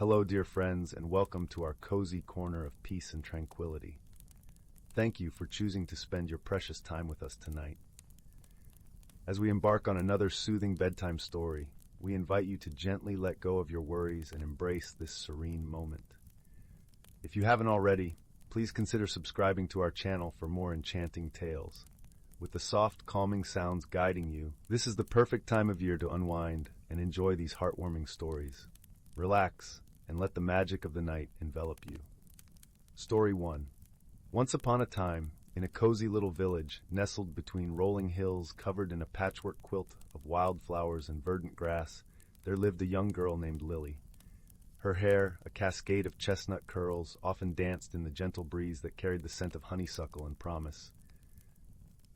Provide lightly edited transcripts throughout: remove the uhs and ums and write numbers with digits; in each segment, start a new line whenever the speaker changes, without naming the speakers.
Hello, dear friends, and welcome to our cozy corner of peace and tranquility. Thank you for choosing to spend your precious time with us tonight. As we embark on another soothing bedtime story, we invite you to gently let go of your worries and embrace this serene moment. If you haven't already, please consider subscribing to our channel for more enchanting tales. With the soft, calming sounds guiding you, this is the perfect time of year to unwind and enjoy these heartwarming stories. Relax and let the magic of the night envelop you. Story 1. Once upon a time, in a cozy little village nestled between rolling hills covered in a patchwork quilt of wildflowers and verdant grass, there lived a young girl named Lily. Her hair, a cascade of chestnut curls, often danced in the gentle breeze that carried the scent of honeysuckle and promise.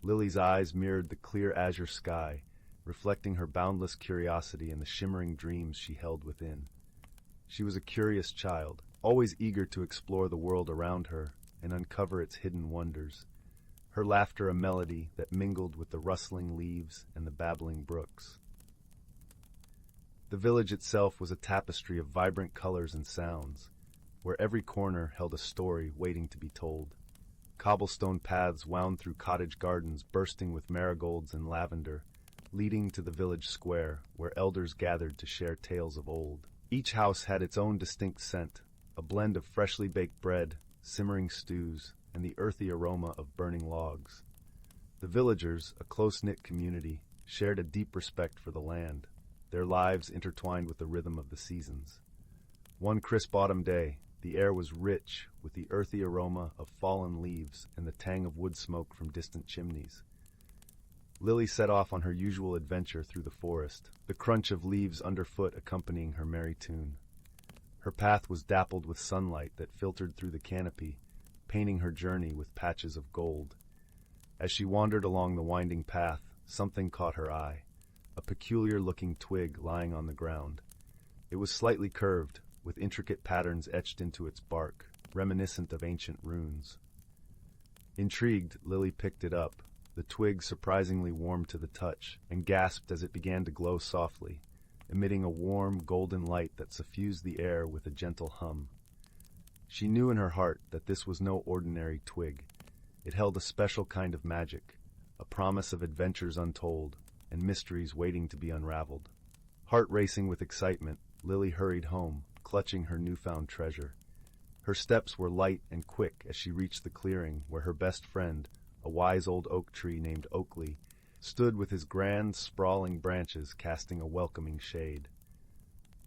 Lily's eyes mirrored the clear azure sky, reflecting her boundless curiosity and the shimmering dreams she held within. She was a curious child, always eager to explore the world around her and uncover its hidden wonders, her laughter a melody that mingled with the rustling leaves and the babbling brooks. The village itself was a tapestry of vibrant colors and sounds, where every corner held a story waiting to be told. Cobblestone paths wound through cottage gardens bursting with marigolds and lavender, leading to the village square, where elders gathered to share tales of old. Each house had its own distinct scent, a blend of freshly baked bread, simmering stews, and the earthy aroma of burning logs. The villagers, a close-knit community, shared a deep respect for the land, their lives intertwined with the rhythm of the seasons. One crisp autumn day, the air was rich with the earthy aroma of fallen leaves and the tang of wood smoke from distant chimneys. Lily set off on her usual adventure through the forest, the crunch of leaves underfoot accompanying her merry tune. Her path was dappled with sunlight that filtered through the canopy, painting her journey with patches of gold. As she wandered along the winding path, something caught her eye, a peculiar-looking twig lying on the ground. It was slightly curved, with intricate patterns etched into its bark, reminiscent of ancient runes. Intrigued, Lily picked it up, the twig surprisingly warm to the touch, and gasped as it began to glow softly, emitting a warm, golden light that suffused the air with a gentle hum. She knew in her heart that this was no ordinary twig. It held a special kind of magic, a promise of adventures untold, and mysteries waiting to be unraveled. Heart racing with excitement, Lily hurried home, clutching her newfound treasure. Her steps were light and quick as she reached the clearing where her best friend, a wise old oak tree named Oakley, stood with his grand, sprawling branches casting a welcoming shade.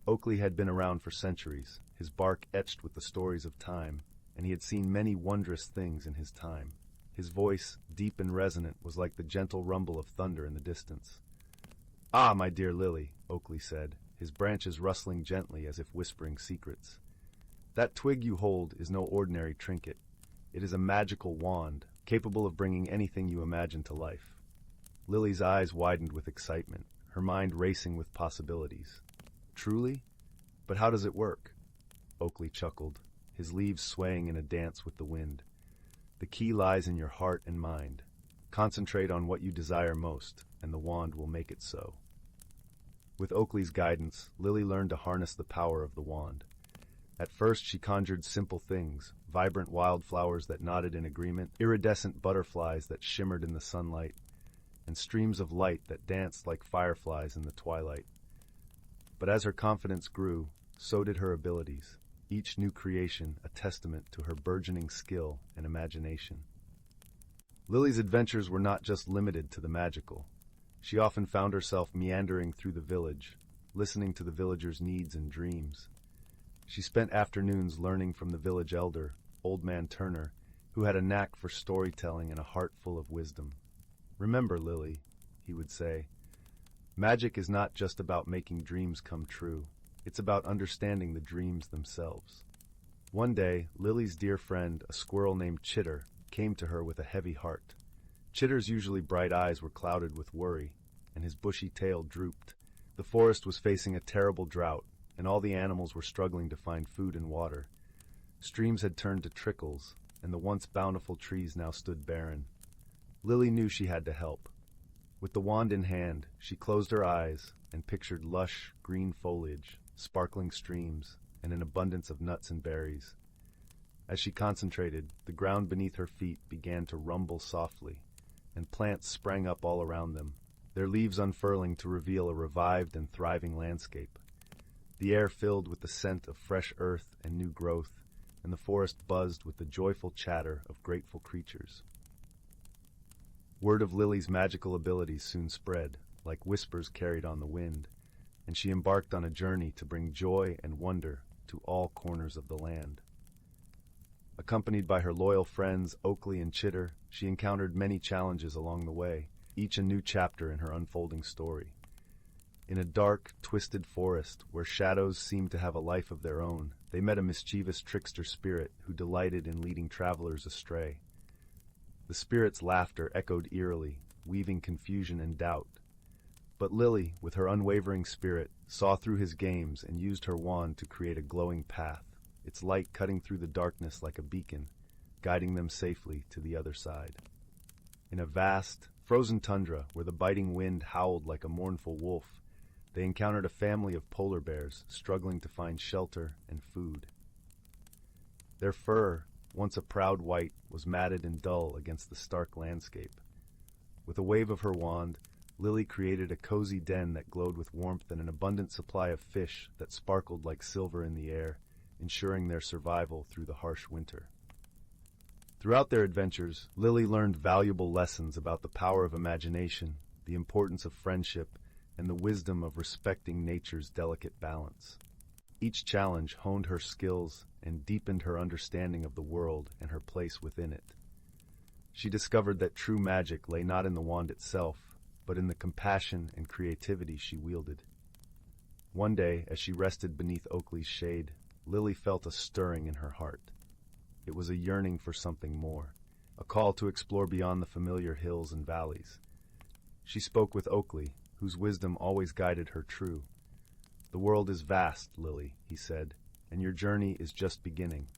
Oakley had been around for centuries, his bark etched with the stories of time, and he had seen many wondrous things in his time. His voice, deep and resonant, was like the gentle rumble of thunder in the distance. "Ah, my dear Lily," Oakley said, his branches rustling gently as if whispering secrets. "That twig you hold is no ordinary trinket. It is a magical wand, capable of bringing anything you imagine to life." Lily's eyes widened with excitement, her mind racing with possibilities. "Truly? But how does it work?" Oakley chuckled, his leaves swaying in a dance with the wind. "The key lies in your heart and mind. Concentrate on what you desire most, and the wand will make it so." With Oakley's guidance, Lily learned to harness the power of the wand. At first she conjured simple things, vibrant wildflowers that nodded in agreement, iridescent butterflies that shimmered in the sunlight, and streams of light that danced like fireflies in the twilight. But as her confidence grew, so did her abilities, each new creation a testament to her burgeoning skill and imagination. Lily's adventures were not just limited to the magical. She often found herself meandering through the village, listening to the villagers' needs and dreams. She spent afternoons learning from the village elder, Old Man Turner, who had a knack for storytelling and a heart full of wisdom. "Remember, Lily," he would say, "magic is not just about making dreams come true. It's about understanding the dreams themselves." One day, Lily's dear friend, a squirrel named Chitter, came to her with a heavy heart. Chitter's usually bright eyes were clouded with worry, and his bushy tail drooped. The forest was facing a terrible drought, and all the animals were struggling to find food and water. Streams had turned to trickles, and the once bountiful trees now stood barren. Lily knew she had to help. With the wand in hand, she closed her eyes and pictured lush, green foliage, sparkling streams, and an abundance of nuts and berries. As she concentrated, the ground beneath her feet began to rumble softly, and plants sprang up all around them, their leaves unfurling to reveal a revived and thriving landscape. The air filled with the scent of fresh earth and new growth, and the forest buzzed with the joyful chatter of grateful creatures. Word of Lily's magical abilities soon spread, like whispers carried on the wind, and she embarked on a journey to bring joy and wonder to all corners of the land. Accompanied by her loyal friends Oakley and Chitter, she encountered many challenges along the way, each a new chapter in her unfolding story. In a dark, twisted forest where shadows seemed to have a life of their own, they met a mischievous trickster spirit who delighted in leading travelers astray. The spirit's laughter echoed eerily, weaving confusion and doubt. But Lily, with her unwavering spirit, saw through his games and used her wand to create a glowing path, its light cutting through the darkness like a beacon, guiding them safely to the other side. In a vast, frozen tundra where the biting wind howled like a mournful wolf, they encountered a family of polar bears struggling to find shelter and food. Their fur, once a proud white, was matted and dull against the stark landscape. With a wave of her wand, Lily created a cozy den that glowed with warmth and an abundant supply of fish that sparkled like silver in the air, ensuring their survival through the harsh winter. Throughout their adventures, Lily learned valuable lessons about the power of imagination, the importance of friendship, and the wisdom of respecting nature's delicate balance. Each challenge honed her skills and deepened her understanding of the world and her place within it. She discovered that true magic lay not in the wand itself, but in the compassion and creativity she wielded. One day, as she rested beneath Oakley's shade, Lily felt a stirring in her heart. It was a yearning for something more, a call to explore beyond the familiar hills and valleys. She spoke with Oakley, whose wisdom always guided her true. "The world is vast, Lily," he said, "and your journey is just beginning.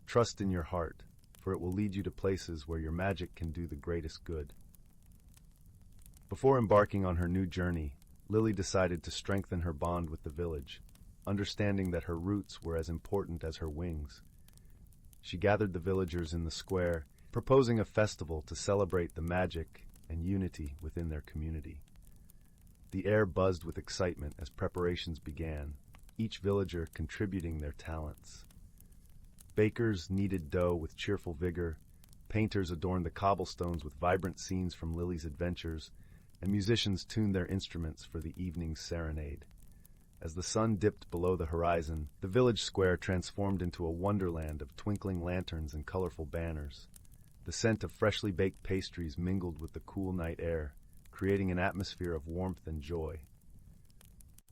Trust in your heart, for it will lead you to places where your magic can do the greatest good." Before embarking on her new journey, Lily decided to strengthen her bond with the village, understanding that her roots were as important as her wings. She gathered the villagers in the square, proposing a festival to celebrate the magic and unity within their community. The air buzzed with excitement as preparations began, each villager contributing their talents. Bakers kneaded dough with cheerful vigor, painters adorned the cobblestones with vibrant scenes from Lily's adventures, and musicians tuned their instruments for the evening's serenade. As the sun dipped below the horizon, the village square transformed into a wonderland of twinkling lanterns and colorful banners. The scent of freshly baked pastries mingled with the cool night air, creating an atmosphere of warmth and joy.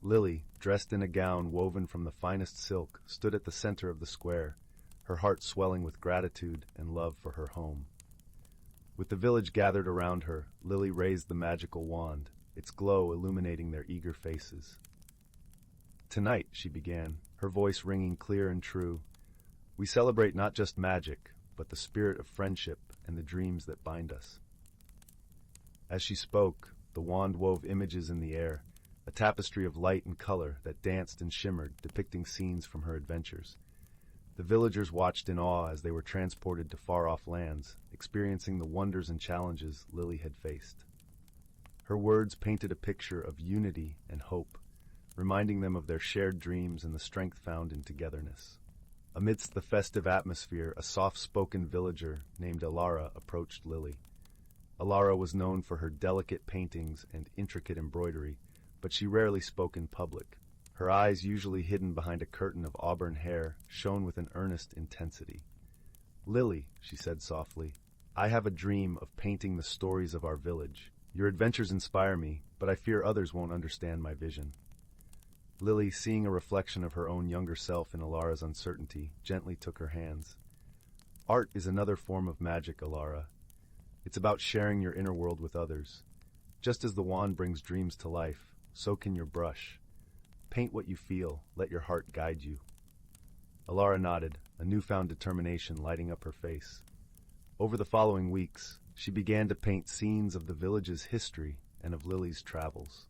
Lily, dressed in a gown woven from the finest silk, stood at the center of the square, her heart swelling with gratitude and love for her home. With the village gathered around her, Lily raised the magical wand, its glow illuminating their eager faces. "Tonight," she began, her voice ringing clear and true, "we celebrate not just magic, but the spirit of friendship and the dreams that bind us." As she spoke, the wand wove images in the air, a tapestry of light and color that danced and shimmered, depicting scenes from her adventures. The villagers watched in awe as they were transported to far-off lands, experiencing the wonders and challenges Lily had faced. Her words painted a picture of unity and hope, reminding them of their shared dreams and the strength found in togetherness. Amidst the festive atmosphere, a soft-spoken villager named Alara approached Lily. Alara was known for her delicate paintings and intricate embroidery, but she rarely spoke in public. Her eyes, usually hidden behind a curtain of auburn hair, shone with an earnest intensity. "Lily," she said softly, "I have a dream of painting the stories of our village. Your adventures inspire me, but I fear others won't understand my vision." Lily, seeing a reflection of her own younger self in Alara's uncertainty, gently took her hands. "Art is another form of magic, Alara. It's about sharing your inner world with others. Just as the wand brings dreams to life, so can your brush. Paint what you feel, let your heart guide you." Alara nodded, a newfound determination lighting up her face. Over the following weeks, she began to paint scenes of the village's history and of Lily's travels.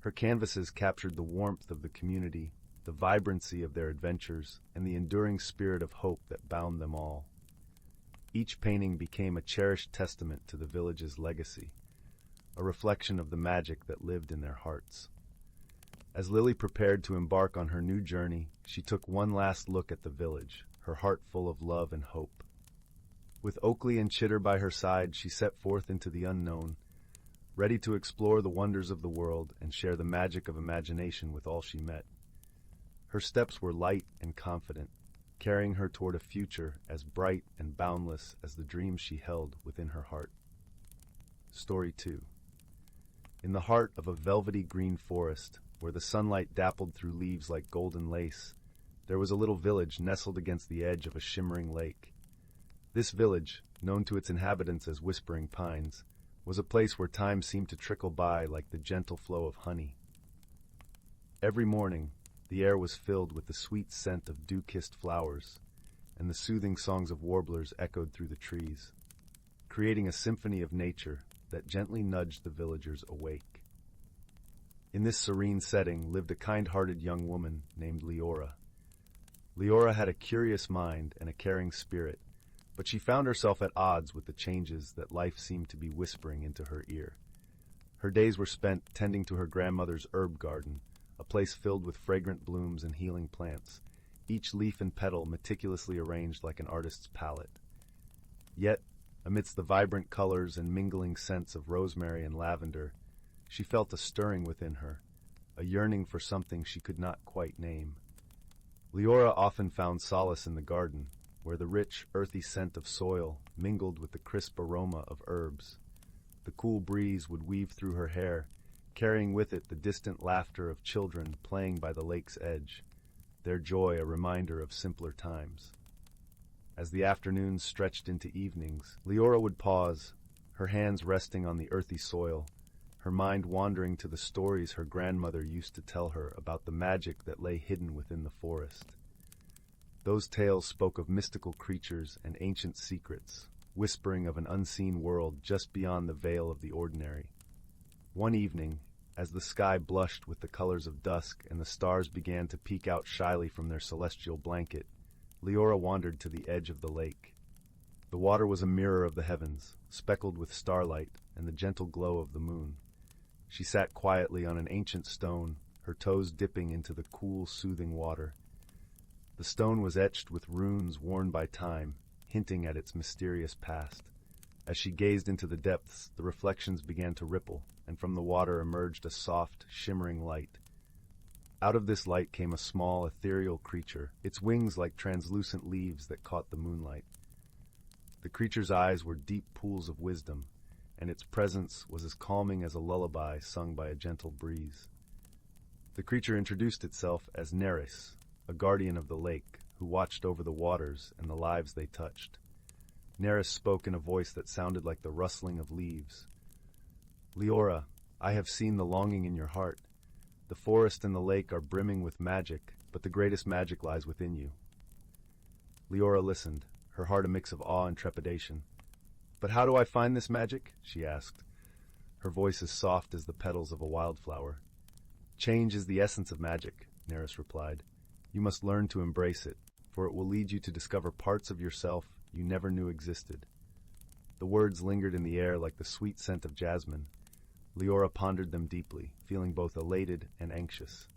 Her canvases captured the warmth of the community, the vibrancy of their adventures, and the enduring spirit of hope that bound them all. Each painting became a cherished testament to the village's legacy, a reflection of the magic that lived in their hearts. As Lily prepared to embark on her new journey, she took one last look at the village, her heart full of love and hope. With Oakley and Chitter by her side, she set forth into the unknown, ready to explore the wonders of the world and share the magic of imagination with all she met. Her steps were light and confident, carrying her toward a future as bright and boundless as the dreams she held within her heart. Story 2. In the heart of a velvety green forest, where the sunlight dappled through leaves like golden lace, there was a little village nestled against the edge of a shimmering lake. This village, known to its inhabitants as Whispering Pines, was a place where time seemed to trickle by like the gentle flow of honey. Every morning, the air was filled with the sweet scent of dew-kissed flowers, and the soothing songs of warblers echoed through the trees, creating a symphony of nature that gently nudged the villagers awake. In this serene setting lived a kind-hearted young woman named Leora. Leora had a curious mind and a caring spirit, but she found herself at odds with the changes that life seemed to be whispering into her ear. Her days were spent tending to her grandmother's herb garden, a place filled with fragrant blooms and healing plants, each leaf and petal meticulously arranged like an artist's palette. Yet, amidst the vibrant colors and mingling scents of rosemary and lavender, she felt a stirring within her, a yearning for something she could not quite name. Leora often found solace in the garden, where the rich, earthy scent of soil mingled with the crisp aroma of herbs. The cool breeze would weave through her hair, carrying with it the distant laughter of children playing by the lake's edge, their joy a reminder of simpler times. As the afternoons stretched into evenings, Leora would pause, her hands resting on the earthy soil, her mind wandering to the stories her grandmother used to tell her about the magic that lay hidden within the forest. Those tales spoke of mystical creatures and ancient secrets, whispering of an unseen world just beyond the veil of the ordinary. One evening, as the sky blushed with the colors of dusk and the stars began to peek out shyly from their celestial blanket, Leora wandered to the edge of the lake. The water was a mirror of the heavens, speckled with starlight and the gentle glow of the moon. She sat quietly on an ancient stone, her toes dipping into the cool, soothing water. The stone was etched with runes worn by time, hinting at its mysterious past. As she gazed into the depths, the reflections began to ripple, and from the water emerged a soft, shimmering light. Out of this light came a small, ethereal creature, its wings like translucent leaves that caught the moonlight. The creature's eyes were deep pools of wisdom, and its presence was as calming as a lullaby sung by a gentle breeze. The creature introduced itself as Neris, a guardian of the lake, who watched over the waters and the lives they touched. Neris spoke in a voice that sounded like the rustling of leaves. "Leora, I have seen the longing in your heart. The forest and the lake are brimming with magic, but the greatest magic lies within you." Leora listened, her heart a mix of awe and trepidation. "But how do I find this magic?" she asked, her voice as soft as the petals of a wildflower. "Change is the essence of magic," Neris replied. "You must learn to embrace it, for it will lead you to discover parts of yourself you never knew existed." The words lingered in the air like the sweet scent of jasmine. Leora pondered them deeply, feeling both elated and anxious.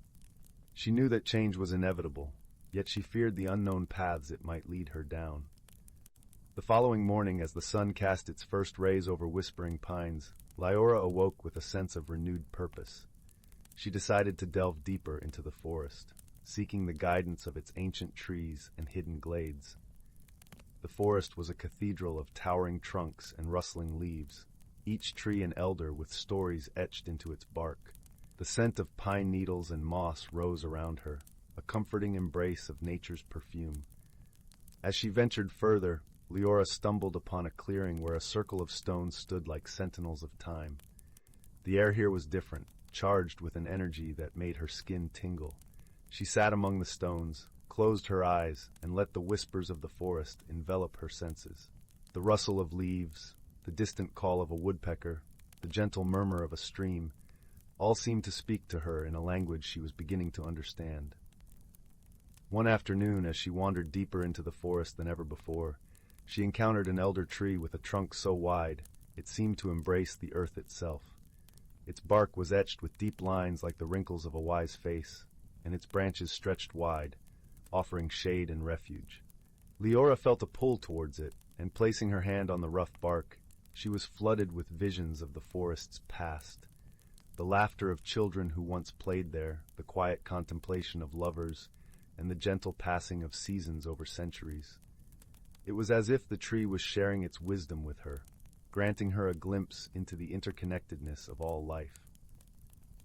She knew that change was inevitable, yet she feared the unknown paths it might lead her down. The following morning, as the sun cast its first rays over Whispering Pines, Leora awoke with a sense of renewed purpose. She decided to delve deeper into the forest, seeking the guidance of its ancient trees and hidden glades. The forest was a cathedral of towering trunks and rustling leaves, each tree an elder with stories etched into its bark. The scent of pine needles and moss rose around her, a comforting embrace of nature's perfume. As she ventured further, Leora stumbled upon a clearing where a circle of stones stood like sentinels of time. The air here was different, charged with an energy that made her skin tingle. She sat among the stones, closed her eyes, and let the whispers of the forest envelop her senses. The rustle of leaves, the distant call of a woodpecker, the gentle murmur of a stream, all seemed to speak to her in a language she was beginning to understand. One afternoon, as she wandered deeper into the forest than ever before, she encountered an elder tree with a trunk so wide it seemed to embrace the earth itself. Its bark was etched with deep lines like the wrinkles of a wise face, and its branches stretched wide, offering shade and refuge. Leora felt a pull towards it, and placing her hand on the rough bark, she was flooded with visions of the forest's past. The laughter of children who once played there, the quiet contemplation of lovers, and the gentle passing of seasons over centuries. It was as if the tree was sharing its wisdom with her, granting her a glimpse into the interconnectedness of all life.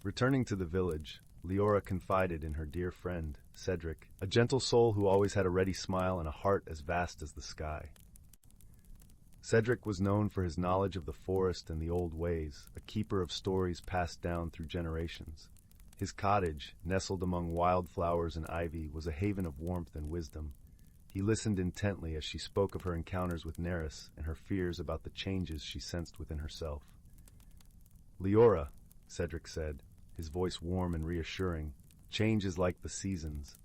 Returning to the village, Leora confided in her dear friend, Cedric, a gentle soul who always had a ready smile and a heart as vast as the sky. Cedric was known for his knowledge of the forest and the old ways, a keeper of stories passed down through generations. His cottage, nestled among wildflowers and ivy, was a haven of warmth and wisdom. He listened intently as she spoke of her encounters with Neris and her fears about the changes she sensed within herself. "Leora," Cedric said, his voice warm and reassuring, "change is like the seasons.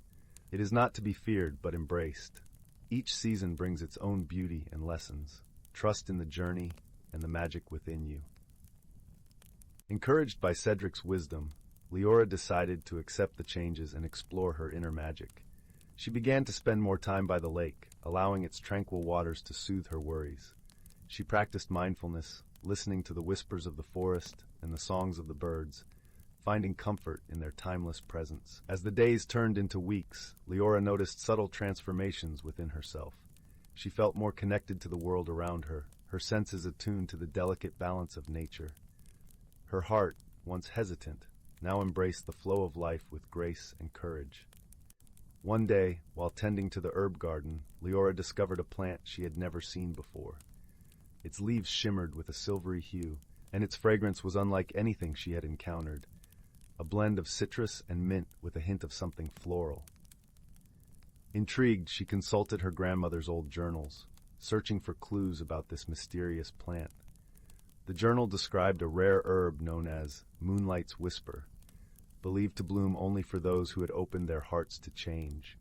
It is not to be feared, but embraced. Each season brings its own beauty and lessons. Trust in the journey and the magic within you." Encouraged by Cedric's wisdom, Leora decided to accept the changes and explore her inner magic. She began to spend more time by the lake, allowing its tranquil waters to soothe her worries. She practiced mindfulness, listening to the whispers of the forest and the songs of the birds, finding comfort in their timeless presence. As the days turned into weeks, Leora noticed subtle transformations within herself. She felt more connected to the world around her, her senses attuned to the delicate balance of nature. Her heart, once hesitant, now embraced the flow of life with grace and courage. One day, while tending to the herb garden, Leora discovered a plant she had never seen before. Its leaves shimmered with a silvery hue, and its fragrance was unlike anything she had encountered, a blend of citrus and mint with a hint of something floral. Intrigued, she consulted her grandmother's old journals, searching for clues about this mysterious plant. The journal described a rare herb known as Moonlight's Whisper, believed to bloom only for those who had opened their hearts to change.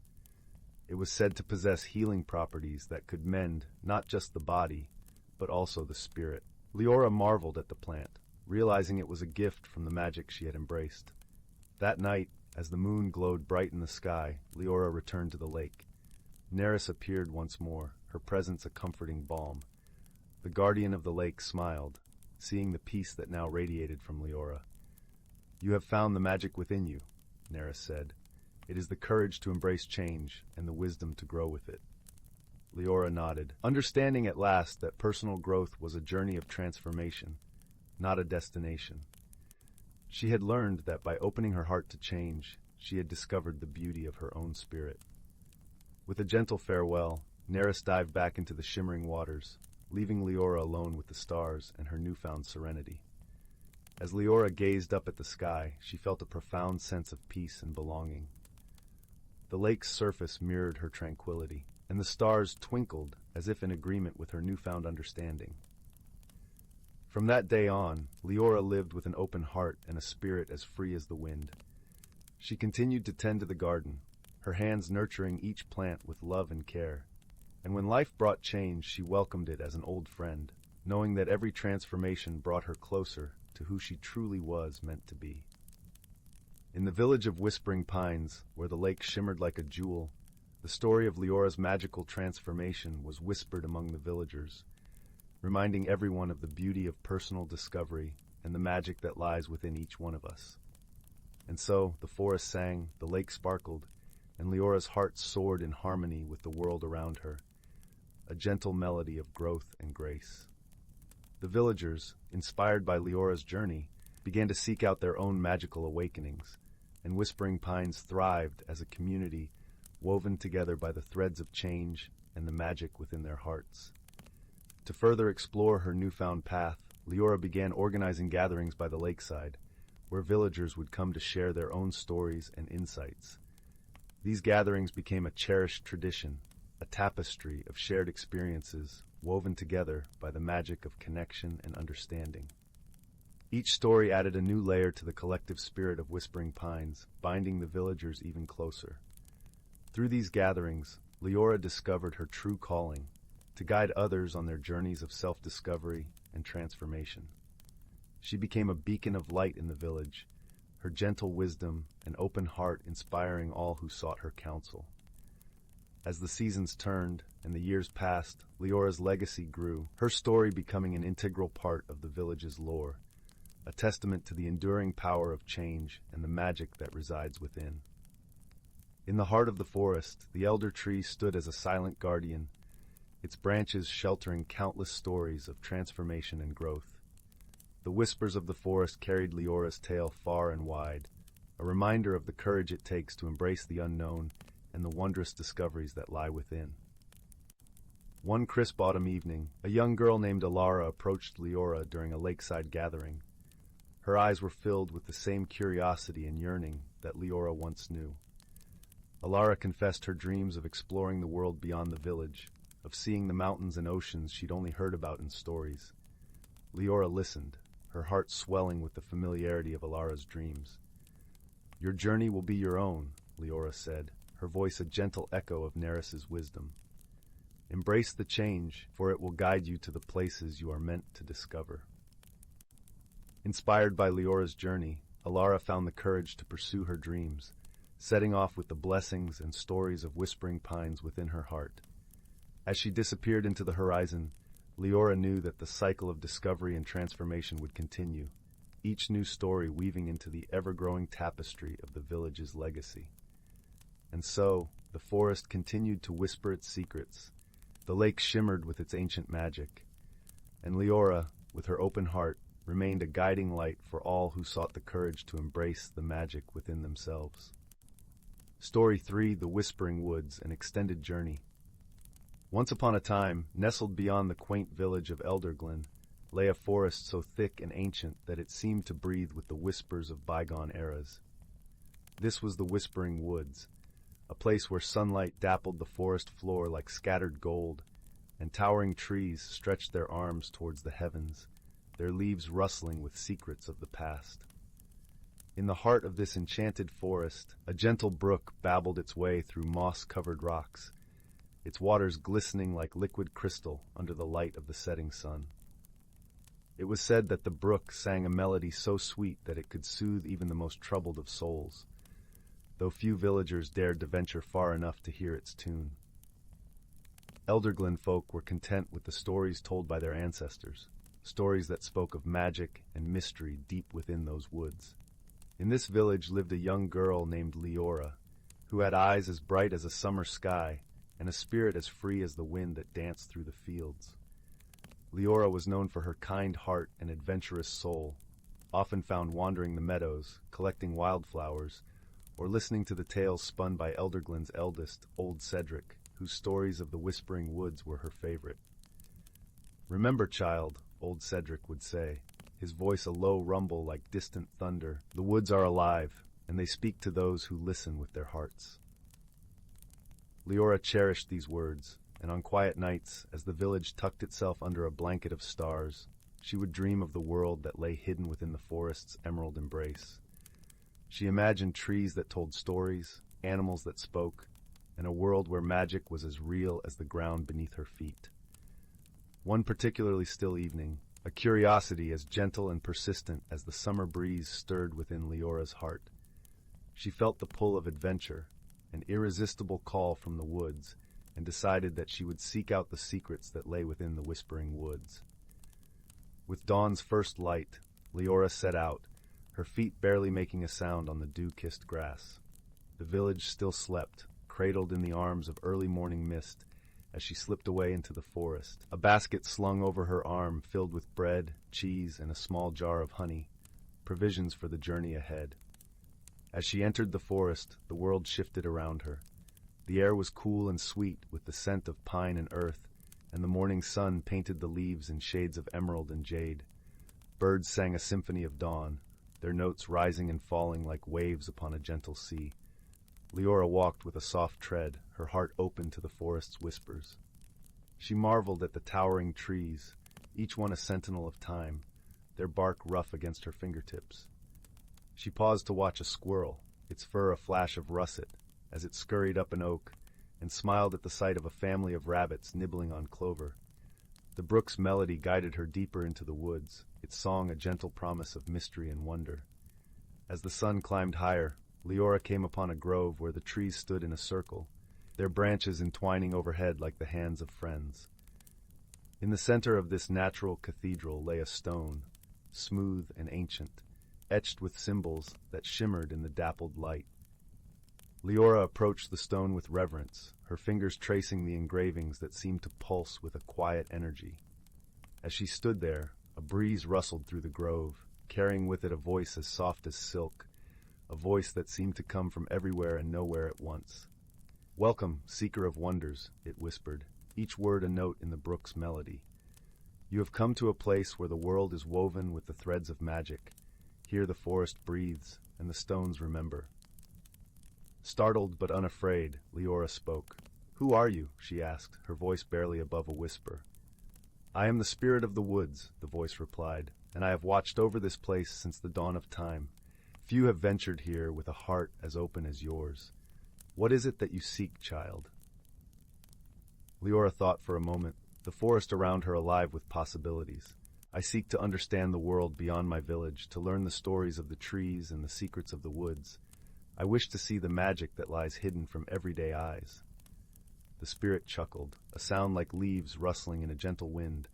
It was said to possess healing properties that could mend not just the body, but also the spirit. Leora marveled at the plant, realizing it was a gift from the magic she had embraced. That night, as the moon glowed bright in the sky, Leora returned to the lake. Neris appeared once more, her presence a comforting balm. The guardian of the lake smiled, seeing the peace that now radiated from Leora. "You have found the magic within you," Neris said. "It is the courage to embrace change and the wisdom to grow with it." Leora nodded, understanding at last that personal growth was a journey of transformation, not a destination. She had learned that by opening her heart to change, she had discovered the beauty of her own spirit. With a gentle farewell, Neris dived back into the shimmering waters, leaving Leora alone with the stars and her newfound serenity. As Leora gazed up at the sky, she felt a profound sense of peace and belonging. The lake's surface mirrored her tranquility, and the stars twinkled as if in agreement with her newfound understanding. From that day on, Leora lived with an open heart and a spirit as free as the wind. She continued to tend to the garden, her hands nurturing each plant with love and care. And when life brought change, she welcomed it as an old friend, knowing that every transformation brought her closer to who she truly was meant to be. In the village of Whispering Pines, where the lake shimmered like a jewel, the story of Leora's magical transformation was whispered among the villagers, reminding everyone of the beauty of personal discovery and the magic that lies within each one of us. And so, the forest sang, the lake sparkled, and Leora's heart soared in harmony with the world around her, a gentle melody of growth and grace. The villagers, inspired by Leora's journey, began to seek out their own magical awakenings, and Whispering Pines thrived as a community woven together by the threads of change and the magic within their hearts. To further explore her newfound path, Leora began organizing gatherings by the lakeside, where villagers would come to share their own stories and insights. These gatherings became a cherished tradition, a tapestry of shared experiences woven together by the magic of connection and understanding. Each story added a new layer to the collective spirit of Whispering Pines, binding the villagers even closer. Through these gatherings, Leora discovered her true calling, to guide others on their journeys of self-discovery and transformation. She became a beacon of light in the village, her gentle wisdom and open heart inspiring all who sought her counsel. As the seasons turned and the years passed, Leora's legacy grew, her story becoming an integral part of the village's lore, a testament to the enduring power of change and the magic that resides within. In the heart of the forest, the elder tree stood as a silent guardian, its branches sheltering countless stories of transformation and growth. The whispers of the forest carried Leora's tale far and wide, a reminder of the courage it takes to embrace the unknown and the wondrous discoveries that lie within. One crisp autumn evening, a young girl named Alara approached Leora during a lakeside gathering. Her eyes were filled with the same curiosity and yearning that Leora once knew. Alara confessed her dreams of exploring the world beyond the village, of seeing the mountains and oceans she'd only heard about in stories. Leora listened, her heart swelling with the familiarity of Alara's dreams. "Your journey will be your own," Leora said, her voice a gentle echo of Neris's wisdom. "Embrace the change, for it will guide you to the places you are meant to discover." Inspired by Leora's journey, Alara found the courage to pursue her dreams, setting off with the blessings and stories of whispering pines within her heart. As she disappeared into the horizon, Leora knew that the cycle of discovery and transformation would continue, each new story weaving into the ever-growing tapestry of the village's legacy. And so, the forest continued to whisper its secrets, the lake shimmered with its ancient magic, and Leora, with her open heart, remained a guiding light for all who sought the courage to embrace the magic within themselves. Story 3: The Whispering Woods, an Extended Journey. Once upon a time, nestled beyond the quaint village of Elderglen, lay a forest so thick and ancient that it seemed to breathe with the whispers of bygone eras. This was the Whispering Woods, a place where sunlight dappled the forest floor like scattered gold, and towering trees stretched their arms towards the heavens, their leaves rustling with secrets of the past. In the heart of this enchanted forest, a gentle brook babbled its way through moss-covered rocks, its waters glistening like liquid crystal under the light of the setting sun. It was said that the brook sang a melody so sweet that it could soothe even the most troubled of souls, though few villagers dared to venture far enough to hear its tune. Elderglen folk were content with the stories told by their ancestors, stories that spoke of magic and mystery deep within those woods. In this village lived a young girl named Leora, who had eyes as bright as a summer sky and a spirit as free as the wind that danced through the fields. Leora was known for her kind heart and adventurous soul, often found wandering the meadows, collecting wildflowers, or listening to the tales spun by Elderglen's eldest, Old Cedric, whose stories of the Whispering Woods were her favorite. "Remember, child," Old Cedric would say, his voice a low rumble like distant thunder, "the woods are alive, and they speak to those who listen with their hearts." Leora cherished these words, and on quiet nights, as the village tucked itself under a blanket of stars, she would dream of the world that lay hidden within the forest's emerald embrace. She imagined trees that told stories, animals that spoke, and a world where magic was as real as the ground beneath her feet. One particularly still evening, a curiosity as gentle and persistent as the summer breeze stirred within Leora's heart. She felt the pull of adventure, an irresistible call from the woods, and decided that she would seek out the secrets that lay within the Whispering Woods. With dawn's first light, Leora set out, her feet barely making a sound on the dew-kissed grass. The village still slept, cradled in the arms of early morning mist, as she slipped away into the forest, a basket slung over her arm filled with bread, cheese, and a small jar of honey, provisions for the journey ahead. As she entered the forest, the world shifted around her. The air was cool and sweet with the scent of pine and earth, and the morning sun painted the leaves in shades of emerald and jade. Birds sang a symphony of dawn, their notes rising and falling like waves upon a gentle sea. Leora walked with a soft tread, her heart open to the forest's whispers. She marveled at the towering trees, each one a sentinel of time, their bark rough against her fingertips. She paused to watch a squirrel, its fur a flash of russet, as it scurried up an oak and smiled at the sight of a family of rabbits nibbling on clover. The brook's melody guided her deeper into the woods, its song a gentle promise of mystery and wonder. As the sun climbed higher, Leora came upon a grove where the trees stood in a circle, their branches entwining overhead like the hands of friends. In the center of this natural cathedral lay a stone, smooth and ancient, etched with symbols that shimmered in the dappled light. Leora approached the stone with reverence, her fingers tracing the engravings that seemed to pulse with a quiet energy. As she stood there, a breeze rustled through the grove, carrying with it a voice as soft as silk, a voice that seemed to come from everywhere and nowhere at once. "Welcome, seeker of wonders," it whispered, each word a note in the brook's melody. "You have come to a place where the world is woven with the threads of magic. Here the forest breathes, and the stones remember." Startled but unafraid, Leora spoke. "Who are you?" she asked, her voice barely above a whisper. "I am the spirit of the woods," the voice replied, "and I have watched over this place since the dawn of time. Few have ventured here with a heart as open as yours. What is it that you seek, child?" Leora thought for a moment, the forest around her alive with possibilities. "I seek to understand the world beyond my village, to learn the stories of the trees and the secrets of the woods. I wish to see the magic that lies hidden from everyday eyes." The spirit chuckled, a sound like leaves rustling in a gentle wind.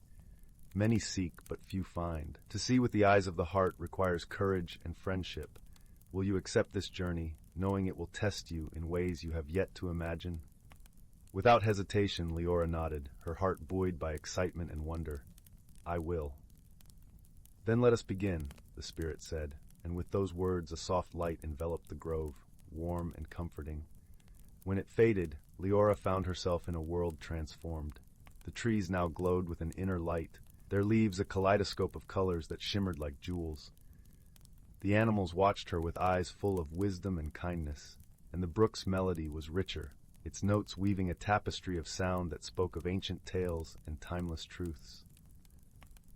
"Many seek, but few find. To see with the eyes of the heart requires courage and friendship. Will you accept this journey, knowing it will test you in ways you have yet to imagine?" Without hesitation, Leora nodded, her heart buoyed by excitement and wonder. "I will." "Then let us begin," the spirit said, and with those words a soft light enveloped the grove, warm and comforting. When it faded, Leora found herself in a world transformed. The trees now glowed with an inner light, their leaves a kaleidoscope of colors that shimmered like jewels. The animals watched her with eyes full of wisdom and kindness, and the brook's melody was richer, its notes weaving a tapestry of sound that spoke of ancient tales and timeless truths.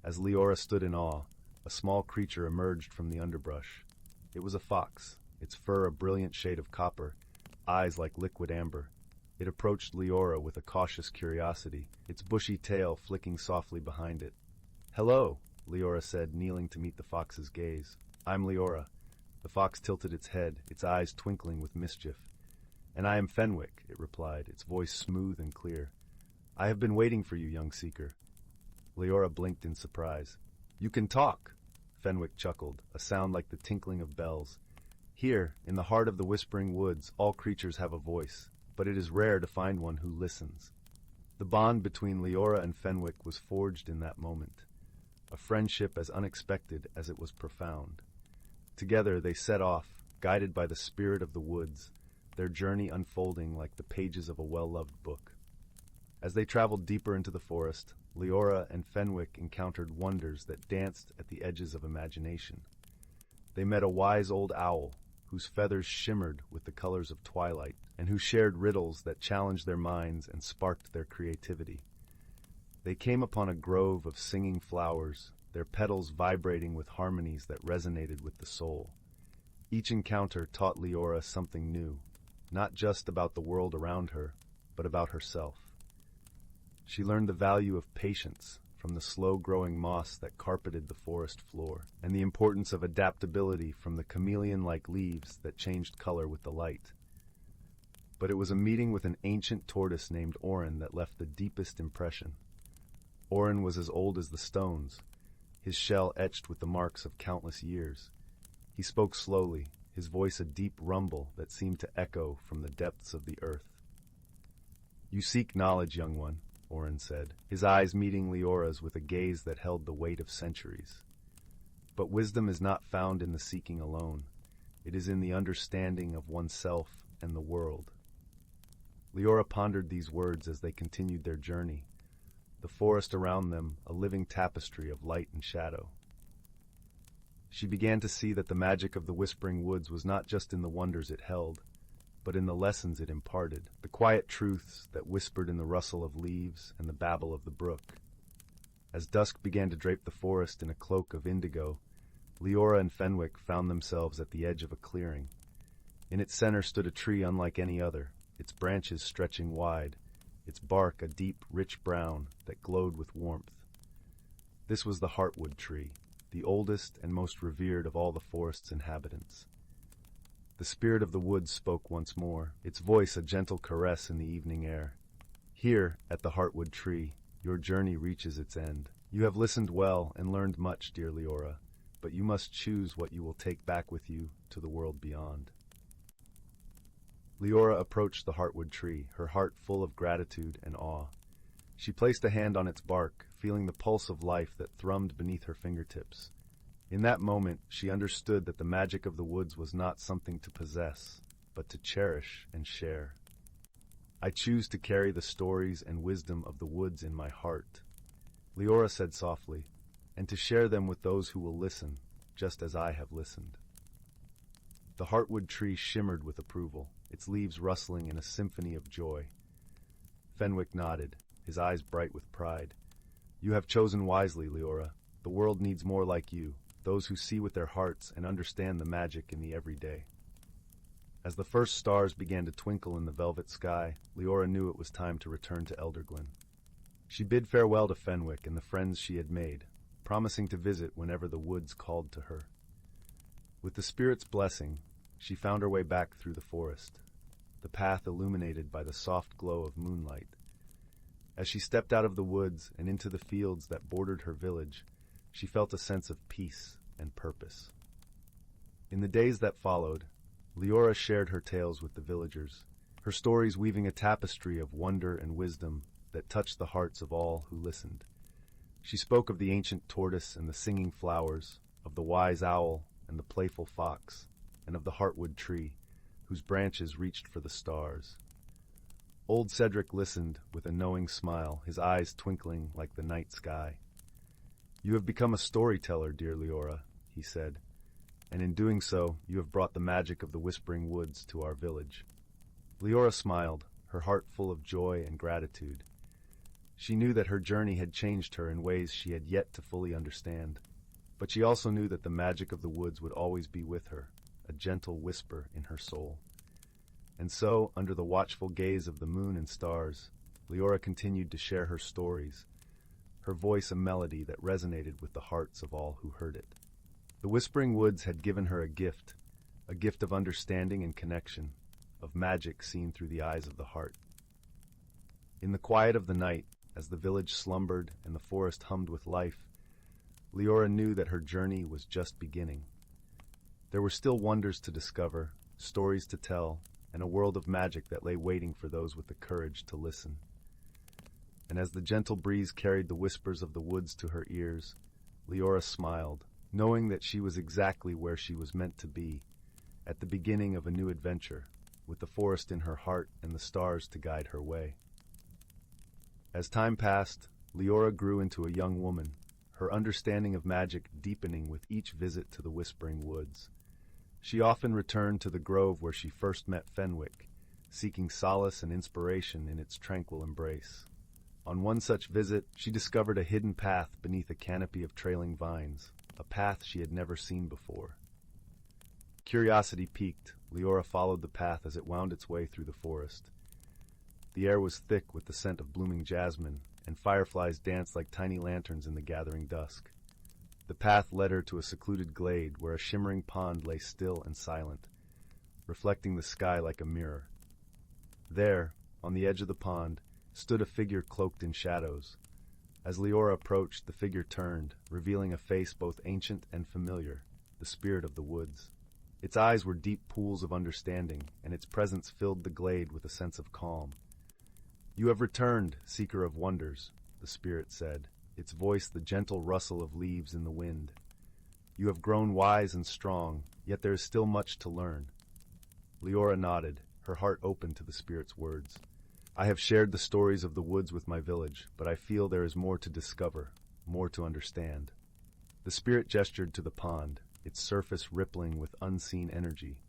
As Leora stood in awe, a small creature emerged from the underbrush. It was a fox, its fur a brilliant shade of copper, eyes like liquid amber. It approached Leora with a cautious curiosity, its bushy tail flicking softly behind it. "Hello," Leora said, kneeling to meet the fox's gaze. "I'm Leora." The fox tilted its head, its eyes twinkling with mischief. "And I am Fenwick," it replied, its voice smooth and clear. "I have been waiting for you, young seeker." Leora blinked in surprise. "You can talk!" Fenwick chuckled, a sound like the tinkling of bells. "Here, in the heart of the whispering woods, all creatures have a voice, but it is rare to find one who listens." The bond between Leora and Fenwick was forged in that moment, a friendship as unexpected as it was profound. Together they set off, guided by the spirit of the woods, their journey unfolding like the pages of a well-loved book. As they traveled deeper into the forest, Leora and Fenwick encountered wonders that danced at the edges of imagination. They met a wise old owl, whose feathers shimmered with the colors of twilight, and who shared riddles that challenged their minds and sparked their creativity. They came upon a grove of singing flowers, their petals vibrating with harmonies that resonated with the soul. Each encounter taught Leora something new, not just about the world around her, but about herself. She learned the value of patience from the slow-growing moss that carpeted the forest floor, and the importance of adaptability from the chameleon-like leaves that changed color with the light. But it was a meeting with an ancient tortoise named Orin that left the deepest impression. Orin was as old as the stones, his shell etched with the marks of countless years. He spoke slowly, his voice a deep rumble that seemed to echo from the depths of the earth. "You seek knowledge, young one," Orin said, his eyes meeting Leora's with a gaze that held the weight of centuries. "But wisdom is not found in the seeking alone. It is in the understanding of oneself and the world." Leora pondered these words as they continued their journey, the forest around them a living tapestry of light and shadow. She began to see that the magic of the Whispering Woods was not just in the wonders it held, but in the lessons it imparted, the quiet truths that whispered in the rustle of leaves and the babble of the brook. As dusk began to drape the forest in a cloak of indigo, Leora and Fenwick found themselves at the edge of a clearing. In its center stood a tree unlike any other, its branches stretching wide, its bark a deep, rich brown that glowed with warmth. This was the heartwood tree, the oldest and most revered of all the forest's inhabitants. The spirit of the woods spoke once more, its voice a gentle caress in the evening air. Here, at the heartwood tree, your journey reaches its end. You have listened well and learned much, dear Leora, but you must choose what you will take back with you to the world beyond. Leora approached the heartwood tree, her heart full of gratitude and awe. She placed a hand on its bark, feeling the pulse of life that thrummed beneath her fingertips. In that moment, she understood that the magic of the woods was not something to possess, but to cherish and share. I choose to carry the stories and wisdom of the woods in my heart, Leora said softly, and to share them with those who will listen, just as I have listened. The heartwood tree shimmered with approval, its leaves rustling in a symphony of joy. Fenwick nodded, his eyes bright with pride. You have chosen wisely, Leora. The world needs more like you, those who see with their hearts and understand the magic in the everyday. As the first stars began to twinkle in the velvet sky, Leora knew it was time to return to Elderglen. She bid farewell to Fenwick and the friends she had made, promising to visit whenever the woods called to her. With the spirit's blessing, she found her way back through the forest, the path illuminated by the soft glow of moonlight. As she stepped out of the woods and into the fields that bordered her village, she felt a sense of peace and purpose. In the days that followed, Leora shared her tales with the villagers, her stories weaving a tapestry of wonder and wisdom that touched the hearts of all who listened. She spoke of the ancient tortoise and the singing flowers, of the wise owl and the playful fox, and of the heartwood tree, whose branches reached for the stars. Old Cedric listened with a knowing smile, his eyes twinkling like the night sky. You have become a storyteller, dear Leora, he said, and in doing so, you have brought the magic of the Whispering Woods to our village. Leora smiled, her heart full of joy and gratitude. She knew that her journey had changed her in ways she had yet to fully understand, but she also knew that the magic of the woods would always be with her, a gentle whisper in her soul. And so, under the watchful gaze of the moon and stars, Leora continued to share her stories, her voice a melody that resonated with the hearts of all who heard it. The Whispering Woods had given her a gift of understanding and connection, of magic seen through the eyes of the heart. In the quiet of the night, as the village slumbered and the forest hummed with life, Leora knew that her journey was just beginning. There were still wonders to discover, stories to tell, and a world of magic that lay waiting for those with the courage to listen. And as the gentle breeze carried the whispers of the woods to her ears, Leora smiled, knowing that she was exactly where she was meant to be, at the beginning of a new adventure, with the forest in her heart and the stars to guide her way. As time passed, Leora grew into a young woman, her understanding of magic deepening with each visit to the Whispering Woods. She often returned to the grove where she first met Fenwick, seeking solace and inspiration in its tranquil embrace. On one such visit, she discovered a hidden path beneath a canopy of trailing vines, a path she had never seen before. Curiosity piqued, Leora followed the path as it wound its way through the forest. The air was thick with the scent of blooming jasmine, and fireflies danced like tiny lanterns in the gathering dusk. The path led her to a secluded glade where a shimmering pond lay still and silent, reflecting the sky like a mirror. There, on the edge of the pond, stood a figure cloaked in shadows. As Leora approached, the figure turned, revealing a face both ancient and familiar, the spirit of the woods. Its eyes were deep pools of understanding, and its presence filled the glade with a sense of calm. "You have returned, seeker of wonders," the spirit said, its voice the gentle rustle of leaves in the wind. "You have grown wise and strong, yet there is still much to learn." Leora nodded, her heart open to the spirit's words. "I have shared the stories of the woods with my village, but I feel there is more to discover, more to understand." The spirit gestured to the pond, its surface rippling with unseen energy.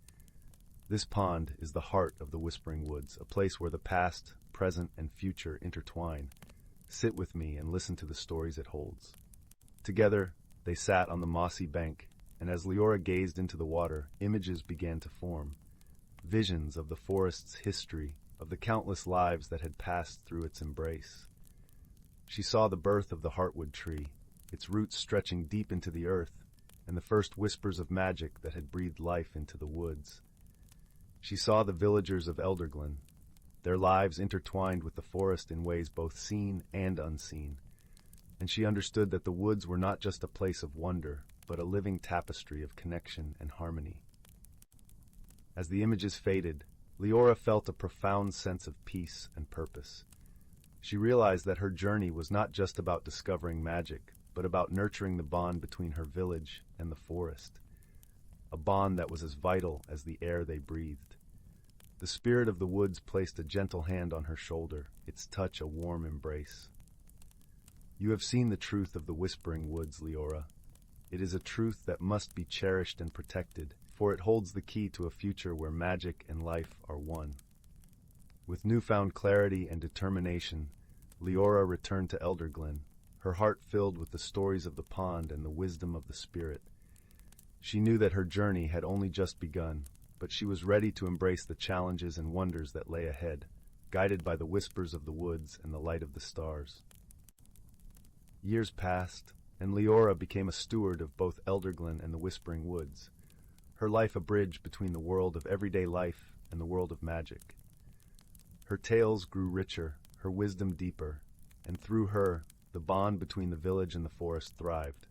"This pond is the heart of the Whispering Woods, a place where the past, present, and future intertwine. Sit with me and listen to the stories it holds." Together, they sat on the mossy bank, and as Leora gazed into the water, images began to form. visions of the forest's history, of the countless lives that had passed through its embrace. She saw the birth of the heartwood tree, its roots stretching deep into the earth, and the first whispers of magic that had breathed life into the woods. She saw the villagers of Elderglen, their lives intertwined with the forest in ways both seen and unseen, and she understood that the woods were not just a place of wonder, but a living tapestry of connection and harmony. As the images faded, Leora felt a profound sense of peace and purpose. She realized that her journey was not just about discovering magic, but about nurturing the bond between her village and the forest, a bond that was as vital as the air they breathed. The spirit of the woods placed a gentle hand on her shoulder, its touch a warm embrace. "You have seen the truth of the Whispering Woods, Leora. It is a truth that must be cherished and protected, for it holds the key to a future where magic and life are one." With newfound clarity and determination, Leora returned to Elderglen, her heart filled with the stories of the pond and the wisdom of the spirit. She knew that her journey had only just begun, but she was ready to embrace the challenges and wonders that lay ahead, guided by the whispers of the woods and the light of the stars. Years passed, and Leora became a steward of both Elderglen and the Whispering Woods, her life a bridge between the world of everyday life and the world of magic. Her tales grew richer, her wisdom deeper, and through her, the bond between the village and the forest thrived.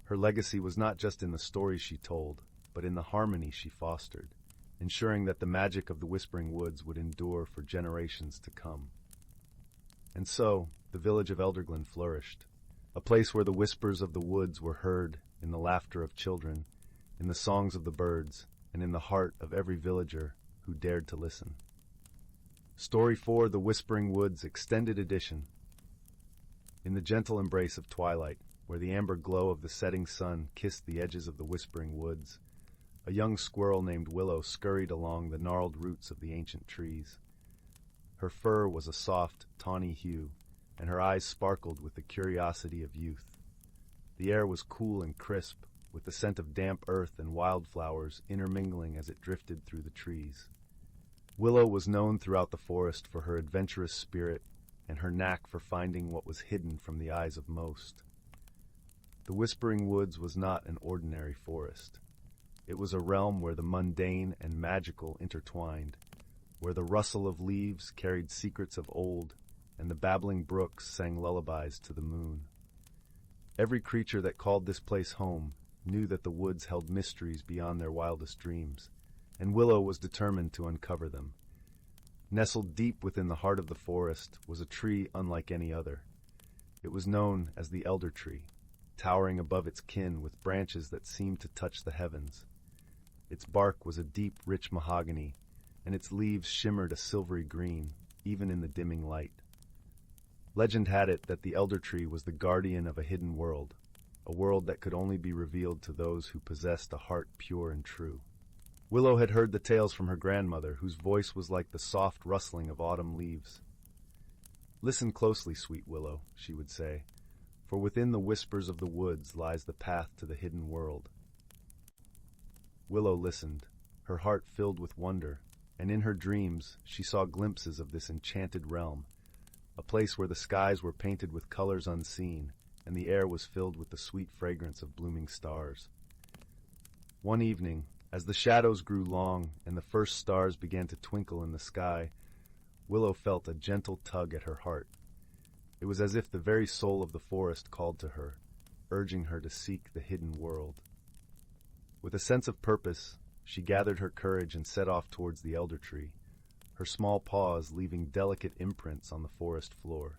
Her legacy was not just in the stories she told, but in the harmony she fostered, ensuring that the magic of the Whispering Woods would endure for generations to come. And so, the village of Elderglen flourished, a place where the whispers of the woods were heard in the laughter of children, in the songs of the birds, and in the heart of every villager who dared to listen. Story 4: The Whispering Woods Extended Edition. In the gentle embrace of twilight, where the amber glow of the setting sun kissed the edges of the Whispering Woods, a young squirrel named Willow scurried along the gnarled roots of the ancient trees. Her fur was a soft, tawny hue, and her eyes sparkled with the curiosity of youth. The air was cool and crisp, with the scent of damp earth and wildflowers intermingling as it drifted through the trees. Willow was known throughout the forest for her adventurous spirit and her knack for finding what was hidden from the eyes of most. The Whispering Woods was not an ordinary forest. It was a realm where the mundane and magical intertwined, where the rustle of leaves carried secrets of old, and the babbling brooks sang lullabies to the moon. Every creature that called this place home knew that the woods held mysteries beyond their wildest dreams, and Willow was determined to uncover them. Nestled deep within the heart of the forest was a tree unlike any other. It was known as the Elder Tree, towering above its kin with branches that seemed to touch the heavens. Its bark was a deep, rich mahogany, and its leaves shimmered a silvery green, even in the dimming light. Legend had it that the Elder Tree was the guardian of a hidden world, a world that could only be revealed to those who possessed a heart pure and true. Willow had heard the tales from her grandmother, whose voice was like the soft rustling of autumn leaves. "Listen closely, sweet Willow," she would say, "for within the whispers of the woods lies the path to the hidden world." Willow listened, her heart filled with wonder, and in her dreams she saw glimpses of this enchanted realm, a place where the skies were painted with colors unseen, and the air was filled with the sweet fragrance of blooming stars. One evening, as the shadows grew long and the first stars began to twinkle in the sky, Willow felt a gentle tug at her heart. It was as if the very soul of the forest called to her, urging her to seek the hidden world. With a sense of purpose, she gathered her courage and set off towards the Elder Tree, her small paws leaving delicate imprints on the forest floor.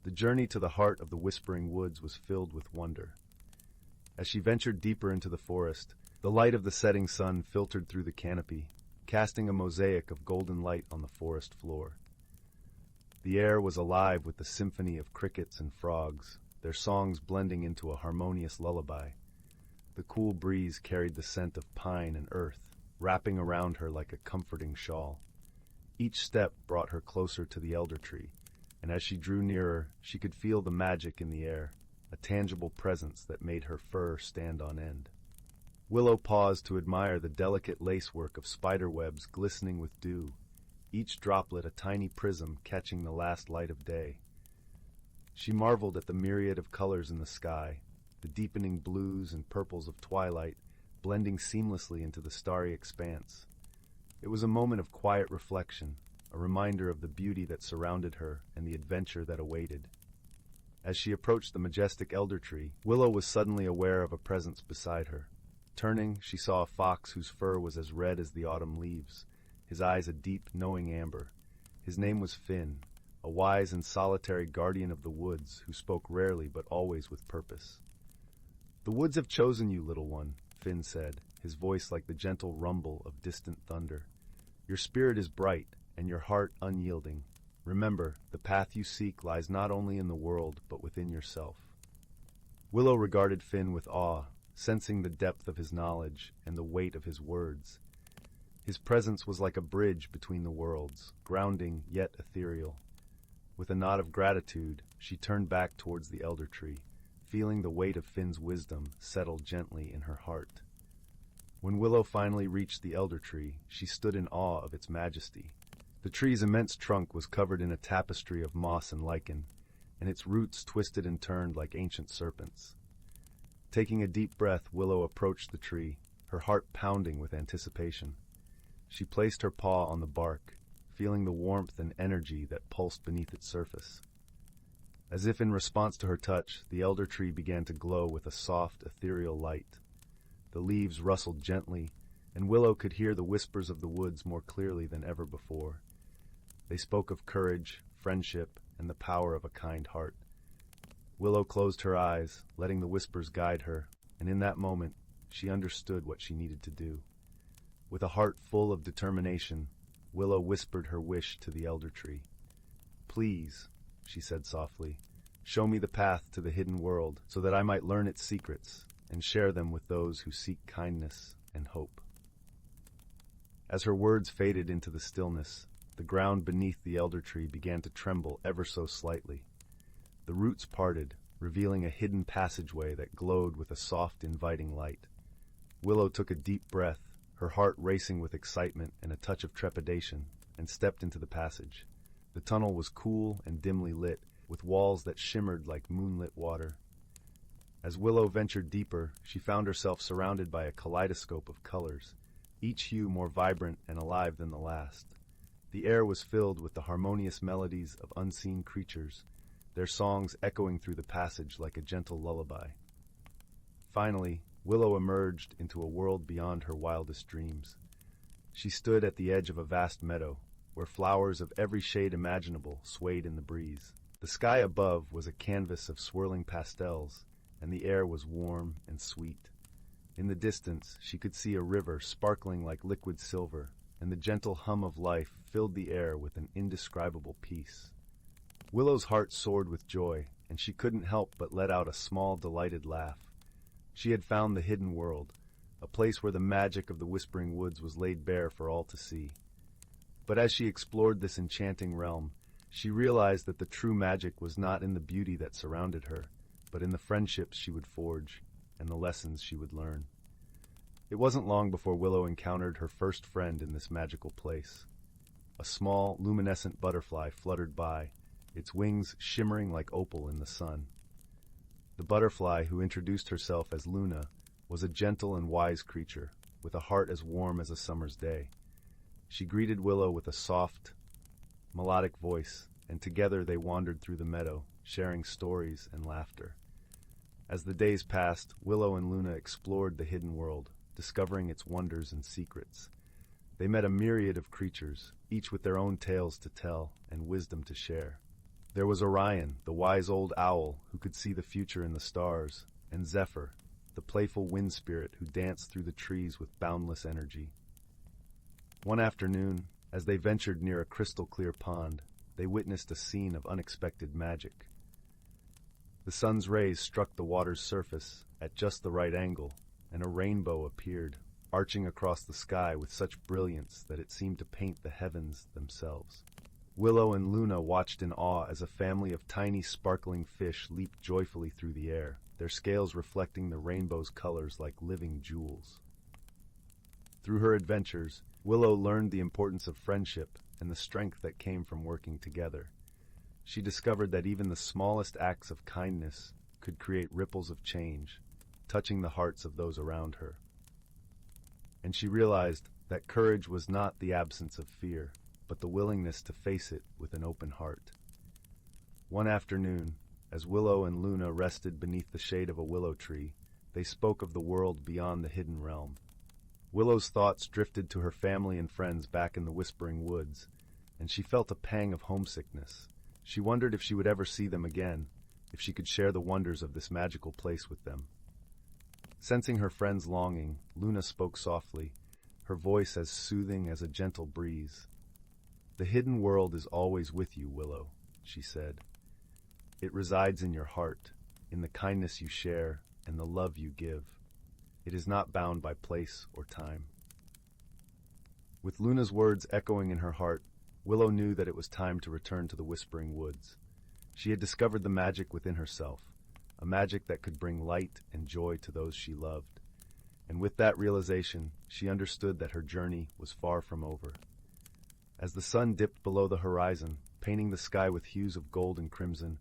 The journey to the heart of the Whispering Woods was filled with wonder. As she ventured deeper into the forest, the light of the setting sun filtered through the canopy, casting a mosaic of golden light on the forest floor. The air was alive with the symphony of crickets and frogs, their songs blending into a harmonious lullaby. The cool breeze carried the scent of pine and earth, wrapping around her like a comforting shawl. Each step brought her closer to the Elder Tree, and as she drew nearer, she could feel the magic in the air, a tangible presence that made her fur stand on end. Willow paused to admire the delicate lacework of spider webs glistening with dew, each droplet a tiny prism catching the last light of day. She marveled at the myriad of colors in the sky, the deepening blues and purples of twilight blending seamlessly into the starry expanse. It was a moment of quiet reflection, a reminder of the beauty that surrounded her and the adventure that awaited. As she approached the majestic elder tree, Willow was suddenly aware of a presence beside her. Turning, she saw a fox whose fur was as red as the autumn leaves, his eyes a deep, knowing amber. His name was Finn, a wise and solitary guardian of the woods who spoke rarely but always with purpose. "The woods have chosen you, little one," Finn said, his voice like the gentle rumble of distant thunder. "Your spirit is bright, and your heart unyielding. Remember, the path you seek lies not only in the world, but within yourself." Willow regarded Finn with awe, sensing the depth of his knowledge and the weight of his words. His presence was like a bridge between the worlds, grounding yet ethereal. With a nod of gratitude, she turned back towards the elder tree, feeling the weight of Finn's wisdom settle gently in her heart. When Willow finally reached the elder tree, she stood in awe of its majesty. The tree's immense trunk was covered in a tapestry of moss and lichen, and its roots twisted and turned like ancient serpents. Taking a deep breath, Willow approached the tree, her heart pounding with anticipation. She placed her paw on the bark, feeling the warmth and energy that pulsed beneath its surface. As if in response to her touch, the elder tree began to glow with a soft, ethereal light. The leaves rustled gently, and Willow could hear the whispers of the woods more clearly than ever before. They spoke of courage, friendship, and the power of a kind heart. Willow closed her eyes, letting the whispers guide her, and in that moment, she understood what she needed to do. With a heart full of determination, Willow whispered her wish to the elder tree. "Please," she said softly, "show me the path to the hidden world so that I might learn its secrets and share them with those who seek kindness and hope." As her words faded into the stillness, the ground beneath the elder tree began to tremble ever so slightly. The roots parted, revealing a hidden passageway that glowed with a soft, inviting light. Willow took a deep breath, her heart racing with excitement and a touch of trepidation, and stepped into the passage. The tunnel was cool and dimly lit, with walls that shimmered like moonlit water. As Willow ventured deeper, she found herself surrounded by a kaleidoscope of colors, each hue more vibrant and alive than the last. The air was filled with the harmonious melodies of unseen creatures, their songs echoing through the passage like a gentle lullaby. Finally, Willow emerged into a world beyond her wildest dreams. She stood at the edge of a vast meadow, where flowers of every shade imaginable swayed in the breeze. The sky above was a canvas of swirling pastels, and the air was warm and sweet. In the distance, she could see a river sparkling like liquid silver, and the gentle hum of life filled the air with an indescribable peace. Willow's heart soared with joy, and she couldn't help but let out a small, delighted laugh. She had found the hidden world, a place where the magic of the Whispering Woods was laid bare for all to see. But as she explored this enchanting realm, she realized that the true magic was not in the beauty that surrounded her, but in the friendships she would forge and the lessons she would learn. It wasn't long before Willow encountered her first friend in this magical place. A small, luminescent butterfly fluttered by, its wings shimmering like opal in the sun. The butterfly, who introduced herself as Luna, was a gentle and wise creature, with a heart as warm as a summer's day. She greeted Willow with a soft, melodic voice, and together they wandered through the meadow, sharing stories and laughter. As the days passed, Willow and Luna explored the hidden world, discovering its wonders and secrets. They met a myriad of creatures, each with their own tales to tell and wisdom to share. There was Orion, the wise old owl who could see the future in the stars, and Zephyr, the playful wind spirit who danced through the trees with boundless energy. One afternoon, as they ventured near a crystal-clear pond, they witnessed a scene of unexpected magic. The sun's rays struck the water's surface at just the right angle, and a rainbow appeared, arching across the sky with such brilliance that it seemed to paint the heavens themselves. Willow and Luna watched in awe as a family of tiny sparkling fish leaped joyfully through the air, their scales reflecting the rainbow's colors like living jewels. Through her adventures, Willow learned the importance of friendship and the strength that came from working together. She discovered that even the smallest acts of kindness could create ripples of change, touching the hearts of those around her. And she realized that courage was not the absence of fear, but the willingness to face it with an open heart. One afternoon, as Willow and Luna rested beneath the shade of a willow tree, they spoke of the world beyond the hidden realm. Willow's thoughts drifted to her family and friends back in the Whispering Woods, and she felt a pang of homesickness. She wondered if she would ever see them again, if she could share the wonders of this magical place with them. Sensing her friend's longing, Luna spoke softly, her voice as soothing as a gentle breeze. "The hidden world is always with you, Willow," she said. "It resides in your heart, in the kindness you share and the love you give. It is not bound by place or time." With Luna's words echoing in her heart, Willow knew that it was time to return to the Whispering Woods. She had discovered the magic within herself, a magic that could bring light and joy to those she loved. And with that realization, she understood that her journey was far from over. As the sun dipped below the horizon, painting the sky with hues of gold and crimson,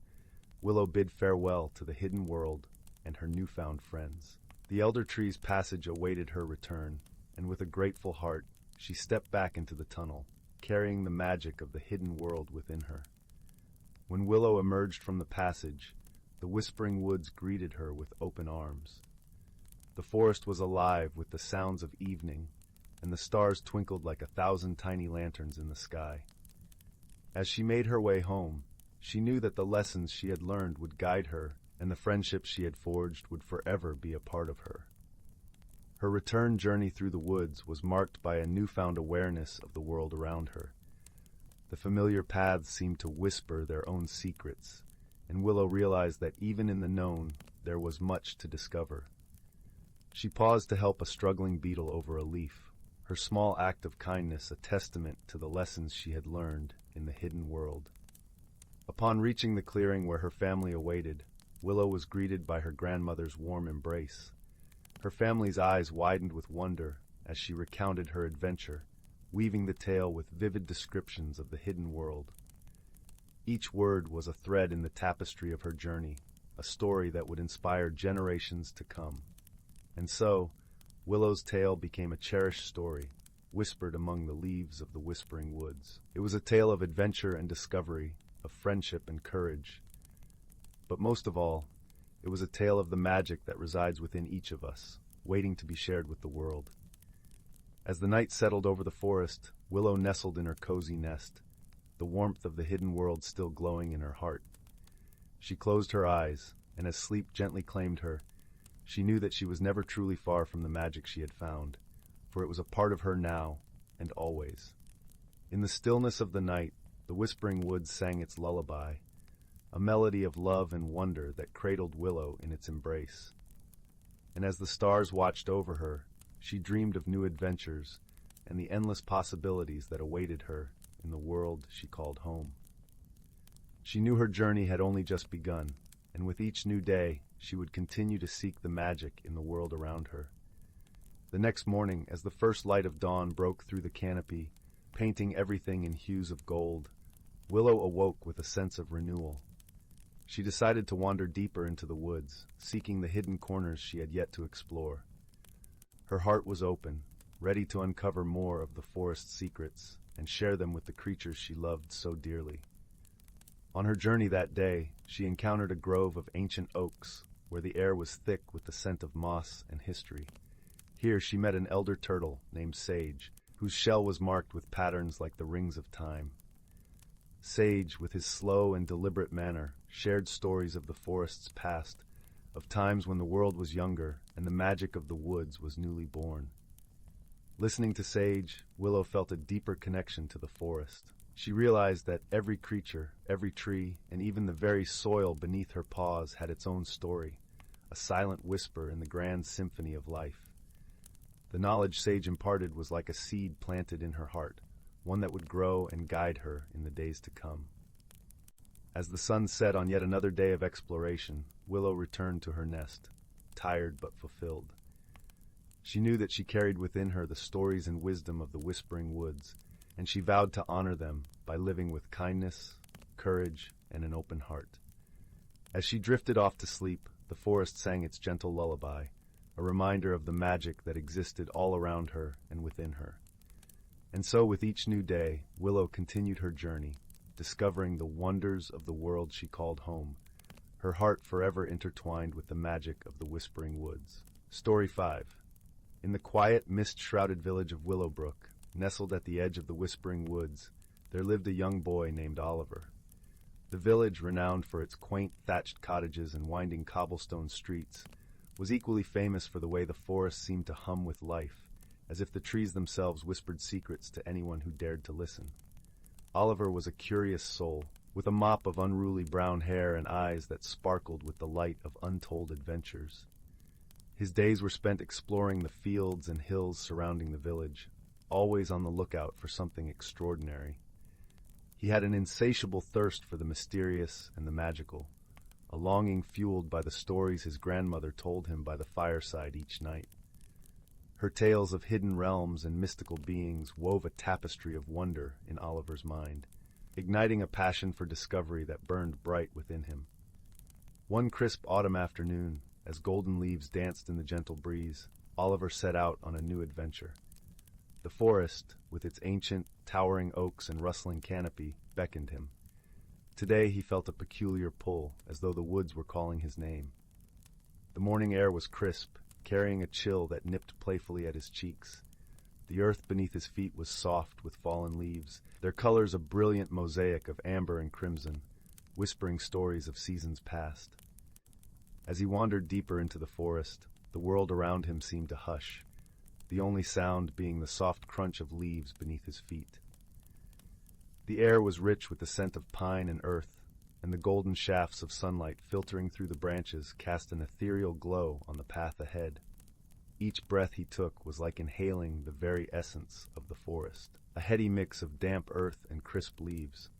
Willow bid farewell to the hidden world and her newfound friends. The elder tree's passage awaited her return, and with a grateful heart, she stepped back into the tunnel, carrying the magic of the hidden world within her. When Willow emerged from the passage, the Whispering Woods greeted her with open arms. The forest was alive with the sounds of evening, and the stars twinkled like 1,000 tiny lanterns in the sky. As she made her way home, she knew that the lessons she had learned would guide her, and the friendships she had forged would forever be a part of her. Her return journey through the woods was marked by a newfound awareness of the world around her. The familiar paths seemed to whisper their own secrets, and Willow realized that even in the known, there was much to discover. She paused to help a struggling beetle over a leaf, her small act of kindness a testament to the lessons she had learned in the hidden world. Upon reaching the clearing where her family awaited, Willow was greeted by her grandmother's warm embrace. Her family's eyes widened with wonder as she recounted her adventure, weaving the tale with vivid descriptions of the hidden world. Each word was a thread in the tapestry of her journey, a story that would inspire generations to come. And so, Willow's tale became a cherished story, whispered among the leaves of the Whispering Woods. It was a tale of adventure and discovery, of friendship and courage. But most of all, it was a tale of the magic that resides within each of us, waiting to be shared with the world. As the night settled over the forest, Willow nestled in her cozy nest, the warmth of the hidden world still glowing in her heart. She closed her eyes, and as sleep gently claimed her, she knew that she was never truly far from the magic she had found, for it was a part of her now and always. In the stillness of the night, the Whispering Woods sang its lullaby, a melody of love and wonder that cradled Willow in its embrace. And as the stars watched over her, she dreamed of new adventures and the endless possibilities that awaited her in the world she called home. She knew her journey had only just begun, and with each new day, she would continue to seek the magic in the world around her. The next morning, as the first light of dawn broke through the canopy, painting everything in hues of gold, Willow awoke with a sense of renewal. She decided to wander deeper into the woods, seeking the hidden corners she had yet to explore. Her heart was open, ready to uncover more of the forest's secrets and share them with the creatures she loved so dearly. On her journey that day, she encountered a grove of ancient oaks, where the air was thick with the scent of moss and history. Here she met an elder turtle named Sage, whose shell was marked with patterns like the rings of time. Sage, with his slow and deliberate manner, shared stories of the forest's past, of times when the world was younger and the magic of the woods was newly born. Listening to Sage, Willow felt a deeper connection to the forest. She realized that every creature, every tree, and even the very soil beneath her paws had its own story, a silent whisper in the grand symphony of life. The knowledge Sage imparted was like a seed planted in her heart, one that would grow and guide her in the days to come. As the sun set on yet another day of exploration, Willow returned to her nest, tired but fulfilled. She knew that she carried within her the stories and wisdom of the whispering woods, and she vowed to honor them by living with kindness, courage, and an open heart. As she drifted off to sleep, the forest sang its gentle lullaby, a reminder of the magic that existed all around her and within her. And so, with each new day, Willow continued her journey, discovering the wonders of the world she called home, her heart forever intertwined with the magic of the whispering woods. Story 5. In the quiet, mist-shrouded village of Willowbrook, nestled at the edge of the whispering woods, there lived a young boy named Oliver. The village, renowned for its quaint thatched cottages and winding cobblestone streets, was equally famous for the way the forest seemed to hum with life, as if the trees themselves whispered secrets to anyone who dared to listen. Oliver was a curious soul, with a mop of unruly brown hair and eyes that sparkled with the light of untold adventures. His days were spent exploring the fields and hills surrounding the village, always on the lookout for something extraordinary. He had an insatiable thirst for the mysterious and the magical, a longing fueled by the stories his grandmother told him by the fireside each night. Her tales of hidden realms and mystical beings wove a tapestry of wonder in Oliver's mind, igniting a passion for discovery that burned bright within him. One crisp autumn afternoon, as golden leaves danced in the gentle breeze, Oliver set out on a new adventure. The forest, with its ancient, towering oaks and rustling canopy, beckoned him. Today he felt a peculiar pull, as though the woods were calling his name. The morning air was crisp, carrying a chill that nipped playfully at his cheeks. The earth beneath his feet was soft with fallen leaves, their colors a brilliant mosaic of amber and crimson, whispering stories of seasons past. As he wandered deeper into the forest, the world around him seemed to hush, the only sound being the soft crunch of leaves beneath his feet. The air was rich with the scent of pine and earth, and the golden shafts of sunlight filtering through the branches cast an ethereal glow on the path ahead. Each breath he took was like inhaling the very essence of the forest, a heady mix of damp earth and crisp leaves.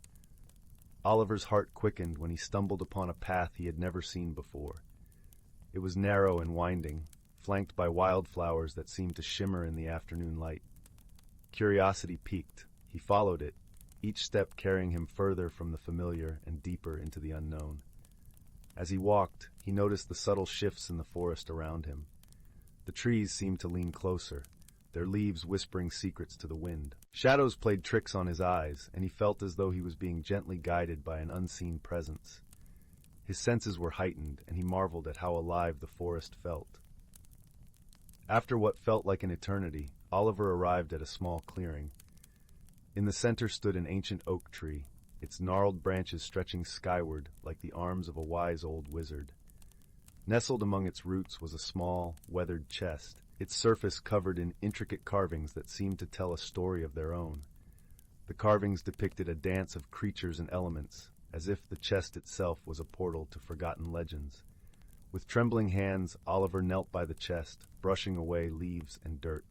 Oliver's heart quickened when he stumbled upon a path he had never seen before. It was narrow and winding, flanked by wildflowers that seemed to shimmer in the afternoon light. Curiosity piqued. He followed it, each step carrying him further from the familiar and deeper into the unknown. As he walked, he noticed the subtle shifts in the forest around him. The trees seemed to lean closer, their leaves whispering secrets to the wind. Shadows played tricks on his eyes, and he felt as though he was being gently guided by an unseen presence. His senses were heightened, and he marveled at how alive the forest felt. After what felt like an eternity, Oliver arrived at a small clearing. In the center stood an ancient oak tree, its gnarled branches stretching skyward like the arms of a wise old wizard. Nestled among its roots was a small, weathered chest, its surface covered in intricate carvings that seemed to tell a story of their own. The carvings depicted a dance of creatures and elements, as if the chest itself was a portal to forgotten legends. With trembling hands, Oliver knelt by the chest, brushing away leaves and dirt.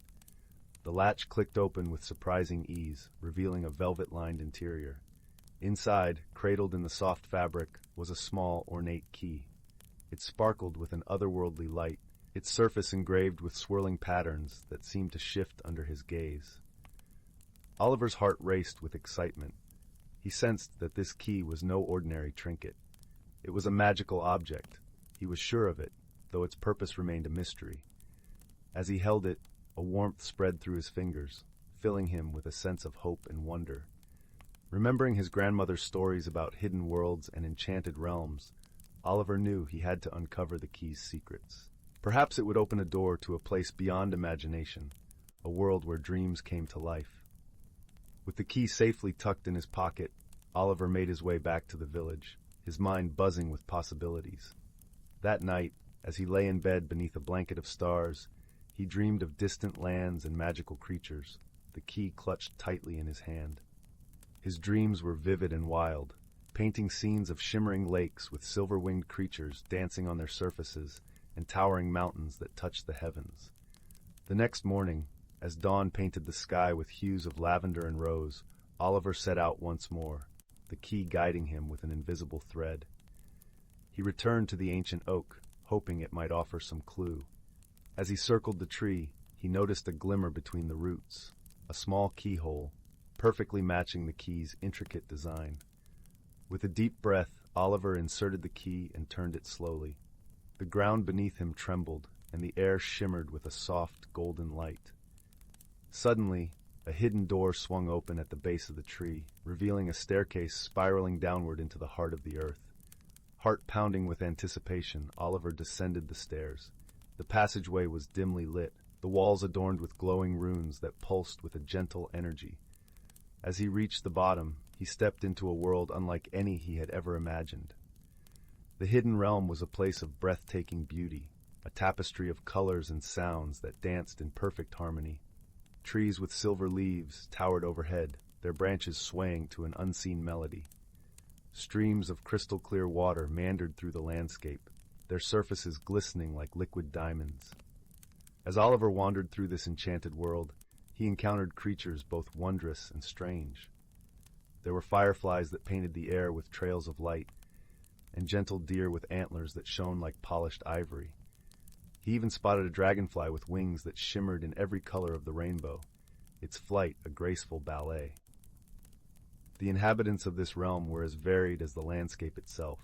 The latch clicked open with surprising ease, revealing a velvet-lined interior. Inside, cradled in the soft fabric, was a small, ornate key. It sparkled with an otherworldly light, its surface engraved with swirling patterns that seemed to shift under his gaze. Oliver's heart raced with excitement. He sensed that this key was no ordinary trinket. It was a magical object. He was sure of it, though its purpose remained a mystery. As he held it, a warmth spread through his fingers, filling him with a sense of hope and wonder. Remembering his grandmother's stories about hidden worlds and enchanted realms, Oliver knew he had to uncover the key's secrets. Perhaps it would open a door to a place beyond imagination, a world where dreams came to life. With the key safely tucked in his pocket, Oliver made his way back to the village, his mind buzzing with possibilities. That night, as he lay in bed beneath a blanket of stars, he dreamed of distant lands and magical creatures, the key clutched tightly in his hand. His dreams were vivid and wild, painting scenes of shimmering lakes with silver-winged creatures dancing on their surfaces and towering mountains that touched the heavens. The next morning, as dawn painted the sky with hues of lavender and rose, Oliver set out once more, the key guiding him with an invisible thread. He returned to the ancient oak, hoping it might offer some clue. As he circled the tree, he noticed a glimmer between the roots, a small keyhole, perfectly matching the key's intricate design. With a deep breath, Oliver inserted the key and turned it slowly. The ground beneath him trembled, and the air shimmered with a soft, golden light. Suddenly, a hidden door swung open at the base of the tree, revealing a staircase spiraling downward into the heart of the earth. Heart pounding with anticipation, Oliver descended the stairs. The passageway was dimly lit, the walls adorned with glowing runes that pulsed with a gentle energy. As he reached the bottom, he stepped into a world unlike any he had ever imagined. The hidden realm was a place of breathtaking beauty, a tapestry of colors and sounds that danced in perfect harmony. Trees with silver leaves towered overhead, their branches swaying to an unseen melody. Streams of crystal-clear water meandered through the landscape, their surfaces glistening like liquid diamonds. As Oliver wandered through this enchanted world, he encountered creatures both wondrous and strange. There were fireflies that painted the air with trails of light, and gentle deer with antlers that shone like polished ivory. He even spotted a dragonfly with wings that shimmered in every color of the rainbow, its flight a graceful ballet. The inhabitants of this realm were as varied as the landscape itself.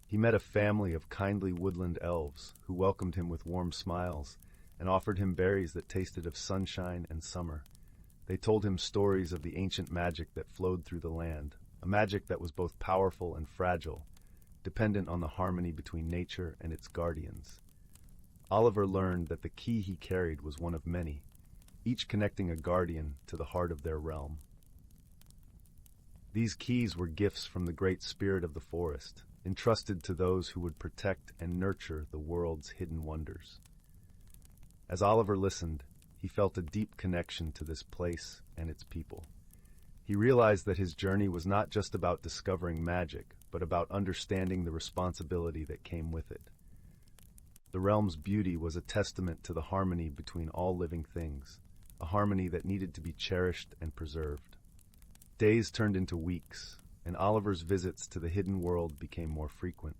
He met a family of kindly woodland elves who welcomed him with warm smiles and offered him berries that tasted of sunshine and summer. They told him stories of the ancient magic that flowed through the land, a magic that was both powerful and fragile, dependent on the harmony between nature and its guardians. Oliver learned that the key he carried was one of many, each connecting a guardian to the heart of their realm. These keys were gifts from the great spirit of the forest, entrusted to those who would protect and nurture the world's hidden wonders. As Oliver listened, he felt a deep connection to this place and its people. He realized that his journey was not just about discovering magic, but about understanding the responsibility that came with it. The realm's beauty was a testament to the harmony between all living things, a harmony that needed to be cherished and preserved. Days turned into weeks, and Oliver's visits to the hidden world became more frequent.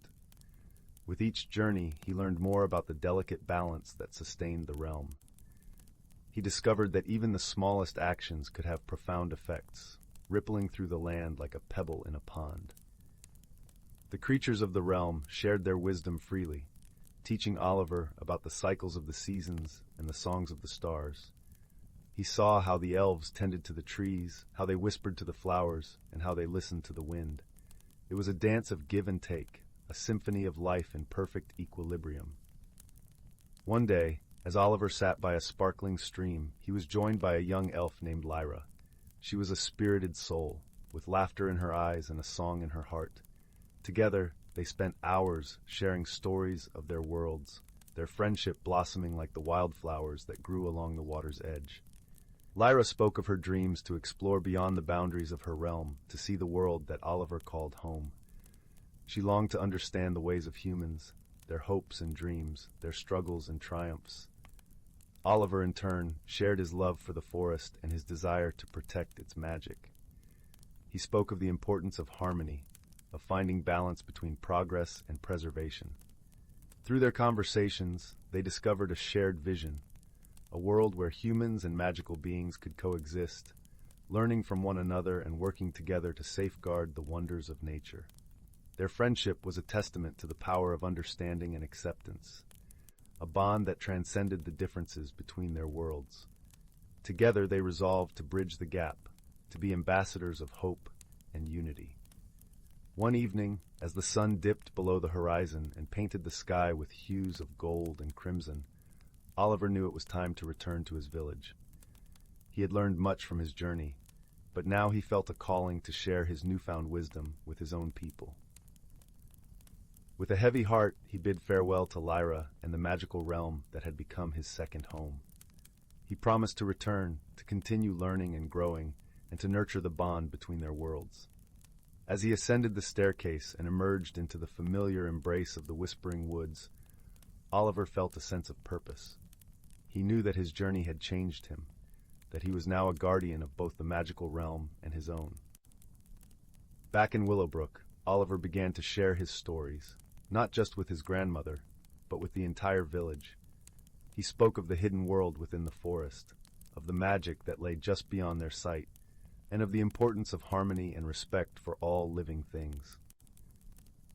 With each journey, he learned more about the delicate balance that sustained the realm. He discovered that even the smallest actions could have profound effects, rippling through the land like a pebble in a pond. The creatures of the realm shared their wisdom freely, teaching Oliver about the cycles of the seasons and the songs of the stars. He saw how the elves tended to the trees, how they whispered to the flowers, and how they listened to the wind. It was a dance of give and take, a symphony of life in perfect equilibrium. One day, as Oliver sat by a sparkling stream, he was joined by a young elf named Lyra. She was a spirited soul, with laughter in her eyes and a song in her heart. Together, they spent hours sharing stories of their worlds, their friendship blossoming like the wildflowers that grew along the water's edge. Lyra spoke of her dreams to explore beyond the boundaries of her realm, to see the world that Oliver called home. She longed to understand the ways of humans, their hopes and dreams, their struggles and triumphs. Oliver, in turn, shared his love for the forest and his desire to protect its magic. He spoke of the importance of harmony, of finding balance between progress and preservation. Through their conversations, they discovered a shared vision, a world where humans and magical beings could coexist, learning from one another and working together to safeguard the wonders of nature. Their friendship was a testament to the power of understanding and acceptance, a bond that transcended the differences between their worlds. Together they resolved to bridge the gap, to be ambassadors of hope and unity. One evening, as the sun dipped below the horizon and painted the sky with hues of gold and crimson, Oliver knew it was time to return to his village. He had learned much from his journey, but now he felt a calling to share his newfound wisdom with his own people. With a heavy heart, he bid farewell to Lyra and the magical realm that had become his second home. He promised to return, to continue learning and growing, and to nurture the bond between their worlds. As he ascended the staircase and emerged into the familiar embrace of the whispering woods, Oliver felt a sense of purpose. He knew that his journey had changed him, that he was now a guardian of both the magical realm and his own. Back in Willowbrook, Oliver began to share his stories, not just with his grandmother, but with the entire village. He spoke of the hidden world within the forest, of the magic that lay just beyond their sight, and of the importance of harmony and respect for all living things.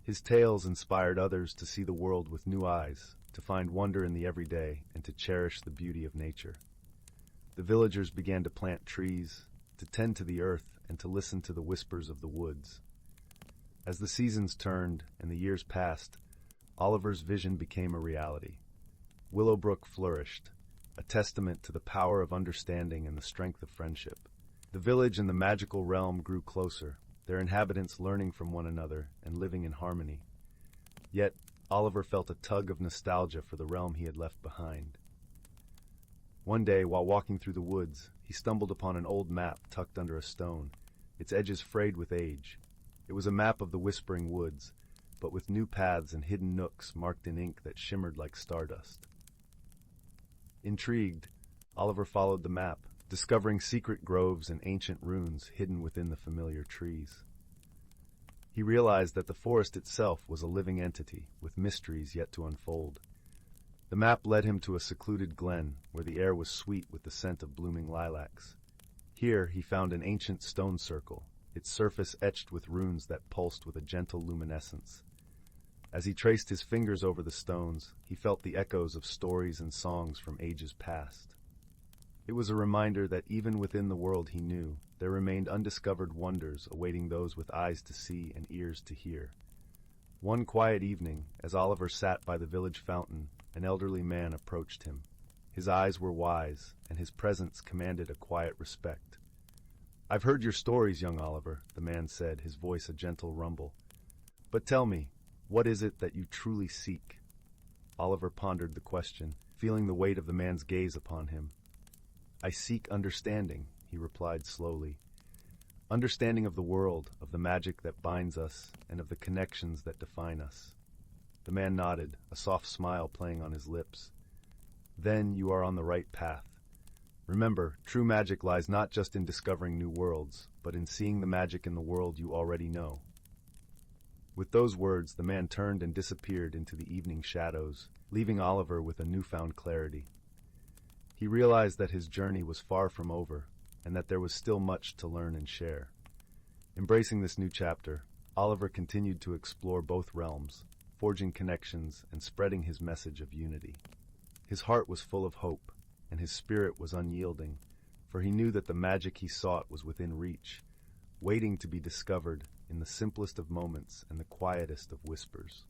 His tales inspired others to see the world with new eyes, to find wonder in the everyday, and to cherish the beauty of nature. The villagers began to plant trees, to tend to the earth, and to listen to the whispers of the woods. As the seasons turned and the years passed, Oliver's vision became a reality. Willowbrook flourished, a testament to the power of understanding and the strength of friendship. The village and the magical realm grew closer, their inhabitants learning from one another and living in harmony. Yet, Oliver felt a tug of nostalgia for the realm he had left behind. One day, while walking through the woods, he stumbled upon an old map tucked under a stone, its edges frayed with age. It was a map of the Whispering Woods, but with new paths and hidden nooks marked in ink that shimmered like stardust. Intrigued, Oliver followed the map, discovering secret groves and ancient ruins hidden within the familiar trees. He realized that the forest itself was a living entity, with mysteries yet to unfold. The map led him to a secluded glen, where the air was sweet with the scent of blooming lilacs. Here he found an ancient stone circle, its surface etched with runes that pulsed with a gentle luminescence. As he traced his fingers over the stones, he felt the echoes of stories and songs from ages past. It was a reminder that even within the world he knew, there remained undiscovered wonders awaiting those with eyes to see and ears to hear. One quiet evening, as Oliver sat by the village fountain, an elderly man approached him. His eyes were wise, and his presence commanded a quiet respect. "I've heard your stories, young Oliver," the man said, his voice a gentle rumble. "But tell me, what is it that you truly seek?" Oliver pondered the question, feeling the weight of the man's gaze upon him. "I seek understanding," he replied slowly. "Understanding of the world, of the magic that binds us, and of the connections that define us." The man nodded, a soft smile playing on his lips. "Then you are on the right path. Remember, true magic lies not just in discovering new worlds, but in seeing the magic in the world you already know." With those words, the man turned and disappeared into the evening shadows, leaving Oliver with a newfound clarity. He realized that his journey was far from over, and that there was still much to learn and share. Embracing this new chapter, Oliver continued to explore both realms, forging connections and spreading his message of unity. His heart was full of hope, and his spirit was unyielding, for he knew that the magic he sought was within reach, waiting to be discovered in the simplest of moments and the quietest of whispers.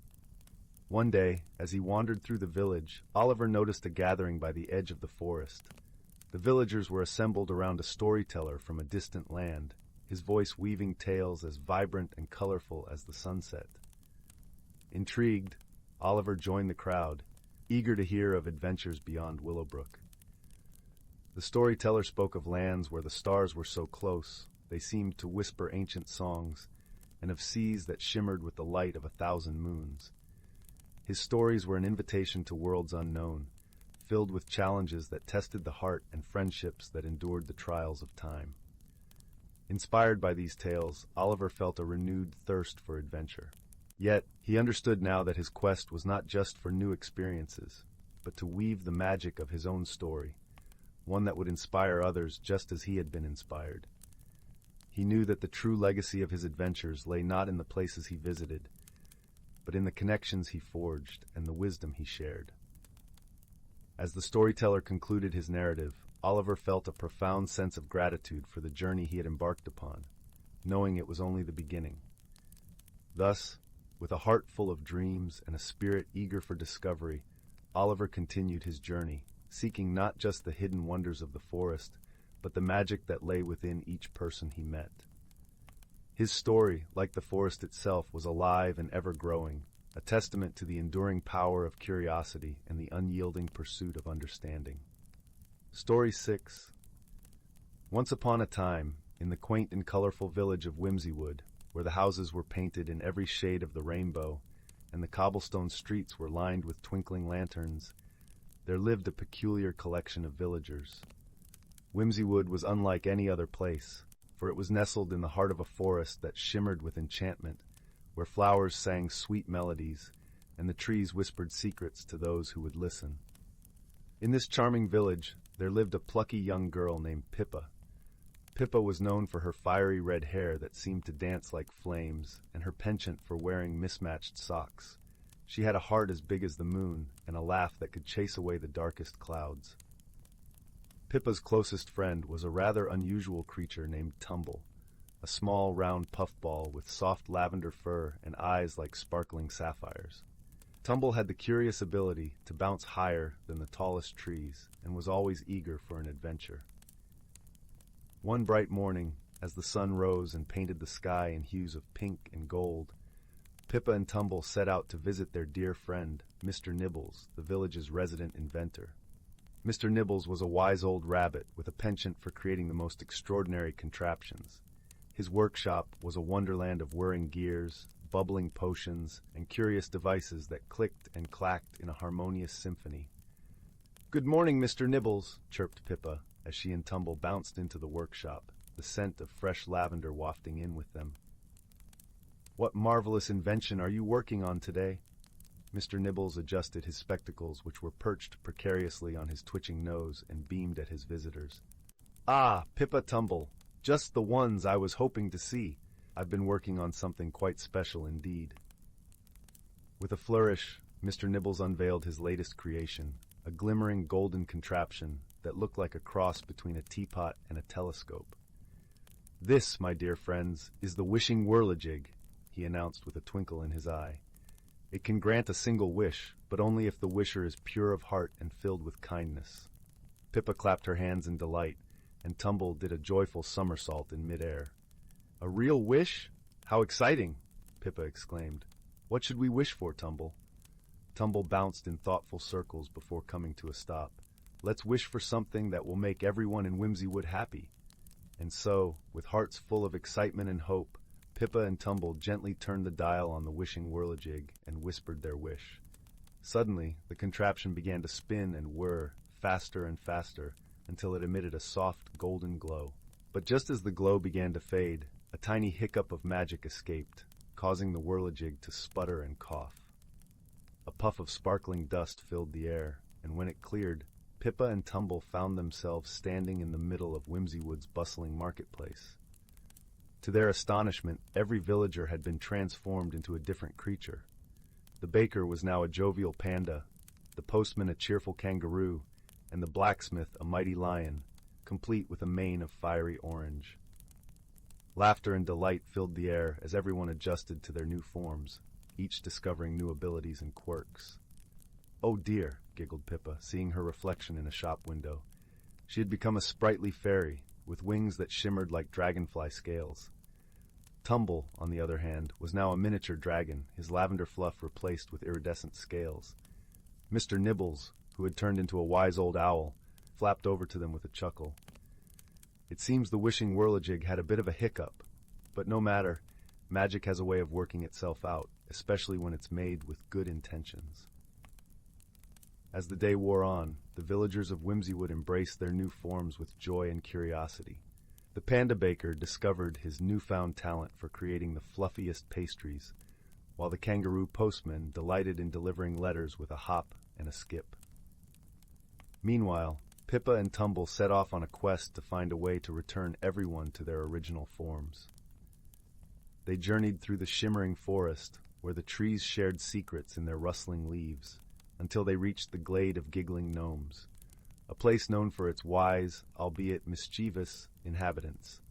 One day, as he wandered through the village, Oliver noticed a gathering by the edge of the forest. The villagers were assembled around a storyteller from a distant land, his voice weaving tales as vibrant and colorful as the sunset. Intrigued, Oliver joined the crowd, eager to hear of adventures beyond Willowbrook. The storyteller spoke of lands where the stars were so close, they seemed to whisper ancient songs, and of seas that shimmered with the light of 1,000 moons. His stories were an invitation to worlds unknown, filled with challenges that tested the heart and friendships that endured the trials of time. Inspired by these tales, Oliver felt a renewed thirst for adventure. Yet, he understood now that his quest was not just for new experiences, but to weave the magic of his own story, one that would inspire others just as he had been inspired. He knew that the true legacy of his adventures lay not in the places he visited, but in the connections he forged and the wisdom he shared. As the storyteller concluded his narrative, Oliver felt a profound sense of gratitude for the journey he had embarked upon, knowing it was only the beginning. Thus, with a heart full of dreams and a spirit eager for discovery, Oliver continued his journey, seeking not just the hidden wonders of the forest, but the magic that lay within each person he met. His story, like the forest itself, was alive and ever-growing, a testament to the enduring power of curiosity and the unyielding pursuit of understanding. Story 6. Once upon a time, in the quaint and colorful village of Whimsywood, where the houses were painted in every shade of the rainbow and the cobblestone streets were lined with twinkling lanterns, there lived a peculiar collection of villagers. Whimsywood was unlike any other place, for it was nestled in the heart of a forest that shimmered with enchantment, where flowers sang sweet melodies and the trees whispered secrets to those who would listen. In this charming village, there lived a plucky young girl named Pippa. Pippa was known for her fiery red hair that seemed to dance like flames, and her penchant for wearing mismatched socks. She had a heart as big as the moon, and a laugh that could chase away the darkest clouds. Pippa's closest friend was a rather unusual creature named Tumble, a small, round puffball with soft lavender fur and eyes like sparkling sapphires. Tumble had the curious ability to bounce higher than the tallest trees and was always eager for an adventure. One bright morning, as the sun rose and painted the sky in hues of pink and gold, Pippa and Tumble set out to visit their dear friend, Mr. Nibbles, the village's resident inventor. Mr. Nibbles was a wise old rabbit with a penchant for creating the most extraordinary contraptions. His workshop was a wonderland of whirring gears, bubbling potions, and curious devices that clicked and clacked in a harmonious symphony. "Good morning, Mr. Nibbles," chirped Pippa, as she and Tumble bounced into the workshop, the scent of fresh lavender wafting in with them. "What marvelous invention are you working on today?" Mr. Nibbles adjusted his spectacles, which were perched precariously on his twitching nose, and beamed at his visitors. "Ah, Pippa, Tumble, just the ones I was hoping to see. I've been working on something quite special indeed." With a flourish, Mr. Nibbles unveiled his latest creation, a glimmering golden contraption that looked like a cross between a teapot and a telescope. "This, my dear friends, is the wishing whirligig," he announced with a twinkle in his eye. "It can grant a single wish, but only if the wisher is pure of heart and filled with kindness." Pippa clapped her hands in delight, and Tumble did a joyful somersault in midair. "A real wish? How exciting!" Pippa exclaimed. "What should we wish for, Tumble?" Tumble bounced in thoughtful circles before coming to a stop. "Let's wish for something that will make everyone in Whimsywood happy." And so, with hearts full of excitement and hope, Pippa and Tumble gently turned the dial on the wishing whirligig and whispered their wish. Suddenly, the contraption began to spin and whir, faster and faster, until it emitted a soft, golden glow. But just as the glow began to fade, a tiny hiccup of magic escaped, causing the whirligig to sputter and cough. A puff of sparkling dust filled the air, and when it cleared, Pippa and Tumble found themselves standing in the middle of Whimsywood's bustling marketplace. To their astonishment, every villager had been transformed into a different creature. The baker was now a jovial panda, the postman a cheerful kangaroo, and the blacksmith a mighty lion, complete with a mane of fiery orange. Laughter and delight filled the air as everyone adjusted to their new forms, each discovering new abilities and quirks. "Oh dear," giggled Pippa, seeing her reflection in a shop window. She had become a sprightly fairy, with wings that shimmered like dragonfly scales. Tumble, on the other hand, was now a miniature dragon, his lavender fluff replaced with iridescent scales. Mr. Nibbles, who had turned into a wise old owl, flapped over to them with a chuckle. It seems the wishing whirligig had a bit of a hiccup, but no matter, magic has a way of working itself out, especially when it's made with good intentions. As the day wore on, the villagers of Whimsywood embraced their new forms with joy and curiosity. The panda baker discovered his newfound talent for creating the fluffiest pastries, while the kangaroo postman delighted in delivering letters with a hop and a skip. Meanwhile, Pippa and Tumble set off on a quest to find a way to return everyone to their original forms. They journeyed through the shimmering forest, where the trees shared secrets in their rustling leaves, until they reached the glade of giggling gnomes, a place known for its wise, albeit mischievous, inhabitants.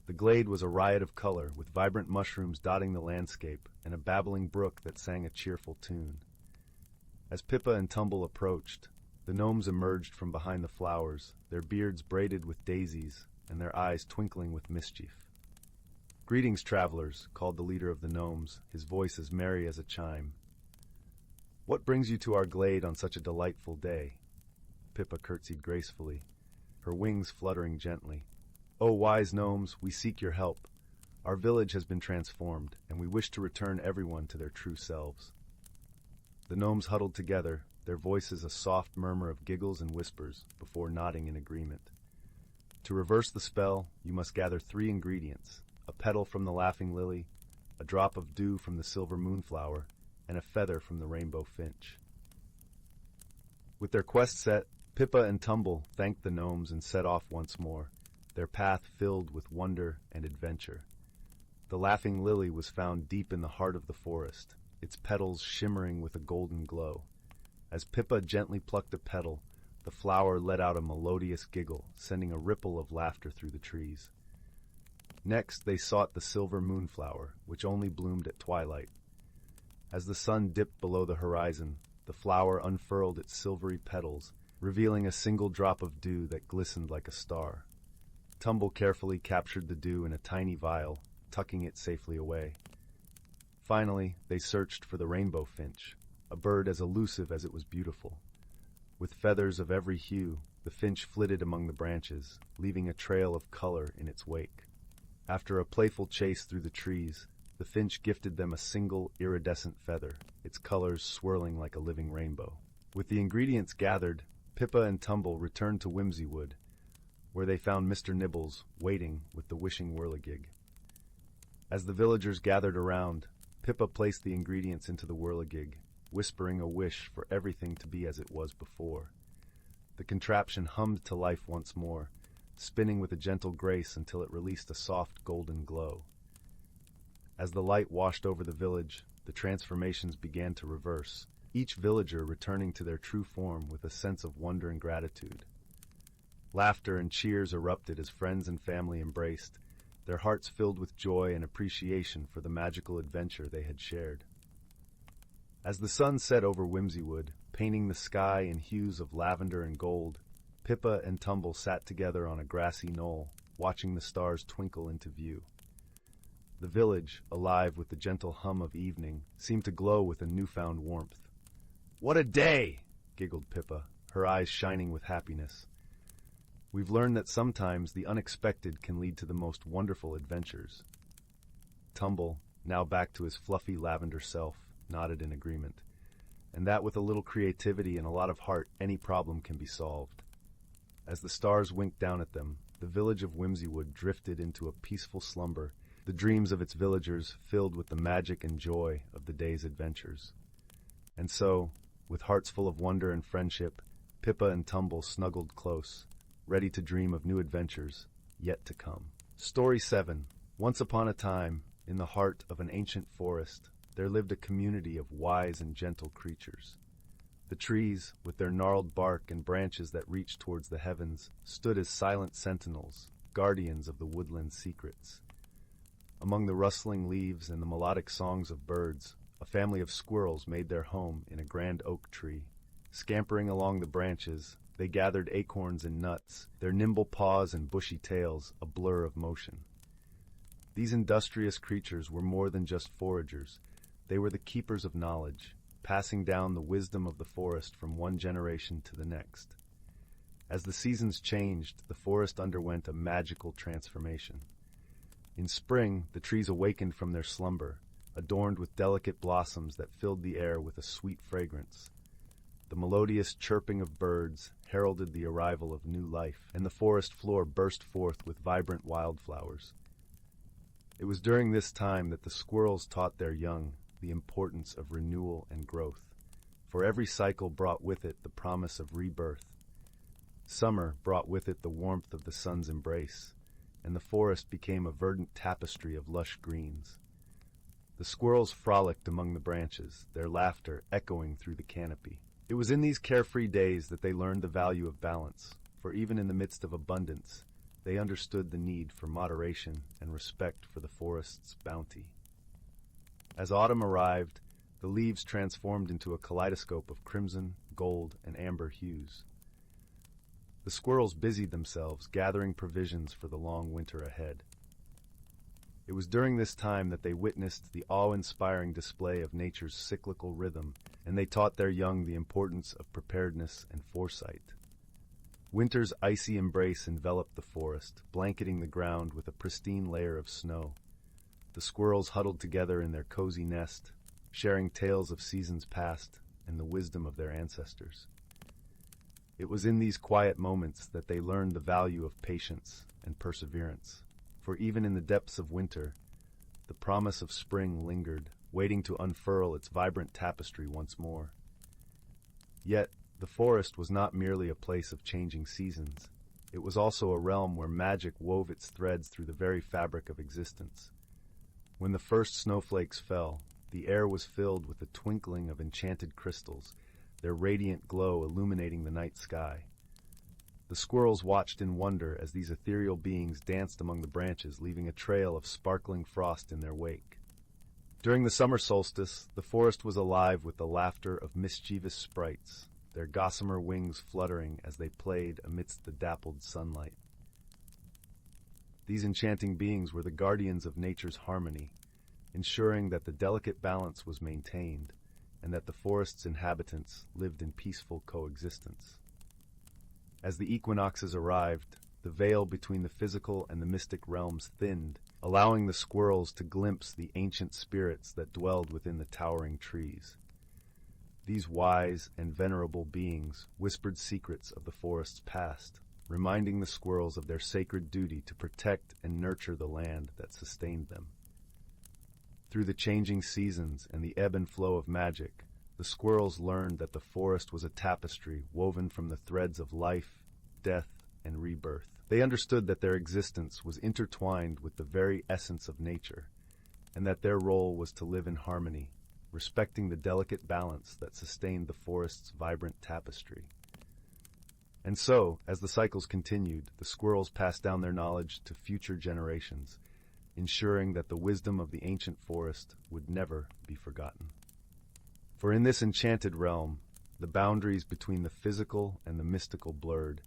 The glade was a riot of color, with vibrant mushrooms dotting the landscape and a babbling brook that sang a cheerful tune. As Pippa and Tumble approached, the gnomes emerged from behind the flowers, their beards braided with daisies and their eyes twinkling with mischief. "Greetings, travelers," called the leader of the gnomes, his voice as merry as a chime. "What brings you to our glade on such a delightful day?" Pippa curtsied gracefully, her wings fluttering gently. "Oh, wise gnomes, we seek your help. Our village has been transformed, and we wish to return everyone to their true selves." The gnomes huddled together, their voices a soft murmur of giggles and whispers, before nodding in agreement. To reverse the spell, you must gather 3 ingredients: a petal from the laughing lily, a drop of dew from the silver moonflower, and a feather from the rainbow finch. With their quest set, Pippa and Tumble thanked the gnomes and set off once more, their path filled with wonder and adventure. The laughing lily was found deep in the heart of the forest, its petals shimmering with a golden glow. As Pippa gently plucked a petal, the flower let out a melodious giggle, sending a ripple of laughter through the trees. Next, they sought the silver moonflower, which only bloomed at twilight. As the sun dipped below the horizon, the flower unfurled its silvery petals, revealing a single drop of dew that glistened like a star. Tumble carefully captured the dew in a tiny vial, tucking it safely away. Finally, they searched for the rainbow finch, a bird as elusive as it was beautiful. With feathers of every hue, the finch flitted among the branches, leaving a trail of color in its wake. After a playful chase through the trees, the finch gifted them a single iridescent feather, its colors swirling like a living rainbow. With the ingredients gathered, Pippa and Tumble returned to Whimsywood, where they found Mr. Nibbles waiting with the wishing whirligig. As the villagers gathered around, Pippa placed the ingredients into the whirligig, whispering a wish for everything to be as it was before. The contraption hummed to life once more, spinning with a gentle grace until it released a soft golden glow. As the light washed over the village, the transformations began to reverse, each villager returning to their true form with a sense of wonder and gratitude. Laughter and cheers erupted as friends and family embraced, their hearts filled with joy and appreciation for the magical adventure they had shared. As the sun set over Whimsywood, painting the sky in hues of lavender and gold, Pippa and Tumble sat together on a grassy knoll, watching the stars twinkle into view. The village, alive with the gentle hum of evening, seemed to glow with a newfound warmth. "What a day!" giggled Pippa, her eyes shining with happiness. "We've learned that sometimes the unexpected can lead to the most wonderful adventures." Tumble, now back to his fluffy lavender self, nodded in agreement. And that with a little creativity and a lot of heart, any problem can be solved. As the stars winked down at them, the village of Whimsywood drifted into a peaceful slumber, the dreams of its villagers filled with the magic and joy of the day's adventures. And so, with hearts full of wonder and friendship, Pippa and Tumble snuggled close, ready to dream of new adventures yet to come. Story 7. Once upon a time, in the heart of an ancient forest, there lived a community of wise and gentle creatures. The trees, with their gnarled bark and branches that reached towards the heavens, stood as silent sentinels, guardians of the woodland's secrets. Among the rustling leaves and the melodic songs of birds, a family of squirrels made their home in a grand oak tree. Scampering along the branches, they gathered acorns and nuts, their nimble paws and bushy tails a blur of motion. These industrious creatures were more than just foragers. They were the keepers of knowledge, passing down the wisdom of the forest from one generation to the next. As the seasons changed, the forest underwent a magical transformation. In spring, the trees awakened from their slumber, adorned with delicate blossoms that filled the air with a sweet fragrance. The melodious chirping of birds heralded the arrival of new life, and the forest floor burst forth with vibrant wildflowers. It was during this time that the squirrels taught their young the importance of renewal and growth, for every cycle brought with it the promise of rebirth. Summer brought with it the warmth of the sun's embrace, and the forest became a verdant tapestry of lush greens. The squirrels frolicked among the branches, their laughter echoing through the canopy. It was in these carefree days that they learned the value of balance, for even in the midst of abundance, they understood the need for moderation and respect for the forest's bounty. As autumn arrived, the leaves transformed into a kaleidoscope of crimson, gold, and amber hues. The squirrels busied themselves gathering provisions for the long winter ahead. It was during this time that they witnessed the awe-inspiring display of nature's cyclical rhythm, and they taught their young the importance of preparedness and foresight. Winter's icy embrace enveloped the forest, blanketing the ground with a pristine layer of snow. The squirrels huddled together in their cozy nest, sharing tales of seasons past and the wisdom of their ancestors. It was in these quiet moments that they learned the value of patience and perseverance, for even in the depths of winter, the promise of spring lingered, waiting to unfurl its vibrant tapestry once more. Yet, The forest was not merely a place of changing seasons. It was also a realm where magic wove its threads through the very fabric of existence. When the first snowflakes fell, the air was filled with the twinkling of enchanted crystals, their radiant glow illuminating the night sky. The squirrels watched in wonder as these ethereal beings danced among the branches, leaving a trail of sparkling frost in their wake. During the summer solstice, the forest was alive with the laughter of mischievous sprites, their gossamer wings fluttering as they played amidst the dappled sunlight. These enchanting beings were the guardians of nature's harmony, ensuring that the delicate balance was maintained and that the forest's inhabitants lived in peaceful coexistence. As the equinoxes arrived, the veil between the physical and the mystic realms thinned, allowing the squirrels to glimpse the ancient spirits that dwelled within the towering trees. These wise and venerable beings whispered secrets of the forest's past, reminding the squirrels of their sacred duty to protect and nurture the land that sustained them. Through the changing seasons and the ebb and flow of magic, the squirrels learned that the forest was a tapestry woven from the threads of life, death, and rebirth. They understood that their existence was intertwined with the very essence of nature, and that their role was to live in harmony, respecting the delicate balance that sustained the forest's vibrant tapestry. And so, as the cycles continued, the squirrels passed down their knowledge to future generations, ensuring that the wisdom of the ancient forest would never be forgotten. For in this enchanted realm, the boundaries between the physical and the mystical blurred,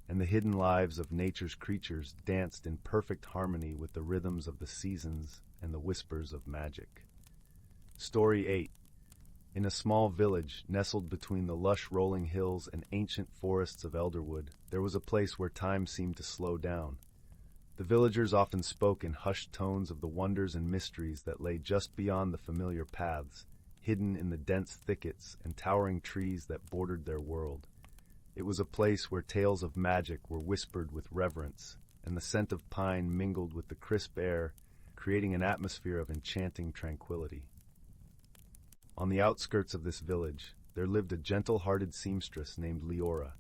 and the hidden lives of nature's creatures danced in perfect harmony with the rhythms of the seasons and the whispers of magic. Story 8. In a small village nestled between the lush rolling hills and ancient forests of elderwood, there was a place where time seemed to slow down. The villagers often spoke in hushed tones of the wonders and mysteries that lay just beyond the familiar paths, hidden in the dense thickets and towering trees that bordered their world. It was a place where tales of magic were whispered with reverence, and the scent of pine mingled with the crisp air, creating an atmosphere of enchanting tranquility. On the outskirts of this village, there lived a gentle-hearted seamstress named Leora.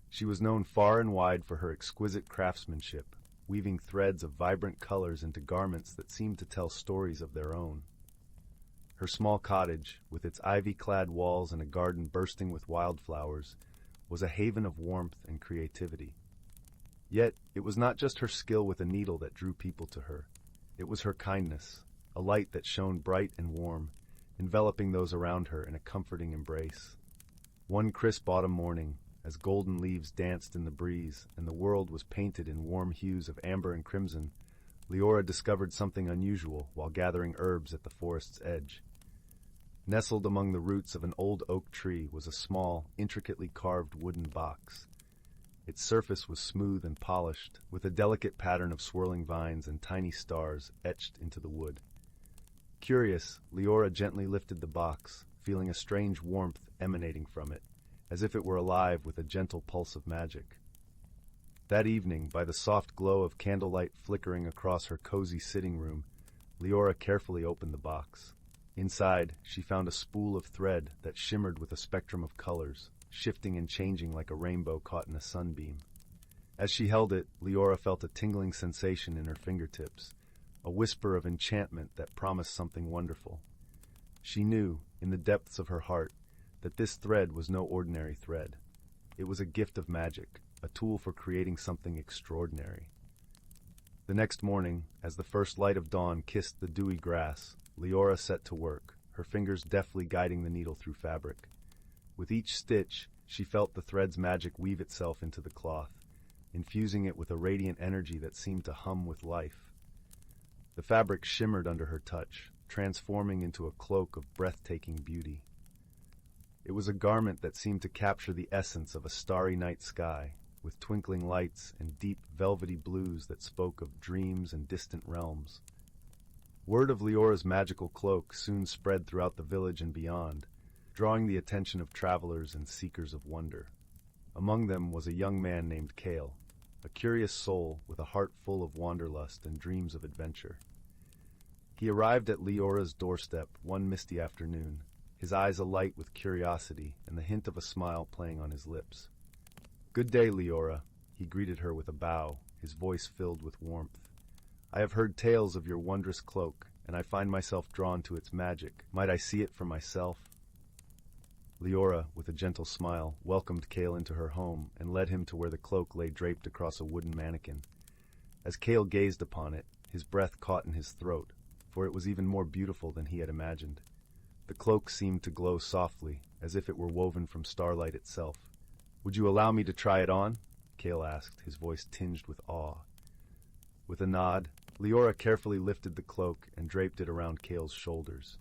She was known far and wide for her exquisite craftsmanship, weaving threads of vibrant colors into garments that seemed to tell stories of their own. Her small cottage, with its ivy-clad walls and a garden bursting with wildflowers, was a haven of warmth and creativity. Yet, it was not just her skill with a needle that drew people to her. It was her kindness, a light that shone bright and warm, enveloping those around her in a comforting embrace. One crisp autumn morning, as golden leaves danced in the breeze and the world was painted in warm hues of amber and crimson, Leora discovered something unusual while gathering herbs at the forest's edge. Nestled among the roots of an old oak tree was a small, intricately carved wooden box. Its surface was smooth and polished, with a delicate pattern of swirling vines and tiny stars etched into the wood. Curious, Leora gently lifted the box, feeling a strange warmth emanating from it, as if it were alive with a gentle pulse of magic. That evening, by the soft glow of candlelight flickering across her cozy sitting room, Leora carefully opened the box. Inside, she found a spool of thread that shimmered with a spectrum of colors, shifting and changing like a rainbow caught in a sunbeam. As she held it, Leora felt a tingling sensation in her fingertips, a whisper of enchantment that promised something wonderful. She knew, in the depths of her heart, that this thread was no ordinary thread. It was a gift of magic, a tool for creating something extraordinary. The next morning, as the first light of dawn kissed the dewy grass, Leora set to work, her fingers deftly guiding the needle through fabric. With each stitch, she felt the thread's magic weave itself into the cloth, infusing it with a radiant energy that seemed to hum with life. The fabric shimmered under her touch, transforming into a cloak of breathtaking beauty. It was a garment that seemed to capture the essence of a starry night sky, with twinkling lights and deep velvety blues that spoke of dreams and distant realms. Word of Leora's magical cloak soon spread throughout the village and beyond, drawing the attention of travelers and seekers of wonder. Among them was a young man named Kale, a curious soul with a heart full of wanderlust and dreams of adventure. He arrived at Leora's doorstep one misty afternoon, his eyes alight with curiosity and the hint of a smile playing on his lips. "Good day, Leora," he greeted her with a bow, his voice filled with warmth. "I have heard tales of your wondrous cloak, and I find myself drawn to its magic. Might I see it for myself?" Leora, with a gentle smile, welcomed Cale into her home and led him to where the cloak lay draped across a wooden mannequin. As Cale gazed upon it, his breath caught in his throat, for it was even more beautiful than he had imagined. The cloak seemed to glow softly, as if it were woven from starlight itself. "Would you allow me to try it on?" Cale asked, his voice tinged with awe. With a nod, Leora carefully lifted the cloak and draped it around Cale's shoulders.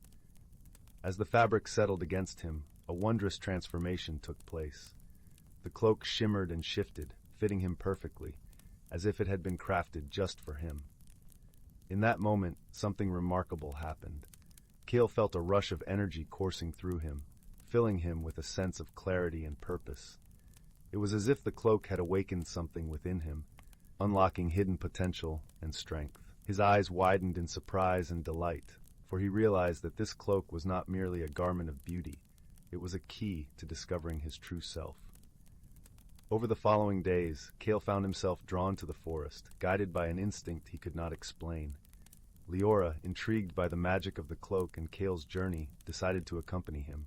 As the fabric settled against him, a wondrous transformation took place. The cloak shimmered and shifted, fitting him perfectly, as if it had been crafted just for him. In that moment, something remarkable happened. Cale felt a rush of energy coursing through him, filling him with a sense of clarity and purpose. It was as if the cloak had awakened something within him, unlocking hidden potential and strength. His eyes widened in surprise and delight, for he realized that this cloak was not merely a garment of beauty, it was a key to discovering his true self. Over the following days, Cale found himself drawn to the forest, guided by an instinct he could not explain. Leora, intrigued by the magic of the cloak and Cale's journey, decided to accompany him.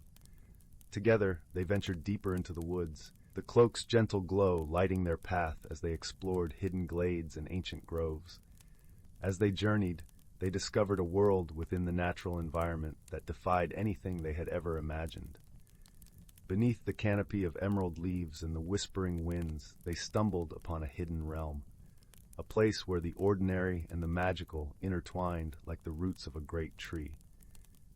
Together, they ventured deeper into the woods, the cloak's gentle glow lighting their path as they explored hidden glades and ancient groves. As they journeyed, they discovered a world within the natural environment that defied anything they had ever imagined. Beneath the canopy of emerald leaves and the whispering winds, they stumbled upon a hidden realm, a place where the ordinary and the magical intertwined like the roots of a great tree.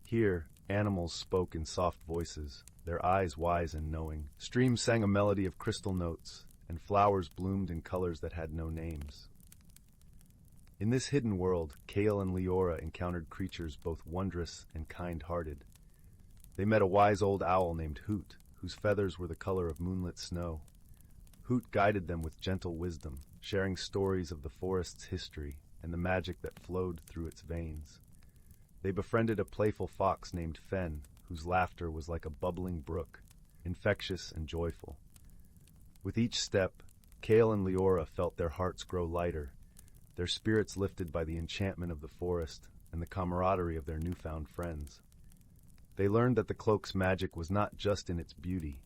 Here, animals spoke in soft voices, their eyes wise and knowing. Streams sang a melody of crystal notes, and flowers bloomed in colors that had no names. In this hidden world, Cale and Leora encountered creatures both wondrous and kind-hearted. They met a wise old owl named Hoot, whose feathers were the color of moonlit snow. Hoot guided them with gentle wisdom, sharing stories of the forest's history and the magic that flowed through its veins. They befriended a playful fox named Fen, whose laughter was like a bubbling brook, infectious and joyful. With each step, Cale and Leora felt their hearts grow lighter, their spirits lifted by the enchantment of the forest and the camaraderie of their newfound friends. They learned that the cloak's magic was not just in its beauty,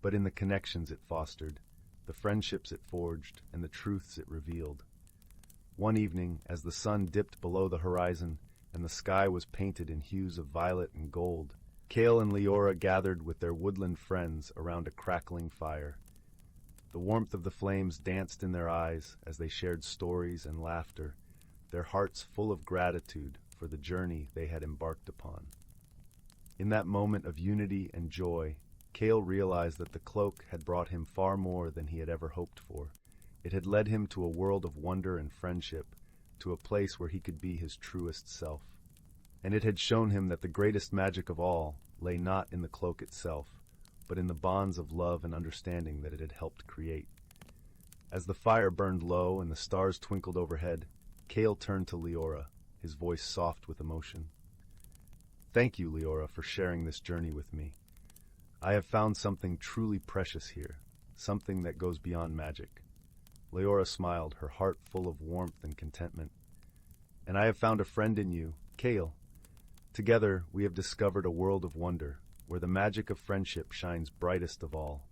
but in the connections it fostered, the friendships it forged, and the truths it revealed. One evening, as the sun dipped below the horizon and the sky was painted in hues of violet and gold, Cale and Leora gathered with their woodland friends around a crackling fire. The warmth of the flames danced in their eyes as they shared stories and laughter, their hearts full of gratitude for the journey they had embarked upon. In that moment of unity and joy, Cale realized that the cloak had brought him far more than he had ever hoped for. It had led him to a world of wonder and friendship, to a place where he could be his truest self. And it had shown him that the greatest magic of all lay not in the cloak itself, but in the bonds of love and understanding that it had helped create. As the fire burned low and the stars twinkled overhead, Cale turned to Leora, his voice soft with emotion. "Thank you, Leora, for sharing this journey with me. I have found something truly precious here, something that goes beyond magic." Leora smiled, her heart full of warmth and contentment. "And I have found a friend in you, Cale. Together, we have discovered a world of wonder, where the magic of friendship shines brightest of all."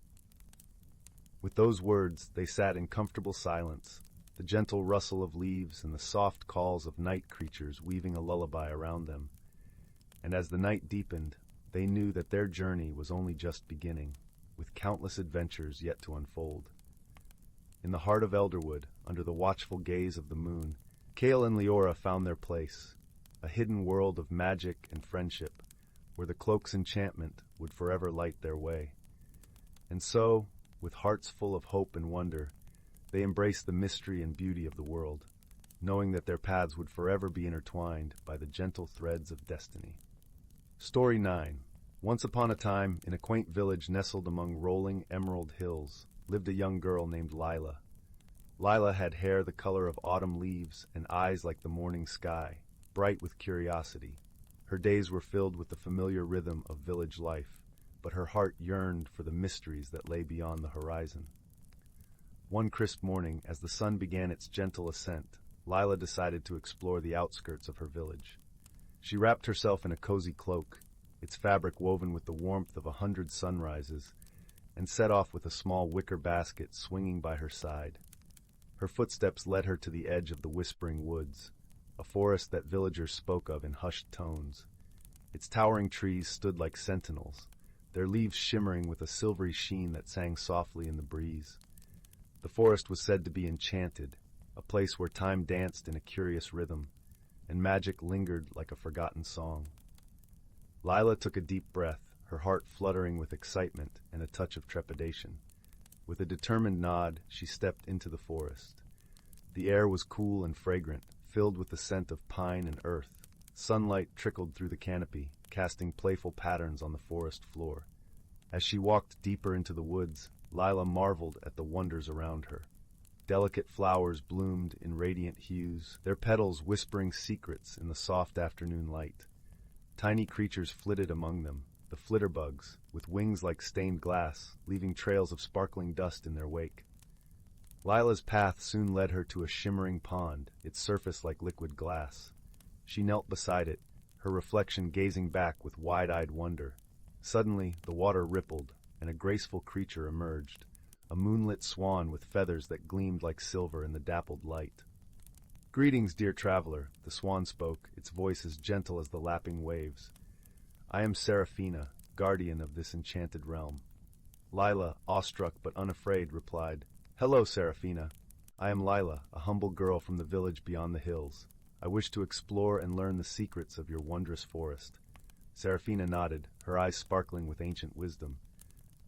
With those words, they sat in comfortable silence, the gentle rustle of leaves and the soft calls of night creatures weaving a lullaby around them. And as the night deepened, they knew that their journey was only just beginning, with countless adventures yet to unfold. In the heart of Elderwood, under the watchful gaze of the moon, Cale and Leora found their place, a hidden world of magic and friendship, where the cloak's enchantment would forever light their way. And so, with hearts full of hope and wonder, they embraced the mystery and beauty of the world, knowing that their paths would forever be intertwined by the gentle threads of destiny. Story 9. Once upon a time, in a quaint village nestled among rolling emerald hills, lived a young girl named Lila. Lila had hair the color of autumn leaves and eyes like the morning sky, bright with curiosity. Her days were filled with the familiar rhythm of village life, but her heart yearned for the mysteries that lay beyond the horizon. One crisp morning, as the sun began its gentle ascent, Lila decided to explore the outskirts of her village. She wrapped herself in a cozy cloak, its fabric woven with the warmth of 100 sunrises, and set off with a small wicker basket swinging by her side. Her footsteps led her to the edge of the whispering woods, a forest that villagers spoke of in hushed tones. Its towering trees stood like sentinels, their leaves shimmering with a silvery sheen that sang softly in the breeze. The forest was said to be enchanted, a place where time danced in a curious rhythm, and magic lingered like a forgotten song. Lila took a deep breath, her heart fluttering with excitement and a touch of trepidation. With a determined nod, she stepped into the forest. The air was cool and fragrant, filled with the scent of pine and earth. Sunlight trickled through the canopy, casting playful patterns on the forest floor. As she walked deeper into the woods, Lila marveled at the wonders around her. Delicate flowers bloomed in radiant hues, their petals whispering secrets in the soft afternoon light. Tiny creatures flitted among them, the flitterbugs, with wings like stained glass, leaving trails of sparkling dust in their wake. Lila's path soon led her to a shimmering pond, its surface like liquid glass. She knelt beside it, her reflection gazing back with wide-eyed wonder. Suddenly, the water rippled, and a graceful creature emerged, a moonlit swan with feathers that gleamed like silver in the dappled light. "Greetings, dear traveler," the swan spoke, its voice as gentle as the lapping waves. "I am Seraphina, guardian of this enchanted realm." Lila, awestruck but unafraid, replied, "Hello, Seraphina. I am Lila, a humble girl from the village beyond the hills. I wish to explore and learn the secrets of your wondrous forest." Seraphina nodded, her eyes sparkling with ancient wisdom.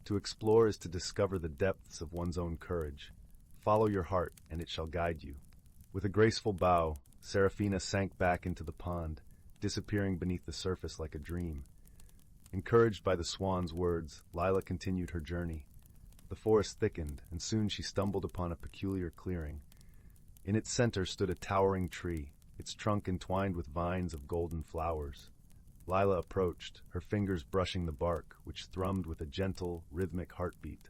"To explore is to discover the depths of one's own courage. Follow your heart, and it shall guide you." With a graceful bow, Seraphina sank back into the pond, disappearing beneath the surface like a dream. Encouraged by the swan's words, Lila continued her journey. The forest thickened, and soon she stumbled upon a peculiar clearing. In its center stood a towering tree, its trunk entwined with vines of golden flowers. Lila approached, her fingers brushing the bark, which thrummed with a gentle, rhythmic heartbeat.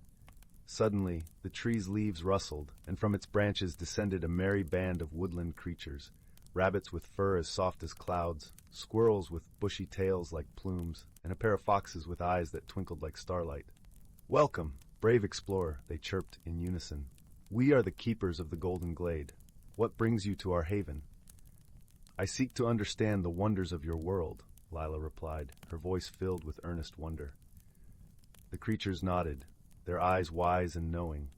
Suddenly, the tree's leaves rustled, and from its branches descended a merry band of woodland creatures, rabbits with fur as soft as clouds, squirrels with bushy tails like plumes, and a pair of foxes with eyes that twinkled like starlight. "Welcome, brave explorer," they chirped in unison. "We are the keepers of the Golden Glade. What brings you to our haven?" "I seek to understand the wonders of your world," Lila replied, her voice filled with earnest wonder. The creatures nodded, their eyes wise and knowing.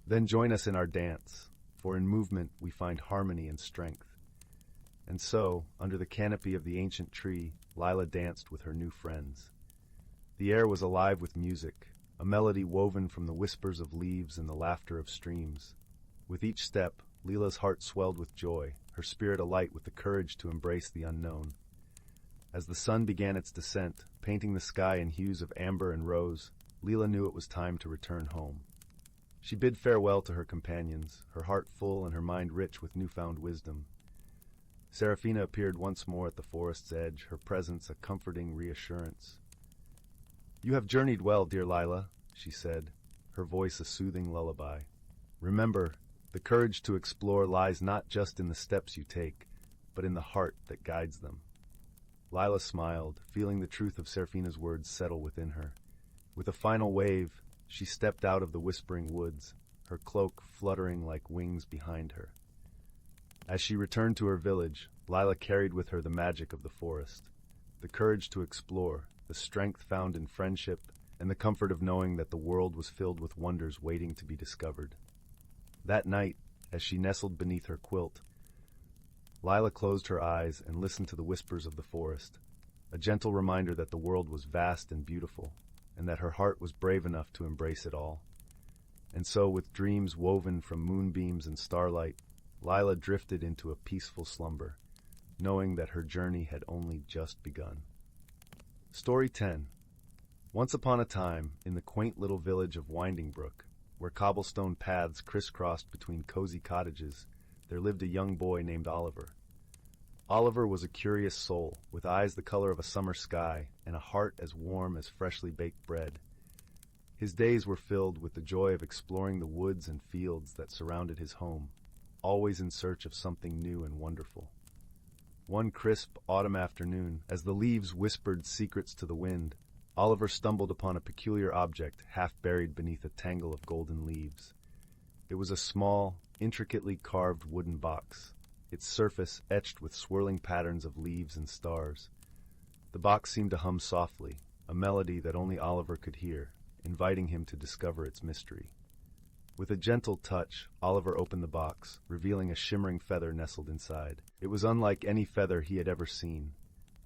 "Then join us in our dance, for in movement we find harmony and strength." And so, under the canopy of the ancient tree, Lila danced with her new friends. The air was alive with music, a melody woven from the whispers of leaves and the laughter of streams. With each step, Lila's heart swelled with joy, her spirit alight with the courage to embrace the unknown. As the sun began its descent, painting the sky in hues of amber and rose, Lila knew it was time to return home. She bid farewell to her companions, her heart full and her mind rich with newfound wisdom. Seraphina appeared once more at the forest's edge, her presence a comforting reassurance. "You have journeyed well, dear Lila," she said, her voice a soothing lullaby. "Remember, the courage to explore lies not just in the steps you take, but in the heart that guides them." Lila smiled, feeling the truth of Seraphina's words settle within her. With a final wave, she stepped out of the whispering woods, her cloak fluttering like wings behind her. As she returned to her village, Lila carried with her the magic of the forest, the courage to explore, the strength found in friendship, and the comfort of knowing that the world was filled with wonders waiting to be discovered. That night, as she nestled beneath her quilt, Lila closed her eyes and listened to the whispers of the forest, a gentle reminder that the world was vast and beautiful, and that her heart was brave enough to embrace it all. And so, with dreams woven from moonbeams and starlight, Lila drifted into a peaceful slumber, knowing that her journey had only just begun. Story 10. Once upon a time, in the quaint little village of Winding Brook, where cobblestone paths crisscrossed between cozy cottages, there lived a young boy named Oliver. Oliver was a curious soul, with eyes the color of a summer sky and a heart as warm as freshly baked bread. His days were filled with the joy of exploring the woods and fields that surrounded his home, always in search of something new and wonderful. One crisp autumn afternoon, as the leaves whispered secrets to the wind, Oliver stumbled upon a peculiar object half buried beneath a tangle of golden leaves. It was a small, intricately carved wooden box, its surface etched with swirling patterns of leaves and stars. The box seemed to hum softly, a melody that only Oliver could hear, inviting him to discover its mystery. With a gentle touch, Oliver opened the box, revealing a shimmering feather nestled inside. It was unlike any feather he had ever seen,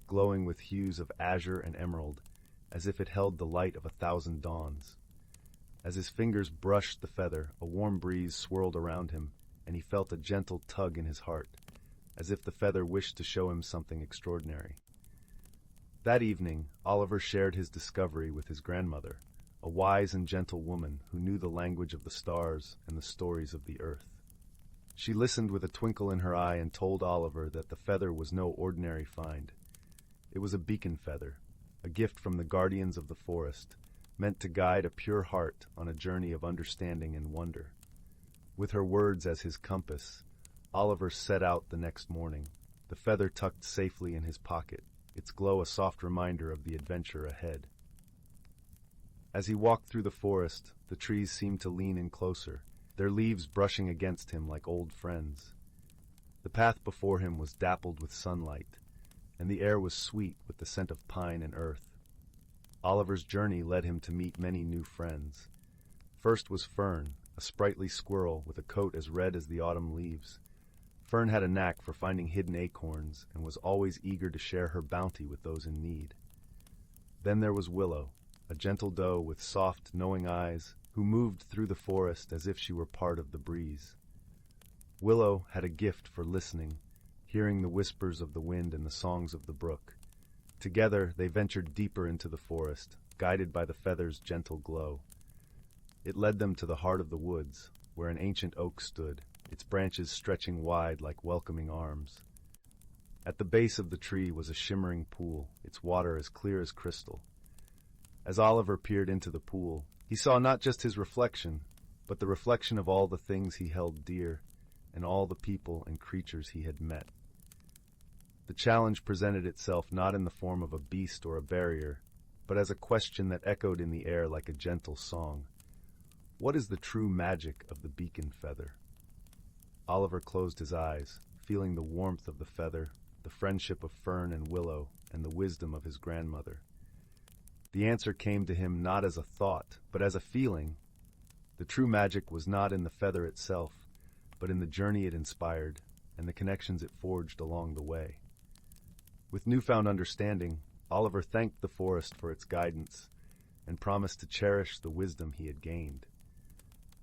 glowing with hues of azure and emerald, as if it held the light of 1,000 dawns. As his fingers brushed the feather, a warm breeze swirled around him, and he felt a gentle tug in his heart, as if the feather wished to show him something extraordinary. That evening, Oliver shared his discovery with his grandmother, a wise and gentle woman who knew the language of the stars and the stories of the earth. She listened with a twinkle in her eye and told Oliver that the feather was no ordinary find. It was a beacon feather, a gift from the guardians of the forest, meant to guide a pure heart on a journey of understanding and wonder. With her words as his compass, Oliver set out the next morning, the feather tucked safely in his pocket, its glow a soft reminder of the adventure ahead. As he walked through the forest, the trees seemed to lean in closer, their leaves brushing against him like old friends. The path before him was dappled with sunlight, and the air was sweet with the scent of pine and earth. Oliver's journey led him to meet many new friends. First was Fern, a sprightly squirrel with a coat as red as the autumn leaves. Fern had a knack for finding hidden acorns and was always eager to share her bounty with those in need. Then there was Willow, a gentle doe with soft, knowing eyes, who moved through the forest as if she were part of the breeze. Willow had a gift for listening, hearing the whispers of the wind and the songs of the brook. Together they ventured deeper into the forest, guided by the feather's gentle glow. It led them to the heart of the woods, where an ancient oak stood, its branches stretching wide like welcoming arms. At the base of the tree was a shimmering pool, its water as clear as crystal. As Oliver peered into the pool, he saw not just his reflection, but the reflection of all the things he held dear, and all the people and creatures he had met. The challenge presented itself not in the form of a beast or a barrier, but as a question that echoed in the air like a gentle song. What is the true magic of the beacon feather? Oliver closed his eyes, feeling the warmth of the feather, the friendship of Fern and Willow, and the wisdom of his grandmother. The answer came to him not as a thought, but as a feeling. The true magic was not in the feather itself, but in the journey it inspired and the connections it forged along the way. With newfound understanding, Oliver thanked the forest for its guidance and promised to cherish the wisdom he had gained.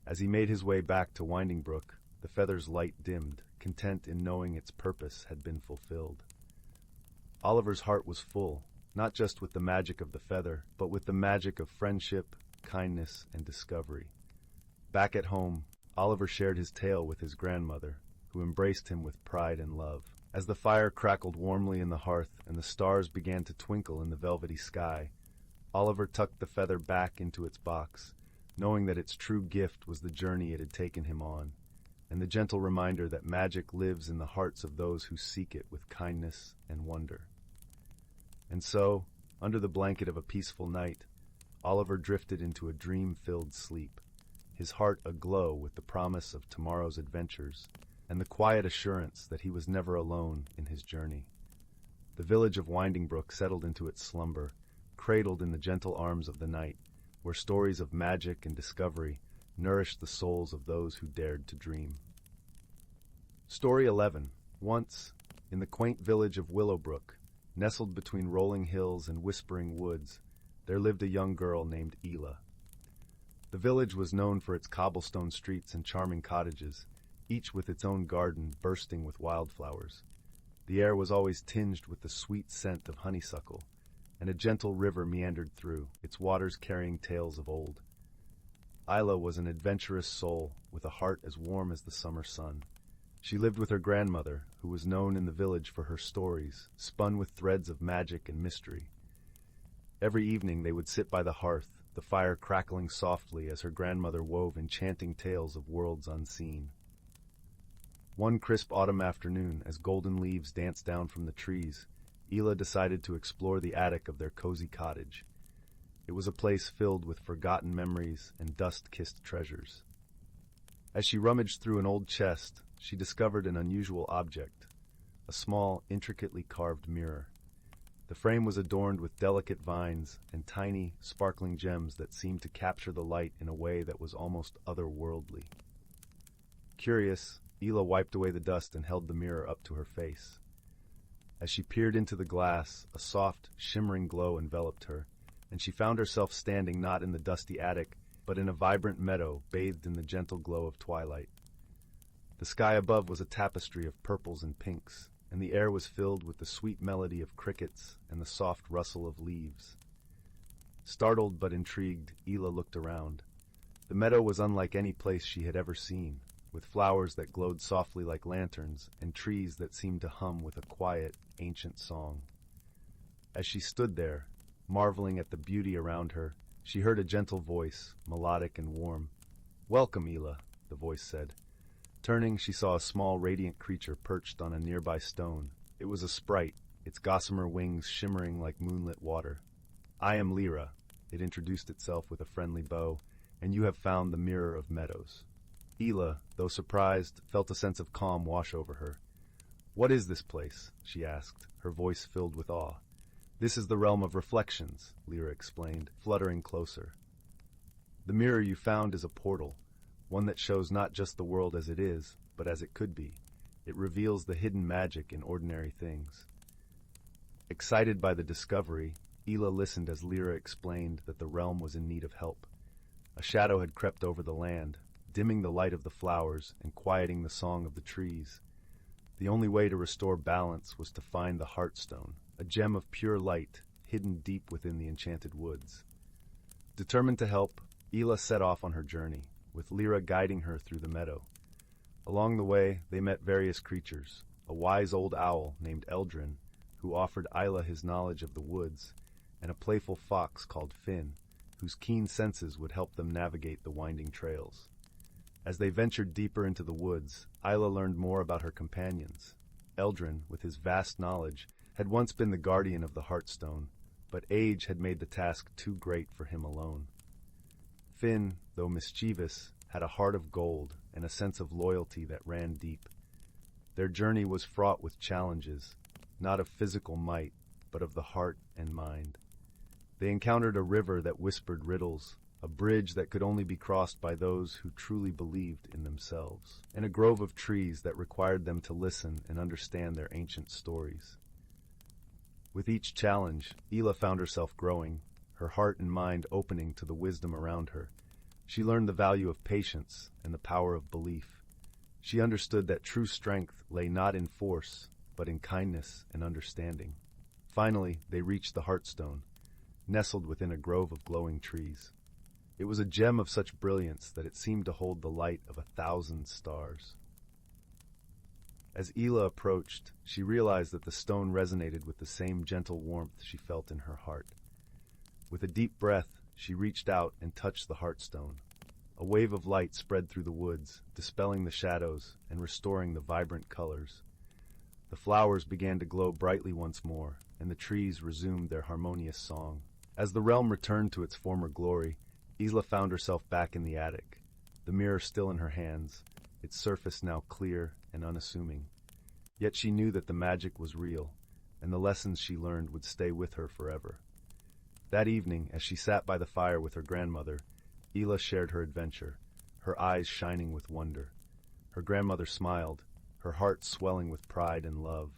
As he made his way back to Winding Brook, the feather's light dimmed, content in knowing its purpose had been fulfilled. Oliver's heart was full, not just with the magic of the feather, but with the magic of friendship, kindness, and discovery. Back at home, Oliver shared his tale with his grandmother, who embraced him with pride and love. As the fire crackled warmly in the hearth and the stars began to twinkle in the velvety sky, Oliver tucked the feather back into its box, knowing that its true gift was the journey it had taken him on, and the gentle reminder that magic lives in the hearts of those who seek it with kindness and wonder. And so, under the blanket of a peaceful night, Oliver drifted into a dream-filled sleep, his heart aglow with the promise of tomorrow's adventures and the quiet assurance that he was never alone in his journey. The village of Winding Brook settled into its slumber, cradled in the gentle arms of the night, where stories of magic and discovery nourished the souls of those who dared to dream. Story 11. Once, in the quaint village of Willowbrook, nestled between rolling hills and whispering woods, there lived a young girl named Ela. The village was known for its cobblestone streets and charming cottages, each with its own garden bursting with wildflowers. The air was always tinged with the sweet scent of honeysuckle, and a gentle river meandered through, its waters carrying tales of old. Ela was an adventurous soul with a heart as warm as the summer sun. She lived with her grandmother, who was known in the village for her stories, spun with threads of magic and mystery. Every evening they would sit by the hearth, the fire crackling softly as her grandmother wove enchanting tales of worlds unseen. One crisp autumn afternoon, as golden leaves danced down from the trees, Ela decided to explore the attic of their cozy cottage. It was a place filled with forgotten memories and dust-kissed treasures. As she rummaged through an old chest, she discovered an unusual object, a small, intricately carved mirror. The frame was adorned with delicate vines and tiny, sparkling gems that seemed to capture the light in a way that was almost otherworldly. Curious, Ela wiped away the dust and held the mirror up to her face. As she peered into the glass, a soft, shimmering glow enveloped her, and she found herself standing not in the dusty attic, but in a vibrant meadow bathed in the gentle glow of twilight. The sky above was a tapestry of purples and pinks, and the air was filled with the sweet melody of crickets and the soft rustle of leaves. Startled but intrigued, Ela looked around. The meadow was unlike any place she had ever seen, with flowers that glowed softly like lanterns and trees that seemed to hum with a quiet, ancient song. As she stood there, marveling at the beauty around her, she heard a gentle voice, melodic and warm. "Welcome, Ela," the voice said. Turning, she saw a small, radiant creature perched on a nearby stone. It was a sprite, its gossamer wings shimmering like moonlit water. "I am Lyra," it introduced itself with a friendly bow, "and you have found the Mirror of Meadows." Ela, though surprised, felt a sense of calm wash over her. "What is this place?" she asked, her voice filled with awe. "This is the realm of reflections," Lyra explained, fluttering closer. "The mirror you found is a portal, one that shows not just the world as it is, but as it could be. It reveals the hidden magic in ordinary things." Excited by the discovery, Ela listened as Lyra explained that the realm was in need of help. A shadow had crept over the land, dimming the light of the flowers and quieting the song of the trees. The only way to restore balance was to find the Heartstone, a gem of pure light hidden deep within the enchanted woods. Determined to help, Ela set off on her journey, with Lyra guiding her through the meadow. Along the way, they met various creatures, a wise old owl named Eldrin, who offered Ela his knowledge of the woods, and a playful fox called Finn, whose keen senses would help them navigate the winding trails. As they ventured deeper into the woods, Ela learned more about her companions. Eldrin, with his vast knowledge, had once been the guardian of the Heartstone, but age had made the task too great for him alone. Finn, though mischievous, had a heart of gold and a sense of loyalty that ran deep. Their journey was fraught with challenges, not of physical might, but of the heart and mind. They encountered a river that whispered riddles, a bridge that could only be crossed by those who truly believed in themselves, and a grove of trees that required them to listen and understand their ancient stories. With each challenge, Ela found herself growing, her heart and mind opening to the wisdom around her. She learned the value of patience and the power of belief. She understood that true strength lay not in force, but in kindness and understanding. Finally, they reached the Heartstone, nestled within a grove of glowing trees. It was a gem of such brilliance that it seemed to hold the light of 1,000 stars. As Ela approached, she realized that the stone resonated with the same gentle warmth she felt in her heart. With a deep breath, she reached out and touched the Heartstone. A wave of light spread through the woods, dispelling the shadows and restoring the vibrant colors. The flowers began to glow brightly once more, and the trees resumed their harmonious song. As the realm returned to its former glory, Ela found herself back in the attic, the mirror still in her hands, its surface now clear and unassuming. Yet she knew that the magic was real, and the lessons she learned would stay with her forever. That evening, as she sat by the fire with her grandmother, Ela shared her adventure, her eyes shining with wonder. Her grandmother smiled, her heart swelling with pride and love.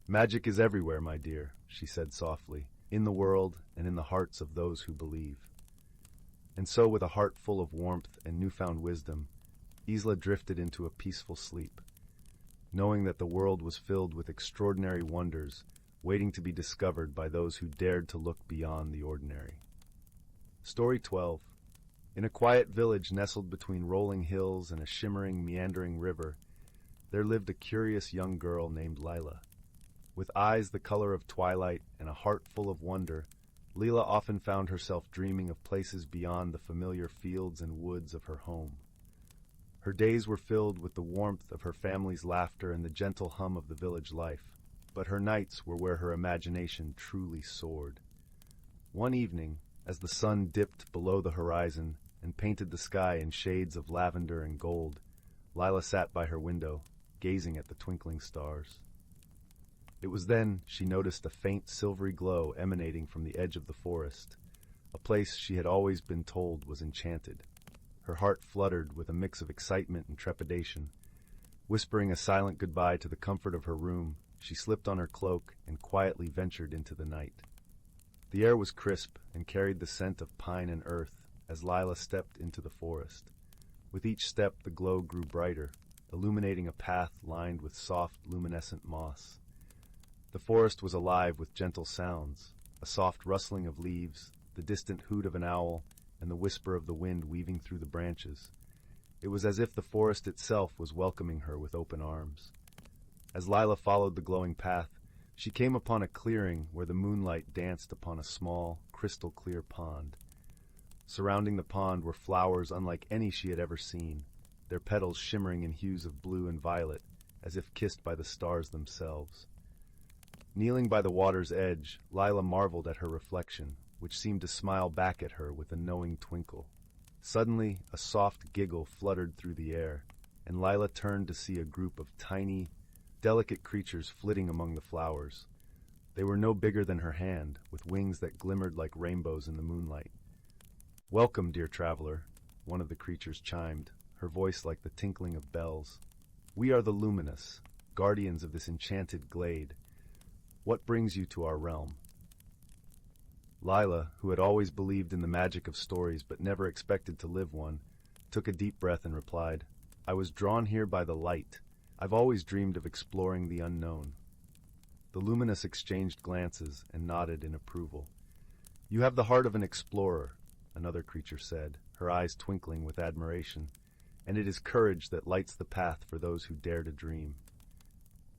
"Magic is everywhere, my dear," she said softly, "in the world and in the hearts of those who believe." And so, with a heart full of warmth and newfound wisdom, Ela drifted into a peaceful sleep, knowing that the world was filled with extraordinary wonders waiting to be discovered by those who dared to look beyond the ordinary. Story 12. In a quiet village nestled between rolling hills and a shimmering, meandering river, there lived a curious young girl named Lila. With eyes the color of twilight and a heart full of wonder, Lila often found herself dreaming of places beyond the familiar fields and woods of her home. Her days were filled with the warmth of her family's laughter and the gentle hum of the village life, but her nights were where her imagination truly soared. One evening, as the sun dipped below the horizon and painted the sky in shades of lavender and gold, Lila sat by her window, gazing at the twinkling stars. It was then she noticed a faint silvery glow emanating from the edge of the forest, a place she had always been told was enchanted. Her heart fluttered with a mix of excitement and trepidation. Whispering a silent goodbye to the comfort of her room, she slipped on her cloak and quietly ventured into the night. The air was crisp and carried the scent of pine and earth as Lila stepped into the forest. With each step the glow grew brighter, illuminating a path lined with soft, luminescent moss. The forest was alive with gentle sounds, a soft rustling of leaves, the distant hoot of an owl, and the whisper of the wind weaving through the branches. It was as if the forest itself was welcoming her with open arms. As Lila followed the glowing path, she came upon a clearing where the moonlight danced upon a small, crystal-clear pond. Surrounding the pond were flowers unlike any she had ever seen, their petals shimmering in hues of blue and violet, as if kissed by the stars themselves. Kneeling by the water's edge, Lila marveled at her reflection, which seemed to smile back at her with a knowing twinkle. Suddenly, a soft giggle fluttered through the air, and Lila turned to see a group of tiny, delicate creatures flitting among the flowers. They were no bigger than her hand, with wings that glimmered like rainbows in the moonlight. "Welcome, dear traveler," one of the creatures chimed, her voice like the tinkling of bells. "We are the Luminous, guardians of this enchanted glade. What brings you to our realm?" Lila, who had always believed in the magic of stories but never expected to live one, took a deep breath and replied, "I was drawn here by the light. I've always dreamed of exploring the unknown." The Luminous exchanged glances and nodded in approval. "You have the heart of an explorer," another creature said, her eyes twinkling with admiration, "and it is courage that lights the path for those who dare to dream."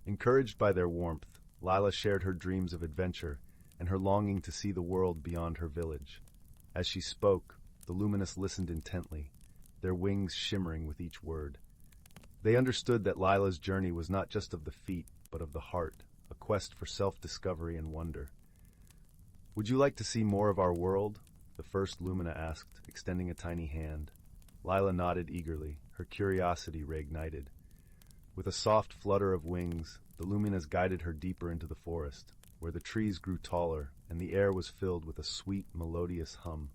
Encouraged by their warmth, Lila shared her dreams of adventure and her longing to see the world beyond her village. As she spoke, the Luminous listened intently, their wings shimmering with each word. They understood that Lila's journey was not just of the feet, but of the heart, a quest for self-discovery and wonder. "Would you like to see more of our world?" the first Lumina asked, extending a tiny hand. Lila nodded eagerly, her curiosity reignited. With a soft flutter of wings, the Luminas guided her deeper into the forest, where the trees grew taller and the air was filled with a sweet, melodious hum.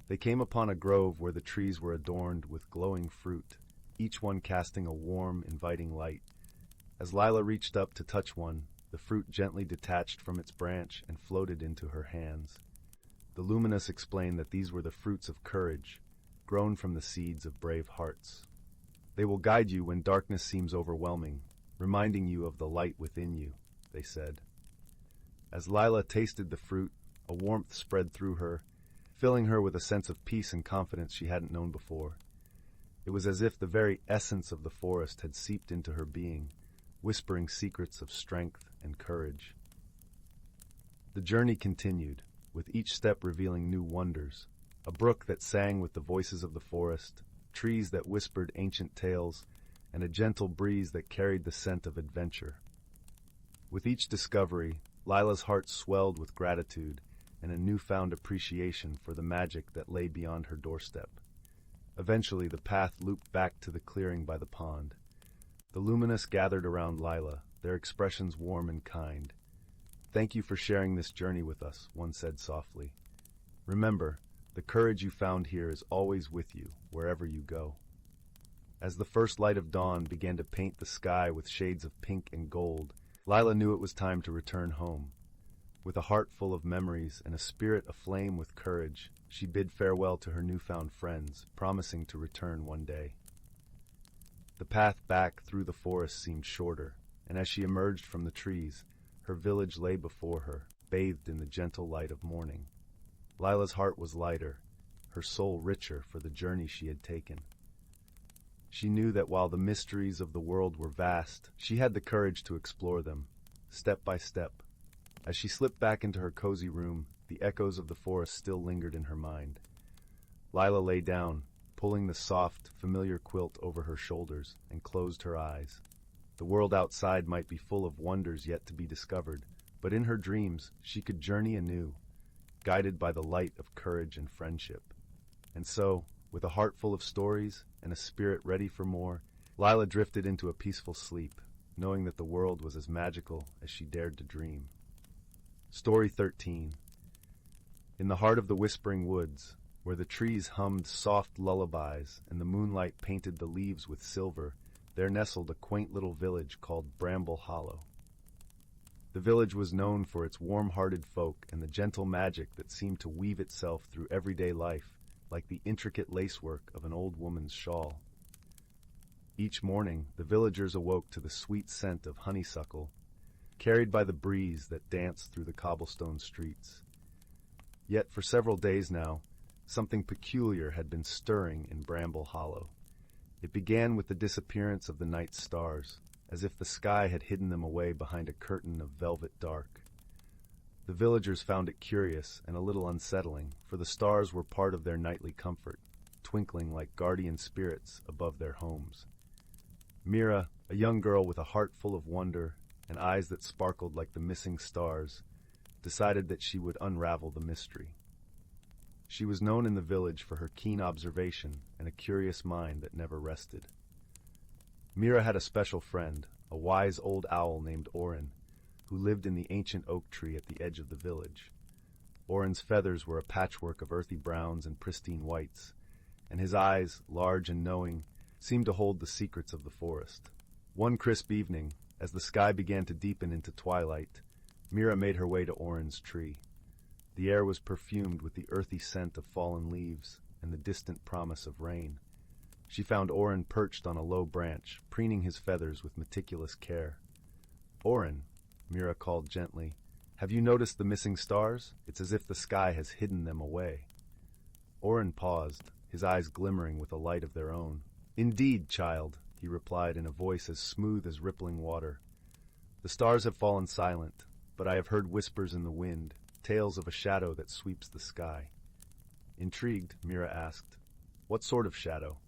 They came upon a grove where the trees were adorned with glowing fruit, each one casting a warm, inviting light. As Lila reached up to touch one, the fruit gently detached from its branch and floated into her hands. The Luminous explained that these were the fruits of courage, grown from the seeds of brave hearts. "They will guide you when darkness seems overwhelming, reminding you of the light within you," they said. As Lila tasted the fruit, a warmth spread through her, filling her with a sense of peace and confidence she hadn't known before. It was as if the very essence of the forest had seeped into her being, whispering secrets of strength and courage. The journey continued, with each step revealing new wonders, a brook that sang with the voices of the forest, trees that whispered ancient tales, and a gentle breeze that carried the scent of adventure. With each discovery, Lila's heart swelled with gratitude and a newfound appreciation for the magic that lay beyond her doorstep. Eventually, the path looped back to the clearing by the pond. The Luminous gathered around Lila, their expressions warm and kind. "Thank you for sharing this journey with us," one said softly. "Remember, the courage you found here is always with you, wherever you go." As the first light of dawn began to paint the sky with shades of pink and gold, Lila knew it was time to return home. With a heart full of memories and a spirit aflame with courage, she bid farewell to her newfound friends, promising to return one day. The path back through the forest seemed shorter, and as she emerged from the trees, her village lay before her, bathed in the gentle light of morning. Lila's heart was lighter, her soul richer for the journey she had taken. She knew that while the mysteries of the world were vast, she had the courage to explore them, step by step. As she slipped back into her cozy room, the echoes of the forest still lingered in her mind. Lila lay down, pulling the soft, familiar quilt over her shoulders, and closed her eyes. The world outside might be full of wonders yet to be discovered, but in her dreams she could journey anew, guided by the light of courage and friendship. And so, with a heart full of stories and a spirit ready for more, Lila drifted into a peaceful sleep, knowing that the world was as magical as she dared to dream. Story 13. In the heart of the whispering woods, where the trees hummed soft lullabies and the moonlight painted the leaves with silver, there nestled a quaint little village called Bramble Hollow. The village was known for its warm-hearted folk and the gentle magic that seemed to weave itself through everyday life, like the intricate lacework of an old woman's shawl. Each morning, the villagers awoke to the sweet scent of honeysuckle, carried by the breeze that danced through the cobblestone streets. Yet for several days now, something peculiar had been stirring in Bramble Hollow. It began with the disappearance of the night stars, as if the sky had hidden them away behind a curtain of velvet dark. The villagers found it curious and a little unsettling, for the stars were part of their nightly comfort, twinkling like guardian spirits above their homes. Mira, a young girl with a heart full of wonder and eyes that sparkled like the missing stars, decided that she would unravel the mystery. She was known in the village for her keen observation and a curious mind that never rested. Mira had a special friend, a wise old owl named Orin, who lived in the ancient oak tree at the edge of the village. Orin's feathers were a patchwork of earthy browns and pristine whites, and his eyes, large and knowing, seemed to hold the secrets of the forest. One crisp evening, as the sky began to deepen into twilight, Mira made her way to Orin's tree. The air was perfumed with the earthy scent of fallen leaves and the distant promise of rain. She found Orin perched on a low branch, preening his feathers with meticulous care. "Orin," Mira called gently, "have you noticed the missing stars? It's as if the sky has hidden them away." Orin paused, his eyes glimmering with a light of their own. "Indeed, child," he replied in a voice as smooth as rippling water. "The stars have fallen silent, but I have heard whispers in the wind, tales of a shadow that sweeps the sky." Intrigued, Mira asked, "What sort of shadow?"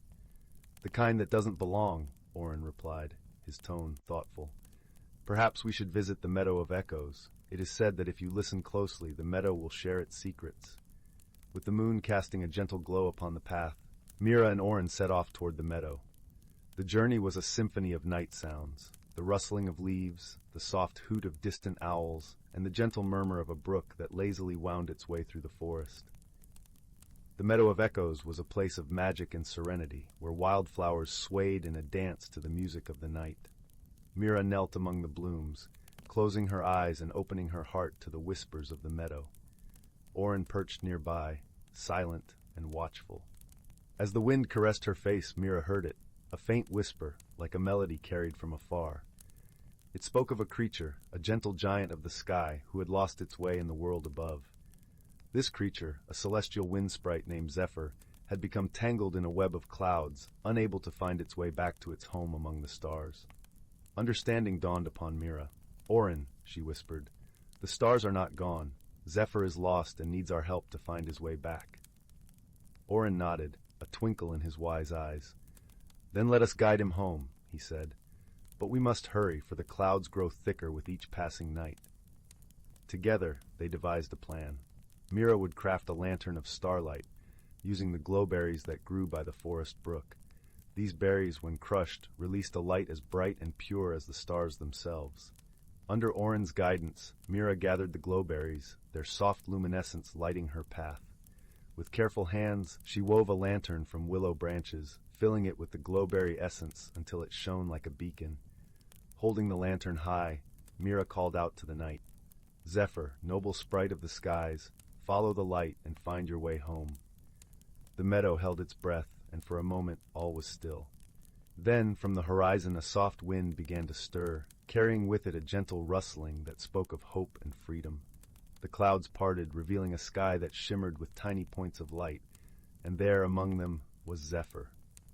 "The kind that doesn't belong," Orin replied, his tone thoughtful. "Perhaps we should visit the Meadow of Echoes. It is said that if you listen closely, the meadow will share its secrets." With the moon casting a gentle glow upon the path, Mira and Orin set off toward the meadow. The journey was a symphony of night sounds, the rustling of leaves, the soft hoot of distant owls, and the gentle murmur of a brook that lazily wound its way through the forest. The Meadow of Echoes was a place of magic and serenity, where wildflowers swayed in a dance to the music of the night. Mira knelt among the blooms, closing her eyes and opening her heart to the whispers of the meadow. Orin perched nearby, silent and watchful. As the wind caressed her face, Mira heard it, a faint whisper, like a melody carried from afar. It spoke of a creature, a gentle giant of the sky, who had lost its way in the world above. This creature, a celestial wind sprite named Zephyr, had become tangled in a web of clouds, unable to find its way back to its home among the stars. Understanding dawned upon Mira. "Orin," she whispered, "the stars are not gone. Zephyr is lost and needs our help to find his way back." Orin nodded, a twinkle in his wise eyes. "Then let us guide him home," he said. "But we must hurry, for the clouds grow thicker with each passing night." Together, they devised a plan. Mira would craft a lantern of starlight, using the glowberries that grew by the forest brook. These berries, when crushed, released a light as bright and pure as the stars themselves. Under Orin's guidance, Mira gathered the glowberries, their soft luminescence lighting her path. With careful hands, she wove a lantern from willow branches, filling it with the glowberry essence until it shone like a beacon. Holding the lantern high, Mira called out to the night, "Zephyr, noble sprite of the skies, follow the light and find your way home." The meadow held its breath, and for a moment all was still. Then, from the horizon, a soft wind began to stir, carrying with it a gentle rustling that spoke of hope and freedom. The clouds parted, revealing a sky that shimmered with tiny points of light, and there among them was Zephyr,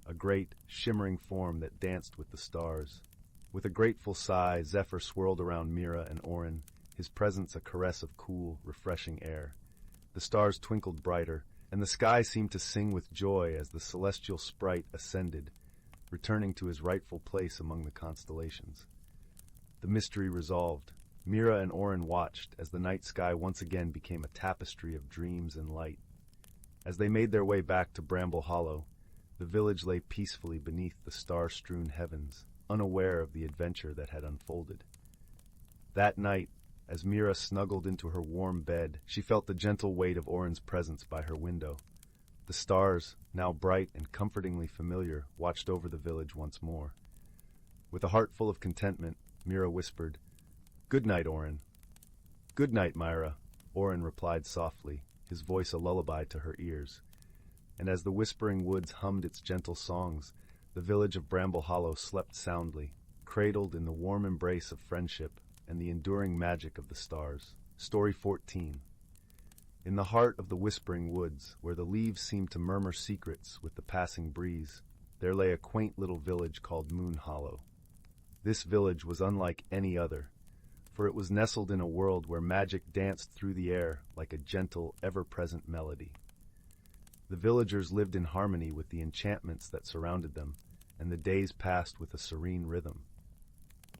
a great, shimmering form that danced with the stars. With a grateful sigh, Zephyr swirled around Mira and Orin, his presence a caress of cool, refreshing air. The stars twinkled brighter, and the sky seemed to sing with joy as the celestial sprite ascended, returning to his rightful place among the constellations. The mystery resolved. Mira and Orin watched as the night sky once again became a tapestry of dreams and light. As they made their way back to Bramble Hollow, the village lay peacefully beneath the star-strewn heavens, unaware of the adventure that had unfolded. That night, as Mira snuggled into her warm bed, she felt the gentle weight of Orin's presence by her window. The stars, now bright and comfortingly familiar, watched over the village once more. With a heart full of contentment, Mira whispered, "Good night, Orin." "Good night, Myra," Orin replied softly, his voice a lullaby to her ears. And as the whispering woods hummed its gentle songs, the village of Bramble Hollow slept soundly, cradled in the warm embrace of friendship and the enduring magic of the stars. Story 14. In the heart of the whispering woods, where the leaves seemed to murmur secrets with the passing breeze, there lay a quaint little village called Moon Hollow. This village was unlike any other, for it was nestled in a world where magic danced through the air like a gentle, ever-present melody. The villagers lived in harmony with the enchantments that surrounded them, and the days passed with a serene rhythm.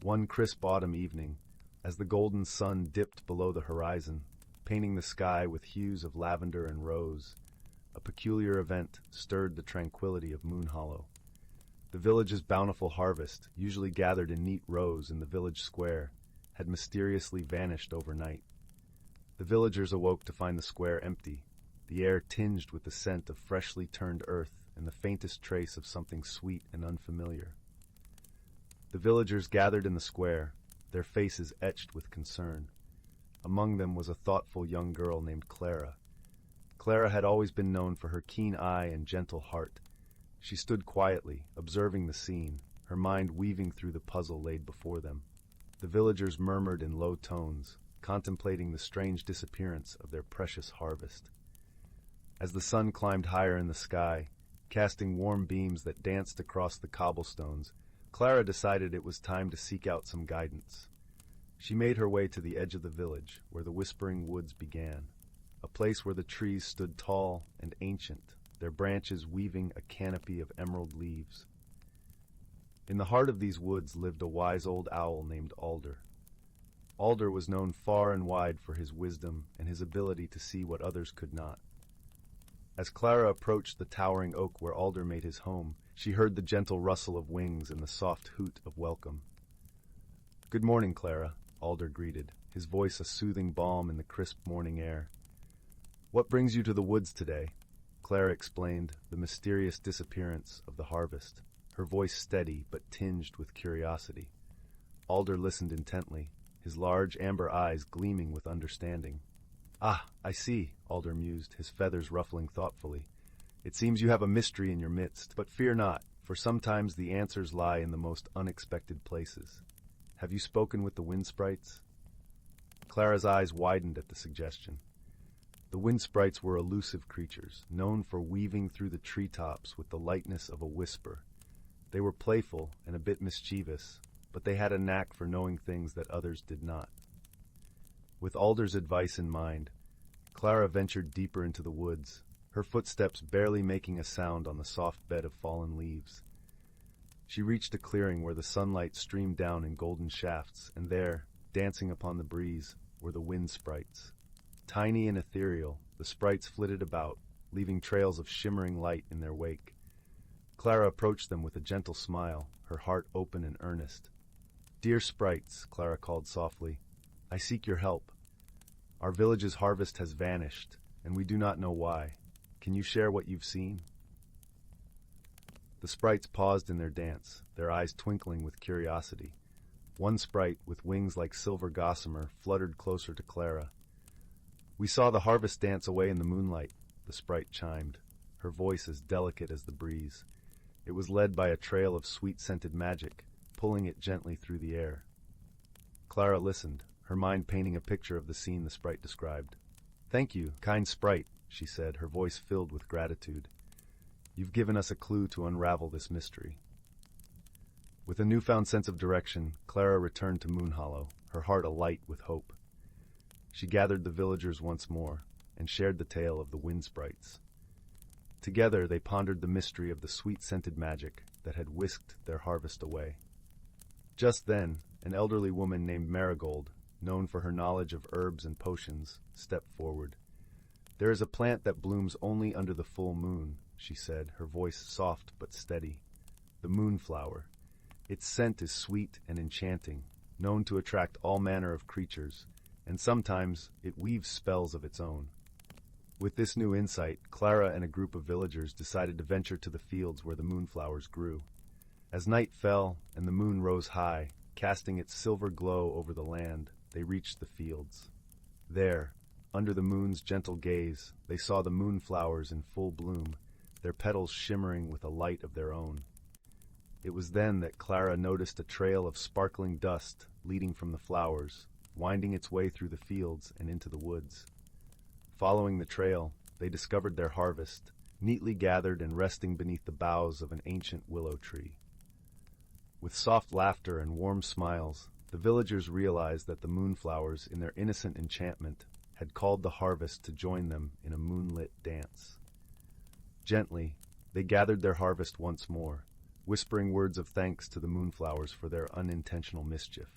One crisp autumn evening, as the golden sun dipped below the horizon, painting the sky with hues of lavender and rose, a peculiar event stirred the tranquility of Moon Hollow. The village's bountiful harvest, usually gathered in neat rows in the village square, had mysteriously vanished overnight. The villagers awoke to find the square empty, the air tinged with the scent of freshly turned earth and the faintest trace of something sweet and unfamiliar. The villagers gathered in the square, their faces etched with concern. Among them was a thoughtful young girl named Clara. Clara had always been known for her keen eye and gentle heart. She stood quietly, observing the scene, her mind weaving through the puzzle laid before them. The villagers murmured in low tones, contemplating the strange disappearance of their precious harvest. As the sun climbed higher in the sky, casting warm beams that danced across the cobblestones, Clara decided it was time to seek out some guidance. She made her way to the edge of the village, where the whispering woods began, a place where the trees stood tall and ancient, their branches weaving a canopy of emerald leaves. In the heart of these woods lived a wise old owl named Alder. Alder was known far and wide for his wisdom and his ability to see what others could not. As Clara approached the towering oak where Alder made his home, she heard the gentle rustle of wings and the soft hoot of welcome. "Good morning, Clara," Alder greeted, his voice a soothing balm in the crisp morning air. "What brings you to the woods today?" Clara explained the mysterious disappearance of the harvest, her voice steady but tinged with curiosity. Alder listened intently, his large amber eyes gleaming with understanding. "Ah, I see," Alder mused, his feathers ruffling thoughtfully. "It seems you have a mystery in your midst, but fear not, for sometimes the answers lie in the most unexpected places. Have you spoken with the wind sprites?" Clara's eyes widened at the suggestion. The wind sprites were elusive creatures, known for weaving through the treetops with the lightness of a whisper. They were playful and a bit mischievous, but they had a knack for knowing things that others did not. With Alder's advice in mind, Clara ventured deeper into the woods, her footsteps barely making a sound on the soft bed of fallen leaves. She reached a clearing where the sunlight streamed down in golden shafts, and there, dancing upon the breeze, were the wind sprites. Tiny and ethereal, the sprites flitted about, leaving trails of shimmering light in their wake. Clara approached them with a gentle smile, her heart open and earnest. "Dear sprites," Clara called softly, "I seek your help. Our village's harvest has vanished, and we do not know why. Can you share what you've seen?" The sprites paused in their dance, their eyes twinkling with curiosity. One sprite, with wings like silver gossamer, fluttered closer to Clara. "We saw the harvest dance away in the moonlight," the sprite chimed, her voice as delicate as the breeze. It was led by a trail of sweet-scented magic, pulling it gently through the air. Clara listened, her mind painting a picture of the scene the sprite described. "Thank you, kind sprite," she said, her voice filled with gratitude. You've given us a clue to unravel this mystery. With a newfound sense of direction, Clara returned to Moon Hollow, her heart alight with hope. She gathered the villagers once more and shared the tale of the wind sprites. Together they pondered the mystery of the sweet-scented magic that had whisked their harvest away. Just then, an elderly woman named Marigold, known for her knowledge of herbs and potions, stepped forward. "There is a plant that blooms only under the full moon," she said, her voice soft but steady. "The moonflower. Its scent is sweet and enchanting, known to attract all manner of creatures, and sometimes it weaves spells of its own." With this new insight, Clara and a group of villagers decided to venture to the fields where the moonflowers grew. As night fell and the moon rose high, casting its silver glow over the land, they reached the fields. There, under the moon's gentle gaze, they saw the moonflowers in full bloom, their petals shimmering with a light of their own. It was then that Clara noticed a trail of sparkling dust leading from the flowers, winding its way through the fields and into the woods. Following the trail, they discovered their harvest, neatly gathered and resting beneath the boughs of an ancient willow tree. With soft laughter and warm smiles, the villagers realized that the moonflowers, in their innocent enchantment, had called the harvest to join them in a moonlit dance. Gently, they gathered their harvest once more, whispering words of thanks to the moonflowers for their unintentional mischief.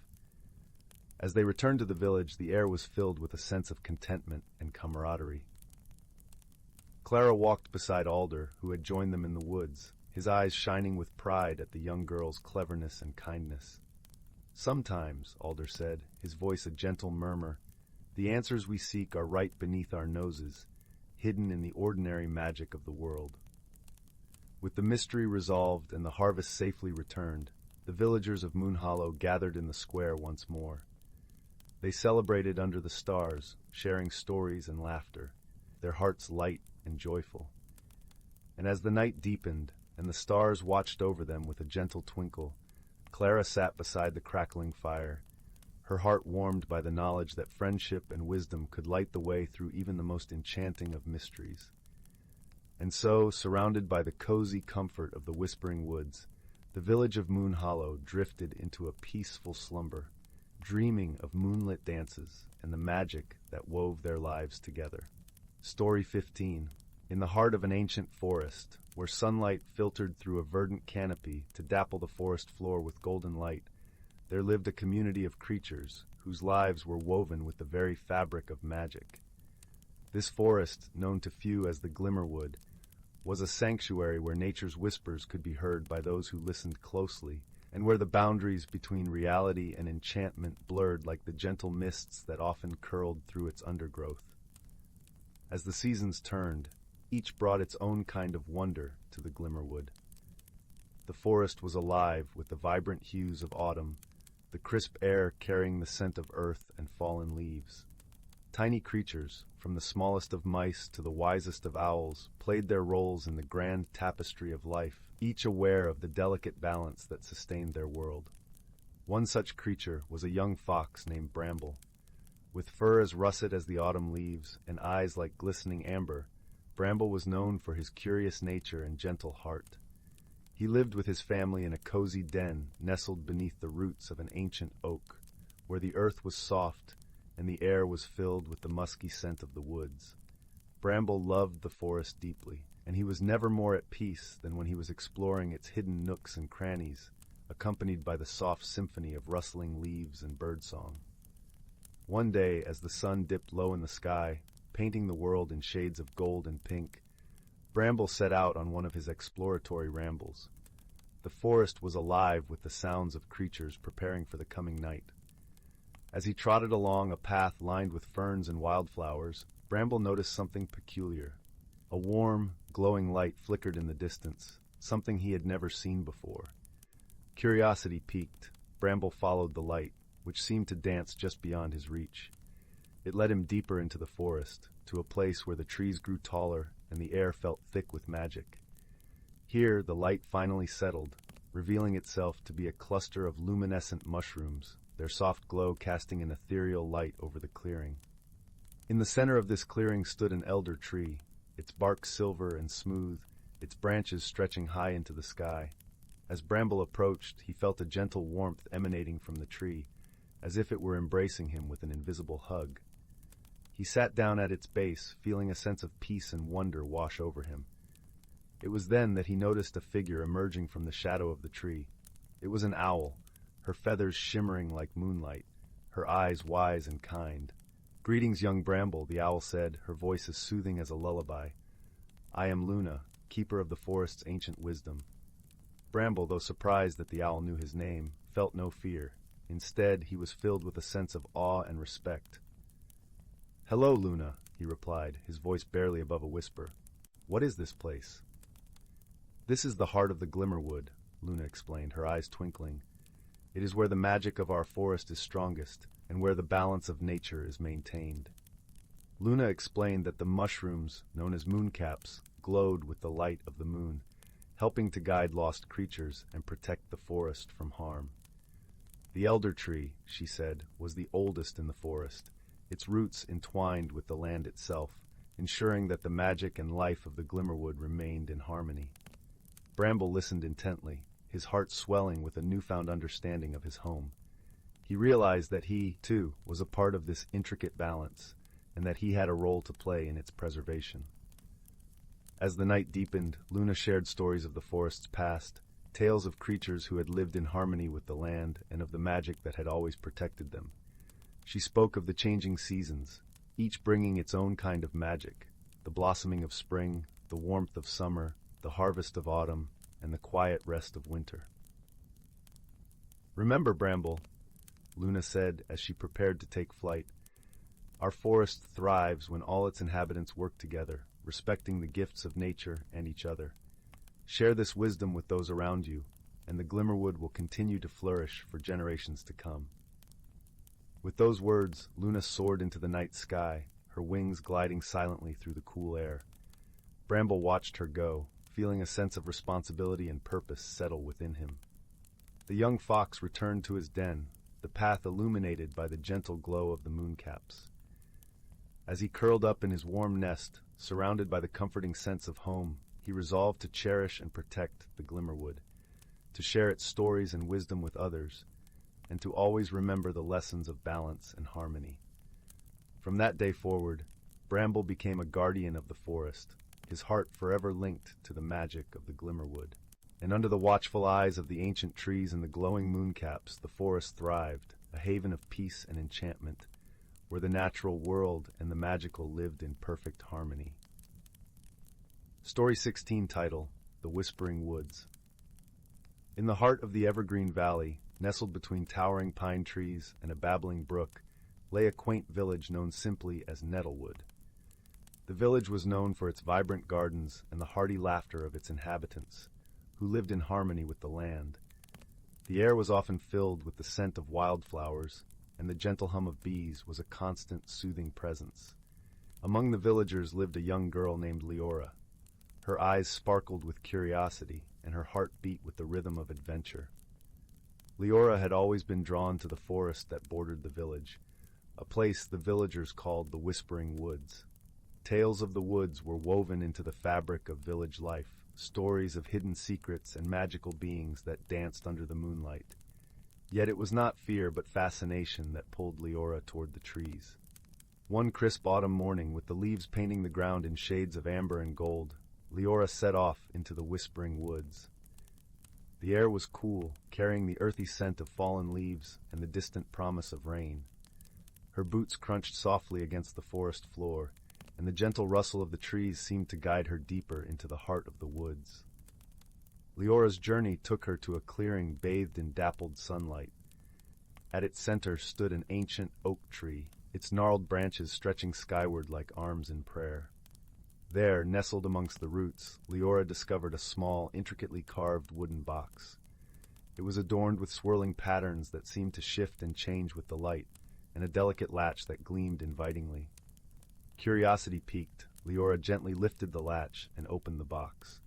As they returned to the village, the air was filled with a sense of contentment and camaraderie. Clara walked beside Alder, who had joined them in the woods, his eyes shining with pride at the young girl's cleverness and kindness. "Sometimes," Alder said, his voice a gentle murmur, "the answers we seek are right beneath our noses, hidden in the ordinary magic of the world." With the mystery resolved and the harvest safely returned, the villagers of Moon Hollow gathered in the square once more. They celebrated under the stars, sharing stories and laughter, their hearts light and joyful. And as the night deepened and the stars watched over them with a gentle twinkle, Clara sat beside the crackling fire, her heart warmed by the knowledge that friendship and wisdom could light the way through even the most enchanting of mysteries. And so, surrounded by the cozy comfort of the whispering woods, the village of Moon Hollow drifted into a peaceful slumber, dreaming of moonlit dances and the magic that wove their lives together. Story 15. In the heart of an ancient forest, where sunlight filtered through a verdant canopy to dapple the forest floor with golden light, there lived a community of creatures whose lives were woven with the very fabric of magic. This forest, known to few as the Glimmerwood, was a sanctuary where nature's whispers could be heard by those who listened closely, and where the boundaries between reality and enchantment blurred like the gentle mists that often curled through its undergrowth. As the seasons turned, each brought its own kind of wonder to the Glimmerwood. The forest was alive with the vibrant hues of autumn, the crisp air carrying the scent of earth and fallen leaves. Tiny creatures, from the smallest of mice to the wisest of owls, played their roles in the grand tapestry of life, each aware of the delicate balance that sustained their world. One such creature was a young fox named Bramble. With fur as russet as the autumn leaves and eyes like glistening amber, Bramble was known for his curious nature and gentle heart. He lived with his family in a cozy den nestled beneath the roots of an ancient oak, where the earth was soft and the air was filled with the musky scent of the woods. Bramble loved the forest deeply, and he was never more at peace than when he was exploring its hidden nooks and crannies, accompanied by the soft symphony of rustling leaves and birdsong. One day, as the sun dipped low in the sky, painting the world in shades of gold and pink, Bramble set out on one of his exploratory rambles. The forest was alive with the sounds of creatures preparing for the coming night. As he trotted along a path lined with ferns and wildflowers, Bramble noticed something peculiar. A warm, glowing light flickered in the distance, something he had never seen before. Curiosity piqued, Bramble followed the light, which seemed to dance just beyond his reach. It led him deeper into the forest, to a place where the trees grew taller and the air felt thick with magic. Here the light finally settled, revealing itself to be a cluster of luminescent mushrooms, their soft glow casting an ethereal light over the clearing. In the center of this clearing stood an elder tree, its bark silver and smooth, its branches stretching high into the sky. As Bramble approached, he felt a gentle warmth emanating from the tree, as if it were embracing him with an invisible hug. He sat down at its base, feeling a sense of peace and wonder wash over him. It was then that he noticed a figure emerging from the shadow of the tree. It was an owl, her feathers shimmering like moonlight, her eyes wise and kind. "Greetings, young Bramble," the owl said, her voice as soothing as a lullaby. "I am Luna, keeper of the forest's ancient wisdom." Bramble, though surprised that the owl knew his name, felt no fear. Instead, he was filled with a sense of awe and respect. "Hello, Luna," he replied, his voice barely above a whisper. "What is this place?" "This is the heart of the Glimmerwood," Luna explained, her eyes twinkling. "It is where the magic of our forest is strongest, and where the balance of nature is maintained." Luna explained that the mushrooms, known as mooncaps, glowed with the light of the moon, helping to guide lost creatures and protect the forest from harm. The elder tree, she said, was the oldest in the forest, its roots entwined with the land itself, ensuring that the magic and life of the Glimmerwood remained in harmony. Bramble listened intently, his heart swelling with a newfound understanding of his home. He realized that he, too, was a part of this intricate balance, and that he had a role to play in its preservation. As the night deepened, Luna shared stories of the forest's past, tales of creatures who had lived in harmony with the land and of the magic that had always protected them. She spoke of the changing seasons, each bringing its own kind of magic: the blossoming of spring, the warmth of summer, the harvest of autumn, and the quiet rest of winter. "Remember, Bramble," Luna said as she prepared to take flight, "our forest thrives when all its inhabitants work together, respecting the gifts of nature and each other. Share this wisdom with those around you, and the Glimmerwood will continue to flourish for generations to come." With those words, Luna soared into the night sky, her wings gliding silently through the cool air. Bramble watched her go, feeling a sense of responsibility and purpose settle within him. The young fox returned to his den, the path illuminated by the gentle glow of the mooncaps. As he curled up in his warm nest, surrounded by the comforting sense of home, he resolved to cherish and protect the Glimmerwood, to share its stories and wisdom with others, and to always remember the lessons of balance and harmony. From that day forward, Bramble became a guardian of the forest, his heart forever linked to the magic of the Glimmerwood. And under the watchful eyes of the ancient trees and the glowing mooncaps, the forest thrived, a haven of peace and enchantment, where the natural world and the magical lived in perfect harmony. Story 16, title: The Whispering Woods. In the heart of the evergreen valley, nestled between towering pine trees and a babbling brook, lay a quaint village known simply as Nettlewood. The village was known for its vibrant gardens and the hearty laughter of its inhabitants, who lived in harmony with the land. The air was often filled with the scent of wildflowers, and the gentle hum of bees was a constant, soothing presence. Among the villagers lived a young girl named Leora. Her eyes sparkled with curiosity, and her heart beat with the rhythm of adventure. Leora had always been drawn to the forest that bordered the village, a place the villagers called the Whispering Woods. Tales of the woods were woven into the fabric of village life, stories of hidden secrets and magical beings that danced under the moonlight. Yet it was not fear but fascination that pulled Leora toward the trees. One crisp autumn morning, with the leaves painting the ground in shades of amber and gold, Leora set off into the Whispering Woods. The air was cool, carrying the earthy scent of fallen leaves and the distant promise of rain. Her boots crunched softly against the forest floor, and the gentle rustle of the trees seemed to guide her deeper into the heart of the woods. Leora's journey took her to a clearing bathed in dappled sunlight. At its center stood an ancient oak tree, its gnarled branches stretching skyward like arms in prayer. There, nestled amongst the roots, Leora discovered a small, intricately carved wooden box. It was adorned with swirling patterns that seemed to shift and change with the light, and a delicate latch that gleamed invitingly. Curiosity piqued, Leora gently lifted the latch and opened the box.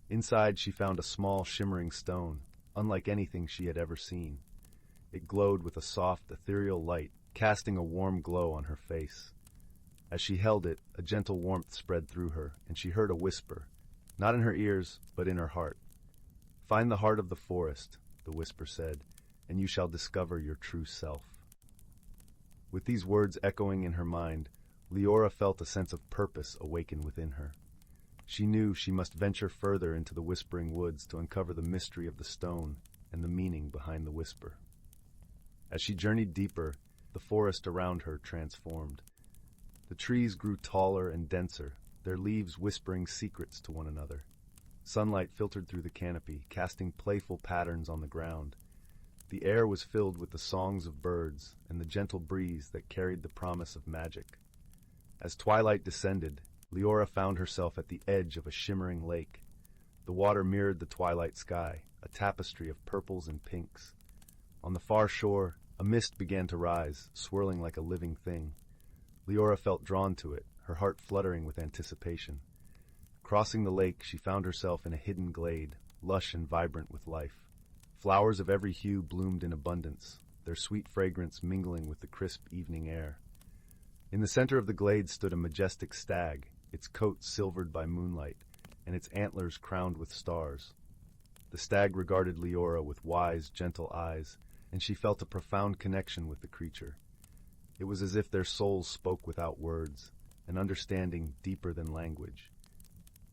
Inside, she found a small, shimmering stone, unlike anything she had ever seen. It glowed with a soft, ethereal light, casting a warm glow on her face. As she held it, a gentle warmth spread through her, and she heard a whisper, not in her ears, but in her heart. Find the heart of the forest, the whisper said, and you shall discover your true self. With these words echoing in her mind, Leora felt a sense of purpose awaken within her. She knew she must venture further into the whispering woods to uncover the mystery of the stone and the meaning behind the whisper. As she journeyed deeper, the forest around her transformed. The trees grew taller and denser, their leaves whispering secrets to one another. Sunlight filtered through the canopy, casting playful patterns on the ground. The air was filled with the songs of birds and the gentle breeze that carried the promise of magic. As twilight descended, Leora found herself at the edge of a shimmering lake. The water mirrored the twilight sky, a tapestry of purples and pinks. On the far shore, a mist began to rise, swirling like a living thing. Leora felt drawn to it, her heart fluttering with anticipation. Crossing the lake, she found herself in a hidden glade, lush and vibrant with life. Flowers of every hue bloomed in abundance, their sweet fragrance mingling with the crisp evening air. In the center of the glade stood a majestic stag, its coat silvered by moonlight, and its antlers crowned with stars. The stag regarded Leora with wise, gentle eyes, and she felt a profound connection with the creature. It was as if their souls spoke without words, an understanding deeper than language.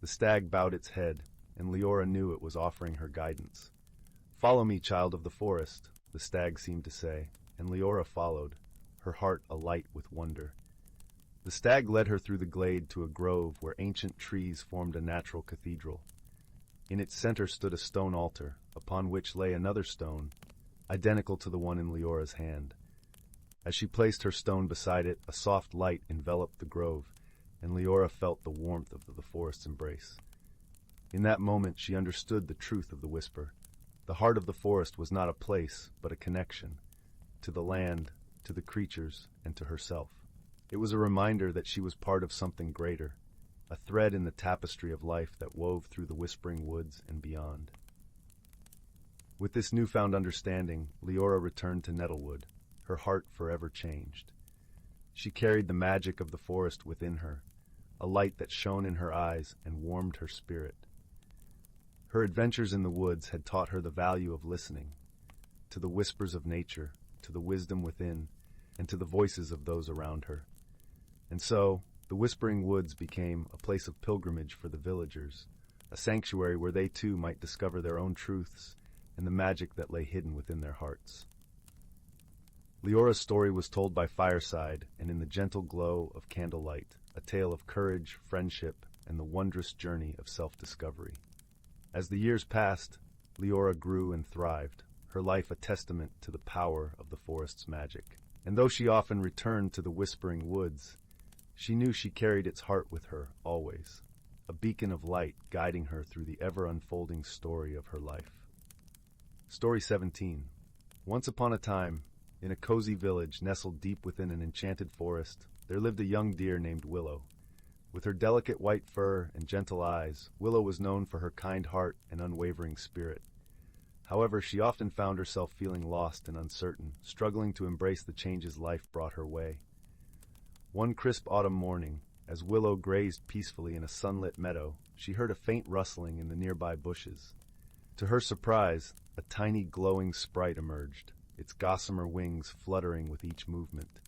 The stag bowed its head, and Leora knew it was offering her guidance. "Follow me, child of the forest," the stag seemed to say, and Leora followed, her heart alight with wonder. The stag led her through the glade to a grove where ancient trees formed a natural cathedral. In its center stood a stone altar, upon which lay another stone, identical to the one in Leora's hand. As she placed her stone beside it, a soft light enveloped the grove, and Leora felt the warmth of the forest's embrace. In that moment, she understood the truth of the whisper. The heart of the forest was not a place, but a connection, to the land, to the creatures, and to herself. It was a reminder that she was part of something greater, a thread in the tapestry of life that wove through the whispering woods and beyond. With this newfound understanding, Leora returned to Nettlewood, her heart forever changed. She carried the magic of the forest within her, a light that shone in her eyes and warmed her spirit. Her adventures in the woods had taught her the value of listening, to the whispers of nature, to the wisdom within, and to the voices of those around her. And so, the Whispering Woods became a place of pilgrimage for the villagers, a sanctuary where they too might discover their own truths and the magic that lay hidden within their hearts. Leora's story was told by fireside and in the gentle glow of candlelight, a tale of courage, friendship, and the wondrous journey of self-discovery. As the years passed, Leora grew and thrived, her life a testament to the power of the forest's magic. And though she often returned to the Whispering Woods, she knew she carried its heart with her always, a beacon of light guiding her through the ever-unfolding story of her life. Story 17. Once upon a time, in a cozy village nestled deep within an enchanted forest, there lived a young deer named Willow. With her delicate white fur and gentle eyes, Willow was known for her kind heart and unwavering spirit. However, she often found herself feeling lost and uncertain, struggling to embrace the changes life brought her way. One crisp autumn morning, as Willow grazed peacefully in a sunlit meadow, she heard a faint rustling in the nearby bushes. To her surprise, a tiny glowing sprite emerged, its gossamer wings fluttering with each movement.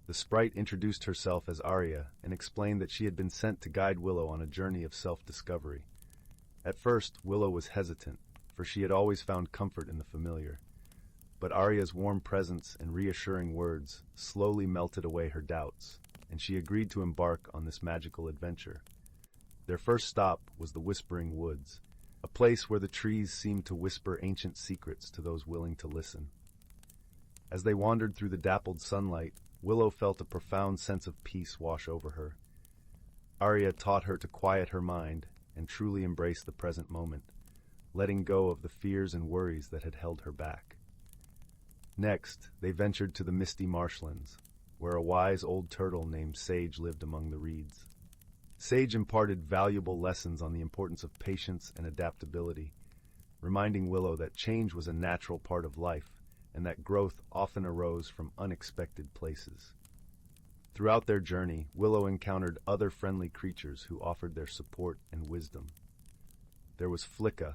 The sprite introduced herself as Arya and explained that she had been sent to guide Willow on a journey of self-discovery. At first, Willow was hesitant, for she had always found comfort in the familiar. But Arya's warm presence and reassuring words slowly melted away her doubts, and she agreed to embark on this magical adventure. Their first stop was the Whispering Woods, a place where the trees seemed to whisper ancient secrets to those willing to listen. As they wandered through the dappled sunlight, Willow felt a profound sense of peace wash over her. Arya taught her to quiet her mind and truly embrace the present moment, letting go of the fears and worries that had held her back. Next, they ventured to the misty marshlands, where a wise old turtle named Sage lived among the reeds. Sage imparted valuable lessons on the importance of patience and adaptability, reminding Willow that change was a natural part of life and that growth often arose from unexpected places. Throughout their journey, Willow encountered other friendly creatures who offered their support and wisdom. There was Flicka,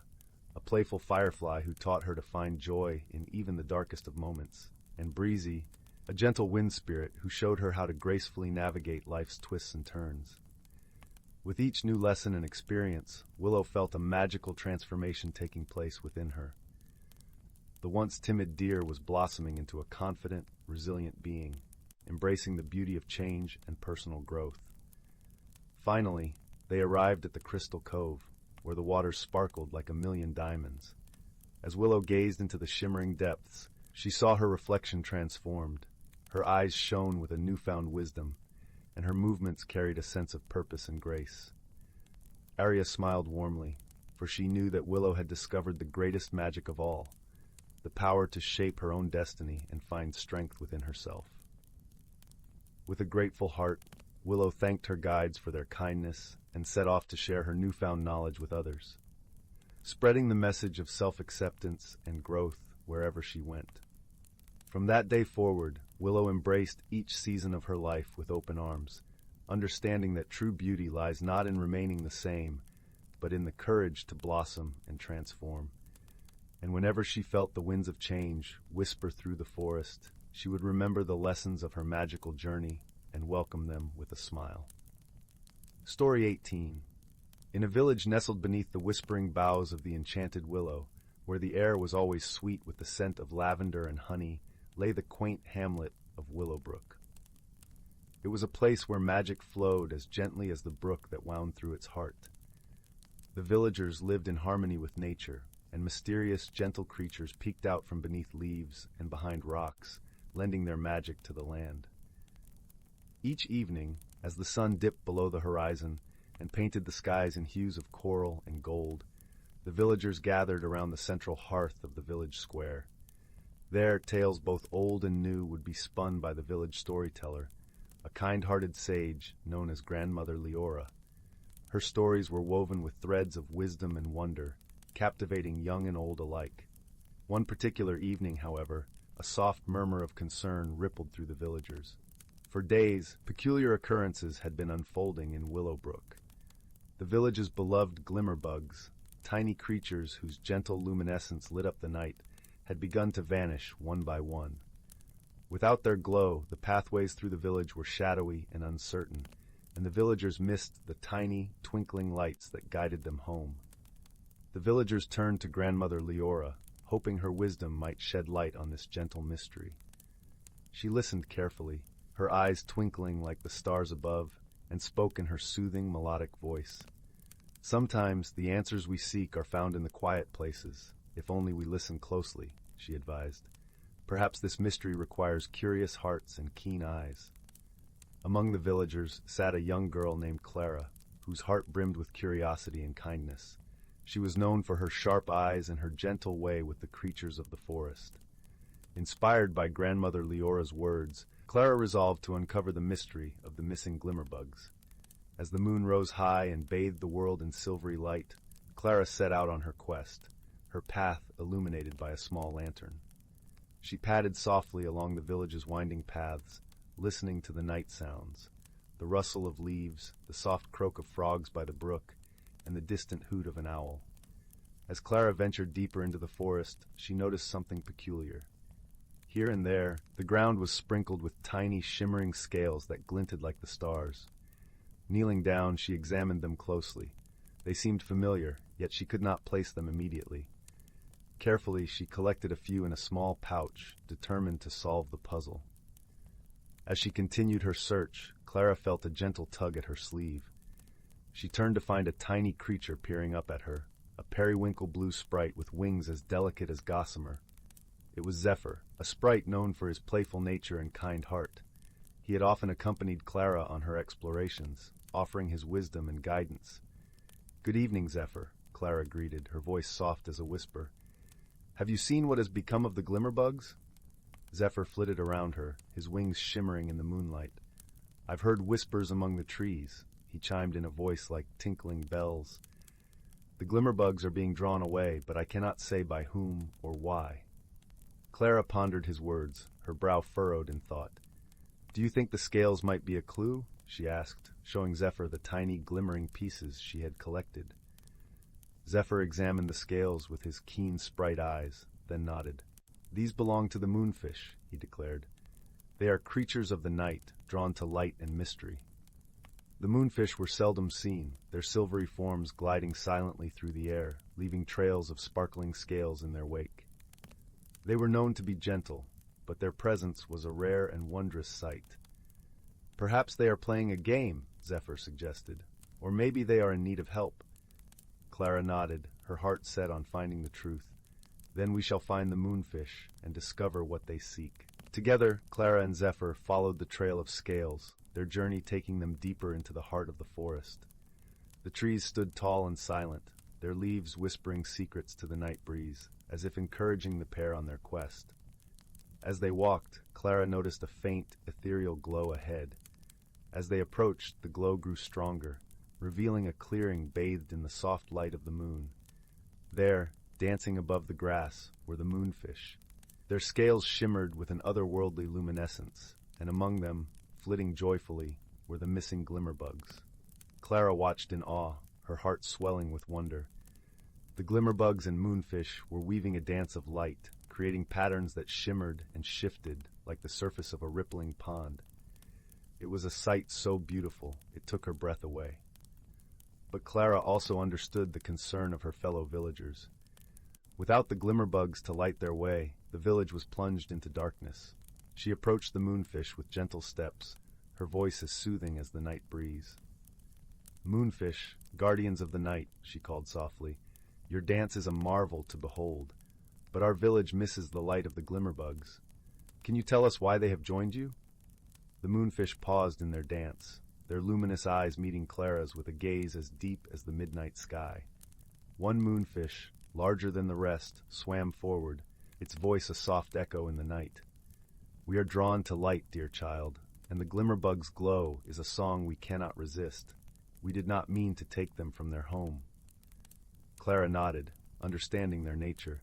a playful firefly who taught her to find joy in even the darkest of moments, and Breezy, a gentle wind spirit who showed her how to gracefully navigate life's twists and turns. With each new lesson and experience, Willow felt a magical transformation taking place within her. The once timid deer was blossoming into a confident, resilient being, embracing the beauty of change and personal growth. Finally, they arrived at the Crystal Cove, where the waters sparkled like a million diamonds. As Willow gazed into the shimmering depths, she saw her reflection transformed. Her eyes shone with a newfound wisdom, and her movements carried a sense of purpose and grace. Arya smiled warmly, for she knew that Willow had discovered the greatest magic of all, the power to shape her own destiny and find strength within herself. With a grateful heart, Willow thanked her guides for their kindness and set off to share her newfound knowledge with others, spreading the message of self-acceptance and growth wherever she went. From that day forward, Willow embraced each season of her life with open arms, understanding that true beauty lies not in remaining the same, but in the courage to blossom and transform. And whenever she felt the winds of change whisper through the forest, she would remember the lessons of her magical journey and welcome them with a smile. Story 18. In a village nestled beneath the whispering boughs of the enchanted willow, where the air was always sweet with the scent of lavender and honey, lay the quaint hamlet of Willowbrook. It was a place where magic flowed as gently as the brook that wound through its heart. The villagers lived in harmony with nature, and mysterious, gentle creatures peeked out from beneath leaves and behind rocks, lending their magic to the land. Each evening, as the sun dipped below the horizon and painted the skies in hues of coral and gold, the villagers gathered around the central hearth of the village square. There, tales both old and new would be spun by the village storyteller, a kind-hearted sage known as Grandmother Leora. Her stories were woven with threads of wisdom and wonder, captivating young and old alike. One particular evening, however, a soft murmur of concern rippled through the villagers. For days, peculiar occurrences had been unfolding in Willowbrook. The village's beloved glimmerbugs, tiny creatures whose gentle luminescence lit up the night, had begun to vanish one by one. Without their glow, the pathways through the village were shadowy and uncertain, and the villagers missed the tiny, twinkling lights that guided them home. The villagers turned to Grandmother Leora, hoping her wisdom might shed light on this gentle mystery. She listened carefully, her eyes twinkling like the stars above, and spoke in her soothing, melodic voice. Sometimes the answers we seek are found in the quiet places, if only we listen closely, she advised. Perhaps this mystery requires curious hearts and keen eyes. Among the villagers sat a young girl named Clara, whose heart brimmed with curiosity and kindness. She was known for her sharp eyes and her gentle way with the creatures of the forest. Inspired by Grandmother Leora's words, Clara resolved to uncover the mystery of the missing glimmerbugs. As the moon rose high and bathed the world in silvery light, Clara set out on her quest, her path illuminated by a small lantern. She padded softly along the village's winding paths, listening to the night sounds, the rustle of leaves, the soft croak of frogs by the brook, and the distant hoot of an owl. As Clara ventured deeper into the forest, she noticed something peculiar. Here and there, the ground was sprinkled with tiny, shimmering scales that glinted like the stars. Kneeling down, she examined them closely. They seemed familiar, yet she could not place them immediately. Carefully, she collected a few in a small pouch, determined to solve the puzzle. As she continued her search, Clara felt a gentle tug at her sleeve. She turned to find a tiny creature peering up at her, a periwinkle blue sprite with wings as delicate as gossamer. It was Zephyr, a sprite known for his playful nature and kind heart. He had often accompanied Clara on her explorations, offering his wisdom and guidance. "Good evening, Zephyr," Clara greeted, her voice soft as a whisper. "Have you seen what has become of the glimmerbugs?" Zephyr flitted around her, his wings shimmering in the moonlight. "I've heard whispers among the trees," he chimed in a voice like tinkling bells. "The glimmerbugs are being drawn away, but I cannot say by whom or why." Clara pondered his words, her brow furrowed in thought. "Do you think the scales might be a clue?" she asked, showing Zephyr the tiny glimmering pieces she had collected. Zephyr examined the scales with his keen sprite eyes, then nodded. "These belong to the moonfish," he declared. "They are creatures of the night, drawn to light and mystery." The moonfish were seldom seen, their silvery forms gliding silently through the air, leaving trails of sparkling scales in their wake. They were known to be gentle, but their presence was a rare and wondrous sight. "Perhaps they are playing a game," Zephyr suggested. "Or maybe they are in need of help." Clara nodded, her heart set on finding the truth. Then we shall find the moonfish and discover what they seek. Together, Clara and Zephyr followed the trail of scales, their journey taking them deeper into the heart of the forest. The trees stood tall and silent, their leaves whispering secrets to the night breeze, as if encouraging the pair on their quest. As they walked, Clara noticed a faint, ethereal glow ahead. As they approached, the glow grew stronger, revealing a clearing bathed in the soft light of the moon. There, dancing above the grass, were the moonfish. Their scales shimmered with an otherworldly luminescence, and among them, flitting joyfully, were the missing glimmerbugs. Clara watched in awe, her heart swelling with wonder. The glimmerbugs and moonfish were weaving a dance of light, creating patterns that shimmered and shifted like the surface of a rippling pond. It was a sight so beautiful, it took her breath away. But Clara also understood the concern of her fellow villagers. Without the glimmerbugs to light their way, the village was plunged into darkness. She approached the moonfish with gentle steps, her voice as soothing as the night breeze. "Moonfish, guardians of the night," she called softly, "your dance is a marvel to behold. But our village misses the light of the glimmerbugs. Can you tell us why they have joined you?" The moonfish paused in their dance, their luminous eyes meeting Clara's with a gaze as deep as the midnight sky. One moonfish, larger than the rest, swam forward, its voice a soft echo in the night. "We are drawn to light, dear child, and the glimmerbug's glow is a song we cannot resist. We did not mean to take them from their home." Clara nodded, understanding their nature.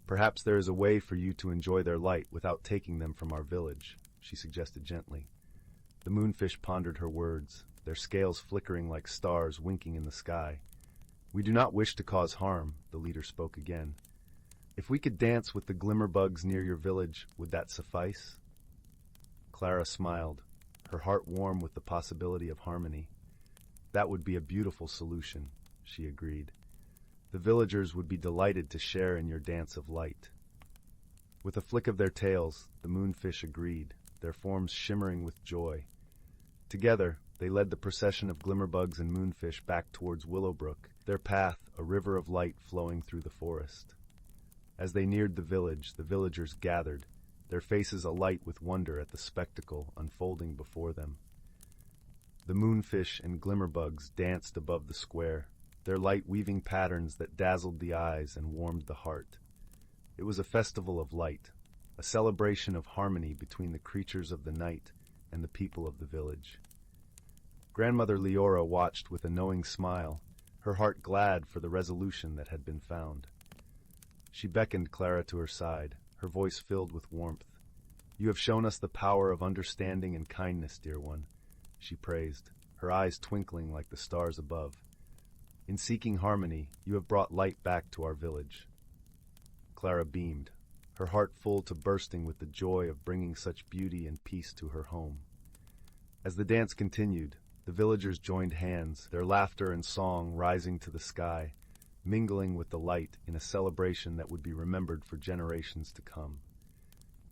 "Perhaps there is a way for you to enjoy their light without taking them from our village," she suggested gently. The moonfish pondered her words, their scales flickering like stars winking in the sky. "We do not wish to cause harm," the leader spoke again. "If we could dance with the glimmerbugs near your village, would that suffice?" Clara smiled, her heart warm with the possibility of harmony. "That would be a beautiful solution," she agreed. "The villagers would be delighted to share in your dance of light." With a flick of their tails, the moonfish agreed, their forms shimmering with joy. Together, they led the procession of glimmerbugs and moonfish back towards Willowbrook, their path a river of light flowing through the forest. As they neared the village, the villagers gathered, their faces alight with wonder at the spectacle unfolding before them. The moonfish and glimmerbugs danced above the square, their light weaving patterns that dazzled the eyes and warmed the heart. It was a festival of light, a celebration of harmony between the creatures of the night and the people of the village. Grandmother Leora watched with a knowing smile, her heart glad for the resolution that had been found. She beckoned Clara to her side, her voice filled with warmth. "You have shown us the power of understanding and kindness, dear one," she praised, her eyes twinkling like the stars above. "In seeking harmony, you have brought light back to our village." Clara beamed, her heart full to bursting with the joy of bringing such beauty and peace to her home. As the dance continued, the villagers joined hands, their laughter and song rising to the sky, mingling with the light in a celebration that would be remembered for generations to come.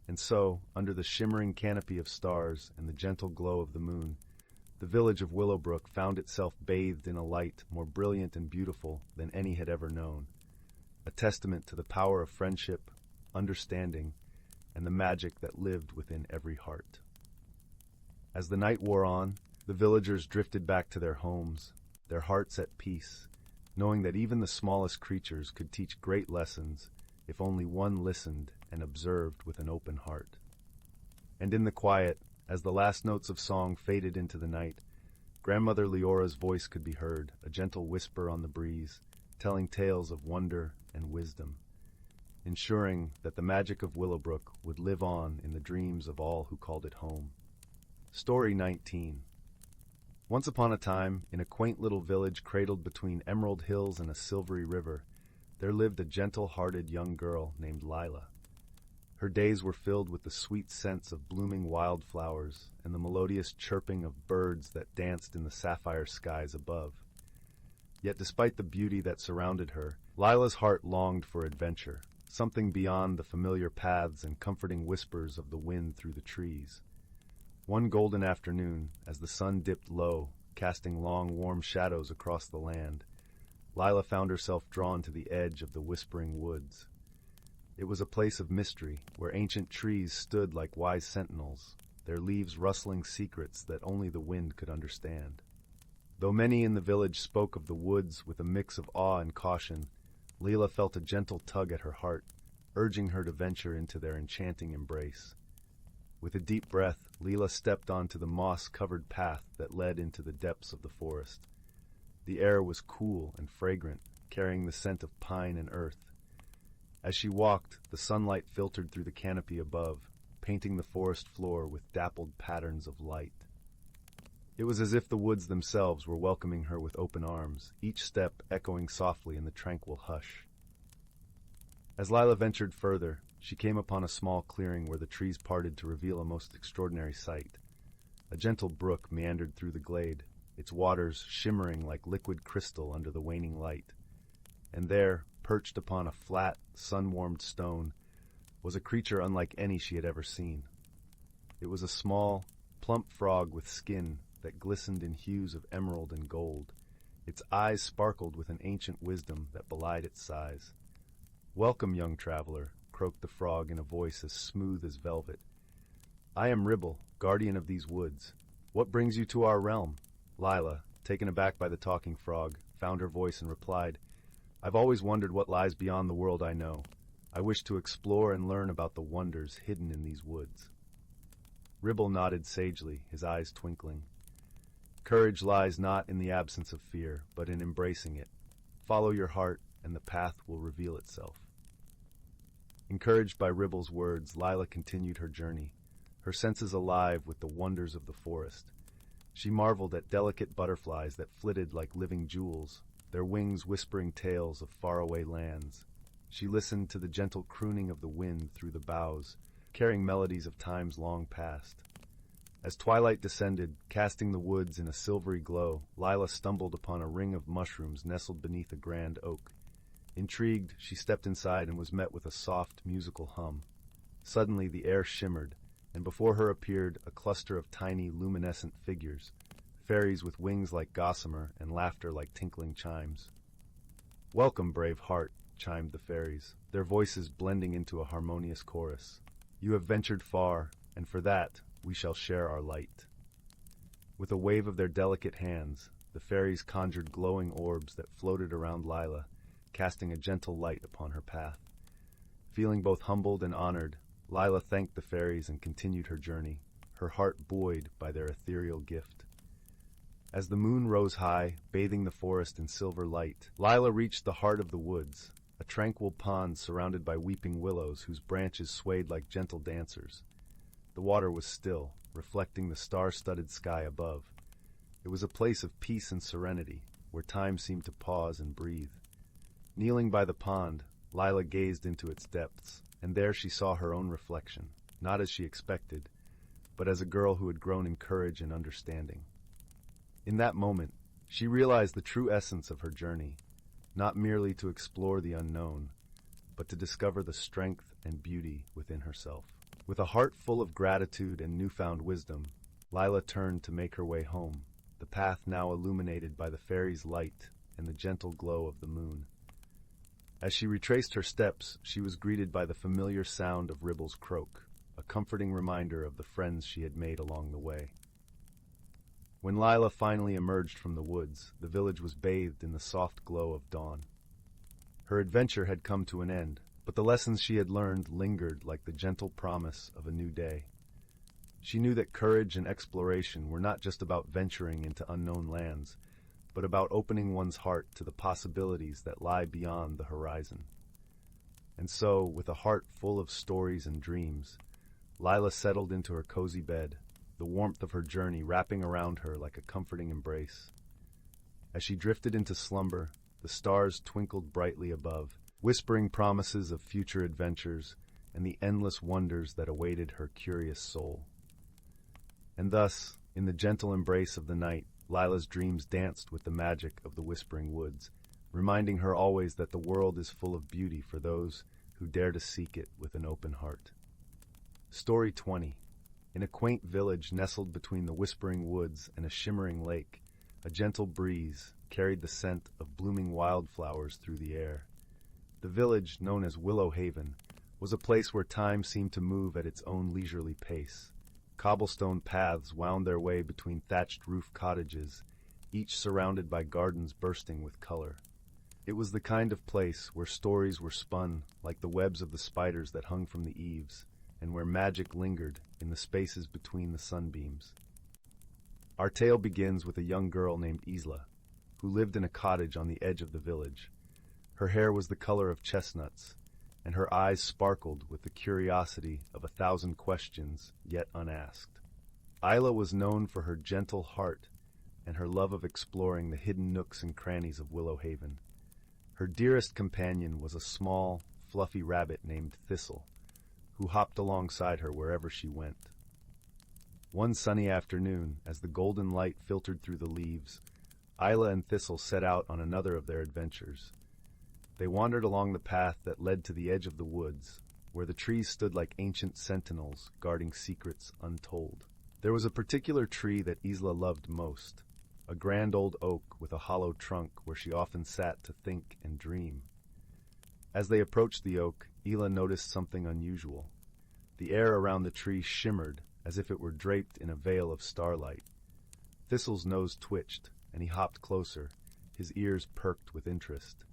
And so, under the shimmering canopy of stars and the gentle glow of the moon, the village of Willowbrook found itself bathed in a light more brilliant and beautiful than any had ever known, a testament to the power of friendship, understanding, and the magic that lived within every heart. As the night wore on, the villagers drifted back to their homes, their hearts at peace, knowing that even the smallest creatures could teach great lessons if only one listened and observed with an open heart. And in the quiet, as the last notes of song faded into the night, Grandmother Leora's voice could be heard, a gentle whisper on the breeze, telling tales of wonder and wisdom, ensuring that the magic of Willowbrook would live on in the dreams of all who called it home. Story 19. Once upon a time, in a quaint little village cradled between emerald hills and a silvery river, there lived a gentle-hearted young girl named Lila. Her days were filled with the sweet scents of blooming wildflowers and the melodious chirping of birds that danced in the sapphire skies above. Yet despite the beauty that surrounded her, Lila's heart longed for adventure, something beyond the familiar paths and comforting whispers of the wind through the trees. One golden afternoon, as the sun dipped low, casting long, warm shadows across the land, Lila found herself drawn to the edge of the whispering woods. It was a place of mystery, where ancient trees stood like wise sentinels, their leaves rustling secrets that only the wind could understand. Though many in the village spoke of the woods with a mix of awe and caution, Lila felt a gentle tug at her heart, urging her to venture into their enchanting embrace. With a deep breath, Lila stepped onto the moss-covered path that led into the depths of the forest. The air was cool and fragrant, carrying the scent of pine and earth. As she walked, the sunlight filtered through the canopy above, painting the forest floor with dappled patterns of light. It was as if the woods themselves were welcoming her with open arms, each step echoing softly in the tranquil hush. As Lila ventured further, she came upon a small clearing where the trees parted to reveal a most extraordinary sight. A gentle brook meandered through the glade, its waters shimmering like liquid crystal under the waning light. And there, perched upon a flat, sun-warmed stone, was a creature unlike any she had ever seen. It was a small, plump frog with skin that glistened in hues of emerald and gold. Its eyes sparkled with an ancient wisdom that belied its size. "Welcome, young traveler," croaked the frog in a voice as smooth as velvet. "I am Ribble, guardian of these woods. What brings you to our realm?" Lila, taken aback by the talking frog, found her voice and replied, "I've always wondered what lies beyond the world I know. I wish to explore and learn about the wonders hidden in these woods." Ribble nodded sagely, his eyes twinkling. "Courage lies not in the absence of fear, but in embracing it. Follow your heart, and the path will reveal itself." Encouraged by Ribble's words, Lila continued her journey, her senses alive with the wonders of the forest. She marveled at delicate butterflies that flitted like living jewels, their wings whispering tales of faraway lands. She listened to the gentle crooning of the wind through the boughs, carrying melodies of times long past. As twilight descended, casting the woods in a silvery glow, Lila stumbled upon a ring of mushrooms nestled beneath a grand oak. Intrigued, she stepped inside and was met with a soft, musical hum. Suddenly the air shimmered, and before her appeared a cluster of tiny, luminescent figures, fairies with wings like gossamer and laughter like tinkling chimes. "Welcome, brave heart," chimed the fairies, their voices blending into a harmonious chorus. "You have ventured far, and for that we shall share our light." With a wave of their delicate hands, the fairies conjured glowing orbs that floated around Lila, casting a gentle light upon her path. Feeling both humbled and honored, Lila thanked the fairies and continued her journey, her heart buoyed by their ethereal gift. As the moon rose high, bathing the forest in silver light, Lila reached the heart of the woods, a tranquil pond surrounded by weeping willows whose branches swayed like gentle dancers. The water was still, reflecting the star-studded sky above. It was a place of peace and serenity, where time seemed to pause and breathe. Kneeling by the pond, Lila gazed into its depths, and there she saw her own reflection, not as she expected, but as a girl who had grown in courage and understanding. In that moment, she realized the true essence of her journey, not merely to explore the unknown, but to discover the strength and beauty within herself. With a heart full of gratitude and newfound wisdom, Lila turned to make her way home, the path now illuminated by the fairies' light and the gentle glow of the moon. As she retraced her steps, she was greeted by the familiar sound of Ribble's croak, a comforting reminder of the friends she had made along the way. When Lila finally emerged from the woods, the village was bathed in the soft glow of dawn. Her adventure had come to an end, but the lessons she had learned lingered like the gentle promise of a new day. She knew that courage and exploration were not just about venturing into unknown lands, but about opening one's heart to the possibilities that lie beyond the horizon. And so, with a heart full of stories and dreams, Lila settled into her cozy bed, the warmth of her journey wrapping around her like a comforting embrace. As she drifted into slumber, the stars twinkled brightly above, whispering promises of future adventures and the endless wonders that awaited her curious soul. And thus, in the gentle embrace of the night, Lila's dreams danced with the magic of the whispering woods, reminding her always that the world is full of beauty for those who dare to seek it with an open heart. Story 20. In a quaint village nestled between the whispering woods and a shimmering lake, a gentle breeze carried the scent of blooming wildflowers through the air. The village, known as Willow Haven, was a place where time seemed to move at its own leisurely pace. Cobblestone paths wound their way between thatched roof cottages, each surrounded by gardens bursting with color. It was the kind of place where stories were spun like the webs of the spiders that hung from the eaves, and where magic lingered in the spaces between the sunbeams. Our tale begins with a young girl named Isla, who lived in a cottage on the edge of the village. Her hair was the color of chestnuts, and her eyes sparkled with the curiosity of 1,000 questions yet unasked. Isla was known for her gentle heart and her love of exploring the hidden nooks and crannies of Willow Haven. Her dearest companion was a small, fluffy rabbit named Thistle, who hopped alongside her wherever she went. One sunny afternoon, as the golden light filtered through the leaves, Isla and Thistle set out on another of their adventures. They wandered along the path that led to the edge of the woods, where the trees stood like ancient sentinels guarding secrets untold. There was a particular tree that Isla loved most, a grand old oak with a hollow trunk where she often sat to think and dream. As they approached the oak, Isla noticed something unusual. The air around the tree shimmered as if it were draped in a veil of starlight. Thistle's nose twitched, and he hopped closer, his ears perked with interest.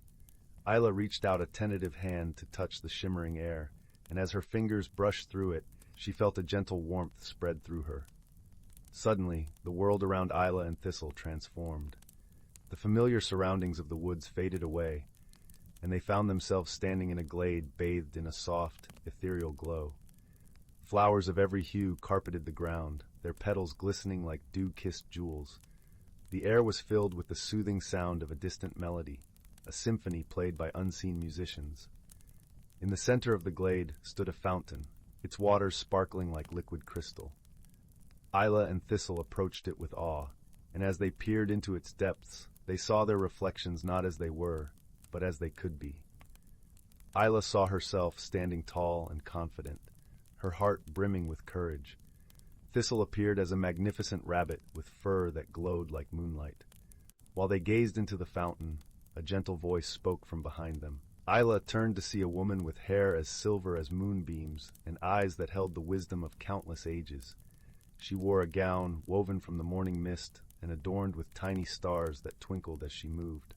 Isla reached out a tentative hand to touch the shimmering air, and as her fingers brushed through it, she felt a gentle warmth spread through her. Suddenly, the world around Isla and Thistle transformed. The familiar surroundings of the woods faded away, and they found themselves standing in a glade bathed in a soft, ethereal glow. Flowers of every hue carpeted the ground, their petals glistening like dew-kissed jewels. The air was filled with the soothing sound of a distant melody, a symphony played by unseen musicians. In the center of the glade stood a fountain, its waters sparkling like liquid crystal. Isla and Thistle approached it with awe, and as they peered into its depths, they saw their reflections not as they were, but as they could be. Isla saw herself standing tall and confident, her heart brimming with courage. Thistle appeared as a magnificent rabbit with fur that glowed like moonlight. While they gazed into the fountain, a gentle voice spoke from behind them. Isla turned to see a woman with hair as silver as moonbeams and eyes that held the wisdom of countless ages. She wore a gown woven from the morning mist and adorned with tiny stars that twinkled as she moved.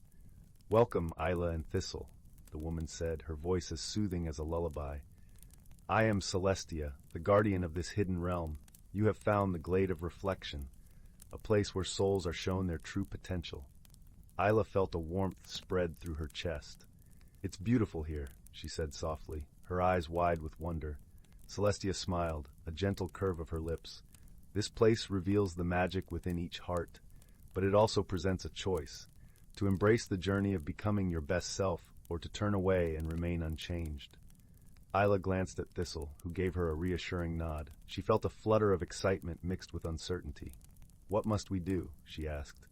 "Welcome, Isla and Thistle," the woman said, her voice as soothing as a lullaby. "I am Celestia, the guardian of this hidden realm. You have found the glade of reflection, a place where souls are shown their true potential." Isla felt a warmth spread through her chest. "It's beautiful here," she said softly, her eyes wide with wonder. Celestia smiled, a gentle curve of her lips. "This place reveals the magic within each heart, but it also presents a choice, to embrace the journey of becoming your best self or to turn away and remain unchanged." Isla glanced at Thistle, who gave her a reassuring nod. She felt a flutter of excitement mixed with uncertainty. "What must we do?" she asked.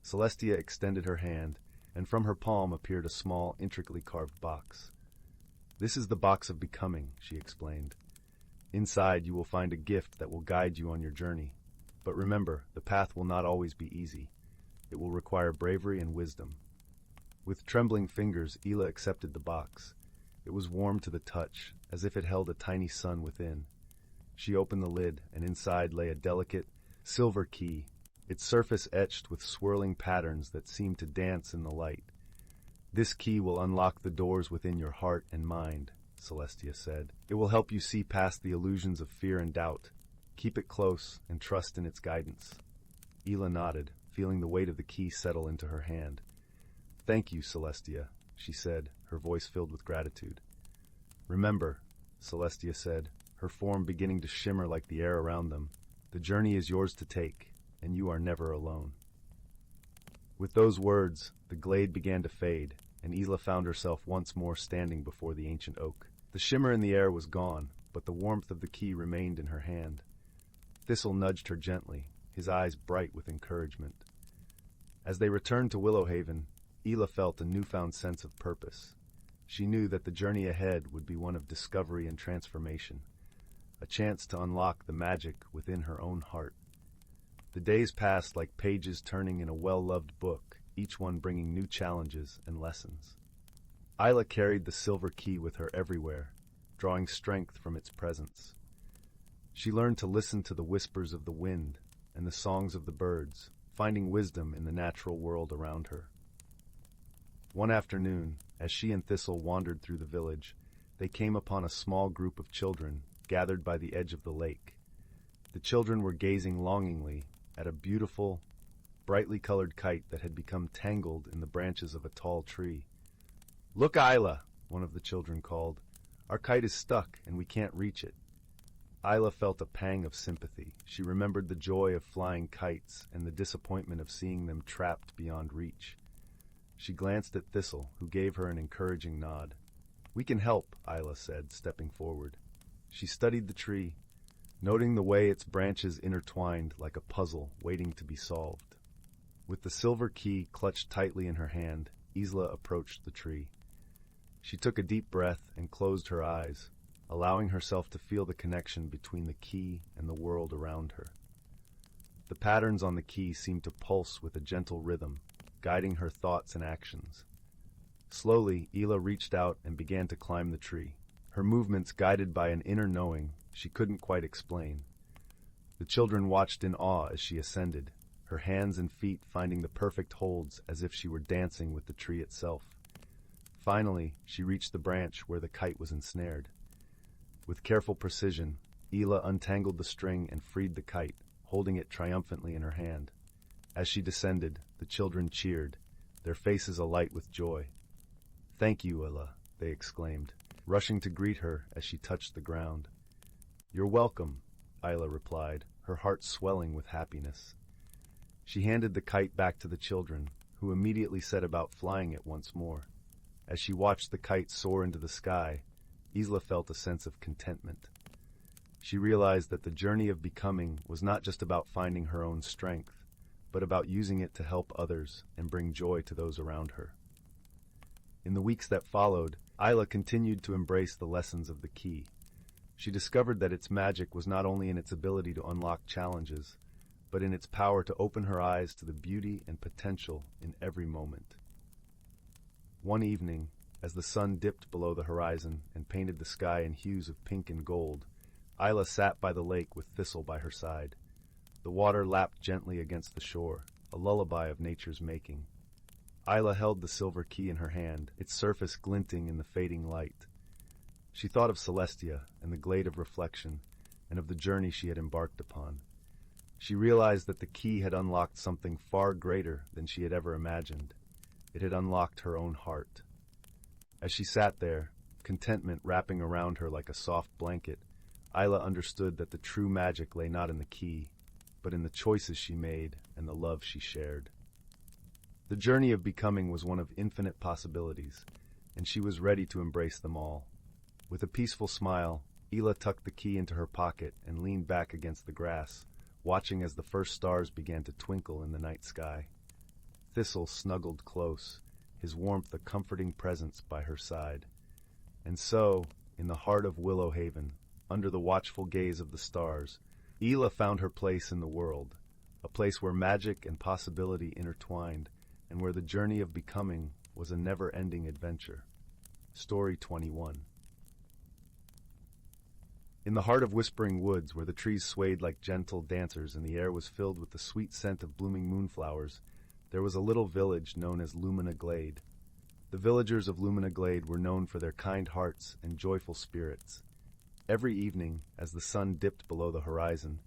Celestia extended her hand, and from her palm appeared a small, intricately carved box. "This is the box of becoming," she explained. "Inside you will find a gift that will guide you on your journey. But remember, the path will not always be easy. It will require bravery and wisdom." With trembling fingers, Isla accepted the box. It was warm to the touch, as if it held a tiny sun within. She opened the lid, and inside lay a delicate, silver key, its surface etched with swirling patterns that seemed to dance in the light. "This key will unlock the doors within your heart and mind," Celestia said. "It will help you see past the illusions of fear and doubt. Keep it close and trust in its guidance." Isla nodded, feeling the weight of the key settle into her hand. "Thank you, Celestia," she said, her voice filled with gratitude. "Remember," Celestia said, her form beginning to shimmer like the air around them, The journey is yours to take, and you are never alone." With those words, the glade began to fade, and Isla found herself once more standing before the ancient oak. The shimmer in the air was gone, but the warmth of the key remained in her hand. Thistle nudged her gently, his eyes bright with encouragement. As they returned to Willowhaven, Isla felt a newfound sense of purpose. She knew that the journey ahead would be one of discovery and transformation, a chance to unlock the magic within her own heart. The days passed like pages turning in a well-loved book, each one bringing new challenges and lessons. Isla carried the silver key with her everywhere, drawing strength from its presence. She learned to listen to the whispers of the wind and the songs of the birds, finding wisdom in the natural world around her. One afternoon, as she and Thistle wandered through the village, they came upon a small group of children gathered by the edge of the lake. The children were gazing longingly at a beautiful, brightly colored kite that had become tangled in the branches of a tall tree. "Look, Isla," one of the children called. "Our kite is stuck and we can't reach it." Isla felt a pang of sympathy. She remembered the joy of flying kites and the disappointment of seeing them trapped beyond reach. She glanced at Thistle, who gave her an encouraging nod. "We can help," Isla said, stepping forward. She studied the tree, noting the way its branches intertwined like a puzzle waiting to be solved. With the silver key clutched tightly in her hand, Isla approached the tree. She took a deep breath and closed her eyes, allowing herself to feel the connection between the key and the world around her. The patterns on the key seemed to pulse with a gentle rhythm, guiding her thoughts and actions. Slowly, Isla reached out and began to climb the tree, her movements guided by an inner knowing she couldn't quite explain. The children watched in awe as she ascended, her hands and feet finding the perfect holds as if she were dancing with the tree itself. Finally, she reached the branch where the kite was ensnared. With careful precision, Isla untangled the string and freed the kite, holding it triumphantly in her hand. As she descended, the children cheered, their faces alight with joy. "Thank you, Isla," they exclaimed, rushing to greet her as she touched the ground. "You're welcome," Isla replied, her heart swelling with happiness. She handed the kite back to the children, who immediately set about flying it once more. As she watched the kite soar into the sky, Isla felt a sense of contentment. She realized that the journey of becoming was not just about finding her own strength, but about using it to help others and bring joy to those around her. In the weeks that followed, Isla continued to embrace the lessons of the key. She discovered that its magic was not only in its ability to unlock challenges, but in its power to open her eyes to the beauty and potential in every moment. One evening, as the sun dipped below the horizon and painted the sky in hues of pink and gold, Isla sat by the lake with Thistle by her side. The water lapped gently against the shore, a lullaby of nature's making. Isla held the silver key in her hand, its surface glinting in the fading light. She thought of Celestia and the glade of reflection, and of the journey she had embarked upon. She realized that the key had unlocked something far greater than she had ever imagined. It had unlocked her own heart. As she sat there, contentment wrapping around her like a soft blanket, Isla understood that the true magic lay not in the key, but in the choices she made and the love she shared. The journey of becoming was one of infinite possibilities, and she was ready to embrace them all. With a peaceful smile, Isla tucked the key into her pocket and leaned back against the grass, watching as the first stars began to twinkle in the night sky. Thistle snuggled close, his warmth a comforting presence by her side. And so, in the heart of Willowhaven, under the watchful gaze of the stars, Isla found her place in the world, a place where magic and possibility intertwined, and where the journey of becoming was a never-ending adventure. Story 21. In the heart of Whispering Woods, where the trees swayed like gentle dancers and the air was filled with the sweet scent of blooming moonflowers, there was a little village known as Lumina Glade. The villagers of Lumina Glade were known for their kind hearts and joyful spirits. Every evening, as the sun dipped below the horizon,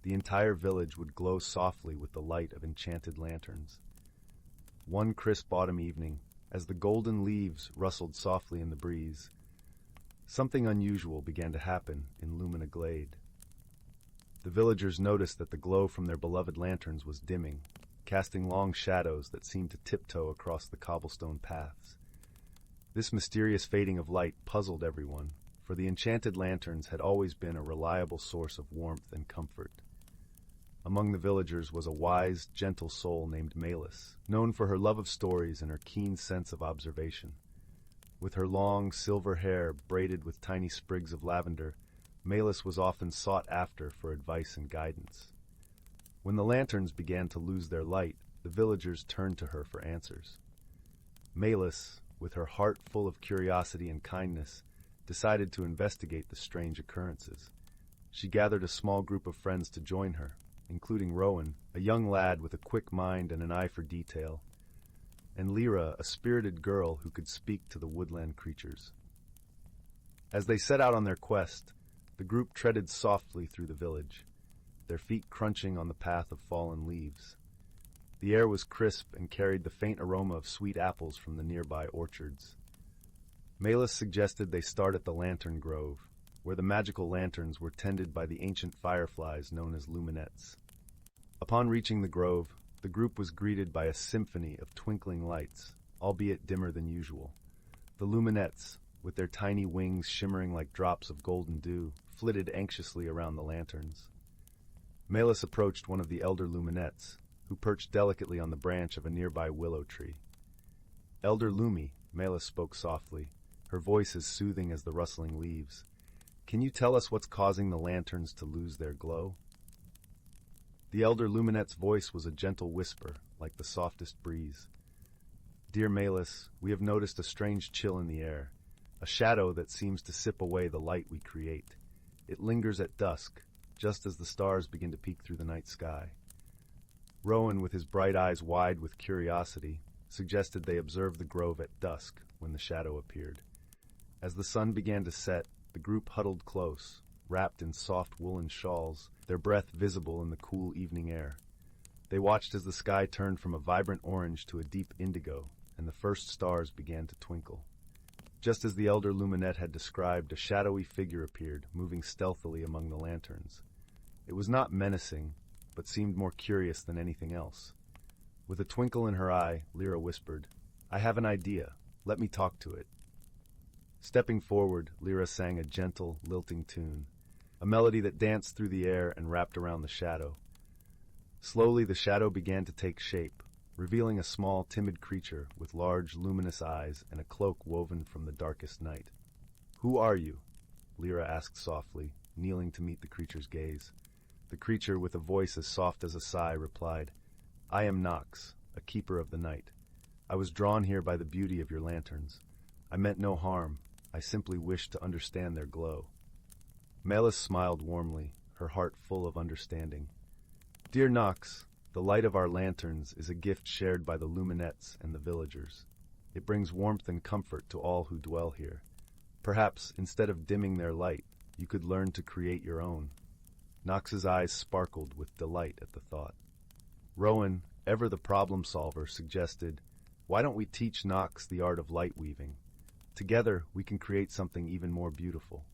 the entire village would glow softly with the light of enchanted lanterns. One crisp autumn evening, as the golden leaves rustled softly in the breeze, something unusual began to happen in Lumina Glade. The villagers noticed that the glow from their beloved lanterns was dimming, casting long shadows that seemed to tiptoe across the cobblestone paths. This mysterious fading of light puzzled everyone, for the enchanted lanterns had always been a reliable source of warmth and comfort. Among the villagers was a wise, gentle soul named Malus, known for her love of stories and her keen sense of observation. With her long, silver hair braided with tiny sprigs of lavender, Malus was often sought after for advice and guidance. When the lanterns began to lose their light, the villagers turned to her for answers. Malus, with her heart full of curiosity and kindness, decided to investigate the strange occurrences. She gathered a small group of friends to join her, including Rowan, a young lad with a quick mind and an eye for detail, and Lyra, a spirited girl who could speak to the woodland creatures. As they set out on their quest, the group treaded softly through the village, their feet crunching on the path of fallen leaves. The air was crisp and carried the faint aroma of sweet apples from the nearby orchards. Malus suggested they start at the lantern grove, where the magical lanterns were tended by the ancient fireflies known as luminettes. Upon reaching the grove, the group was greeted by a symphony of twinkling lights, albeit dimmer than usual. The luminettes, with their tiny wings shimmering like drops of golden dew, flitted anxiously around the lanterns. Malus approached one of the elder luminettes, who perched delicately on the branch of a nearby willow tree. "Elder Lumi," Malus spoke softly, her voice as soothing as the rustling leaves. "Can you tell us what's causing the lanterns to lose their glow?" The elder luminette's voice was a gentle whisper, like the softest breeze. "Dear Malus, we have noticed a strange chill in the air, a shadow that seems to sip away the light we create. It lingers at dusk, just as the stars begin to peek through the night sky." Rowan, with his bright eyes wide with curiosity, suggested they observe the grove at dusk when the shadow appeared. As the sun began to set, the group huddled close, wrapped in soft woolen shawls, their breath visible in the cool evening air. They watched as the sky turned from a vibrant orange to a deep indigo, and the first stars began to twinkle. Just as the elder luminette had described, a shadowy figure appeared, moving stealthily among the lanterns. It was not menacing, but seemed more curious than anything else. With a twinkle in her eye, Lyra whispered, "I have an idea. Let me talk to it." Stepping forward, Lyra sang a gentle, lilting tune, a melody that danced through the air and wrapped around the shadow. Slowly, the shadow began to take shape, revealing a small, timid creature with large, luminous eyes and a cloak woven from the darkest night. "Who are you?" Lyra asked softly, kneeling to meet the creature's gaze. The creature, with a voice as soft as a sigh, replied, "I am Nox, a keeper of the night. I was drawn here by the beauty of your lanterns. I meant no harm. I simply wished to understand their glow." Malus smiled warmly, her heart full of understanding. "Dear Nox, the light of our lanterns is a gift shared by the luminettes and the villagers. It brings warmth and comfort to all who dwell here. Perhaps, instead of dimming their light, you could learn to create your own." Nox's eyes sparkled with delight at the thought. Rowan, ever the problem solver, suggested, "Why don't we teach Nox the art of light weaving? Together, we can create something even more beautiful."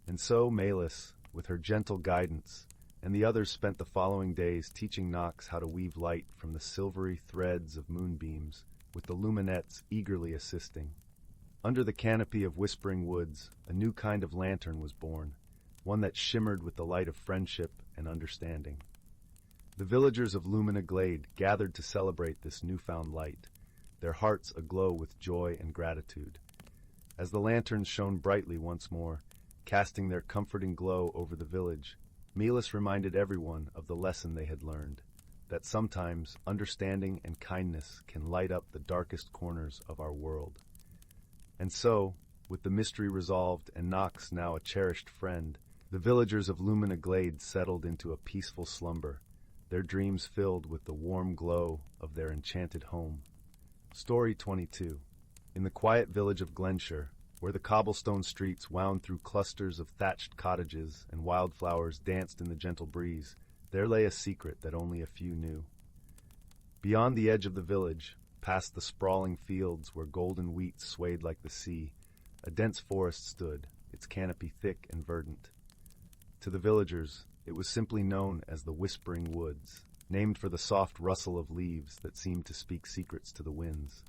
And so Malus, with her gentle guidance, and the others spent the following days teaching Nox how to weave light from the silvery threads of moonbeams, with the luminettes eagerly assisting. Under the canopy of whispering woods, a new kind of lantern was born, one that shimmered with the light of friendship and understanding. The villagers of Lumina Glade gathered to celebrate this newfound light, their hearts aglow with joy and gratitude. As the lanterns shone brightly once more, casting their comforting glow over the village, Malus reminded everyone of the lesson they had learned, that sometimes understanding and kindness can light up the darkest corners of our world. And so, with the mystery resolved and Nox now a cherished friend, the villagers of Lumina Glade settled into a peaceful slumber, their dreams filled with the warm glow of their enchanted home. Story 22. In the quiet village of Glenshire, where the cobblestone streets wound through clusters of thatched cottages and wildflowers danced in the gentle breeze, there lay a secret that only a few knew. Beyond the edge of the village, past the sprawling fields where golden wheat swayed like the sea, a dense forest stood, its canopy thick and verdant. To the villagers, It was simply known as the Whispering Woods, named for the soft rustle of leaves that seemed to speak secrets to the winds.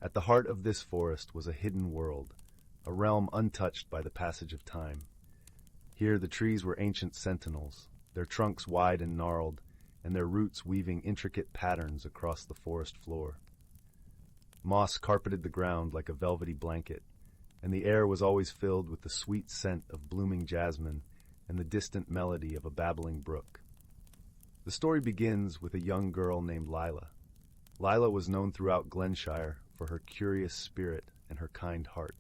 At the heart of this forest was a hidden world, a realm untouched by the passage of time. Here the trees were ancient sentinels, their trunks wide and gnarled, and their roots weaving intricate patterns across the forest floor. Moss carpeted the ground like a velvety blanket, and the air was always filled with the sweet scent of blooming jasmine and the distant melody of a babbling brook. The story begins with a young girl named Lila. Lila was known throughout Glenshire for her curious spirit and her kind heart.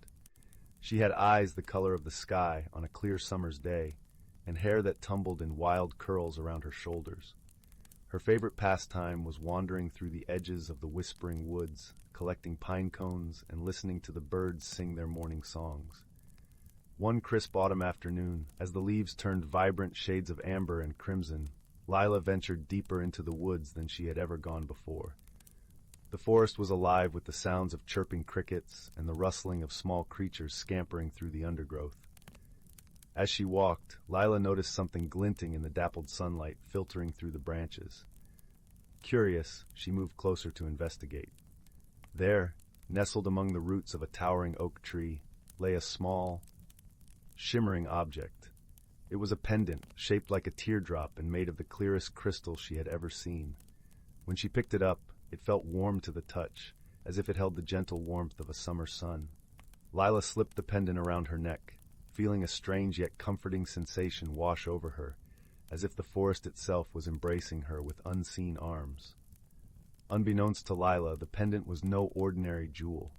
She had eyes the color of the sky on a clear summer's day, and hair that tumbled in wild curls around her shoulders. Her favorite pastime was wandering through the edges of the Whispering Woods, collecting pine cones and listening to the birds sing their morning songs. One crisp autumn afternoon, as the leaves turned vibrant shades of amber and crimson, Lila ventured deeper into the woods than she had ever gone before. The forest was alive with the sounds of chirping crickets and the rustling of small creatures scampering through the undergrowth. As she walked, Lila noticed something glinting in the dappled sunlight filtering through the branches. Curious, she moved closer to investigate. There, nestled among the roots of a towering oak tree, lay a small, shimmering object. It was a pendant, shaped like a teardrop and made of the clearest crystal she had ever seen. When she picked it up, it felt warm to the touch, as if it held the gentle warmth of a summer sun. Lila slipped the pendant around her neck, feeling a strange yet comforting sensation wash over her, as if the forest itself was embracing her with unseen arms. Unbeknownst to Lila, the pendant was no ordinary jewel.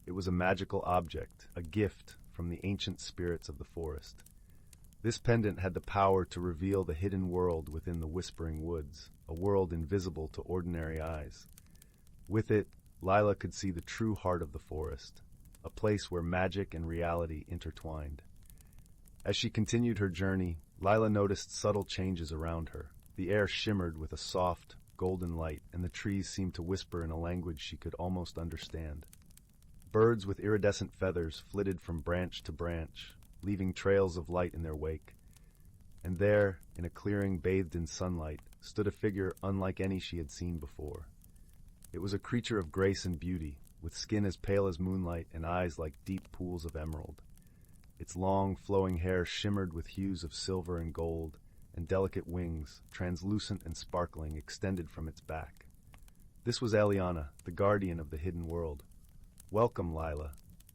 It was a magical object, a gift from the ancient spirits of the forest. This pendant had the power to reveal the hidden world within the Whispering Woods, a world invisible to ordinary eyes. With it, Lila could see the true heart of the forest, a place where magic and reality intertwined. As she continued her journey, Lila noticed subtle changes around her. The air shimmered with a soft, golden light, and the trees seemed to whisper in a language she could almost understand. Birds with iridescent feathers flitted from branch to branch, leaving trails of light in their wake. And there, in a clearing bathed in sunlight, stood a figure unlike any she had seen before. It was a creature of grace and beauty, with skin as pale as moonlight and eyes like deep pools of emerald. Its long, flowing hair shimmered with hues of silver and gold, and delicate wings, translucent and sparkling, extended from its back. This was Eliana, the guardian of the hidden world. "Welcome, Lila,"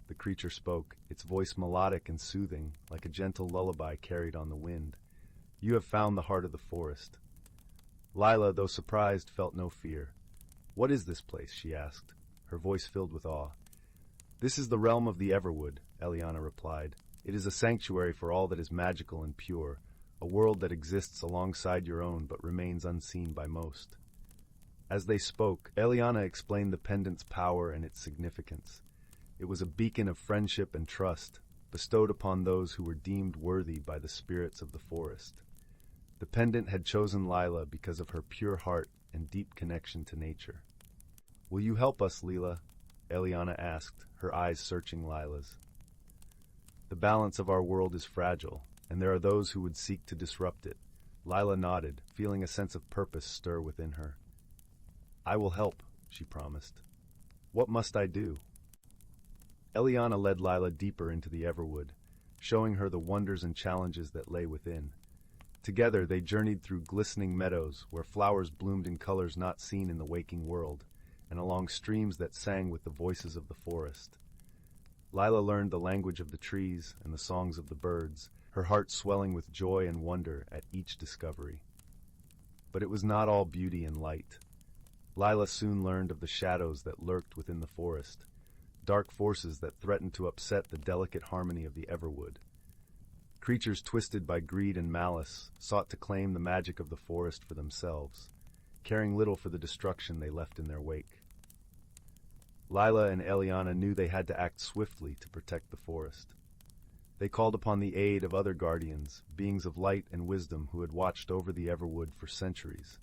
the creature spoke, its voice melodic and soothing, like a gentle lullaby carried on the wind. "You have found the heart of the forest." Lila, though surprised, felt no fear. "What is this place?" she asked, her voice filled with awe. "This is the realm of the Everwood," Eliana replied. "It is a sanctuary for all that is magical and pure, a world that exists alongside your own but remains unseen by most." As they spoke, Eliana explained the pendant's power and its significance. It was a beacon of friendship and trust, bestowed upon those who were deemed worthy by the spirits of the forest. The pendant had chosen Lila because of her pure heart and deep connection to nature. "Will you help us, Lila?" Eliana asked, her eyes searching Lila's. "The balance of our world is fragile, and there are those who would seek to disrupt it." Lila nodded, feeling a sense of purpose stir within her. "I will help," she promised. "What must I do?" Eliana led Lila deeper into the Everwood, showing her the wonders and challenges that lay within. Together they journeyed through glistening meadows where flowers bloomed in colors not seen in the waking world, and along streams that sang with the voices of the forest. Lila learned the language of the trees and the songs of the birds, her heart swelling with joy and wonder at each discovery. But it was not all beauty and light. Lila soon learned of the shadows that lurked within the forest, dark forces that threatened to upset the delicate harmony of the Everwood. Creatures twisted by greed and malice sought to claim the magic of the forest for themselves, caring little for the destruction they left in their wake. Lila and Eliana knew they had to act swiftly to protect the forest. They called upon the aid of other guardians, beings of light and wisdom who had watched over the Everwood for centuries.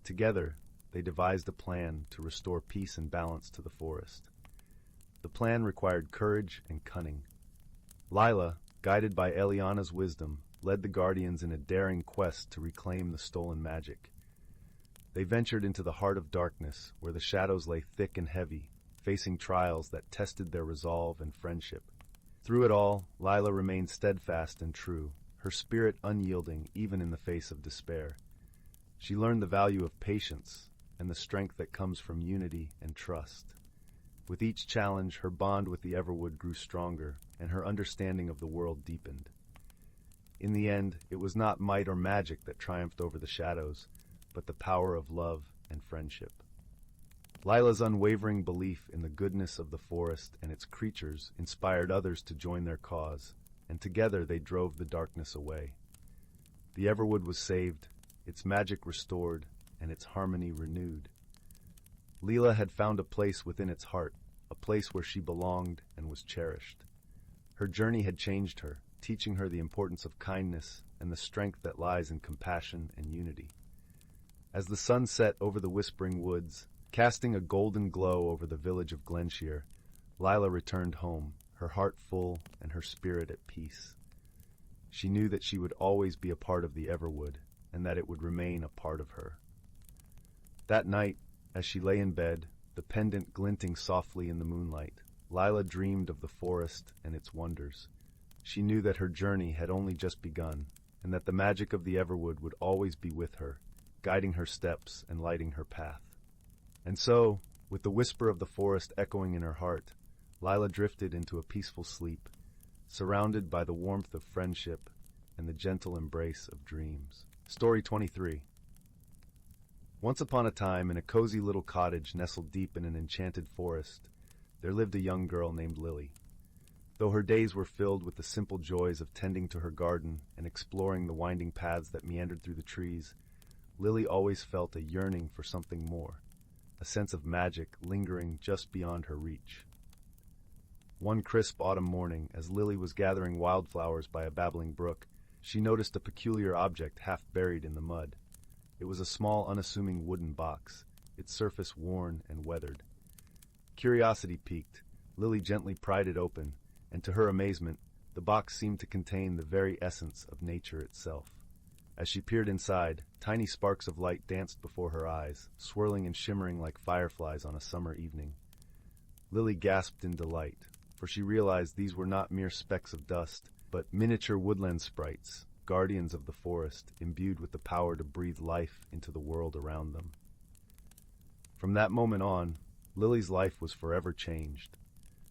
Together, they devised a plan to restore peace and balance to the forest. The plan required courage and cunning. Lila, guided by Eliana's wisdom, led the Guardians in a daring quest to reclaim the stolen magic. They ventured into the heart of darkness, where the shadows lay thick and heavy, facing trials that tested their resolve and friendship. Through it all, Lila remained steadfast and true, her spirit unyielding even in the face of despair. She learned the value of patience and the strength that comes from unity and trust. With each challenge, her bond with the Everwood grew stronger, and her understanding of the world deepened. In the end, it was not might or magic that triumphed over the shadows, but the power of love and friendship. Lila's unwavering belief in the goodness of the forest and its creatures inspired others to join their cause, and together they drove the darkness away. The Everwood was saved, its magic restored, and its harmony renewed. Lila had found a place within its heart, a place where she belonged and was cherished. Her journey had changed her, teaching her the importance of kindness and the strength that lies in compassion and unity. As the sun set over the whispering woods, casting a golden glow over the village of Glenshire, Lila returned home, her heart full and her spirit at peace. She knew that she would always be a part of the Everwood, and that it would remain a part of her. That night, as she lay in bed, the pendant glinting softly in the moonlight, Lila dreamed of the forest and its wonders. She knew that her journey had only just begun, and that the magic of the Everwood would always be with her, guiding her steps and lighting her path. And so, with the whisper of the forest echoing in her heart, Lila drifted into a peaceful sleep, surrounded by the warmth of friendship and the gentle embrace of dreams. Story 23. Once upon a time, in a cozy little cottage nestled deep in an enchanted forest, there lived a young girl named Lily. Though her days were filled with the simple joys of tending to her garden and exploring the winding paths that meandered through the trees, Lily always felt a yearning for something more, a sense of magic lingering just beyond her reach. One crisp autumn morning, as Lily was gathering wildflowers by a babbling brook, she noticed a peculiar object half buried in the mud. It was a small, unassuming wooden box, its surface worn and weathered. Curiosity piqued, Lily gently pried it open, and to her amazement, the box seemed to contain the very essence of nature itself. As she peered inside, tiny sparks of light danced before her eyes, swirling and shimmering like fireflies on a summer evening. Lily gasped in delight, for she realized these were not mere specks of dust, but miniature woodland sprites, guardians of the forest, imbued with the power to breathe life into the world around them. From that moment on, Lily's life was forever changed.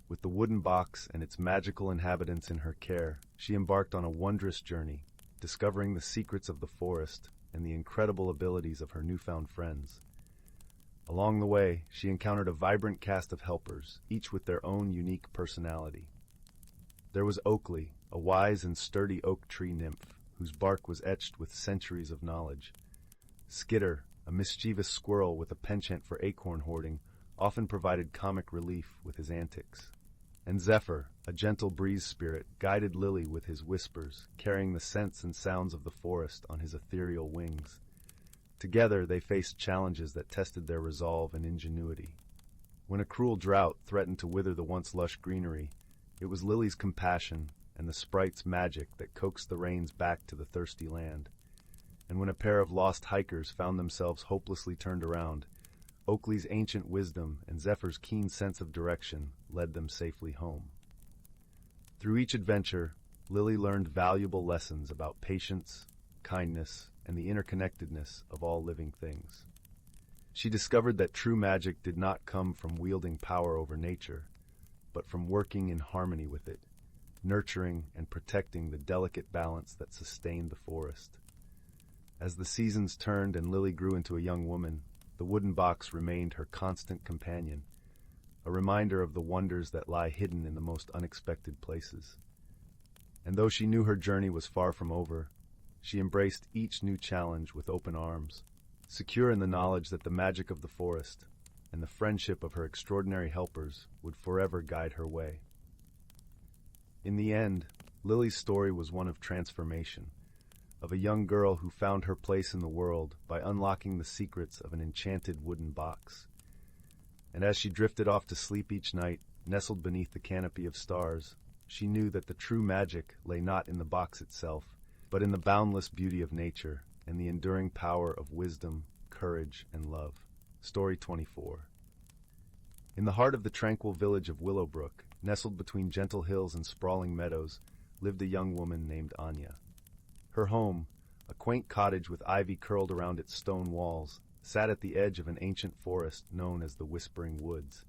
With the wooden box and its magical inhabitants in her care, she embarked on a wondrous journey, discovering the secrets of the forest and the incredible abilities of her newfound friends. Along the way, she encountered a vibrant cast of helpers, each with their own unique personality. There was Oakley, a wise and sturdy oak tree nymph, whose bark was etched with centuries of knowledge. Skitter, a mischievous squirrel with a penchant for acorn hoarding, often provided comic relief with his antics. And Zephyr, a gentle breeze spirit, guided Lily with his whispers, carrying the scents and sounds of the forest on his ethereal wings. Together they faced challenges that tested their resolve and ingenuity. When a cruel drought threatened to wither the once lush greenery, it was Lily's compassion and the sprite's magic that coaxed the rains back to the thirsty land. And when a pair of lost hikers found themselves hopelessly turned around, Oakley's ancient wisdom and Zephyr's keen sense of direction led them safely home. Through each adventure, Lily learned valuable lessons about patience, kindness, and the interconnectedness of all living things. She discovered that true magic did not come from wielding power over nature, but from working in harmony with it, nurturing and protecting the delicate balance that sustained the forest. As the seasons turned and Lily grew into a young woman, the wooden box remained her constant companion, a reminder of the wonders that lie hidden in the most unexpected places. And though she knew her journey was far from over, she embraced each new challenge with open arms, secure in the knowledge that the magic of the forest and the friendship of her extraordinary helpers would forever guide her way. In the end, Lily's story was one of transformation, of a young girl who found her place in the world by unlocking the secrets of an enchanted wooden box. And as she drifted off to sleep each night, nestled beneath the canopy of stars, she knew that the true magic lay not in the box itself, but in the boundless beauty of nature and the enduring power of wisdom, courage, and love. Story 24. In the heart of the tranquil village of Willowbrook, nestled between gentle hills and sprawling meadows, lived a young woman named Anya. Her home, a quaint cottage with ivy curled around its stone walls, sat at the edge of an ancient forest known as the Whispering Woods.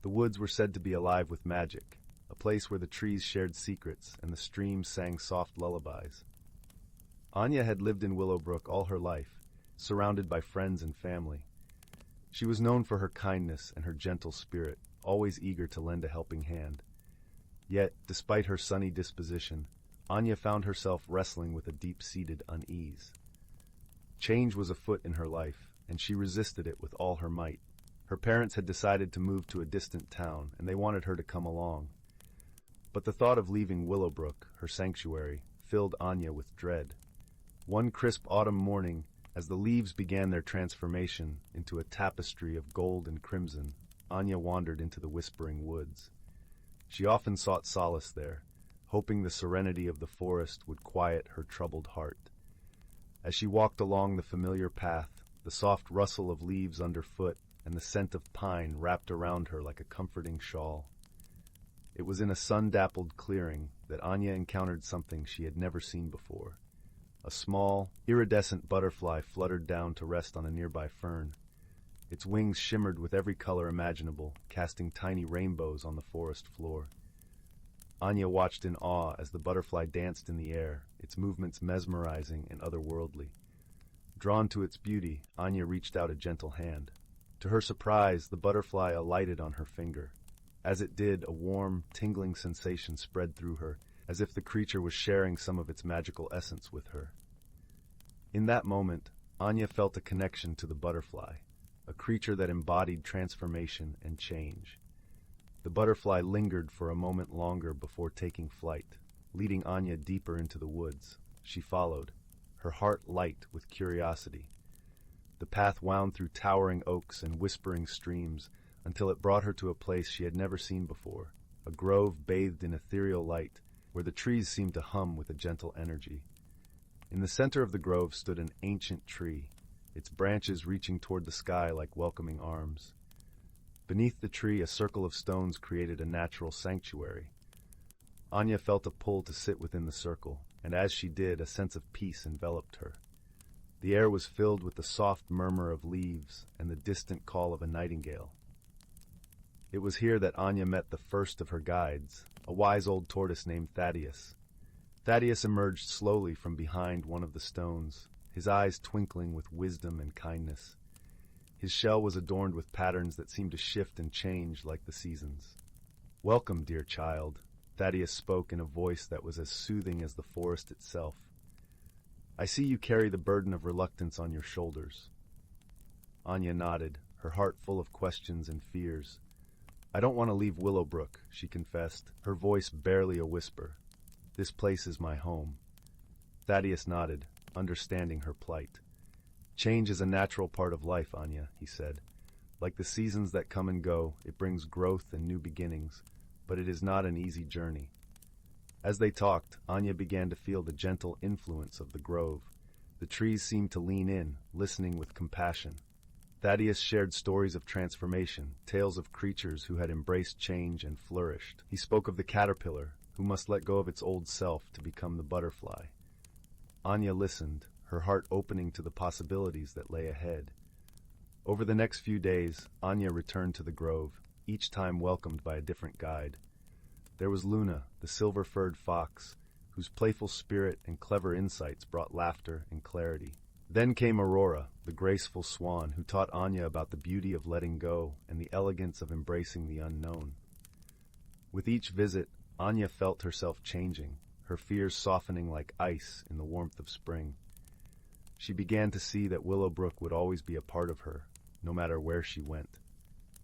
The woods were said to be alive with magic, a place where the trees shared secrets and the streams sang soft lullabies. Anya had lived in Willowbrook all her life, surrounded by friends and family. She was known for her kindness and her gentle spirit, always eager to lend a helping hand. Yet, despite her sunny disposition, Anya found herself wrestling with a deep-seated unease. Change was afoot in her life, and she resisted it with all her might. Her parents had decided to move to a distant town, and they wanted her to come along. But the thought of leaving Willowbrook, her sanctuary, filled Anya with dread. One crisp autumn morning, as the leaves began their transformation into a tapestry of gold and crimson, Anya wandered into the Whispering Woods. She often sought solace there, hoping the serenity of the forest would quiet her troubled heart. As she walked along the familiar path, the soft rustle of leaves underfoot and the scent of pine wrapped around her like a comforting shawl. It was in a sun-dappled clearing that Anya encountered something she had never seen before. A small, iridescent butterfly fluttered down to rest on a nearby fern. Its wings shimmered with every color imaginable, casting tiny rainbows on the forest floor. Anya watched in awe as the butterfly danced in the air, its movements mesmerizing and otherworldly. Drawn to its beauty, Anya reached out a gentle hand. To her surprise, the butterfly alighted on her finger. As it did, a warm, tingling sensation spread through her, as if the creature was sharing some of its magical essence with her. In that moment, Anya felt a connection to the butterfly, a creature that embodied transformation and change. The butterfly lingered for a moment longer before taking flight, leading Anya deeper into the woods. She followed, her heart light with curiosity. The path wound through towering oaks and whispering streams until it brought her to a place she had never seen before, a grove bathed in ethereal light, where the trees seemed to hum with a gentle energy. In the center of the grove stood an ancient tree, its branches reaching toward the sky like welcoming arms. Beneath the tree, a circle of stones created a natural sanctuary. Anya felt a pull to sit within the circle, and as she did, a sense of peace enveloped her. The air was filled with the soft murmur of leaves and the distant call of a nightingale. It was here that Anya met the first of her guides, a wise old tortoise named Thaddeus. Thaddeus emerged slowly from behind one of the stones, his eyes twinkling with wisdom and kindness. His shell was adorned with patterns that seemed to shift and change like the seasons. "Welcome, dear child," Thaddeus spoke in a voice that was as soothing as the forest itself. "I see you carry the burden of reluctance on your shoulders." Anya nodded, her heart full of questions and fears. "I don't want to leave Willowbrook," she confessed, her voice barely a whisper. "This place is my home." Thaddeus nodded, understanding her plight. "Change is a natural part of life, Anya," he said. "Like the seasons that come and go, it brings growth and new beginnings, but it is not an easy journey." As they talked, Anya began to feel the gentle influence of the grove. The trees seemed to lean in, listening with compassion. Thaddeus shared stories of transformation, tales of creatures who had embraced change and flourished. He spoke of the caterpillar, who must let go of its old self to become the butterfly. Anya listened, her heart opening to the possibilities that lay ahead. Over the next few days, Anya returned to the grove, each time welcomed by a different guide. There was Luna, the silver-furred fox, whose playful spirit and clever insights brought laughter and clarity. Then came Aurora, the graceful swan, who taught Anya about the beauty of letting go and the elegance of embracing the unknown. With each visit, Anya felt herself changing, her fears softening like ice in the warmth of spring. She began to see that Willowbrook would always be a part of her, no matter where she went.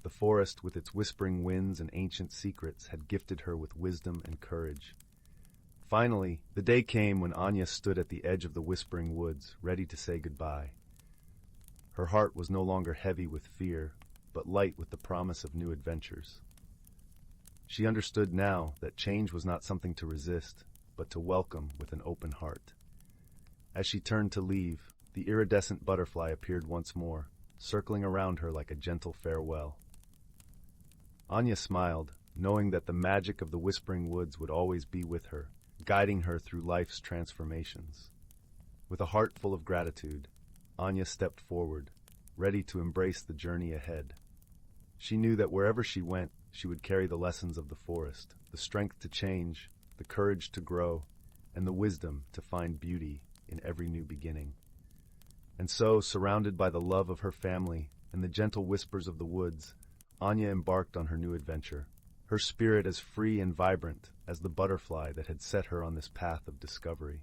The forest, with its whispering winds and ancient secrets, had gifted her with wisdom and courage. Finally, the day came when Anya stood at the edge of the Whispering Woods, ready to say goodbye. Her heart was no longer heavy with fear, but light with the promise of new adventures. She understood now that change was not something to resist, but to welcome with an open heart. As she turned to leave, the iridescent butterfly appeared once more, circling around her like a gentle farewell. Anya smiled, knowing that the magic of the Whispering Woods would always be with her, guiding her through life's transformations. With a heart full of gratitude, Anya stepped forward, ready to embrace the journey ahead. She knew that wherever she went, she would carry the lessons of the forest, the strength to change, the courage to grow, and the wisdom to find beauty in every new beginning. And so, surrounded by the love of her family and the gentle whispers of the woods, Anya embarked on her new adventure, her spirit as free and vibrant as the butterfly that had set her on this path of discovery.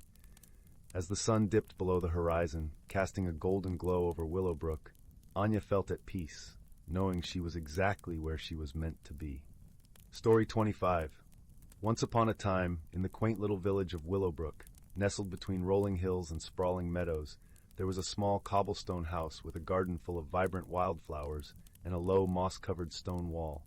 As the sun dipped below the horizon, casting a golden glow over Willowbrook, Anya felt at peace, knowing she was exactly where she was meant to be. Story 25. Once upon a time, in the quaint little village of Willowbrook, nestled between rolling hills and sprawling meadows, there was a small cobblestone house with a garden full of vibrant wildflowers and a low moss-covered stone wall.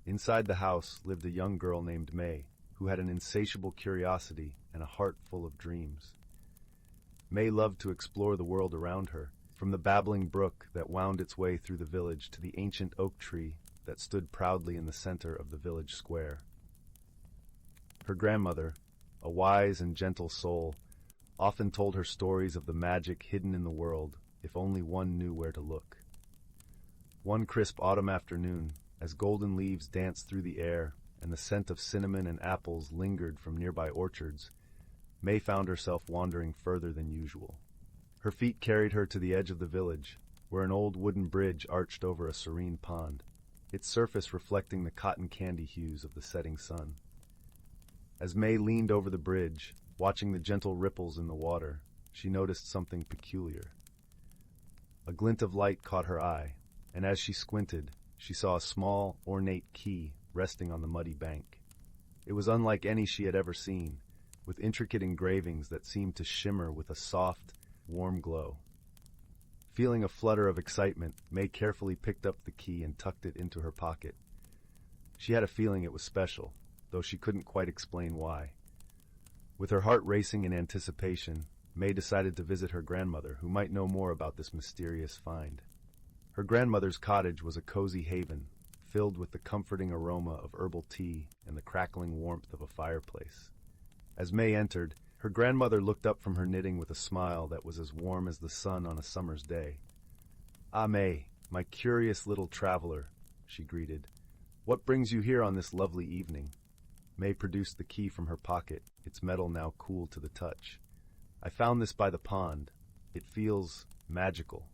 Inside the house lived a young girl named May, who had an insatiable curiosity and a heart full of dreams. May loved to explore the world around her, from the babbling brook that wound its way through the village to the ancient oak tree that stood proudly in the center of the village square. Her grandmother, a wise and gentle soul, often told her stories of the magic hidden in the world if only one knew where to look. One crisp autumn afternoon, as golden leaves danced through the air and the scent of cinnamon and apples lingered from nearby orchards, May found herself wandering further than usual. Her feet carried her to the edge of the village, where an old wooden bridge arched over a serene pond, its surface reflecting the cotton candy hues of the setting sun. As May leaned over the bridge, watching the gentle ripples in the water, she noticed something peculiar. A glint of light caught her eye, and as she squinted, she saw a small, ornate key resting on the muddy bank. It was unlike any she had ever seen, with intricate engravings that seemed to shimmer with a soft, warm glow. Feeling a flutter of excitement, May carefully picked up the key and tucked it into her pocket. She had a feeling it was special, though she couldn't quite explain why. With her heart racing in anticipation, May decided to visit her grandmother, who might know more about this mysterious find. Her grandmother's cottage was a cozy haven, filled with the comforting aroma of herbal tea and the crackling warmth of a fireplace. As May entered, her grandmother looked up from her knitting with a smile that was as warm as the sun on a summer's day. "Ah, May, my curious little traveler," she greeted. "What brings you here on this lovely evening?" May produced the key from her pocket, its metal now cool to the touch. "I found this by the pond. It feels magical."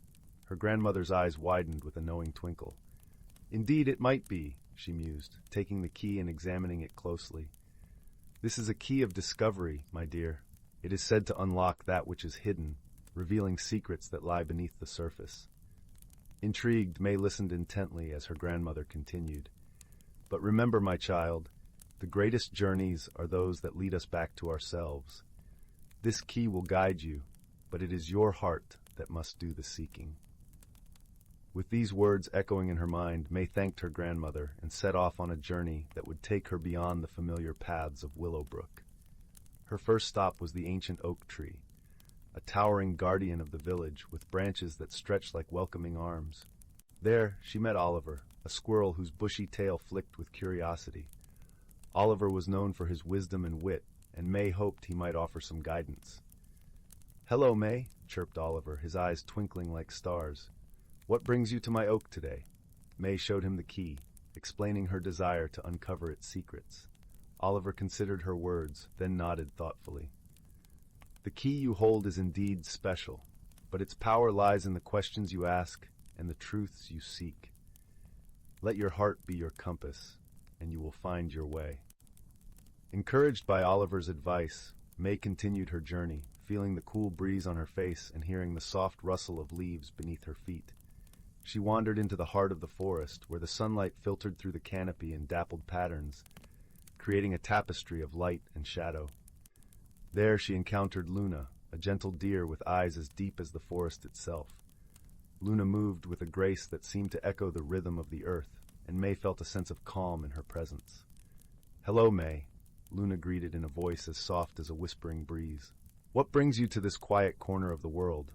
Her grandmother's eyes widened with a knowing twinkle. "Indeed it might be," she mused, taking the key and examining it closely. "This is a key of discovery, my dear. It is said to unlock that which is hidden, revealing secrets that lie beneath the surface." Intrigued, May listened intently as her grandmother continued. "But remember, my child, the greatest journeys are those that lead us back to ourselves. This key will guide you, but it is your heart that must do the seeking." With these words echoing in her mind, May thanked her grandmother and set off on a journey that would take her beyond the familiar paths of Willowbrook. Her first stop was the ancient oak tree, a towering guardian of the village with branches that stretched like welcoming arms. There, she met Oliver, a squirrel whose bushy tail flicked with curiosity. Oliver was known for his wisdom and wit, and May hoped he might offer some guidance. "Hello, May," chirped Oliver, his eyes twinkling like stars. "What brings you to my oak today?" May showed him the key, explaining her desire to uncover its secrets. Oliver considered her words, then nodded thoughtfully. "The key you hold is indeed special, but its power lies in the questions you ask and the truths you seek. Let your heart be your compass, and you will find your way." Encouraged by Oliver's advice, May continued her journey, feeling the cool breeze on her face and hearing the soft rustle of leaves beneath her feet. She wandered into the heart of the forest, where the sunlight filtered through the canopy in dappled patterns, creating a tapestry of light and shadow. There she encountered Luna, a gentle deer with eyes as deep as the forest itself. Luna moved with a grace that seemed to echo the rhythm of the earth, and May felt a sense of calm in her presence. "Hello, May," Luna greeted in a voice as soft as a whispering breeze. What brings you to this quiet corner of the world?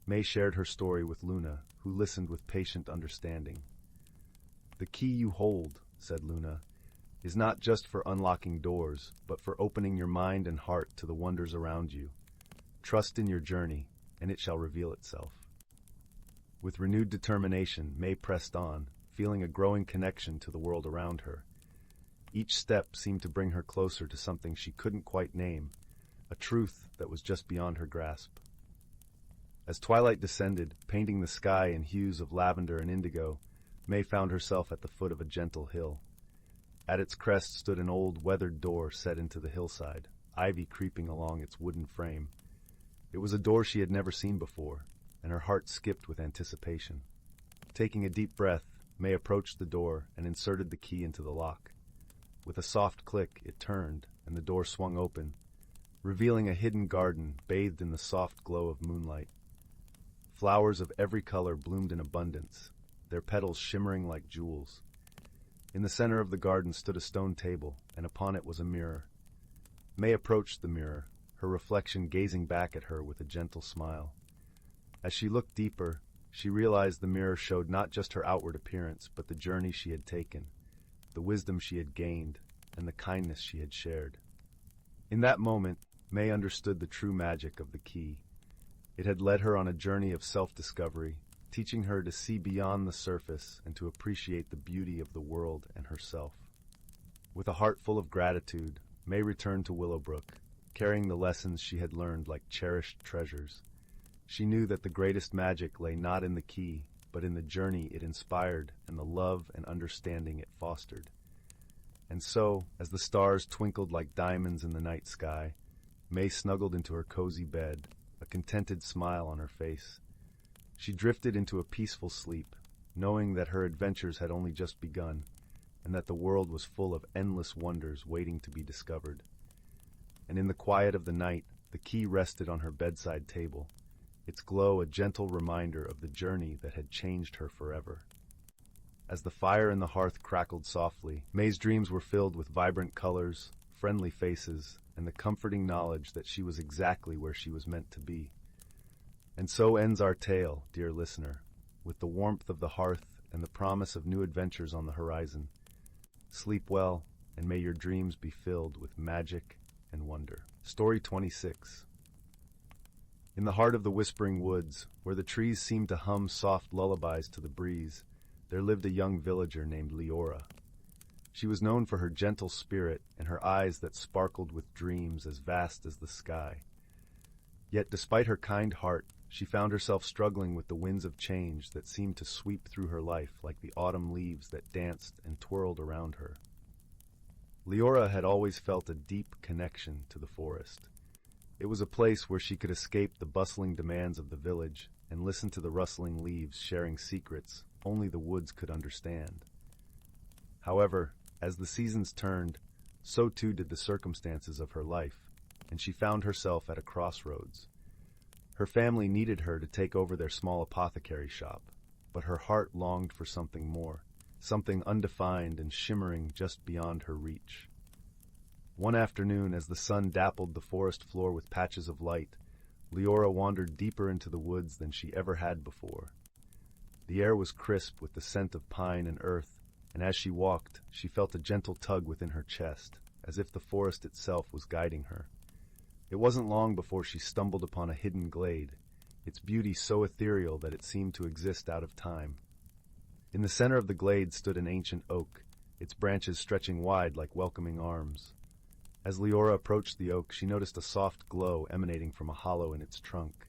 May shared her story with Luna, who listened with patient understanding. The key you hold, said Luna, is not just for unlocking doors, but for opening your mind and heart to the wonders around you. Trust in your journey, and it shall reveal itself. With renewed determination, May pressed on, feeling a growing connection to the world around her. Each step seemed to bring her closer to something she couldn't quite name, a truth that was just beyond her grasp. As twilight descended, painting the sky in hues of lavender and indigo, May found herself at the foot of a gentle hill. At its crest stood an old, weathered door set into the hillside, ivy creeping along its wooden frame. It was a door she had never seen before, and her heart skipped with anticipation. Taking a deep breath, May approached the door and inserted the key into the lock. With a soft click, it turned, and the door swung open, revealing a hidden garden bathed in the soft glow of moonlight. Flowers of every color bloomed in abundance, their petals shimmering like jewels. In the center of the garden stood a stone table, and upon it was a mirror. May approached the mirror, her reflection gazing back at her with a gentle smile. As she looked deeper, she realized the mirror showed not just her outward appearance, but the journey she had taken, the wisdom she had gained, and the kindness she had shared. In that moment, May understood the true magic of the key. It had led her on a journey of self-discovery, teaching her to see beyond the surface and to appreciate the beauty of the world and herself. With a heart full of gratitude, May returned to Willowbrook, carrying the lessons she had learned like cherished treasures. She knew that the greatest magic lay not in the key, but in the journey it inspired and the love and understanding it fostered. And so, as the stars twinkled like diamonds in the night sky, May snuggled into her cozy bed, a contented smile on her face. She drifted into a peaceful sleep, knowing that her adventures had only just begun, and that the world was full of endless wonders waiting to be discovered. And in the quiet of the night, the key rested on her bedside table, its glow a gentle reminder of the journey that had changed her forever. As the fire in the hearth crackled softly, May's dreams were filled with vibrant colors, friendly faces, and the comforting knowledge that she was exactly where she was meant to be. And so ends our tale, dear listener, with the warmth of the hearth and the promise of new adventures on the horizon. Sleep well, and may your dreams be filled with magic and wonder. Story 26. In the heart of the whispering woods, where the trees seemed to hum soft lullabies to the breeze, there lived a young villager named Leora. She was known for her gentle spirit and her eyes that sparkled with dreams as vast as the sky. Yet despite her kind heart, she found herself struggling with the winds of change that seemed to sweep through her life like the autumn leaves that danced and twirled around her. Leora had always felt a deep connection to the forest. It was a place where she could escape the bustling demands of the village and listen to the rustling leaves sharing secrets only the woods could understand. However, as the seasons turned, so too did the circumstances of her life, and she found herself at a crossroads. Her family needed her to take over their small apothecary shop, but her heart longed for something more, something undefined and shimmering just beyond her reach. One afternoon, as the sun dappled the forest floor with patches of light, Leora wandered deeper into the woods than she ever had before. The air was crisp with the scent of pine and earth, and as she walked, she felt a gentle tug within her chest, as if the forest itself was guiding her. It wasn't long before she stumbled upon a hidden glade, its beauty so ethereal that it seemed to exist out of time. In the center of the glade stood an ancient oak, its branches stretching wide like welcoming arms. As Leora approached the oak, she noticed a soft glow emanating from a hollow in its trunk.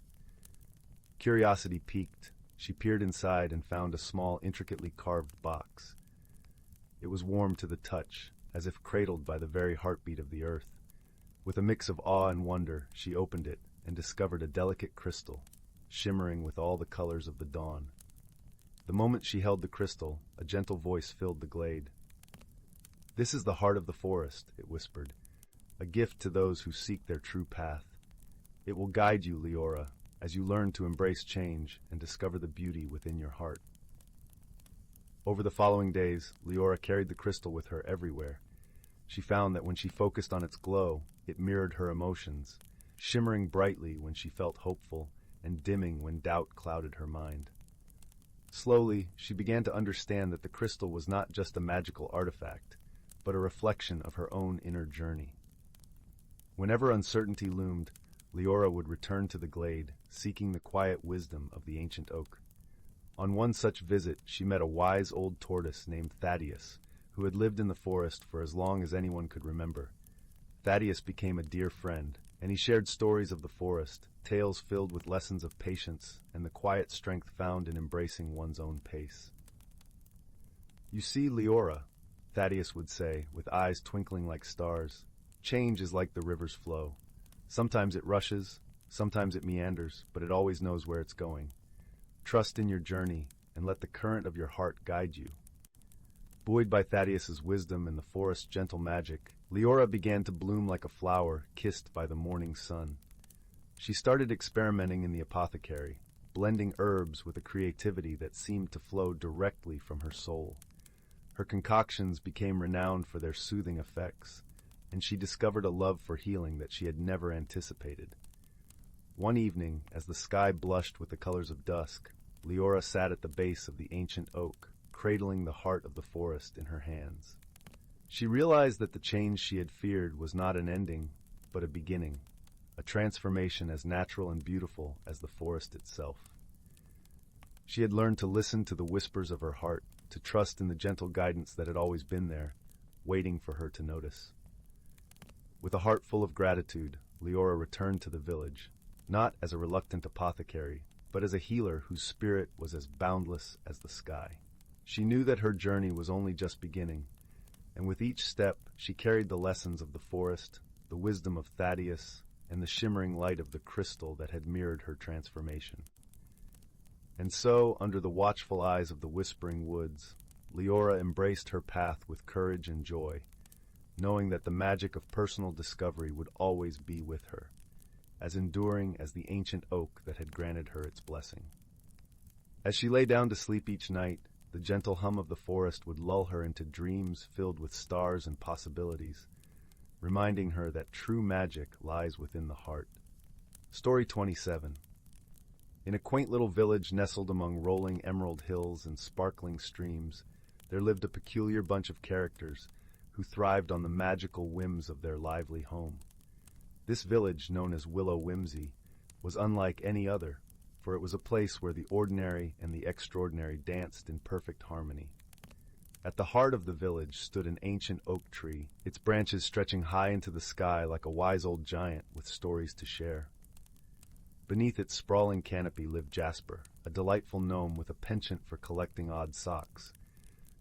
Curiosity piqued. She peered inside and found a small, intricately carved box. It was warm to the touch, as if cradled by the very heartbeat of the earth. With a mix of awe and wonder, she opened it and discovered a delicate crystal, shimmering with all the colors of the dawn. The moment she held the crystal, a gentle voice filled the glade. "This is the heart of the forest," it whispered, "a gift to those who seek their true path. It will guide you, Leora, as you learn to embrace change and discover the beauty within your heart." Over the following days, Leora carried the crystal with her everywhere. She found that when she focused on its glow, it mirrored her emotions. shimmering brightly when she felt hopeful and dimming when doubt clouded her mind. Slowly, she began to understand that the crystal was not just a magical artifact, but a reflection of her own inner journey. Whenever uncertainty loomed, Leora would return to the glade, seeking the quiet wisdom of the ancient oak. On one such visit, she met a wise old tortoise named Thaddeus, who had lived in the forest for as long as anyone could remember. Thaddeus became a dear friend, and he shared stories of the forest, tales filled with lessons of patience and the quiet strength found in embracing one's own pace. "You see, Leora," Thaddeus would say, with eyes twinkling like stars, "change is like the river's flow. Sometimes it rushes, sometimes it meanders, but it always knows where it's going. Trust in your journey and let the current of your heart guide you." Buoyed by Thaddeus's wisdom and the forest's gentle magic, Leora began to bloom like a flower kissed by the morning sun. She started experimenting in the apothecary, blending herbs with a creativity that seemed to flow directly from her soul. Her concoctions became renowned for their soothing effects, and she discovered a love for healing that she had never anticipated. One evening, as the sky blushed with the colors of dusk, Leora sat at the base of the ancient oak, cradling the heart of the forest in her hands. She realized that the change she had feared was not an ending, but a beginning, a transformation as natural and beautiful as the forest itself. She had learned to listen to the whispers of her heart, to trust in the gentle guidance that had always been there, waiting for her to notice. With a heart full of gratitude, Leora returned to the village, not as a reluctant apothecary, but as a healer whose spirit was as boundless as the sky. She knew that her journey was only just beginning, and with each step she carried the lessons of the forest, the wisdom of Thaddeus, and the shimmering light of the crystal that had mirrored her transformation. And so, under the watchful eyes of the whispering woods, Leora embraced her path with courage and joy, knowing that the magic of personal discovery would always be with her, as enduring as the ancient oak that had granted her its blessing. As she lay down to sleep each night, the gentle hum of the forest would lull her into dreams filled with stars and possibilities, reminding her that true magic lies within the heart. Story 27. In a quaint little village nestled among rolling emerald hills and sparkling streams, there lived a peculiar bunch of characters who thrived on the magical whims of their lively home. This village, known as Willow Whimsy, was unlike any other, for it was a place where the ordinary and the extraordinary danced in perfect harmony. At the heart of the village stood an ancient oak tree, its branches stretching high into the sky like a wise old giant with stories to share. Beneath its sprawling canopy lived Jasper, a delightful gnome with a penchant for collecting odd socks.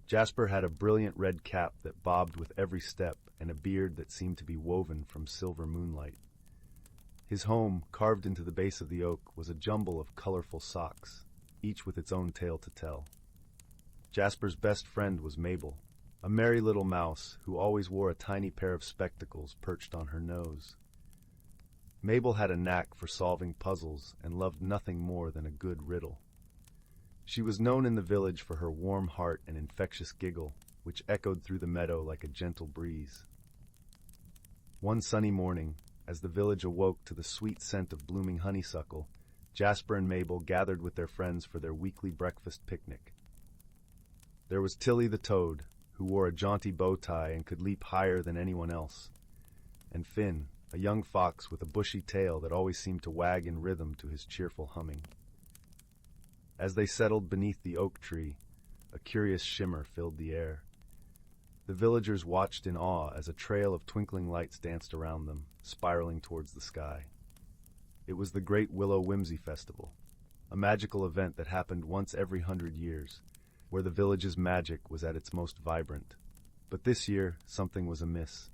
Jasper had a brilliant red cap that bobbed with every step and a beard that seemed to be woven from silver moonlight. His home, carved into the base of the oak, was a jumble of colorful socks, each with its own tale to tell. Jasper's best friend was Mabel, a merry little mouse who always wore a tiny pair of spectacles perched on her nose. Mabel had a knack for solving puzzles and loved nothing more than a good riddle. She was known in the village for her warm heart and infectious giggle, which echoed through the meadow like a gentle breeze. One sunny morning, as the village awoke to the sweet scent of blooming honeysuckle, Jasper and Mabel gathered with their friends for their weekly breakfast picnic. There was Tilly the toad, who wore a jaunty bow tie and could leap higher than anyone else, and Finn, a young fox with a bushy tail that always seemed to wag in rhythm to his cheerful humming. As they settled beneath the oak tree, a curious shimmer filled the air. The villagers watched in awe as a trail of twinkling lights danced around them, spiraling towards the sky. It was the Great Willow Whimsy Festival, a magical event that happened once every 100 years, where the village's magic was at its most vibrant. But this year, something was amiss.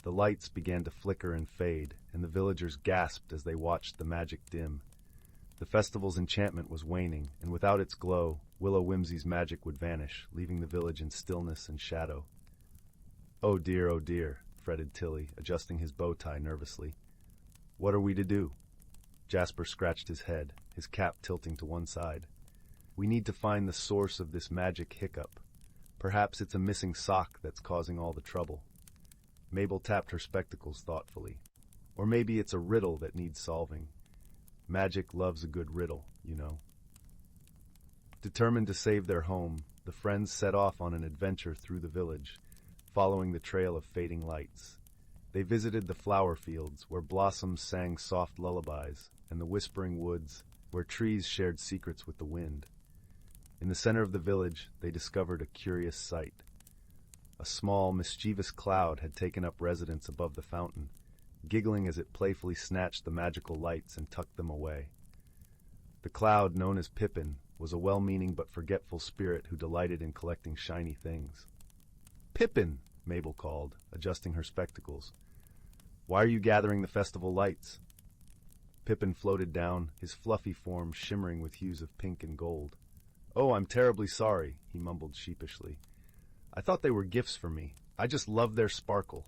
The lights began to flicker and fade, and the villagers gasped as they watched the magic dim. The festival's enchantment was waning, and without its glow, Willow Whimsy's magic would vanish, leaving the village in stillness and shadow. Oh dear, fretted Tilly, adjusting his bow tie nervously. What are we to do? Jasper scratched his head, his cap tilting to one side. We need to find the source of this magic hiccup. Perhaps it's a missing sock that's causing all the trouble. Mabel tapped her spectacles thoughtfully. Or maybe it's a riddle that needs solving. Magic loves a good riddle, you know. Determined to save their home, the friends set off on an adventure through the village, following the trail of fading lights. They visited the flower fields, where blossoms sang soft lullabies, and the whispering woods, where trees shared secrets with the wind. In the center of the village, they discovered a curious sight. A small, mischievous cloud had taken up residence above the fountain, giggling as it playfully snatched the magical lights and tucked them away. The cloud, known as Pippin, was a well-meaning but forgetful spirit who delighted in collecting shiny things. "Pippin!" Mabel called, adjusting her spectacles. "Why are you gathering the festival lights?" Pippin floated down, his fluffy form shimmering with hues of pink and gold. "Oh, I'm terribly sorry," he mumbled sheepishly. "I thought they were gifts for me. I just love their sparkle."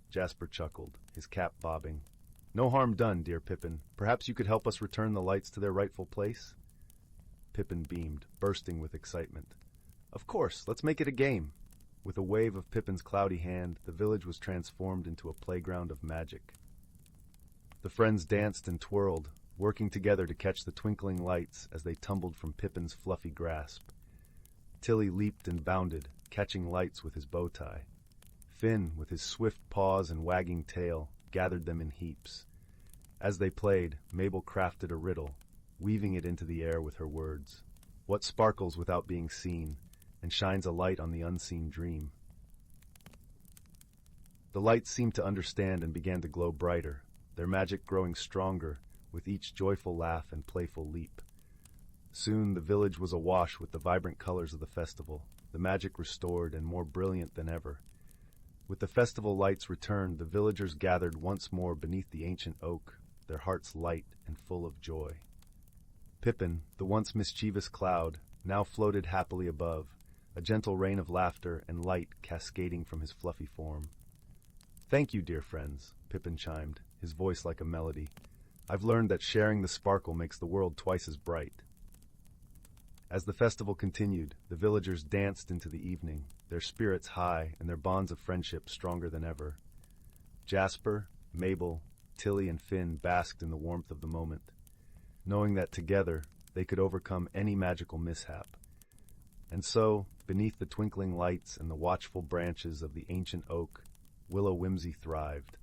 Jasper chuckled, his cap bobbing. "No harm done, dear Pippin. Perhaps you could help us return the lights to their rightful place?" Pippin beamed, bursting with excitement. "Of course, let's make it a game." With a wave of Pippin's cloudy hand, the village was transformed into a playground of magic. The friends danced and twirled, working together to catch the twinkling lights as they tumbled from Pippin's fluffy grasp. Tilly leaped and bounded, catching lights with his bow tie. Finn, with his swift paws and wagging tail, gathered them in heaps. As they played, Mabel crafted a riddle, weaving it into the air with her words. What sparkles without being seen, and shines a light on the unseen dream? The lights seemed to understand and began to glow brighter, their magic growing stronger with each joyful laugh and playful leap. Soon the village was awash with the vibrant colors of the festival, the magic restored and more brilliant than ever. With the festival lights returned, the villagers gathered once more beneath the ancient oak, their hearts light and full of joy. Pippin, the once mischievous cloud, now floated happily above, a gentle rain of laughter and light cascading from his fluffy form. "Thank you, dear friends," Pippin chimed, his voice like a melody. "I've learned that sharing the sparkle makes the world twice as bright." As the festival continued, the villagers danced into the evening, their spirits high and their bonds of friendship stronger than ever. Jasper, Mabel, Tilly, and Finn basked in the warmth of the moment, knowing that together they could overcome any magical mishap. And so, beneath the twinkling lights and the watchful branches of the ancient oak, Willow Whimsy thrived,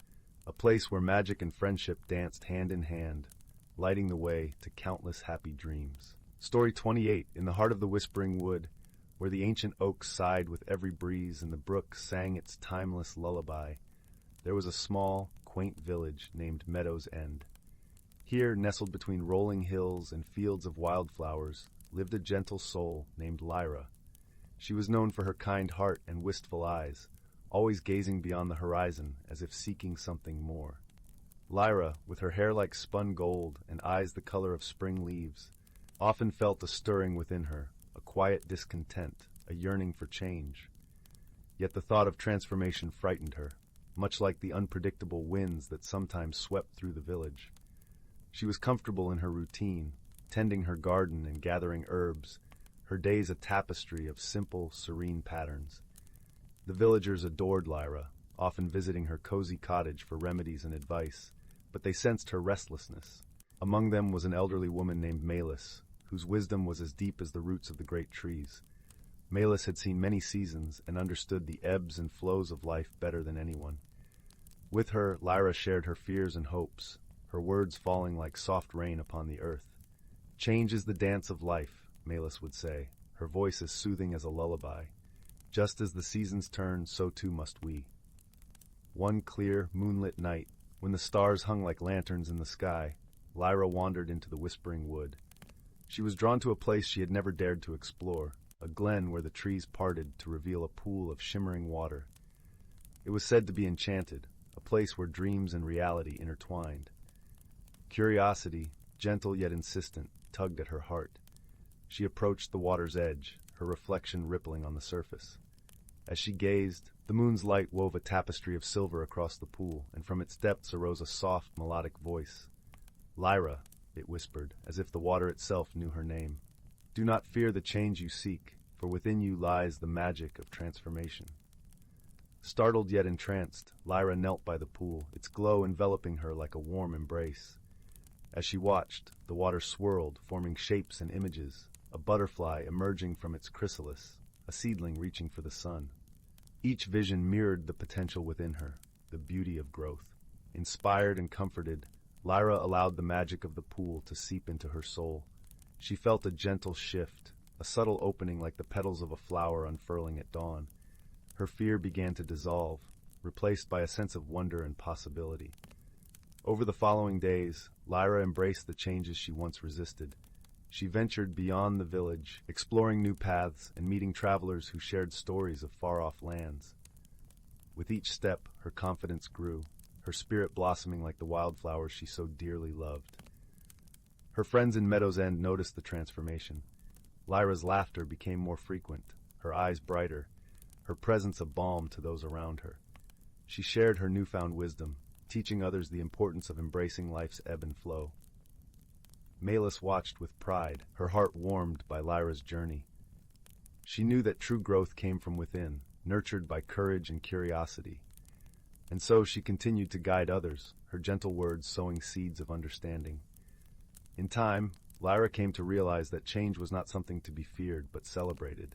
a place where magic and friendship danced hand in hand, lighting the way to countless happy dreams. Story 28, in the heart of the whispering wood, where the ancient oak sighed with every breeze and the brook sang its timeless lullaby, there was a small, quaint village named Meadow's End. Here, nestled between rolling hills and fields of wildflowers, lived a gentle soul named Lyra. She was known for her kind heart and wistful eyes, always gazing beyond the horizon as if seeking something more. Lyra, with her hair like spun gold and eyes the color of spring leaves, often felt a stirring within her, a quiet discontent, a yearning for change. Yet the thought of transformation frightened her, much like the unpredictable winds that sometimes swept through the village. She was comfortable in her routine, tending her garden and gathering herbs, her days a tapestry of simple, serene patterns. The villagers adored Lyra, often visiting her cozy cottage for remedies and advice, but they sensed her restlessness. Among them was an elderly woman named Malus, whose wisdom was as deep as the roots of the great trees. Malus had seen many seasons and understood the ebbs and flows of life better than anyone. With her, Lyra shared her fears and hopes, her words falling like soft rain upon the earth. "Change is the dance of life," Malus would say, her voice as soothing as a lullaby. "Just as the seasons turn, so too must we." One clear, moonlit night, when the stars hung like lanterns in the sky, Lyra wandered into the whispering wood. She was drawn to a place she had never dared to explore, a glen where the trees parted to reveal a pool of shimmering water. It was said to be enchanted, a place where dreams and reality intertwined. Curiosity, gentle yet insistent, tugged at her heart. She approached the water's edge, her reflection rippling on the surface. As she gazed, the moon's light wove a tapestry of silver across the pool, and from its depths arose a soft, melodic voice. "Lyra," it whispered, as if the water itself knew her name. "Do not fear the change you seek, for within you lies the magic of transformation." Startled yet entranced, Lyra knelt by the pool, its glow enveloping her like a warm embrace. As she watched, the water swirled, forming shapes and images, a butterfly emerging from its chrysalis, a seedling reaching for the sun. Each vision mirrored the potential within her, the beauty of growth. Inspired and comforted, Lyra allowed the magic of the pool to seep into her soul. She felt a gentle shift, a subtle opening like the petals of a flower unfurling at dawn. Her fear began to dissolve, replaced by a sense of wonder and possibility. Over the following days, Lyra embraced the changes she once resisted. She ventured beyond the village, exploring new paths and meeting travelers who shared stories of far-off lands. With each step, her confidence grew, her spirit blossoming like the wildflowers she so dearly loved. Her friends in Meadow's End noticed the transformation. Lyra's laughter became more frequent, her eyes brighter, her presence a balm to those around her. She shared her newfound wisdom, teaching others the importance of embracing life's ebb and flow. Malus watched with pride, her heart warmed by Lyra's journey. She knew that true growth came from within, nurtured by courage and curiosity. And so she continued to guide others, her gentle words sowing seeds of understanding. In time, Lyra came to realize that change was not something to be feared but celebrated.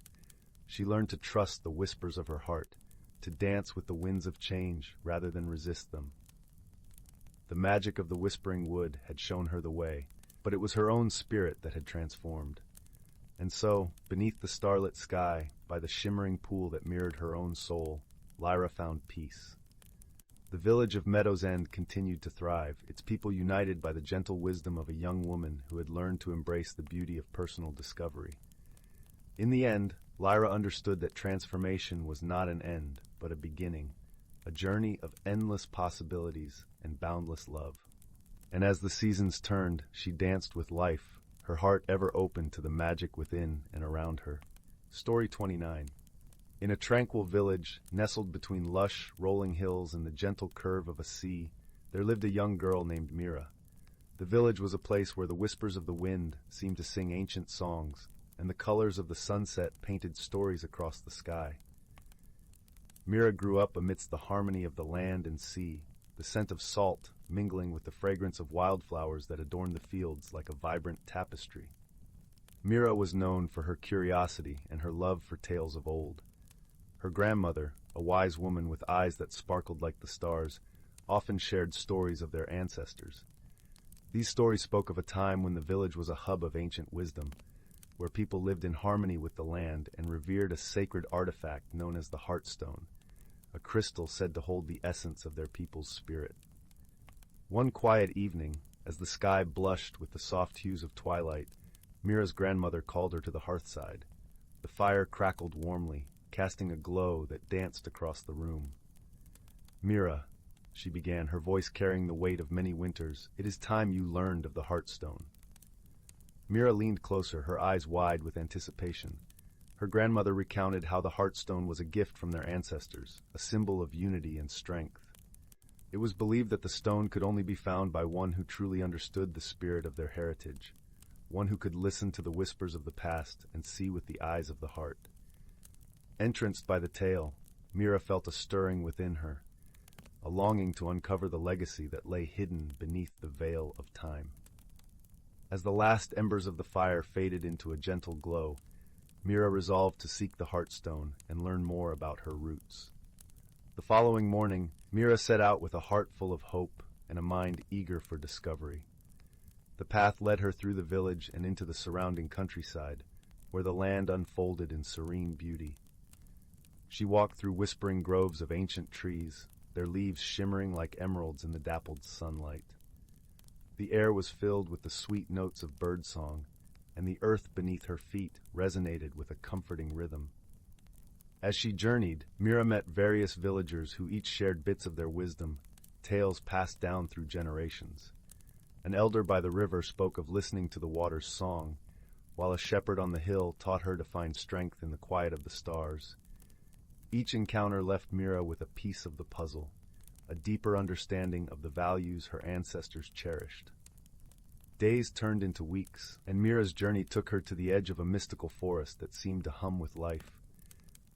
She learned to trust the whispers of her heart, to dance with the winds of change rather than resist them. The magic of the whispering wood had shown her the way, but it was her own spirit that had transformed. And so, beneath the starlit sky, by the shimmering pool that mirrored her own soul, Lyra found peace. The village of Meadow's End continued to thrive, its people united by the gentle wisdom of a young woman who had learned to embrace the beauty of personal discovery. In the end, Lyra understood that transformation was not an end, but a beginning, a journey of endless possibilities and boundless love. And as the seasons turned, she danced with life, her heart ever open to the magic within and around her. Story 29. In a tranquil village, nestled between lush, rolling hills and the gentle curve of a sea, there lived a young girl named Mira. The village was a place where the whispers of the wind seemed to sing ancient songs, and the colors of the sunset painted stories across the sky. Mira grew up amidst the harmony of the land and sea, the scent of salt mingling with the fragrance of wildflowers that adorned the fields like a vibrant tapestry. Mira was known for her curiosity and her love for tales of old. Her grandmother, a wise woman with eyes that sparkled like the stars, often shared stories of their ancestors. These stories spoke of a time when the village was a hub of ancient wisdom, where people lived in harmony with the land and revered a sacred artifact known as the Heartstone, a crystal said to hold the essence of their people's spirit. One quiet evening, as the sky blushed with the soft hues of twilight, Mira's grandmother called her to the hearthside. The fire crackled warmly, casting a glow that danced across the room. "Mira," she began, her voice carrying the weight of many winters, "it is time you learned of the Heartstone." Mira leaned closer, her eyes wide with anticipation. Her grandmother recounted how the Heartstone was a gift from their ancestors, a symbol of unity and strength. It was believed that the stone could only be found by one who truly understood the spirit of their heritage, one who could listen to the whispers of the past and see with the eyes of the heart. Entranced by the tale, Mira felt a stirring within her, a longing to uncover the legacy that lay hidden beneath the veil of time. As the last embers of the fire faded into a gentle glow, Mira resolved to seek the Heartstone and learn more about her roots. The following morning, Mira set out with a heart full of hope and a mind eager for discovery. The path led her through the village and into the surrounding countryside, where the land unfolded in serene beauty. She walked through whispering groves of ancient trees, their leaves shimmering like emeralds in the dappled sunlight. The air was filled with the sweet notes of birdsong, and the earth beneath her feet resonated with a comforting rhythm. As she journeyed, Mira met various villagers who each shared bits of their wisdom, tales passed down through generations. An elder by the river spoke of listening to the water's song, while a shepherd on the hill taught her to find strength in the quiet of the stars. Each encounter left Mira with a piece of the puzzle, a deeper understanding of the values her ancestors cherished. Days turned into weeks, and Mira's journey took her to the edge of a mystical forest that seemed to hum with life.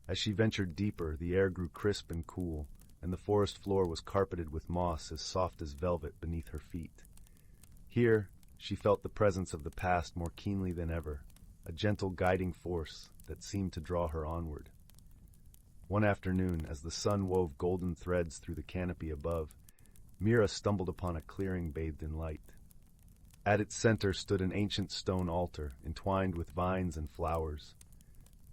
As she ventured deeper, the air grew crisp and cool, and the forest floor was carpeted with moss as soft as velvet beneath her feet. Here, she felt the presence of the past more keenly than ever, a gentle guiding force that seemed to draw her onward. One afternoon, as the sun wove golden threads through the canopy above, Mira stumbled upon a clearing bathed in light. At its center stood an ancient stone altar, entwined with vines and flowers.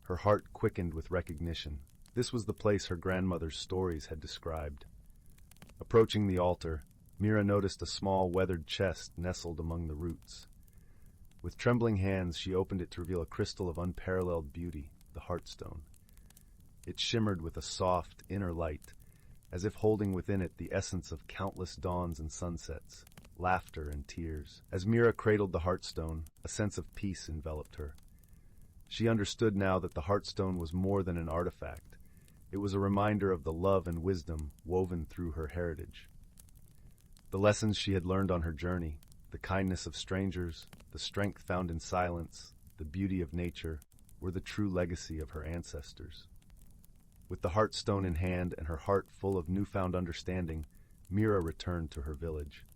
Her heart quickened with recognition. This was the place her grandmother's stories had described. Approaching the altar, Mira noticed a small, weathered chest nestled among the roots. With trembling hands, she opened it to reveal a crystal of unparalleled beauty, the heartstone. It shimmered with a soft, inner light, as if holding within it the essence of countless dawns and sunsets, laughter and tears. As Mira cradled the heartstone, a sense of peace enveloped her. She understood now that the heartstone was more than an artifact. It was a reminder of the love and wisdom woven through her heritage. The lessons she had learned on her journey, the kindness of strangers, the strength found in silence, the beauty of nature, were the true legacy of her ancestors. With the heartstone in hand and her heart full of newfound understanding, Mira returned to her village.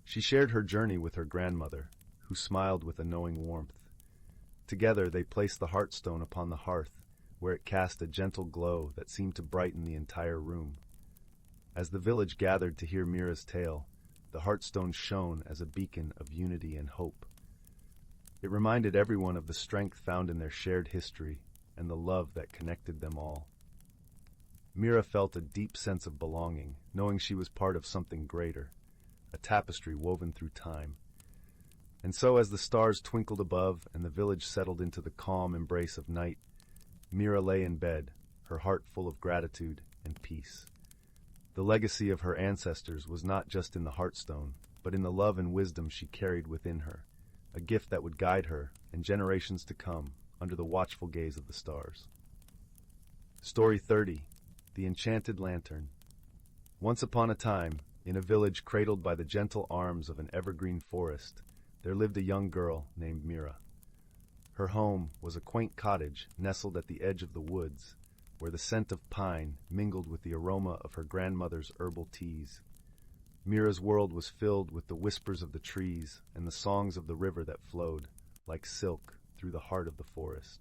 She shared her journey with her grandmother, who smiled with a knowing warmth. Together they placed the heartstone upon the hearth, where it cast a gentle glow that seemed to brighten the entire room. As the village gathered to hear Mira's tale, the heartstone shone as a beacon of unity and hope. It reminded everyone of the strength found in their shared history and the love that connected them all. Mira felt a deep sense of belonging, knowing she was part of something greater, a tapestry woven through time. And so as the stars twinkled above and the village settled into the calm embrace of night, Mira lay in bed, her heart full of gratitude and peace. The legacy of her ancestors was not just in the heartstone, but in the love and wisdom she carried within her, a gift that would guide her and generations to come under the watchful gaze of the stars. Story 30. The Enchanted Lantern. Once upon a time, in a village cradled by the gentle arms of an evergreen forest, there lived a young girl named Mira. Her home was a quaint cottage nestled at the edge of the woods, where the scent of pine mingled with the aroma of her grandmother's herbal teas. Mira's world was filled with the whispers of the trees and the songs of the river that flowed, like silk, through the heart of the forest.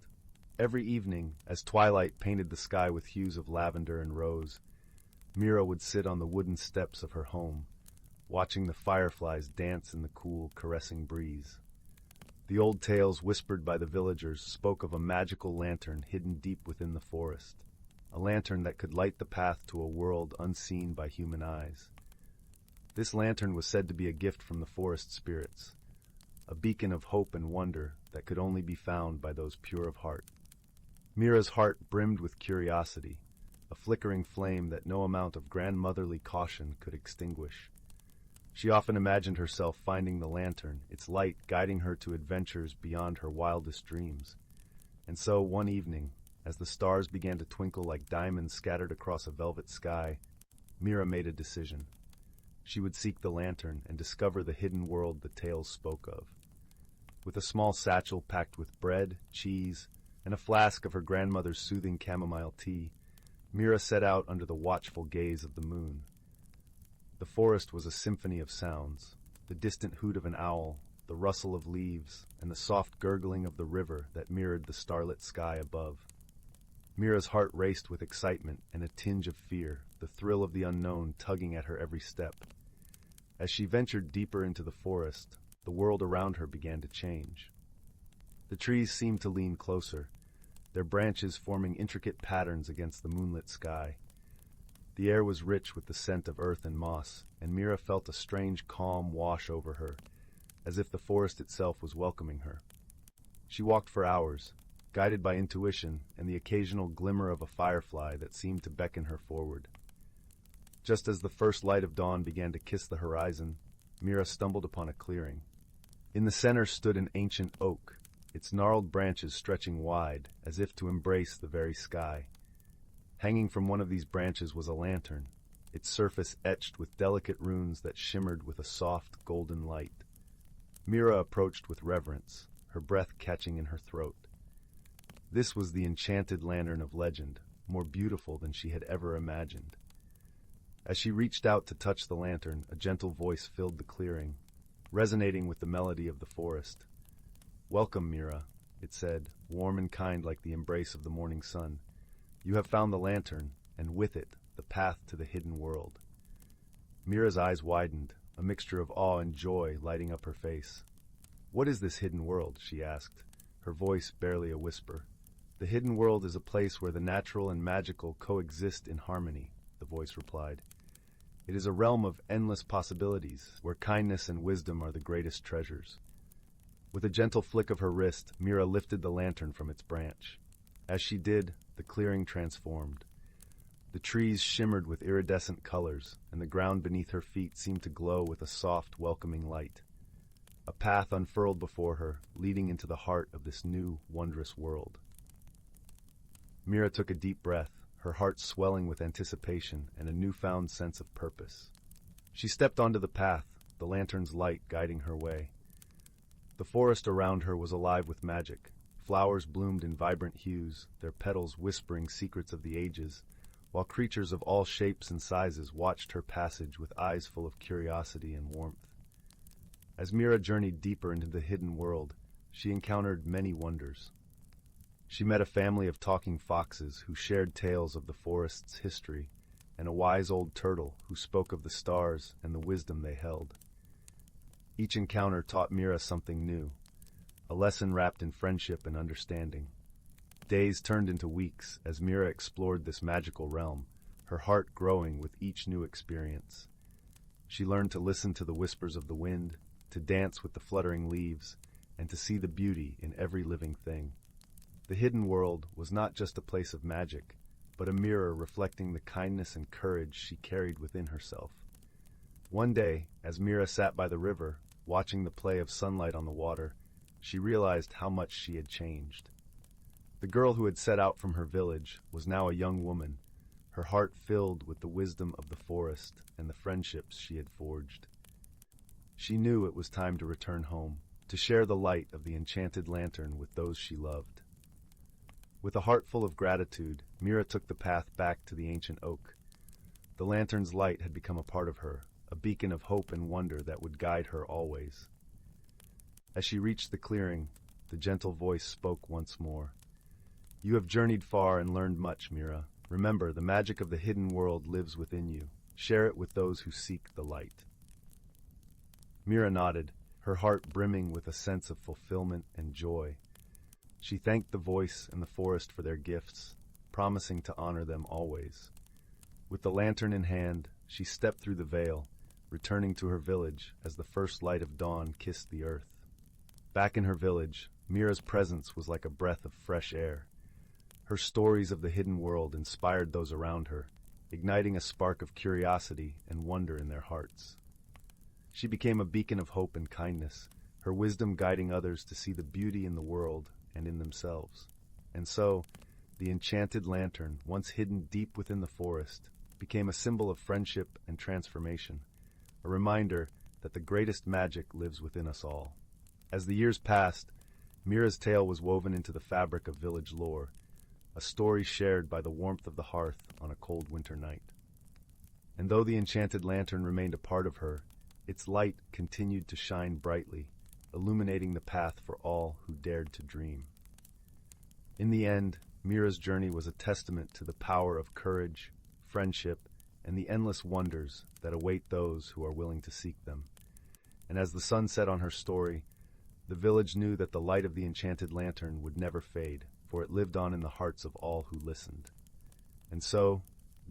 Every evening, as twilight painted the sky with hues of lavender and rose, Mira would sit on the wooden steps of her home, watching the fireflies dance in the cool, caressing breeze. The old tales whispered by the villagers spoke of a magical lantern hidden deep within the forest, a lantern that could light the path to a world unseen by human eyes. This lantern was said to be a gift from the forest spirits, a beacon of hope and wonder that could only be found by those pure of heart. Mira's heart brimmed with curiosity, a flickering flame that no amount of grandmotherly caution could extinguish. She often imagined herself finding the lantern, its light guiding her to adventures beyond her wildest dreams. And so, one evening, as the stars began to twinkle like diamonds scattered across a velvet sky, Mira made a decision. She would seek the lantern and discover the hidden world the tales spoke of. With a small satchel packed with bread, cheese, and a flask of her grandmother's soothing chamomile tea, Mira set out under the watchful gaze of the moon. The forest was a symphony of sounds, the distant hoot of an owl, the rustle of leaves, and the soft gurgling of the river that mirrored the starlit sky above. Mira's heart raced with excitement and a tinge of fear, the thrill of the unknown tugging at her every step. As she ventured deeper into the forest, the world around her began to change. The trees seemed to lean closer, their branches forming intricate patterns against the moonlit sky. The air was rich with the scent of earth and moss, and Mira felt a strange calm wash over her, as if the forest itself was welcoming her. She walked for hours, guided by intuition and the occasional glimmer of a firefly that seemed to beckon her forward. Just as the first light of dawn began to kiss the horizon, Mira stumbled upon a clearing. In the center stood an ancient oak, its gnarled branches stretching wide, as if to embrace the very sky. Hanging from one of these branches was a lantern, its surface etched with delicate runes that shimmered with a soft, golden light. Mira approached with reverence, her breath catching in her throat. This was the enchanted lantern of legend, more beautiful than she had ever imagined. As she reached out to touch the lantern, a gentle voice filled the clearing, resonating with the melody of the forest. "Welcome, Mira," it said, warm and kind like the embrace of the morning sun. "You have found the lantern, and with it, the path to the hidden world." Mira's eyes widened, a mixture of awe and joy lighting up her face. "What is this hidden world?" she asked, her voice barely a whisper. "The hidden world is a place where the natural and magical coexist in harmony," the voice replied. "It is a realm of endless possibilities, where kindness and wisdom are the greatest treasures." With a gentle flick of her wrist, Mira lifted the lantern from its branch. As she did, the clearing transformed. The trees shimmered with iridescent colors, and the ground beneath her feet seemed to glow with a soft, welcoming light. A path unfurled before her, leading into the heart of this new, wondrous world. Mira took a deep breath, her heart swelling with anticipation and a newfound sense of purpose. She stepped onto the path, the lantern's light guiding her way. The forest around her was alive with magic. Flowers bloomed in vibrant hues, their petals whispering secrets of the ages, while creatures of all shapes and sizes watched her passage with eyes full of curiosity and warmth. As Mira journeyed deeper into the hidden world, she encountered many wonders. She met a family of talking foxes who shared tales of the forest's history, and a wise old turtle who spoke of the stars and the wisdom they held. Each encounter taught Mira something new, a lesson wrapped in friendship and understanding. Days turned into weeks as Mira explored this magical realm, her heart growing with each new experience. She learned to listen to the whispers of the wind, to dance with the fluttering leaves, and to see the beauty in every living thing. The hidden world was not just a place of magic, but a mirror reflecting the kindness and courage she carried within herself. One day, as Mira sat by the river, watching the play of sunlight on the water, she realized how much she had changed. The girl who had set out from her village was now a young woman, her heart filled with the wisdom of the forest and the friendships she had forged. She knew it was time to return home, to share the light of the enchanted lantern with those she loved. With a heart full of gratitude, Mira took the path back to the ancient oak. The lantern's light had become a part of her, a beacon of hope and wonder that would guide her always. As she reached the clearing, the gentle voice spoke once more. "You have journeyed far and learned much, Mira. Remember, the magic of the hidden world lives within you. Share it with those who seek the light." Mira nodded, her heart brimming with a sense of fulfillment and joy. She thanked the voice and the forest for their gifts, promising to honor them always. With the lantern in hand, she stepped through the veil, returning to her village as the first light of dawn kissed the earth. Back in her village, Mira's presence was like a breath of fresh air. Her stories of the hidden world inspired those around her, igniting a spark of curiosity and wonder in their hearts. She became a beacon of hope and kindness, her wisdom guiding others to see the beauty in the world and in themselves. And so, the enchanted lantern, once hidden deep within the forest, became a symbol of friendship and transformation, a reminder that the greatest magic lives within us all. As the years passed, Mira's tale was woven into the fabric of village lore, a story shared by the warmth of the hearth on a cold winter night. And though the enchanted lantern remained a part of her, its light continued to shine brightly, illuminating the path for all who dared to dream. In the end, Mira's journey was a testament to the power of courage, friendship, and the endless wonders that await those who are willing to seek them. And as the sun set on her story, the village knew that the light of the enchanted lantern would never fade, for it lived on in the hearts of all who listened. And so,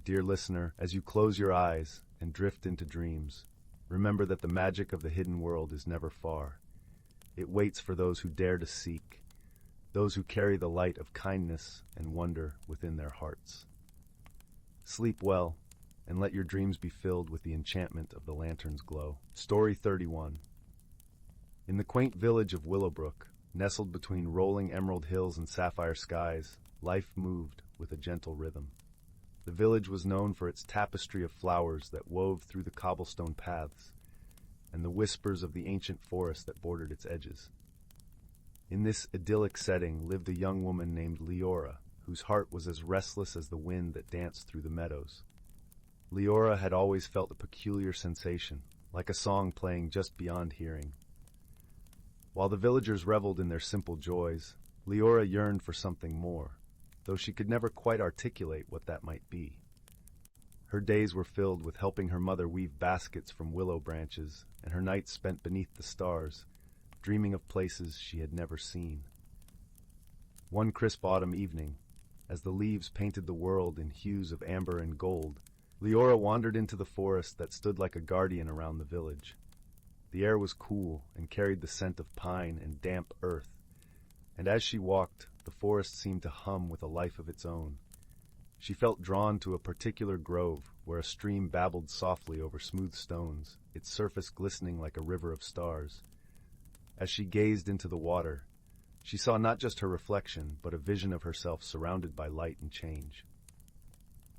dear listener, as you close your eyes and drift into dreams, remember that the magic of the hidden world is never far. It waits for those who dare to seek, those who carry the light of kindness and wonder within their hearts. Sleep well, and let your dreams be filled with the enchantment of the lantern's glow. Story 31. In the quaint village of Willowbrook, nestled between rolling emerald hills and sapphire skies, life moved with a gentle rhythm. The village was known for its tapestry of flowers that wove through the cobblestone paths, and the whispers of the ancient forest that bordered its edges. In this idyllic setting lived a young woman named Leora, whose heart was as restless as the wind that danced through the meadows. Leora had always felt a peculiar sensation, like a song playing just beyond hearing. While the villagers reveled in their simple joys, Leora yearned for something more, though she could never quite articulate what that might be. Her days were filled with helping her mother weave baskets from willow branches, and her nights spent beneath the stars, dreaming of places she had never seen. One crisp autumn evening, as the leaves painted the world in hues of amber and gold, Leora wandered into the forest that stood like a guardian around the village. The air was cool and carried the scent of pine and damp earth, and as she walked, the forest seemed to hum with a life of its own. She felt drawn to a particular grove where a stream babbled softly over smooth stones, its surface glistening like a river of stars. As she gazed into the water, she saw not just her reflection, but a vision of herself surrounded by light and change.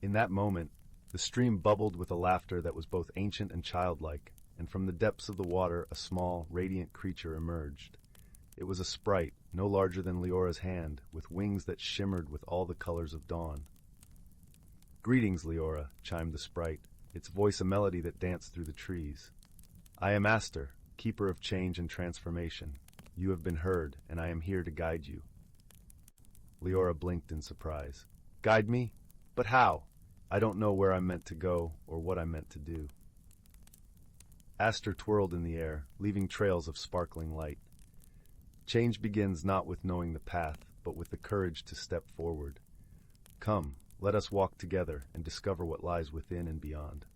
In that moment, the stream bubbled with a laughter that was both ancient and childlike, and from the depths of the water a small, radiant creature emerged. It was a sprite, no larger than Leora's hand, with wings that shimmered with all the colors of dawn. "Greetings, Leora," chimed the sprite, its voice a melody that danced through the trees. "I am Aster, keeper of change and transformation. You have been heard, and I am here to guide you." Leora blinked in surprise. "Guide me? But how? I don't know where I'm meant to go or what I'm meant to do." Aster twirled in the air, leaving trails of sparkling light. "Change begins not with knowing the path, but with the courage to step forward. Come, let us walk together and discover what lies within and beyond."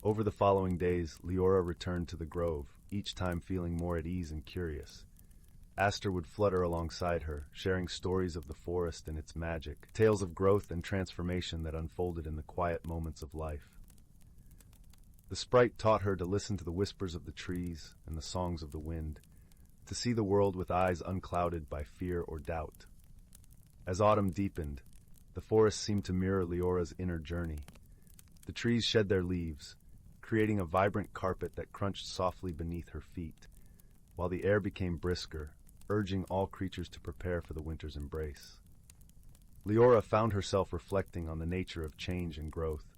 Over the following days, Leora returned to the grove, each time feeling more at ease and curious. Aster would flutter alongside her, sharing stories of the forest and its magic, tales of growth and transformation that unfolded in the quiet moments of life. The sprite taught her to listen to the whispers of the trees and the songs of the wind, to see the world with eyes unclouded by fear or doubt. As autumn deepened, the forest seemed to mirror Leora's inner journey. The trees shed their leaves, creating a vibrant carpet that crunched softly beneath her feet, while the air became brisker, urging all creatures to prepare for the winter's embrace. Leora found herself reflecting on the nature of change and growth,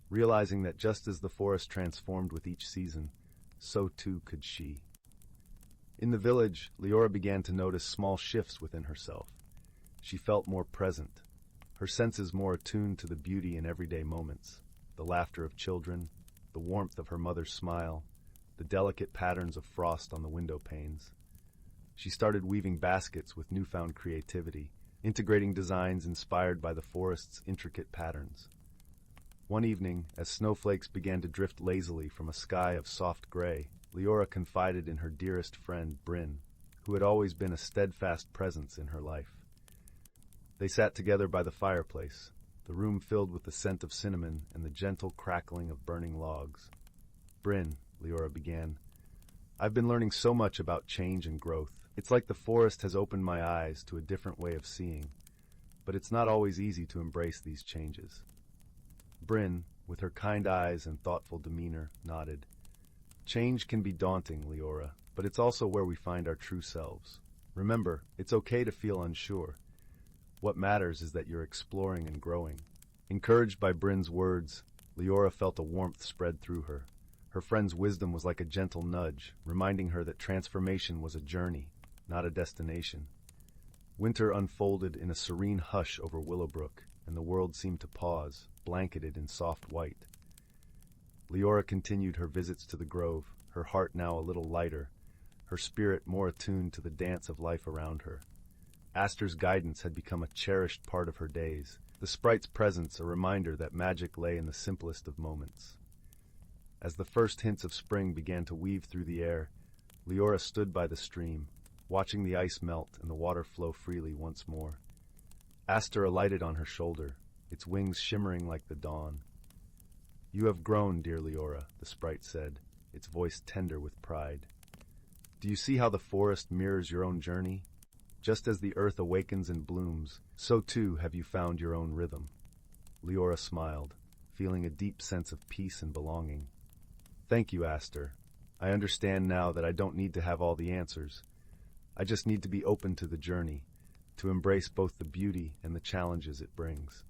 realizing that just as the forest transformed with each season, so too could she. In the village, Leora began to notice small shifts within herself. She felt more present, her senses more attuned to the beauty in everyday moments, the laughter of children, the warmth of her mother's smile, the delicate patterns of frost on the window panes. She started weaving baskets with newfound creativity, integrating designs inspired by the forest's intricate patterns. One evening, as snowflakes began to drift lazily from a sky of soft gray, Leora confided in her dearest friend, Bryn, who had always been a steadfast presence in her life. They sat together by the fireplace, the room filled with the scent of cinnamon and the gentle crackling of burning logs. "Bryn," Leora began, "I've been learning so much about change and growth. It's like the forest has opened my eyes to a different way of seeing, but it's not always easy to embrace these changes." Bryn, with her kind eyes and thoughtful demeanor, nodded. "Change can be daunting, Leora, but it's also where we find our true selves. Remember, it's okay to feel unsure. What matters is that you're exploring and growing." Encouraged by Bryn's words, Leora felt a warmth spread through her. Her friend's wisdom was like a gentle nudge, reminding her that transformation was a journey, not a destination. Winter unfolded in a serene hush over Willowbrook, and the world seemed to pause, blanketed in soft white. Leora continued her visits to the grove, her heart now a little lighter, her spirit more attuned to the dance of life around her. Aster's guidance had become a cherished part of her days, the sprite's presence a reminder that magic lay in the simplest of moments. As the first hints of spring began to weave through the air, Leora stood by the stream, watching the ice melt and the water flow freely once more. Aster alighted on her shoulder, its wings shimmering like the dawn. "You have grown, dear Leora," the sprite said, its voice tender with pride. "Do you see how the forest mirrors your own journey? Just as the earth awakens and blooms, so too have you found your own rhythm." Leora smiled, feeling a deep sense of peace and belonging. "Thank you, Aster. I understand now that I don't need to have all the answers. I just need to be open to the journey, to embrace both the beauty and the challenges it brings.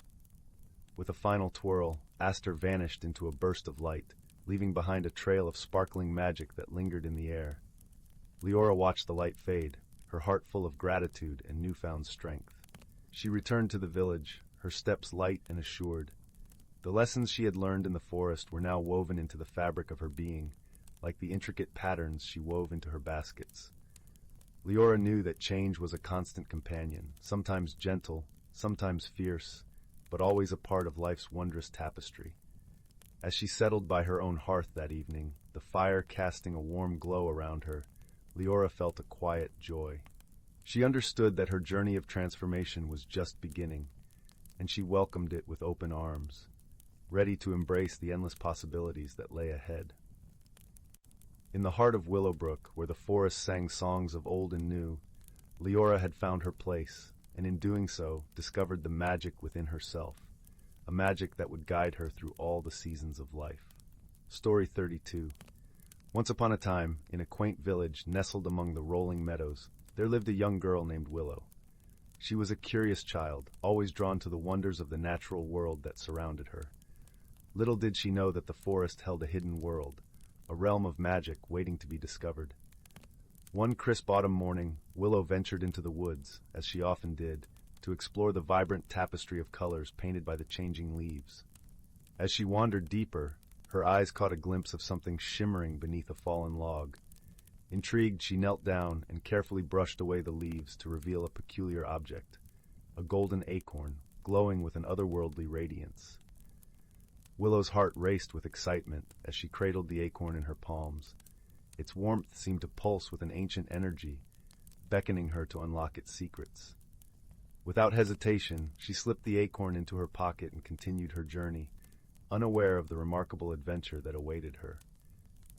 With a final twirl, Aster vanished into a burst of light, leaving behind a trail of sparkling magic that lingered in the air. Leora watched the light fade, her heart full of gratitude and newfound strength. She returned to the village, her steps light and assured. The lessons she had learned in the forest were now woven into the fabric of her being, like the intricate patterns she wove into her baskets. Leora knew that change was a constant companion, sometimes gentle, sometimes fierce, but always a part of life's wondrous tapestry. As she settled by her own hearth that evening, the fire casting a warm glow around her, Leora felt a quiet joy. She understood that her journey of transformation was just beginning, and she welcomed it with open arms, ready to embrace the endless possibilities that lay ahead. In the heart of Willowbrook, where the forest sang songs of old and new, Leora had found her place, and in doing so, discovered the magic within herself, a magic that would guide her through all the seasons of life. Story 32. Once upon a time, in a quaint village nestled among the rolling meadows, there lived a young girl named Willow. She was a curious child, always drawn to the wonders of the natural world that surrounded her. Little did she know that the forest held a hidden world, a realm of magic waiting to be discovered. One crisp autumn morning, Willow ventured into the woods, as she often did, to explore the vibrant tapestry of colors painted by the changing leaves. As she wandered deeper, her eyes caught a glimpse of something shimmering beneath a fallen log. Intrigued, she knelt down and carefully brushed away the leaves to reveal a peculiar object, a golden acorn, glowing with an otherworldly radiance. Willow's heart raced with excitement as she cradled the acorn in her palms. Its warmth seemed to pulse with an ancient energy, beckoning her to unlock its secrets. Without hesitation, she slipped the acorn into her pocket and continued her journey, unaware of the remarkable adventure that awaited her.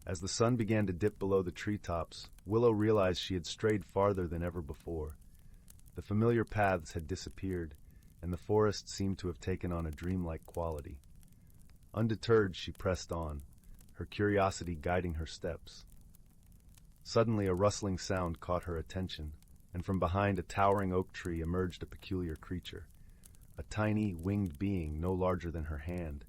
As the sun began to dip below the treetops, Willow realized she had strayed farther than ever before. The familiar paths had disappeared, and the forest seemed to have taken on a dreamlike quality. Undeterred, she pressed on, her curiosity guiding her steps. Suddenly, a rustling sound caught her attention, and from behind a towering oak tree emerged a peculiar creature, a tiny, winged being no larger than her hand.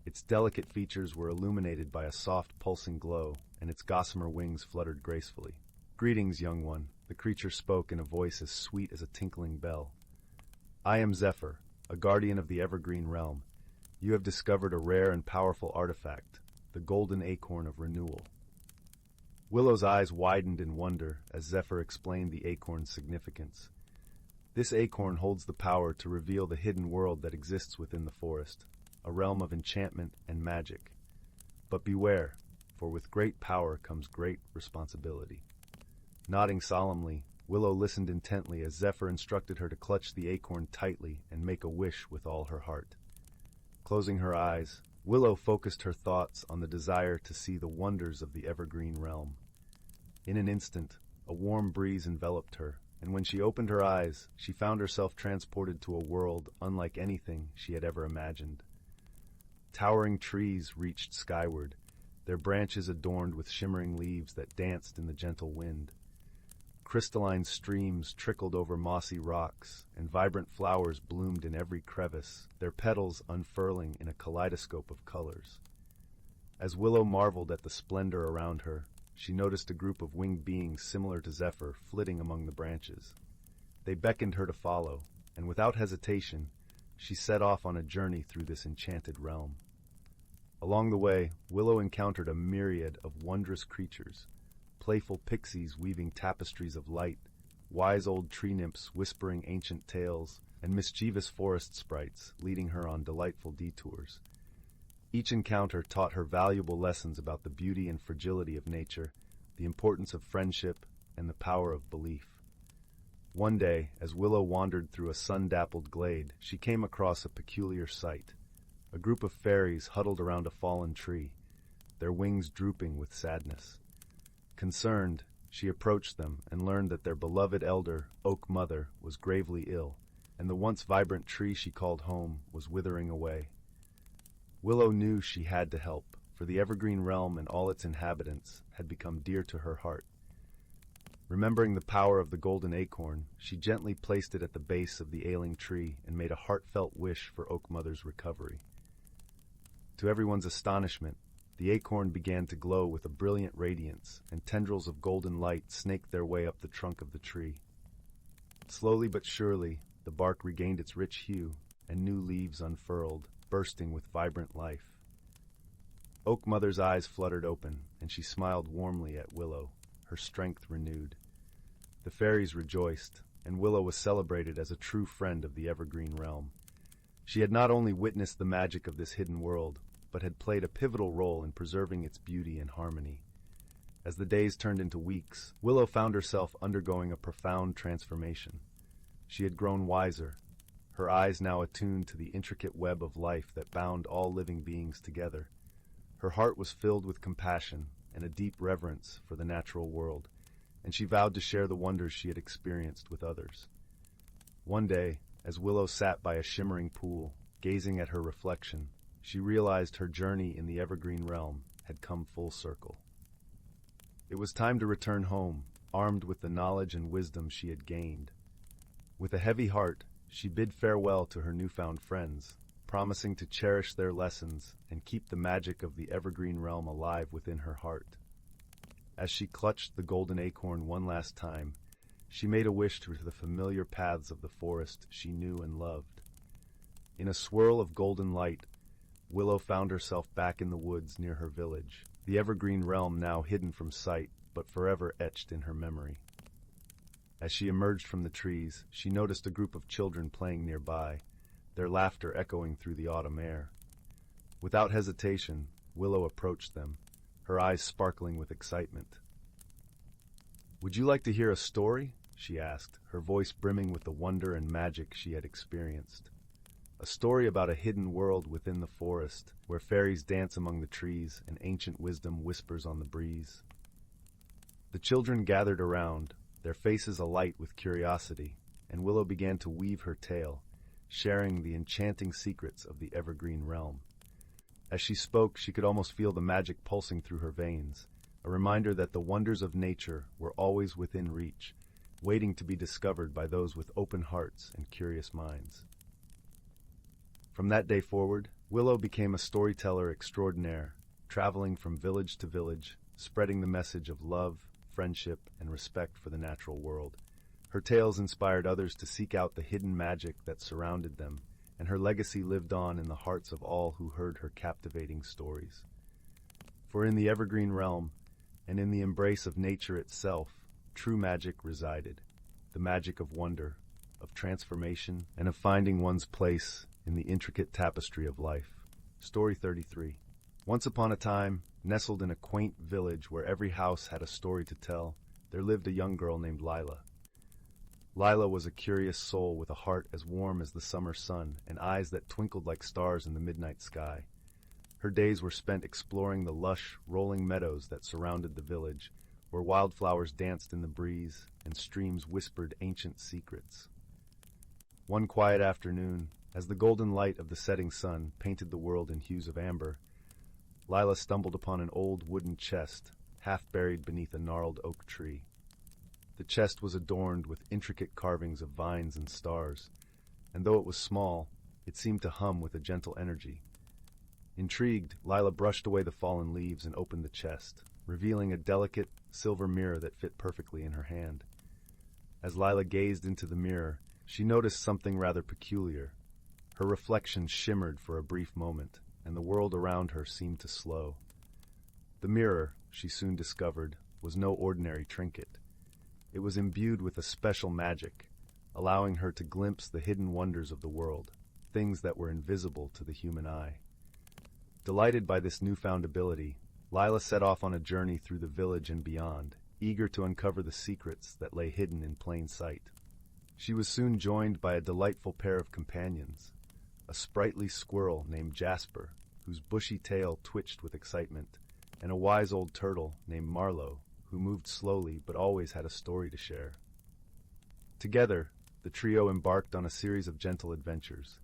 Its delicate features were illuminated by a soft, pulsing glow, and its gossamer wings fluttered gracefully. "Greetings, young one," the creature spoke in a voice as sweet as a tinkling bell. "I am Zephyr, a guardian of the evergreen realm. You have discovered a rare and powerful artifact, the golden acorn of renewal." Willow's eyes widened in wonder as Zephyr explained the acorn's significance. This acorn holds the power to reveal the hidden world that exists within the forest, a realm of enchantment and magic. But beware, for with great power comes great responsibility. Nodding solemnly, Willow listened intently as Zephyr instructed her to clutch the acorn tightly and make a wish with all her heart. Closing her eyes, Willow focused her thoughts on the desire to see the wonders of the evergreen realm. In an instant, a warm breeze enveloped her, and when she opened her eyes, she found herself transported to a world unlike anything she had ever imagined. Towering trees reached skyward, their branches adorned with shimmering leaves that danced in the gentle wind. Crystalline streams trickled over mossy rocks, and vibrant flowers bloomed in every crevice, their petals unfurling in a kaleidoscope of colors. As Willow marveled at the splendor around her, she noticed a group of winged beings similar to Zephyr flitting among the branches. They beckoned her to follow, and without hesitation, she set off on a journey through this enchanted realm. Along the way, Willow encountered a myriad of wondrous creatures, playful pixies weaving tapestries of light, wise old tree nymphs whispering ancient tales, and mischievous forest sprites leading her on delightful detours. Each encounter taught her valuable lessons about the beauty and fragility of nature, the importance of friendship, and the power of belief. One day, as Willow wandered through a sun-dappled glade, she came across a peculiar sight. A group of fairies huddled around a fallen tree, their wings drooping with sadness. Concerned, she approached them and learned that their beloved elder, Oak Mother, was gravely ill, and the once vibrant tree she called home was withering away. Willow knew she had to help, for the evergreen realm and all its inhabitants had become dear to her heart. Remembering the power of the golden acorn, she gently placed it at the base of the ailing tree and made a heartfelt wish for Oak Mother's recovery. To everyone's astonishment, the acorn began to glow with a brilliant radiance, and tendrils of golden light snaked their way up the trunk of the tree. Slowly but surely, the bark regained its rich hue, and new leaves unfurled, bursting with vibrant life. Oak Mother's eyes fluttered open, and she smiled warmly at Willow, her strength renewed. The fairies rejoiced, and Willow was celebrated as a true friend of the evergreen realm. She had not only witnessed the magic of this hidden world, but had played a pivotal role in preserving its beauty and harmony. As the days turned into weeks, Willow found herself undergoing a profound transformation. She had grown wiser, her eyes now attuned to the intricate web of life that bound all living beings together. Her heart was filled with compassion and a deep reverence for the natural world, and she vowed to share the wonders she had experienced with others. One day, as Willow sat by a shimmering pool, gazing at her reflection, she realized her journey in the evergreen realm had come full circle. It was time to return home, armed with the knowledge and wisdom she had gained. With a heavy heart, she bid farewell to her newfound friends, promising to cherish their lessons and keep the magic of the evergreen realm alive within her heart. As she clutched the golden acorn one last time, she made a wish to the familiar paths of the forest she knew and loved. In a swirl of golden light, Willow found herself back in the woods near her village, the evergreen realm now hidden from sight, but forever etched in her memory. As she emerged from the trees, she noticed a group of children playing nearby, their laughter echoing through the autumn air. Without hesitation, Willow approached them, her eyes sparkling with excitement. "Would you like to hear a story?" she asked, her voice brimming with the wonder and magic she had experienced. A story about a hidden world within the forest, where fairies dance among the trees and ancient wisdom whispers on the breeze. The children gathered around, their faces alight with curiosity, and Willow began to weave her tale, sharing the enchanting secrets of the evergreen realm. As she spoke, she could almost feel the magic pulsing through her veins, a reminder that the wonders of nature were always within reach, waiting to be discovered by those with open hearts and curious minds. From that day forward, Willow became a storyteller extraordinaire, traveling from village to village, spreading the message of love, friendship, and respect for the natural world. Her tales inspired others to seek out the hidden magic that surrounded them, and her legacy lived on in the hearts of all who heard her captivating stories. For in the evergreen realm, and in the embrace of nature itself, true magic resided, the magic of wonder, of transformation, and of finding one's place in the intricate tapestry of life. Story 33. Once upon a time, nestled in a quaint village where every house had a story to tell, there lived a young girl named Lila. Lila was a curious soul with a heart as warm as the summer sun and eyes that twinkled like stars in the midnight sky. Her days were spent exploring the lush, rolling meadows that surrounded the village, where wildflowers danced in the breeze and streams whispered ancient secrets. One quiet afternoon, as the golden light of the setting sun painted the world in hues of amber, Lila stumbled upon an old wooden chest, half buried beneath a gnarled oak tree. The chest was adorned with intricate carvings of vines and stars, and though it was small, it seemed to hum with a gentle energy. Intrigued, Lila brushed away the fallen leaves and opened the chest, revealing a delicate silver mirror that fit perfectly in her hand. As Lila gazed into the mirror, she noticed something rather peculiar. Her reflection shimmered for a brief moment, and the world around her seemed to slow. The mirror, she soon discovered, was no ordinary trinket. It was imbued with a special magic, allowing her to glimpse the hidden wonders of the world, things that were invisible to the human eye. Delighted by this newfound ability, Lila set off on a journey through the village and beyond, eager to uncover the secrets that lay hidden in plain sight. She was soon joined by a delightful pair of companions, a sprightly squirrel named Jasper, whose bushy tail twitched with excitement, and a wise old turtle named Marlowe, who moved slowly but always had a story to share. Together, the trio embarked on a series of gentle adventures.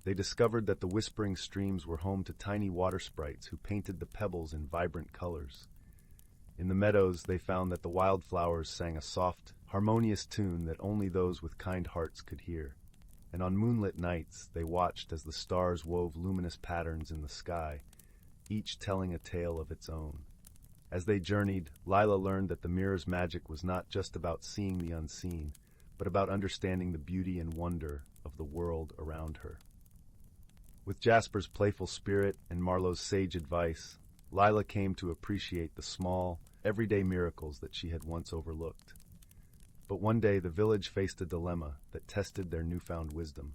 They discovered that the whispering streams were home to tiny water sprites who painted the pebbles in vibrant colors. In the meadows, they found that the wildflowers sang a soft, harmonious tune that only those with kind hearts could hear. And on moonlit nights, they watched as the stars wove luminous patterns in the sky, each telling a tale of its own. As they journeyed, Lila learned that the mirror's magic was not just about seeing the unseen, but about understanding the beauty and wonder of the world around her. With Jasper's playful spirit and Marlowe's sage advice, Lila came to appreciate the small, everyday miracles that she had once overlooked. But one day the village faced a dilemma that tested their newfound wisdom.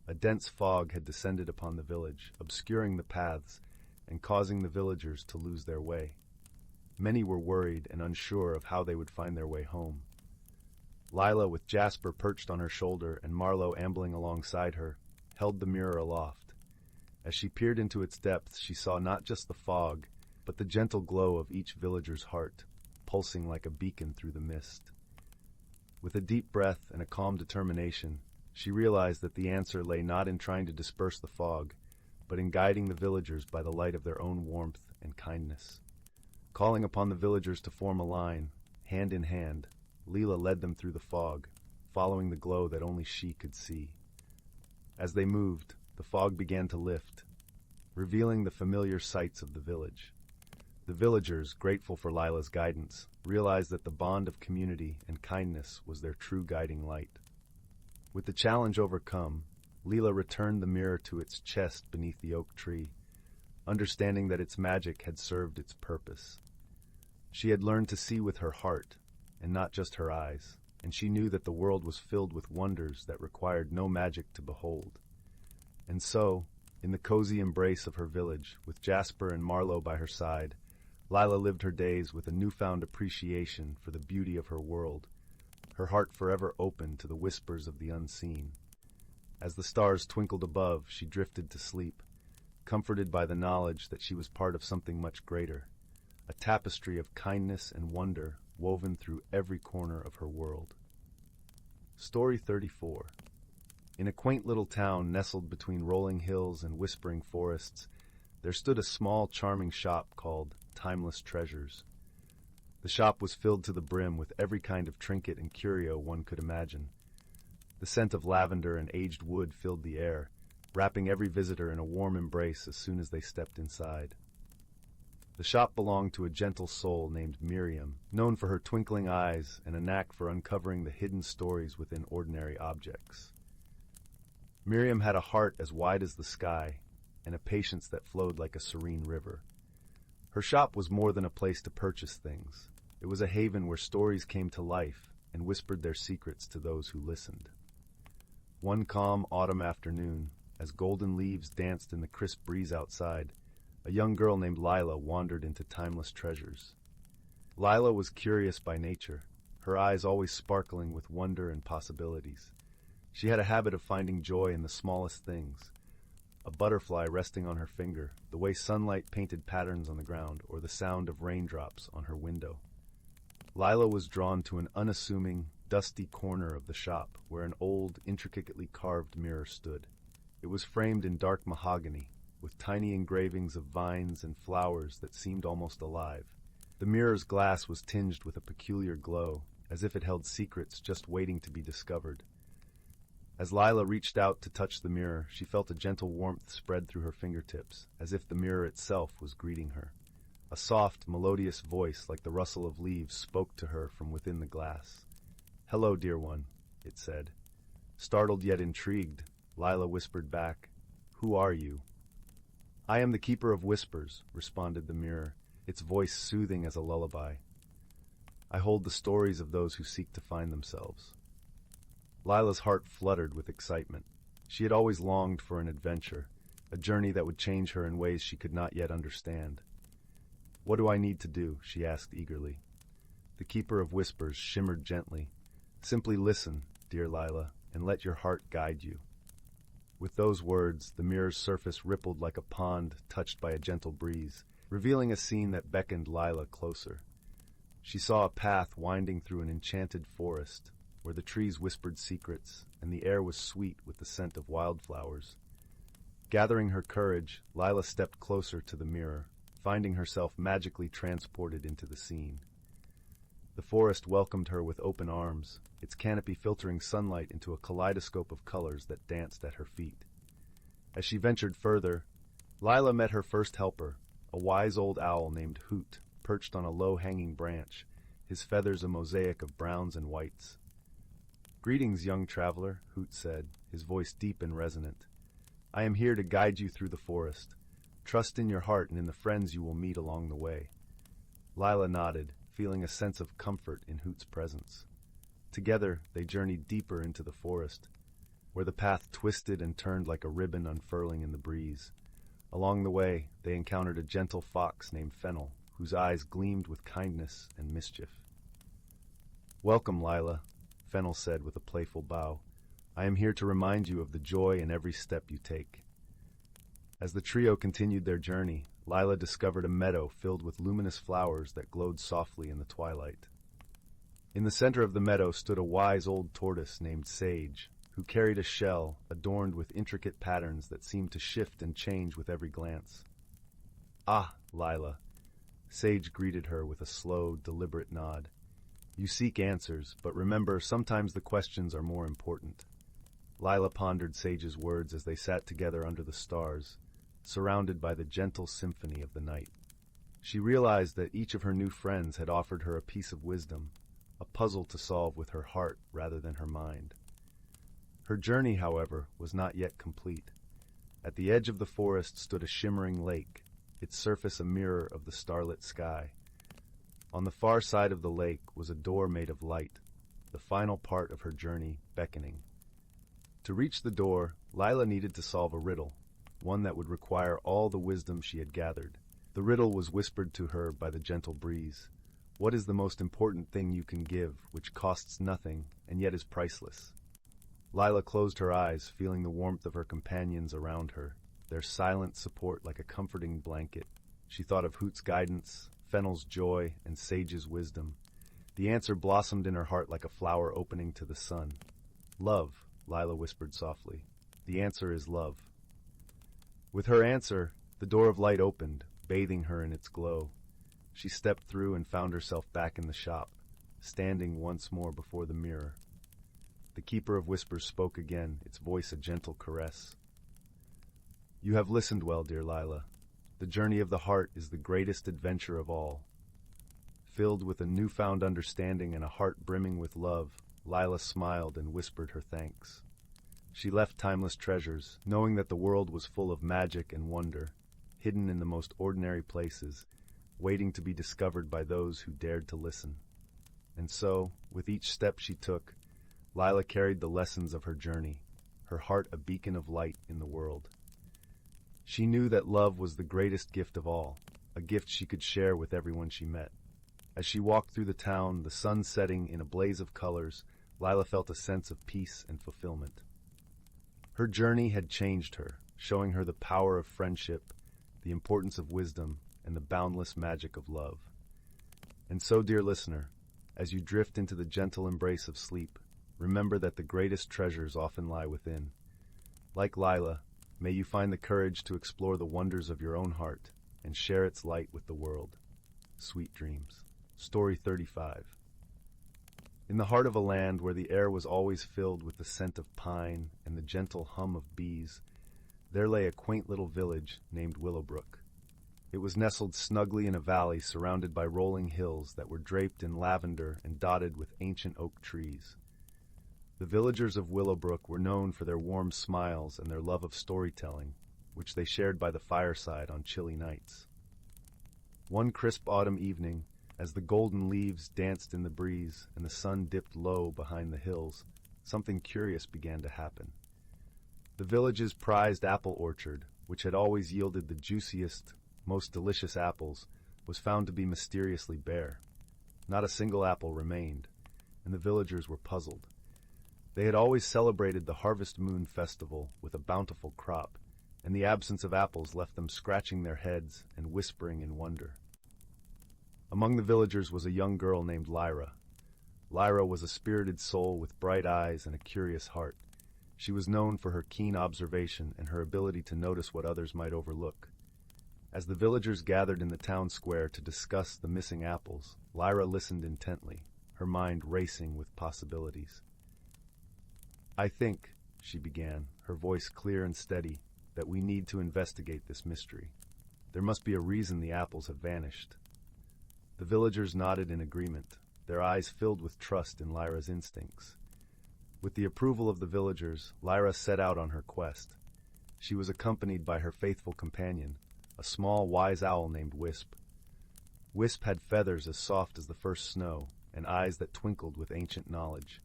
A dense fog had descended upon the village, obscuring the paths and causing the villagers to lose their way. Many were worried and unsure of how they would find their way home. Lila, with Jasper perched on her shoulder and Marlowe ambling alongside her, held the mirror aloft. As she peered into its depths, she saw not just the fog, but the gentle glow of each villager's heart, pulsing like a beacon through the mist. With a deep breath and a calm determination, she realized that the answer lay not in trying to disperse the fog, but in guiding the villagers by the light of their own warmth and kindness. Calling upon the villagers to form a line, hand in hand, Leela led them through the fog, following the glow that only she could see. As they moved, the fog began to lift, revealing the familiar sights of the village. The villagers, grateful for Lila's guidance, realized that the bond of community and kindness was their true guiding light. With the challenge overcome, Leela returned the mirror to its chest beneath the oak tree, understanding that its magic had served its purpose. She had learned to see with her heart, and not just her eyes, and she knew that the world was filled with wonders that required no magic to behold. And so, in the cozy embrace of her village, with Jasper and Marlowe by her side, Lila lived her days with a newfound appreciation for the beauty of her world, her heart forever open to the whispers of the unseen. As the stars twinkled above, she drifted to sleep, comforted by the knowledge that she was part of something much greater, a tapestry of kindness and wonder woven through every corner of her world. Story 34. In a quaint little town nestled between rolling hills and whispering forests, there stood a small, charming shop called Timeless Treasures. The shop was filled to the brim with every kind of trinket and curio one could imagine. The scent of lavender and aged wood filled the air, wrapping every visitor in a warm embrace as soon as they stepped inside. The shop belonged to a gentle soul named Miriam, known for her twinkling eyes and a knack for uncovering the hidden stories within ordinary objects. Miriam had a heart as wide as the sky and a patience that flowed like a serene river. Her shop was more than a place to purchase things. It was a haven where stories came to life and whispered their secrets to those who listened. One calm autumn afternoon, as golden leaves danced in the crisp breeze outside, a young girl named Lila wandered into Timeless Treasures. Lila was curious by nature, her eyes always sparkling with wonder and possibilities. She had a habit of finding joy in the smallest things, a butterfly resting on her finger, the way sunlight painted patterns on the ground, or the sound of raindrops on her window. Lila was drawn to an unassuming, dusty corner of the shop where an old, intricately carved mirror stood. It was framed in dark mahogany, with tiny engravings of vines and flowers that seemed almost alive. The mirror's glass was tinged with a peculiar glow, as if it held secrets just waiting to be discovered. As Lila reached out to touch the mirror, she felt a gentle warmth spread through her fingertips, as if the mirror itself was greeting her. A soft, melodious voice like the rustle of leaves spoke to her from within the glass. "Hello, dear one," it said. Startled yet intrigued, Lila whispered back, "Who are you?" "I am the Keeper of Whispers," responded the mirror, its voice soothing as a lullaby. "I hold the stories of those who seek to find themselves." Lila's heart fluttered with excitement. She had always longed for an adventure, a journey that would change her in ways she could not yet understand. "What do I need to do?" she asked eagerly. The Keeper of Whispers shimmered gently. "Simply listen, dear Lila, and let your heart guide you." With those words, the mirror's surface rippled like a pond touched by a gentle breeze, revealing a scene that beckoned Lila closer. She saw a path winding through an enchanted forest, where the trees whispered secrets, and the air was sweet with the scent of wildflowers. Gathering her courage, Lila stepped closer to the mirror, finding herself magically transported into the scene. The forest welcomed her with open arms, its canopy filtering sunlight into a kaleidoscope of colors that danced at her feet. As she ventured further, Lila met her first helper, a wise old owl named Hoot, perched on a low-hanging branch, his feathers a mosaic of browns and whites. "Greetings, young traveler," Hoot said, his voice deep and resonant. "I am here to guide you through the forest. Trust in your heart and in the friends you will meet along the way." Lila nodded, feeling a sense of comfort in Hoot's presence. Together, they journeyed deeper into the forest, where the path twisted and turned like a ribbon unfurling in the breeze. Along the way, they encountered a gentle fox named Fennel, whose eyes gleamed with kindness and mischief. "Welcome, Lila," Fennel said with a playful bow. "I am here to remind you of the joy in every step you take." As the trio continued their journey, Lila discovered a meadow filled with luminous flowers that glowed softly in the twilight. In the center of the meadow stood a wise old tortoise named Sage, who carried a shell adorned with intricate patterns that seemed to shift and change with every glance. "Ah, Lila," Sage greeted her with a slow, deliberate nod. "You seek answers, but remember, sometimes the questions are more important." Lila pondered Sage's words as they sat together under the stars, surrounded by the gentle symphony of the night. She realized that each of her new friends had offered her a piece of wisdom, a puzzle to solve with her heart rather than her mind. Her journey, however, was not yet complete. At the edge of the forest stood a shimmering lake, its surface a mirror of the starlit sky. On the far side of the lake was a door made of light, the final part of her journey beckoning. To reach the door, Lila needed to solve a riddle, one that would require all the wisdom she had gathered. The riddle was whispered to her by the gentle breeze. What is the most important thing you can give, which costs nothing and yet is priceless? Lila closed her eyes, feeling the warmth of her companions around her, their silent support like a comforting blanket. She thought of Hoot's guidance, Fennel's joy, and Sage's wisdom. The answer blossomed in her heart like a flower opening to the sun. "Love," Lila whispered softly. "The answer is love." With her answer, the door of light opened, bathing her in its glow. She stepped through and found herself back in the shop, standing once more before the mirror. The Keeper of Whispers spoke again, its voice a gentle caress. "You have listened well, dear Lila. The journey of the heart is the greatest adventure of all." Filled with a newfound understanding and a heart brimming with love, Lila smiled and whispered her thanks. She left timeless treasures, knowing that the world was full of magic and wonder, hidden in the most ordinary places, waiting to be discovered by those who dared to listen. And so, with each step she took, Lila carried the lessons of her journey, her heart a beacon of light in the world. She knew that love was the greatest gift of all, a gift she could share with everyone she met. As she walked through the town, the sun setting in a blaze of colors, Lila felt a sense of peace and fulfillment. Her journey had changed her, showing her the power of friendship, the importance of wisdom, and the boundless magic of love. And so, dear listener, as you drift into the gentle embrace of sleep, remember that the greatest treasures often lie within. Like Lila, may you find the courage to explore the wonders of your own heart and share its light with the world. Sweet dreams. Story 35. In the heart of a land where the air was always filled with the scent of pine and the gentle hum of bees, there lay a quaint little village named Willowbrook. It was nestled snugly in a valley surrounded by rolling hills that were draped in lavender and dotted with ancient oak trees. The villagers of Willowbrook were known for their warm smiles and their love of storytelling, which they shared by the fireside on chilly nights. One crisp autumn evening, as the golden leaves danced in the breeze and the sun dipped low behind the hills, something curious began to happen. The village's prized apple orchard, which had always yielded the juiciest, most delicious apples, was found to be mysteriously bare. Not a single apple remained, and the villagers were puzzled. They had always celebrated the Harvest Moon Festival with a bountiful crop, and the absence of apples left them scratching their heads and whispering in wonder. Among the villagers was a young girl named Lyra. Lyra was a spirited soul with bright eyes and a curious heart. She was known for her keen observation and her ability to notice what others might overlook. As the villagers gathered in the town square to discuss the missing apples, Lyra listened intently, her mind racing with possibilities. "I think," she began, her voice clear and steady, "that we need to investigate this mystery. There must be a reason the apples have vanished." The villagers nodded in agreement, their eyes filled with trust in Lyra's instincts. With the approval of the villagers, Lyra set out on her quest. She was accompanied by her faithful companion, a small wise owl named Wisp. Wisp had feathers as soft as the first snow, and eyes that twinkled with ancient knowledge.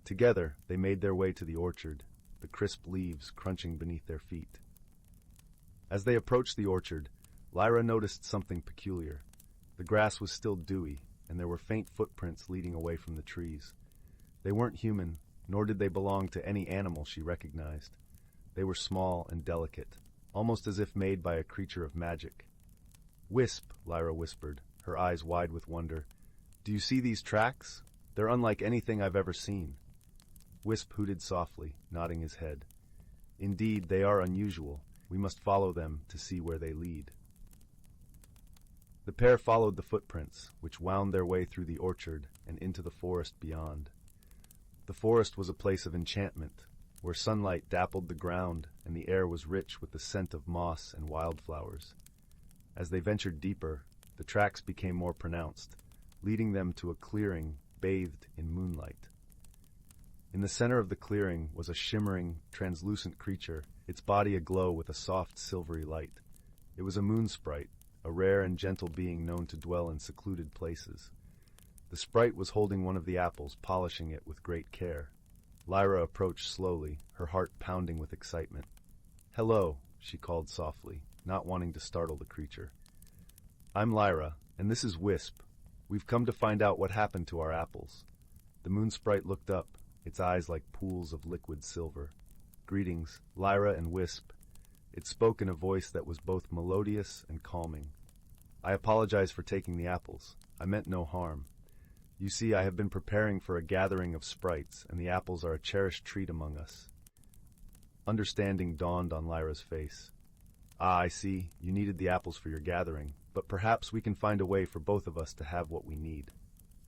Together, they made their way to the orchard, the crisp leaves crunching beneath their feet. As they approached the orchard, Lyra noticed something peculiar. The grass was still dewy, and there were faint footprints leading away from the trees. They weren't human, nor did they belong to any animal she recognized. They were small and delicate, almost as if made by a creature of magic. "Wisp," Lyra whispered, her eyes wide with wonder. "Do you see these tracks? They're unlike anything I've ever seen." Wisp hooted softly, nodding his head. "Indeed, they are unusual. We must follow them to see where they lead." The pair followed the footprints, which wound their way through the orchard and into the forest beyond. The forest was a place of enchantment, where sunlight dappled the ground and the air was rich with the scent of moss and wildflowers. As they ventured deeper, the tracks became more pronounced, leading them to a clearing bathed in moonlight. In the center of the clearing was a shimmering, translucent creature, its body aglow with a soft, silvery light. It was a moon sprite, a rare and gentle being known to dwell in secluded places. The sprite was holding one of the apples, polishing it with great care. Lyra approached slowly, her heart pounding with excitement. "Hello," she called softly, not wanting to startle the creature. "I'm Lyra, and this is Wisp. We've come to find out what happened to our apples." The moon sprite looked up, its eyes like pools of liquid silver. "Greetings, Lyra and Wisp." It spoke in a voice that was both melodious and calming. "I apologize for taking the apples. I meant no harm. You see, I have been preparing for a gathering of sprites, and the apples are a cherished treat among us." Understanding dawned on Lyra's face. "Ah, I see. You needed the apples for your gathering, but perhaps we can find a way for both of us to have what we need."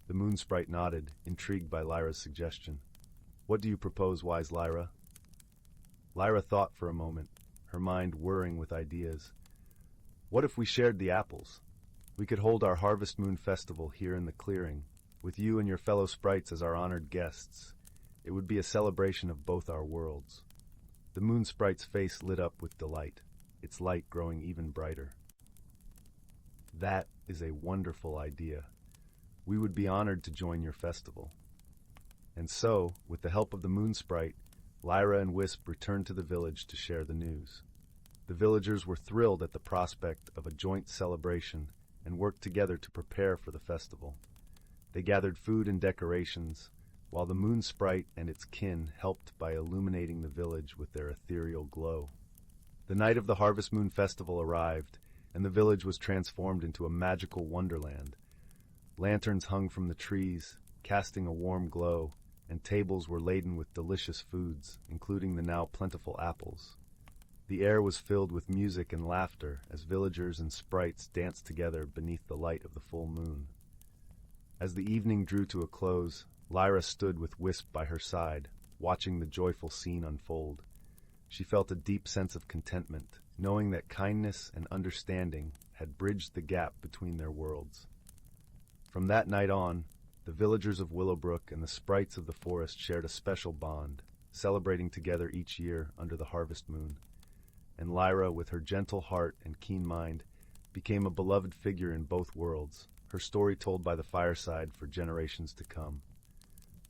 The moon sprite nodded, intrigued by Lyra's suggestion. "What do you propose, wise Lyra?" Lyra thought for a moment, her mind whirring with ideas. "What if we shared the apples? We could hold our Harvest Moon Festival here in the clearing, with you and your fellow sprites as our honored guests. It would be a celebration of both our worlds." The moon sprite's face lit up with delight, its light growing even brighter. "That is a wonderful idea. We would be honored to join your festival." And so, with the help of the moon sprite, Lyra and Wisp returned to the village to share the news. The villagers were thrilled at the prospect of a joint celebration and worked together to prepare for the festival. They gathered food and decorations, while the moon sprite and its kin helped by illuminating the village with their ethereal glow. The night of the Harvest Moon Festival arrived, and the village was transformed into a magical wonderland. Lanterns hung from the trees, casting a warm glow, and tables were laden with delicious foods, including the now plentiful apples. The air was filled with music and laughter as villagers and sprites danced together beneath the light of the full moon. As the evening drew to a close, Lyra stood with Wisp by her side, watching the joyful scene unfold. She felt a deep sense of contentment, knowing that kindness and understanding had bridged the gap between their worlds. From that night on, the villagers of Willowbrook and the sprites of the forest shared a special bond, celebrating together each year under the harvest moon. And Lyra, with her gentle heart and keen mind, became a beloved figure in both worlds, her story told by the fireside for generations to come.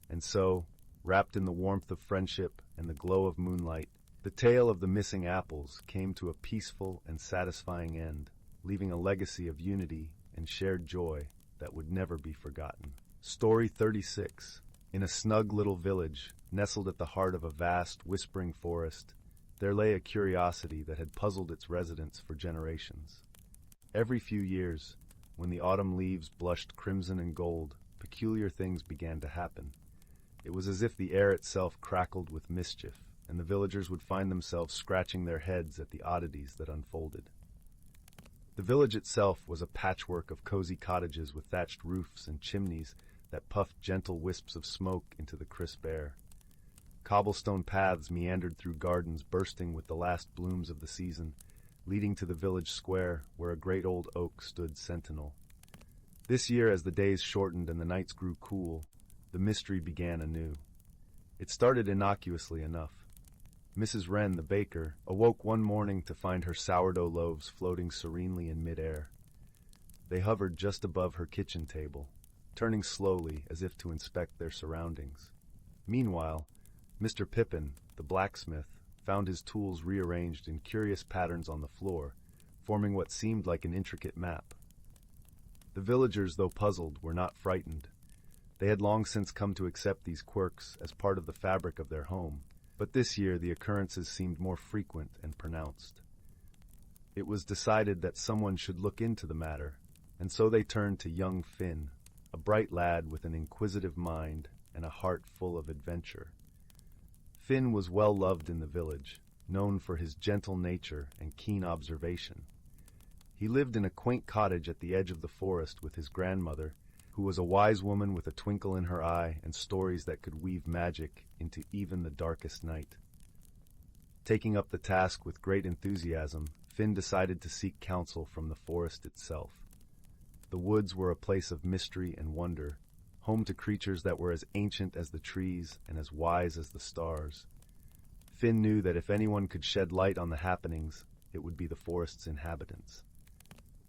And so, wrapped in the warmth of friendship and the glow of moonlight, the tale of the missing apples came to a peaceful and satisfying end, leaving a legacy of unity and shared joy that would never be forgotten. Story 36. In a snug little village, nestled at the heart of a vast, whispering forest, there lay a curiosity that had puzzled its residents for generations. Every few years, when the autumn leaves blushed crimson and gold, peculiar things began to happen. It was as if the air itself crackled with mischief, and the villagers would find themselves scratching their heads at the oddities that unfolded. The village itself was a patchwork of cozy cottages with thatched roofs and chimneys that puffed gentle wisps of smoke into the crisp air. Cobblestone paths meandered through gardens bursting with the last blooms of the season, leading to the village square where a great old oak stood sentinel. This year, as the days shortened and the nights grew cool, the mystery began anew. It started innocuously enough. Mrs. Wren, the baker, awoke one morning to find her sourdough loaves floating serenely in midair. They hovered just above her kitchen table, turning slowly as if to inspect their surroundings. Meanwhile, Mr. Pippin, the blacksmith, found his tools rearranged in curious patterns on the floor, forming what seemed like an intricate map. The villagers, though puzzled, were not frightened. They had long since come to accept these quirks as part of the fabric of their home, but this year the occurrences seemed more frequent and pronounced. It was decided that someone should look into the matter, and so they turned to young Finn, a bright lad with an inquisitive mind and a heart full of adventure. Finn was well loved in the village, known for his gentle nature and keen observation. He lived in a quaint cottage at the edge of the forest with his grandmother, who was a wise woman with a twinkle in her eye and stories that could weave magic into even the darkest night. Taking up the task with great enthusiasm, Finn decided to seek counsel from the forest itself. The woods were a place of mystery and wonder, home to creatures that were as ancient as the trees and as wise as the stars. Finn knew that if anyone could shed light on the happenings, it would be the forest's inhabitants.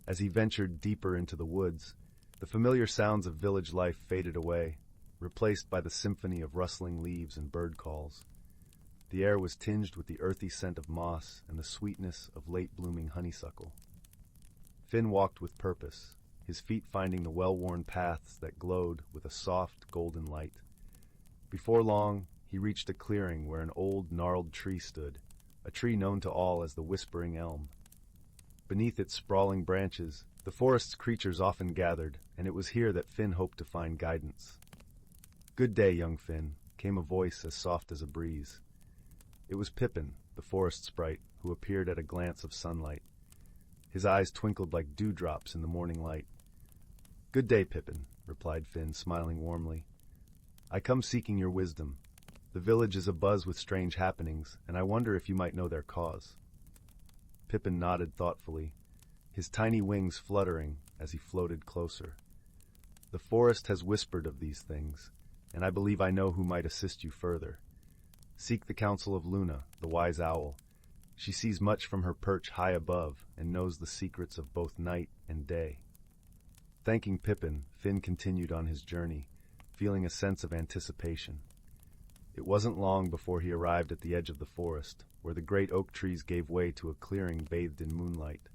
As he ventured deeper into the woods, the familiar sounds of village life faded away, replaced by the symphony of rustling leaves and bird calls. The air was tinged with the earthy scent of moss and the sweetness of late-blooming honeysuckle. Finn walked with purpose, his feet finding the well-worn paths that glowed with a soft, golden light. Before long, he reached a clearing where an old, gnarled tree stood, a tree known to all as the Whispering Elm. Beneath its sprawling branches, the forest's creatures often gathered, and it was here that Finn hoped to find guidance. "Good day, young Finn," came a voice as soft as a breeze. It was Pippin, the forest sprite, who appeared at a glance of sunlight. His eyes twinkled like dewdrops in the morning light. "Good day, Pippin," replied Finn, smiling warmly. "I come seeking your wisdom. The village is abuzz with strange happenings, and I wonder if you might know their cause." Pippin nodded thoughtfully, his tiny wings fluttering as he floated closer. "The forest has whispered of these things, and I believe I know who might assist you further. Seek the counsel of Luna, the wise owl. She sees much from her perch high above and knows the secrets of both night and day." Thanking Pippin, Finn continued on his journey, feeling a sense of anticipation. It wasn't long before he arrived at the edge of the forest, where the great oak trees gave way to a clearing bathed in moonlight.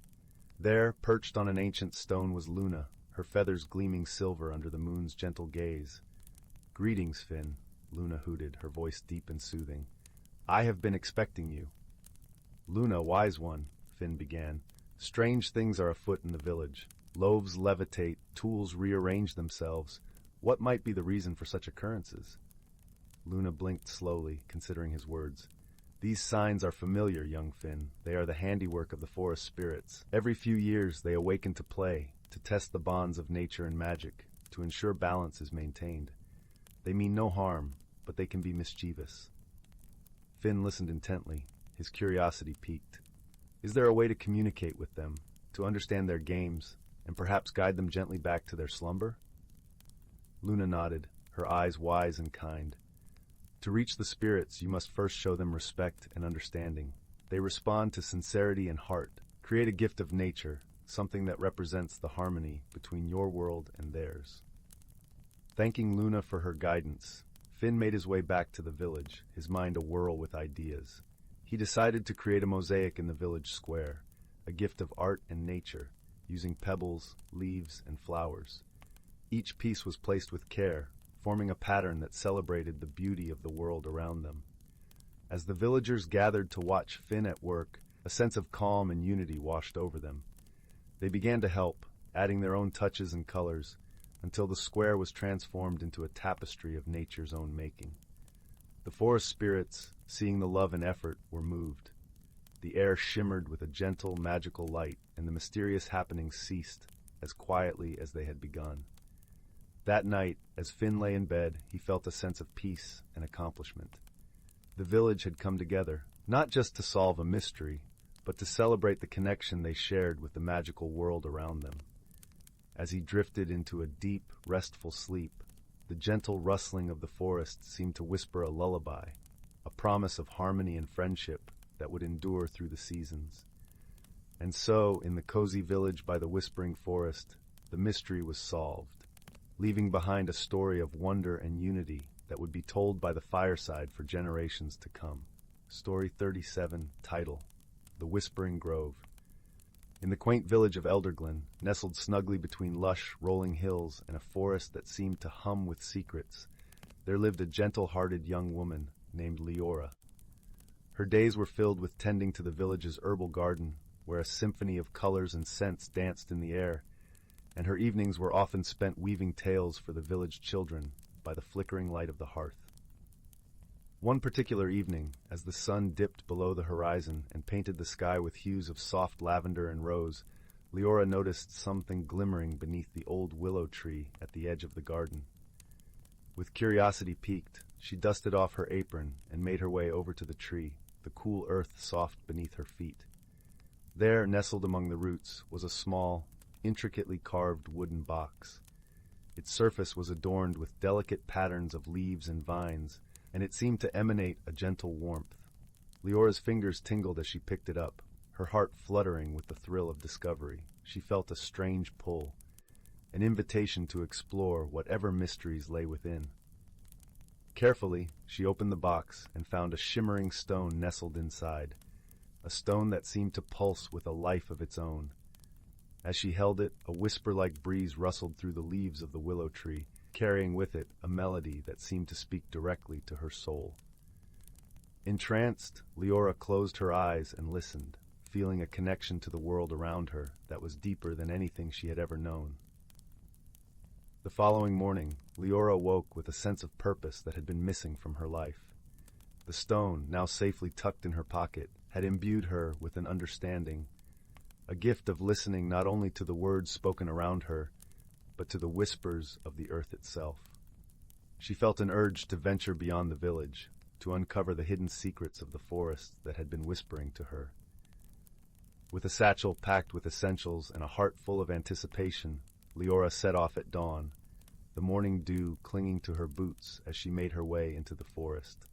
There, perched on an ancient stone, was Luna, her feathers gleaming silver under the moon's gentle gaze. "Greetings, Finn," Luna hooted, her voice deep and soothing. "I have been expecting you." "Luna, wise one," Finn began, "strange things are afoot in the village. Loaves levitate, tools rearrange themselves. What might be the reason for such occurrences?" Luna blinked slowly, considering his words. "These signs are familiar, young Finn. They are the handiwork of the forest spirits. Every few years they awaken to play, to test the bonds of nature and magic, to ensure balance is maintained. They mean no harm, but they can be mischievous." Finn listened intently, his curiosity piqued. Is there a way to communicate with them, to understand their games, and perhaps guide them gently back to their slumber? Luna nodded, her eyes wise and kind. "To reach the spirits, you must first show them respect and understanding. They respond to sincerity and heart. Create a gift of nature, something that represents the harmony between your world and theirs." Thanking Luna for her guidance, Finn made his way back to the village, his mind awhirl with ideas. He decided to create a mosaic in the village square, a gift of art and nature, using pebbles, leaves, and flowers. Each piece was placed with care, forming a pattern that celebrated the beauty of the world around them. As the villagers gathered to watch Finn at work, a sense of calm and unity washed over them. They began to help, adding their own touches and colors, until the square was transformed into a tapestry of nature's own making. The forest spirits, seeing the love and effort, were moved. The air shimmered with a gentle, magical light, and the mysterious happenings ceased as quietly as they had begun. That night, as Finn lay in bed, he felt a sense of peace and accomplishment. The village had come together, not just to solve a mystery, but to celebrate the connection they shared with the magical world around them. As he drifted into a deep, restful sleep, the gentle rustling of the forest seemed to whisper a lullaby, a promise of harmony and friendship that would endure through the seasons. And so, in the cozy village by the whispering forest, the mystery was solved, leaving behind a story of wonder and unity that would be told by the fireside for generations to come. Story 37, title: The Whispering Grove. In the quaint village of Elderglen, nestled snugly between lush, rolling hills and a forest that seemed to hum with secrets, there lived a gentle-hearted young woman named Leora. Her days were filled with tending to the village's herbal garden, where a symphony of colors and scents danced in the air, and her evenings were often spent weaving tales for the village children by the flickering light of the hearth. One particular evening, as the sun dipped below the horizon and painted the sky with hues of soft lavender and rose, Leora noticed something glimmering beneath the old willow tree at the edge of the garden. With curiosity piqued, she dusted off her apron and made her way over to the tree, the cool earth soft beneath her feet. There, nestled among the roots, was a small, intricately carved wooden box. Its surface was adorned with delicate patterns of leaves and vines, and it seemed to emanate a gentle warmth. Leora's fingers tingled as she picked it up, her heart fluttering with the thrill of discovery. She felt a strange pull, an invitation to explore whatever mysteries lay within. Carefully, she opened the box and found a shimmering stone nestled inside, a stone that seemed to pulse with a life of its own. As she held it, a whisper-like breeze rustled through the leaves of the willow tree, carrying with it a melody that seemed to speak directly to her soul. Entranced, Leora closed her eyes and listened, feeling a connection to the world around her that was deeper than anything she had ever known. The following morning, Leora woke with a sense of purpose that had been missing from her life. The stone, now safely tucked in her pocket, had imbued her with an understanding, a gift of listening not only to the words spoken around her, but to the whispers of the earth itself. She felt an urge to venture beyond the village, to uncover the hidden secrets of the forest that had been whispering to her. With a satchel packed with essentials and a heart full of anticipation, Leora set off at dawn, the morning dew clinging to her boots as she made her way into the forest.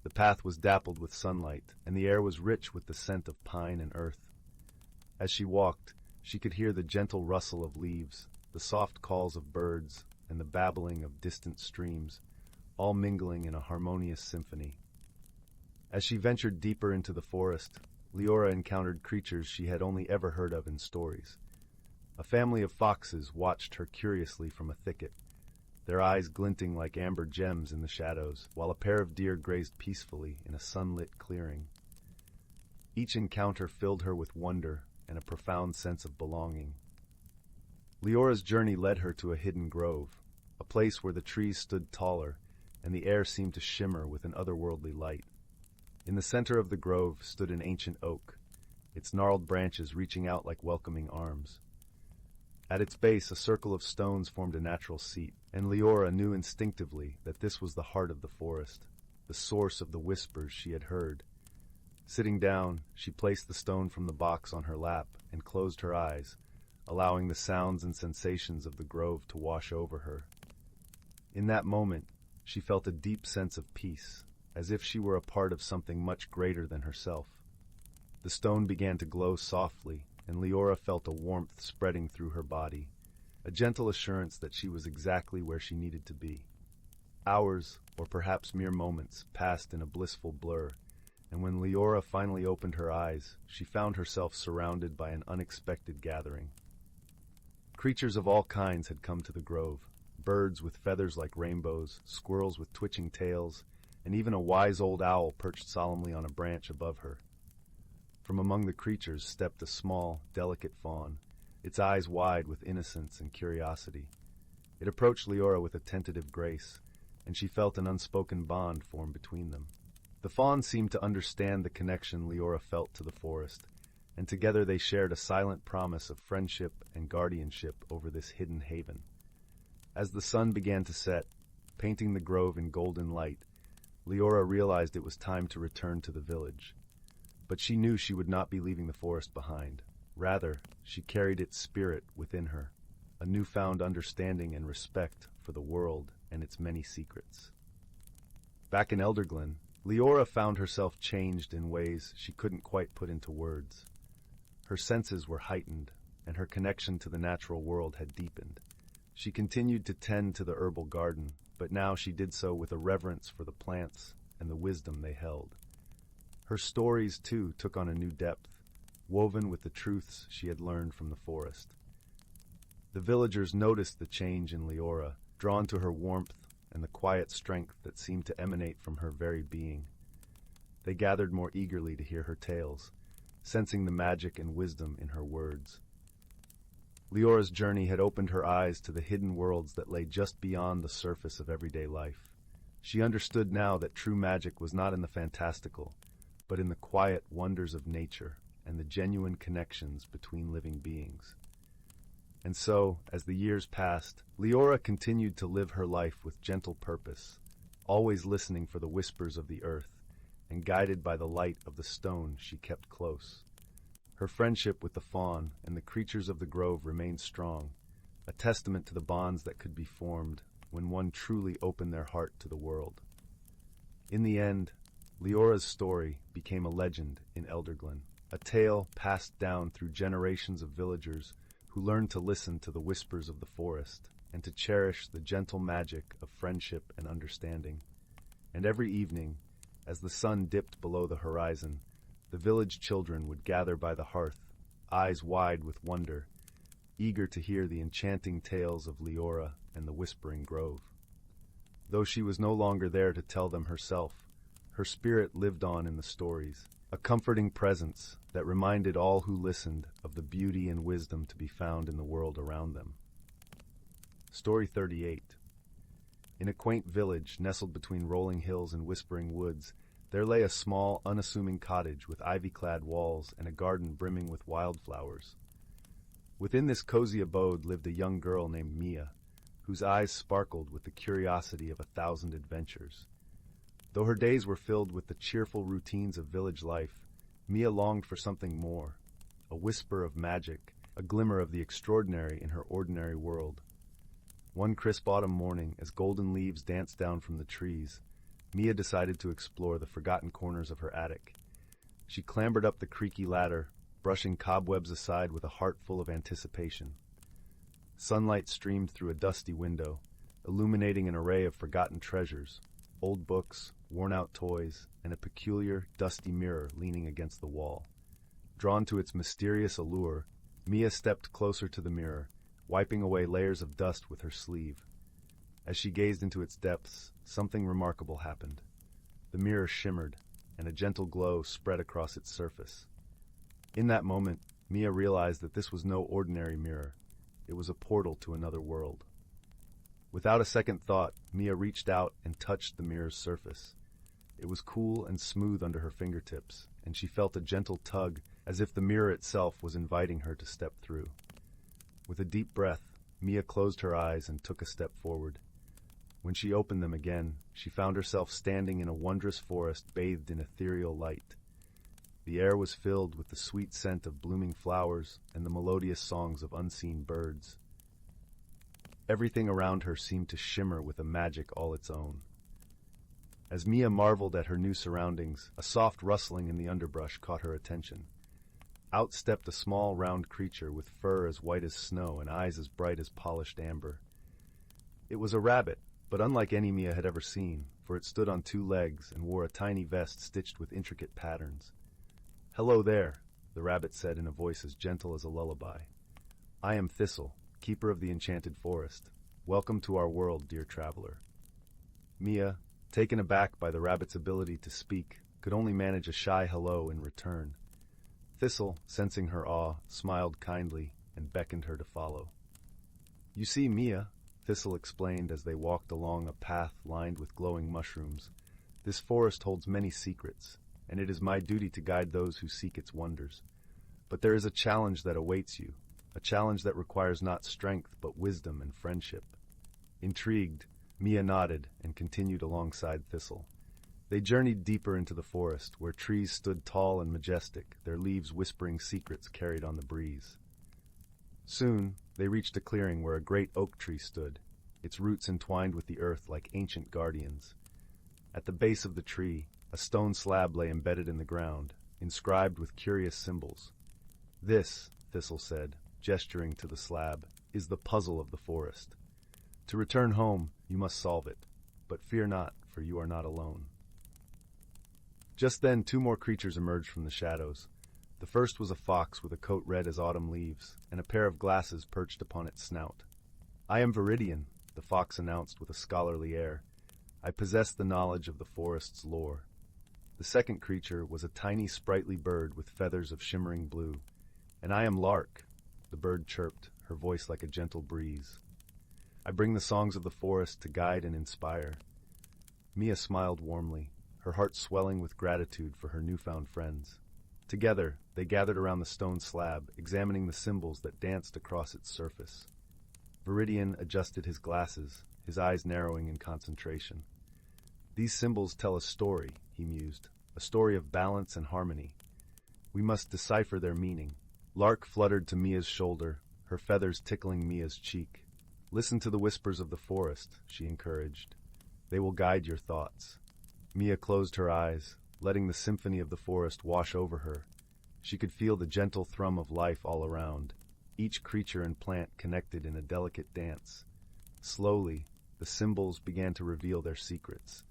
The path was dappled with sunlight, and the air was rich with the scent of pine and earth. As she walked, she could hear the gentle rustle of leaves, the soft calls of birds, and the babbling of distant streams, all mingling in a harmonious symphony. As she ventured deeper into the forest, Leora encountered creatures she had only ever heard of in stories. A family of foxes watched her curiously from a thicket, their eyes glinting like amber gems in the shadows, while a pair of deer grazed peacefully in a sunlit clearing. Each encounter filled her with wonder and a profound sense of belonging. Leora's journey led her to a hidden grove, a place where the trees stood taller and the air seemed to shimmer with an otherworldly light. In the center of the grove stood an ancient oak, its gnarled branches reaching out like welcoming arms. At its base, a circle of stones formed a natural seat, and Leora knew instinctively that this was the heart of the forest, the source of the whispers she had heard. Sitting down, she placed the stone from the box on her lap and closed her eyes, allowing the sounds and sensations of the grove to wash over her. In that moment, she felt a deep sense of peace, as if she were a part of something much greater than herself. The stone began to glow softly, and Leora felt a warmth spreading through her body, a gentle assurance that she was exactly where she needed to be. Hours, or perhaps mere moments, passed in a blissful blur, and when Leora finally opened her eyes, she found herself surrounded by an unexpected gathering. Creatures of all kinds had come to the grove, birds with feathers like rainbows, squirrels with twitching tails, and even a wise old owl perched solemnly on a branch above her. From among the creatures stepped a small, delicate fawn, its eyes wide with innocence and curiosity. It approached Leora with a tentative grace, and she felt an unspoken bond form between them. The fawn seemed to understand the connection Leora felt to the forest, and together they shared a silent promise of friendship and guardianship over this hidden haven. As the sun began to set, painting the grove in golden light, Leora realized it was time to return to the village. But she knew she would not be leaving the forest behind. Rather, she carried its spirit within her, a newfound understanding and respect for the world and its many secrets. Back in Elderglen, Leora found herself changed in ways she couldn't quite put into words. Her senses were heightened, and her connection to the natural world had deepened. She continued to tend to the herbal garden, but now she did so with a reverence for the plants and the wisdom they held. Her stories, too, took on a new depth, woven with the truths she had learned from the forest. The villagers noticed the change in Leora, drawn to her warmth and the quiet strength that seemed to emanate from her very being. They gathered more eagerly to hear her tales, sensing the magic and wisdom in her words. Leora's journey had opened her eyes to the hidden worlds that lay just beyond the surface of everyday life. She understood now that true magic was not in the fantastical, but in the quiet wonders of nature and the genuine connections between living beings. And so, as the years passed, Leora continued to live her life with gentle purpose, always listening for the whispers of the earth, and guided by the light of the stone she kept close. Her friendship with the fawn and the creatures of the grove remained strong, a testament to the bonds that could be formed when one truly opened their heart to the world. In the end, Leora's story became a legend in Elderglen, a tale passed down through generations of villagers who learned to listen to the whispers of the forest and to cherish the gentle magic of friendship and understanding. And every evening, as the sun dipped below the horizon, the village children would gather by the hearth, eyes wide with wonder, eager to hear the enchanting tales of Leora and the Whispering Grove. Though she was no longer there to tell them herself, her spirit lived on in the stories, a comforting presence that reminded all who listened of the beauty and wisdom to be found in the world around them. Story 38. In a quaint village nestled between rolling hills and whispering woods, there lay a small, unassuming cottage with ivy-clad walls and a garden brimming with wildflowers. Within this cozy abode lived a young girl named Mia, whose eyes sparkled with the curiosity of 1,000 adventures. Though her days were filled with the cheerful routines of village life, Mia longed for something more, a whisper of magic, a glimmer of the extraordinary in her ordinary world. One crisp autumn morning, as golden leaves danced down from the trees, Mia decided to explore the forgotten corners of her attic. She clambered up the creaky ladder, brushing cobwebs aside with a heart full of anticipation. Sunlight streamed through a dusty window, illuminating an array of forgotten treasures, old books, worn-out toys, and a peculiar, dusty mirror leaning against the wall. Drawn to its mysterious allure, Mia stepped closer to the mirror, wiping away layers of dust with her sleeve. As she gazed into its depths, something remarkable happened. The mirror shimmered, and a gentle glow spread across its surface. In that moment, Mia realized that this was no ordinary mirror. It was a portal to another world. Without a second thought, Mia reached out and touched the mirror's surface. It was cool and smooth under her fingertips, and she felt a gentle tug as if the mirror itself was inviting her to step through. With a deep breath, Mia closed her eyes and took a step forward. When she opened them again, she found herself standing in a wondrous forest bathed in ethereal light. The air was filled with the sweet scent of blooming flowers and the melodious songs of unseen birds. Everything around her seemed to shimmer with a magic all its own. As Mia marveled at her new surroundings, a soft rustling in the underbrush caught her attention. Out stepped a small, round creature with fur as white as snow and eyes as bright as polished amber. It was a rabbit, but unlike any Mia had ever seen, for it stood on 2 legs and wore a tiny vest stitched with intricate patterns. "Hello there," the rabbit said in a voice as gentle as a lullaby. "I am Thistle, keeper of the enchanted forest. Welcome to our world, dear traveler." Mia, taken aback by the rabbit's ability to speak, could only manage a shy hello in return. Thistle, sensing her awe, smiled kindly and beckoned her to follow. "You see, Mia," Thistle explained as they walked along a path lined with glowing mushrooms, This forest holds many secrets, and it is my duty to guide those who seek its wonders. But there is a challenge that awaits you, a challenge that requires not strength but wisdom and friendship." Intrigued, Mia nodded and continued alongside Thistle. They journeyed deeper into the forest, where trees stood tall and majestic, their leaves whispering secrets carried on the breeze. Soon, they reached a clearing where a great oak tree stood, its roots entwined with the earth like ancient guardians. At the base of the tree, a stone slab lay embedded in the ground, inscribed with curious symbols. "This," Thistle said, gesturing to the slab, "is the puzzle of the forest. To return home, you must solve it. But fear not, for you are not alone." Just then, two more creatures emerged from the shadows. The first was a fox with a coat red as autumn leaves, and a pair of glasses perched upon its snout. "I am Viridian," the fox announced with a scholarly air. "I possess the knowledge of the forest's lore." The second creature was a tiny, sprightly bird with feathers of shimmering blue. "And I am Lark," the bird chirped, her voice like a gentle breeze. "I bring the songs of the forest to guide and inspire." Mia smiled warmly, her heart swelling with gratitude for her newfound friends. Together, they gathered around the stone slab, examining the symbols that danced across its surface. Viridian adjusted his glasses, his eyes narrowing in concentration. "These symbols tell a story," he mused, "a story of balance and harmony. We must decipher their meaning." Lark fluttered to Mia's shoulder, her feathers tickling Mia's cheek. "Listen to the whispers of the forest," she encouraged. "They will guide your thoughts." Mia closed her eyes, letting the symphony of the forest wash over her. She could feel the gentle thrum of life all around, each creature and plant connected in a delicate dance. Slowly, the symbols began to reveal their secrets,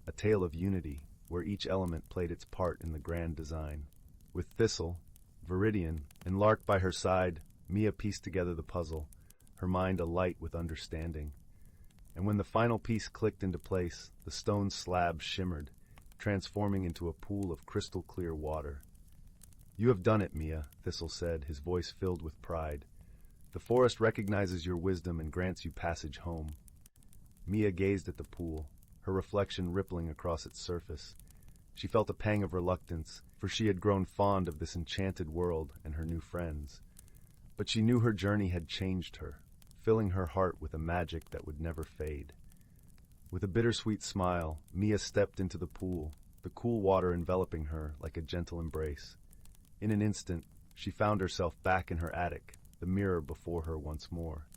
a tale of unity where each element played its part in the grand design. With Thistle, Viridian, and Lark by her side, Mia pieced together the puzzle, her mind alight with understanding. And when the final piece clicked into place, the stone slab shimmered, transforming into a pool of crystal-clear water. "You have done it, Mia," Thistle said, his voice filled with pride. "The forest recognizes your wisdom and grants you passage home." Mia gazed at the pool, her reflection rippling across its surface. She felt a pang of reluctance, for she had grown fond of this enchanted world and her new friends. But she knew her journey had changed her, filling her heart with a magic that would never fade. With a bittersweet smile, Mia stepped into the pool, the cool water enveloping her like a gentle embrace. In an instant, she found herself back in her attic, the mirror before her once more.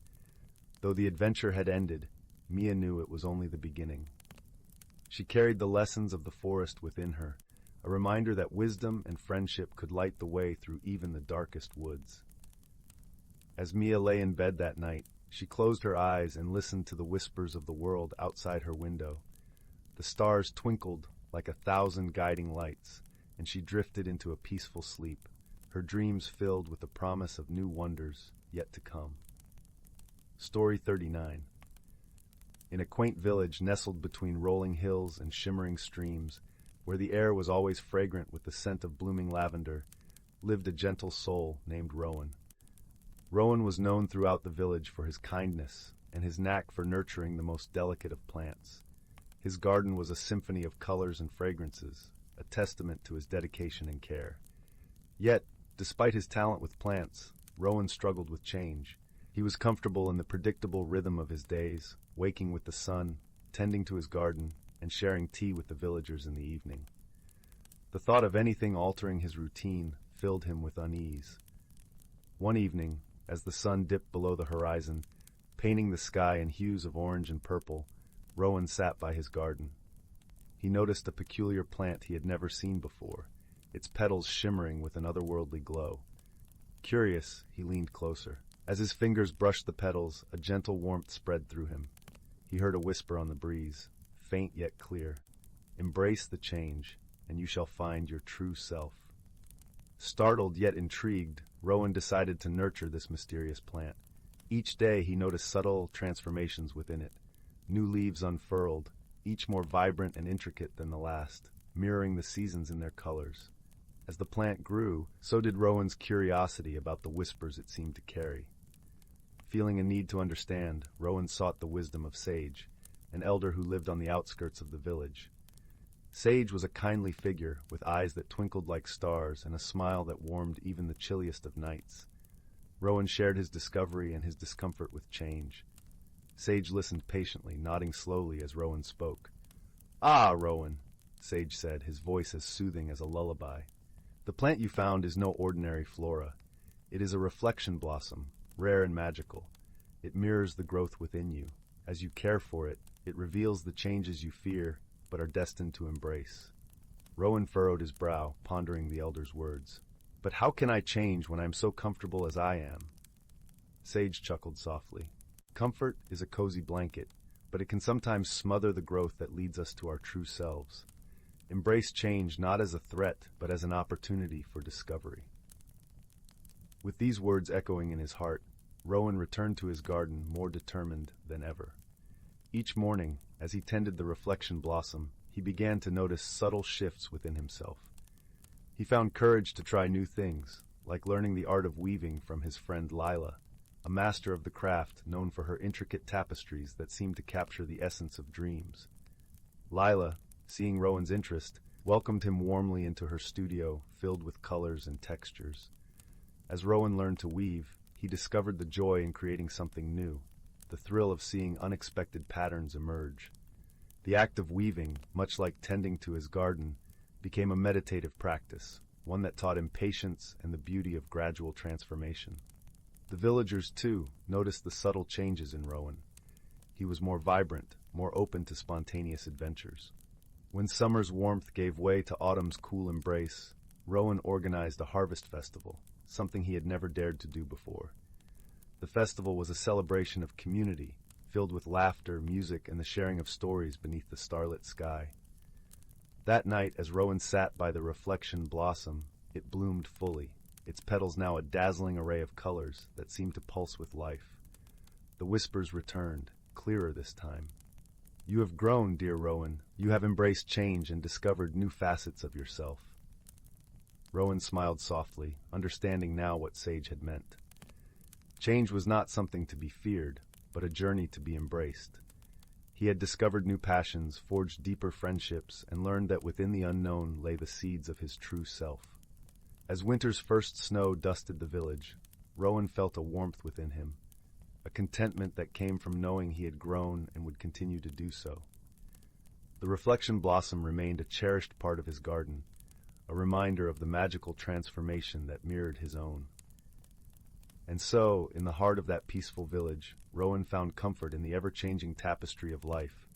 Though the adventure had ended, Mia knew it was only the beginning. She carried the lessons of the forest within her, a reminder that wisdom and friendship could light the way through even the darkest woods. As Mia lay in bed that night, she closed her eyes and listened to the whispers of the world outside her window. The stars twinkled like 1,000 guiding lights, and she drifted into a peaceful sleep, her dreams filled with the promise of new wonders yet to come. Story 39. In a quaint village nestled between rolling hills and shimmering streams, where the air was always fragrant with the scent of blooming lavender, lived a gentle soul named Rowan. Rowan was known throughout the village for his kindness and his knack for nurturing the most delicate of plants. His garden was a symphony of colors and fragrances, a testament to his dedication and care. Yet, despite his talent with plants, Rowan struggled with change. He was comfortable in the predictable rhythm of his days, waking with the sun, tending to his garden, and sharing tea with the villagers in the evening. The thought of anything altering his routine filled him with unease. One evening, as the sun dipped below the horizon, painting the sky in hues of orange and purple, Rowan sat by his garden. He noticed a peculiar plant he had never seen before, its petals shimmering with an otherworldly glow. Curious, he leaned closer. As his fingers brushed the petals, a gentle warmth spread through him. He heard a whisper on the breeze, faint yet clear. "Embrace the change, and you shall find your true self." Startled yet intrigued, Rowan decided to nurture this mysterious plant. Each day he noticed subtle transformations within it. New leaves unfurled, each more vibrant and intricate than the last, mirroring the seasons in their colors. As the plant grew, so did Rowan's curiosity about the whispers it seemed to carry. Feeling a need to understand, Rowan sought the wisdom of Sage, an elder who lived on the outskirts of the village. Sage was a kindly figure with eyes that twinkled like stars and a smile that warmed even the chilliest of nights. Rowan shared his discovery and his discomfort with change. Sage listened patiently, nodding slowly as Rowan spoke. "Ah, Rowan," Sage said, his voice as soothing as a lullaby. "The plant you found is no ordinary flora. It is a reflection blossom, rare and magical. It mirrors the growth within you. As you care for it, it reveals the changes you fear but are destined to embrace." Rowan furrowed his brow, pondering the elder's words. "But how can I change when I am so comfortable as I am?" Sage chuckled softly. "Comfort is a cozy blanket, but it can sometimes smother the growth that leads us to our true selves. Embrace change not as a threat, but as an opportunity for discovery." With these words echoing in his heart, Rowan returned to his garden more determined than ever. Each morning, as he tended the reflection blossom, he began to notice subtle shifts within himself. He found courage to try new things, like learning the art of weaving from his friend Lila, a master of the craft known for her intricate tapestries that seemed to capture the essence of dreams. Lila, seeing Rowan's interest, welcomed him warmly into her studio filled with colors and textures. As Rowan learned to weave, he discovered the joy in creating something new, the thrill of seeing unexpected patterns emerge. The act of weaving, much like tending to his garden, became a meditative practice, one that taught him patience and the beauty of gradual transformation. The villagers, too, noticed the subtle changes in Rowan. He was more vibrant, more open to spontaneous adventures. When summer's warmth gave way to autumn's cool embrace, Rowan organized a harvest festival, something he had never dared to do before. The festival was a celebration of community, filled with laughter, music, and the sharing of stories beneath the starlit sky. That night, as Rowan sat by the reflection blossom, it bloomed fully, its petals now a dazzling array of colors that seemed to pulse with life. The whispers returned, clearer this time. "You have grown, dear Rowan. You have embraced change and discovered new facets of yourself." Rowan smiled softly, understanding now what Sage had meant. Change was not something to be feared, but a journey to be embraced. He had discovered new passions, forged deeper friendships, and learned that within the unknown lay the seeds of his true self. As winter's first snow dusted the village, Rowan felt a warmth within him, a contentment that came from knowing he had grown and would continue to do so. The reflection blossom remained a cherished part of his garden, a reminder of the magical transformation that mirrored his own. And so, in the heart of that peaceful village, Rowan found comfort in the ever-changing tapestry of life,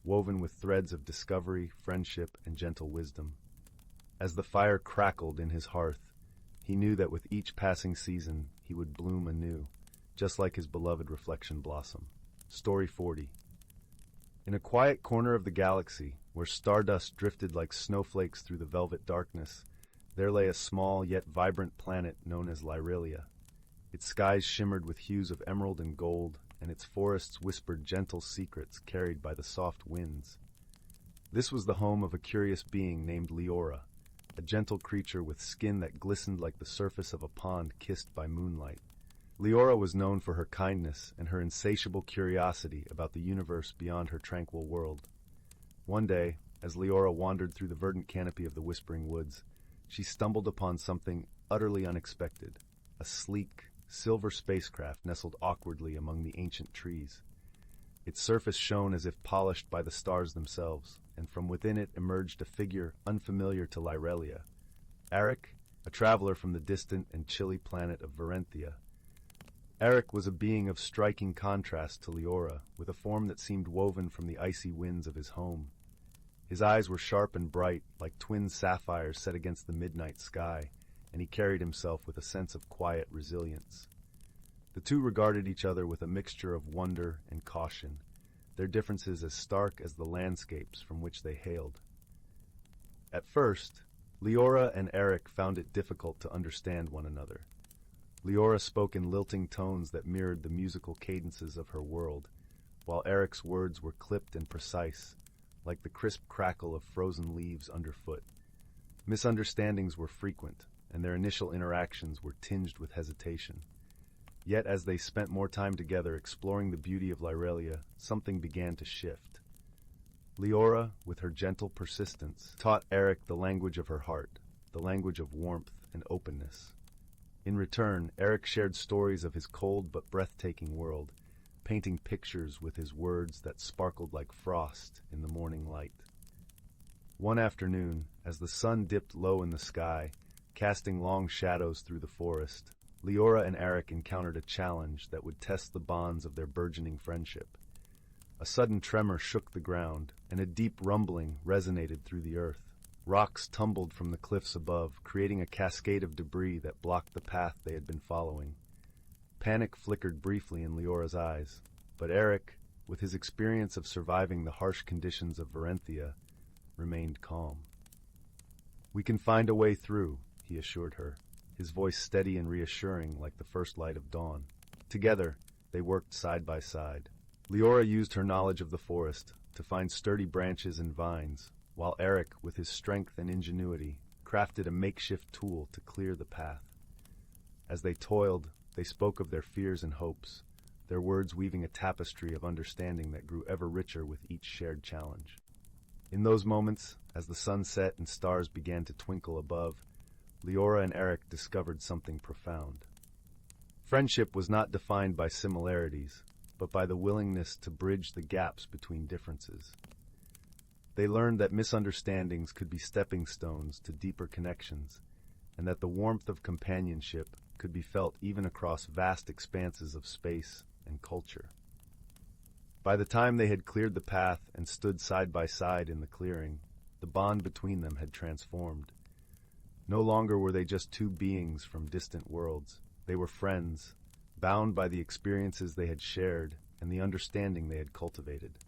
woven with threads of discovery, friendship, and gentle wisdom. As the fire crackled in his hearth, he knew that with each passing season he would bloom anew, just like his beloved reflection blossom. Story 40. In a quiet corner of the galaxy, where stardust drifted like snowflakes through the velvet darkness, there lay a small yet vibrant planet known as Lyrelia. Its skies shimmered with hues of emerald and gold, and its forests whispered gentle secrets carried by the soft winds. This was the home of a curious being named Leora, a gentle creature with skin that glistened like the surface of a pond kissed by moonlight. Leora was known for her kindness and her insatiable curiosity about the universe beyond her tranquil world. One day, as Leora wandered through the verdant canopy of the Whispering Woods, she stumbled upon something utterly unexpected, a sleek, silver spacecraft nestled awkwardly among the ancient trees. Its surface shone as if polished by the stars themselves, and from within it emerged a figure unfamiliar to Lyrelia. Eric, a traveler from the distant and chilly planet of Varenthia. Eric was a being of striking contrast to Leora, with a form that seemed woven from the icy winds of his home. His eyes were sharp and bright, like twin sapphires set against the midnight sky, and he carried himself with a sense of quiet resilience. The two regarded each other with a mixture of wonder and caution, their differences as stark as the landscapes from which they hailed. At first, Leora and Eric found it difficult to understand one another. Leora spoke in lilting tones that mirrored the musical cadences of her world, while Eric's words were clipped and precise, like the crisp crackle of frozen leaves underfoot. Misunderstandings were frequent, and their initial interactions were tinged with hesitation. Yet as they spent more time together exploring the beauty of Lyrelia, something began to shift. Leora, with her gentle persistence, taught Eric the language of her heart, the language of warmth and openness. In return, Eric shared stories of his cold but breathtaking world, painting pictures with his words that sparkled like frost in the morning light. One afternoon, as the sun dipped low in the sky, casting long shadows through the forest, Leora and Eric encountered a challenge that would test the bonds of their burgeoning friendship. A sudden tremor shook the ground, and a deep rumbling resonated through the earth. Rocks tumbled from the cliffs above, creating a cascade of debris that blocked the path they had been following. Panic flickered briefly in Leora's eyes, but Eric, with his experience of surviving the harsh conditions of Varenthia, remained calm. "We can find a way through," he assured her, his voice steady and reassuring like the first light of dawn. Together, they worked side by side. Leora used her knowledge of the forest to find sturdy branches and vines, while Eric, with his strength and ingenuity, crafted a makeshift tool to clear the path. As they toiled, they spoke of their fears and hopes, their words weaving a tapestry of understanding that grew ever richer with each shared challenge. In those moments, as the sun set and stars began to twinkle above, Leora and Eric discovered something profound. Friendship was not defined by similarities, but by the willingness to bridge the gaps between differences. They learned that misunderstandings could be stepping stones to deeper connections, and that the warmth of companionship could be felt even across vast expanses of space and culture. By the time they had cleared the path and stood side by side in the clearing, the bond between them had transformed. No longer were they just two beings from distant worlds. They were friends, bound by the experiences they had shared and the understanding they had cultivated.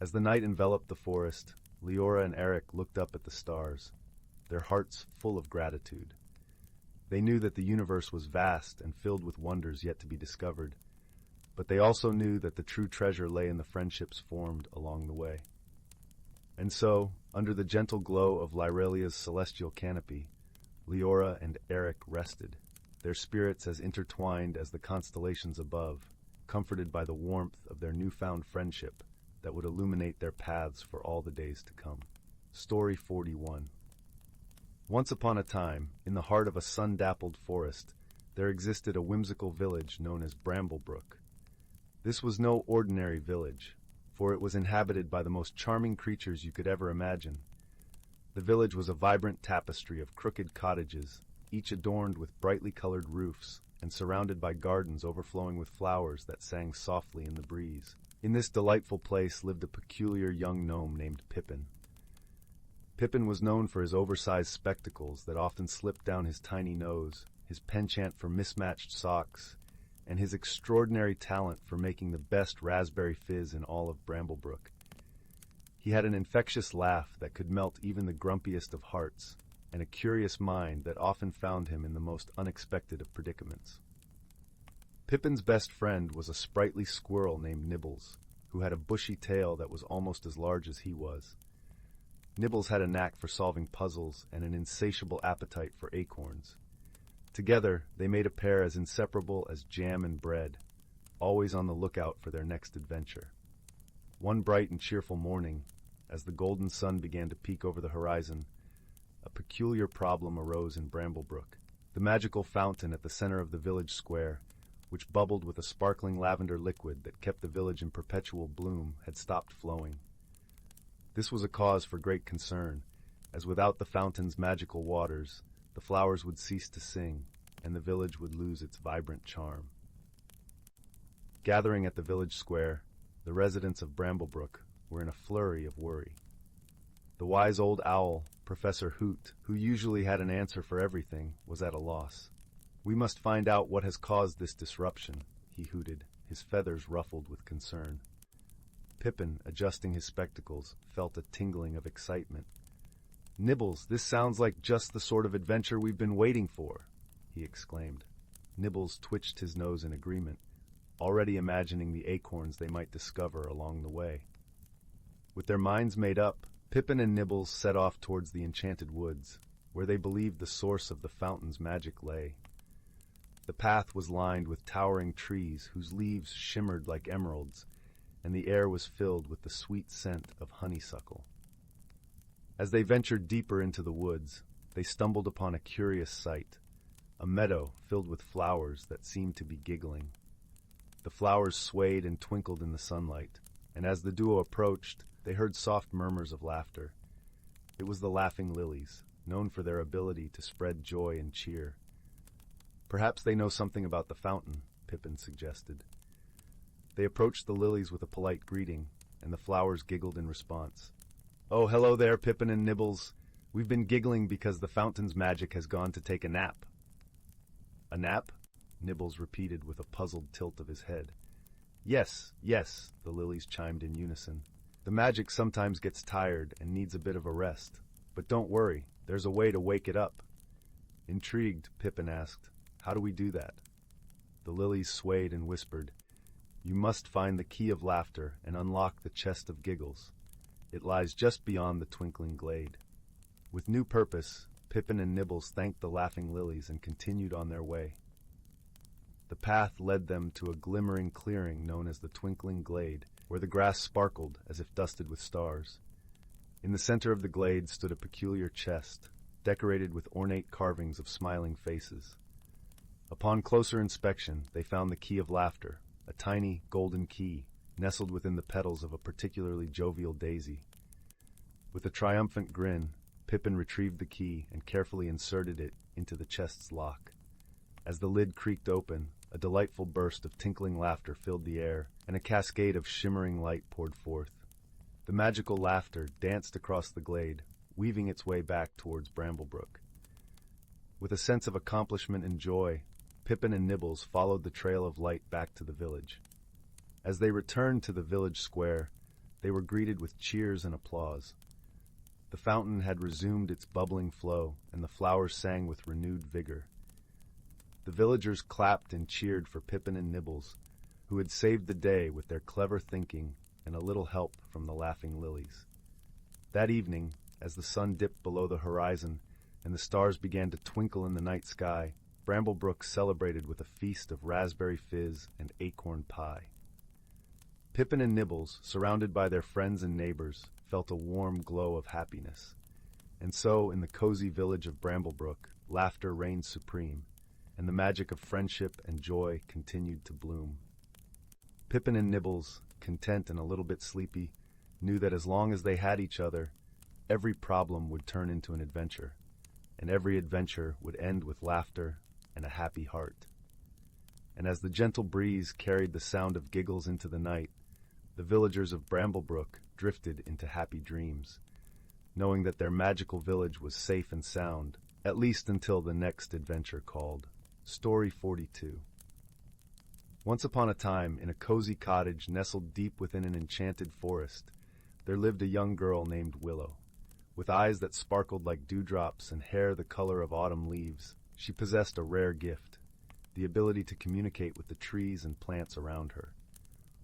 As the night enveloped the forest, Leora and Eric looked up at the stars, their hearts full of gratitude. They knew that the universe was vast and filled with wonders yet to be discovered, but they also knew that the true treasure lay in the friendships formed along the way. And so, under the gentle glow of Lyrelia's celestial canopy, Leora and Eric rested, their spirits as intertwined as the constellations above, comforted by the warmth of their newfound friendship that would illuminate their paths for all the days to come. Story 41. Once upon a time, in the heart of a sun-dappled forest, there existed a whimsical village known as Bramblebrook. This was no ordinary village, for it was inhabited by the most charming creatures you could ever imagine. The village was a vibrant tapestry of crooked cottages, each adorned with brightly colored roofs and surrounded by gardens overflowing with flowers that sang softly in the breeze. In this delightful place lived a peculiar young gnome named Pippin. Pippin was known for his oversized spectacles that often slipped down his tiny nose, his penchant for mismatched socks, and his extraordinary talent for making the best raspberry fizz in all of Bramblebrook. He had an infectious laugh that could melt even the grumpiest of hearts, and a curious mind that often found him in the most unexpected of predicaments. Pippin's best friend was a sprightly squirrel named Nibbles, who had a bushy tail that was almost as large as he was. Nibbles had a knack for solving puzzles and an insatiable appetite for acorns. Together, they made a pair as inseparable as jam and bread, always on the lookout for their next adventure. One bright and cheerful morning, as the golden sun began to peek over the horizon, a peculiar problem arose in Bramblebrook. The magical fountain at the center of the village square, which bubbled with a sparkling lavender liquid that kept the village in perpetual bloom, had stopped flowing. This was a cause for great concern, as without the fountain's magical waters, the flowers would cease to sing, and the village would lose its vibrant charm. Gathering at the village square, the residents of Bramblebrook were in a flurry of worry. The wise old owl, Professor Hoot, who usually had an answer for everything, was at a loss. "We must find out what has caused this disruption," he hooted, his feathers ruffled with concern. Pippin, adjusting his spectacles, felt a tingling of excitement. "Nibbles, this sounds like just the sort of adventure we've been waiting for," he exclaimed. Nibbles twitched his nose in agreement, already imagining the acorns they might discover along the way. With their minds made up, Pippin and Nibbles set off towards the Enchanted Woods, where they believed the source of the fountain's magic lay. The path was lined with towering trees whose leaves shimmered like emeralds, and the air was filled with the sweet scent of honeysuckle. As they ventured deeper into the woods, they stumbled upon a curious sight, a meadow filled with flowers that seemed to be giggling. The flowers swayed and twinkled in the sunlight, and as the duo approached, they heard soft murmurs of laughter. It was the laughing lilies, known for their ability to spread joy and cheer. "Perhaps they know something about the fountain," Pippin suggested. They approached the lilies with a polite greeting, and the flowers giggled in response. "Oh, hello there, Pippin and Nibbles. We've been giggling because the fountain's magic has gone to take a nap." "A nap?" Nibbles repeated with a puzzled tilt of his head. Yes, yes," the lilies chimed in unison. "The magic sometimes gets tired and needs a bit of a rest. But don't worry, there's a way to wake it up." Intrigued, Pippin asked, "How do we do that?" The lilies swayed and whispered, "You must find the key of laughter and unlock the chest of giggles. It lies just beyond the twinkling glade." With new purpose, Pippin and Nibbles thanked the laughing lilies and continued on their way. The path led them to a glimmering clearing known as the Twinkling Glade, where the grass sparkled as if dusted with stars. In the center of the glade stood a peculiar chest, decorated with ornate carvings of smiling faces. Upon closer inspection, they found the key of laughter, a tiny golden key nestled within the petals of a particularly jovial daisy. With a triumphant grin, Pippin retrieved the key and carefully inserted it into the chest's lock. As the lid creaked open, a delightful burst of tinkling laughter filled the air, and a cascade of shimmering light poured forth. The magical laughter danced across the glade, weaving its way back towards Bramblebrook. With a sense of accomplishment and joy, Pippin and Nibbles followed the trail of light back to the village. As they returned to the village square, they were greeted with cheers and applause. The fountain had resumed its bubbling flow, and the flowers sang with renewed vigor. The villagers clapped and cheered for Pippin and Nibbles, who had saved the day with their clever thinking and a little help from the laughing lilies. That evening, as the sun dipped below the horizon and the stars began to twinkle in the night sky, Bramblebrook celebrated with a feast of raspberry fizz and acorn pie. Pippin and Nibbles, surrounded by their friends and neighbors, felt a warm glow of happiness. And so, in the cozy village of Bramblebrook, laughter reigned supreme, and the magic of friendship and joy continued to bloom. Pippin and Nibbles, content and a little bit sleepy, knew that as long as they had each other, every problem would turn into an adventure, and every adventure would end with laughter and a happy heart. And as the gentle breeze carried the sound of giggles into the night, the villagers of Bramblebrook drifted into happy dreams, knowing that their magical village was safe and sound, at least until the next adventure called. Story 42. Once upon a time, in a cozy cottage nestled deep within an enchanted forest, there lived a young girl named Willow. With eyes that sparkled like dewdrops and hair the color of autumn leaves, she possessed a rare gift, the ability to communicate with the trees and plants around her.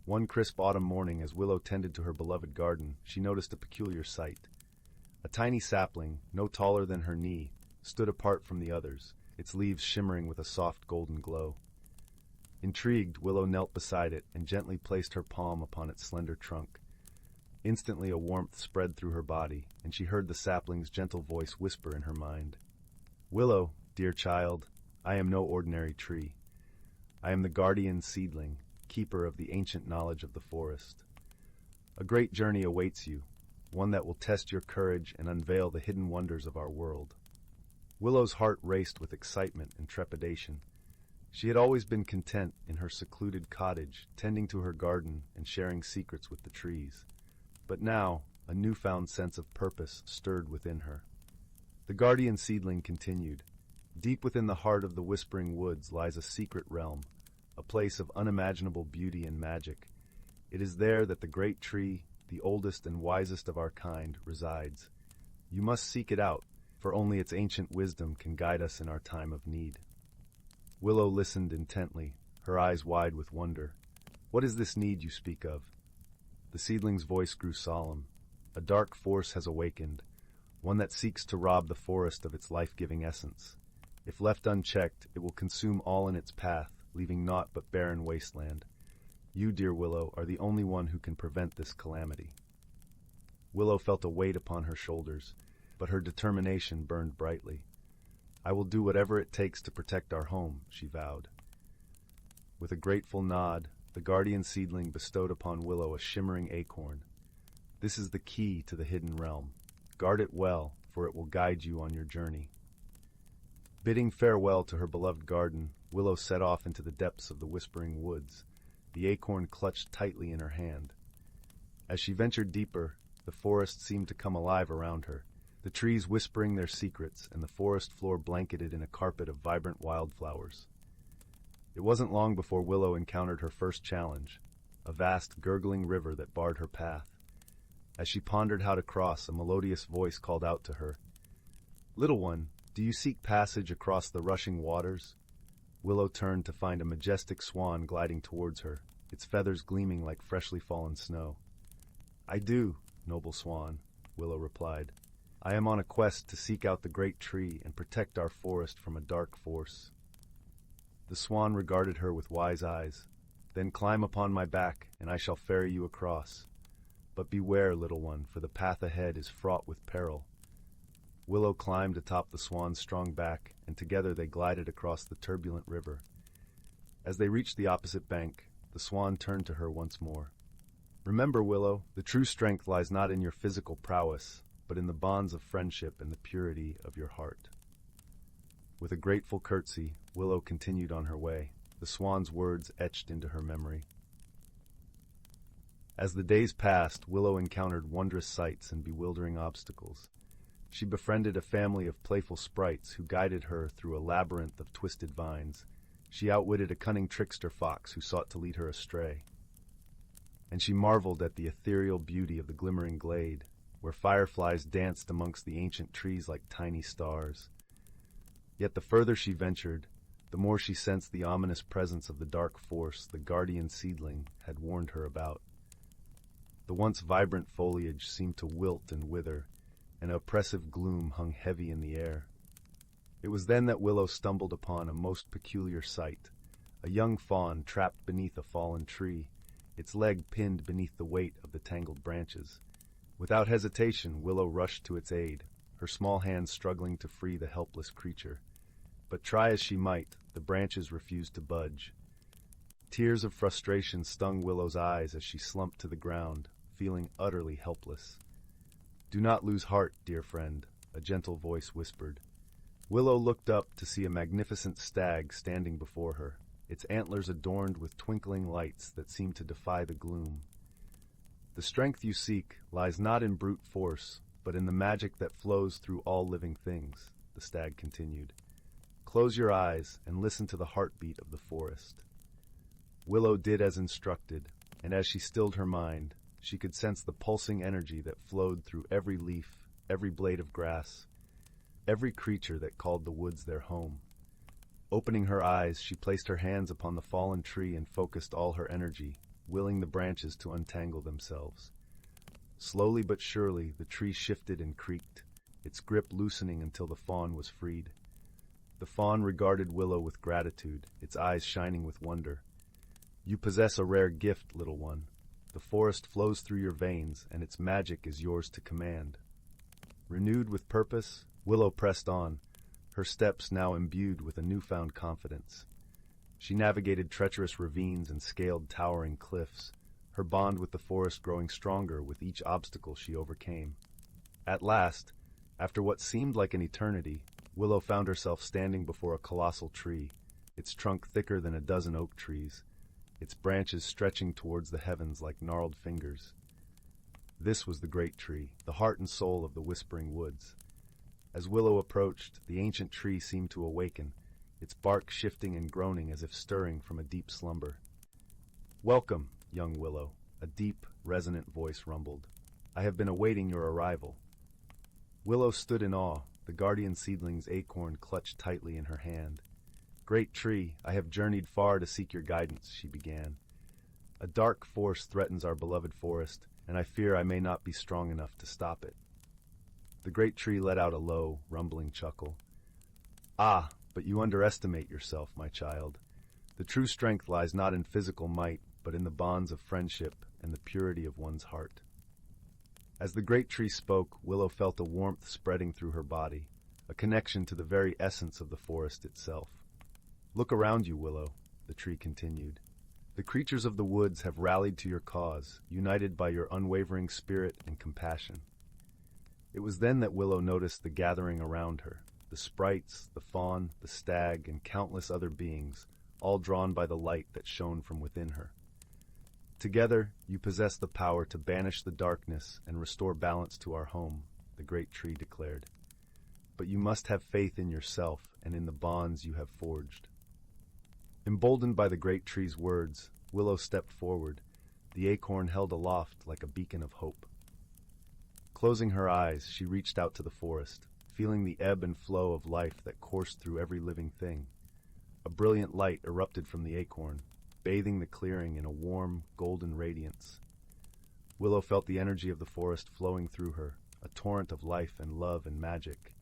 One crisp autumn morning, as Willow tended to her beloved garden, she noticed a peculiar sight. A tiny sapling, no taller than her knee, stood apart from the others, its leaves shimmering with a soft golden glow. Intrigued, Willow knelt beside it and gently placed her palm upon its slender trunk. Instantly a warmth spread through her body, and she heard the sapling's gentle voice whisper in her mind. "Willow, dear child, I am no ordinary tree. I am the guardian seedling, keeper of the ancient knowledge of the forest. A great journey awaits you, one that will test your courage and unveil the hidden wonders of our world." Willow's heart raced with excitement and trepidation. She had always been content in her secluded cottage, tending to her garden and sharing secrets with the trees. But now, a newfound sense of purpose stirred within her. The guardian seedling continued. "Deep within the heart of the Whispering Woods lies a secret realm, a place of unimaginable beauty and magic. It is there that the great tree, the oldest and wisest of our kind, resides. You must seek it out, for only its ancient wisdom can guide us in our time of need." Willow listened intently, her eyes wide with wonder. "What is this need you speak of?" The seedling's voice grew solemn. "A dark force has awakened, one that seeks to rob the forest of its life-giving essence. If left unchecked, it will consume all in its path, leaving naught but barren wasteland. You, dear Willow, are the only one who can prevent this calamity. Willow felt a weight upon her shoulders, but her determination burned brightly. I will do whatever it takes to protect our home, she vowed. With a grateful nod, the guardian seedling bestowed upon Willow a shimmering acorn. This is the key to the hidden realm. Guard it well, for it will guide you on your journey. Bidding farewell to her beloved garden, Willow set off into the depths of the whispering woods, the acorn clutched tightly in her hand. As she ventured deeper, the forest seemed to come alive around her, the trees whispering their secrets and the forest floor blanketed in a carpet of vibrant wildflowers. It wasn't long before Willow encountered her first challenge, a vast, gurgling river that barred her path. As she pondered how to cross, a melodious voice called out to her, "Little one, do you seek passage across the rushing waters?" Willow turned to find a majestic swan gliding towards her, its feathers gleaming like freshly fallen snow. "I do, noble swan," Willow replied. "I am on a quest to seek out the great tree and protect our forest from a dark force." The swan regarded her with wise eyes. "Then climb upon my back, and I shall ferry you across. But beware, little one, for the path ahead is fraught with peril." Willow climbed atop the swan's strong back, and together they glided across the turbulent river. As they reached the opposite bank, the swan turned to her once more. "Remember, Willow, the true strength lies not in your physical prowess, but in the bonds of friendship and the purity of your heart." With a grateful curtsy, Willow continued on her way, the swan's words etched into her memory. As the days passed, Willow encountered wondrous sights and bewildering obstacles. She befriended a family of playful sprites who guided her through a labyrinth of twisted vines. She outwitted a cunning trickster fox who sought to lead her astray. And she marveled at the ethereal beauty of the glimmering glade, where fireflies danced amongst the ancient trees like tiny stars. Yet the further she ventured, the more she sensed the ominous presence of the dark force the guardian seedling had warned her about. The once vibrant foliage seemed to wilt and wither, an oppressive gloom hung heavy in the air. It was then that Willow stumbled upon a most peculiar sight, a young fawn trapped beneath a fallen tree, its leg pinned beneath the weight of the tangled branches. Without hesitation, Willow rushed to its aid, her small hands struggling to free the helpless creature. But try as she might, the branches refused to budge. Tears of frustration stung Willow's eyes as she slumped to the ground, feeling utterly helpless. "Do not lose heart, dear friend," a gentle voice whispered. Willow looked up to see a magnificent stag standing before her, its antlers adorned with twinkling lights that seemed to defy the gloom. "The strength you seek lies not in brute force, but in the magic that flows through all living things," the stag continued. "Close your eyes and listen to the heartbeat of the forest." Willow did as instructed, and as she stilled her mind, she could sense the pulsing energy that flowed through every leaf, every blade of grass, every creature that called the woods their home. Opening her eyes, she placed her hands upon the fallen tree and focused all her energy, willing the branches to untangle themselves. Slowly but surely, the tree shifted and creaked, its grip loosening until the fawn was freed. The fawn regarded Willow with gratitude, its eyes shining with wonder. "You possess a rare gift, little one. The forest flows through your veins, and its magic is yours to command." Renewed with purpose, Willow pressed on, her steps now imbued with a newfound confidence. She navigated treacherous ravines and scaled towering cliffs, her bond with the forest growing stronger with each obstacle she overcame. At last, after what seemed like an eternity, Willow found herself standing before a colossal tree, its trunk thicker than a dozen oak trees, its branches stretching towards the heavens like gnarled fingers. This was the great tree, the heart and soul of the Whispering Woods. As Willow approached, the ancient tree seemed to awaken, its bark shifting and groaning as if stirring from a deep slumber. "Welcome, young Willow," a deep, resonant voice rumbled. "I have been awaiting your arrival." Willow stood in awe, the guardian seedling's acorn clutched tightly in her hand. "Great tree, I have journeyed far to seek your guidance," she began. "A dark force threatens our beloved forest, and I fear I may not be strong enough to stop it." The great tree let out a low, rumbling chuckle. "Ah, but you underestimate yourself, my child. The true strength lies not in physical might, but in the bonds of friendship and the purity of one's heart. As the great tree spoke, Willow felt a warmth spreading through her body, a connection to the very essence of the forest itself. "Look around you, Willow," the tree continued. "The creatures of the woods have rallied to your cause, united by your unwavering spirit and compassion." It was then that Willow noticed the gathering around her, the sprites, the fawn, the stag, and countless other beings, all drawn by the light that shone from within her. "Together, you possess the power to banish the darkness and restore balance to our home," the great tree declared. "But you must have faith in yourself and in the bonds you have forged." Emboldened by the great tree's words, Willow stepped forward, the acorn held aloft like a beacon of hope. Closing her eyes, she reached out to the forest, feeling the ebb and flow of life that coursed through every living thing. A brilliant light erupted from the acorn, bathing the clearing in a warm, golden radiance. Willow felt the energy of the forest flowing through her, a torrent of life and love and magic.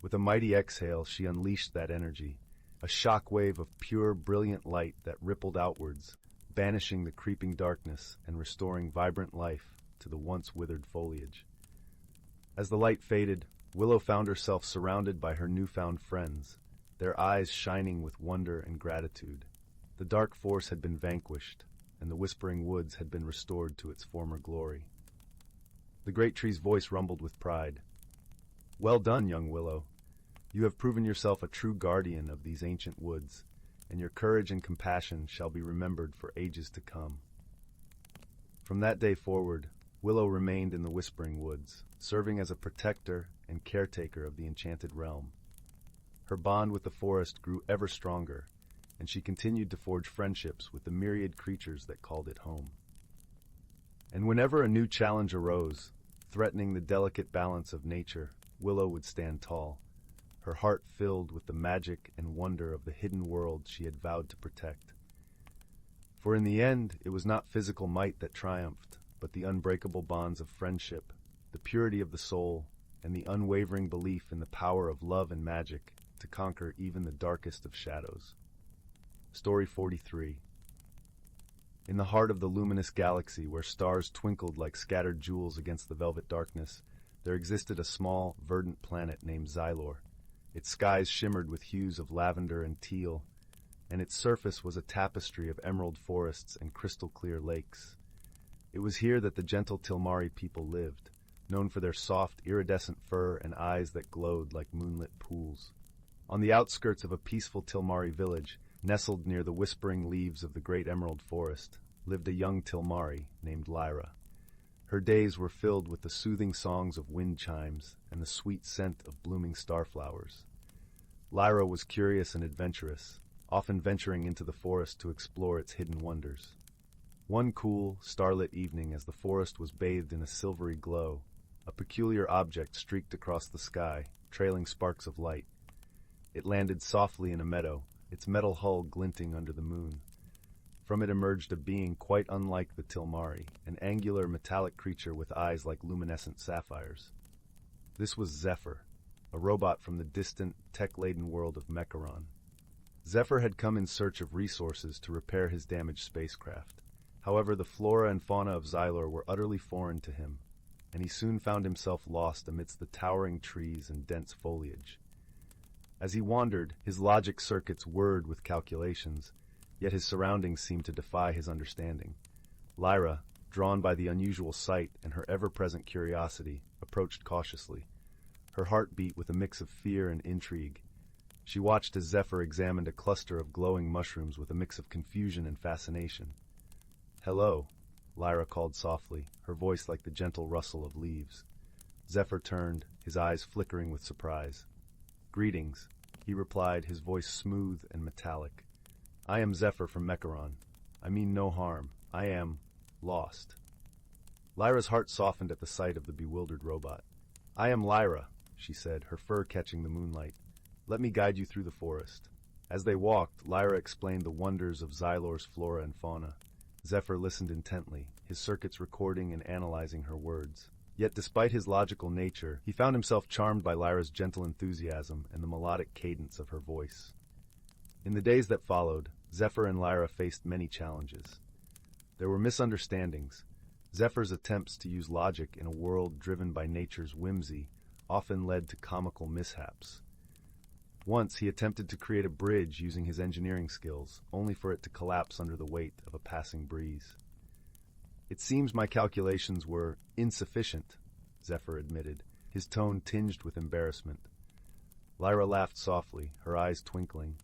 With a mighty exhale, she unleashed that energy, a shock wave of pure, brilliant light that rippled outwards, banishing the creeping darkness and restoring vibrant life to the once withered foliage. As the light faded, Willow found herself surrounded by her newfound friends, their eyes shining with wonder and gratitude. The dark force had been vanquished, and the whispering woods had been restored to its former glory. The great tree's voice rumbled with pride. "Well done, young Willow. You have proven yourself a true guardian of these ancient woods, and your courage and compassion shall be remembered for ages to come." From that day forward, Willow remained in the Whispering Woods, serving as a protector and caretaker of the enchanted realm. Her bond with the forest grew ever stronger, and she continued to forge friendships with the myriad creatures that called it home. And whenever a new challenge arose, threatening the delicate balance of nature, Willow would stand tall, her heart filled with the magic and wonder of the hidden world she had vowed to protect. For in the end, it was not physical might that triumphed, but the unbreakable bonds of friendship, the purity of the soul, and the unwavering belief in the power of love and magic to conquer even the darkest of shadows. Story 43. In the heart of the luminous galaxy, where stars twinkled like scattered jewels against the velvet darkness, there existed a small, verdant planet named Xylor. Its skies shimmered with hues of lavender and teal, and its surface was a tapestry of emerald forests and crystal-clear lakes. It was here that the gentle Tilmari people lived, known for their soft, iridescent fur and eyes that glowed like moonlit pools. On the outskirts of a peaceful Tilmari village, nestled near the whispering leaves of the great emerald forest, lived a young Tilmari named Lyra. Her days were filled with the soothing songs of wind chimes and the sweet scent of blooming starflowers. Lyra was curious and adventurous, often venturing into the forest to explore its hidden wonders. One cool, starlit evening, as the forest was bathed in a silvery glow, a peculiar object streaked across the sky, trailing sparks of light. It landed softly in a meadow, its metal hull glinting under the moon. From it emerged a being quite unlike the Tilmari, an angular metallic creature with eyes like luminescent sapphires. This was Zephyr, a robot from the distant, tech-laden world of Mecharon. Zephyr had come in search of resources to repair his damaged spacecraft. However, the flora and fauna of Xylor were utterly foreign to him, and he soon found himself lost amidst the towering trees and dense foliage. As he wandered, his logic circuits whirred with calculations, yet his surroundings seemed to defy his understanding. Lyra, drawn by the unusual sight and her ever-present curiosity, approached cautiously. Her heart beat with a mix of fear and intrigue. She watched as Zephyr examined a cluster of glowing mushrooms with a mix of confusion and fascination. "Hello," Lyra called softly, her voice like the gentle rustle of leaves. Zephyr turned, his eyes flickering with surprise. "Greetings," he replied, his voice smooth and metallic. "I am Zephyr from Mecharon. I mean no harm. I am lost." Lyra's heart softened at the sight of the bewildered robot. "I am Lyra," she said, her fur catching the moonlight. "Let me guide you through the forest." As they walked, Lyra explained the wonders of Xylor's flora and fauna. Zephyr listened intently, his circuits recording and analyzing her words. Yet despite his logical nature, he found himself charmed by Lyra's gentle enthusiasm and the melodic cadence of her voice. In the days that followed, Zephyr and Lyra faced many challenges. There were misunderstandings. Zephyr's attempts to use logic in a world driven by nature's whimsy often led to comical mishaps. Once he attempted to create a bridge using his engineering skills, only for it to collapse under the weight of a passing breeze. "It seems my calculations were insufficient," Zephyr admitted, his tone tinged with embarrassment. Lyra laughed softly, her eyes twinkling.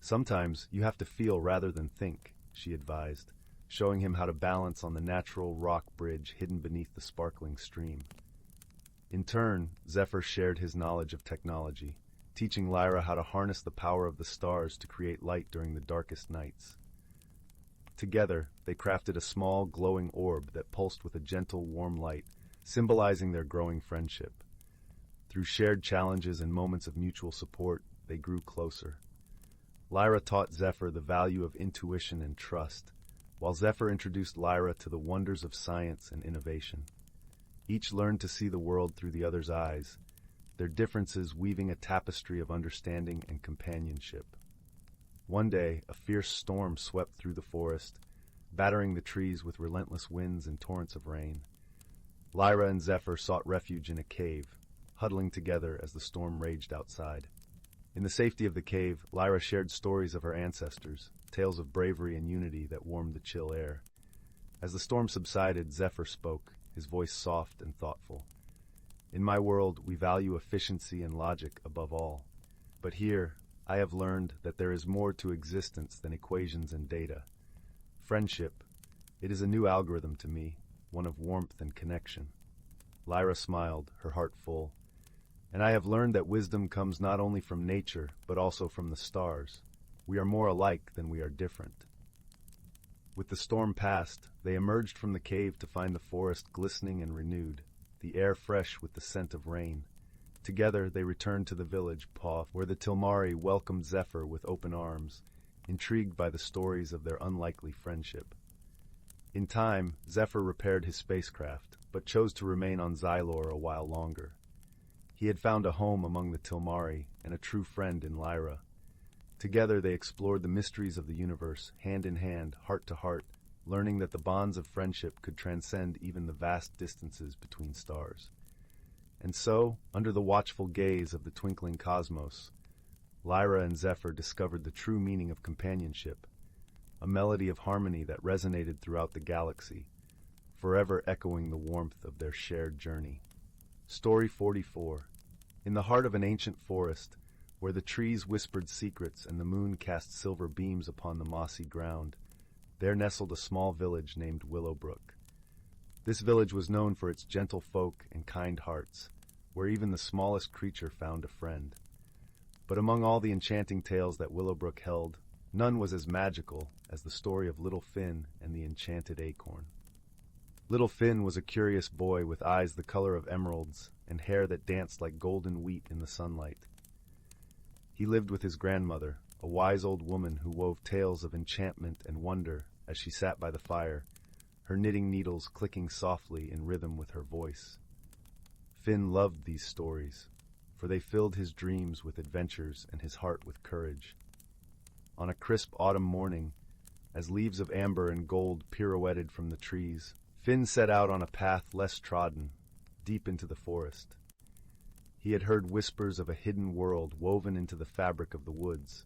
"Sometimes you have to feel rather than think," she advised, showing him how to balance on the natural rock bridge hidden beneath the sparkling stream. In turn, Zephyr shared his knowledge of technology, teaching Lyra how to harness the power of the stars to create light during the darkest nights. Together, they crafted a small, glowing orb that pulsed with a gentle, warm light, symbolizing their growing friendship. Through shared challenges and moments of mutual support, they grew closer. Lyra taught Zephyr the value of intuition and trust, while Zephyr introduced Lyra to the wonders of science and innovation. Each learned to see the world through the other's eyes, their differences weaving a tapestry of understanding and companionship. One day, a fierce storm swept through the forest, battering the trees with relentless winds and torrents of rain. Lyra and Zephyr sought refuge in a cave, huddling together as the storm raged outside. In the safety of the cave, Lyra shared stories of her ancestors, tales of bravery and unity that warmed the chill air. As the storm subsided, Zephyr spoke, his voice soft and thoughtful. "In my world, we value efficiency and logic above all. But here, I have learned that there is more to existence than equations and data. Friendship, it is a new algorithm to me, one of warmth and connection." Lyra smiled, her heart full. "And I have learned that wisdom comes not only from nature, but also from the stars. We are more alike than we are different." With the storm past, they emerged from the cave to find the forest glistening and renewed, the air fresh with the scent of rain. Together they returned to the village, Paw, where the Tilmari welcomed Zephyr with open arms, intrigued by the stories of their unlikely friendship. In time, Zephyr repaired his spacecraft, but chose to remain on Xylor a while longer. He had found a home among the Tilmari and a true friend in Lyra. Together they explored the mysteries of the universe, hand in hand, heart to heart, learning that the bonds of friendship could transcend even the vast distances between stars. And so, under the watchful gaze of the twinkling cosmos, Lyra and Zephyr discovered the true meaning of companionship, a melody of harmony that resonated throughout the galaxy, forever echoing the warmth of their shared journey. Story 44. In the heart of an ancient forest, where the trees whispered secrets and the moon cast silver beams upon the mossy ground, there nestled a small village named Willowbrook. This village was known for its gentle folk and kind hearts, where even the smallest creature found a friend. But among all the enchanting tales that Willowbrook held, none was as magical as the story of Little Finn and the enchanted acorn. Little Finn was a curious boy with eyes the color of emeralds and hair that danced like golden wheat in the sunlight. He lived with his grandmother, a wise old woman who wove tales of enchantment and wonder as she sat by the fire, her knitting needles clicking softly in rhythm with her voice. Finn loved these stories, for they filled his dreams with adventures and his heart with courage. On a crisp autumn morning, as leaves of amber and gold pirouetted from the trees, Finn set out on a path less trodden, deep into the forest. He had heard whispers of a hidden world woven into the fabric of the woods,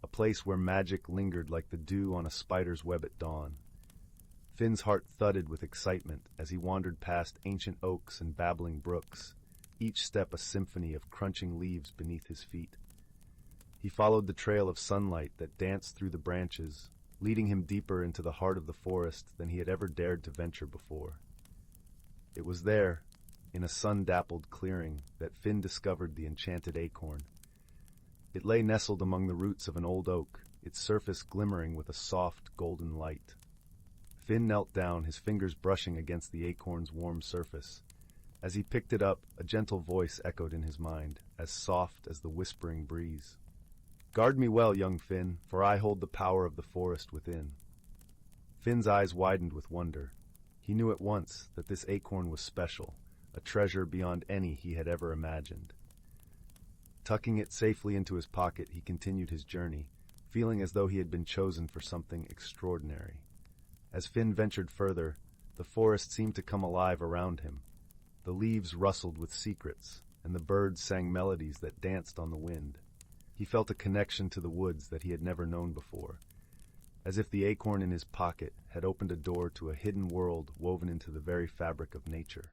a place where magic lingered like the dew on a spider's web at dawn. Finn's heart thudded with excitement as he wandered past ancient oaks and babbling brooks, each step a symphony of crunching leaves beneath his feet. He followed the trail of sunlight that danced through the branches, leading him deeper into the heart of the forest than he had ever dared to venture before. It was there, in a sun-dappled clearing, that Finn discovered the enchanted acorn. It lay nestled among the roots of an old oak, its surface glimmering with a soft, golden light. Finn knelt down, his fingers brushing against the acorn's warm surface. As he picked it up, a gentle voice echoed in his mind, as soft as the whispering breeze. "Guard me well, young Finn, for I hold the power of the forest within." Finn's eyes widened with wonder. He knew at once that this acorn was special, a treasure beyond any he had ever imagined. Tucking it safely into his pocket, he continued his journey, feeling as though he had been chosen for something extraordinary. As Finn ventured further, the forest seemed to come alive around him. The leaves rustled with secrets, and the birds sang melodies that danced on the wind. He felt a connection to the woods that he had never known before, as if the acorn in his pocket had opened a door to a hidden world woven into the very fabric of nature.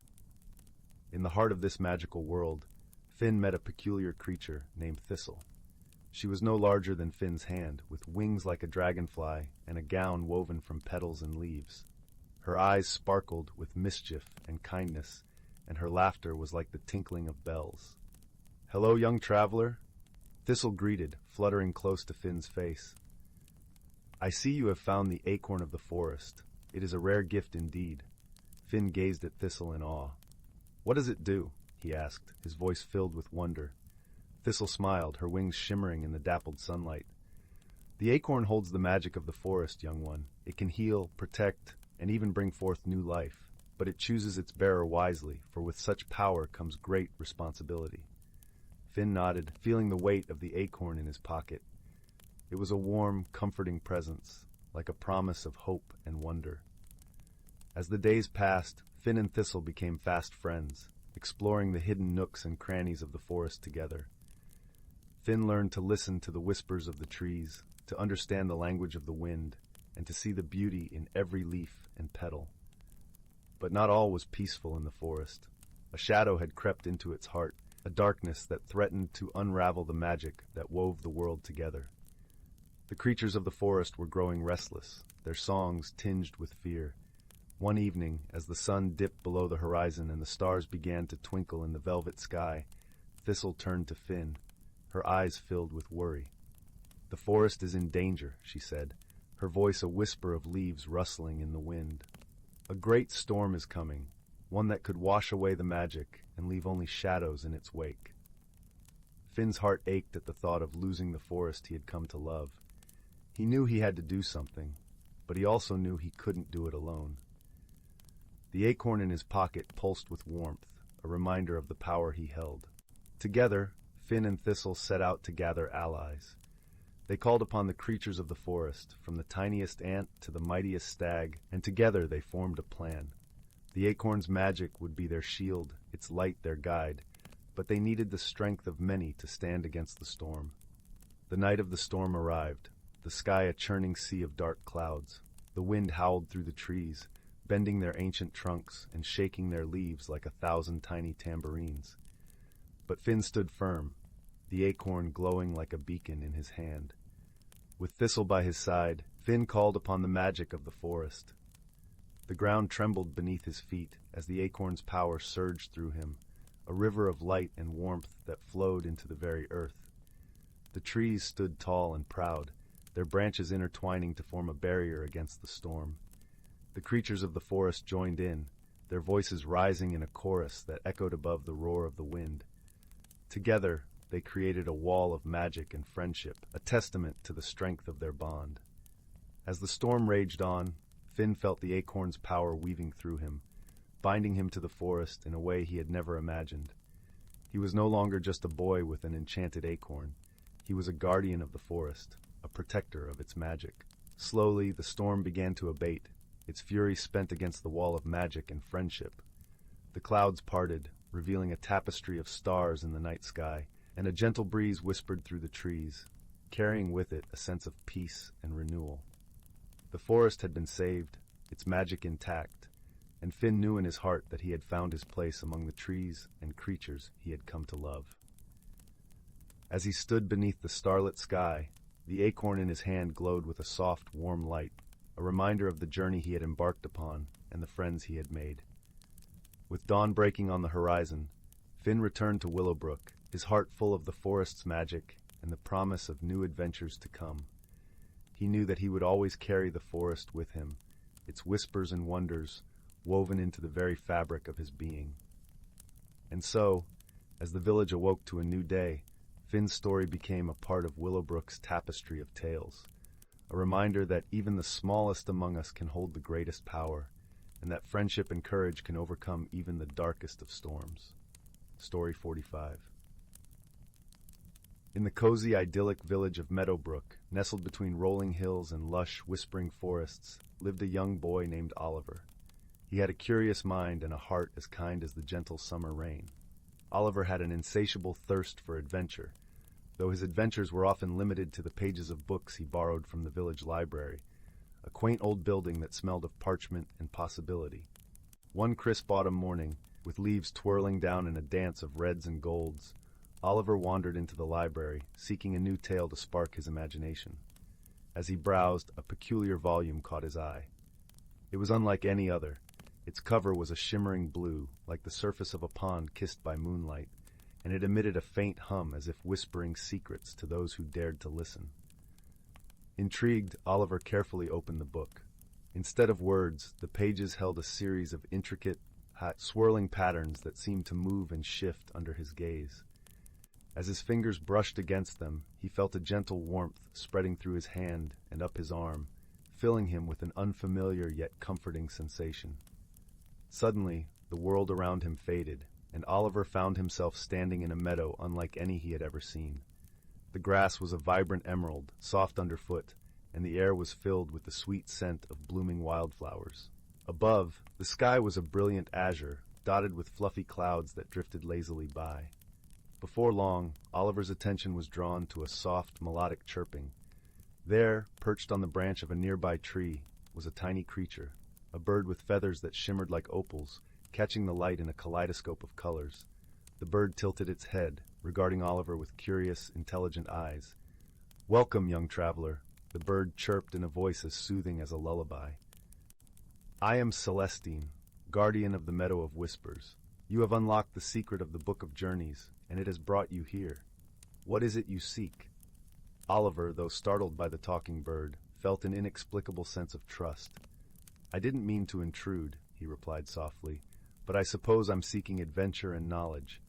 In the heart of this magical world, Finn met a peculiar creature named Thistle. She was no larger than Finn's hand, with wings like a dragonfly and a gown woven from petals and leaves. Her eyes sparkled with mischief and kindness, and her laughter was like the tinkling of bells. "Hello, young traveler," Thistle greeted, fluttering close to Finn's face. "I see you have found the acorn of the forest. It is a rare gift indeed." Finn gazed at Thistle in awe. "What does it do?" he asked, his voice filled with wonder. Thistle smiled, her wings shimmering in the dappled sunlight. "The acorn holds the magic of the forest, young one. It can heal, protect, and even bring forth new life. But it chooses its bearer wisely, for with such power comes great responsibility." Finn nodded, feeling the weight of the acorn in his pocket. It was a warm, comforting presence, like a promise of hope and wonder. As the days passed, Finn and Thistle became fast friends, exploring the hidden nooks and crannies of the forest together. Finn learned to listen to the whispers of the trees, to understand the language of the wind, and to see the beauty in every leaf and petal. But not all was peaceful in the forest. A shadow had crept into its heart, a darkness that threatened to unravel the magic that wove the world together. The creatures of the forest were growing restless, their songs tinged with fear. One evening, as the sun dipped below the horizon and the stars began to twinkle in the velvet sky, Thistle turned to Finn, her eyes filled with worry. "The forest is in danger," she said, her voice a whisper of leaves rustling in the wind. "A great storm is coming, one that could wash away the magic and leave only shadows in its wake." Finn's heart ached at the thought of losing the forest he had come to love. He knew he had to do something, but he also knew he couldn't do it alone. The acorn in his pocket pulsed with warmth, a reminder of the power he held. Together, Finn and Thistle set out to gather allies. They called upon the creatures of the forest, from the tiniest ant to the mightiest stag, and together they formed a plan. The acorn's magic would be their shield, its light their guide, but they needed the strength of many to stand against the storm. The night of the storm arrived, the sky a churning sea of dark clouds. The wind howled through the trees, bending their ancient trunks and shaking their leaves like 1,000 tiny tambourines. But Finn stood firm, the acorn glowing like a beacon in his hand. With Thistle by his side, Finn called upon the magic of the forest. The ground trembled beneath his feet as the acorn's power surged through him, a river of light and warmth that flowed into the very earth. The trees stood tall and proud, their branches intertwining to form a barrier against the storm. The creatures of the forest joined in, their voices rising in a chorus that echoed above the roar of the wind. Together, they created a wall of magic and friendship, a testament to the strength of their bond. As the storm raged on, Finn felt the acorn's power weaving through him, binding him to the forest in a way he had never imagined. He was no longer just a boy with an enchanted acorn. He was a guardian of the forest, a protector of its magic. Slowly, the storm began to abate, its fury spent against the wall of magic and friendship. The clouds parted, revealing a tapestry of stars in the night sky, and a gentle breeze whispered through the trees, carrying with it a sense of peace and renewal. The forest had been saved, its magic intact, and Finn knew in his heart that he had found his place among the trees and creatures he had come to love. As he stood beneath the starlit sky, the acorn in his hand glowed with a soft, warm light, a reminder of the journey he had embarked upon and the friends he had made. With dawn breaking on the horizon, Finn returned to Willowbrook, his heart full of the forest's magic and the promise of new adventures to come. He knew that he would always carry the forest with him, its whispers and wonders woven into the very fabric of his being. And so, as the village awoke to a new day, Finn's story became a part of Willowbrook's tapestry of tales, a reminder that even the smallest among us can hold the greatest power, and that friendship and courage can overcome even the darkest of storms. Story 45. In the cozy, idyllic village of Meadowbrook, nestled between rolling hills and lush, whispering forests, lived a young boy named Oliver. He had a curious mind and a heart as kind as the gentle summer rain. Oliver had an insatiable thirst for adventure, though his adventures were often limited to the pages of books he borrowed from the village library, a quaint old building that smelled of parchment and possibility. One crisp autumn morning, with leaves twirling down in a dance of reds and golds, Oliver wandered into the library, seeking a new tale to spark his imagination. As he browsed, a peculiar volume caught his eye. It was unlike any other. Its cover was a shimmering blue, like the surface of a pond kissed by moonlight, and it emitted a faint hum as if whispering secrets to those who dared to listen. Intrigued, Oliver carefully opened the book. Instead of words, the pages held a series of intricate, swirling patterns that seemed to move and shift under his gaze. As his fingers brushed against them, he felt a gentle warmth spreading through his hand and up his arm, filling him with an unfamiliar yet comforting sensation. Suddenly, the world around him faded, and Oliver found himself standing in a meadow unlike any he had ever seen. The grass was a vibrant emerald, soft underfoot, and the air was filled with the sweet scent of blooming wildflowers. Above, the sky was a brilliant azure, dotted with fluffy clouds that drifted lazily by. Before long, Oliver's attention was drawn to a soft, melodic chirping. There, perched on the branch of a nearby tree, was a tiny creature, a bird with feathers that shimmered like opals, catching the light in a kaleidoscope of colors. The bird tilted its head, regarding Oliver with curious, intelligent eyes. "Welcome, young traveler," the bird chirped in a voice as soothing as a lullaby. "I am Celestine, guardian of the Meadow of Whispers. You have unlocked the secret of the Book of Journeys, and it has brought you here. What is it you seek?" Oliver, though startled by the talking bird, felt an inexplicable sense of trust. "I didn't mean to intrude," he replied softly, "but I suppose I'm seeking adventure and knowledge.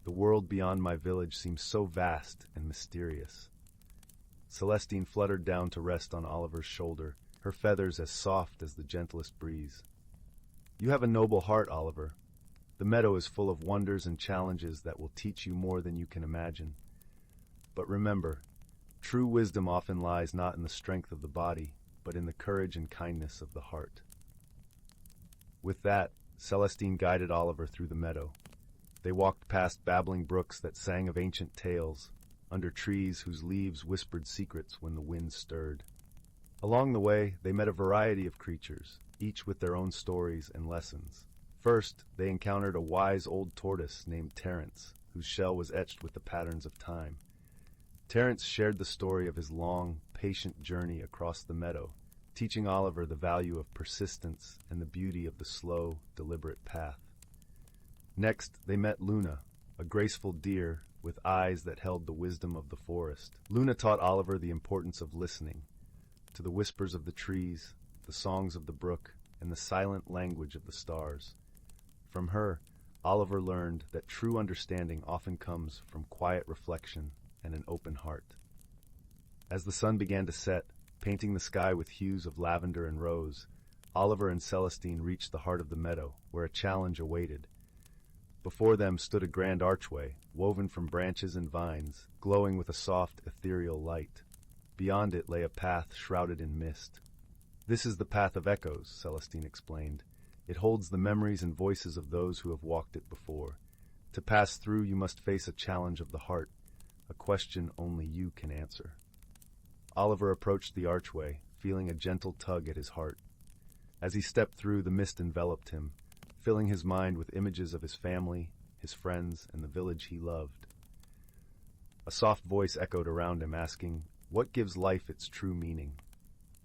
The world beyond my village seems so vast and mysterious." Celestine fluttered down to rest on Oliver's shoulder, her feathers as soft as the gentlest breeze. "You have a noble heart, Oliver. The meadow is full of wonders and challenges that will teach you more than you can imagine. But remember, true wisdom often lies not in the strength of the body, but in the courage and kindness of the heart." With that, Celestine guided Oliver through the meadow. They walked past babbling brooks that sang of ancient tales, under trees whose leaves whispered secrets when the wind stirred. Along the way, they met a variety of creatures, each with their own stories and lessons. First, they encountered a wise old tortoise named Terence, whose shell was etched with the patterns of time. Terence shared the story of his long, patient journey across the meadow, teaching Oliver the value of persistence and the beauty of the slow, deliberate path. Next, they met Luna, a graceful deer with eyes that held the wisdom of the forest. Luna taught Oliver the importance of listening to the whispers of the trees, the songs of the brook, and the silent language of the stars. From her, Oliver learned that true understanding often comes from quiet reflection and an open heart. As the sun began to set, painting the sky with hues of lavender and rose, Oliver and Celestine reached the heart of the meadow, where a challenge awaited. Before them stood a grand archway, woven from branches and vines, glowing with a soft, ethereal light. Beyond it lay a path shrouded in mist. "This is the Path of Echoes," Celestine explained. "It holds the memories and voices of those who have walked it before. To pass through, you must face a challenge of the heart, a question only you can answer." Oliver approached the archway, feeling a gentle tug at his heart. As he stepped through, the mist enveloped him, filling his mind with images of his family, his friends, and the village he loved. A soft voice echoed around him, asking, "What gives life its true meaning?"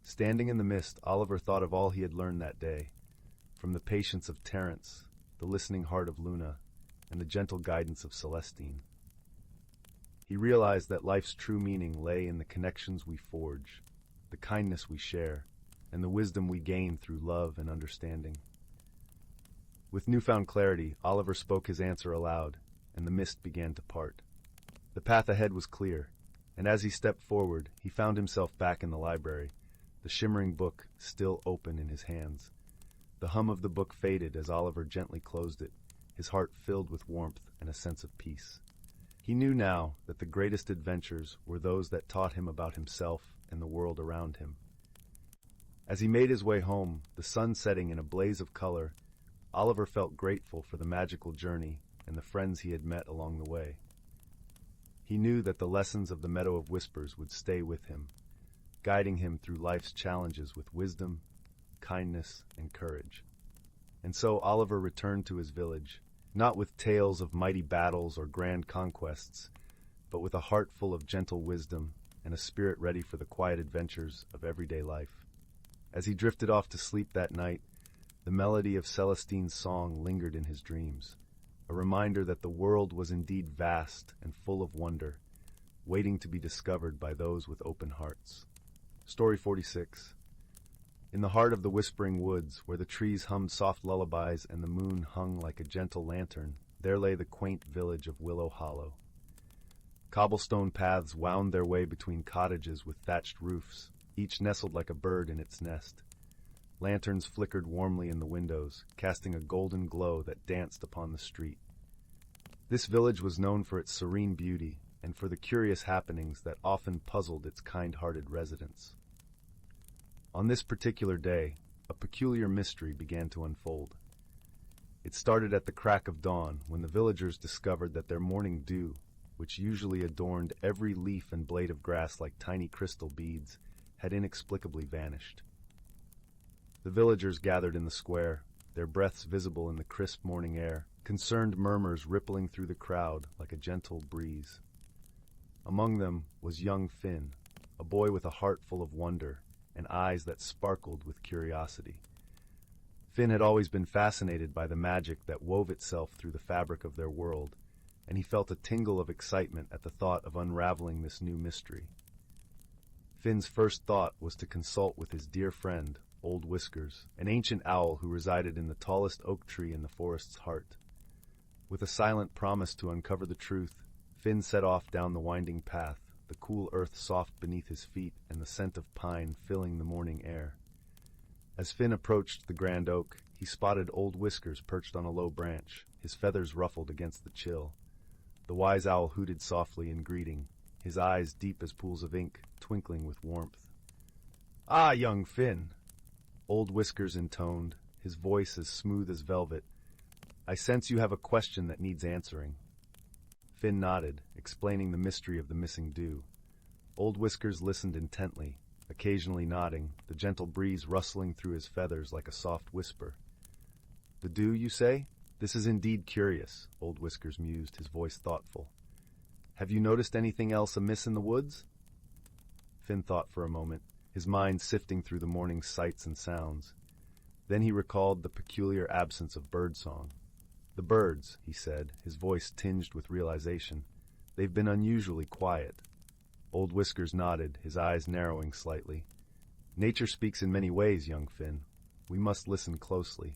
Standing in the mist, Oliver thought of all he had learned that day, from the patience of Terence, the listening heart of Luna, and the gentle guidance of Celestine. He realized that life's true meaning lay in the connections we forge, the kindness we share, and the wisdom we gain through love and understanding. With newfound clarity, Oliver spoke his answer aloud, and the mist began to part. The path ahead was clear, and as he stepped forward, he found himself back in the library, the shimmering book still open in his hands. The hum of the book faded as Oliver gently closed it, his heart filled with warmth and a sense of peace. He knew now that the greatest adventures were those that taught him about himself and the world around him. As he made his way home, the sun setting in a blaze of color, Oliver felt grateful for the magical journey and the friends he had met along the way. He knew that the lessons of the Meadow of Whispers would stay with him, guiding him through life's challenges with wisdom, kindness, and courage. And so Oliver returned to his village, not with tales of mighty battles or grand conquests, but with a heart full of gentle wisdom and a spirit ready for the quiet adventures of everyday life. As he drifted off to sleep that night, the melody of Celestine's song lingered in his dreams, a reminder that the world was indeed vast and full of wonder, waiting to be discovered by those with open hearts. Story 46. In the heart of the whispering woods, where the trees hummed soft lullabies and the moon hung like a gentle lantern, there lay the quaint village of Willow Hollow. Cobblestone paths wound their way between cottages with thatched roofs, each nestled like a bird in its nest. Lanterns flickered warmly in the windows, casting a golden glow that danced upon the street. This village was known for its serene beauty and for the curious happenings that often puzzled its kind-hearted residents. On this particular day, a peculiar mystery began to unfold. It started at the crack of dawn when the villagers discovered that their morning dew, which usually adorned every leaf and blade of grass like tiny crystal beads, had inexplicably vanished. The villagers gathered in the square, their breaths visible in the crisp morning air, concerned murmurs rippling through the crowd like a gentle breeze. Among them was young Finn, a boy with a heart full of wonder and eyes that sparkled with curiosity. Finn had always been fascinated by the magic that wove itself through the fabric of their world, and he felt a tingle of excitement at the thought of unraveling this new mystery. Finn's first thought was to consult with his dear friend, Old Whiskers, an ancient owl who resided in the tallest oak tree in the forest's heart. With a silent promise to uncover the truth, Finn set off down the winding path, the cool earth soft beneath his feet and the scent of pine filling the morning air. As Finn approached the grand oak, he spotted Old Whiskers perched on a low branch, his feathers ruffled against the chill. The wise owl hooted softly in greeting, his eyes deep as pools of ink, twinkling with warmth. "Ah, young Finn," Old Whiskers intoned, his voice as smooth as velvet. "I sense you have a question that needs answering." Finn nodded, explaining the mystery of the missing dew. Old Whiskers listened intently, occasionally nodding, the gentle breeze rustling through his feathers like a soft whisper. "The dew, you say? This is indeed curious," Old Whiskers mused, his voice thoughtful. "Have you noticed anything else amiss in the woods?" Finn thought for a moment, his mind sifting through the morning's sights and sounds. Then he recalled the peculiar absence of birdsong. "The birds," he said, his voice tinged with realization. "They've been unusually quiet." Old Whiskers nodded, his eyes narrowing slightly. "Nature speaks in many ways, young Finn. We must listen closely."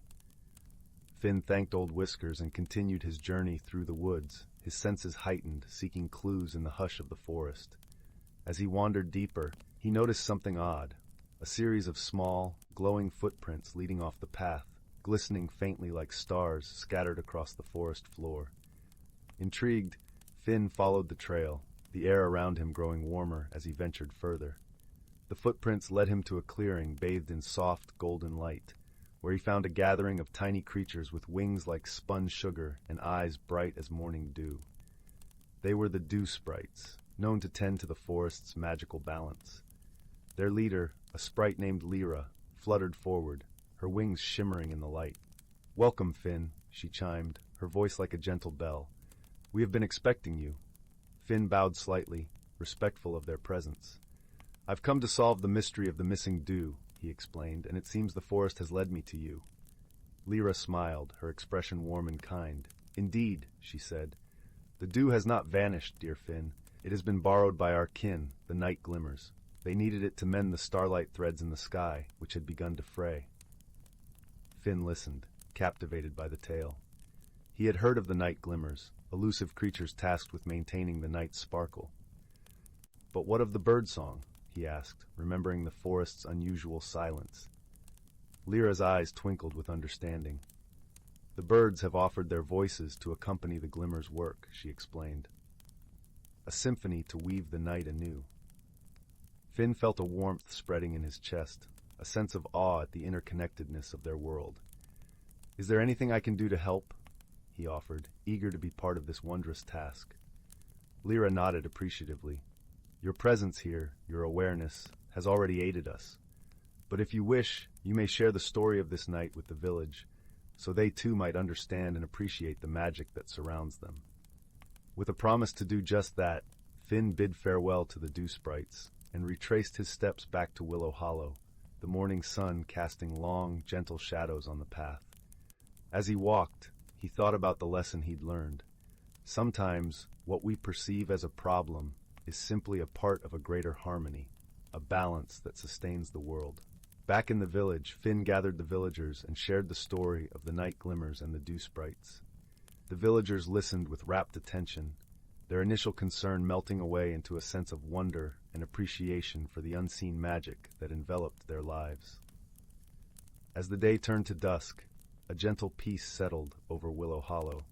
Finn thanked Old Whiskers and continued his journey through the woods, his senses heightened, seeking clues in the hush of the forest. As he wandered deeper, he noticed something odd, a series of small, glowing footprints leading off the path, glistening faintly like stars scattered across the forest floor. Intrigued, Finn followed the trail, the air around him growing warmer as he ventured further. The footprints led him to a clearing bathed in soft, golden light, where he found a gathering of tiny creatures with wings like spun sugar and eyes bright as morning dew. They were the dew sprites, known to tend to the forest's magical balance. Their leader, a sprite named Lyra, fluttered forward, her wings shimmering in the light. "Welcome, Finn," she chimed, her voice like a gentle bell. "We have been expecting you." Finn bowed slightly, respectful of their presence. "I've come to solve the mystery of the missing dew," he explained, "and it seems the forest has led me to you." Lyra smiled, her expression warm and kind. "Indeed," she said, "the dew has not vanished, dear Finn. It has been borrowed by our kin, the night glimmers. They needed it to mend the starlight threads in the sky, which had begun to fray." Finn listened, captivated by the tale. He had heard of the night glimmers, elusive creatures tasked with maintaining the night's sparkle. "But what of the birdsong?" he asked, remembering the forest's unusual silence. Lyra's eyes twinkled with understanding. "The birds have offered their voices to accompany the glimmer's work," she explained. a symphony to weave the night anew. Finn felt a warmth spreading in his chest, a sense of awe at the interconnectedness of their world. "Is there anything I can do to help?" he offered, eager to be part of this wondrous task. Lyra nodded appreciatively. "Your presence here, your awareness, has already aided us. But if you wish, you may share the story of this night with the village, so they too might understand and appreciate the magic that surrounds them." With a promise to do just that, Finn bid farewell to the dew sprites and retraced his steps back to Willow Hollow, the morning sun casting long, gentle shadows on the path. As he walked, he thought about the lesson he'd learned. Sometimes, what we perceive as a problem is simply a part of a greater harmony, a balance that sustains the world. Back in the village, Finn gathered the villagers and shared the story of the night glimmers and the dew sprites. The villagers listened with rapt attention, their initial concern melting away into a sense of wonder and appreciation for the unseen magic that enveloped their lives. As the day turned to dusk, a gentle peace settled over Willow Hollow.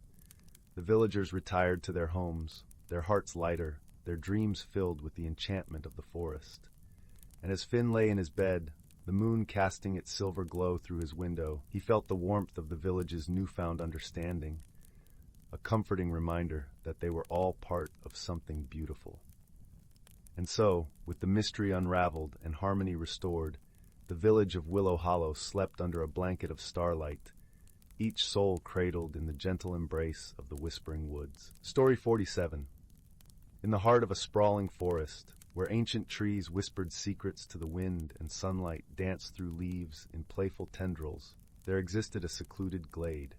The villagers retired to their homes, their hearts lighter, their dreams filled with the enchantment of the forest. And as Finn lay in his bed, the moon casting its silver glow through his window, he felt the warmth of the village's newfound understanding, a comforting reminder that they were all part of something beautiful. And so, with the mystery unraveled and harmony restored, the village of Willow Hollow slept under a blanket of starlight, each soul cradled in the gentle embrace of the whispering woods. Story 47. In the heart of a sprawling forest, where ancient trees whispered secrets to the wind and sunlight danced through leaves in playful tendrils, there existed a secluded glade.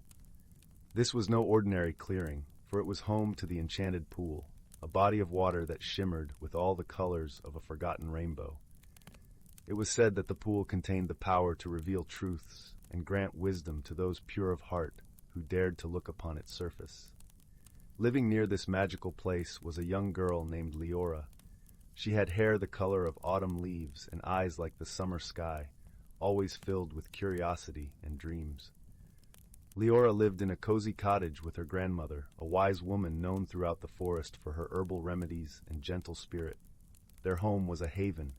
This was no ordinary clearing, for it was home to the Enchanted Pool, a body of water that shimmered with all the colors of a forgotten rainbow. It was said that the pool contained the power to reveal truths and grant wisdom to those pure of heart who dared to look upon its surface. Living near this magical place was a young girl named Leora. She had hair the color of autumn leaves and eyes like the summer sky, always filled with curiosity and dreams. Leora lived in a cozy cottage with her grandmother, a wise woman known throughout the forest for her herbal remedies and gentle spirit. Their home was a haven,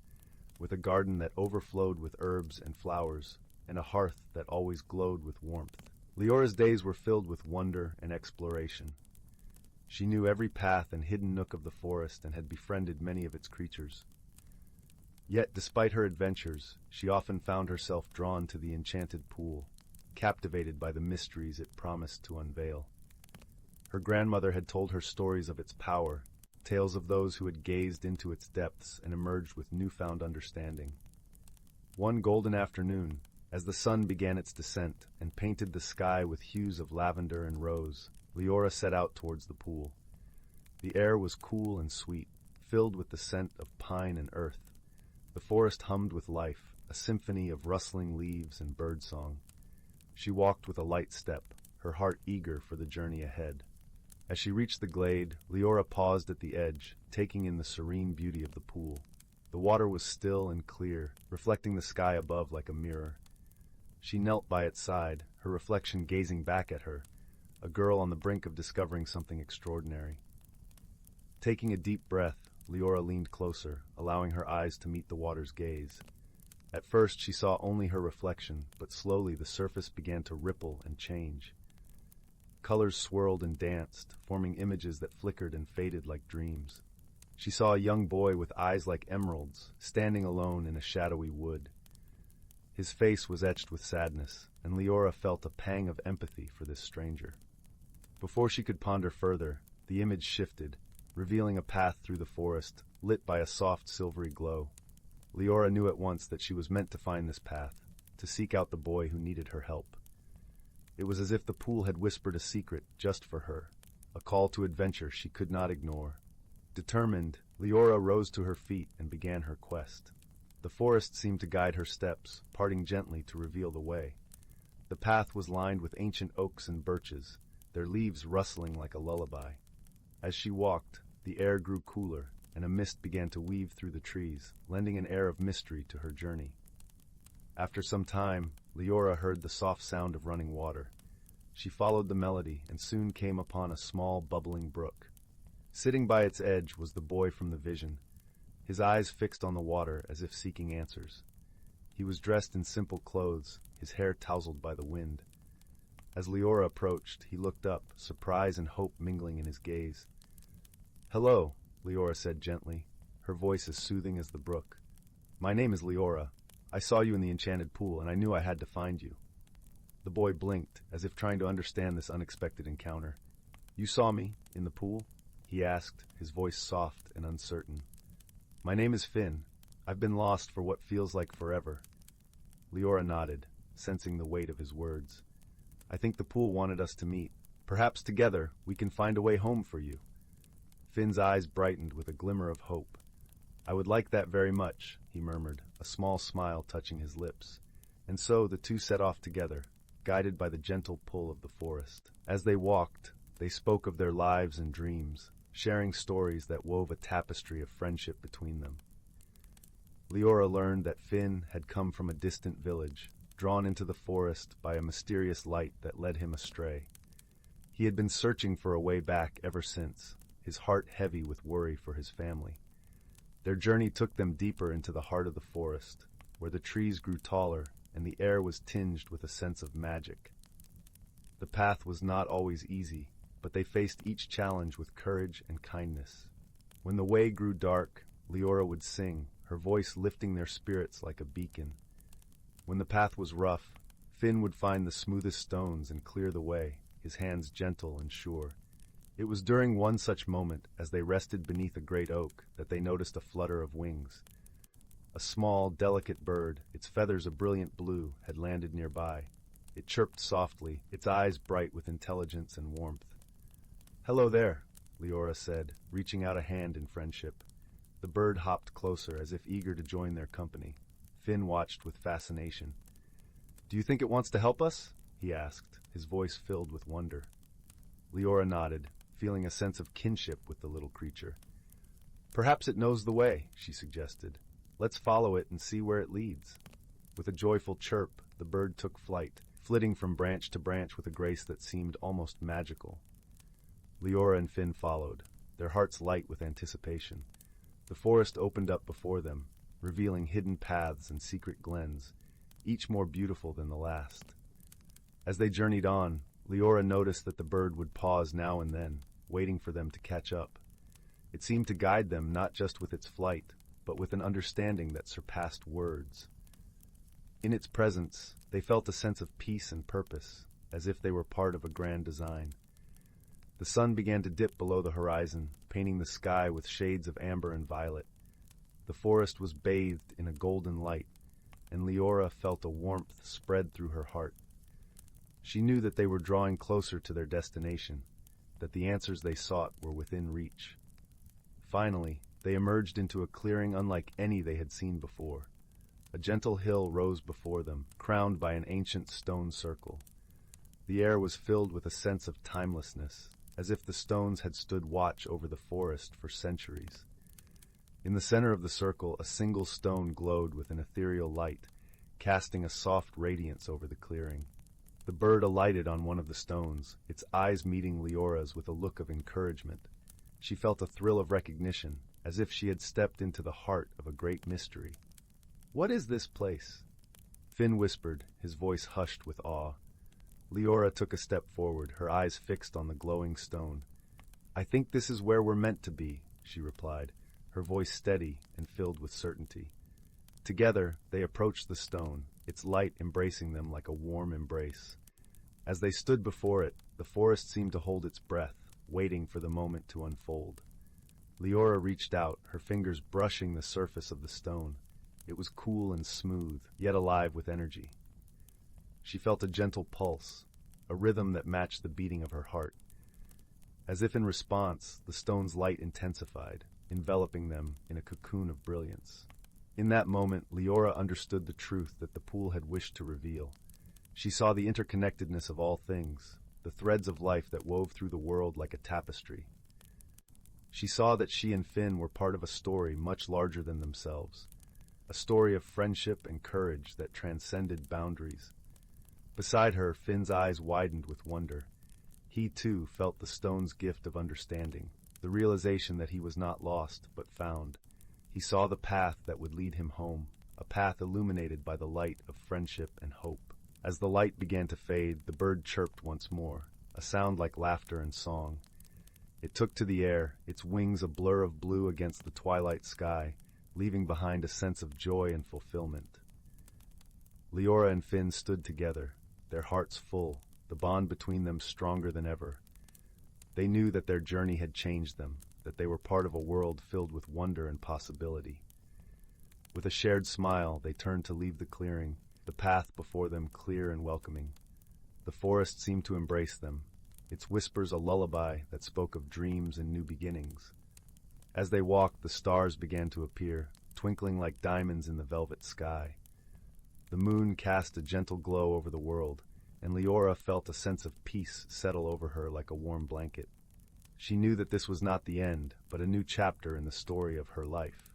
with a garden that overflowed with herbs and flowers, and a hearth that always glowed with warmth. Leora's days were filled with wonder and exploration. She knew every path and hidden nook of the forest and had befriended many of its creatures. Yet, despite her adventures, she often found herself drawn to the enchanted pool, captivated by the mysteries it promised to unveil. Her grandmother had told her stories of its power, tales of those who had gazed into its depths and emerged with newfound understanding. One golden afternoon, as the sun began its descent and painted the sky with hues of lavender and rose, Leora set out towards the pool. The air was cool and sweet, filled with the scent of pine and earth. The forest hummed with life, a symphony of rustling leaves and birdsong. She walked with a light step, her heart eager for the journey ahead. As she reached the glade, Leora paused at the edge, taking in the serene beauty of the pool. The water was still and clear, reflecting the sky above like a mirror. She knelt by its side, her reflection gazing back at her, a girl on the brink of discovering something extraordinary. Taking a deep breath, Leora leaned closer, allowing her eyes to meet the water's gaze. At first she saw only her reflection, but slowly the surface began to ripple and change. Colors swirled and danced, forming images that flickered and faded like dreams. She saw a young boy with eyes like emeralds, standing alone in a shadowy wood. His face was etched with sadness, and Leora felt a pang of empathy for this stranger. Before she could ponder further, the image shifted, revealing a path through the forest, lit by a soft silvery glow. Leora knew at once that she was meant to find this path, to seek out the boy who needed her help. It was as if the pool had whispered a secret just for her, a call to adventure she could not ignore. Determined, Leora rose to her feet and began her quest. The forest seemed to guide her steps, parting gently to reveal the way. The path was lined with ancient oaks and birches, their leaves rustling like a lullaby. As she walked, the air grew cooler, and a mist began to weave through the trees, lending an air of mystery to her journey. After some time, Leora heard the soft sound of running water. She followed the melody and soon came upon a small, bubbling brook. Sitting by its edge was the boy from the vision, his eyes fixed on the water as if seeking answers. He was dressed in simple clothes, his hair tousled by the wind. As Leora approached, he looked up, surprise and hope mingling in his gaze. "Hello," Leora said gently, her voice as soothing as the brook. "My name is Leora. I saw you in the enchanted pool, and I knew I had to find you." The boy blinked, as if trying to understand this unexpected encounter. "You saw me, in the pool?" he asked, his voice soft and uncertain. "My name is Finn. I've been lost for what feels like forever." Leora nodded, sensing the weight of his words. "I think the pool wanted us to meet. Perhaps together we can find a way home for you." Finn's eyes brightened with a glimmer of hope. "I would like that very much," he murmured, a small smile touching his lips. And so the two set off together, guided by the gentle pull of the forest. As they walked, they spoke of their lives and dreams, sharing stories that wove a tapestry of friendship between them. Leora learned that Finn had come from a distant village, drawn into the forest by a mysterious light that led him astray. He had been searching for a way back ever since, his heart heavy with worry for his family. Their journey took them deeper into the heart of the forest, where the trees grew taller and the air was tinged with a sense of magic. The path was not always easy, but they faced each challenge with courage and kindness. When the way grew dark, Leora would sing, her voice lifting their spirits like a beacon. When the path was rough, Finn would find the smoothest stones and clear the way, his hands gentle and sure. It was during one such moment, as they rested beneath a great oak, that they noticed a flutter of wings. A small, delicate bird, its feathers a brilliant blue, had landed nearby. It chirped softly, its eyes bright with intelligence and warmth. "Hello there," Leora said, reaching out a hand in friendship. The bird hopped closer, as if eager to join their company. Finn watched with fascination. "Do you think it wants to help us?" he asked, his voice filled with wonder. Leora nodded, feeling a sense of kinship with the little creature. "Perhaps it knows the way," she suggested. "Let's follow it and see where it leads." With a joyful chirp, the bird took flight, flitting from branch to branch with a grace that seemed almost magical. Leora and Finn followed, their hearts light with anticipation. The forest opened up before them, revealing hidden paths and secret glens, each more beautiful than the last. As they journeyed on, Leora noticed that the bird would pause now and then, waiting for them to catch up. It seemed to guide them not just with its flight, but with an understanding that surpassed words. In its presence, they felt a sense of peace and purpose, as if they were part of a grand design. The sun began to dip below the horizon, painting the sky with shades of amber and violet. The forest was bathed in a golden light, and Leora felt a warmth spread through her heart. She knew that they were drawing closer to their destination, that the answers they sought were within reach. Finally, they emerged into a clearing unlike any they had seen before. A gentle hill rose before them, crowned by an ancient stone circle. The air was filled with a sense of timelessness, as if the stones had stood watch over the forest for centuries. In the center of the circle, a single stone glowed with an ethereal light, casting a soft radiance over the clearing. The bird alighted on one of the stones, its eyes meeting Leora's with a look of encouragement. She felt a thrill of recognition, as if she had stepped into the heart of a great mystery. "What is this place?" Finn whispered, his voice hushed with awe. Leora took a step forward, her eyes fixed on the glowing stone. "I think this is where we're meant to be," she replied, her voice steady and filled with certainty. Together, they approached the stone, its light embracing them like a warm embrace. As they stood before it, the forest seemed to hold its breath, waiting for the moment to unfold. Leora reached out, her fingers brushing the surface of the stone. It was cool and smooth, yet alive with energy. She felt a gentle pulse, a rhythm that matched the beating of her heart. As if in response, the stone's light intensified, enveloping them in a cocoon of brilliance. In that moment, Leora understood the truth that the pool had wished to reveal. She saw the interconnectedness of all things, the threads of life that wove through the world like a tapestry. She saw that she and Finn were part of a story much larger than themselves, a story of friendship and courage that transcended boundaries. Beside her, Finn's eyes widened with wonder. He, too, felt the stone's gift of understanding, the realization that he was not lost, but found. He saw the path that would lead him home, a path illuminated by the light of friendship and hope. As the light began to fade, the bird chirped once more, a sound like laughter and song. It took to the air, its wings a blur of blue against the twilight sky, leaving behind a sense of joy and fulfillment. Leora and Finn stood together, their hearts full, the bond between them stronger than ever. They knew that their journey had changed them, that they were part of a world filled with wonder and possibility. With a shared smile, they turned to leave the clearing, the path before them clear and welcoming. The forest seemed to embrace them, its whispers a lullaby that spoke of dreams and new beginnings. As they walked, the stars began to appear, twinkling like diamonds in the velvet sky. The moon cast a gentle glow over the world, and Leora felt a sense of peace settle over her like a warm blanket. She knew that this was not the end, but a new chapter in the story of her life.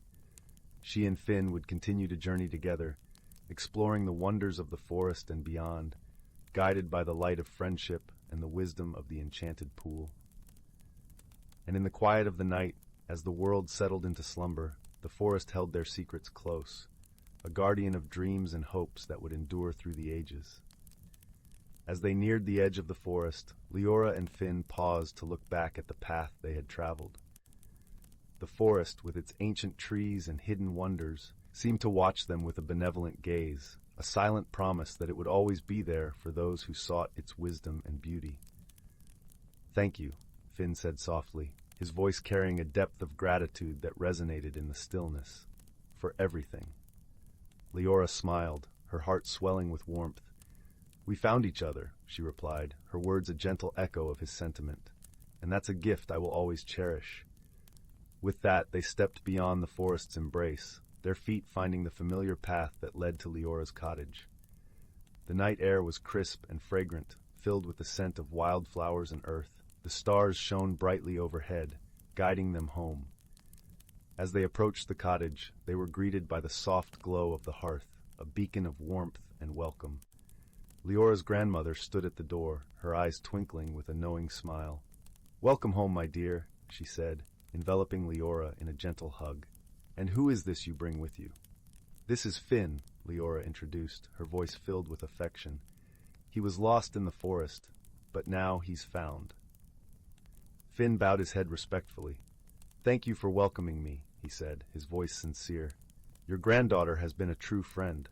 She and Finn would continue to journey together, exploring the wonders of the forest and beyond, guided by the light of friendship and the wisdom of the enchanted pool. And in the quiet of the night, as the world settled into slumber, the forest held their secrets close, a guardian of dreams and hopes that would endure through the ages. As they neared the edge of the forest, Leora and Finn paused to look back at the path they had traveled. The forest, with its ancient trees and hidden wonders, seemed to watch them with a benevolent gaze, a silent promise that it would always be there for those who sought its wisdom and beauty. "Thank you," Finn said softly, his voice carrying a depth of gratitude that resonated in the stillness. "For everything." Leora smiled, her heart swelling with warmth. "We found each other," she replied, her words a gentle echo of his sentiment. "And that's a gift I will always cherish." With that, they stepped beyond the forest's embrace, their feet finding the familiar path that led to Leora's cottage. The night air was crisp and fragrant, filled with the scent of wildflowers and earth. The stars shone brightly overhead, guiding them home. As they approached the cottage, they were greeted by the soft glow of the hearth, a beacon of warmth and welcome. Leora's grandmother stood at the door, her eyes twinkling with a knowing smile. "Welcome home, my dear," she said, enveloping Leora in a gentle hug. "And who is this you bring with you?" "This is Finn," Leora introduced, her voice filled with affection. "He was lost in the forest, but now he's found." Finn bowed his head respectfully. "Thank you for welcoming me," he said, his voice sincere. "Your granddaughter has been a true friend."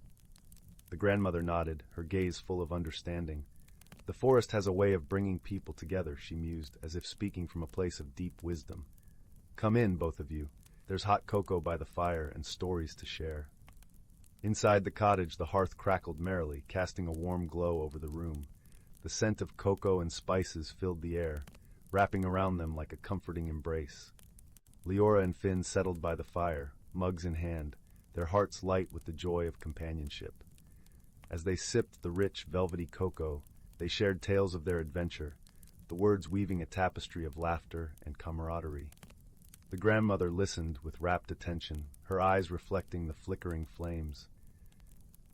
The grandmother nodded, her gaze full of understanding. "The forest has a way of bringing people together," she mused, as if speaking from a place of deep wisdom. "Come in, both of you. There's hot cocoa by the fire and stories to share." Inside the cottage, the hearth crackled merrily, casting a warm glow over the room. The scent of cocoa and spices filled the air, wrapping around them like a comforting embrace. Leora and Finn settled by the fire, mugs in hand, their hearts light with the joy of companionship. As they sipped the rich, velvety cocoa, they shared tales of their adventure, the words weaving a tapestry of laughter and camaraderie. The grandmother listened with rapt attention, her eyes reflecting the flickering flames.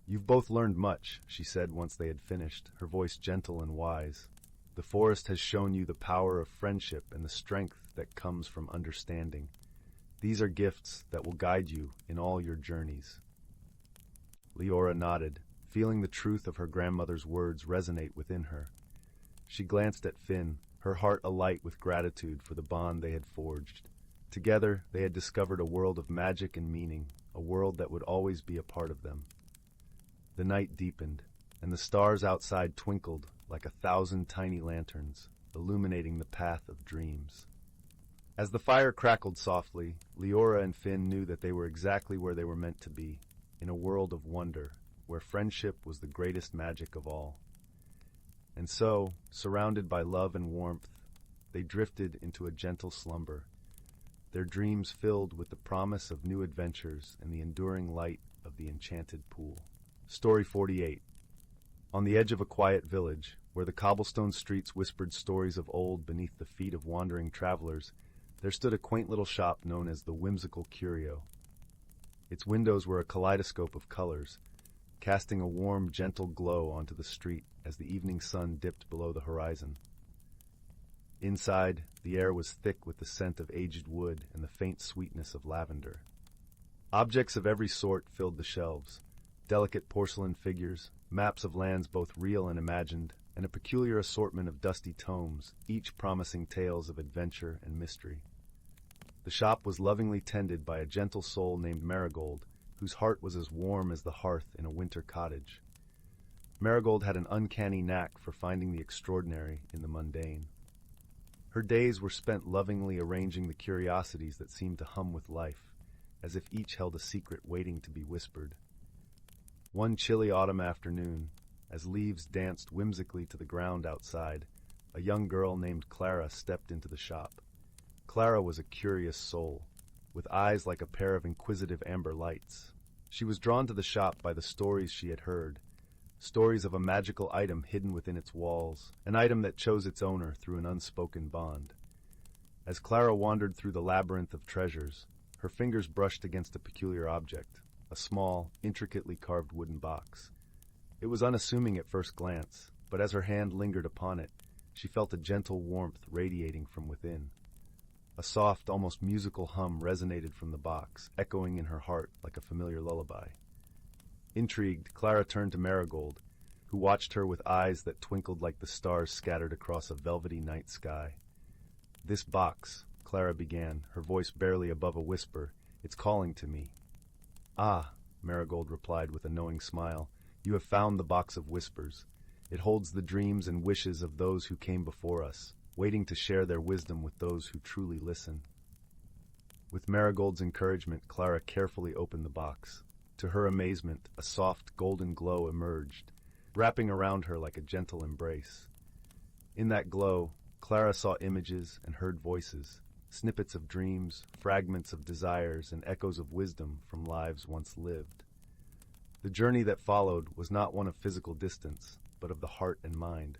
"You've both learned much," she said once they had finished, her voice gentle and wise. "The forest has shown you the power of friendship and the strength that comes from understanding. These are gifts that will guide you in all your journeys." Leora nodded, feeling the truth of her grandmother's words resonate within her. She glanced at Finn, her heart alight with gratitude for the bond they had forged. Together, they had discovered a world of magic and meaning, a world that would always be a part of them. The night deepened, and the stars outside twinkled like 1,000 tiny lanterns, illuminating the path of dreams. As the fire crackled softly, Leora and Finn knew that they were exactly where they were meant to be, in a world of wonder, where friendship was the greatest magic of all. And so, surrounded by love and warmth, they drifted into a gentle slumber, their dreams filled with the promise of new adventures and the enduring light of the enchanted pool. Story 48. On the edge of a quiet village, where the cobblestone streets whispered stories of old beneath the feet of wandering travelers, there stood a quaint little shop known as the Whimsical Curio. Its windows were a kaleidoscope of colors, casting a warm, gentle glow onto the street as the evening sun dipped below the horizon. Inside, the air was thick with the scent of aged wood and the faint sweetness of lavender. Objects of every sort filled the shelves: delicate porcelain figures, maps of lands both real and imagined, and a peculiar assortment of dusty tomes, each promising tales of adventure and mystery. The shop was lovingly tended by a gentle soul named Marigold, whose heart was as warm as the hearth in a winter cottage. Marigold had an uncanny knack for finding the extraordinary in the mundane. Her days were spent lovingly arranging the curiosities that seemed to hum with life, as if each held a secret waiting to be whispered. One chilly autumn afternoon, as leaves danced whimsically to the ground outside, a young girl named Clara stepped into the shop. Clara was a curious soul, with eyes like a pair of inquisitive amber lights. She was drawn to the shop by the stories she had heard, stories of a magical item hidden within its walls, an item that chose its owner through an unspoken bond. As Clara wandered through the labyrinth of treasures, her fingers brushed against a peculiar object, a small, intricately carved wooden box. It was unassuming at first glance, but as her hand lingered upon it, she felt a gentle warmth radiating from within. A soft, almost musical hum resonated from the box, echoing in her heart like a familiar lullaby. Intrigued, Clara turned to Marigold, who watched her with eyes that twinkled like the stars scattered across a velvety night sky. "This box," Clara began, her voice barely above a whisper, "it's calling to me." "Ah," Marigold replied with a knowing smile, "you have found the box of whispers. It holds the dreams and wishes of those who came before us, waiting to share their wisdom with those who truly listen." With Marigold's encouragement, Clara carefully opened the box. To her amazement, a soft golden glow emerged, wrapping around her like a gentle embrace. In that glow, Clara saw images and heard voices, snippets of dreams, fragments of desires, and echoes of wisdom from lives once lived. The journey that followed was not one of physical distance, but of the heart and mind.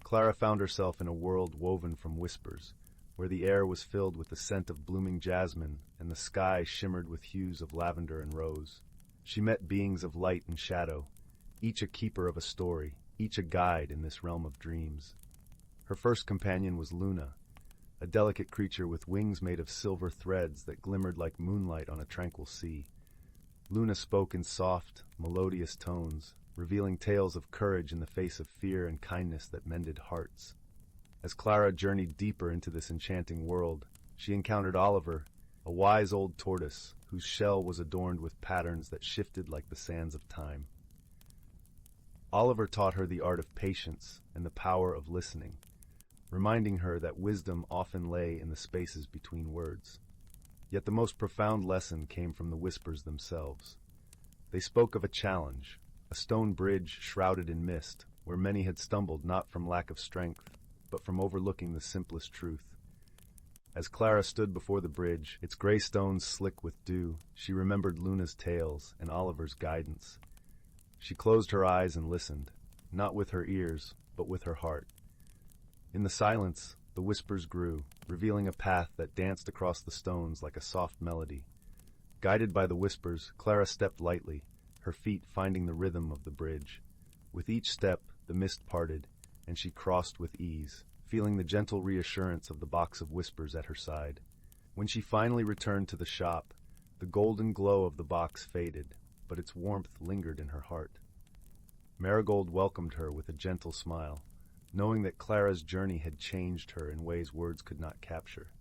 Clara found herself in a world woven from whispers, where the air was filled with the scent of blooming jasmine and the sky shimmered with hues of lavender and rose. She met beings of light and shadow, each a keeper of a story, each a guide in this realm of dreams. Her first companion was Luna, a delicate creature with wings made of silver threads that glimmered like moonlight on a tranquil sea. Luna spoke in soft, melodious tones, revealing tales of courage in the face of fear and kindness that mended hearts. As Clara journeyed deeper into this enchanting world, she encountered Oliver, a wise old tortoise whose shell was adorned with patterns that shifted like the sands of time. Oliver taught her the art of patience and the power of listening, reminding her that wisdom often lay in the spaces between words. Yet the most profound lesson came from the whispers themselves. They spoke of a challenge, a stone bridge shrouded in mist, where many had stumbled not from lack of strength, but from overlooking the simplest truth. As Clara stood before the bridge, its gray stones slick with dew, she remembered Luna's tales and Oliver's guidance. She closed her eyes and listened, not with her ears, but with her heart. In the silence, the whispers grew, revealing a path that danced across the stones like a soft melody. Guided by the whispers, Clara stepped lightly, her feet finding the rhythm of the bridge. With each step, the mist parted, and she crossed with ease, feeling the gentle reassurance of the box of whispers at her side. When she finally returned to the shop, the golden glow of the box faded, but its warmth lingered in her heart. Marigold welcomed her with a gentle smile, knowing that Clara's journey had changed her in ways words could not capture.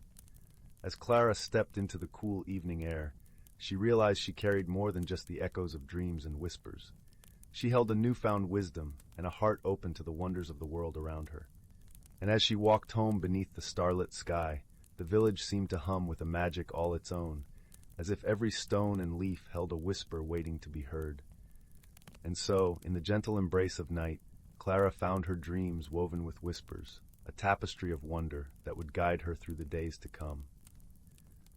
As Clara stepped into the cool evening air, she realized she carried more than just the echoes of dreams and whispers. She held a newfound wisdom and a heart open to the wonders of the world around her. And as she walked home beneath the starlit sky, the village seemed to hum with a magic all its own, as if every stone and leaf held a whisper waiting to be heard. And so, in the gentle embrace of night, Clara found her dreams woven with whispers, a tapestry of wonder that would guide her through the days to come.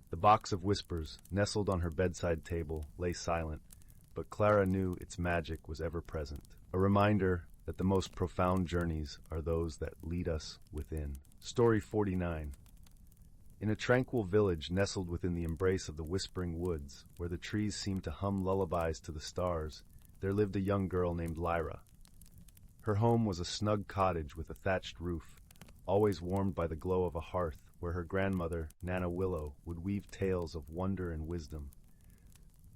The box of whispers, nestled on her bedside table, lay silent, but Clara knew its magic was ever present, a reminder that the most profound journeys are those that lead us within. Story 49. In a tranquil village nestled within the embrace of the whispering woods, where the trees seemed to hum lullabies to the stars, there lived a young girl named Lyra. Her home was a snug cottage with a thatched roof, always warmed by the glow of a hearth where her grandmother, Nana Willow, would weave tales of wonder and wisdom.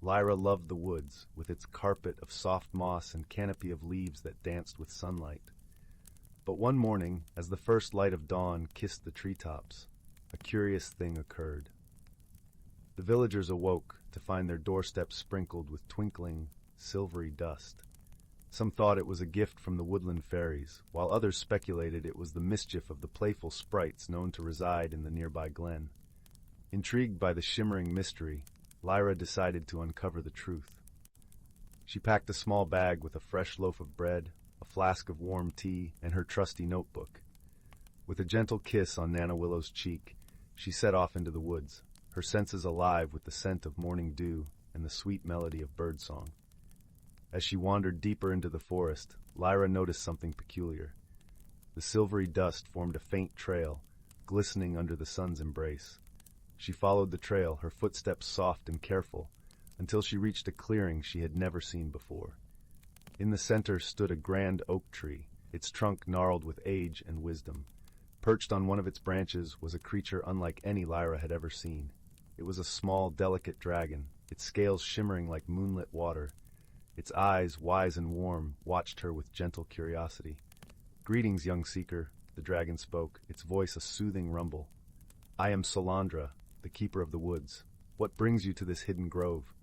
Lyra loved the woods, with its carpet of soft moss and canopy of leaves that danced with sunlight. But one morning, as the first light of dawn kissed the treetops, a curious thing occurred. The villagers awoke to find their doorsteps sprinkled with twinkling, silvery dust. Some thought it was a gift from the woodland fairies, while others speculated it was the mischief of the playful sprites known to reside in the nearby glen. Intrigued by the shimmering mystery, Lyra decided to uncover the truth. She packed a small bag with a fresh loaf of bread, a flask of warm tea, and her trusty notebook. With a gentle kiss on Nana Willow's cheek, she set off into the woods, her senses alive with the scent of morning dew and the sweet melody of birdsong. As she wandered deeper into the forest, Lyra noticed something peculiar. The silvery dust formed a faint trail, glistening under the sun's embrace. She followed the trail, her footsteps soft and careful, until she reached a clearing she had never seen before. In the center stood a grand oak tree, its trunk gnarled with age and wisdom. Perched on one of its branches was a creature unlike any Lyra had ever seen. It was a small, delicate dragon, its scales shimmering like moonlit water. Its eyes, wise and warm, watched her with gentle curiosity. "Greetings, young seeker," the dragon spoke, its voice a soothing rumble. "I am Solandra, the keeper of the woods. What brings you to this hidden grove?"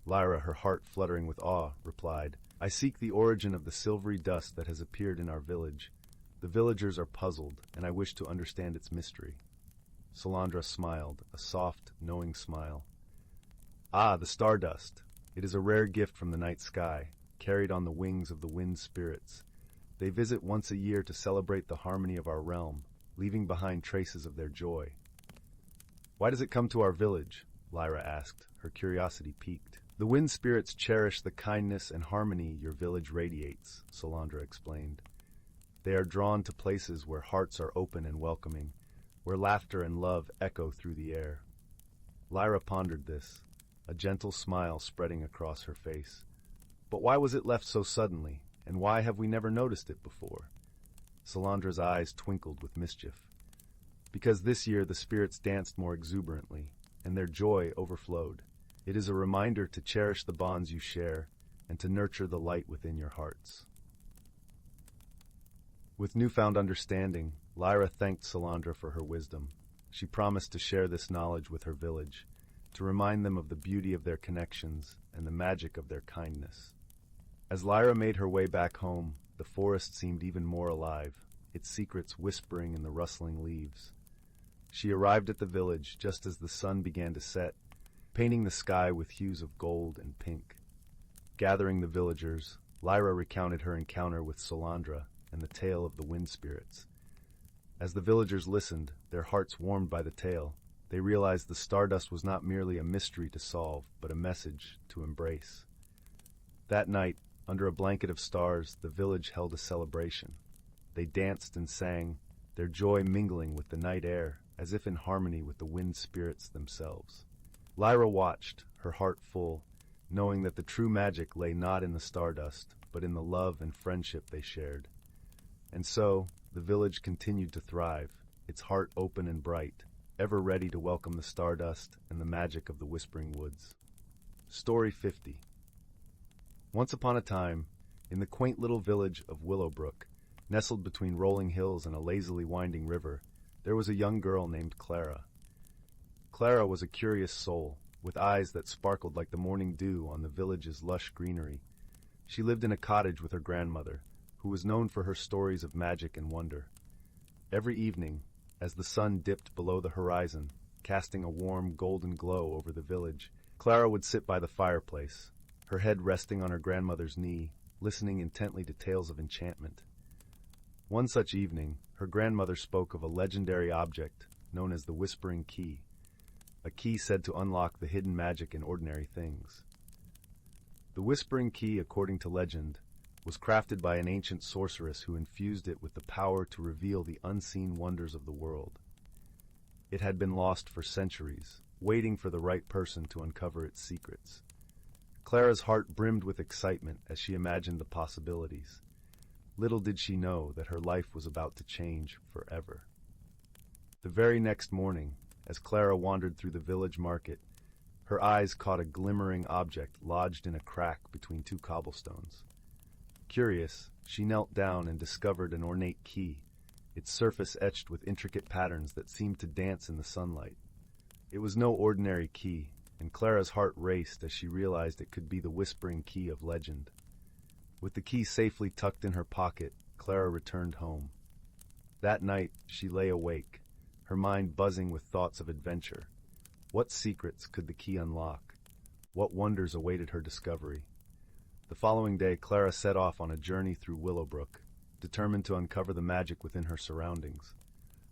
Lyra, her heart fluttering with awe, replied, "I seek the origin of the silvery dust that has appeared in our village. The villagers are puzzled, and I wish to understand its mystery." Solandra smiled, a soft, knowing smile. "Ah, the stardust. It is a rare gift from the night sky, carried on the wings of the wind spirits. They visit once a year to celebrate the harmony of our realm, leaving behind traces of their joy." "Why does it come to our village?" Lyra asked, her curiosity piqued. "The wind spirits cherish the kindness and harmony your village radiates," Solandra explained. "They are drawn to places where hearts are open and welcoming, where laughter and love echo through the air." Lyra pondered this, a gentle smile spreading across her face. "But why was it left so suddenly, and why have we never noticed it before?" Solandra's eyes twinkled with mischief. "Because this year the spirits danced more exuberantly, and their joy overflowed. It is a reminder to cherish the bonds you share, and to nurture the light within your hearts." With newfound understanding, Lyra thanked Solandra for her wisdom. She promised to share this knowledge with her village, to remind them of the beauty of their connections and the magic of their kindness. As Lyra made her way back home, the forest seemed even more alive, its secrets whispering in the rustling leaves. She arrived at the village just as the sun began to set, painting the sky with hues of gold and pink. Gathering the villagers, Lyra recounted her encounter with Solandra and the tale of the wind spirits. As the villagers listened, their hearts warmed by the tale, they realized the stardust was not merely a mystery to solve, but a message to embrace. That night, under a blanket of stars, the village held a celebration. They danced and sang, their joy mingling with the night air, as if in harmony with the wind spirits themselves. Lyra watched, her heart full, knowing that the true magic lay not in the stardust, but in the love and friendship they shared. And so, the village continued to thrive, its heart open and bright, ever ready to welcome the stardust and the magic of the Whispering Woods. Story 50. Once upon a time, in the quaint little village of Willowbrook, nestled between rolling hills and a lazily winding river, there was a young girl named Clara. Clara was a curious soul, with eyes that sparkled like the morning dew on the village's lush greenery. She lived in a cottage with her grandmother, who was known for her stories of magic and wonder. Every evening, as the sun dipped below the horizon, casting a warm golden glow over the village, Clara would sit by the fireplace, her head resting on her grandmother's knee, listening intently to tales of enchantment. One such evening, her grandmother spoke of a legendary object known as the Whispering Key, a key said to unlock the hidden magic in ordinary things. The Whispering Key, according to legend, was crafted by an ancient sorceress who infused it with the power to reveal the unseen wonders of the world. It had been lost for centuries, waiting for the right person to uncover its secrets. Clara's heart brimmed with excitement as she imagined the possibilities. Little did she know that her life was about to change forever. The very next morning, as Clara wandered through the village market, her eyes caught a glimmering object lodged in a crack between two cobblestones. Curious, she knelt down and discovered an ornate key, its surface etched with intricate patterns that seemed to dance in the sunlight. It was no ordinary key, and Clara's heart raced as she realized it could be the whispering key of legend. With the key safely tucked in her pocket, Clara returned home. That night, she lay awake, her mind buzzing with thoughts of adventure. What secrets could the key unlock? What wonders awaited her discovery? The following day, Clara set off on a journey through Willowbrook, determined to uncover the magic within her surroundings.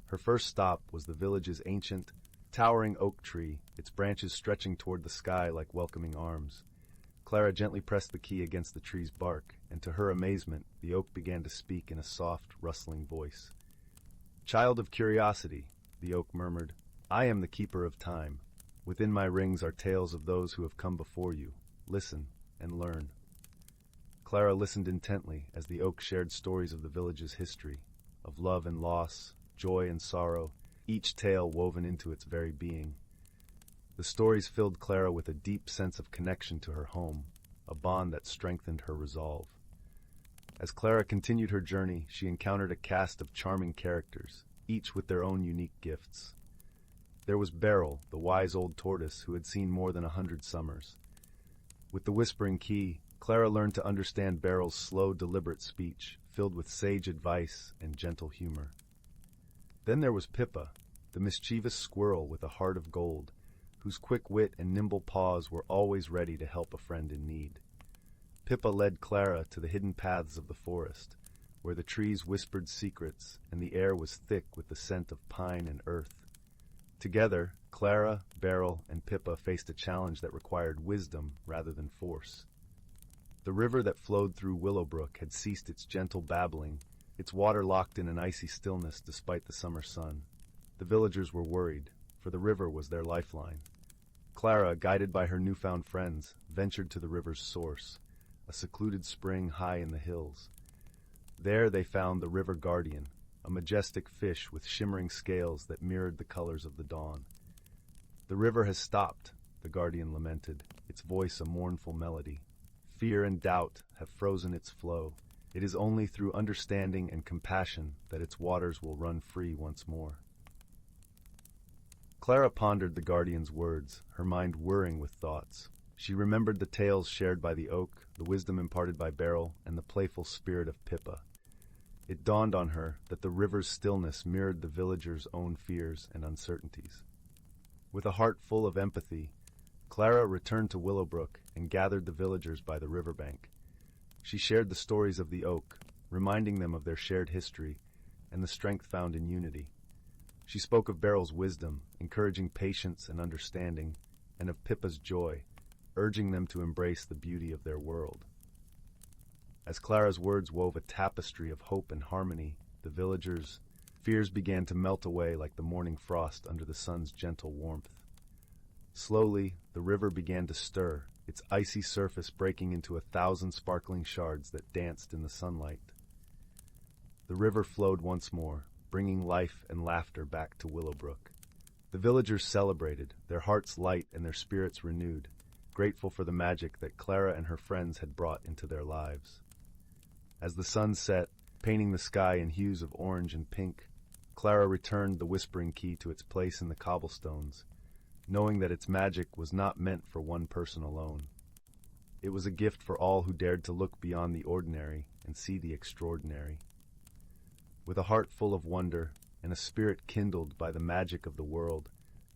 Her first stop was the village's ancient, towering oak tree, its branches stretching toward the sky like welcoming arms. Clara gently pressed the key against the tree's bark, and to her amazement, the oak began to speak in a soft, rustling voice. "Child of curiosity," the oak murmured, "I am the keeper of time. Within my rings are tales of those who have come before you. Listen and learn." Clara listened intently as the oak shared stories of the village's history, of love and loss, joy and sorrow, each tale woven into its very being. The stories filled Clara with a deep sense of connection to her home, a bond that strengthened her resolve. As Clara continued her journey, she encountered a cast of charming characters, each with their own unique gifts. There was Beryl, the wise old tortoise who had seen more than 100 summers. With the whispering key, Clara learned to understand Beryl's slow, deliberate speech, filled with sage advice and gentle humor. Then there was Pippa, the mischievous squirrel with a heart of gold, whose quick wit and nimble paws were always ready to help a friend in need. Pippa led Clara to the hidden paths of the forest, where the trees whispered secrets and the air was thick with the scent of pine and earth. Together, Clara, Beryl, and Pippa faced a challenge that required wisdom rather than force. The river that flowed through Willowbrook had ceased its gentle babbling, its water locked in an icy stillness despite the summer sun. The villagers were worried, for the river was their lifeline. Clara, guided by her newfound friends, ventured to the river's source, a secluded spring high in the hills. There they found the river guardian, a majestic fish with shimmering scales that mirrored the colors of the dawn. "The river has stopped," the guardian lamented, its voice a mournful melody. "Fear and doubt have frozen its flow. It is only through understanding and compassion that its waters will run free once more." Clara pondered the guardian's words, her mind whirring with thoughts. She remembered the tales shared by the oak, the wisdom imparted by Beryl, and the playful spirit of Pippa. It dawned on her that the river's stillness mirrored the villagers' own fears and uncertainties. With a heart full of empathy, Clara returned to Willowbrook and gathered the villagers by the riverbank. She shared the stories of the oak, reminding them of their shared history and the strength found in unity. She spoke of Beryl's wisdom, encouraging patience and understanding, and of Pippa's joy, urging them to embrace the beauty of their world. As Clara's words wove a tapestry of hope and harmony, the villagers' fears began to melt away like the morning frost under the sun's gentle warmth. Slowly, the river began to stir, its icy surface breaking into 1,000 sparkling shards that danced in the sunlight. The river flowed once more, bringing life and laughter back to Willowbrook. The villagers celebrated, their hearts light and their spirits renewed, grateful for the magic that Clara and her friends had brought into their lives. As the sun set, painting the sky in hues of orange and pink, Clara returned the whispering key to its place in the cobblestones, knowing that its magic was not meant for one person alone. It was a gift for all who dared to look beyond the ordinary and see the extraordinary. With a heart full of wonder and a spirit kindled by the magic of the world,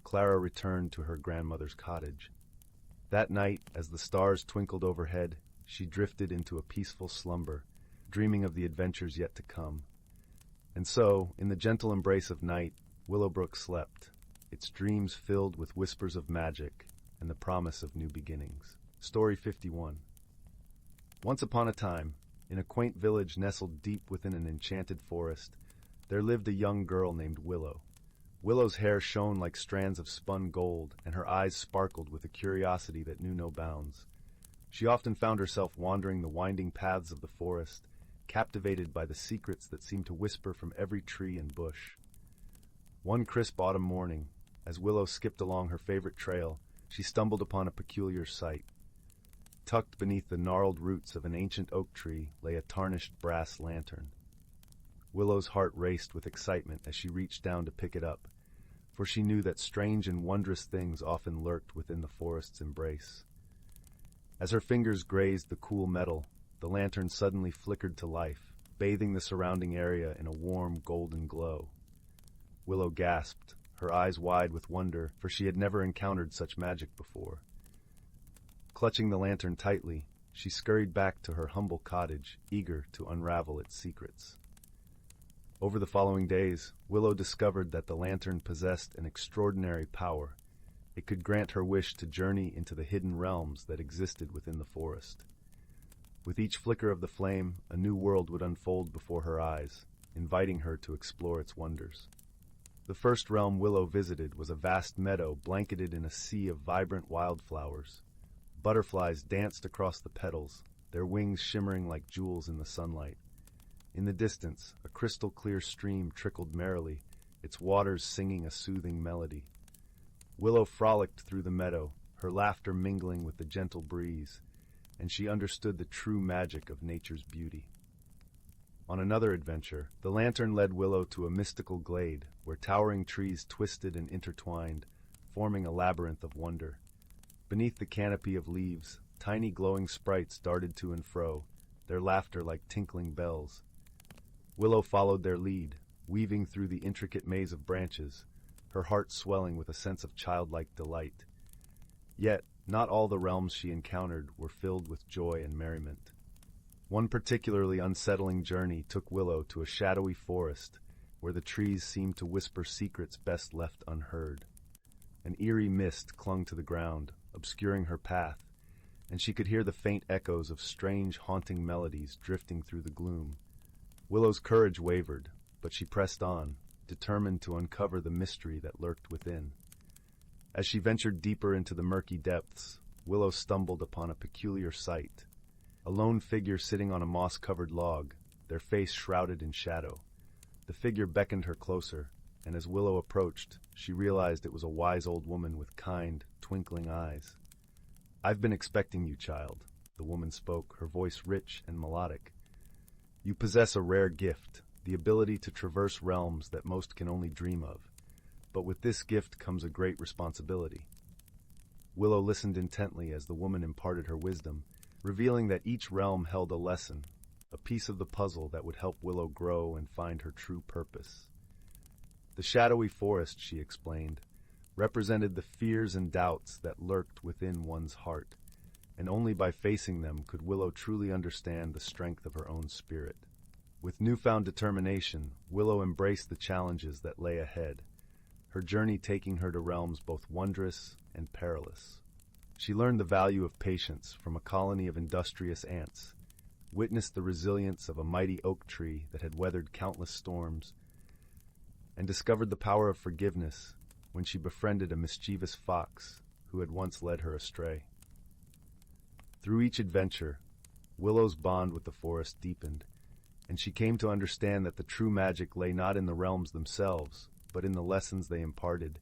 Clara returned to her grandmother's cottage. That night, as the stars twinkled overhead, she drifted into a peaceful slumber, dreaming of the adventures yet to come. And so, in the gentle embrace of night, Willowbrook slept, its dreams filled with whispers of magic and the promise of new beginnings. Story 51. Once upon a time, in a quaint village nestled deep within an enchanted forest, there lived a young girl named Willow. Willow's hair shone like strands of spun gold, and her eyes sparkled with a curiosity that knew no bounds. She often found herself wandering the winding paths of the forest, captivated by the secrets that seemed to whisper from every tree and bush. One crisp autumn morning, as Willow skipped along her favorite trail, she stumbled upon a peculiar sight. Tucked beneath the gnarled roots of an ancient oak tree lay a tarnished brass lantern. Willow's heart raced with excitement as she reached down to pick it up, for she knew that strange and wondrous things often lurked within the forest's embrace. As her fingers grazed the cool metal, the lantern suddenly flickered to life, bathing the surrounding area in a warm, golden glow. Willow gasped, her eyes wide with wonder, for she had never encountered such magic before. Clutching the lantern tightly, she scurried back to her humble cottage, eager to unravel its secrets. Over the following days, Willow discovered that the lantern possessed an extraordinary power. It could grant her wish to journey into the hidden realms that existed within the forest. With each flicker of the flame, a new world would unfold before her eyes, inviting her to explore its wonders. The first realm Willow visited was a vast meadow blanketed in a sea of vibrant wildflowers. Butterflies danced across the petals, their wings shimmering like jewels in the sunlight. In the distance, a crystal-clear stream trickled merrily, its waters singing a soothing melody. Willow frolicked through the meadow, her laughter mingling with the gentle breeze, and she understood the true magic of nature's beauty. On another adventure, the lantern led Willow to a mystical glade where towering trees twisted and intertwined, forming a labyrinth of wonder. Beneath the canopy of leaves, tiny glowing sprites darted to and fro, their laughter like tinkling bells. Willow followed their lead, weaving through the intricate maze of branches, her heart swelling with a sense of childlike delight. Yet, not all the realms she encountered were filled with joy and merriment. One particularly unsettling journey took Willow to a shadowy forest where the trees seemed to whisper secrets best left unheard. An eerie mist clung to the ground, obscuring her path, and she could hear the faint echoes of strange, haunting melodies drifting through the gloom. Willow's courage wavered, but she pressed on, determined to uncover the mystery that lurked within. As she ventured deeper into the murky depths, Willow stumbled upon a peculiar sight. A lone figure sitting on a moss-covered log, their face shrouded in shadow. The figure beckoned her closer, and as Willow approached, she realized it was a wise old woman with kind, twinkling eyes. "I've been expecting you, child," the woman spoke, her voice rich and melodic. "You possess a rare gift, the ability to traverse realms that most can only dream of. But with this gift comes a great responsibility." Willow listened intently as the woman imparted her wisdom, revealing that each realm held a lesson, a piece of the puzzle that would help Willow grow and find her true purpose. The shadowy forest, she explained, represented the fears and doubts that lurked within one's heart, and only by facing them could Willow truly understand the strength of her own spirit. With newfound determination, Willow embraced the challenges that lay ahead, her journey taking her to realms both wondrous and perilous. She learned the value of patience from a colony of industrious ants, witnessed the resilience of a mighty oak tree that had weathered countless storms, and discovered the power of forgiveness when she befriended a mischievous fox who had once led her astray. Through each adventure, Willow's bond with the forest deepened, and she came to understand that the true magic lay not in the realms themselves, but in the lessons they imparted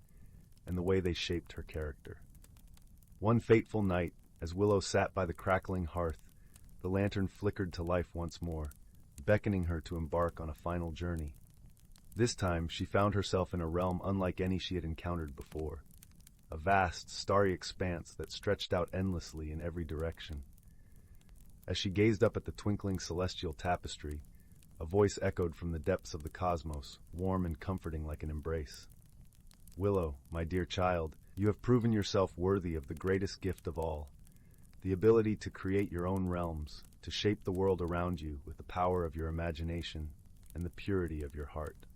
and the way they shaped her character. One fateful night, as Willow sat by the crackling hearth, the lantern flickered to life once more, beckoning her to embark on a final journey. This time, she found herself in a realm unlike any she had encountered before, a vast, starry expanse that stretched out endlessly in every direction. As she gazed up at the twinkling celestial tapestry, a voice echoed from the depths of the cosmos, warm and comforting like an embrace. "Willow, my dear child, you have proven yourself worthy of the greatest gift of all, the ability to create your own realms, to shape the world around you with the power of your imagination and the purity of your heart."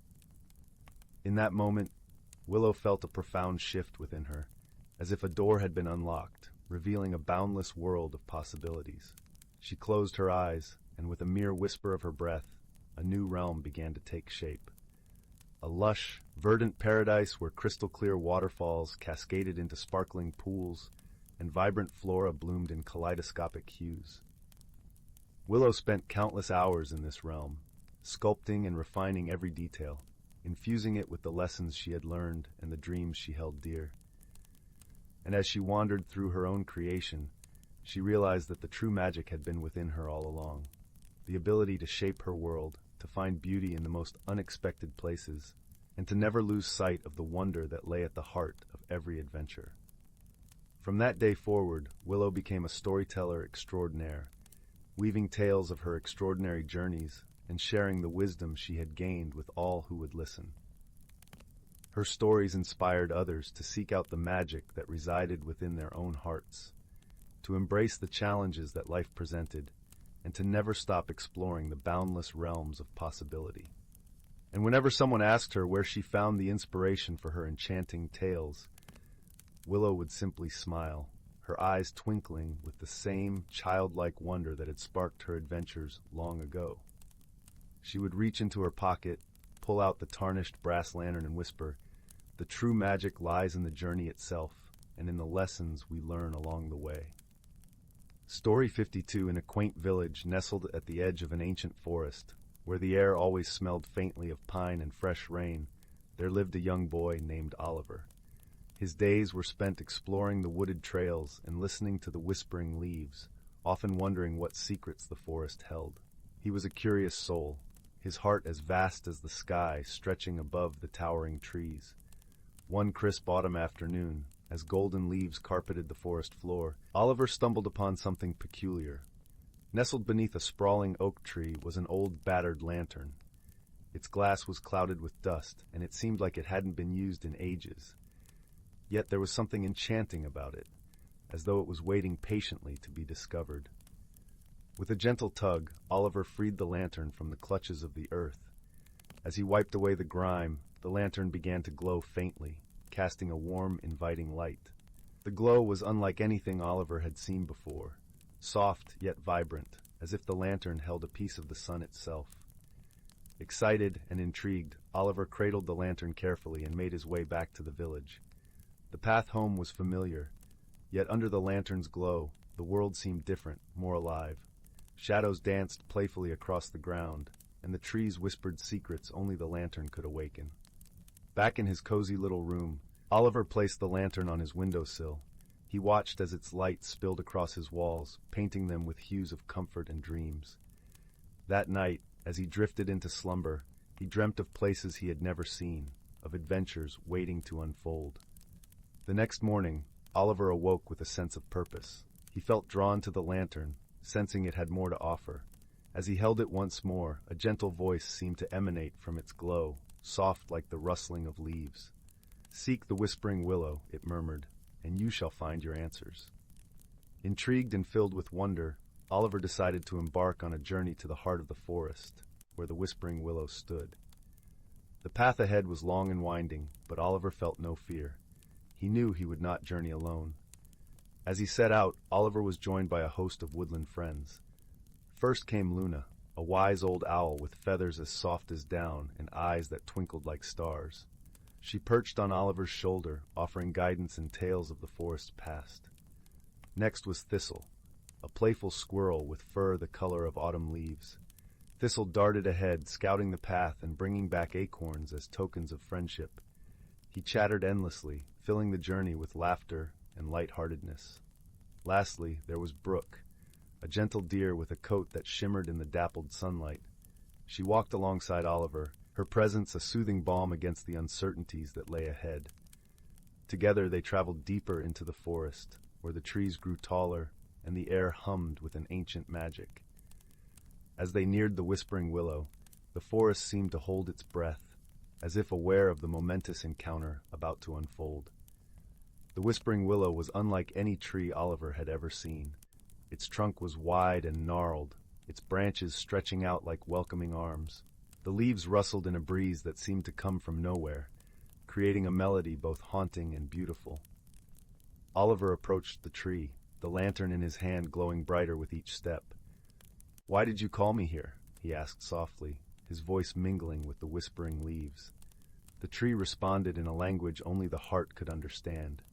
In that moment, Willow felt a profound shift within her, as if a door had been unlocked, revealing a boundless world of possibilities. She closed her eyes, and with a mere whisper of her breath, a new realm began to take shape. A lush, verdant paradise where crystal-clear waterfalls cascaded into sparkling pools, and vibrant flora bloomed in kaleidoscopic hues. Willow spent countless hours in this realm, sculpting and refining every detail, infusing it with the lessons she had learned and the dreams she held dear. And as she wandered through her own creation, she realized that the true magic had been within her all along. The ability to shape her world, to find beauty in the most unexpected places, and to never lose sight of the wonder that lay at the heart of every adventure. From that day forward, Willow became a storyteller extraordinaire, weaving tales of her extraordinary journeys and sharing the wisdom she had gained with all who would listen. Her stories inspired others to seek out the magic that resided within their own hearts, to embrace the challenges that life presented, and to never stop exploring the boundless realms of possibility. And whenever someone asked her where she found the inspiration for her enchanting tales, Willow would simply smile, her eyes twinkling with the same childlike wonder that had sparked her adventures long ago. She would reach into her pocket, pull out the tarnished brass lantern and whisper, "The true magic lies in the journey itself and in the lessons we learn along the way." Story 52. In a quaint village nestled at the edge of an ancient forest, where the air always smelled faintly of pine and fresh rain, there lived a young boy named Oliver. His days were spent exploring the wooded trails and listening to the whispering leaves, often wondering what secrets the forest held. He was a curious soul, his heart as vast as the sky stretching above the towering trees. One crisp autumn afternoon, as golden leaves carpeted the forest floor, Oliver stumbled upon something peculiar. Nestled beneath a sprawling oak tree was an old battered lantern. Its glass was clouded with dust, and it seemed like it hadn't been used in ages. Yet there was something enchanting about it, as though it was waiting patiently to be discovered. With a gentle tug, Oliver freed the lantern from the clutches of the earth. As he wiped away the grime, the lantern began to glow faintly, casting a warm, inviting light. The glow was unlike anything Oliver had seen before, soft yet vibrant, as if the lantern held a piece of the sun itself. Excited and intrigued, Oliver cradled the lantern carefully and made his way back to the village. The path home was familiar, yet under the lantern's glow, the world seemed different, more alive. Shadows danced playfully across the ground, and the trees whispered secrets only the lantern could awaken. Back in his cozy little room, Oliver placed the lantern on his windowsill. He watched as its light spilled across his walls, painting them with hues of comfort and dreams. That night, as he drifted into slumber, he dreamt of places he had never seen, of adventures waiting to unfold. The next morning, Oliver awoke with a sense of purpose. He felt drawn to the lantern, sensing it had more to offer. As he held it once more, a gentle voice seemed to emanate from its glow, soft like the rustling of leaves. "Seek the whispering willow," it murmured, "and you shall find your answers." Intrigued and filled with wonder, Oliver decided to embark on a journey to the heart of the forest, where the whispering willow stood. The path ahead was long and winding, but Oliver felt no fear. He knew he would not journey alone. As he set out, Oliver was joined by a host of woodland friends. First came Luna, a wise old owl with feathers as soft as down and eyes that twinkled like stars. She perched on Oliver's shoulder, offering guidance and tales of the forest's past. Next was Thistle, a playful squirrel with fur the color of autumn leaves. Thistle darted ahead, scouting the path and bringing back acorns as tokens of friendship. He chattered endlessly, filling the journey with laughter and light-heartedness. Lastly, there was Brooke, a gentle deer with a coat that shimmered in the dappled sunlight. She walked alongside Oliver, her presence a soothing balm against the uncertainties that lay ahead. Together they traveled deeper into the forest, where the trees grew taller and the air hummed with an ancient magic. As they neared the whispering willow, the forest seemed to hold its breath, as if aware of the momentous encounter about to unfold. The whispering willow was unlike any tree Oliver had ever seen. Its trunk was wide and gnarled, its branches stretching out like welcoming arms. The leaves rustled in a breeze that seemed to come from nowhere, creating a melody both haunting and beautiful. Oliver approached the tree, the lantern in his hand glowing brighter with each step. "Why did you call me here?" he asked softly, his voice mingling with the whispering leaves. The tree responded in a language only the heart could understand.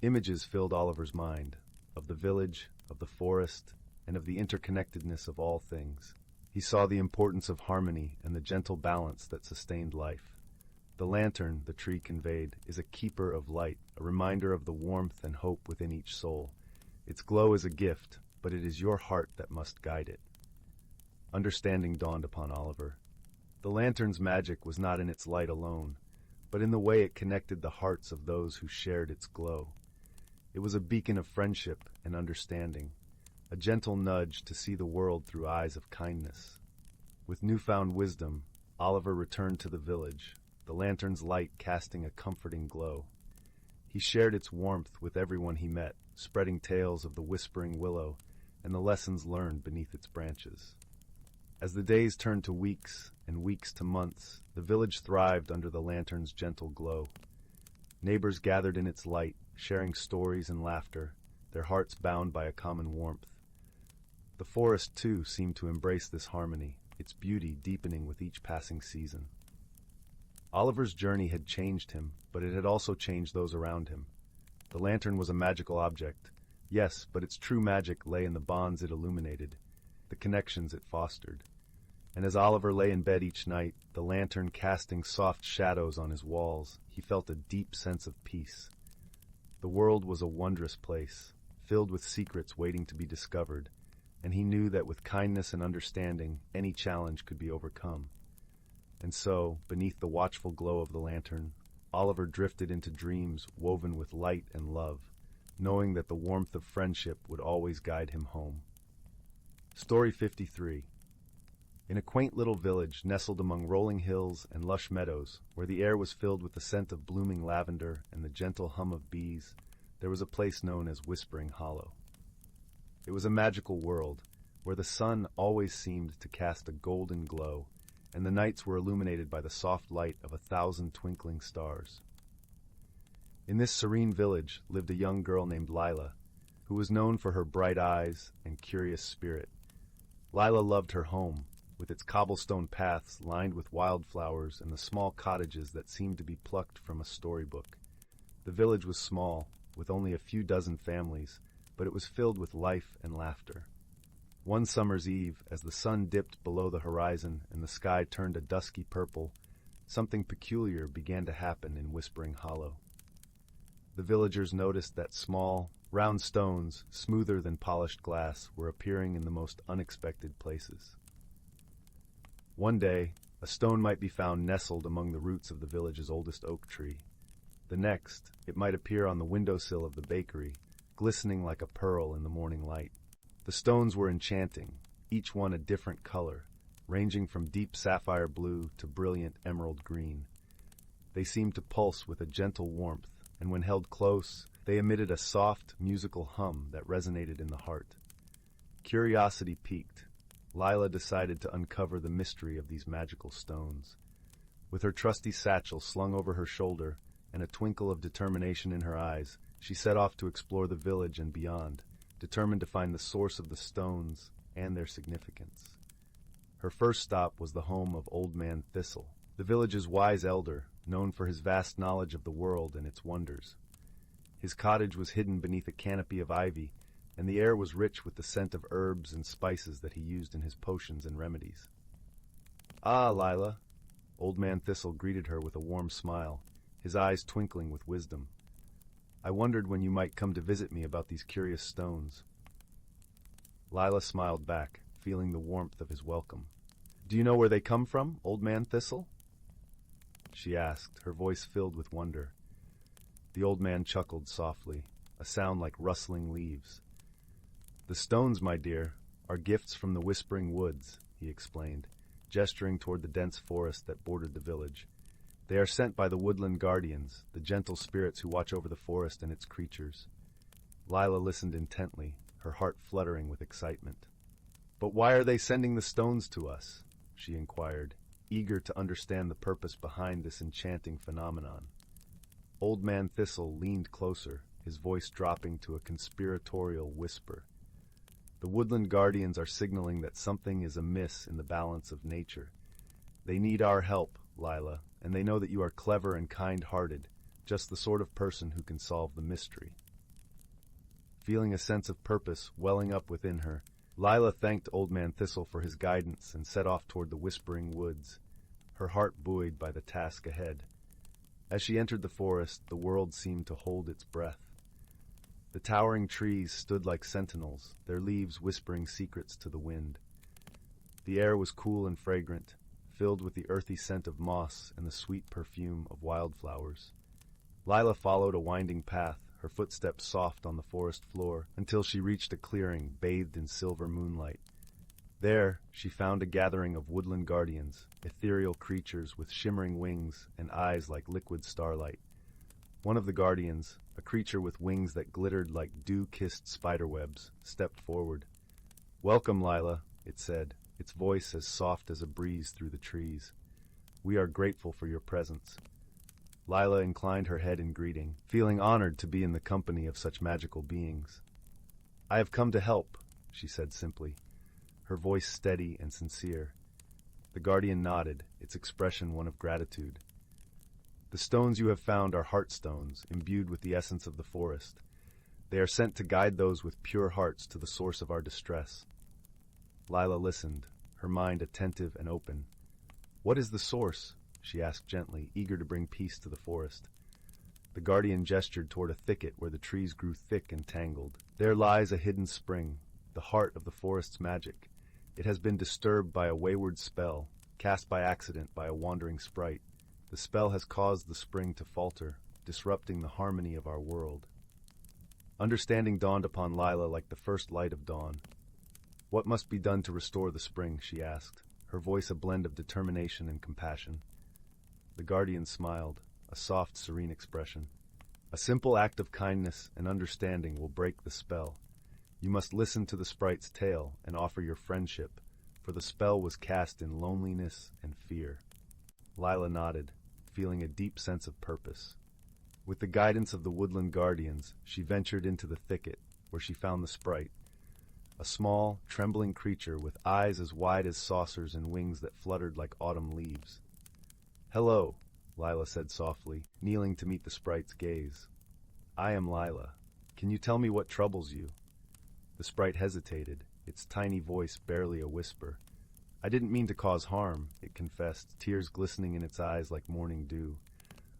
Images filled Oliver's mind, of the village, of the forest, and of the interconnectedness of all things. He saw the importance of harmony and the gentle balance that sustained life. The lantern, the tree conveyed, is a keeper of light, a reminder of the warmth and hope within each soul. Its glow is a gift, but it is your heart that must guide it. Understanding dawned upon Oliver. The lantern's magic was not in its light alone, but in the way it connected the hearts of those who shared its glow. It was a beacon of friendship and understanding, a gentle nudge to see the world through eyes of kindness. With newfound wisdom, Oliver returned to the village, the lantern's light casting a comforting glow. He shared its warmth with everyone he met, spreading tales of the whispering willow and the lessons learned beneath its branches. As the days turned to weeks and weeks to months, the village thrived under the lantern's gentle glow. Neighbors gathered in its light, sharing stories and laughter, their hearts bound by a common warmth. The forest, too, seemed to embrace this harmony, its beauty deepening with each passing season. Oliver's journey had changed him, but it had also changed those around him. The lantern was a magical object, yes, but its true magic lay in the bonds it illuminated, the connections it fostered. And as Oliver lay in bed each night, the lantern casting soft shadows on his walls, he felt a deep sense of peace. The world was a wondrous place, filled with secrets waiting to be discovered, and he knew that with kindness and understanding, any challenge could be overcome. And so, beneath the watchful glow of the lantern, Oliver drifted into dreams woven with light and love, knowing that the warmth of friendship would always guide him home. Story 53. In a quaint little village nestled among rolling hills and lush meadows, where the air was filled with the scent of blooming lavender and the gentle hum of bees, there was a place known as Whispering Hollow. It was a magical world, where the sun always seemed to cast a golden glow, and the nights were illuminated by the soft light of 1,000 twinkling stars. In this serene village lived a young girl named Lila, who was known for her bright eyes and curious spirit. Lila loved her home, with its cobblestone paths lined with wildflowers and the small cottages that seemed to be plucked from a storybook. The village was small, with only a few dozen families, but it was filled with life and laughter. One summer's eve, as the sun dipped below the horizon and the sky turned a dusky purple, something peculiar began to happen in Whispering Hollow. The villagers noticed that small, round stones, smoother than polished glass, were appearing in the most unexpected places. One day, a stone might be found nestled among the roots of the village's oldest oak tree. The next, it might appear on the windowsill of the bakery, glistening like a pearl in the morning light. The stones were enchanting, each one a different color, ranging from deep sapphire blue to brilliant emerald green. They seemed to pulse with a gentle warmth, and when held close, they emitted a soft, musical hum that resonated in the heart. Curiosity piqued. Lila decided to uncover the mystery of these magical stones. With her trusty satchel slung over her shoulder and a twinkle of determination in her eyes, she set off to explore the village and beyond, determined to find the source of the stones and their significance. Her first stop was the home of Old Man Thistle, the village's wise elder, known for his vast knowledge of the world and its wonders. His cottage was hidden beneath a canopy of ivy, and the air was rich with the scent of herbs and spices that he used in his potions and remedies. "Ah, Lila!" Old Man Thistle greeted her with a warm smile, his eyes twinkling with wisdom. "I wondered when you might come to visit me about these curious stones." Lila smiled back, feeling the warmth of his welcome. "Do you know where they come from, Old Man Thistle?" she asked, her voice filled with wonder. The old man chuckled softly, a sound like rustling leaves. "The stones, my dear, are gifts from the Whispering Woods," he explained, gesturing toward the dense forest that bordered the village. "They are sent by the woodland guardians, the gentle spirits who watch over the forest and its creatures." Lila listened intently, her heart fluttering with excitement. "But why are they sending the stones to us?" she inquired, eager to understand the purpose behind this enchanting phenomenon. Old Man Thistle leaned closer, his voice dropping to a conspiratorial whisper. "The woodland guardians are signaling that something is amiss in the balance of nature. They need our help, Lila, and they know that you are clever and kind-hearted, just the sort of person who can solve the mystery." Feeling a sense of purpose welling up within her, Lila thanked Old Man Thistle for his guidance and set off toward the whispering woods, her heart buoyed by the task ahead. As she entered the forest, the world seemed to hold its breath. The towering trees stood like sentinels, their leaves whispering secrets to the wind. The air was cool and fragrant, filled with the earthy scent of moss and the sweet perfume of wildflowers. Lila followed a winding path, her footsteps soft on the forest floor, until she reached a clearing bathed in silver moonlight. There, she found a gathering of woodland guardians, ethereal creatures with shimmering wings and eyes like liquid starlight. One of the guardians, a creature with wings that glittered like dew-kissed spiderwebs, stepped forward. "Welcome, Lila," it said, its voice as soft as a breeze through the trees. "We are grateful for your presence." Lila inclined her head in greeting, feeling honored to be in the company of such magical beings. "I have come to help," she said simply, her voice steady and sincere. The guardian nodded, its expression one of gratitude. "The stones you have found are heart stones, imbued with the essence of the forest. They are sent to guide those with pure hearts to the source of our distress." Lila listened, her mind attentive and open. "What is the source?" she asked gently, eager to bring peace to the forest. The guardian gestured toward a thicket where the trees grew thick and tangled. "There lies a hidden spring, the heart of the forest's magic. It has been disturbed by a wayward spell, cast by accident by a wandering sprite. The spell has caused the spring to falter, disrupting the harmony of our world." Understanding dawned upon Lila like the first light of dawn. "What must be done to restore the spring?" she asked, her voice a blend of determination and compassion. The guardian smiled, a soft, serene expression. "A simple act of kindness and understanding will break the spell. You must listen to the sprite's tale and offer your friendship, for the spell was cast in loneliness and fear." Lila nodded, feeling a deep sense of purpose. With the guidance of the woodland guardians, she ventured into the thicket, where she found the sprite, a small, trembling creature with eyes as wide as saucers and wings that fluttered like autumn leaves. "Hello," Lila said softly, kneeling to meet the sprite's gaze. "I am Lila. Can you tell me what troubles you?" The sprite hesitated, its tiny voice barely a whisper. "I didn't mean to cause harm," it confessed, tears glistening in its eyes like morning dew.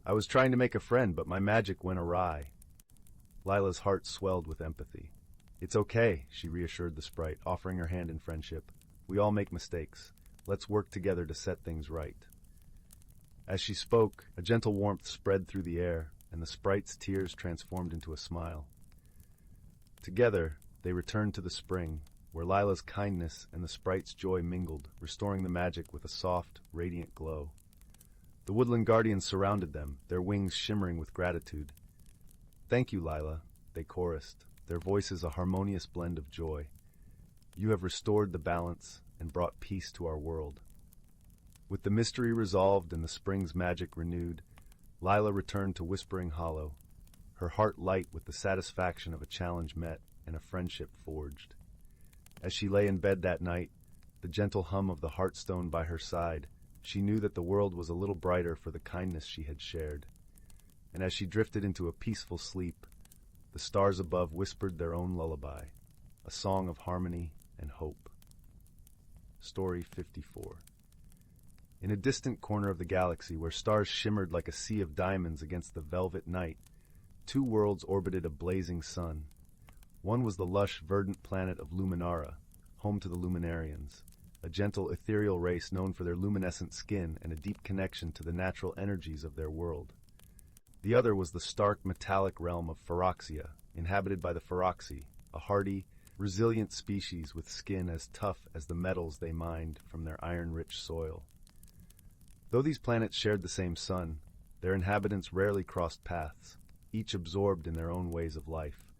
"I was trying to make a friend, but my magic went awry." Lila's heart swelled with empathy. "It's okay," she reassured the sprite, offering her hand in friendship. "We all make mistakes. Let's work together to set things right." As she spoke, a gentle warmth spread through the air, and the sprite's tears transformed into a smile. Together, they returned to the spring, where Lila's kindness and the sprite's joy mingled, restoring the magic with a soft, radiant glow. The woodland guardians surrounded them, their wings shimmering with gratitude. "Thank you, Lila," they chorused, their voices a harmonious blend of joy. "You have restored the balance and brought peace to our world." With the mystery resolved and the spring's magic renewed, Lila returned to Whispering Hollow, her heart light with the satisfaction of a challenge met and a friendship forged. As she lay in bed that night, the gentle hum of the heartstone by her side, she knew that the world was a little brighter for the kindness she had shared. And as she drifted into a peaceful sleep, the stars above whispered their own lullaby, a song of harmony and hope. Story 54. In a distant corner of the galaxy, where stars shimmered like a sea of diamonds against the velvet night, two worlds orbited a blazing sun. One was the lush, verdant planet of Luminara, home to the Luminarians, a gentle, ethereal race known for their luminescent skin and a deep connection to the natural energies of their world. The other was the stark, metallic realm of Phyrexia, inhabited by the Phyroxi, a hardy, resilient species with skin as tough as the metals they mined from their iron-rich soil. Though these planets shared the same sun, their inhabitants rarely crossed paths, each absorbed in their own ways of life.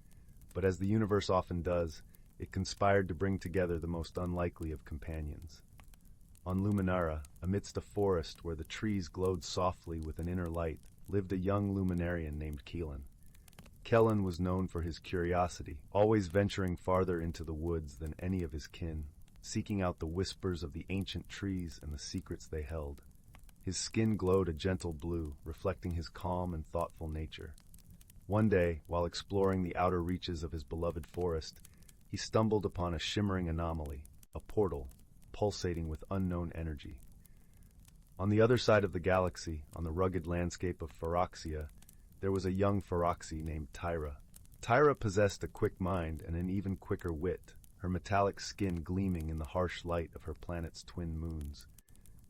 But as the universe often does, it conspired to bring together the most unlikely of companions. On Luminara, amidst a forest where the trees glowed softly with an inner light, lived a young luminarian named Keelan. Kellen was known for his curiosity, always venturing farther into the woods than any of his kin, seeking out the whispers of the ancient trees and the secrets they held. His skin glowed a gentle blue, reflecting his calm and thoughtful nature. One day, while exploring the outer reaches of his beloved forest, he stumbled upon a shimmering anomaly, a portal, pulsating with unknown energy. On the other side of the galaxy, on the rugged landscape of Phyrexia, there was a young Phyroxy named Tyra. Tyra possessed a quick mind and an even quicker wit, her metallic skin gleaming in the harsh light of her planet's twin moons.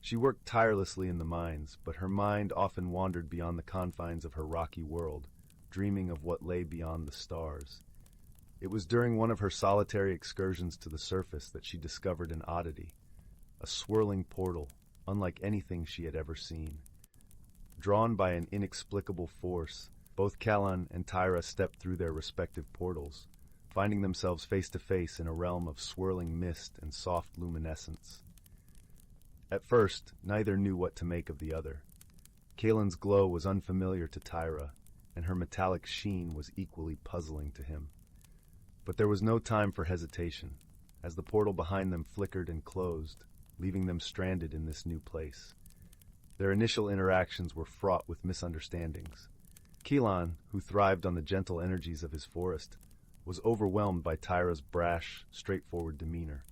She worked tirelessly in the mines, but her mind often wandered beyond the confines of her rocky world, dreaming of what lay beyond the stars. It was during one of her solitary excursions to the surface that she discovered an oddity, a swirling portal, unlike anything she had ever seen. Drawn by an inexplicable force, both Callan and Tyra stepped through their respective portals, finding themselves face to face in a realm of swirling mist and soft luminescence. At first, neither knew what to make of the other. Kalen's glow was unfamiliar to Tyra, and her metallic sheen was equally puzzling to him. But there was no time for hesitation, as the portal behind them flickered and closed, leaving them stranded in this new place. Their initial interactions were fraught with misunderstandings. Keelan, who thrived on the gentle energies of his forest, was overwhelmed by Tyra's brash, straightforward demeanor.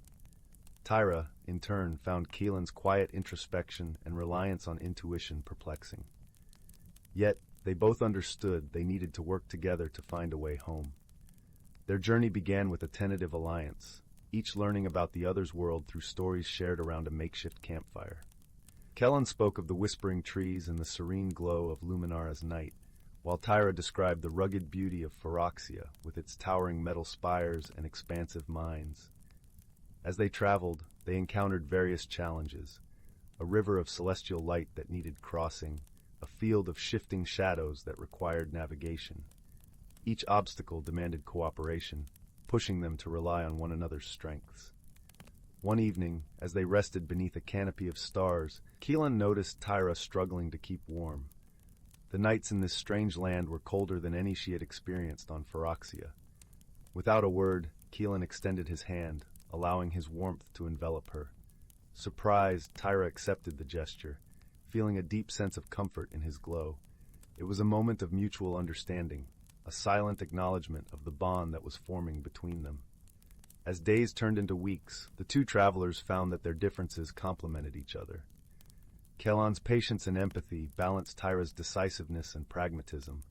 Tyra, in turn, found Keelan's quiet introspection and reliance on intuition perplexing. Yet, they both understood they needed to work together to find a way home. Their journey began with a tentative alliance, each learning about the other's world through stories shared around a makeshift campfire. Kellen spoke of the whispering trees and the serene glow of Luminara's night, while Tyra described the rugged beauty of Phyrexia with its towering metal spires and expansive mines. As they traveled, they encountered various challenges: a river of celestial light that needed crossing, a field of shifting shadows that required navigation. Each obstacle demanded cooperation, pushing them to rely on one another's strengths. One evening, as they rested beneath a canopy of stars, Keelan noticed Tyra struggling to keep warm. The nights in this strange land were colder than any she had experienced on Phyrexia. Without a word, Keelan extended his hand, allowing his warmth to envelop her. Surprised, Tyra accepted the gesture, feeling a deep sense of comfort in his glow. It was a moment of mutual understanding, a silent acknowledgement of the bond that was forming between them. As days turned into weeks, the two travelers found that their differences complemented each other. Kellan's patience and empathy balanced Tyra's decisiveness and pragmatism.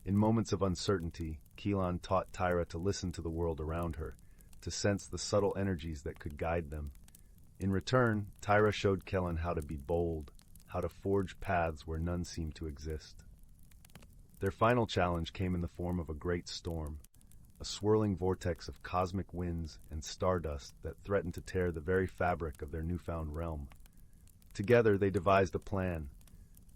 In moments of uncertainty, Keelan taught Tyra to listen to the world around her, to sense the subtle energies that could guide them. In return, Tyra showed Kellan how to be bold, how to forge paths where none seemed to exist. Their final challenge came in the form of a great storm, a swirling vortex of cosmic winds and stardust that threatened to tear the very fabric of their newfound realm. Together, they devised a plan.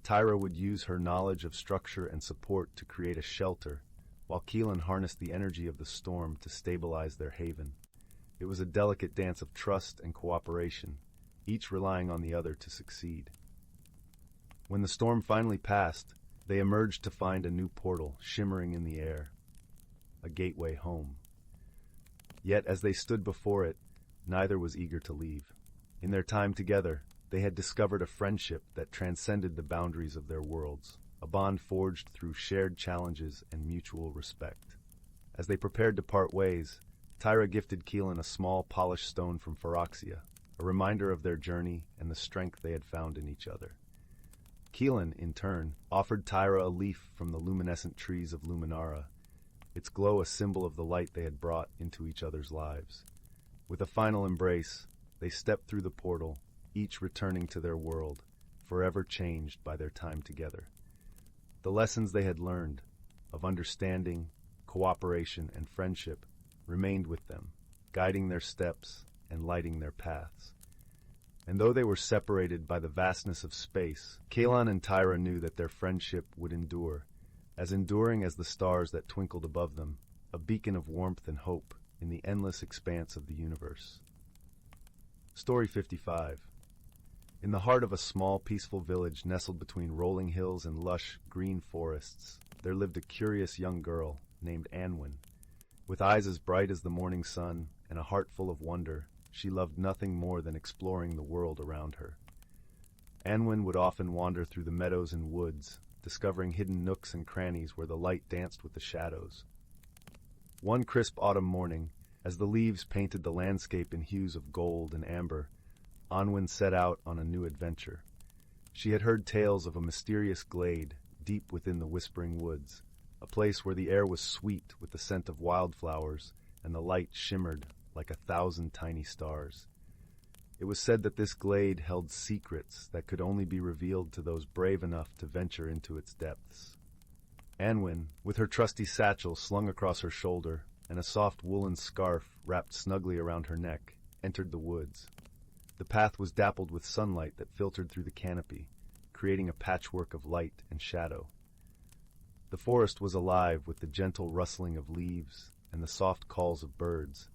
Tyra would use her knowledge of structure and support to create a shelter, while Keelan harnessed the energy of the storm to stabilize their haven. It was a delicate dance of trust and cooperation, each relying on the other to succeed. When the storm finally passed, they emerged to find a new portal shimmering in the air, a gateway home. Yet as they stood before it, neither was eager to leave. In their time together, they had discovered a friendship that transcended the boundaries of their worlds, a bond forged through shared challenges and mutual respect. As they prepared to part ways, Tyra gifted Keelan a small polished stone from Phyrexia, a reminder of their journey and the strength they had found in each other. Keelan, in turn, offered Tyra a leaf from the luminescent trees of Luminara, its glow a symbol of the light they had brought into each other's lives. With a final embrace, they stepped through the portal, each returning to their world, forever changed by their time together. The lessons they had learned, of understanding, cooperation, and friendship, remained with them, guiding their steps and lighting their paths. And though they were separated by the vastness of space, Keelan and Tyra knew that their friendship would endure, as enduring as the stars that twinkled above them, a beacon of warmth and hope in the endless expanse of the universe. Story 55. In the heart of a small, peaceful village nestled between rolling hills and lush, green forests, there lived a curious young girl named Anwen. With eyes as bright as the morning sun and a heart full of wonder, she loved nothing more than exploring the world around her. Anwen would often wander through the meadows and woods, discovering hidden nooks and crannies where the light danced with the shadows. One crisp autumn morning, As the leaves painted the landscape in hues of gold and amber, Anwen set out on a new adventure. She had heard tales of a mysterious glade deep within the whispering woods, a place where the air was sweet with the scent of wildflowers and the light shimmered like 1,000 tiny stars. It was said that this glade held secrets that could only be revealed to those brave enough to venture into its depths. Anwen, with her trusty satchel slung across her shoulder and a soft woolen scarf wrapped snugly around her neck, entered the woods. The path was dappled with sunlight that filtered through the canopy, creating a patchwork of light and shadow. The forest was alive with the gentle rustling of leaves and the soft calls of birds,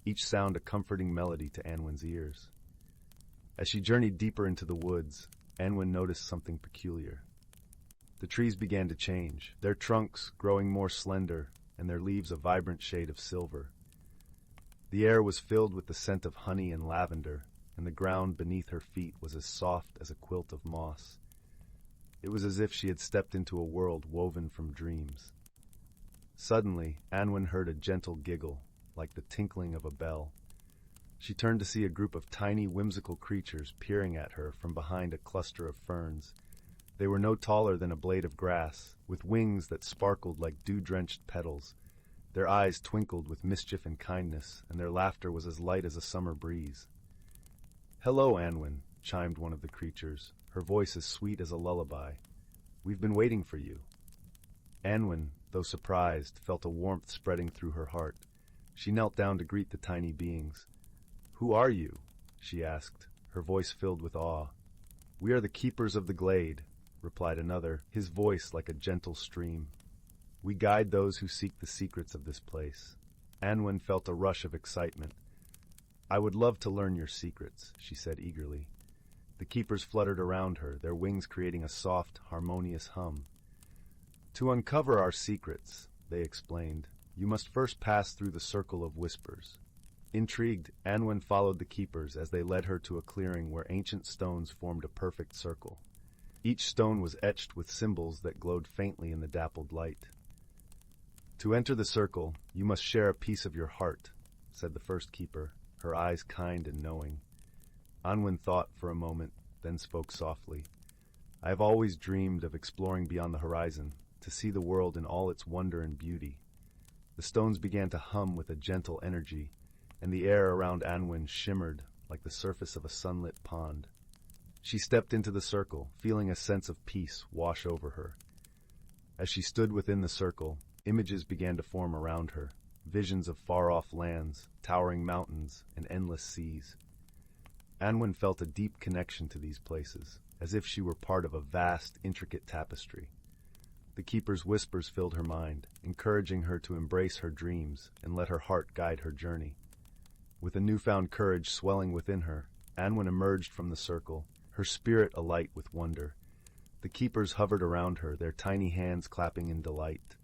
each sound a comforting melody to Anwen's ears. As she journeyed deeper into the woods, Anwen noticed something peculiar. The trees began to change, their trunks growing more slender and their leaves a vibrant shade of silver. The air was filled with the scent of honey and lavender, and the ground beneath her feet was as soft as a quilt of moss. It was as if she had stepped into a world woven from dreams. Suddenly, Anwen heard a gentle giggle, like the tinkling of a bell. She turned to see a group of tiny, whimsical creatures peering at her from behind a cluster of ferns. They were no taller than a blade of grass, with wings that sparkled like dew-drenched petals. Their eyes twinkled with mischief and kindness, and their laughter was as light as a summer breeze. "Hello, Anwen," chimed one of the creatures, her voice as sweet as a lullaby. "We've been waiting for you." Anwen, though surprised, felt a warmth spreading through her heart. She knelt down to greet the tiny beings. "Who are you?" she asked, her voice filled with awe. "We are the keepers of the glade," replied another, his voice like a gentle stream. "We guide those who seek the secrets of this place." Anwen felt a rush of excitement. "I would love to learn your secrets," she said eagerly. The keepers fluttered around her, their wings creating a soft, harmonious hum. "To uncover our secrets," they explained, "you must first pass through the circle of whispers." Intrigued, Anwen followed the keepers as they led her to a clearing where ancient stones formed a perfect circle. Each stone was etched with symbols that glowed faintly in the dappled light. "To enter the circle, you must share a piece of your heart," said the first keeper, her eyes kind and knowing. Anwen thought for a moment, then spoke softly. "I have always dreamed of exploring beyond the horizon, to see the world in all its wonder and beauty." The stones began to hum with a gentle energy, and the air around Anwen shimmered like the surface of a sunlit pond. She stepped into the circle, feeling a sense of peace wash over her. As she stood within the circle, images began to form around her, visions of far-off lands, towering mountains, and endless seas. Anwen felt a deep connection to these places, as if she were part of a vast, intricate tapestry. The keeper's whispers filled her mind, encouraging her to embrace her dreams and let her heart guide her journey. With a newfound courage swelling within her, Anwen emerged from the circle, her spirit alight with wonder. The keepers hovered around her, their tiny hands clapping in delight.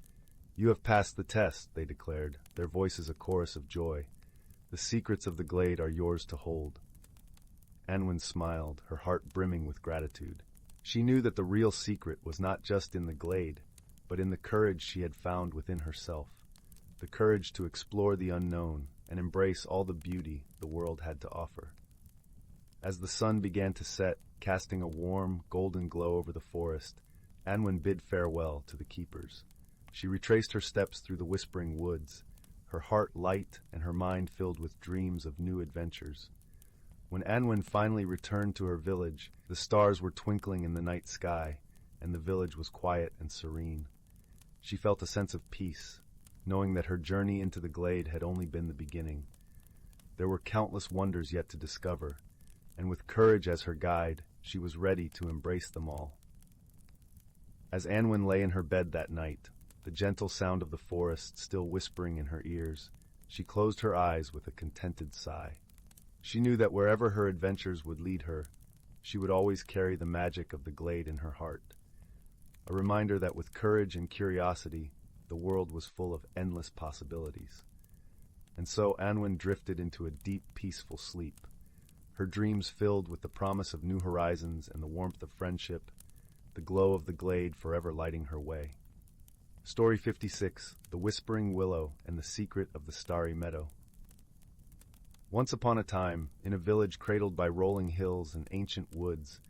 "You have passed the test," they declared, their voices a chorus of joy. "The secrets of the glade are yours to hold." Anwen smiled, her heart brimming with gratitude. She knew that the real secret was not just in the glade, but in the courage she had found within herself, the courage to explore the unknown and embrace all the beauty the world had to offer. As the sun began to set, casting a warm, golden glow over the forest, Anwen bid farewell to the keepers. She retraced her steps through the whispering woods, her heart light and her mind filled with dreams of new adventures. When Anwen finally returned to her village, the stars were twinkling in the night sky, and the village was quiet and serene. She felt a sense of peace, knowing that her journey into the glade had only been the beginning. There were countless wonders yet to discover, and with courage as her guide, she was ready to embrace them all. As Anwen lay in her bed that night, the gentle sound of the forest still whispering in her ears, she closed her eyes with a contented sigh. She knew that wherever her adventures would lead her, she would always carry the magic of the glade in her heart, a reminder that with courage and curiosity, the world was full of endless possibilities. And so Anwen drifted into a deep, peaceful sleep, her dreams filled with the promise of new horizons and the warmth of friendship, the glow of the glade forever lighting her way. Story 56, The Whispering Willow and the Secret of the Starry Meadow. Once upon a time, in a village cradled by rolling hills and ancient woods,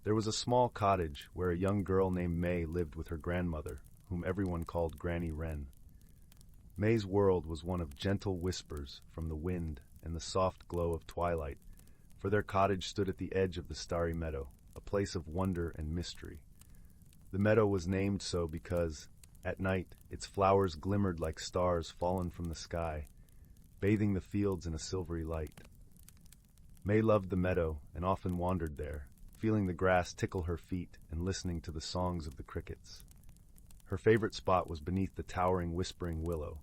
there was a small cottage where a young girl named May lived with her grandmother, whom everyone called Granny Wren. May's world was one of gentle whispers from the wind and the soft glow of twilight, for their cottage stood at the edge of the starry meadow, a place of wonder and mystery. The meadow was named so because, at night, its flowers glimmered like stars fallen from the sky, bathing the fields in a silvery light. May loved the meadow and often wandered there, feeling the grass tickle her feet and listening to the songs of the crickets. Her favorite spot was beneath the towering whispering willow,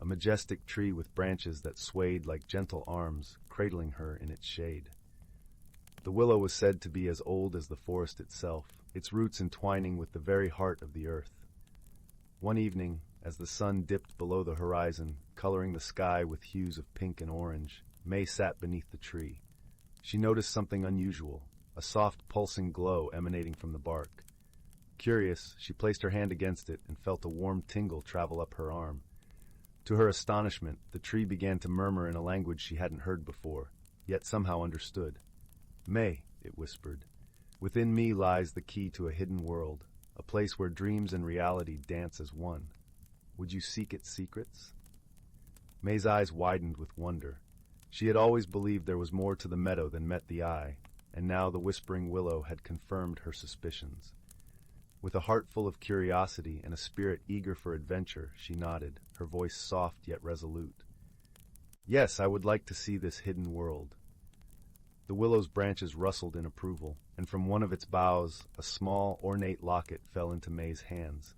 a majestic tree with branches that swayed like gentle arms, cradling her in its shade. The willow was said to be as old as the forest itself, its roots entwining with the very heart of the earth. One evening, as the sun dipped below the horizon, coloring the sky with hues of pink and orange, May sat beneath the tree. She noticed something unusual, a soft pulsing glow emanating from the bark. Curious, she placed her hand against it and felt a warm tingle travel up her arm. To her astonishment, the tree began to murmur in a language she hadn't heard before, yet somehow understood. "May," it whispered, "within me lies the key to a hidden world, a place where dreams and reality dance as one. Would you seek its secrets?" May's eyes widened with wonder. She had always believed there was more to the meadow than met the eye, and now the whispering willow had confirmed her suspicions. With a heart full of curiosity and a spirit eager for adventure, she nodded, her voice soft yet resolute. "Yes, I would like to see this hidden world." The willow's branches rustled in approval, and from one of its boughs, a small, ornate locket fell into May's hands.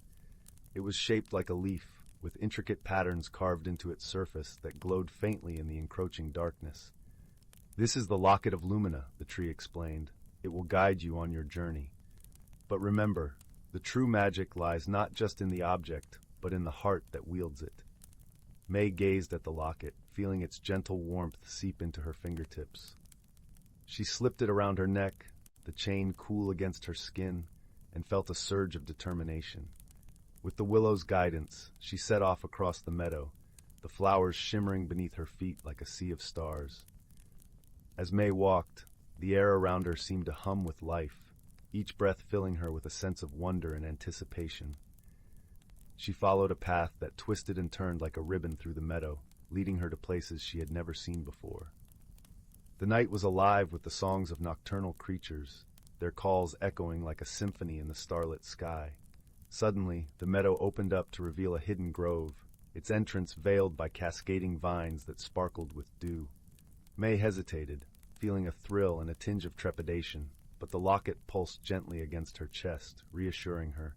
It was shaped like a leaf, with intricate patterns carved into its surface that glowed faintly in the encroaching darkness. "This is the locket of Lumina," the tree explained. "It will guide you on your journey. But remember, the true magic lies not just in the object, but in the heart that wields it." May gazed at the locket, feeling its gentle warmth seep into her fingertips. She slipped it around her neck, the chain cool against her skin, and felt a surge of determination. With the willow's guidance, she set off across the meadow, the flowers shimmering beneath her feet like a sea of stars. As May walked, the air around her seemed to hum with life, each breath filling her with a sense of wonder and anticipation. She followed a path that twisted and turned like a ribbon through the meadow, leading her to places she had never seen before. The night was alive with the songs of nocturnal creatures, their calls echoing like a symphony in the starlit sky. Suddenly, the meadow opened up to reveal a hidden grove, its entrance veiled by cascading vines that sparkled with dew. May hesitated, feeling a thrill and a tinge of trepidation, but the locket pulsed gently against her chest, reassuring her.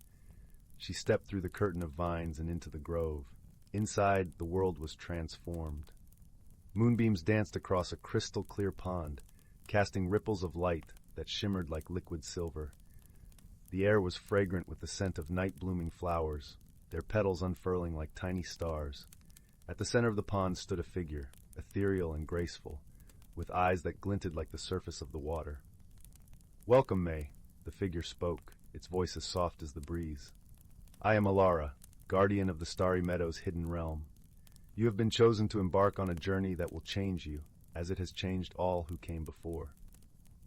She stepped through the curtain of vines and into the grove. Inside, the world was transformed. Moonbeams danced across a crystal-clear pond, casting ripples of light that shimmered like liquid silver. The air was fragrant with the scent of night-blooming flowers, their petals unfurling like tiny stars. At the center of the pond stood a figure, ethereal and graceful, with eyes that glinted like the surface of the water. "Welcome, May," the figure spoke, its voice as soft as the breeze. "I am Alara, guardian of the Starry Meadow's hidden realm. You have been chosen to embark on a journey that will change you, as it has changed all who came before."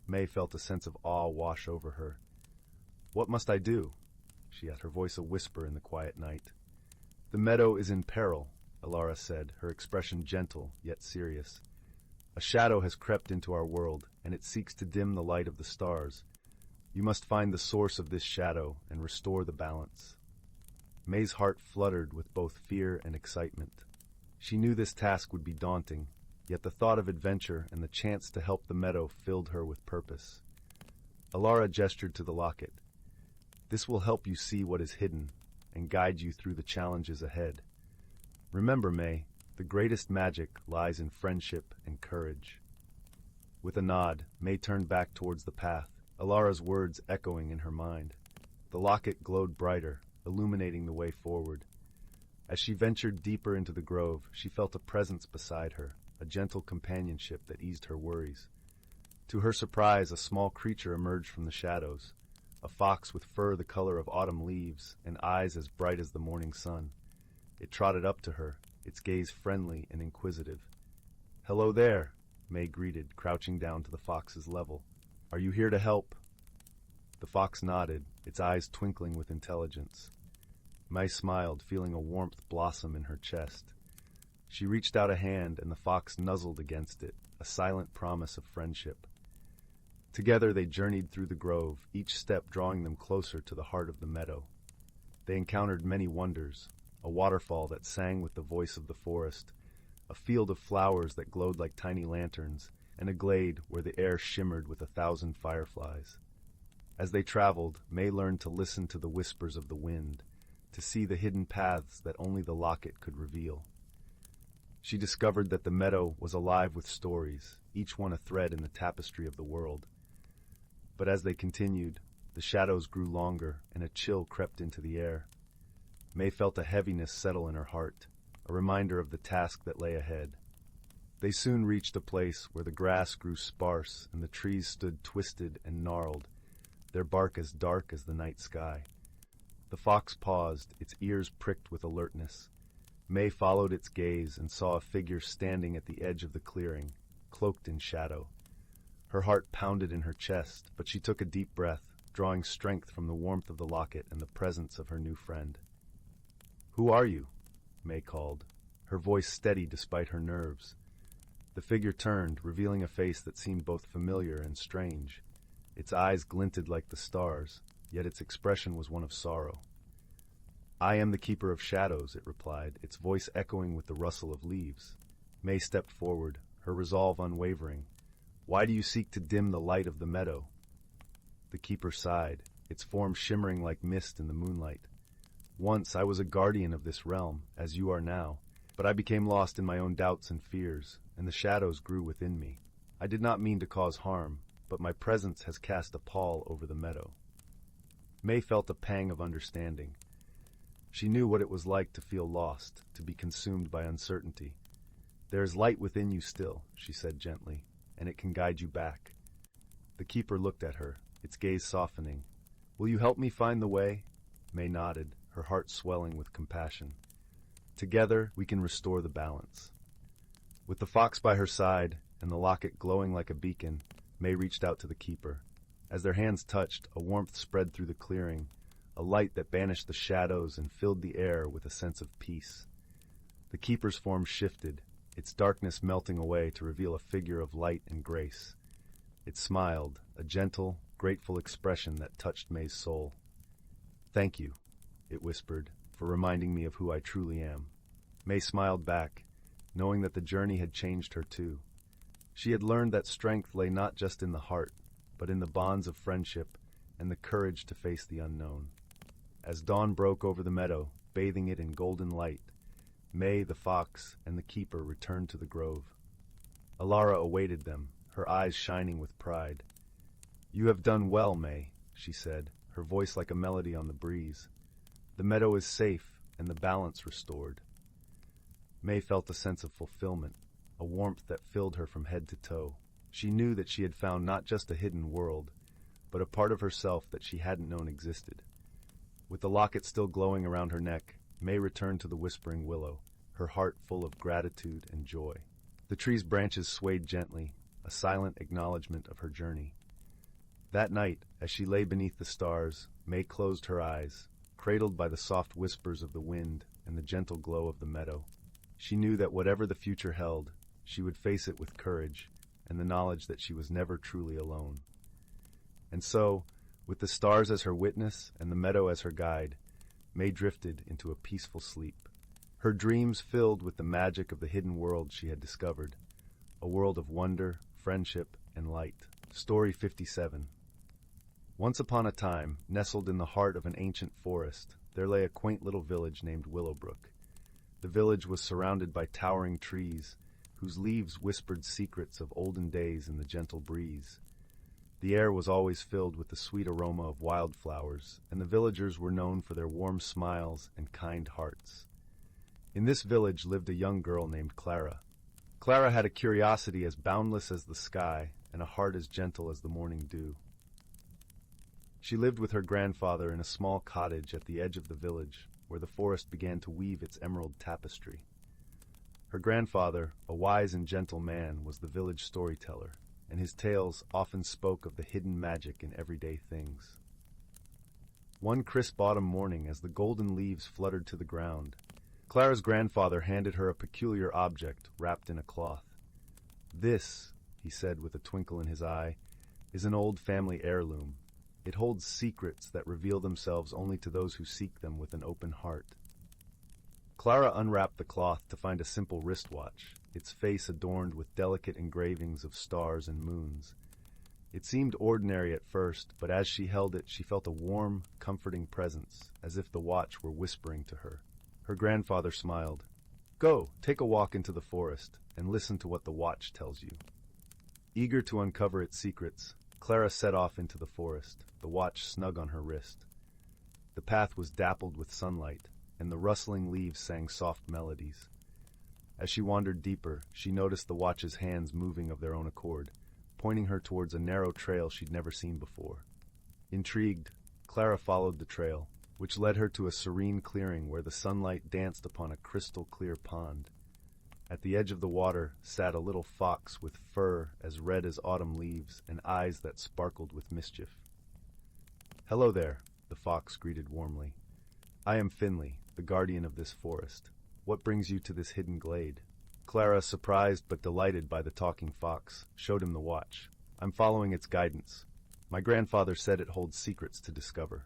May felt a sense of awe wash over her. "What must I do?" she asked, her voice a whisper in the quiet night. "The meadow is in peril," Alara said, her expression gentle yet serious. "A shadow has crept into our world, and it seeks to dim the light of the stars. You must find the source of this shadow and restore the balance." May's heart fluttered with both fear and excitement. She knew this task would be daunting, yet the thought of adventure and the chance to help the meadow filled her with purpose. Alara gestured to the locket. "This will help you see what is hidden and guide you through the challenges ahead. Remember, May, the greatest magic lies in friendship and courage." With a nod, May turned back towards the path, Alara's words echoing in her mind. The locket glowed brighter, illuminating the way forward. As she ventured deeper into the grove, she felt a presence beside her, a gentle companionship that eased her worries. To her surprise, a small creature emerged from the shadows, a fox with fur the color of autumn leaves and eyes as bright as the morning sun. It trotted up to her, its gaze friendly and inquisitive. "Hello there," May greeted, crouching down to the fox's level. "Are you here to help?" The fox nodded, its eyes twinkling with intelligence. May smiled, feeling a warmth blossom in her chest. She reached out a hand, and the fox nuzzled against it, a silent promise of friendship. Together they journeyed through the grove, each step drawing them closer to the heart of the meadow. They encountered many wonders: a waterfall that sang with the voice of the forest, a field of flowers that glowed like tiny lanterns, and a glade where the air shimmered with 1,000 fireflies. As they traveled, May learned to listen to the whispers of the wind, to see the hidden paths that only the locket could reveal. She discovered that the meadow was alive with stories, each one a thread in the tapestry of the world. But as they continued, the shadows grew longer, and a chill crept into the air. May felt a heaviness settle in her heart, a reminder of the task that lay ahead. They soon reached a place where the grass grew sparse and the trees stood twisted and gnarled, their bark as dark as the night sky. The fox paused, its ears pricked with alertness. May followed its gaze and saw a figure standing at the edge of the clearing, cloaked in shadow. Her heart pounded in her chest, but she took a deep breath, drawing strength from the warmth of the locket and the presence of her new friend. "Who are you?" May called, her voice steady despite her nerves. The figure turned, revealing a face that seemed both familiar and strange. Its eyes glinted like the stars, yet its expression was one of sorrow. "I am the Keeper of Shadows," it replied, its voice echoing with the rustle of leaves. May stepped forward, her resolve unwavering. "Why do you seek to dim the light of the meadow?" The keeper sighed, its form shimmering like mist in the moonlight. "Once I was a guardian of this realm, as you are now, but I became lost in my own doubts and fears, and the shadows grew within me. I did not mean to cause harm, but my presence has cast a pall over the meadow." May felt a pang of understanding. She knew what it was like to feel lost, to be consumed by uncertainty. "There is light within you still," she said gently, "and it can guide you back." The keeper looked at her, its gaze softening. "Will you help me find the way?" May nodded, her heart swelling with compassion. "Together, we can restore the balance." With the fox by her side and the locket glowing like a beacon, May reached out to the keeper. As their hands touched, a warmth spread through the clearing, a light that banished the shadows and filled the air with a sense of peace. The keeper's form shifted, its darkness melting away to reveal a figure of light and grace. It smiled, a gentle, grateful expression that touched May's soul. "Thank you," it whispered, "for reminding me of who I truly am." May smiled back, knowing that the journey had changed her too. She had learned that strength lay not just in the heart, but in the bonds of friendship and the courage to face the unknown. As dawn broke over the meadow, bathing it in golden light, May, the fox, and the keeper returned to the grove. Alara awaited them, her eyes shining with pride. "You have done well, May," she said, her voice like a melody on the breeze. "The meadow is safe, and the balance restored." May felt a sense of fulfillment, a warmth that filled her from head to toe. She knew that she had found not just a hidden world, but a part of herself that she hadn't known existed. With the locket still glowing around her neck, May returned to the whispering willow, her heart full of gratitude and joy. The tree's branches swayed gently, a silent acknowledgement of her journey. That night, as she lay beneath the stars, May closed her eyes, cradled by the soft whispers of the wind and the gentle glow of the meadow. She knew that whatever the future held, she would face it with courage and the knowledge that she was never truly alone. And so, with the stars as her witness and the meadow as her guide, May drifted into a peaceful sleep. Her dreams filled with the magic of the hidden world she had discovered, a world of wonder, friendship, and light. Story 57. Once upon a time, nestled in the heart of an ancient forest, there lay a quaint little village named Willowbrook. The village was surrounded by towering trees, whose leaves whispered secrets of olden days in the gentle breeze. The air was always filled with the sweet aroma of wildflowers, and the villagers were known for their warm smiles and kind hearts. In this village lived a young girl named Clara. Clara had a curiosity as boundless as the sky and a heart as gentle as the morning dew. She lived with her grandfather in a small cottage at the edge of the village, where the forest began to weave its emerald tapestry. Her grandfather, a wise and gentle man, was the village storyteller, and his tales often spoke of the hidden magic in everyday things. One crisp autumn morning, as the golden leaves fluttered to the ground, Clara's grandfather handed her a peculiar object wrapped in a cloth. "This," he said with a twinkle in his eye, "is an old family heirloom. It holds secrets that reveal themselves only to those who seek them with an open heart." Clara unwrapped the cloth to find a simple wristwatch, its face adorned with delicate engravings of stars and moons. It seemed ordinary at first, but as she held it, she felt a warm, comforting presence, as if the watch were whispering to her. Her grandfather smiled. "Go, take a walk into the forest, and listen to what the watch tells you." Eager to uncover its secrets, Clara set off into the forest, the watch snug on her wrist. The path was dappled with sunlight, and the rustling leaves sang soft melodies. As she wandered deeper, she noticed the watch's hands moving of their own accord, pointing her towards a narrow trail she'd never seen before. Intrigued, Clara followed the trail, which led her to a serene clearing where the sunlight danced upon a crystal-clear pond. At the edge of the water sat a little fox with fur as red as autumn leaves and eyes that sparkled with mischief. "Hello there," the fox greeted warmly. "I am Finley, the guardian of this forest. What brings you to this hidden glade?" Clara, surprised but delighted by the talking fox, showed him the watch. "I'm following its guidance. My grandfather said it holds secrets to discover."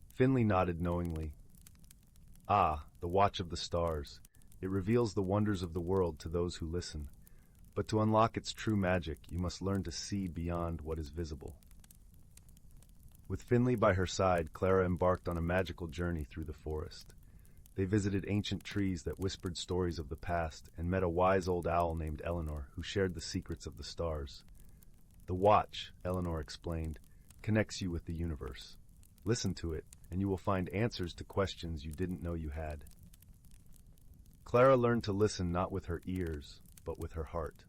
Finley nodded knowingly. "Ah, the watch of the stars. It reveals the wonders of the world to those who listen. But to unlock its true magic, you must learn to see beyond what is visible." With Finley by her side, Clara embarked on a magical journey through the forest. They visited ancient trees that whispered stories of the past and met a wise old owl named Eleanor, who shared the secrets of the stars. "The watch," Eleanor explained, "connects you with the universe. Listen to it, and you will find answers to questions you didn't know you had." Clara learned to listen not with her ears, but with her heart.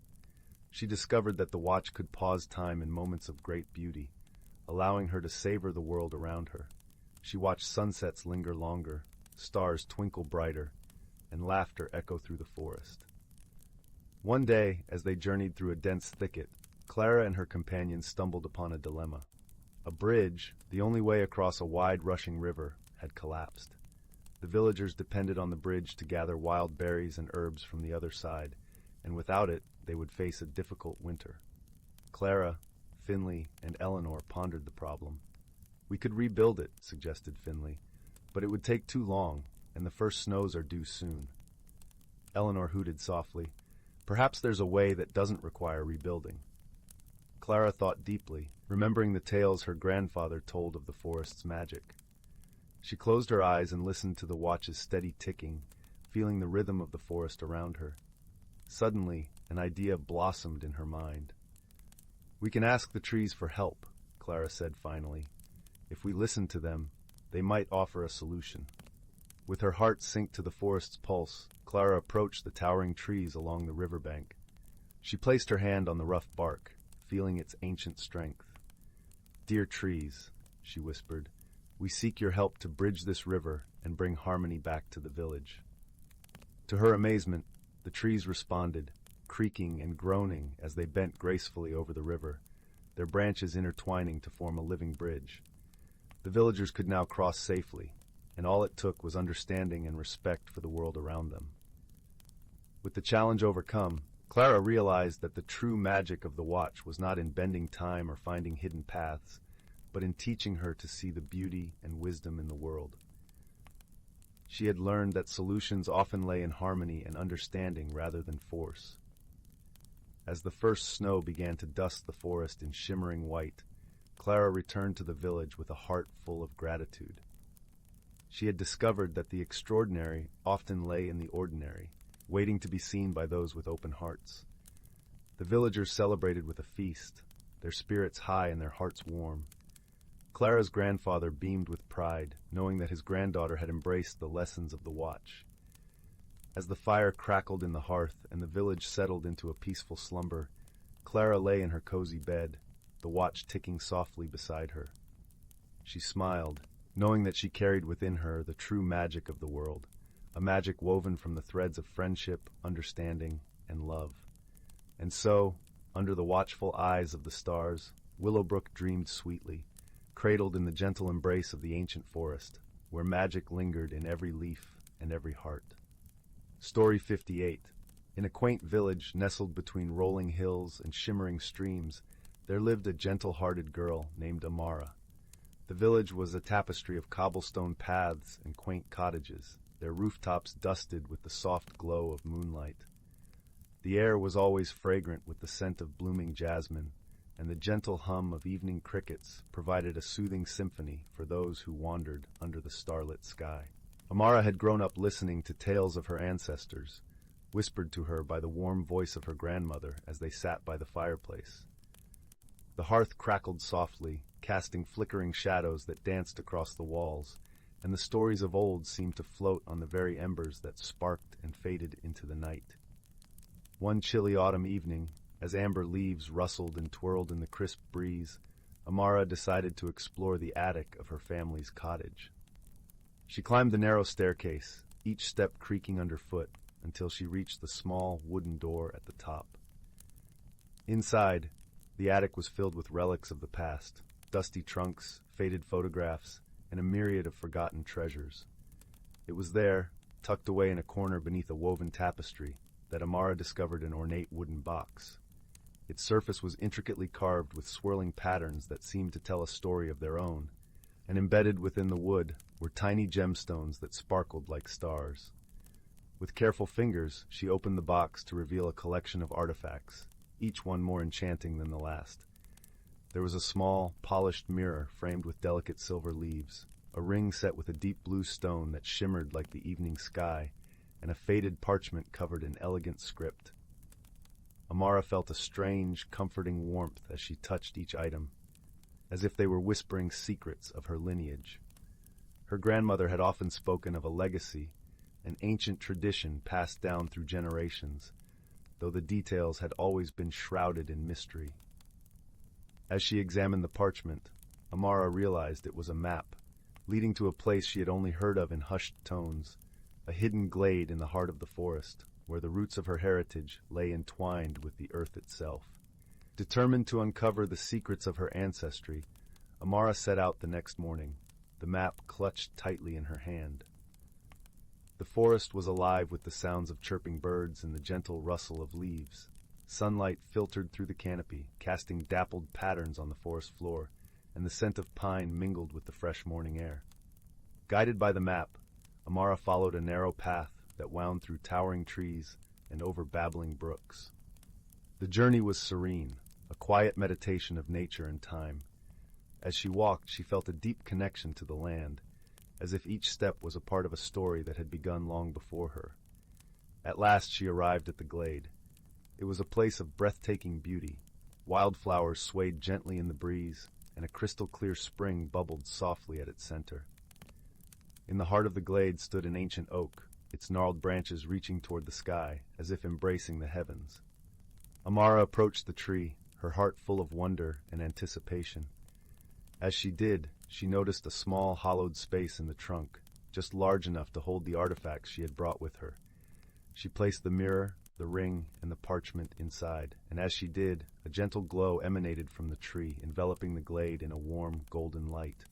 She discovered that the watch could pause time in moments of great beauty, allowing her to savor the world around her. She watched sunsets linger longer, stars twinkle brighter, and laughter echo through the forest. One day, as they journeyed through a dense thicket, Clara and her companions stumbled upon a dilemma. A bridge, the only way across a wide rushing river, had collapsed. The villagers depended on the bridge to gather wild berries and herbs from the other side, and without it, they would face a difficult winter. Clara, Finley, and Eleanor pondered the problem. "We could rebuild it," suggested Finley, "but it would take too long, and the first snows are due soon." Eleanor hooted softly. "Perhaps there's a way that doesn't require rebuilding." Clara thought deeply, remembering the tales her grandfather told of the forest's magic. She closed her eyes and listened to the watch's steady ticking, feeling the rhythm of the forest around her. Suddenly, an idea blossomed in her mind. "We can ask the trees for help," Clara said finally. "If we listen to them, they might offer a solution." With her heart synced to the forest's pulse, Clara approached the towering trees along the riverbank. She placed her hand on the rough bark, feeling its ancient strength. "Dear trees," she whispered, "we seek your help to bridge this river and bring harmony back to the village." To her amazement, the trees responded, creaking and groaning as they bent gracefully over the river, their branches intertwining to form a living bridge. The villagers could now cross safely, and all it took was understanding and respect for the world around them. With the challenge overcome, Clara realized that the true magic of the watch was not in bending time or finding hidden paths, but in teaching her to see the beauty and wisdom in the world. She had learned that solutions often lay in harmony and understanding rather than force. As the first snow began to dust the forest in shimmering white, Clara returned to the village with a heart full of gratitude. She had discovered that the extraordinary often lay in the ordinary, waiting to be seen by those with open hearts. The villagers celebrated with a feast, their spirits high and their hearts warm. Clara's grandfather beamed with pride, knowing that his granddaughter had embraced the lessons of the watch. As the fire crackled in the hearth and the village settled into a peaceful slumber, Clara lay in her cozy bed, the watch ticking softly beside her. She smiled, knowing that she carried within her the true magic of the world, a magic woven from the threads of friendship, understanding, and love. And so, under the watchful eyes of the stars, Willowbrook dreamed sweetly, cradled in the gentle embrace of the ancient forest, where magic lingered in every leaf and every heart. Story 58. In a quaint village nestled between rolling hills and shimmering streams, there lived a gentle-hearted girl named Amara. The village was a tapestry of cobblestone paths and quaint cottages, their rooftops dusted with the soft glow of moonlight. The air was always fragrant with the scent of blooming jasmine, and the gentle hum of evening crickets provided a soothing symphony for those who wandered under the starlit sky. Amara had grown up listening to tales of her ancestors, whispered to her by the warm voice of her grandmother as they sat by the fireplace. The hearth crackled softly, casting flickering shadows that danced across the walls, and the stories of old seemed to float on the very embers that sparked and faded into the night. One chilly autumn evening, as amber leaves rustled and twirled in the crisp breeze, Amara decided to explore the attic of her family's cottage. She climbed the narrow staircase, each step creaking underfoot, until she reached the small wooden door at the top. Inside, the attic was filled with relics of the past, dusty trunks, faded photographs, and a myriad of forgotten treasures. It was there, tucked away in a corner beneath a woven tapestry, that Amara discovered an ornate wooden box. Its surface was intricately carved with swirling patterns that seemed to tell a story of their own, and embedded within the wood were tiny gemstones that sparkled like stars. With careful fingers, she opened the box to reveal a collection of artifacts, each one more enchanting than the last. There was a small, polished mirror framed with delicate silver leaves, a ring set with a deep blue stone that shimmered like the evening sky, and a faded parchment covered in elegant script. Amara felt a strange, comforting warmth as she touched each item, as if they were whispering secrets of her lineage. Her grandmother had often spoken of a legacy, an ancient tradition passed down through generations, though the details had always been shrouded in mystery. As she examined the parchment, Amara realized it was a map, leading to a place she had only heard of in hushed tones, a hidden glade in the heart of the forest, where the roots of her heritage lay entwined with the earth itself. Determined to uncover the secrets of her ancestry, Amara set out the next morning, the map clutched tightly in her hand. The forest was alive with the sounds of chirping birds and the gentle rustle of leaves. Sunlight filtered through the canopy, casting dappled patterns on the forest floor, and the scent of pine mingled with the fresh morning air. Guided by the map, Amara followed a narrow path that wound through towering trees and over babbling brooks. The journey was serene, a quiet meditation of nature and time. As she walked, she felt a deep connection to the land, as if each step was a part of a story that had begun long before her. At last she arrived at the glade. It was a place of breathtaking beauty. Wildflowers swayed gently in the breeze, and a crystal-clear spring bubbled softly at its center. In the heart of the glade stood an ancient oak, its gnarled branches reaching toward the sky, as if embracing the heavens. Amara approached the tree, her heart full of wonder and anticipation. As she did, she noticed a small, hollowed space in the trunk, just large enough to hold the artifacts she had brought with her. She placed the mirror, the ring, and the parchment inside, and as she did, a gentle glow emanated from the tree, enveloping the glade in a warm, golden light.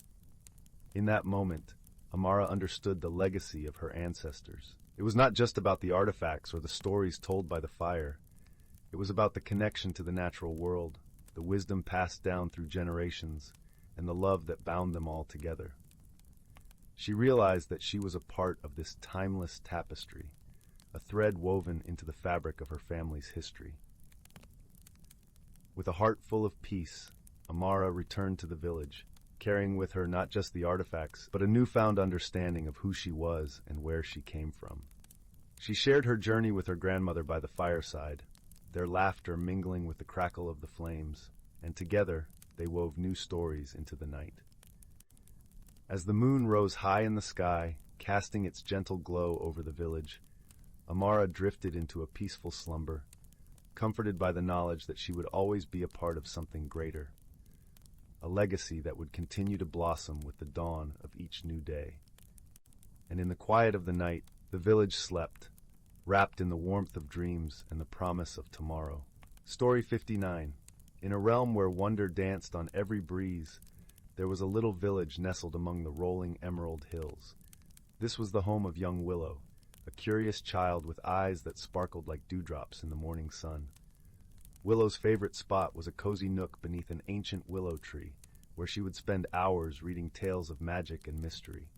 In that moment, Amara understood the legacy of her ancestors. It was not just about the artifacts or the stories told by the fire. It was about the connection to the natural world, the wisdom passed down through generations, and the love that bound them all together. She realized that she was a part of this timeless tapestry, a thread woven into the fabric of her family's history. With a heart full of peace, Amara returned to the village, carrying with her not just the artifacts, but a newfound understanding of who she was and where she came from. She shared her journey with her grandmother by the fireside, their laughter mingling with the crackle of the flames, and together they wove new stories into the night. As the moon rose high in the sky, casting its gentle glow over the village, Amara drifted into a peaceful slumber, comforted by the knowledge that she would always be a part of something greater, a legacy that would continue to blossom with the dawn of each new day. And in the quiet of the night, The village slept, wrapped in the warmth of dreams and the promise of tomorrow. Story 59. In a realm where wonder danced on every breeze, there was a little village nestled among the rolling emerald hills. This was the home of young Willow, a curious child with eyes that sparkled like dewdrops in the morning sun. Willow's favorite spot was a cozy nook beneath an ancient willow tree, where she would spend hours reading tales of magic and mystery.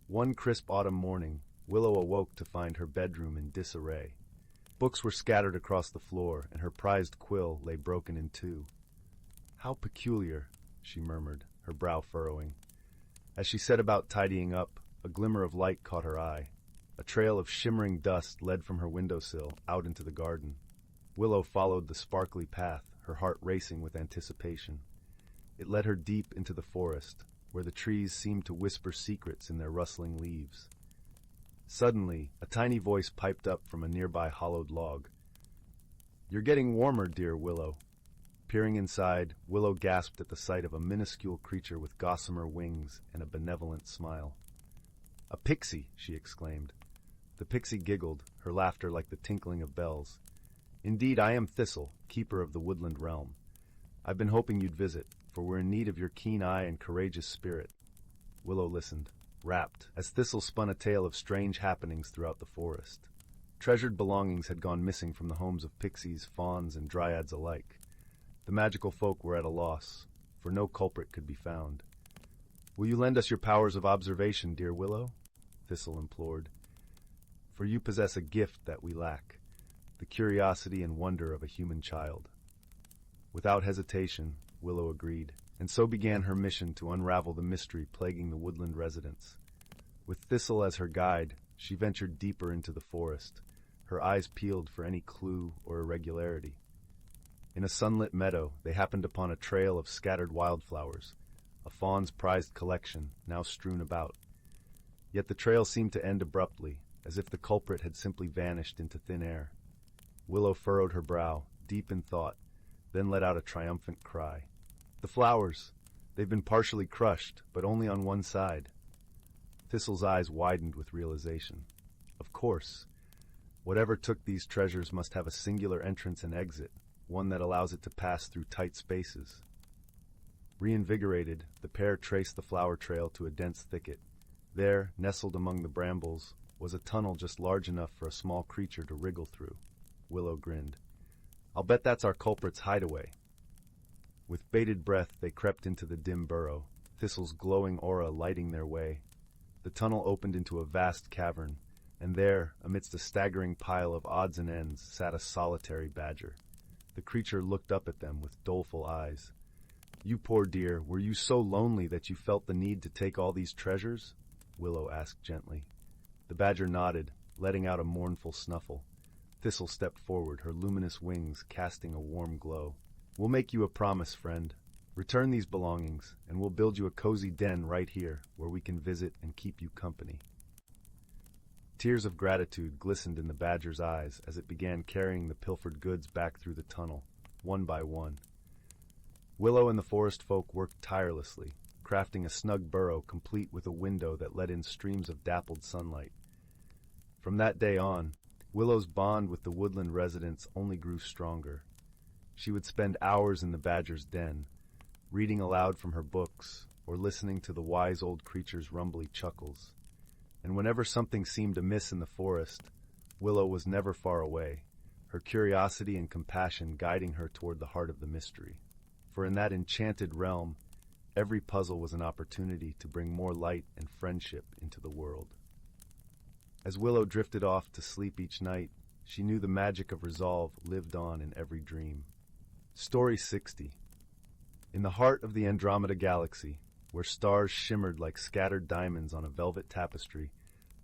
One crisp autumn morning, Willow awoke to find her bedroom in disarray. Books were scattered across the floor, and her prized quill lay broken in two. "How peculiar," she murmured, her brow furrowing. As she set about tidying up, a glimmer of light caught her eye. A trail of shimmering dust led from her windowsill out into the garden. Willow followed the sparkly path, her heart racing with anticipation. It led her deep into the forest, where the trees seemed to whisper secrets in their rustling leaves. Suddenly, a tiny voice piped up from a nearby hollowed log. "You're getting warmer, dear Willow." Peering inside, Willow gasped at the sight of a minuscule creature with gossamer wings and a benevolent smile. "A pixie!" she exclaimed. The pixie giggled, her laughter like the tinkling of bells. "Indeed, I am Thistle, keeper of the woodland realm. I've been hoping you'd visit, for we're in need of your keen eye and courageous spirit." Willow listened, rapt, as Thistle spun a tale of strange happenings throughout the forest. Treasured belongings had gone missing from the homes of pixies, fauns, and dryads alike. The magical folk were at a loss, for no culprit could be found. "Will you lend us your powers of observation, dear Willow?" Thistle implored. "For you possess a gift that we lack, the curiosity and wonder of a human child." Without hesitation, Willow agreed, and so began her mission to unravel the mystery plaguing the woodland residents. With Thistle as her guide, she ventured deeper into the forest, her eyes peeled for any clue or irregularity. In a sunlit meadow, they happened upon a trail of scattered wildflowers, a fawn's prized collection, now strewn about. Yet the trail seemed to end abruptly, as if the culprit had simply vanished into thin air. Willow furrowed her brow, deep in thought, then let out a triumphant cry. "The flowers! They've been partially crushed, but only on one side." Thistle's eyes widened with realization. Of course. Whatever took these treasures must have a singular entrance and exit, one that allows it to pass through tight spaces. Reinvigorated, the pair traced the flower trail to a dense thicket. There, nestled among the brambles, was a tunnel just large enough for a small creature to wriggle through. Willow grinned. "I'll bet that's our culprit's hideaway." With bated breath, they crept into the dim burrow, Thistle's glowing aura lighting their way. The tunnel opened into a vast cavern, and there, amidst a staggering pile of odds and ends, sat a solitary badger. The creature looked up at them with doleful eyes. "You poor dear, were you so lonely that you felt the need to take all these treasures?" Willow asked gently. The badger nodded, letting out a mournful snuffle. Thistle stepped forward, her luminous wings casting a warm glow. "We'll make you a promise, friend. Return these belongings, and we'll build you a cozy den right here, where we can visit and keep you company." Tears of gratitude glistened in the badger's eyes as it began carrying the pilfered goods back through the tunnel, one by one. Willow and the forest folk worked tirelessly, crafting a snug burrow complete with a window that let in streams of dappled sunlight. From that day on, Willow's bond with the woodland residents only grew stronger. She would spend hours in the badger's den, reading aloud from her books or listening to the wise old creature's rumbly chuckles. And whenever something seemed amiss in the forest, Willow was never far away, her curiosity and compassion guiding her toward the heart of the mystery. For in that enchanted realm, every puzzle was an opportunity to bring more light and friendship into the world. As Willow drifted off to sleep each night, she knew the magic of resolve lived on in every dream. Story 60. In the heart of the Andromeda Galaxy, where stars shimmered like scattered diamonds on a velvet tapestry,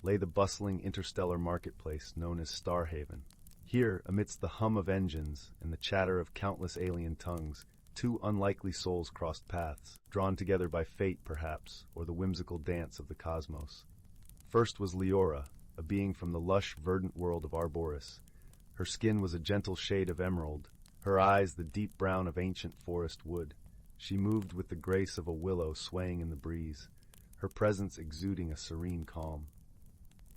lay the bustling interstellar marketplace known as Starhaven. Here, amidst the hum of engines and the chatter of countless alien tongues, two unlikely souls crossed paths, drawn together by fate, perhaps, or the whimsical dance of the cosmos. First was Leora, a being from the lush, verdant world of Arboris. Her skin was a gentle shade of emerald, her eyes the deep brown of ancient forest wood. She moved with the grace of a willow swaying in the breeze, her presence exuding a serene calm.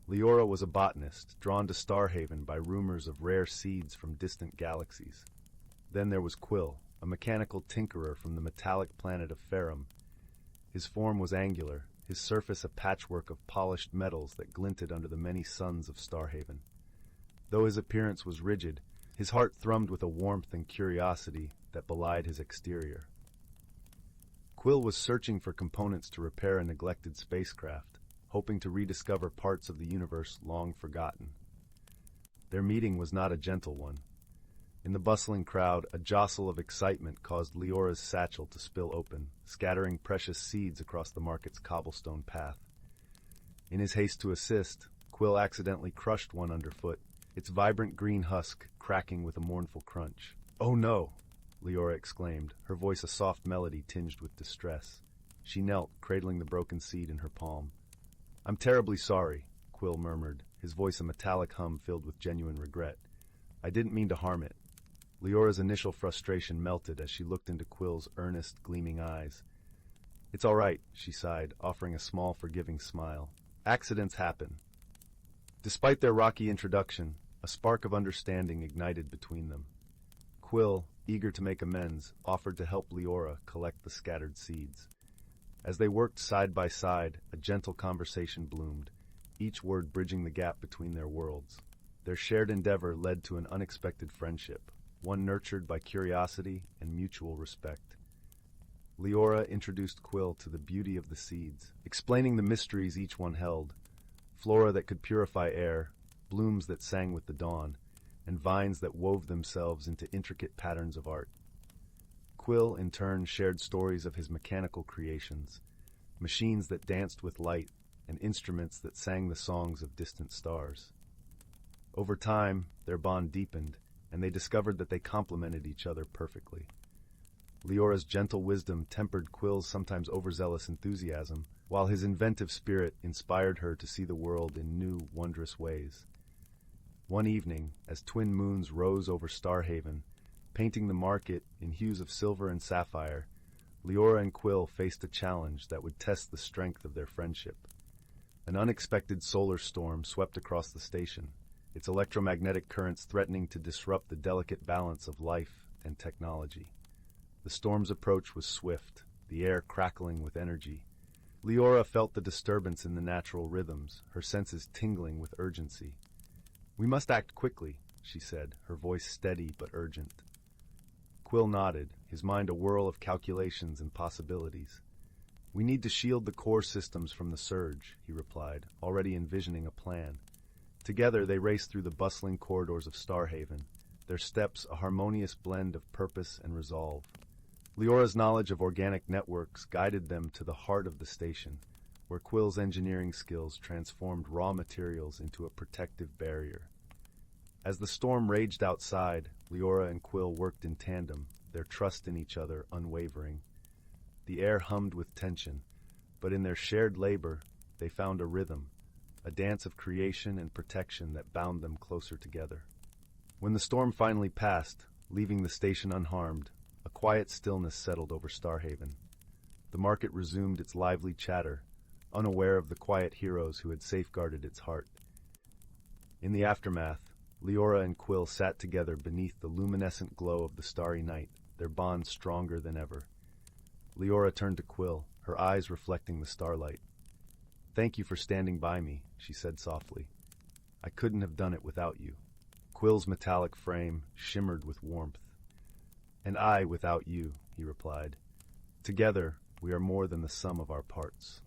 Leora was a botanist, drawn to Starhaven by rumors of rare seeds from distant galaxies. Then there was Quill, a mechanical tinkerer from the metallic planet of Ferrum. His form was angular, his surface a patchwork of polished metals that glinted under the many suns of Starhaven. Though his appearance was rigid, his heart thrummed with a warmth and curiosity that belied his exterior. Quill was searching for components to repair a neglected spacecraft, hoping to rediscover parts of the universe long forgotten. Their meeting was not a gentle one. In the bustling crowd, a jostle of excitement caused Leora's satchel to spill open, scattering precious seeds across the market's cobblestone path. In his haste to assist, Quill accidentally crushed one underfoot, its vibrant green husk cracking with a mournful crunch. "Oh no!" Leora exclaimed, her voice a soft melody tinged with distress. She knelt, cradling the broken seed in her palm. "I'm terribly sorry," Quill murmured, his voice a metallic hum filled with genuine regret. "I didn't mean to harm it." Leora's initial frustration melted as she looked into Quill's earnest, gleaming eyes. "It's all right," she sighed, offering a small, forgiving smile. "Accidents happen." Despite their rocky introduction, a spark of understanding ignited between them. Quill, eager to make amends, offered to help Leora collect the scattered seeds. As they worked side by side, a gentle conversation bloomed, each word bridging the gap between their worlds. Their shared endeavor led to an unexpected friendship, one nurtured by curiosity and mutual respect. Leora introduced Quill to the beauty of the seeds, explaining the mysteries each one held: flora that could purify air, blooms that sang with the dawn, and vines that wove themselves into intricate patterns of art. Quill, in turn, shared stories of his mechanical creations, machines that danced with light and instruments that sang the songs of distant stars. Over time, their bond deepened, and they discovered that they complemented each other perfectly. Leora's gentle wisdom tempered Quill's sometimes overzealous enthusiasm, while his inventive spirit inspired her to see the world in new, wondrous ways. One evening, as twin moons rose over Starhaven, painting the market in hues of silver and sapphire, Leora and Quill faced a challenge that would test the strength of their friendship. An unexpected solar storm swept across the station, its electromagnetic currents threatening to disrupt the delicate balance of life and technology. The storm's approach was swift, the air crackling with energy. Leora felt the disturbance in the natural rhythms, her senses tingling with urgency. "We must act quickly," she said, her voice steady but urgent. Quill nodded, his mind a whirl of calculations and possibilities. "We need to shield the core systems from the surge," he replied, already envisioning a plan. Together they raced through the bustling corridors of Starhaven, their steps a harmonious blend of purpose and resolve. Leora's knowledge of organic networks guided them to the heart of the station, where Quill's engineering skills transformed raw materials into a protective barrier. As the storm raged outside, Leora and Quill worked in tandem, their trust in each other unwavering. The air hummed with tension, but in their shared labor, they found a rhythm, a dance of creation and protection that bound them closer together. When the storm finally passed, leaving the station unharmed, a quiet stillness settled over Starhaven. The market resumed its lively chatter, unaware of the quiet heroes who had safeguarded its heart. In the aftermath, Leora and Quill sat together beneath the luminescent glow of the starry night, their bond stronger than ever. Leora turned to Quill, her eyes reflecting the starlight. "Thank you for standing by me," she said softly. "I couldn't have done it without you." Quill's metallic frame shimmered with warmth. "And I without you," he replied. "Together, we are more than the sum of our parts."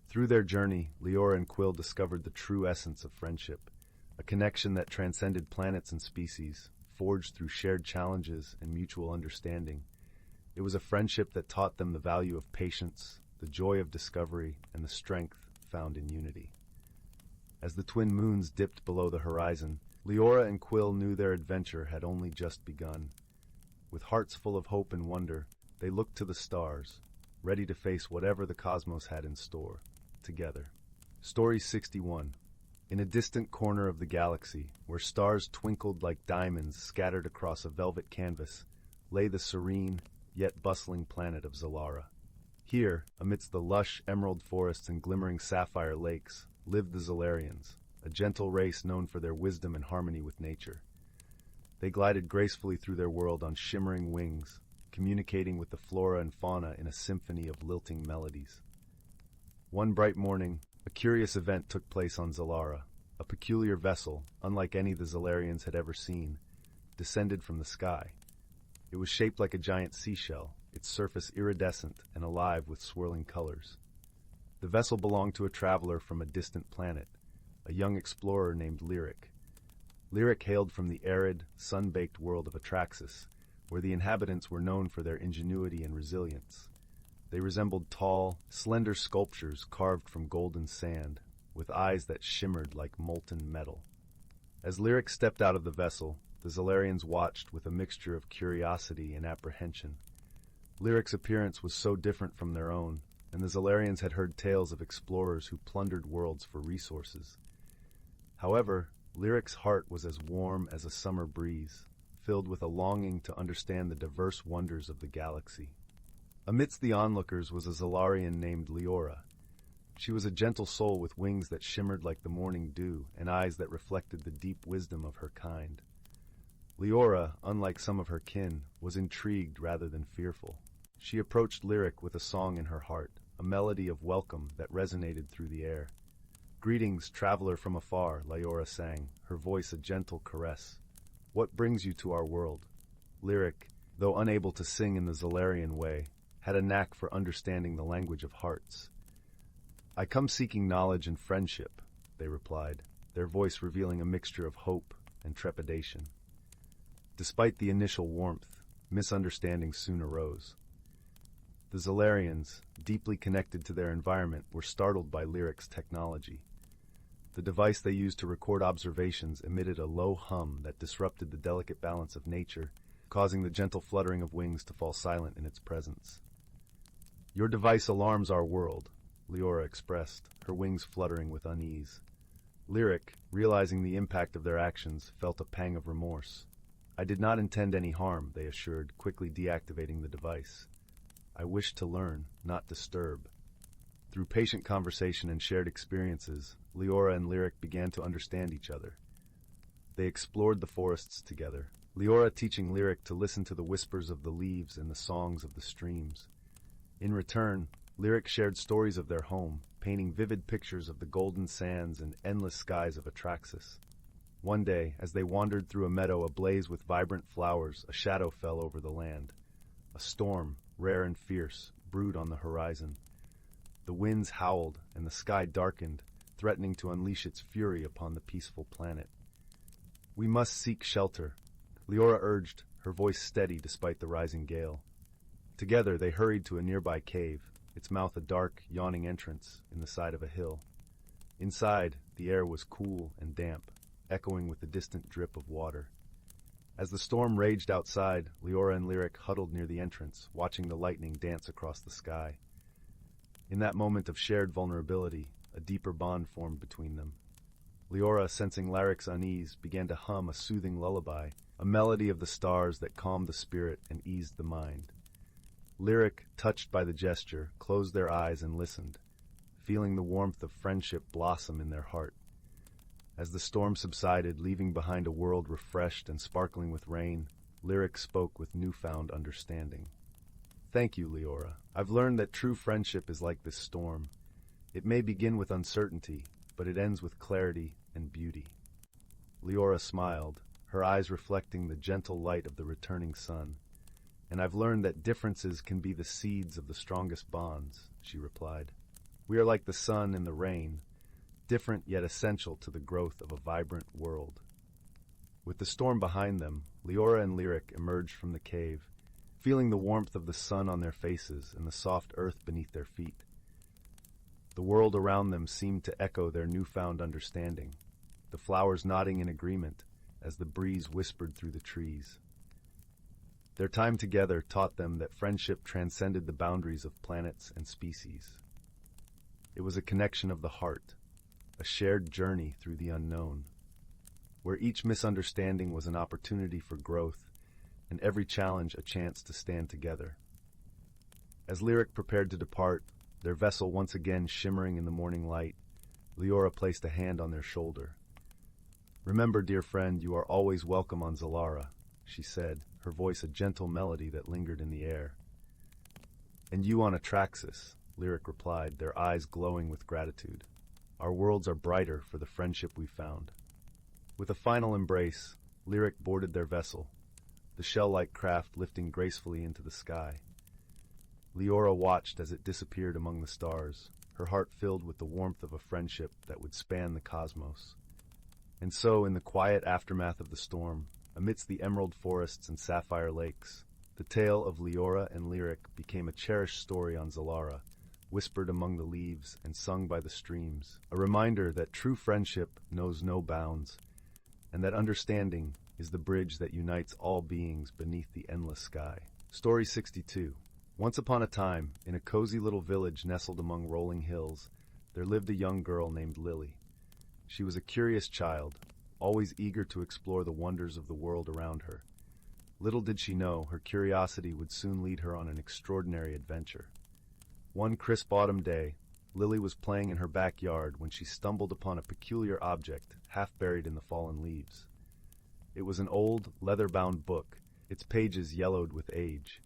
Through their journey, Leora and Quill discovered the true essence of friendship, a connection that transcended planets and species, forged through shared challenges and mutual understanding. It was a friendship that taught them the value of patience, the joy of discovery, and the strength found in unity. As the twin moons dipped below the horizon, Leora and Quill knew their adventure had only just begun. With hearts full of hope and wonder, they looked to the stars, ready to face whatever the cosmos had in store, together. Story 61. In a distant corner of the galaxy, where stars twinkled like diamonds scattered across a velvet canvas, lay the serene, yet bustling planet of Zalara. Here, amidst the lush emerald forests and glimmering sapphire lakes, lived the Zolarians, a gentle race known for their wisdom and harmony with nature. They glided gracefully through their world on shimmering wings, communicating with the flora and fauna in a symphony of lilting melodies. One bright morning, a curious event took place on Zolara. A peculiar vessel, unlike any the Zolarians had ever seen, descended from the sky. It was shaped like a giant seashell, its surface iridescent and alive with swirling colors. The vessel belonged to a traveler from a distant planet, a young explorer named Lyric. Lyric hailed from the arid, sun-baked world of Atraxis, where the inhabitants were known for their ingenuity and resilience. They resembled tall, slender sculptures carved from golden sand, with eyes that shimmered like molten metal. As Lyric stepped out of the vessel, the Zolarians watched with a mixture of curiosity and apprehension. Lyric's appearance was so different from their own, and the Zolarians had heard tales of explorers who plundered worlds for resources. However, Lyric's heart was as warm as a summer breeze, filled with a longing to understand the diverse wonders of the galaxy. Amidst the onlookers was a Zolarian named Leora. She was a gentle soul with wings that shimmered like the morning dew and eyes that reflected the deep wisdom of her kind. Leora, unlike some of her kin, was intrigued rather than fearful. She approached Lyric with a song in her heart, a melody of welcome that resonated through the air. "Greetings, traveler from afar," Leora sang, her voice a gentle caress. "What brings you to our world?" Lyric, though unable to sing in the Zolarian way, had a knack for understanding the language of hearts. "I come seeking knowledge and friendship," they replied, their voice revealing a mixture of hope and trepidation. Despite the initial warmth, misunderstandings soon arose. The Zolarians, deeply connected to their environment, were startled by Lyric's technology. The device they used to record observations emitted a low hum that disrupted the delicate balance of nature, causing the gentle fluttering of wings to fall silent in its presence. "Your device alarms our world," Leora expressed, her wings fluttering with unease. Lyric, realizing the impact of their actions, felt a pang of remorse. "I did not intend any harm," they assured, quickly deactivating the device. "I wish to learn, not disturb." Through patient conversation and shared experiences, Leora and Lyric began to understand each other. They explored the forests together, Leora teaching Lyric to listen to the whispers of the leaves and the songs of the streams. In return, Lyric shared stories of their home, painting vivid pictures of the golden sands and endless skies of Atraxis. One day, as they wandered through a meadow ablaze with vibrant flowers, a shadow fell over the land. A storm, rare and fierce, brewed on the horizon. The winds howled, and the sky darkened, threatening to unleash its fury upon the peaceful planet. "We must seek shelter," Leora urged, her voice steady despite the rising gale. Together they hurried to a nearby cave, its mouth a dark, yawning entrance in the side of a hill. Inside, the air was cool and damp, echoing with the distant drip of water. As the storm raged outside, Leora and Lyric huddled near the entrance, watching the lightning dance across the sky. In that moment of shared vulnerability, a deeper bond formed between them. Leora, sensing Lyric's unease, began to hum a soothing lullaby, a melody of the stars that calmed the spirit and eased the mind. Lyric, touched by the gesture, closed their eyes and listened, feeling the warmth of friendship blossom in their heart. As the storm subsided, leaving behind a world refreshed and sparkling with rain, Lyric spoke with newfound understanding. "Thank you, Leora. I've learned that true friendship is like this storm. It may begin with uncertainty, but it ends with clarity and beauty." Leora smiled, her eyes reflecting the gentle light of the returning sun. "And I've learned that differences can be the seeds of the strongest bonds," she replied. "We are like the sun and the rain, different yet essential to the growth of a vibrant world." With the storm behind them, Leora and Lyric emerged from the cave, feeling the warmth of the sun on their faces and the soft earth beneath their feet. The world around them seemed to echo their newfound understanding, the flowers nodding in agreement as the breeze whispered through the trees. Their time together taught them that friendship transcended the boundaries of planets and species. It was a connection of the heart, a shared journey through the unknown, where each misunderstanding was an opportunity for growth and every challenge a chance to stand together. As Lyric prepared to depart, their vessel once again shimmering in the morning light, Leora placed a hand on their shoulder. "Remember, dear friend, you are always welcome on Zalara," she said, her voice a gentle melody that lingered in the air. "And you on Atraxis," Lyric replied, their eyes glowing with gratitude. "Our worlds are brighter for the friendship we found." With a final embrace, Lyric boarded their vessel, the shell-like craft lifting gracefully into the sky. Leora watched as it disappeared among the stars, her heart filled with the warmth of a friendship that would span the cosmos. And so, in the quiet aftermath of the storm, amidst the emerald forests and sapphire lakes, the tale of Leora and Lyric became a cherished story on Zalara, whispered among the leaves and sung by the streams, a reminder that true friendship knows no bounds, and that understanding is the bridge that unites all beings beneath the endless sky. Story 62. Once upon a time, in a cozy little village nestled among rolling hills, there lived a young girl named Lily. She was a curious child, always eager to explore the wonders of the world around her. Little did she know, her curiosity would soon lead her on an extraordinary adventure. One crisp autumn day, Lily was playing in her backyard when she stumbled upon a peculiar object, half buried in the fallen leaves. It was an old, leather-bound book, its pages yellowed with age.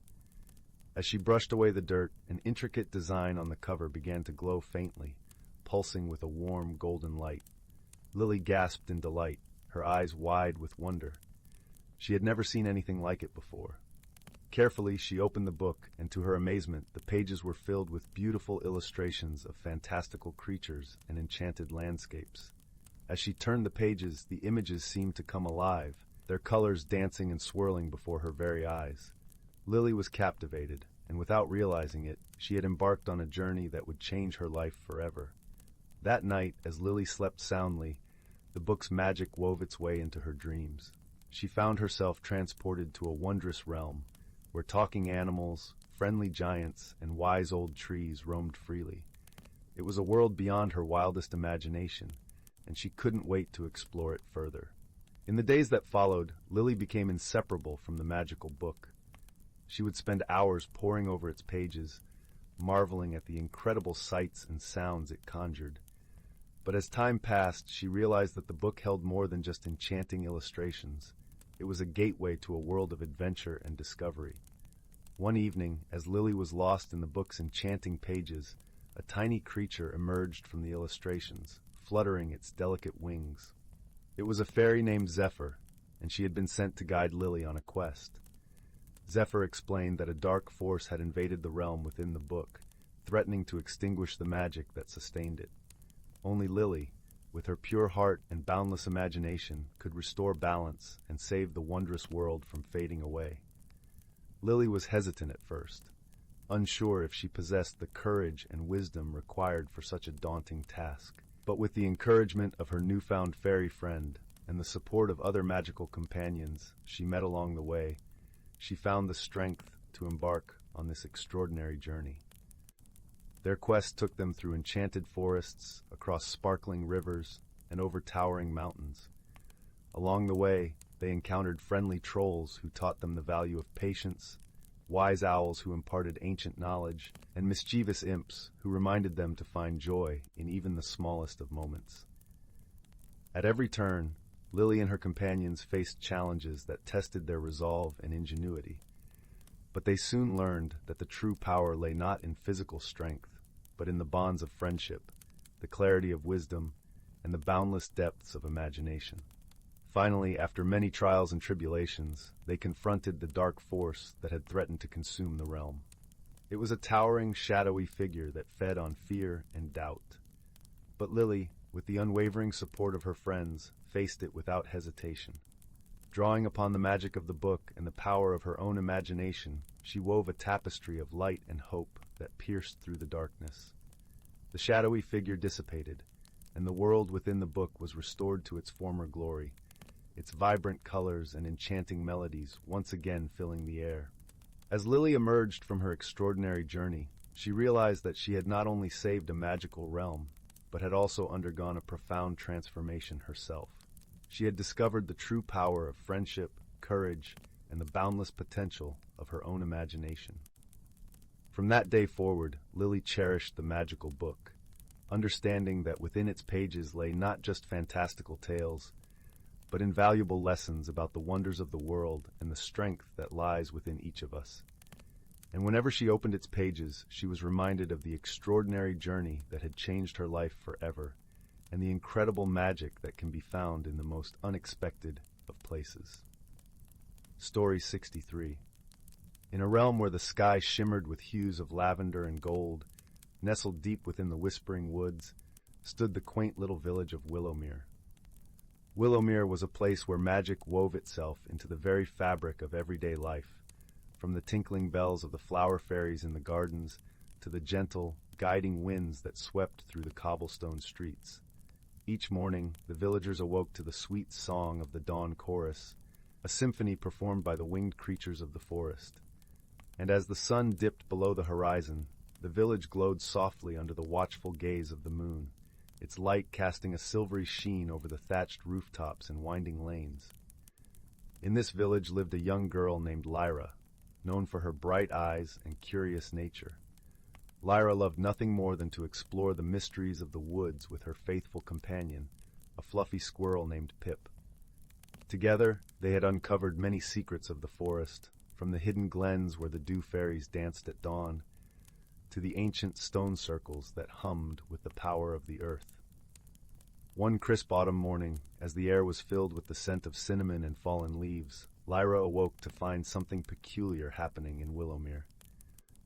As she brushed away the dirt, an intricate design on the cover began to glow faintly, pulsing with a warm, golden light. Lily gasped in delight, her eyes wide with wonder. She had never seen anything like it before. Carefully, she opened the book, and to her amazement, the pages were filled with beautiful illustrations of fantastical creatures and enchanted landscapes. As she turned the pages, the images seemed to come alive, their colors dancing and swirling before her very eyes. Lily was captivated, and without realizing it, she had embarked on a journey that would change her life forever. That night, as Lily slept soundly, the book's magic wove its way into her dreams. She found herself transported to a wondrous realm, where talking animals, friendly giants, and wise old trees roamed freely. It was a world beyond her wildest imagination, and she couldn't wait to explore it further. In the days that followed, Lily became inseparable from the magical book. She would spend hours poring over its pages, marveling at the incredible sights and sounds it conjured. But as time passed, she realized that the book held more than just enchanting illustrations. It was a gateway to a world of adventure and discovery. One evening, as Lily was lost in the book's enchanting pages, a tiny creature emerged from the illustrations, fluttering its delicate wings. It was a fairy named Zephyr, and she had been sent to guide Lily on a quest. Zephyr explained that a dark force had invaded the realm within the book, threatening to extinguish the magic that sustained it. Only Lily, with her pure heart and boundless imagination, could restore balance and save the wondrous world from fading away. Lily was hesitant at first, unsure if she possessed the courage and wisdom required for such a daunting task. But with the encouragement of her newfound fairy friend and the support of other magical companions she met along the way, she found the strength to embark on this extraordinary journey. Their quest took them through enchanted forests, across sparkling rivers, and over towering mountains. Along the way, they encountered friendly trolls who taught them the value of patience, wise owls who imparted ancient knowledge, and mischievous imps who reminded them to find joy in even the smallest of moments. At every turn, Lily and her companions faced challenges that tested their resolve and ingenuity. But they soon learned that the true power lay not in physical strength, but in the bonds of friendship, the clarity of wisdom, and the boundless depths of imagination. Finally, after many trials and tribulations, they confronted the dark force that had threatened to consume the realm. It was a towering, shadowy figure that fed on fear and doubt. But Lily, with the unwavering support of her friends, faced it without hesitation. Drawing upon the magic of the book and the power of her own imagination, she wove a tapestry of light and hope that pierced through the darkness. The shadowy figure dissipated, and the world within the book was restored to its former glory, its vibrant colors and enchanting melodies once again filling the air. As Lily emerged from her extraordinary journey, she realized that she had not only saved a magical realm, but had also undergone a profound transformation herself. She had discovered the true power of friendship, courage, and the boundless potential of her own imagination. From that day forward, Lily cherished the magical book, understanding that within its pages lay not just fantastical tales, but invaluable lessons about the wonders of the world and the strength that lies within each of us. And whenever she opened its pages, she was reminded of the extraordinary journey that had changed her life forever, and the incredible magic that can be found in the most unexpected of places. Story 63. In a realm where the sky shimmered with hues of lavender and gold, nestled deep within the whispering woods, stood the quaint little village of Willowmere. Willowmere was a place where magic wove itself into the very fabric of everyday life, from the tinkling bells of the flower fairies in the gardens to the gentle, guiding winds that swept through the cobblestone streets. Each morning, the villagers awoke to the sweet song of the dawn chorus, a symphony performed by the winged creatures of the forest. And as the sun dipped below the horizon, the village glowed softly under the watchful gaze of the moon, its light casting a silvery sheen over the thatched rooftops and winding lanes. In this village lived a young girl named Lyra, known for her bright eyes and curious nature. Lyra loved nothing more than to explore the mysteries of the woods with her faithful companion, a fluffy squirrel named Pip. Together, they had uncovered many secrets of the forest, from the hidden glens where the dew fairies danced at dawn, to the ancient stone circles that hummed with the power of the earth. One crisp autumn morning, as the air was filled with the scent of cinnamon and fallen leaves, Lyra awoke to find something peculiar happening in Willowmere.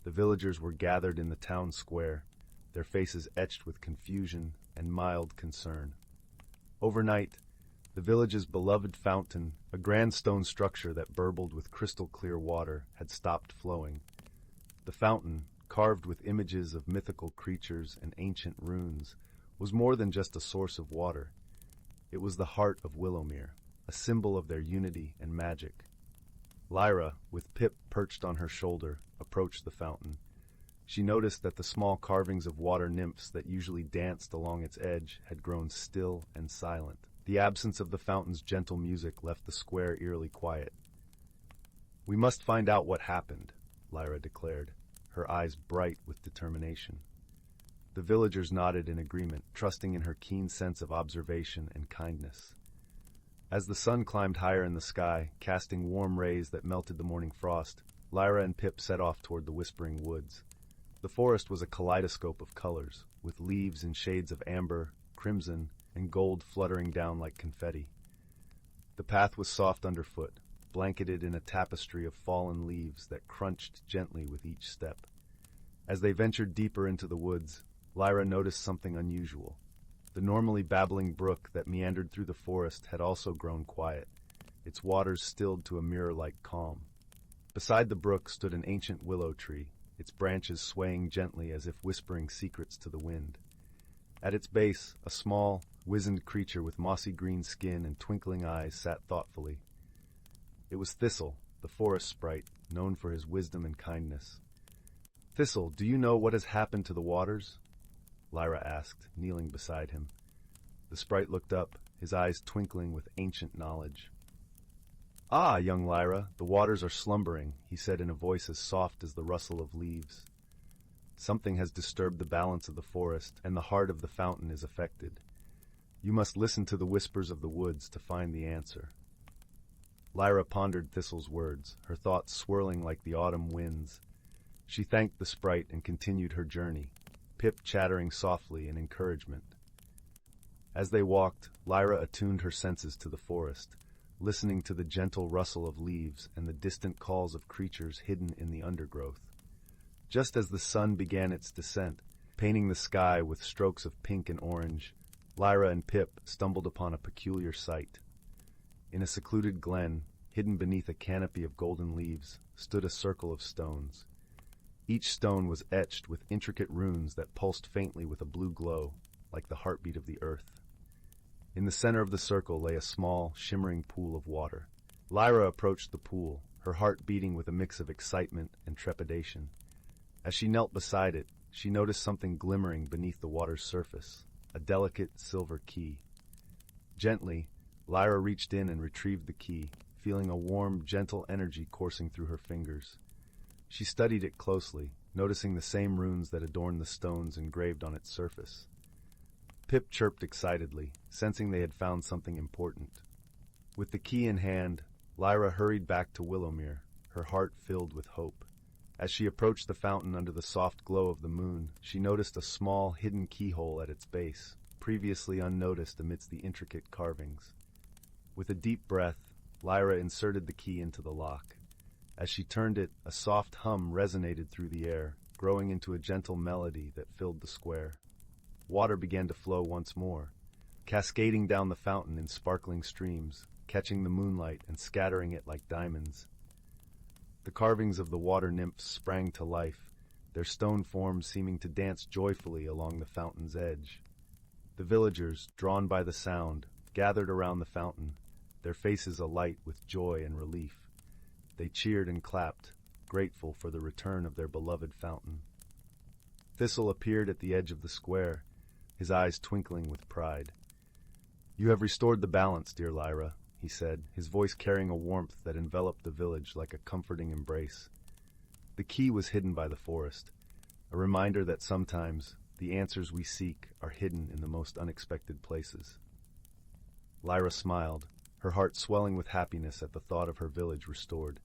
The villagers were gathered in the town square, their faces etched with confusion and mild concern. Overnight, the village's beloved fountain, a grand stone structure that burbled with crystal-clear water, had stopped flowing. The fountain, carved with images of mythical creatures and ancient runes, was more than just a source of water. It was the heart of Willowmere, a symbol of their unity and magic. Lyra, with Pip perched on her shoulder, approached the fountain. She noticed that the small carvings of water nymphs that usually danced along its edge had grown still and silent. The absence of the fountain's gentle music left the square eerily quiet. "We must find out what happened," Lyra declared, her eyes bright with determination. The villagers nodded in agreement, trusting in her keen sense of observation and kindness. As the sun climbed higher in the sky, casting warm rays that melted the morning frost, Lyra and Pip set off toward the whispering woods. The forest was a kaleidoscope of colors, with leaves in shades of amber, crimson, and gold fluttering down like confetti. The path was soft underfoot, blanketed in a tapestry of fallen leaves that crunched gently with each step. As they ventured deeper into the woods, Lyra noticed something unusual. The normally babbling brook that meandered through the forest had also grown quiet, its waters stilled to a mirror-like calm. Beside the brook stood an ancient willow tree, its branches swaying gently as if whispering secrets to the wind. At its base, a small, wizened creature with mossy green skin and twinkling eyes sat thoughtfully. It was Thistle, the forest sprite, known for his wisdom and kindness. "Thistle, do you know what has happened to the waters?" Lyra asked, kneeling beside him. The sprite looked up, his eyes twinkling with ancient knowledge. "Ah, young Lyra, the waters are slumbering," he said in a voice as soft as the rustle of leaves. "Something has disturbed the balance of the forest, and the heart of the fountain is affected. You must listen to the whispers of the woods to find the answer." Lyra pondered Thistle's words, her thoughts swirling like the autumn winds. She thanked the sprite and continued her journey, Pip chattering softly in encouragement. As they walked, Lyra attuned her senses to the forest, listening to the gentle rustle of leaves and the distant calls of creatures hidden in the undergrowth. Just as the sun began its descent, painting the sky with strokes of pink and orange, Lyra and Pip stumbled upon a peculiar sight. In a secluded glen, hidden beneath a canopy of golden leaves, stood a circle of stones. Each stone was etched with intricate runes that pulsed faintly with a blue glow, like the heartbeat of the earth. In the center of the circle lay a small, shimmering pool of water. Lyra approached the pool, her heart beating with a mix of excitement and trepidation. As she knelt beside it, she noticed something glimmering beneath the water's surface, a delicate silver key. Gently, Lyra reached in and retrieved the key, feeling a warm, gentle energy coursing through her fingers. She studied it closely, noticing the same runes that adorned the stones engraved on its surface. Pip chirped excitedly, sensing they had found something important. With the key in hand, Lyra hurried back to Willowmere, her heart filled with hope. As she approached the fountain under the soft glow of the moon, she noticed a small, hidden keyhole at its base, previously unnoticed amidst the intricate carvings. With a deep breath, Lyra inserted the key into the lock. As she turned it, a soft hum resonated through the air, growing into a gentle melody that filled the square. Water began to flow once more, cascading down the fountain in sparkling streams, catching the moonlight and scattering it like diamonds. The carvings of the water nymphs sprang to life, their stone forms seeming to dance joyfully along the fountain's edge. The villagers, drawn by the sound, gathered around the fountain, their faces alight with joy and relief. They cheered and clapped, grateful for the return of their beloved fountain. Thistle appeared at the edge of the square, his eyes twinkling with pride. "You have restored the balance, dear Lyra," he said, his voice carrying a warmth that enveloped the village like a comforting embrace. The key was hidden by the forest, a reminder that sometimes the answers we seek are hidden in the most unexpected places. Lyra smiled, her heart swelling with happiness at the thought of her village restored.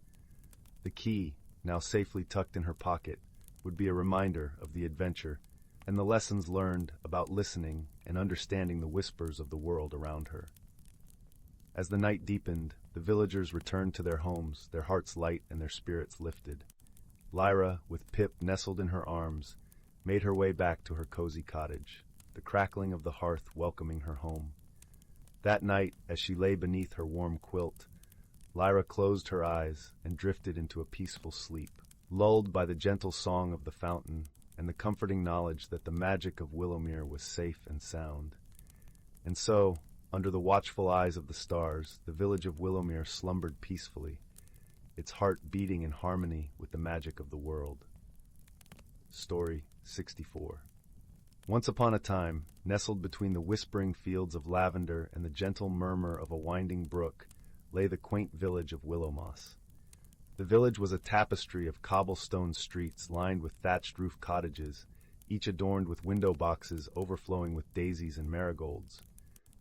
The key, now safely tucked in her pocket, would be a reminder of the adventure and the lessons learned about listening and understanding the whispers of the world around her. As the night deepened, the villagers returned to their homes, their hearts light and their spirits lifted. Lyra, with Pip nestled in her arms, made her way back to her cozy cottage, the crackling of the hearth welcoming her home. That night, as she lay beneath her warm quilt, Lyra closed her eyes and drifted into a peaceful sleep, lulled by the gentle song of the fountain and the comforting knowledge that the magic of Willowmere was safe and sound. And so, under the watchful eyes of the stars, the village of Willowmere slumbered peacefully, its heart beating in harmony with the magic of the world. Story 64. Once upon a time, nestled between the whispering fields of lavender and the gentle murmur of a winding brook, lay the quaint village of Willowmoss. The village was a tapestry of cobblestone streets lined with thatched-roof cottages, each adorned with window boxes overflowing with daisies and marigolds.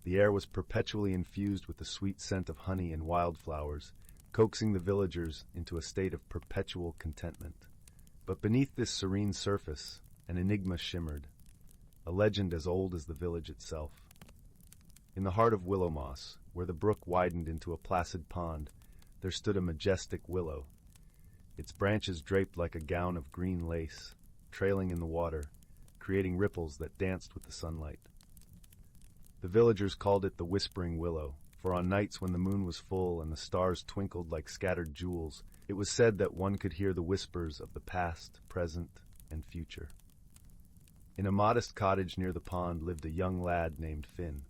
The air was perpetually infused with the sweet scent of honey and wildflowers, coaxing the villagers into a state of perpetual contentment. But beneath this serene surface, an enigma shimmered, a legend as old as the village itself. In the heart of Willowmoss, where the brook widened into a placid pond, there stood a majestic willow, its branches draped like a gown of green lace, trailing in the water, creating ripples that danced with the sunlight. The villagers called it the Whispering Willow, for on nights when the moon was full and the stars twinkled like scattered jewels, it was said that one could hear the whispers of the past, present, and future. In a modest cottage near the pond lived a young lad named Finn.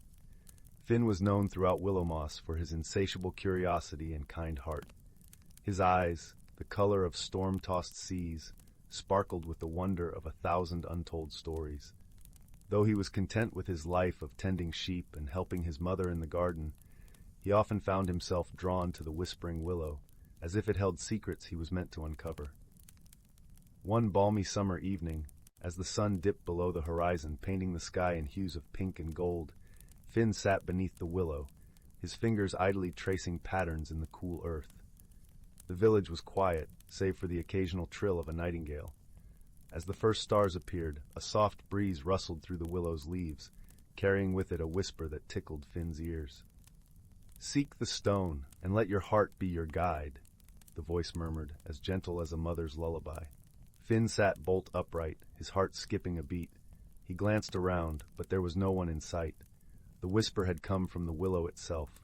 Finn was known throughout Willowmoss for his insatiable curiosity and kind heart. His eyes, the color of storm-tossed seas, sparkled with the wonder of 1,000 untold stories. Though he was content with his life of tending sheep and helping his mother in the garden, he often found himself drawn to the Whispering Willow, as if it held secrets he was meant to uncover. One balmy summer evening, as the sun dipped below the horizon, painting the sky in hues of pink and gold, Finn sat beneath the willow, his fingers idly tracing patterns in the cool earth. The village was quiet, save for the occasional trill of a nightingale. As the first stars appeared, a soft breeze rustled through the willow's leaves, carrying with it a whisper that tickled Finn's ears. "Seek the stone, and let your heart be your guide," the voice murmured, as gentle as a mother's lullaby. Finn sat bolt upright, his heart skipping a beat. He glanced around, but there was no one in sight. The whisper had come from the willow itself.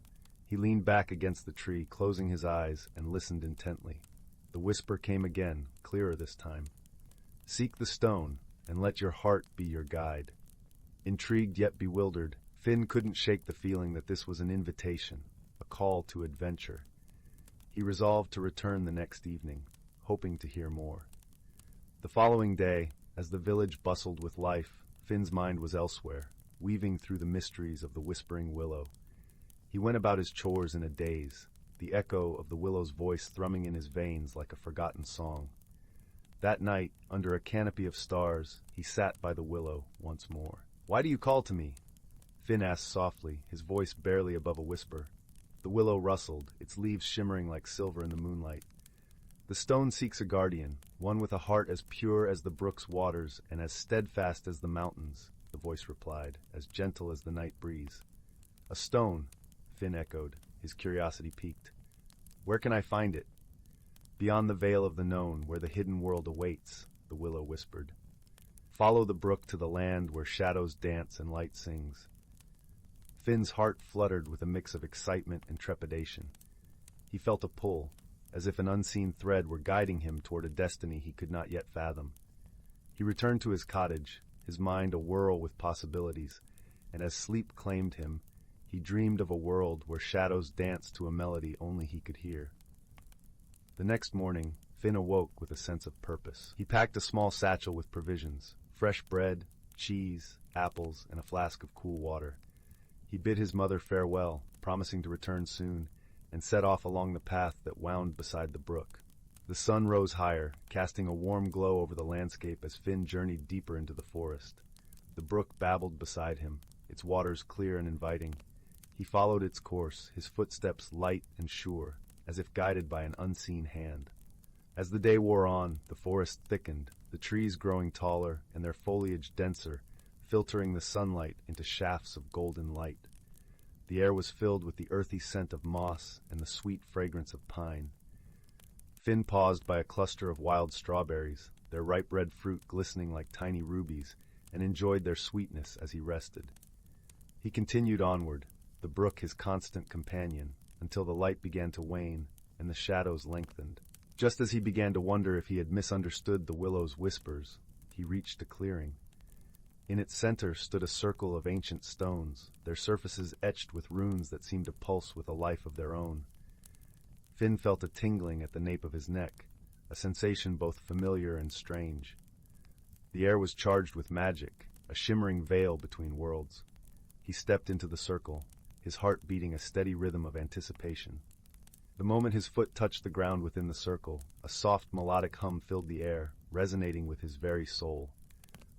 He leaned back against the tree, closing his eyes, and listened intently. The whisper came again, clearer this time. "Seek the stone, and let your heart be your guide." Intrigued yet bewildered, Finn couldn't shake the feeling that this was an invitation, a call to adventure. He resolved to return the next evening, hoping to hear more. The following day, as the village bustled with life, Finn's mind was elsewhere, weaving through the mysteries of the Whispering Willow. He went about his chores in a daze, the echo of the willow's voice thrumming in his veins like a forgotten song. That night, under a canopy of stars, he sat by the willow once more. "Why do you call to me?" Finn asked softly, his voice barely above a whisper. The willow rustled, its leaves shimmering like silver in the moonlight. The stone seeks a guardian, one with a heart as pure as the brook's waters and as steadfast as the mountains, the voice replied, as gentle as the night breeze. A stone, Finn echoed, his curiosity piqued. Where can I find it? Beyond the veil of the known, where the hidden world awaits, the willow whispered. Follow the brook to the land where shadows dance and light sings. Finn's heart fluttered with a mix of excitement and trepidation. He felt a pull, as if an unseen thread were guiding him toward a destiny he could not yet fathom. He returned to his cottage, his mind awhirl with possibilities, and as sleep claimed him, he dreamed of a world where shadows danced to a melody only he could hear. The next morning, Finn awoke with a sense of purpose. He packed a small satchel with provisions, fresh bread, cheese, apples, and a flask of cool water. He bid his mother farewell, promising to return soon, and set off along the path that wound beside the brook. The sun rose higher, casting a warm glow over the landscape as Finn journeyed deeper into the forest. The brook babbled beside him, its waters clear and inviting. He followed its course, his footsteps light and sure, as if guided by an unseen hand. As the day wore on, the forest thickened, the trees growing taller and their foliage denser, filtering the sunlight into shafts of golden light. The air was filled with the earthy scent of moss and the sweet fragrance of pine. Finn paused by a cluster of wild strawberries, their ripe red fruit glistening like tiny rubies, and enjoyed their sweetness as he rested. He continued onward, the brook his constant companion, until the light began to wane and the shadows lengthened. Just as he began to wonder if he had misunderstood the willow's whispers, he reached a clearing. In its center stood a circle of ancient stones, their surfaces etched with runes that seemed to pulse with a life of their own. Finn felt a tingling at the nape of his neck, a sensation both familiar and strange. The air was charged with magic, a shimmering veil between worlds. He stepped into the circle, his heart beating a steady rhythm of anticipation. The moment his foot touched the ground within the circle, a soft melodic hum filled the air, resonating with his very soul.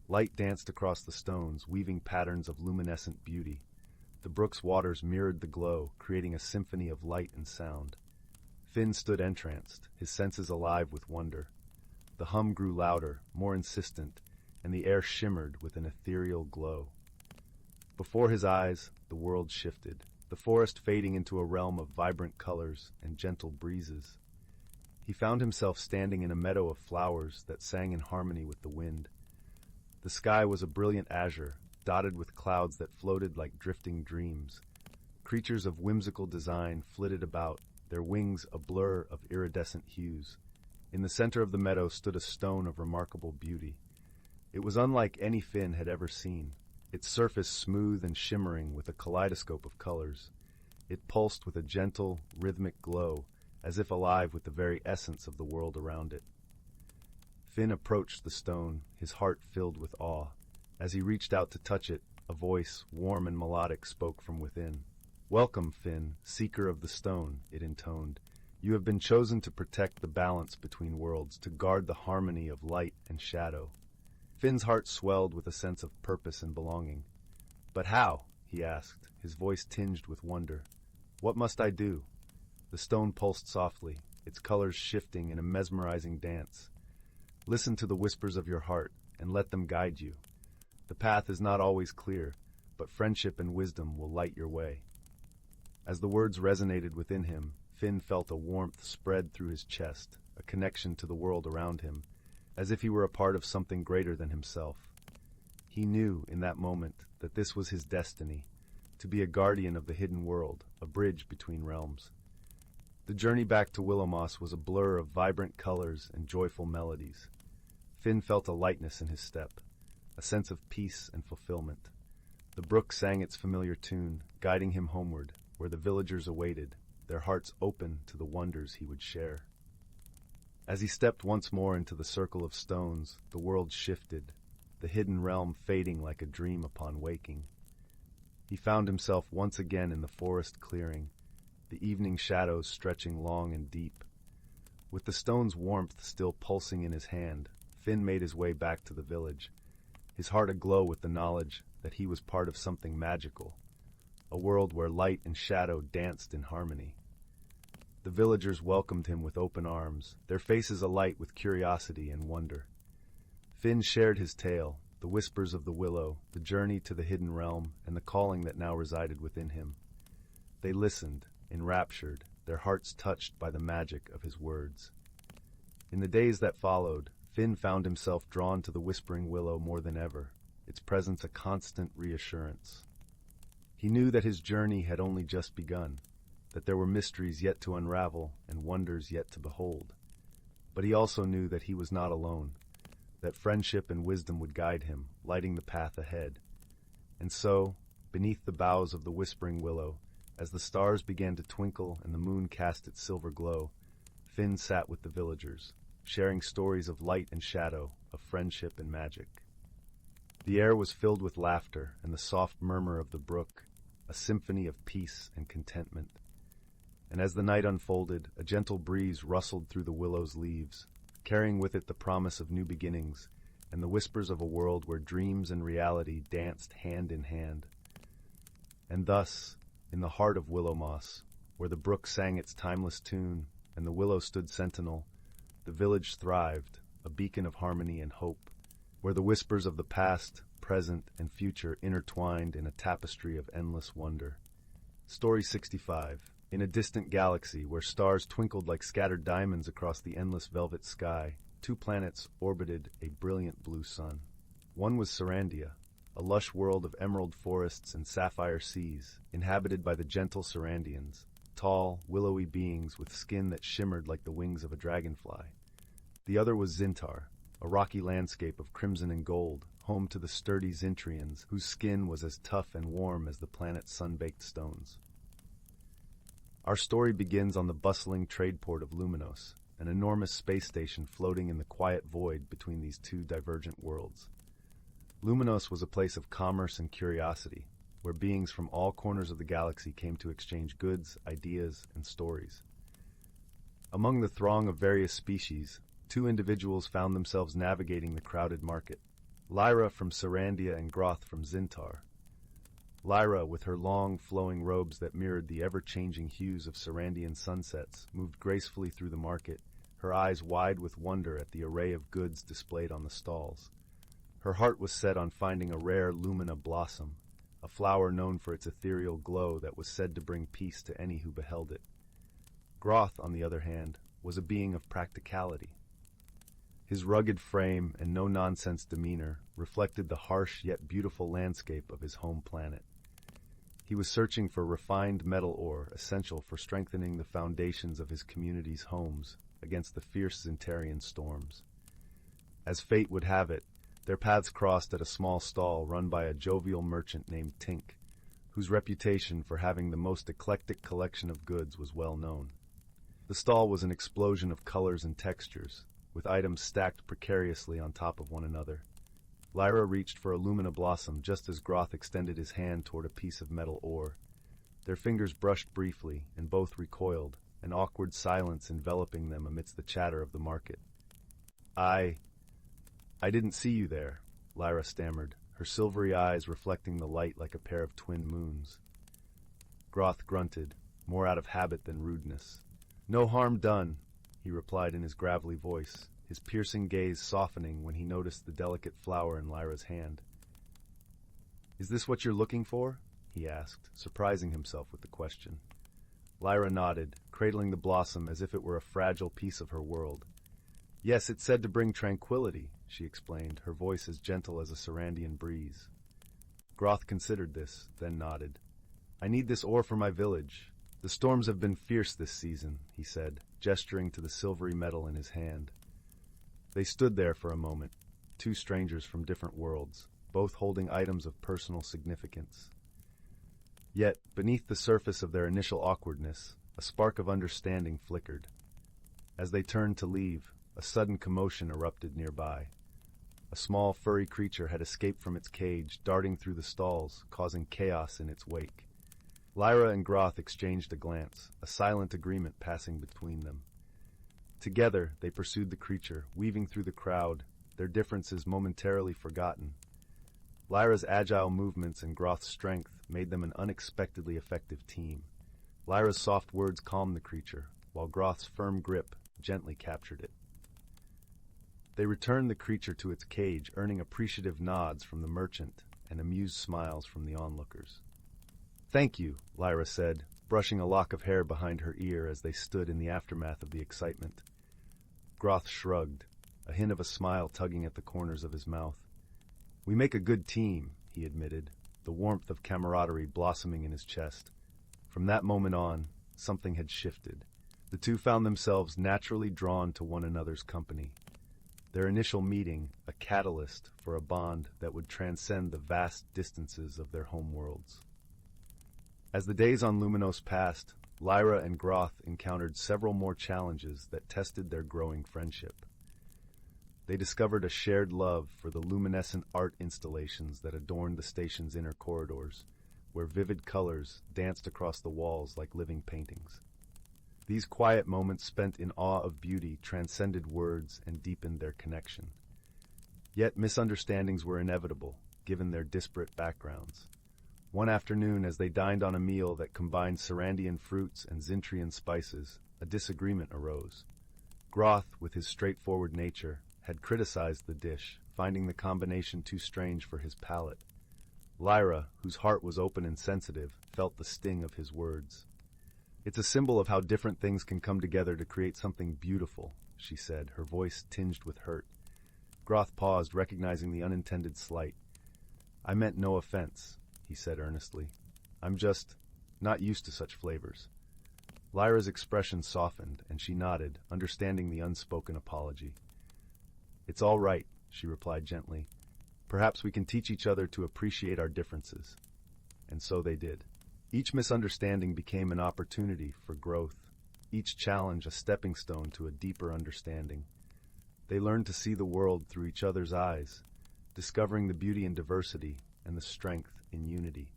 Light danced across the stones, weaving patterns of luminescent beauty. The brook's waters mirrored the glow, creating a symphony of light and sound. Finn stood entranced, his senses alive with wonder. The hum grew louder, more insistent, and the air shimmered with an ethereal glow. Before his eyes, the world shifted, the forest fading into a realm of vibrant colors and gentle breezes. He found himself standing in a meadow of flowers that sang in harmony with the wind. The sky was a brilliant azure, dotted with clouds that floated like drifting dreams. Creatures of whimsical design flitted about, their wings a blur of iridescent hues. In the center of the meadow stood a stone of remarkable beauty. It was unlike any Finn had ever seen, its surface smooth and shimmering with a kaleidoscope of colors. It pulsed with a gentle, rhythmic glow, as if alive with the very essence of the world around it. Finn approached the stone, his heart filled with awe. As he reached out to touch it, a voice, warm and melodic, spoke from within. "Welcome, Finn, seeker of the stone," it intoned. "You have been chosen to protect the balance between worlds, to guard the harmony of light and shadow." Finn's heart swelled with a sense of purpose and belonging. "But how?" he asked, his voice tinged with wonder. "What must I do?" The stone pulsed softly, its colors shifting in a mesmerizing dance. "Listen to the whispers of your heart, and let them guide you. The path is not always clear, but friendship and wisdom will light your way." As the words resonated within him, Finn felt a warmth spread through his chest, a connection to the world around him, as if he were a part of something greater than himself. He knew, in that moment, that this was his destiny, to be a guardian of the hidden world, a bridge between realms. The journey back to Willowmoss was a blur of vibrant colors and joyful melodies. Finn felt a lightness in his step, a sense of peace and fulfillment. The brook sang its familiar tune, guiding him homeward, where the villagers awaited, their hearts open to the wonders he would share. As he stepped once more into the circle of stones, the world shifted, the hidden realm fading like a dream upon waking. He found himself once again in the forest clearing, the evening shadows stretching long and deep. With the stone's warmth still pulsing in his hand, Finn made his way back to the village. his heart aglow with the knowledge that he was part of something magical, a world where light and shadow danced in harmony. The villagers welcomed him with open arms, their faces alight with curiosity and wonder. Finn shared his tale, the whispers of the willow, the journey to the hidden realm, and the calling that now resided within him. They listened, enraptured, their hearts touched by the magic of his words. In the days that followed, Finn found himself drawn to the whispering willow more than ever, its presence a constant reassurance. He knew that his journey had only just begun, that there were mysteries yet to unravel and wonders yet to behold. But he also knew that he was not alone, that friendship and wisdom would guide him, lighting the path ahead. And so, beneath the boughs of the whispering willow, as the stars began to twinkle and the moon cast its silver glow, Finn sat with the villagers, sharing stories of light and shadow, of friendship and magic. The air was filled with laughter and the soft murmur of the brook, a symphony of peace and contentment. And as the night unfolded, a gentle breeze rustled through the willow's leaves, carrying with it the promise of new beginnings and the whispers of a world where dreams and reality danced hand in hand. And thus, in the heart of Willow Moss, where the brook sang its timeless tune and the willow stood sentinel, the village thrived, a beacon of harmony and hope, where the whispers of the past, present, and future intertwined in a tapestry of endless wonder. Story 65. In a distant galaxy where stars twinkled like scattered diamonds across the endless velvet sky, two planets orbited a brilliant blue sun. One was Sarandia, a lush world of emerald forests and sapphire seas, inhabited by the gentle Sarandians, tall, willowy beings with skin that shimmered like the wings of a dragonfly. The other was Zintar, a rocky landscape of crimson and gold, home to the sturdy Zintrians, whose skin was as tough and warm as the planet's sun-baked stones. Our story begins on the bustling trade port of Luminos, an enormous space station floating in the quiet void between these two divergent worlds. Luminos was a place of commerce and curiosity, where beings from all corners of the galaxy came to exchange goods, ideas, and stories. Among the throng of various species, two individuals found themselves navigating the crowded market. Lyra from Sarandia and Groth from Zintar. Lyra, with her long, flowing robes that mirrored the ever-changing hues of Sarandian sunsets, moved gracefully through the market, her eyes wide with wonder at the array of goods displayed on the stalls. Her heart was set on finding a rare Lumina blossom, a flower known for its ethereal glow that was said to bring peace to any who beheld it. Groth, on the other hand, was a being of practicality. His rugged frame and no-nonsense demeanor reflected the harsh yet beautiful landscape of his home planet. He was searching for refined metal ore essential for strengthening the foundations of his community's homes against the fierce Zintarian storms. As fate would have it, their paths crossed at a small stall run by a jovial merchant named Tink, whose reputation for having the most eclectic collection of goods was well known. The stall was an explosion of colors and textures, with items stacked precariously on top of one another. Lyra reached for a Lumina blossom just as Groth extended his hand toward a piece of metal ore. Their fingers brushed briefly, and both recoiled, an awkward silence enveloping them amidst the chatter of the market. I didn't see you there," Lyra stammered, her silvery eyes reflecting the light like a pair of twin moons. Groth grunted, more out of habit than rudeness. "No harm done," he replied in his gravelly voice, his piercing gaze softening when he noticed the delicate flower in Lyra's hand. "Is this what you're looking for?" he asked, surprising himself with the question. Lyra nodded, cradling the blossom as if it were a fragile piece of her world. "Yes, it's said to bring tranquility," she explained, her voice as gentle as a Sarandian breeze. Groth considered this, then nodded. "I need this ore for my village. The storms have been fierce this season," he said, gesturing to the silvery metal in his hand. They stood there for a moment, two strangers from different worlds, both holding items of personal significance. Yet, beneath the surface of their initial awkwardness, a spark of understanding flickered. As they turned to leave, a sudden commotion erupted nearby. A small, furry creature had escaped from its cage, darting through the stalls, causing chaos in its wake. Lyra and Groth exchanged a glance, a silent agreement passing between them. Together, they pursued the creature, weaving through the crowd, their differences momentarily forgotten. Lyra's agile movements and Groth's strength made them an unexpectedly effective team. Lyra's soft words calmed the creature, while Groth's firm grip gently captured it. They returned the creature to its cage, earning appreciative nods from the merchant and amused smiles from the onlookers. "Thank you," Lyra said, brushing a lock of hair behind her ear as they stood in the aftermath of the excitement. Groth shrugged, a hint of a smile tugging at the corners of his mouth. "We make a good team," he admitted, the warmth of camaraderie blossoming in his chest. From that moment on, something had shifted. The two found themselves naturally drawn to one another's company. Their initial meeting, a catalyst for a bond that would transcend the vast distances of their home worlds. As the days on Luminos passed, Lyra and Groth encountered several more challenges that tested their growing friendship. They discovered a shared love for the luminescent art installations that adorned the station's inner corridors, where vivid colors danced across the walls like living paintings. These quiet moments spent in awe of beauty transcended words and deepened their connection. Yet misunderstandings were inevitable, given their disparate backgrounds. One afternoon, as they dined on a meal that combined Sarandian fruits and Zintrian spices, a disagreement arose. Groth, with his straightforward nature, had criticized the dish, finding the combination too strange for his palate. Lyra, whose heart was open and sensitive, felt the sting of his words. "It's a symbol of how different things can come together to create something beautiful," she said, her voice tinged with hurt. Groth paused, recognizing the unintended slight. "I meant no offense," he said earnestly. "I'm just not used to such flavors." Lyra's expression softened, and she nodded, understanding the unspoken apology. "It's all right," she replied gently. "Perhaps we can teach each other to appreciate our differences." And so they did. Each misunderstanding became an opportunity for growth, each challenge a stepping stone to a deeper understanding. They learned to see the world through each other's eyes, discovering the beauty in diversity and the strength in unity.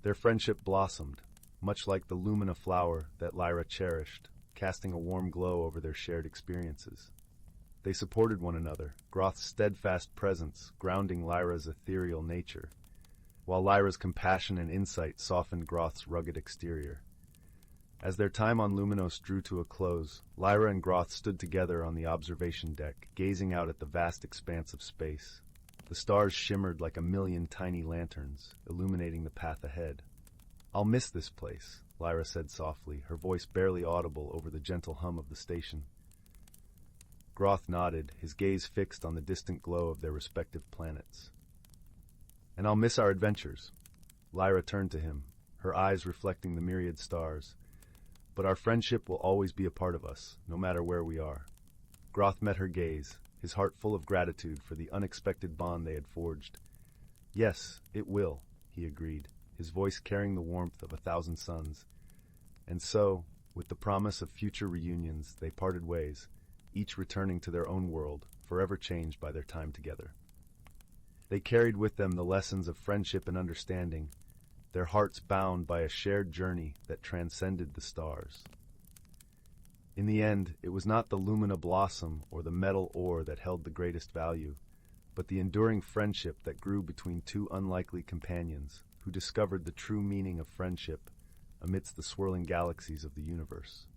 Their friendship blossomed, much like the lumina flower that Lyra cherished, casting a warm glow over their shared experiences. They supported one another, Groth's steadfast presence grounding Lyra's ethereal nature, while Lyra's compassion and insight softened Groth's rugged exterior. As their time on Luminos drew to a close, Lyra and Groth stood together on the observation deck, gazing out at the vast expanse of space. The stars shimmered like a million tiny lanterns, illuminating the path ahead. "I'll miss this place," Lyra said softly, her voice barely audible over the gentle hum of the station. Groth nodded, his gaze fixed on the distant glow of their respective planets. "And I'll miss our adventures." Lyra turned to him, her eyes reflecting the myriad stars. "But our friendship will always be a part of us, no matter where we are." Groth met her gaze, his heart full of gratitude for the unexpected bond they had forged. "Yes, it will," he agreed, his voice carrying the warmth of 1,000 suns. And so, with the promise of future reunions, they parted ways, each returning to their own world, forever changed by their time together. They carried with them the lessons of friendship and understanding, their hearts bound by a shared journey that transcended the stars. In the end, it was not the lumina blossom or the metal ore that held the greatest value, but the enduring friendship that grew between two unlikely companions who discovered the true meaning of friendship amidst the swirling galaxies of the universe.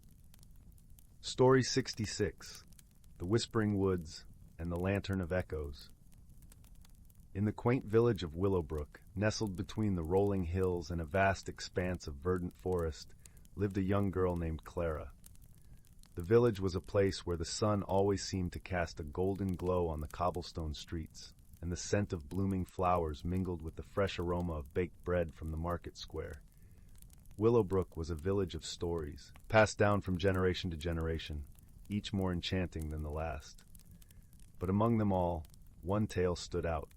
Story 66, The Whispering Woods and the Lantern of Echoes. In the quaint village of Willowbrook, nestled between the rolling hills and a vast expanse of verdant forest, lived a young girl named Clara. The village was a place where the sun always seemed to cast a golden glow on the cobblestone streets, and the scent of blooming flowers mingled with the fresh aroma of baked bread from the market square. Willowbrook was a village of stories, passed down from generation to generation, each more enchanting than the last. But among them all, one tale stood out,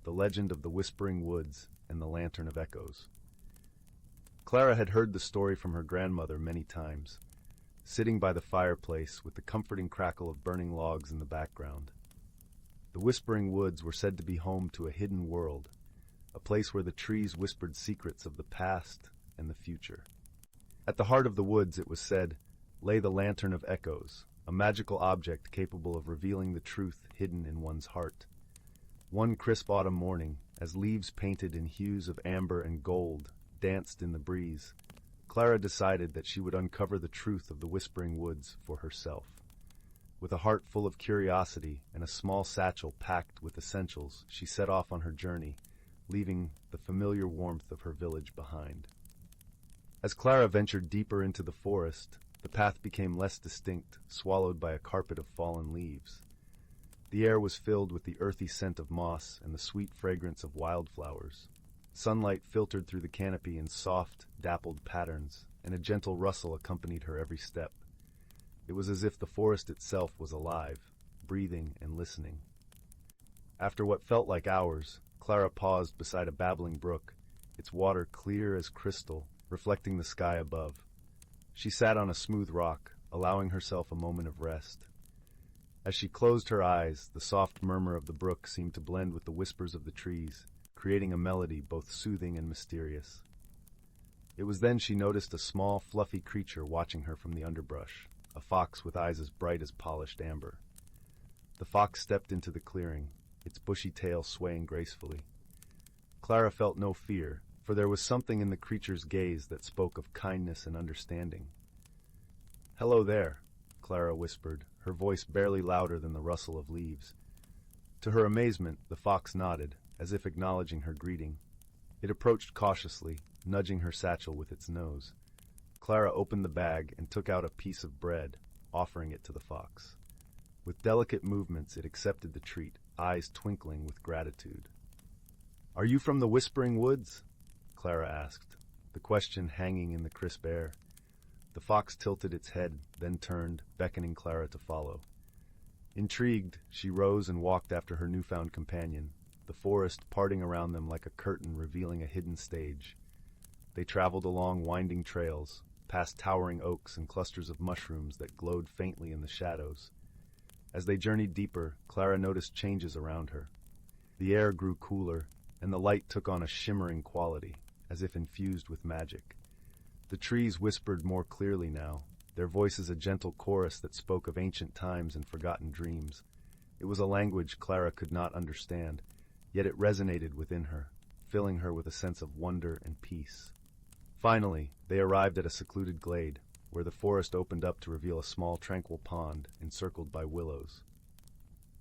the legend of the Whispering Woods and the Lantern of Echoes. Clara had heard the story from her grandmother many times, sitting by the fireplace with the comforting crackle of burning logs in the background. The Whispering Woods were said to be home to a hidden world, a place where the trees whispered secrets of the past and the future. At the heart of the woods, it was said, lay the Lantern of Echoes, a magical object capable of revealing the truth hidden in one's heart. One crisp autumn morning, as leaves painted in hues of amber and gold danced in the breeze, Clara decided that she would uncover the truth of the Whispering Woods for herself. With a heart full of curiosity and a small satchel packed with essentials, she set off on her journey, leaving the familiar warmth of her village behind. As Clara ventured deeper into the forest, the path became less distinct, swallowed by a carpet of fallen leaves. The air was filled with the earthy scent of moss and the sweet fragrance of wildflowers. Sunlight filtered through the canopy in soft, dappled patterns, and a gentle rustle accompanied her every step. It was as if the forest itself was alive, breathing and listening. After what felt like hours, Clara paused beside a babbling brook, its water clear as crystal, reflecting the sky above. She sat on a smooth rock, allowing herself a moment of rest. As she closed her eyes, the soft murmur of the brook seemed to blend with the whispers of the trees, creating a melody both soothing and mysterious. It was then she noticed a small, fluffy creature watching her from the underbrush, a fox with eyes as bright as polished amber. The fox stepped into the clearing, its bushy tail swaying gracefully. Clara felt no fear, for there was something in the creature's gaze that spoke of kindness and understanding. "Hello there," Clara whispered, her voice barely louder than the rustle of leaves. To her amazement, the fox nodded, as if acknowledging her greeting. It approached cautiously, nudging her satchel with its nose. Clara opened the bag and took out a piece of bread, offering it to the fox. With delicate movements, it accepted the treat, eyes twinkling with gratitude. "Are you from the Whispering Woods?" Clara asked, the question hanging in the crisp air. The fox tilted its head, then turned, beckoning Clara to follow. Intrigued, she rose and walked after her newfound companion, the forest parting around them like a curtain revealing a hidden stage. They traveled along winding trails, past towering oaks and clusters of mushrooms that glowed faintly in the shadows. As they journeyed deeper, Clara noticed changes around her. The air grew cooler, and the light took on a shimmering quality, as if infused with magic. The trees whispered more clearly now, their voices a gentle chorus that spoke of ancient times and forgotten dreams. It was a language Clara could not understand, yet it resonated within her, filling her with a sense of wonder and peace. Finally, they arrived at a secluded glade, where the forest opened up to reveal a small tranquil pond encircled by willows.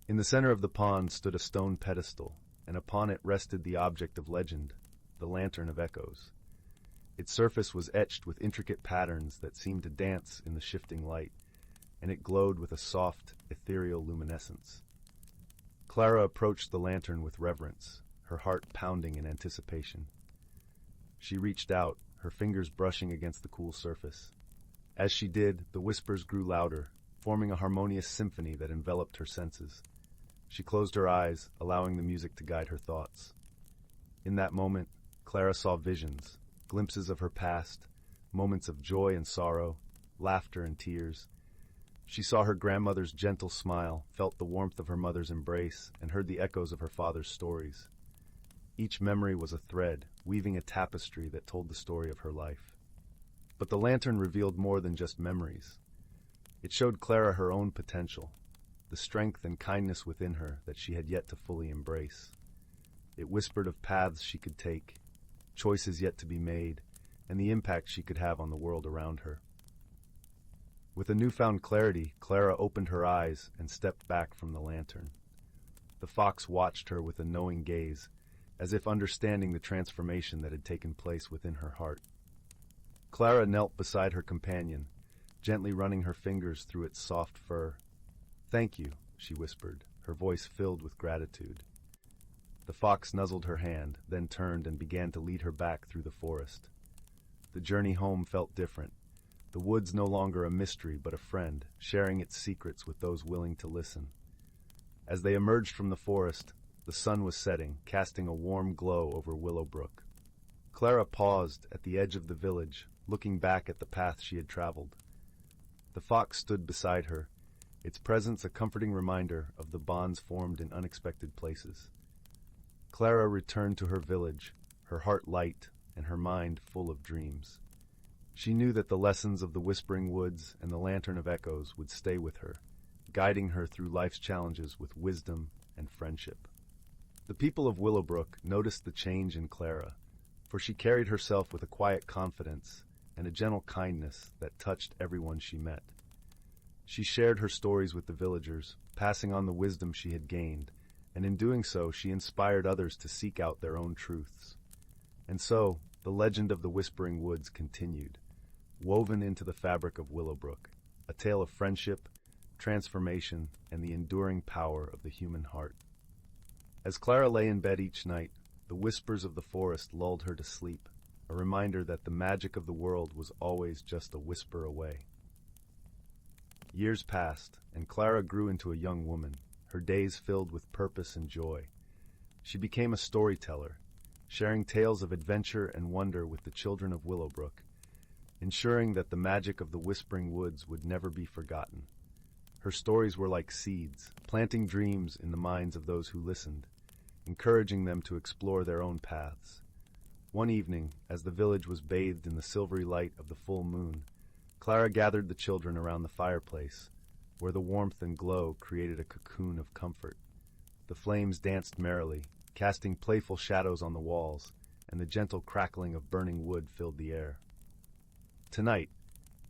In the center of the pond stood a stone pedestal, and upon it rested the object of legend, the Lantern of Echoes. Its surface was etched with intricate patterns that seemed to dance in the shifting light, and it glowed with a soft, ethereal luminescence. Clara approached the lantern with reverence, her heart pounding in anticipation. She reached out, her fingers brushing against the cool surface. As she did, the whispers grew louder, forming a harmonious symphony that enveloped her senses. She closed her eyes, allowing the music to guide her thoughts. In that moment, Clara saw visions, glimpses of her past, moments of joy and sorrow, laughter and tears. She saw her grandmother's gentle smile, felt the warmth of her mother's embrace, and heard the echoes of her father's stories. Each memory was a thread, weaving a tapestry that told the story of her life. But the lantern revealed more than just memories. It showed Clara her own potential, the strength and kindness within her that she had yet to fully embrace. It whispered of paths she could take, choices yet to be made, and the impact she could have on the world around her. With a newfound clarity, Clara opened her eyes and stepped back from the lantern. The fox watched her with a knowing gaze, as if understanding the transformation that had taken place within her heart. Clara knelt beside her companion, gently running her fingers through its soft fur. "Thank you," she whispered, her voice filled with gratitude. The fox nuzzled her hand, then turned and began to lead her back through the forest. The journey home felt different, the woods no longer a mystery but a friend, sharing its secrets with those willing to listen. As they emerged from the forest, the sun was setting, casting a warm glow over Willowbrook. Clara paused at the edge of the village, looking back at the path she had traveled. The fox stood beside her, its presence a comforting reminder of the bonds formed in unexpected places. Clara returned to her village, her heart light and her mind full of dreams. She knew that the lessons of the Whispering Woods and the Lantern of Echoes would stay with her, guiding her through life's challenges with wisdom and friendship. The people of Willowbrook noticed the change in Clara, for she carried herself with a quiet confidence and a gentle kindness that touched everyone she met. She shared her stories with the villagers, passing on the wisdom she had gained, and in doing so she inspired others to seek out their own truths. And so, the legend of the Whispering Woods continued, woven into the fabric of Willowbrook, a tale of friendship, transformation, and the enduring power of the human heart. As Clara lay in bed each night, the whispers of the forest lulled her to sleep, a reminder that the magic of the world was always just a whisper away. Years passed, and Clara grew into a young woman, her days filled with purpose and joy. She became a storyteller, sharing tales of adventure and wonder with the children of Willowbrook, ensuring that the magic of the Whispering Woods would never be forgotten. Her stories were like seeds, planting dreams in the minds of those who listened, encouraging them to explore their own paths. One evening, as the village was bathed in the silvery light of the full moon, Clara gathered the children around the fireplace, where the warmth and glow created a cocoon of comfort. The flames danced merrily, casting playful shadows on the walls, and the gentle crackling of burning wood filled the air. "Tonight,"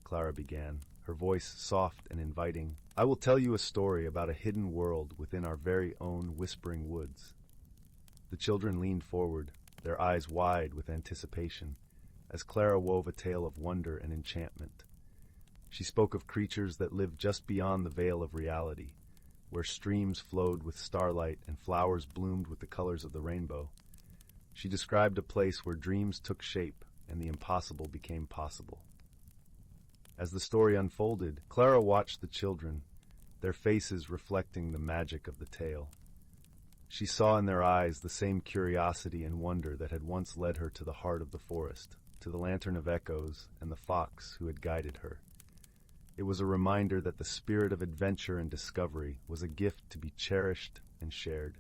Clara began, her voice soft and inviting, "I will tell you a story about a hidden world within our very own Whispering Woods." The children leaned forward, their eyes wide with anticipation, as Clara wove a tale of wonder and enchantment. She spoke of creatures that lived just beyond the veil of reality, where streams flowed with starlight and flowers bloomed with the colors of the rainbow. She described a place where dreams took shape and the impossible became possible. As the story unfolded, Clara watched the children, their faces reflecting the magic of the tale. She saw in their eyes the same curiosity and wonder that had once led her to the heart of the forest, to the lantern of echoes and the fox who had guided her. It was a reminder that the spirit of adventure and discovery was a gift to be cherished and shared.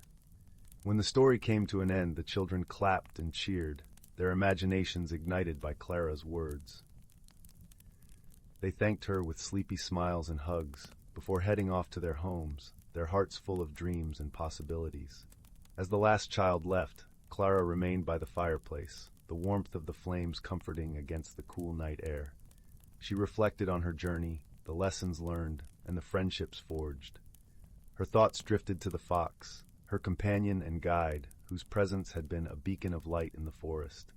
When the story came to an end, the children clapped and cheered, their imaginations ignited by Clara's words. They thanked her with sleepy smiles and hugs before heading off to their homes, their hearts full of dreams and possibilities. As the last child left, Clara remained by the fireplace, the warmth of the flames comforting against the cool night air. She reflected on her journey, the lessons learned, and the friendships forged. Her thoughts drifted to the fox, her companion and guide, whose presence had been a beacon of light in the forest.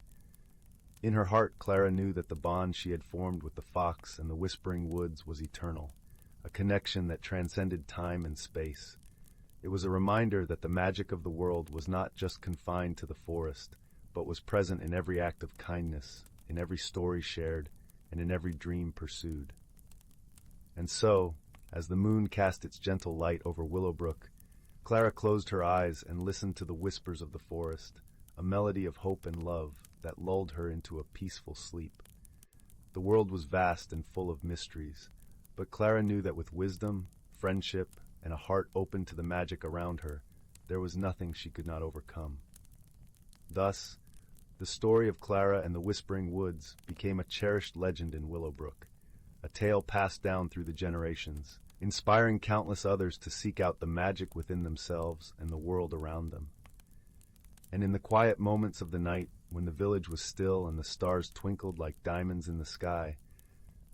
In her heart, Clara knew that the bond she had formed with the fox and the Whispering Woods was eternal, a connection that transcended time and space. It was a reminder that the magic of the world was not just confined to the forest, but was present in every act of kindness, in every story shared, and in every dream pursued. And so, as the moon cast its gentle light over Willowbrook, Clara closed her eyes and listened to the whispers of the forest, a melody of hope and love that lulled her into a peaceful sleep. The world was vast and full of mysteries, but Clara knew that with wisdom, friendship, and a heart open to the magic around her, there was nothing she could not overcome. Thus, the story of Clara and the Whispering Woods became a cherished legend in Willowbrook, a tale passed down through the generations, inspiring countless others to seek out the magic within themselves and the world around them. And in the quiet moments of the night, when the village was still and the stars twinkled like diamonds in the sky,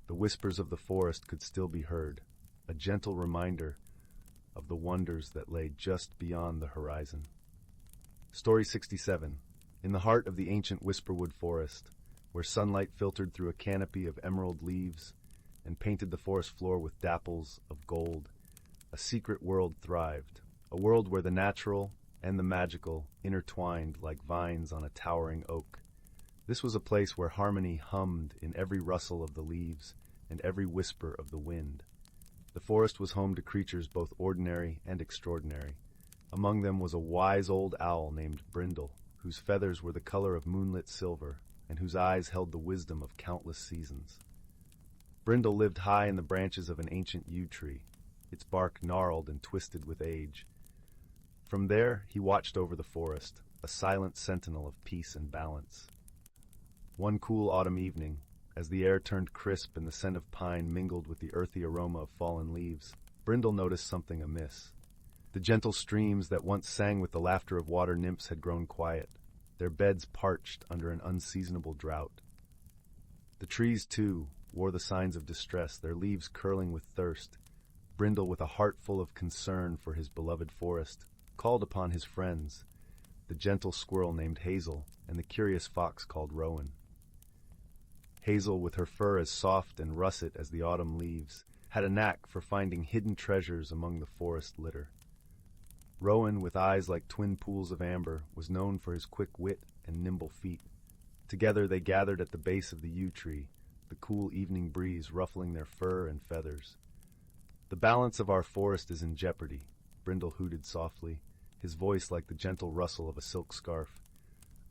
the whispers of the forest could still be heard, a gentle reminder of the wonders that lay just beyond the horizon. Story 67. In the heart of the ancient Whisperwood forest, where sunlight filtered through a canopy of emerald leaves and painted the forest floor with dapples of gold, a secret world thrived, a world where the natural and the magical intertwined like vines on a towering oak. This was a place where harmony hummed in every rustle of the leaves and every whisper of the wind. The forest was home to creatures both ordinary and extraordinary. Among them was a wise old owl named Brindle, whose feathers were the color of moonlit silver and whose eyes held the wisdom of countless seasons. Brindle lived high in the branches of an ancient yew tree, its bark gnarled and twisted with age. From there, he watched over the forest, a silent sentinel of peace and balance. One cool autumn evening, as the air turned crisp and the scent of pine mingled with the earthy aroma of fallen leaves, Brindle noticed something amiss. The gentle streams that once sang with the laughter of water nymphs had grown quiet, their beds parched under an unseasonable drought. The trees, too, wore the signs of distress, their leaves curling with thirst. Brindle, with a heart full of concern for his beloved forest, called upon his friends, the gentle squirrel named Hazel and the curious fox called Rowan. Hazel, with her fur as soft and russet as the autumn leaves, had a knack for finding hidden treasures among the forest litter. Rowan, with eyes like twin pools of amber, was known for his quick wit and nimble feet. Together they gathered at the base of the yew tree, the cool evening breeze ruffling their fur and feathers. "The balance of our forest is in jeopardy," Brindle hooted softly, his voice like the gentle rustle of a silk scarf.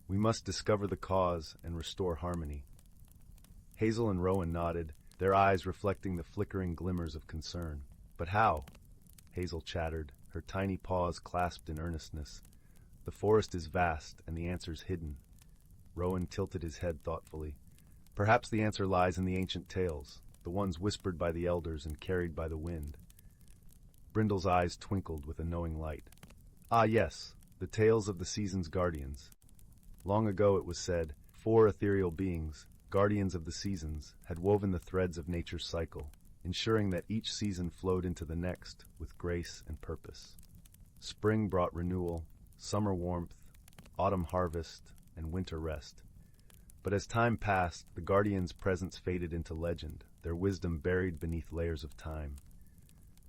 "We must discover the cause and restore harmony." Hazel and Rowan nodded, their eyes reflecting the flickering glimmers of concern. "But how?" Hazel chattered, her tiny paws clasped in earnestness. "The forest is vast, and the answer's hidden." Rowan tilted his head thoughtfully. "Perhaps the answer lies in the ancient tales, the ones whispered by the elders and carried by the wind." Brindle's eyes twinkled with a knowing light. "Ah, yes, the tales of the season's guardians. Long ago, it was said, 4 ethereal beings, guardians of the seasons, had woven the threads of nature's cycle, ensuring that each season flowed into the next with grace and purpose. Spring brought renewal, summer warmth, autumn harvest, and winter rest. But as time passed, the guardians' presence faded into legend, their wisdom buried beneath layers of time.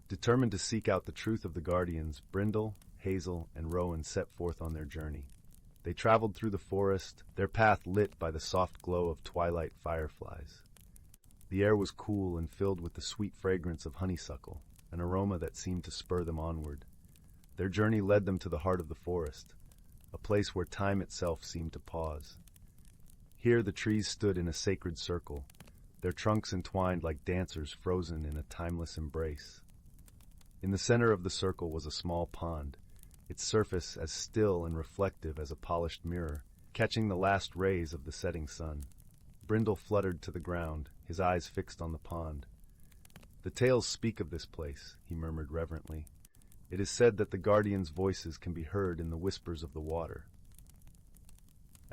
Determined to seek out the truth of the guardians, Brindle, Hazel, and Rowan set forth on their journey. They traveled through the forest, their path lit by the soft glow of twilight fireflies. The air was cool and filled with the sweet fragrance of honeysuckle, an aroma that seemed to spur them onward. Their journey led them to the heart of the forest, a place where time itself seemed to pause. Here the trees stood in a sacred circle, their trunks entwined like dancers frozen in a timeless embrace. In the center of the circle was a small pond, its surface as still and reflective as a polished mirror, catching the last rays of the setting sun. Brindle fluttered to the ground, his eyes fixed on the pond. "The tales speak of this place," he murmured reverently. "It is said that the guardians' voices can be heard in the whispers of the water."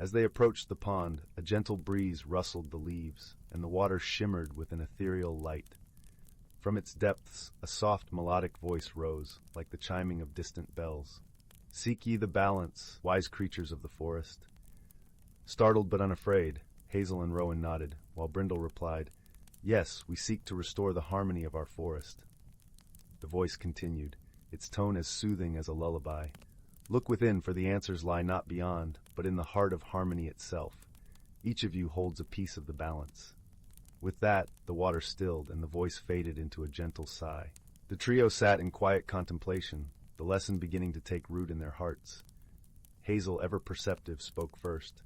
As they approached the pond, a gentle breeze rustled the leaves, and the water shimmered with an ethereal light. From its depths, a soft melodic voice rose, like the chiming of distant bells. "Seek ye the balance, wise creatures of the forest." Startled but unafraid, Hazel and Rowan nodded, while Brindle replied, "Yes, we seek to restore the harmony of our forest." The voice continued, its tone as soothing as a lullaby. "Look within, for the answers lie not beyond, but in the heart of harmony itself. Each of you holds a piece of the balance." With that, the water stilled, and the voice faded into a gentle sigh. The trio sat in quiet contemplation, the lesson beginning to take root in their hearts. Hazel, ever perceptive, spoke first.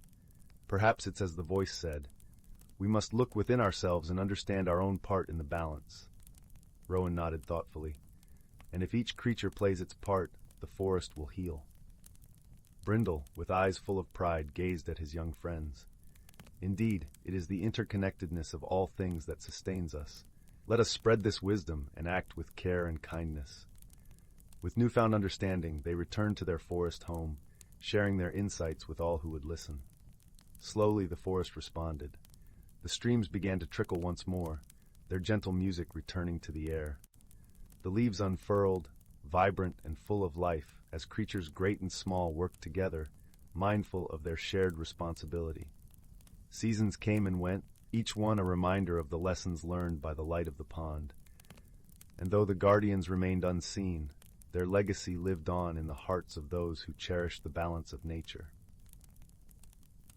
"Perhaps it's as the voice said. We must look within ourselves and understand our own part in the balance." Rowan nodded thoughtfully. "And if each creature plays its part, the forest will heal." Brindle, with eyes full of pride, gazed at his young friends. "Indeed, it is the interconnectedness of all things that sustains us. Let us spread this wisdom and act with care and kindness." With newfound understanding, they returned to their forest home, sharing their insights with all who would listen. Slowly the forest responded. The streams began to trickle once more, their gentle music returning to the air. The leaves unfurled, vibrant and full of life, as creatures great and small worked together, mindful of their shared responsibility. Seasons came and went, each one a reminder of the lessons learned by the light of the pond. And though the guardians remained unseen, their legacy lived on in the hearts of those who cherished the balance of nature.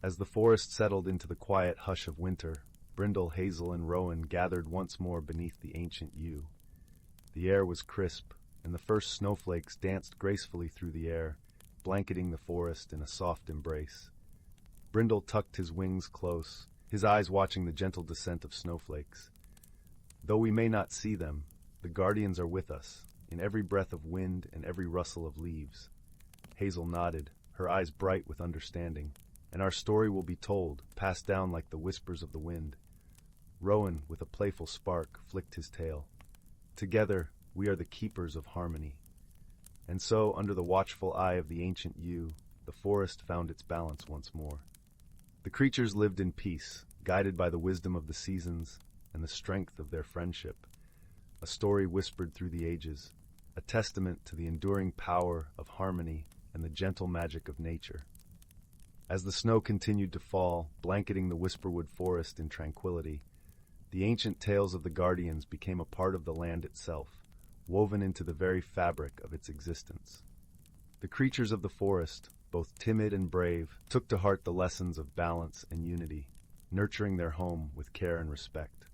As the forest settled into the quiet hush of winter, Brindle, Hazel, and Rowan gathered once more beneath the ancient yew. The air was crisp, and the first snowflakes danced gracefully through the air, blanketing the forest in a soft embrace. Brindle tucked his wings close, his eyes watching the gentle descent of snowflakes. "Though we may not see them, the guardians are with us, in every breath of wind and every rustle of leaves." Hazel nodded, her eyes bright with understanding. "And our story will be told, passed down like the whispers of the wind." Rowan, with a playful spark, flicked his tail. "Together, we are the keepers of harmony." And so, under the watchful eye of the ancient yew, the forest found its balance once more. The creatures lived in peace, guided by the wisdom of the seasons and the strength of their friendship, a story whispered through the ages, a testament to the enduring power of harmony and the gentle magic of nature. As the snow continued to fall, blanketing the whisperwood forest in tranquility, the ancient tales of the guardians became a part of the land itself, woven into the very fabric of its existence. The creatures of the forest, both timid and brave, took to heart the lessons of balance and unity, nurturing their home with care and respect.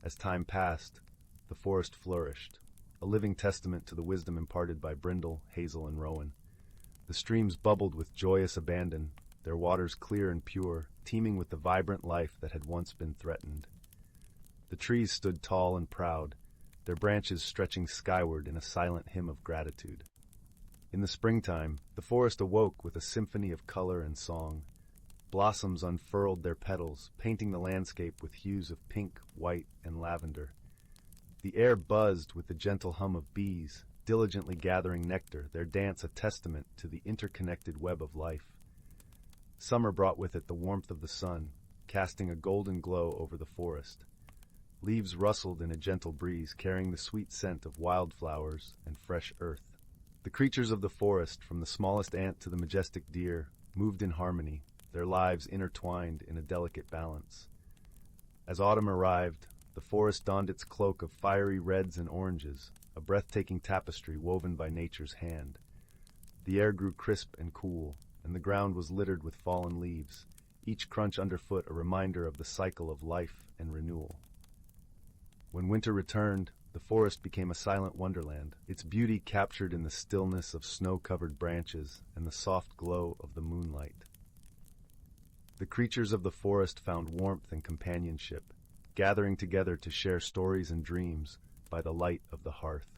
As time passed, the forest flourished, a living testament to the wisdom imparted by Brindle, Hazel, and Rowan. The streams bubbled with joyous abandon, their waters clear and pure, teeming with the vibrant life that had once been threatened. The trees stood tall and proud, their branches stretching skyward in a silent hymn of gratitude. In the springtime, the forest awoke with a symphony of color and song. Blossoms unfurled their petals, painting the landscape with hues of pink, white, and lavender. The air buzzed with the gentle hum of bees, diligently gathering nectar, their dance a testament to the interconnected web of life. Summer brought with it the warmth of the sun, casting a golden glow over the forest. Leaves rustled in a gentle breeze, carrying the sweet scent of wildflowers and fresh earth. The creatures of the forest, from the smallest ant to the majestic deer, moved in harmony, their lives intertwined in a delicate balance. As autumn arrived, the forest donned its cloak of fiery reds and oranges, a breathtaking tapestry woven by nature's hand. The air grew crisp and cool, and the ground was littered with fallen leaves, each crunch underfoot a reminder of the cycle of life and renewal. When winter returned, the forest became a silent wonderland, its beauty captured in the stillness of snow-covered branches and the soft glow of the moonlight. The creatures of the forest found warmth and companionship, gathering together to share stories and dreams by the light of the hearth.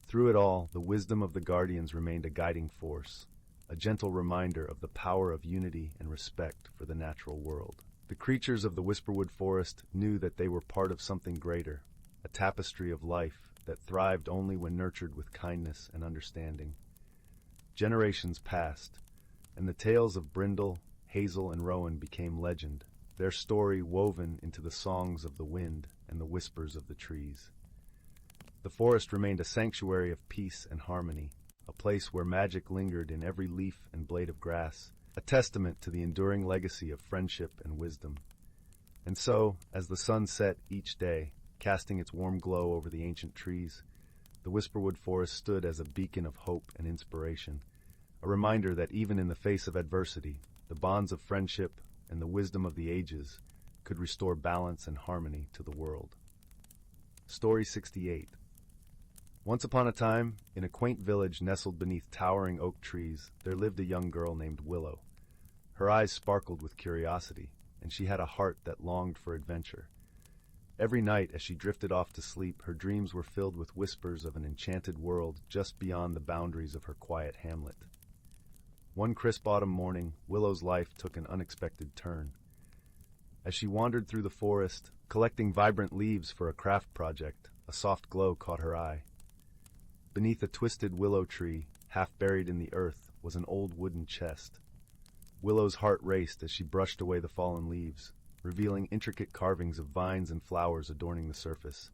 Through it all, the wisdom of the guardians remained a guiding force, a gentle reminder of the power of unity and respect for the natural world. The creatures of the Whisperwood Forest knew that they were part of something greater, a tapestry of life that thrived only when nurtured with kindness and understanding. Generations passed, and the tales of Brindle, Hazel, and Rowan became legend, their story woven into the songs of the wind and the whispers of the trees. The forest remained a sanctuary of peace and harmony, a place where magic lingered in every leaf and blade of grass, a testament to the enduring legacy of friendship and wisdom. And so, as the sun set each day, casting its warm glow over the ancient trees, the Whisperwood Forest stood as a beacon of hope and inspiration, a reminder that even in the face of adversity, the bonds of friendship and the wisdom of the ages could restore balance and harmony to the world. Story 68. Once upon a time, in a quaint village nestled beneath towering oak trees, there lived a young girl named Willow. Her eyes sparkled with curiosity, and she had a heart that longed for adventure. Every night, as she drifted off to sleep, her dreams were filled with whispers of an enchanted world just beyond the boundaries of her quiet hamlet. One crisp autumn morning, Willow's life took an unexpected turn. As she wandered through the forest, collecting vibrant leaves for a craft project, a soft glow caught her eye. Beneath a twisted willow tree, half buried in the earth, was an old wooden chest. Willow's heart raced as she brushed away the fallen leaves, revealing intricate carvings of vines and flowers adorning the surface.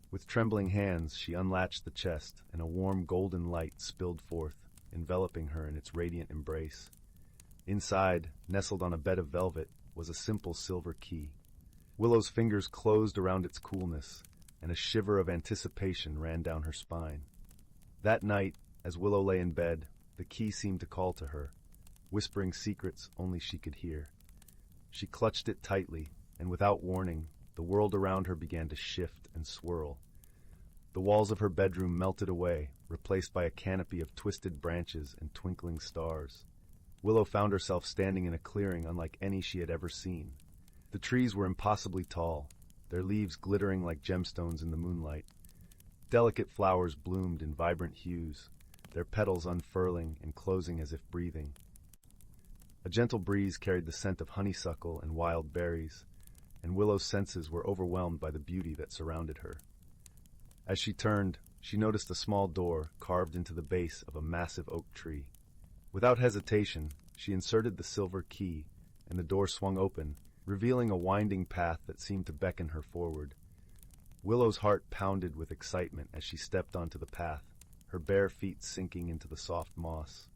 With trembling hands, she unlatched the chest, and a warm golden light spilled forth, enveloping her in its radiant embrace. Inside, nestled on a bed of velvet, was a simple silver key. Willow's fingers closed around its coolness, and a shiver of anticipation ran down her spine. That night, as Willow lay in bed, the key seemed to call to her, whispering secrets only she could hear. She clutched it tightly, and without warning, the world around her began to shift and swirl. The walls of her bedroom melted away, replaced by a canopy of twisted branches and twinkling stars. Willow found herself standing in a clearing unlike any she had ever seen. The trees were impossibly tall, their leaves glittering like gemstones in the moonlight. Delicate flowers bloomed in vibrant hues, their petals unfurling and closing as if breathing. A gentle breeze carried the scent of honeysuckle and wild berries, and Willow's senses were overwhelmed by the beauty that surrounded her. As she turned, she noticed a small door carved into the base of a massive oak tree. Without hesitation, she inserted the silver key, and the door swung open, revealing a winding path that seemed to beckon her forward. Willow's heart pounded with excitement as she stepped onto the path, her bare feet sinking into the soft moss.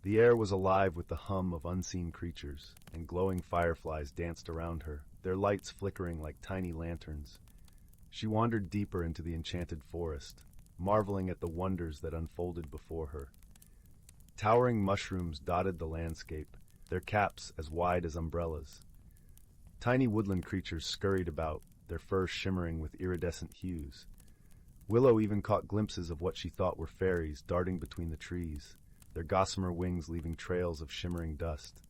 The air was alive with the hum of unseen creatures, and glowing fireflies danced around her, their lights flickering like tiny lanterns. She wandered deeper into the enchanted forest, marveling at the wonders that unfolded before her. Towering mushrooms dotted the landscape, their caps as wide as umbrellas. Tiny woodland creatures scurried about, their fur shimmering with iridescent hues. Willow even caught glimpses of what she thought were fairies darting between the trees, their gossamer wings leaving trails of shimmering dust.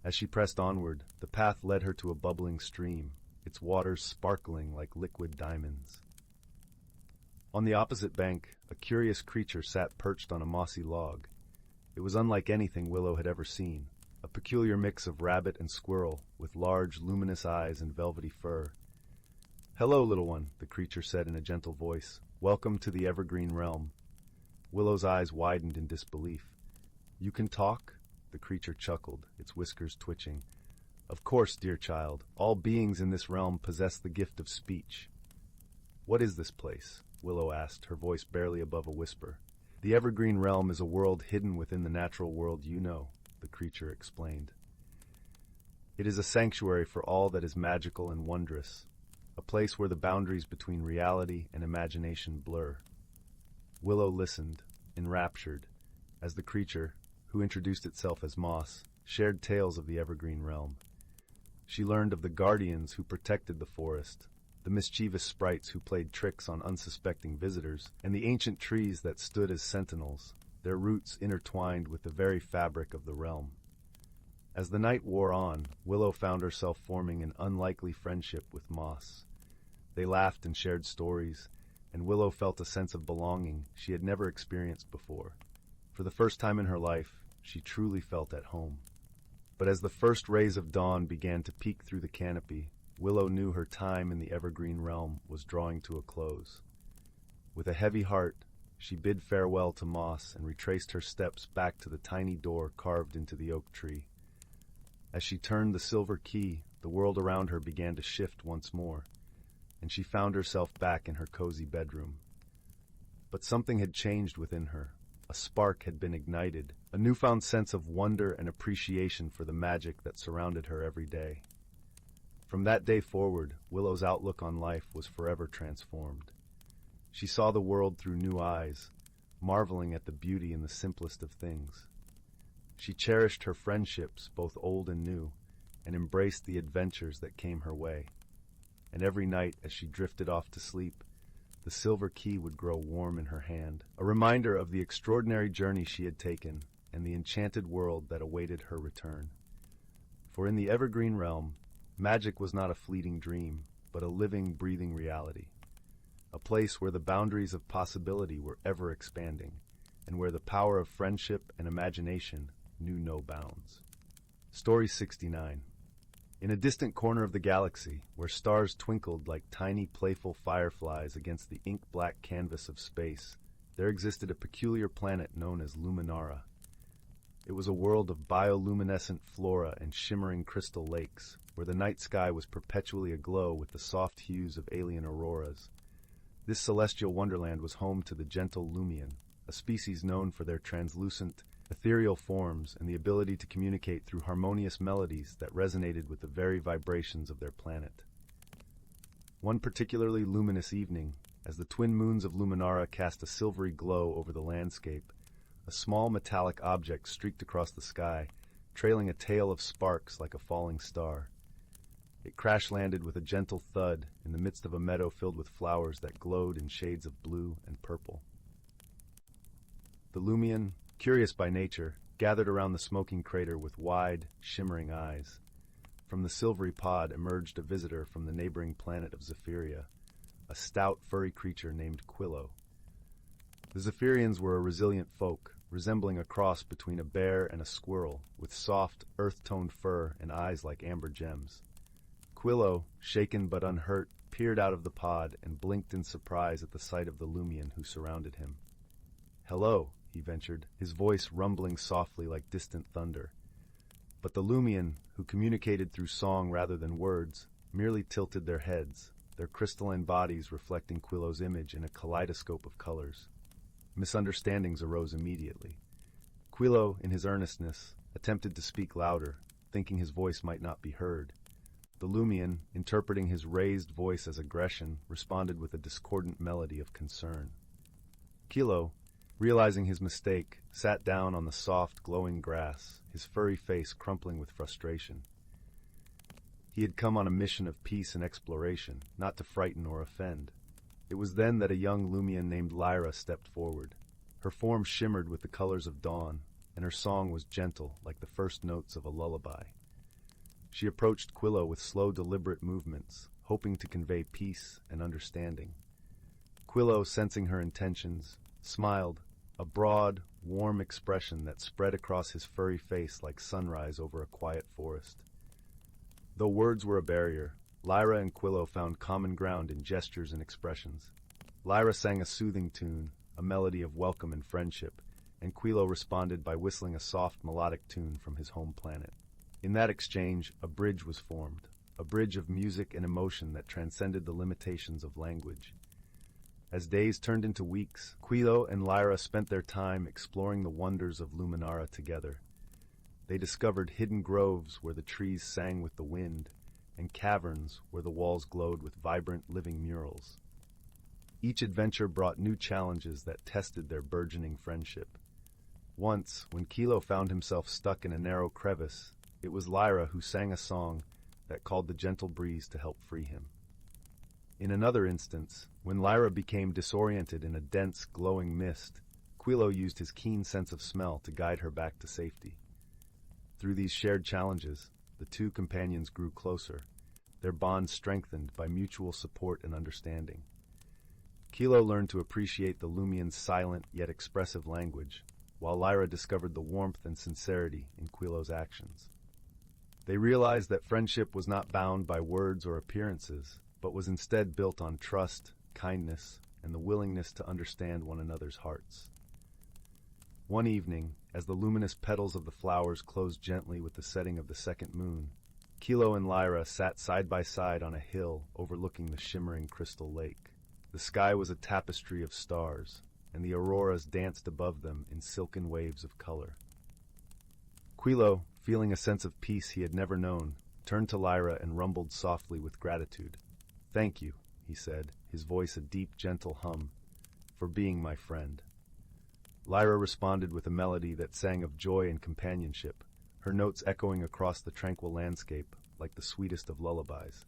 As she pressed onward, the path led her to a bubbling stream, its waters sparkling like liquid diamonds. On the opposite bank, a curious creature sat perched on a mossy log. It was unlike anything Willow had ever seen, a peculiar mix of rabbit and squirrel, with large, luminous eyes and velvety fur. "Hello, little one," the creature said in a gentle voice. "Welcome to the evergreen realm." Willow's eyes widened in disbelief. "You can talk?" The creature chuckled, its whiskers twitching. "Of course, dear child. All beings in this realm possess the gift of speech." "What is this place?" Willow asked, her voice barely above a whisper. "The evergreen realm is a world hidden within the natural world you know," the creature explained. "It is a sanctuary for all that is magical and wondrous, a place where the boundaries between reality and imagination blur." Willow listened, enraptured, as the creature, who introduced itself as Moss, shared tales of the evergreen realm. She learned of the guardians who protected the forest, the mischievous sprites who played tricks on unsuspecting visitors, and the ancient trees that stood as sentinels, their roots intertwined with the very fabric of the realm. As the night wore on, Willow found herself forming an unlikely friendship with Moss. They laughed and shared stories, and Willow felt a sense of belonging she had never experienced before. For the first time in her life, she truly felt at home. But as the first rays of dawn began to peek through the canopy, Willow knew her time in the evergreen realm was drawing to a close. With a heavy heart, she bid farewell to Moss and retraced her steps back to the tiny door carved into the oak tree. As she turned the silver key, the world around her began to shift once more, and she found herself back in her cozy bedroom. But something had changed within her. A spark had been ignited, a newfound sense of wonder and appreciation for the magic that surrounded her every day. From that day forward, Willow's outlook on life was forever transformed. She saw the world through new eyes, marveling at the beauty in the simplest of things. She cherished her friendships, both old and new, and embraced the adventures that came her way. And every night, as she drifted off to sleep, the silver key would grow warm in her hand, a reminder of the extraordinary journey she had taken and the enchanted world that awaited her return. For in the evergreen realm, magic was not a fleeting dream, but a living, breathing reality. A place where the boundaries of possibility were ever expanding, and where the power of friendship and imagination knew no bounds. Story 69. In a distant corner of the galaxy, where stars twinkled like tiny playful fireflies against the ink-black canvas of space, there existed a peculiar planet known as Luminara. It was a world of bioluminescent flora and shimmering crystal lakes, where the night sky was perpetually aglow with the soft hues of alien auroras. This celestial wonderland was home to the gentle Lumian, a species known for their translucent, ethereal forms and the ability to communicate through harmonious melodies that resonated with the very vibrations of their planet. One particularly luminous evening, as the twin moons of Luminara cast a silvery glow over the landscape, a small metallic object streaked across the sky, trailing a tail of sparks like a falling star. It crash-landed with a gentle thud in the midst of a meadow filled with flowers that glowed in shades of blue and purple. The Lumian, curious by nature, gathered around the smoking crater with wide, shimmering eyes. From the silvery pod emerged a visitor from the neighboring planet of Zephyria, a stout, furry creature named Quillo. The Zephyrians were a resilient folk, resembling a cross between a bear and a squirrel, with soft, earth-toned fur and eyes like amber gems. Quillo, shaken but unhurt, peered out of the pod and blinked in surprise at the sight of the Lumion who surrounded him. "Hello," he ventured, his voice rumbling softly like distant thunder. But the Lumion, who communicated through song rather than words, merely tilted their heads, their crystalline bodies reflecting Quillo's image in a kaleidoscope of colors. Misunderstandings arose immediately. Quillo, in his earnestness, attempted to speak louder, thinking his voice might not be heard. The Lumion, interpreting his raised voice as aggression, responded with a discordant melody of concern. Quillo, realizing his mistake, sat down on the soft, glowing grass, his furry face crumpling with frustration. He had come on a mission of peace and exploration, not to frighten or offend. It was then that a young Lumion named Lyra stepped forward. Her form shimmered with the colors of dawn, and her song was gentle, like the first notes of a lullaby. She approached Quillo with slow, deliberate movements, hoping to convey peace and understanding. Quillo, sensing her intentions, smiled, a broad, warm expression that spread across his furry face like sunrise over a quiet forest. Though words were a barrier, Lyra and Quillo found common ground in gestures and expressions. Lyra sang a soothing tune, a melody of welcome and friendship, and Quillo responded by whistling a soft melodic tune from his home planet. In that exchange, a bridge was formed, a bridge of music and emotion that transcended the limitations of language. As days turned into weeks, Quillo and Lyra spent their time exploring the wonders of Luminara together. They discovered hidden groves where the trees sang with the wind, and caverns where the walls glowed with vibrant, living murals. Each adventure brought new challenges that tested their burgeoning friendship. Once, when Quillo found himself stuck in a narrow crevice, it was Lyra who sang a song that called the gentle breeze to help free him. In another instance, when Lyra became disoriented in a dense, glowing mist, Quillo used his keen sense of smell to guide her back to safety. Through these shared challenges, the two companions grew closer, their bond strengthened by mutual support and understanding. Quillo learned to appreciate the Lumion's silent yet expressive language, while Lyra discovered the warmth and sincerity in Quillo's actions. They realized that friendship was not bound by words or appearances, but was instead built on trust, kindness, and the willingness to understand one another's hearts. One evening, as the luminous petals of the flowers closed gently with the setting of the second moon, Quillo and Lyra sat side by side on a hill overlooking the shimmering crystal lake. The sky was a tapestry of stars, and the auroras danced above them in silken waves of color. Quillo, feeling a sense of peace he had never known, turned to Lyra and rumbled softly with gratitude. "Thank you," he said, his voice a deep, gentle hum, "for being my friend." Lyra responded with a melody that sang of joy and companionship, her notes echoing across the tranquil landscape like the sweetest of lullabies.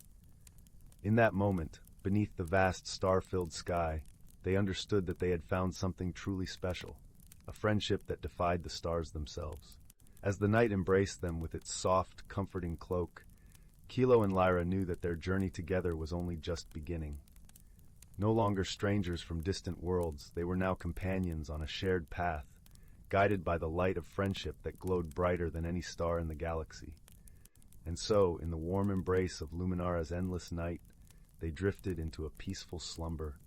In that moment, beneath the vast star-filled sky, they understood that they had found something truly special, a friendship that defied the stars themselves. As the night embraced them with its soft, comforting cloak, Quillo and Lyra knew that their journey together was only just beginning. No longer strangers from distant worlds, they were now companions on a shared path, guided by the light of friendship that glowed brighter than any star in the galaxy. And so, in the warm embrace of Luminara's endless night, they drifted into a peaceful slumber,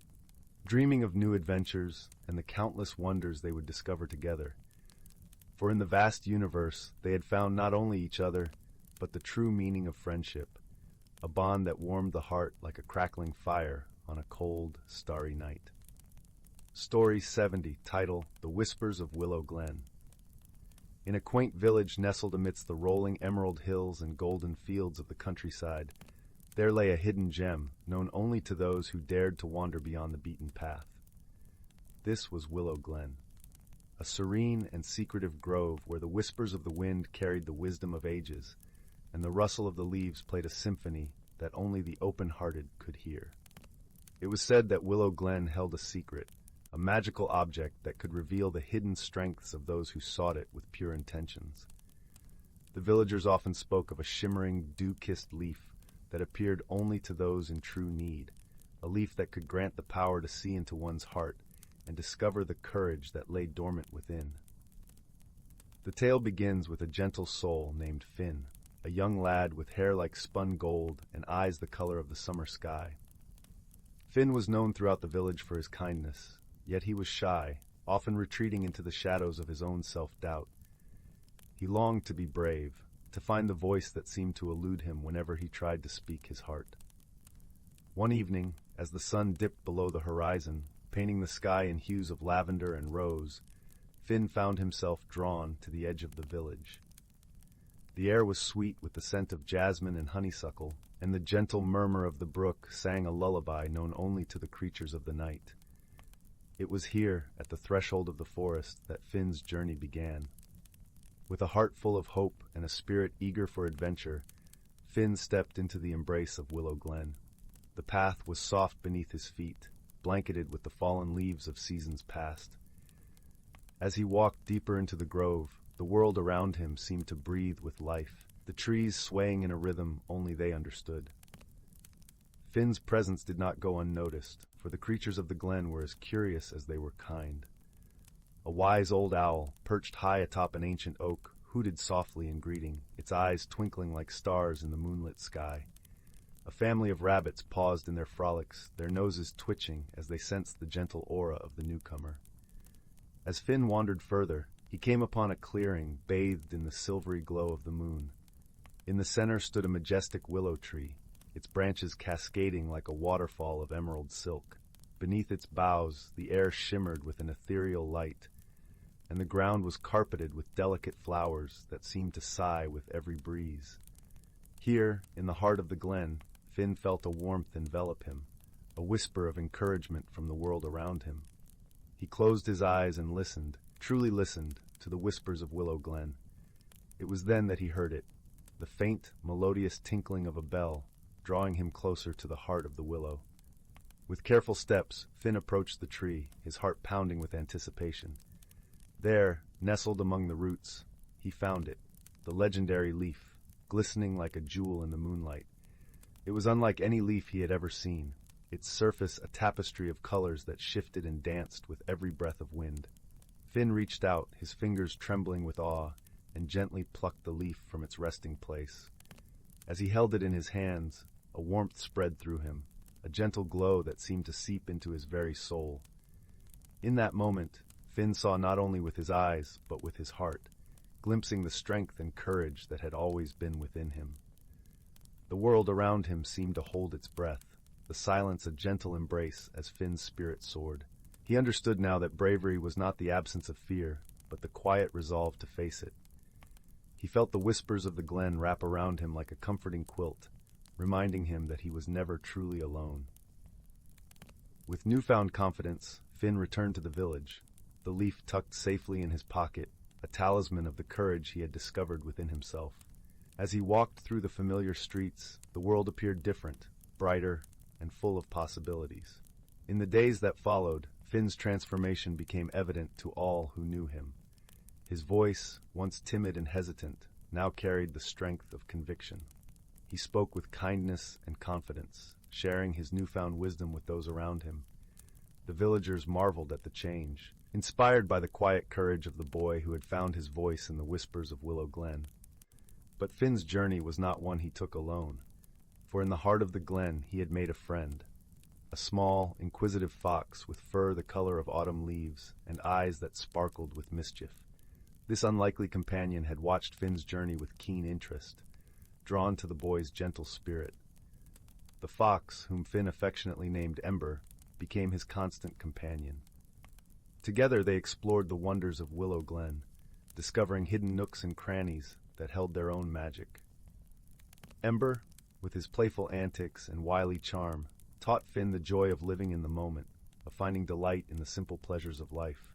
dreaming of new adventures and the countless wonders they would discover together. For in the vast universe, they had found not only each other, but the true meaning of friendship, a bond that warmed the heart like a crackling fire on a cold, starry night. Story 70, title, The Whispers of Willow Glen. In a quaint village nestled amidst the rolling emerald hills and golden fields of the countryside, there lay a hidden gem, known only to those who dared to wander beyond the beaten path. This was Willow Glen, a serene and secretive grove where the whispers of the wind carried the wisdom of ages, and the rustle of the leaves played a symphony that only the open-hearted could hear. It was said that Willow Glen held a secret, a magical object that could reveal the hidden strengths of those who sought it with pure intentions. The villagers often spoke of a shimmering, dew-kissed leaf that appeared only to those in true need, a leaf that could grant the power to see into one's heart and discover the courage that lay dormant within. The tale begins with a gentle soul named Finn, a young lad with hair like spun gold and eyes the color of the summer sky. Finn was known throughout the village for his kindness, yet he was shy, often retreating into the shadows of his own self-doubt. He longed to be brave, to find the voice that seemed to elude him whenever he tried to speak his heart. One evening, as the sun dipped below the horizon, painting the sky in hues of lavender and rose, Finn found himself drawn to the edge of the village. The air was sweet with the scent of jasmine and honeysuckle, and the gentle murmur of the brook sang a lullaby known only to the creatures of the night. It was here, at the threshold of the forest, that Finn's journey began. With a heart full of hope and a spirit eager for adventure, Finn stepped into the embrace of Willow Glen. The path was soft beneath his feet, blanketed with the fallen leaves of seasons past. As he walked deeper into the grove, the world around him seemed to breathe with life, the trees swaying in a rhythm only they understood. Finn's presence did not go unnoticed, for the creatures of the glen were as curious as they were kind. A wise old owl, perched high atop an ancient oak, hooted softly in greeting, its eyes twinkling like stars in the moonlit sky. A family of rabbits paused in their frolics, their noses twitching as they sensed the gentle aura of the newcomer. As Finn wandered further, he came upon a clearing bathed in the silvery glow of the moon. In the center stood a majestic willow tree, its branches cascading like a waterfall of emerald silk. Beneath its boughs, the air shimmered with an ethereal light, and the ground was carpeted with delicate flowers that seemed to sigh with every breeze. Here, in the heart of the glen, Finn felt a warmth envelop him, a whisper of encouragement from the world around him. He closed his eyes and listened, truly listened, to the whispers of Willow Glen. It was then that he heard it, the faint, melodious tinkling of a bell, drawing him closer to the heart of the willow. With careful steps, Finn approached the tree, his heart pounding with anticipation. There, nestled among the roots, he found it, the legendary leaf, glistening like a jewel in the moonlight. It was unlike any leaf he had ever seen, its surface a tapestry of colors that shifted and danced with every breath of wind. Finn reached out, his fingers trembling with awe, and gently plucked the leaf from its resting place. As he held it in his hands, a warmth spread through him, a gentle glow that seemed to seep into his very soul. In that moment, Finn saw not only with his eyes, but with his heart, glimpsing the strength and courage that had always been within him. The world around him seemed to hold its breath, the silence a gentle embrace as Finn's spirit soared. He understood now that bravery was not the absence of fear, but the quiet resolve to face it. He felt the whispers of the glen wrap around him like a comforting quilt, reminding him that he was never truly alone. With newfound confidence, Finn returned to the village, the leaf tucked safely in his pocket, a talisman of the courage he had discovered within himself. As he walked through the familiar streets, the world appeared different, brighter, and full of possibilities. In the days that followed, Finn's transformation became evident to all who knew him. His voice, once timid and hesitant, now carried the strength of conviction. He spoke with kindness and confidence, sharing his newfound wisdom with those around him. The villagers marveled at the change, inspired by the quiet courage of the boy who had found his voice in the whispers of Willow Glen. But Finn's journey was not one he took alone, for in the heart of the glen he had made a friend, a small, inquisitive fox with fur the color of autumn leaves and eyes that sparkled with mischief. This unlikely companion had watched Finn's journey with keen interest, drawn to the boy's gentle spirit. The fox, whom Finn affectionately named Ember, became his constant companion. Together they explored the wonders of Willow Glen, discovering hidden nooks and crannies that held their own magic. Ember, with his playful antics and wily charm, taught Finn the joy of living in the moment, of finding delight in the simple pleasures of life.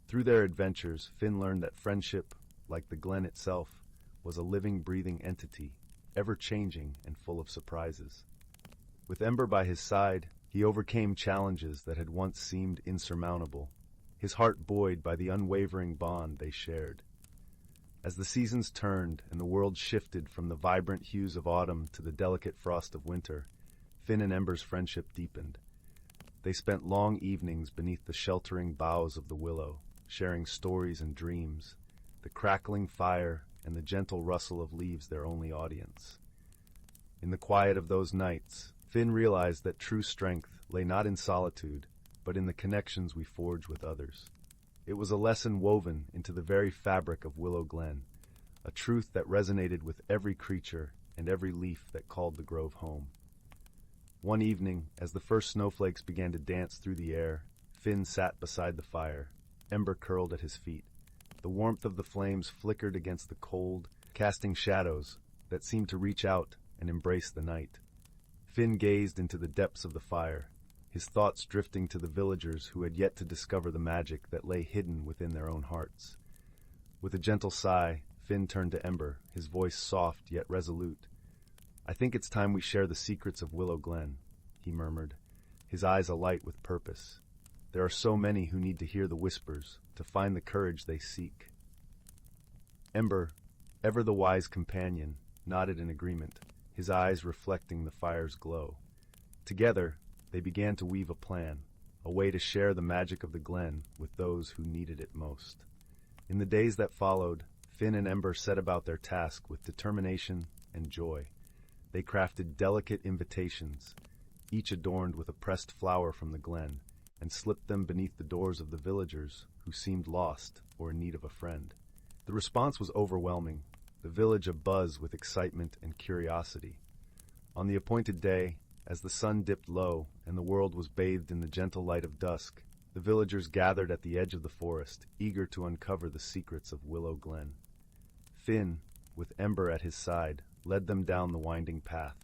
Through their adventures, Finn learned that friendship, like the glen itself, was a living, breathing entity, ever-changing and full of surprises. With Ember by his side, he overcame challenges that had once seemed insurmountable, his heart buoyed by the unwavering bond they shared. As the seasons turned and the world shifted from the vibrant hues of autumn to the delicate frost of winter, Finn and Ember's friendship deepened. They spent long evenings beneath the sheltering boughs of the willow, sharing stories and dreams, the crackling fire and the gentle rustle of leaves their only audience. In the quiet of those nights, Finn realized that true strength, lay not in solitude, but in the connections we forge with others. It was a lesson woven into the very fabric of Willow Glen, a truth that resonated with every creature and every leaf that called the grove home. One evening, as the first snowflakes began to dance through the air, Finn sat beside the fire, Ember curled at his feet. The warmth of the flames flickered against the cold, casting shadows that seemed to reach out and embrace the night. Finn gazed into the depths of the fire, his thoughts drifting to the villagers who had yet to discover the magic that lay hidden within their own hearts. With a gentle sigh, Finn turned to Ember, his voice soft yet resolute. "I think it's time we share the secrets of Willow Glen," he murmured, his eyes alight with purpose. "There are so many who need to hear the whispers, to find the courage they seek." Ember, ever the wise companion, nodded in agreement, his eyes reflecting the fire's glow. Together, they began to weave a plan, a way to share the magic of the glen with those who needed it most. In the days that followed, Finn and Ember set about their task with determination and joy. They crafted delicate invitations, each adorned with a pressed flower from the glen, and slipped them beneath the doors of the villagers who seemed lost or in need of a friend. The response was overwhelming, the village abuzz with excitement and curiosity. On the appointed day, as the sun dipped low and the world was bathed in the gentle light of dusk, the villagers gathered at the edge of the forest, eager to uncover the secrets of Willow Glen. Finn, with Ember at his side, led them down the winding path,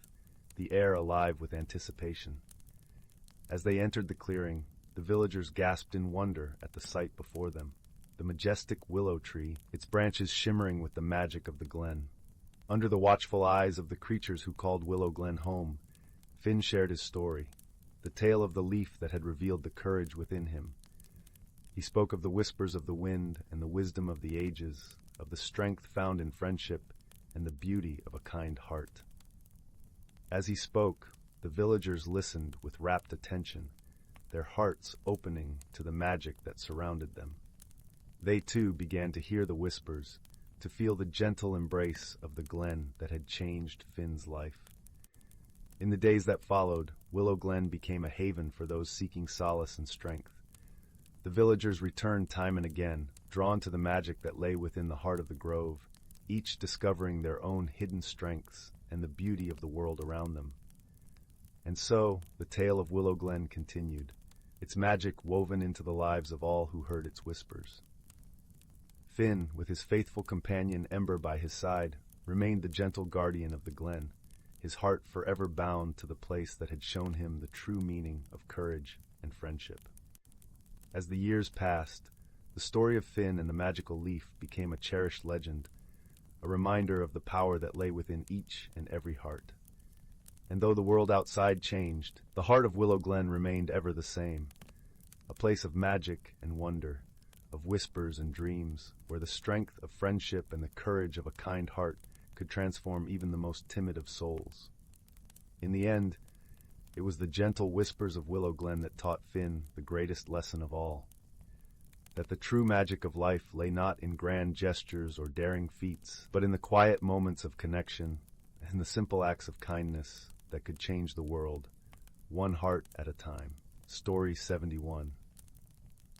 the air alive with anticipation. As they entered the clearing, the villagers gasped in wonder at the sight before them. The majestic willow tree, its branches shimmering with the magic of the glen. Under the watchful eyes of the creatures who called Willow Glen home, Finn shared his story, the tale of the leaf that had revealed the courage within him. He spoke of the whispers of the wind and the wisdom of the ages, of the strength found in friendship and the beauty of a kind heart. As he spoke, the villagers listened with rapt attention, their hearts opening to the magic that surrounded them. They too began to hear the whispers, to feel the gentle embrace of the glen that had changed Finn's life. In the days that followed, Willow Glen became a haven for those seeking solace and strength. The villagers returned time and again, drawn to the magic that lay within the heart of the grove, each discovering their own hidden strengths and the beauty of the world around them. And so, the tale of Willow Glen continued, its magic woven into the lives of all who heard its whispers. Finn, with his faithful companion Ember by his side, remained the gentle guardian of the glen, his heart forever bound to the place that had shown him the true meaning of courage and friendship. As the years passed, the story of Finn and the magical leaf became a cherished legend, a reminder of the power that lay within each and every heart. And though the world outside changed, the heart of Willow Glen remained ever the same, a place of magic and wonder, of whispers and dreams, where the strength of friendship and the courage of a kind heart could transform even the most timid of souls. In the end, it was the gentle whispers of Willow Glen that taught Finn the greatest lesson of all, that the true magic of life lay not in grand gestures or daring feats, but in the quiet moments of connection and the simple acts of kindness that could change the world, one heart at a time. Story 71.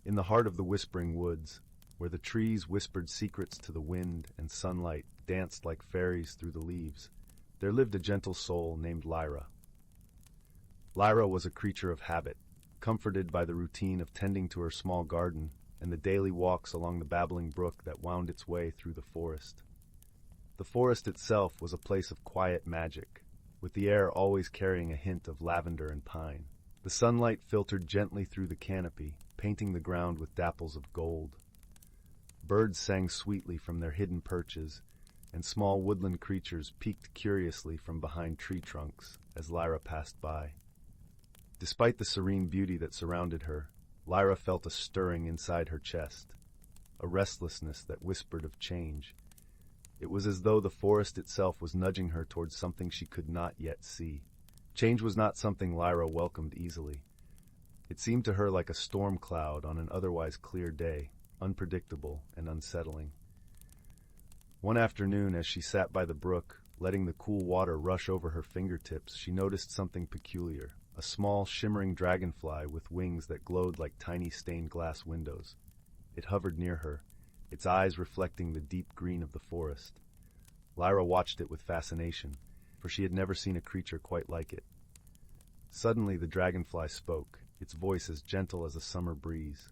In the heart of the whispering woods, where the trees whispered secrets to the wind and sunlight danced like fairies through the leaves, there lived a gentle soul named Lyra. Lyra was a creature of habit, comforted by the routine of tending to her small garden and the daily walks along the babbling brook that wound its way through the forest. The forest itself was a place of quiet magic, with the air always carrying a hint of lavender and pine. The sunlight filtered gently through the canopy, painting the ground with dapples of gold. Birds sang sweetly from their hidden perches, and small woodland creatures peeked curiously from behind tree trunks as Lyra passed by. Despite the serene beauty that surrounded her, Lyra felt a stirring inside her chest, a restlessness that whispered of change. It was as though the forest itself was nudging her towards something she could not yet see. Change was not something Lyra welcomed easily. It seemed to her like a storm cloud on an otherwise clear day, unpredictable and unsettling. One afternoon, as she sat by the brook, Letting the cool water rush over her fingertips, she noticed something peculiar. A small, shimmering dragonfly with wings that glowed like tiny stained glass windows. It hovered near her, its eyes reflecting the deep green of the forest. Lyra watched it with fascination, for she had never seen a creature quite like it. Suddenly the dragonfly spoke, its voice as gentle as a summer breeze.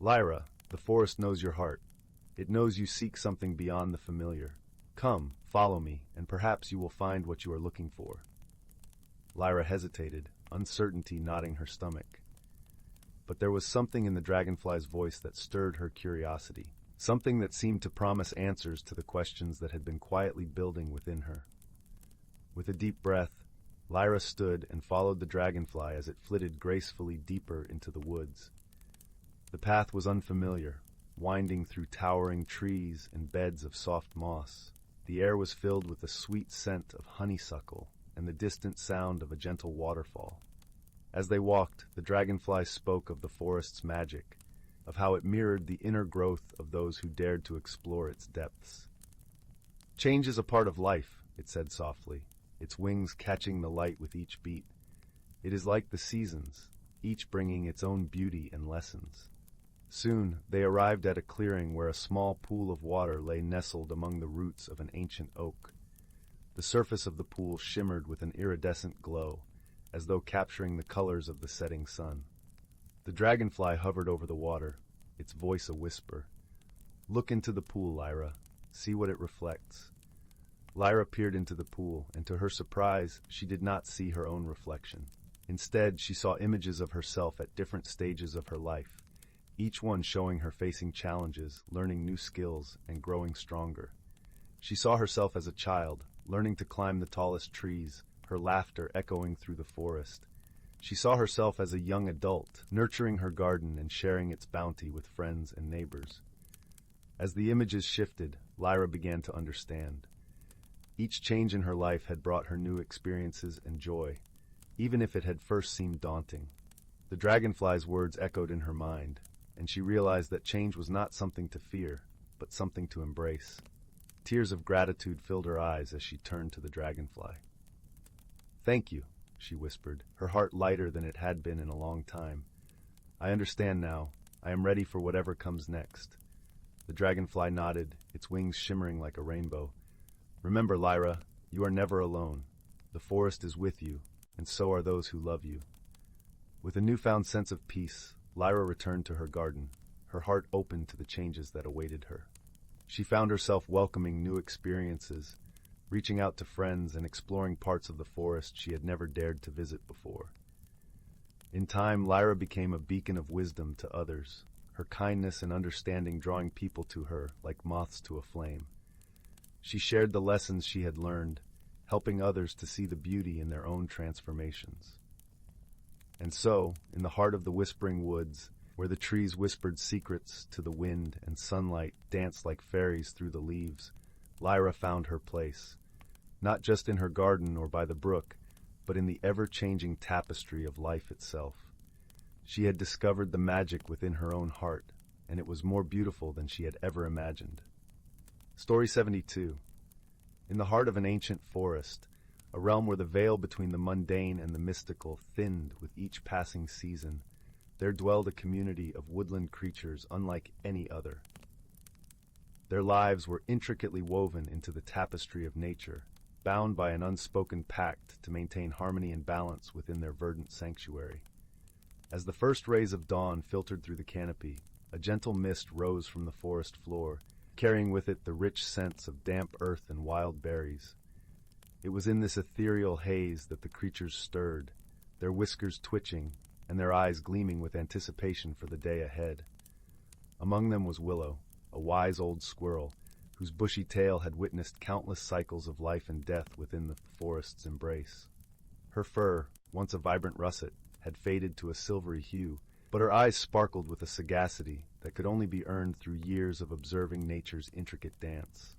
"Lyra, the forest knows your heart. It knows you seek something beyond the familiar. Come, follow me, and perhaps you will find what you are looking for." Lyra hesitated, uncertainty knotting her stomach. But there was something in the dragonfly's voice that stirred her curiosity, something that seemed to promise answers to the questions that had been quietly building within her. With a deep breath, Lyra stood and followed the dragonfly as it flitted gracefully deeper into the woods. The path was unfamiliar, winding through towering trees and beds of soft moss. The air was filled with the sweet scent of honeysuckle and the distant sound of a gentle waterfall. As they walked, the dragonfly spoke of the forest's magic, of how it mirrored the inner growth of those who dared to explore its depths. "Change is a part of life," it said softly, its wings catching the light with each beat. "It is like the seasons, each bringing its own beauty and lessons." Soon they arrived at a clearing where a small pool of water lay nestled among the roots of an ancient oak. The surface of the pool shimmered with an iridescent glow, as though capturing the colors of the setting sun. The dragonfly hovered over the water, its voice a whisper. "Look into the pool, Lyra. See what it reflects." Lyra peered into the pool, and to her surprise, she did not see her own reflection. Instead, she saw images of herself at different stages of her life, each one showing her facing challenges, learning new skills, and growing stronger. She saw herself as a child, learning to climb the tallest trees, her laughter echoing through the forest. She saw herself as a young adult, nurturing her garden and sharing its bounty with friends and neighbors. As the images shifted, Lyra began to understand. Each change in her life had brought her new experiences and joy, even if it had first seemed daunting. The dragonfly's words echoed in her mind, and she realized that change was not something to fear, but something to embrace. Tears of gratitude filled her eyes as she turned to the dragonfly. "Thank you," she whispered, her heart lighter than it had been in a long time. "I understand now. I am ready for whatever comes next." The dragonfly nodded, its wings shimmering like a rainbow. "Remember, Lyra, you are never alone. The forest is with you, and so are those who love you." With a newfound sense of peace, Lyra returned to her garden, her heart open to the changes that awaited her. She found herself welcoming new experiences, reaching out to friends and exploring parts of the forest she had never dared to visit before. In time, Lyra became a beacon of wisdom to others, her kindness and understanding drawing people to her like moths to a flame. She shared the lessons she had learned, helping others to see the beauty in their own transformations. And so, in the heart of the whispering woods, where the trees whispered secrets to the wind and sunlight danced like fairies through the leaves, Lyra found her place, not just in her garden or by the brook, but in the ever-changing tapestry of life itself. She had discovered the magic within her own heart, and it was more beautiful than she had ever imagined. Story 72. In the heart of an ancient forest, a realm where the veil between the mundane and the mystical thinned with each passing season, there dwelled a community of woodland creatures unlike any other. Their lives were intricately woven into the tapestry of nature, bound by an unspoken pact to maintain harmony and balance within their verdant sanctuary. As the first rays of dawn filtered through the canopy, a gentle mist rose from the forest floor, carrying with it the rich scents of damp earth and wild berries. It was in this ethereal haze that the creatures stirred, their whiskers twitching, and their eyes gleaming with anticipation for the day ahead. Among them was Willow, a wise old squirrel, whose bushy tail had witnessed countless cycles of life and death within the forest's embrace. Her fur, once a vibrant russet, had faded to a silvery hue, but her eyes sparkled with a sagacity that could only be earned through years of observing nature's intricate dance.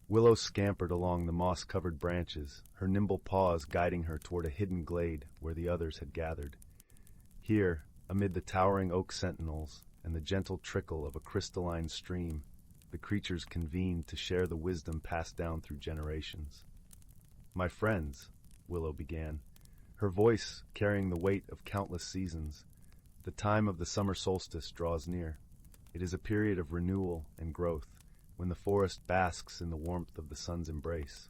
Willow scampered along the moss-covered branches, her nimble paws guiding her toward a hidden glade where the others had gathered. Here, amid the towering oak sentinels and the gentle trickle of a crystalline stream, the creatures convened to share the wisdom passed down through generations. "My friends," Willow began, her voice carrying the weight of countless seasons, "the time of the summer solstice draws near. It is a period of renewal and growth, when the forest basks in the warmth of the sun's embrace."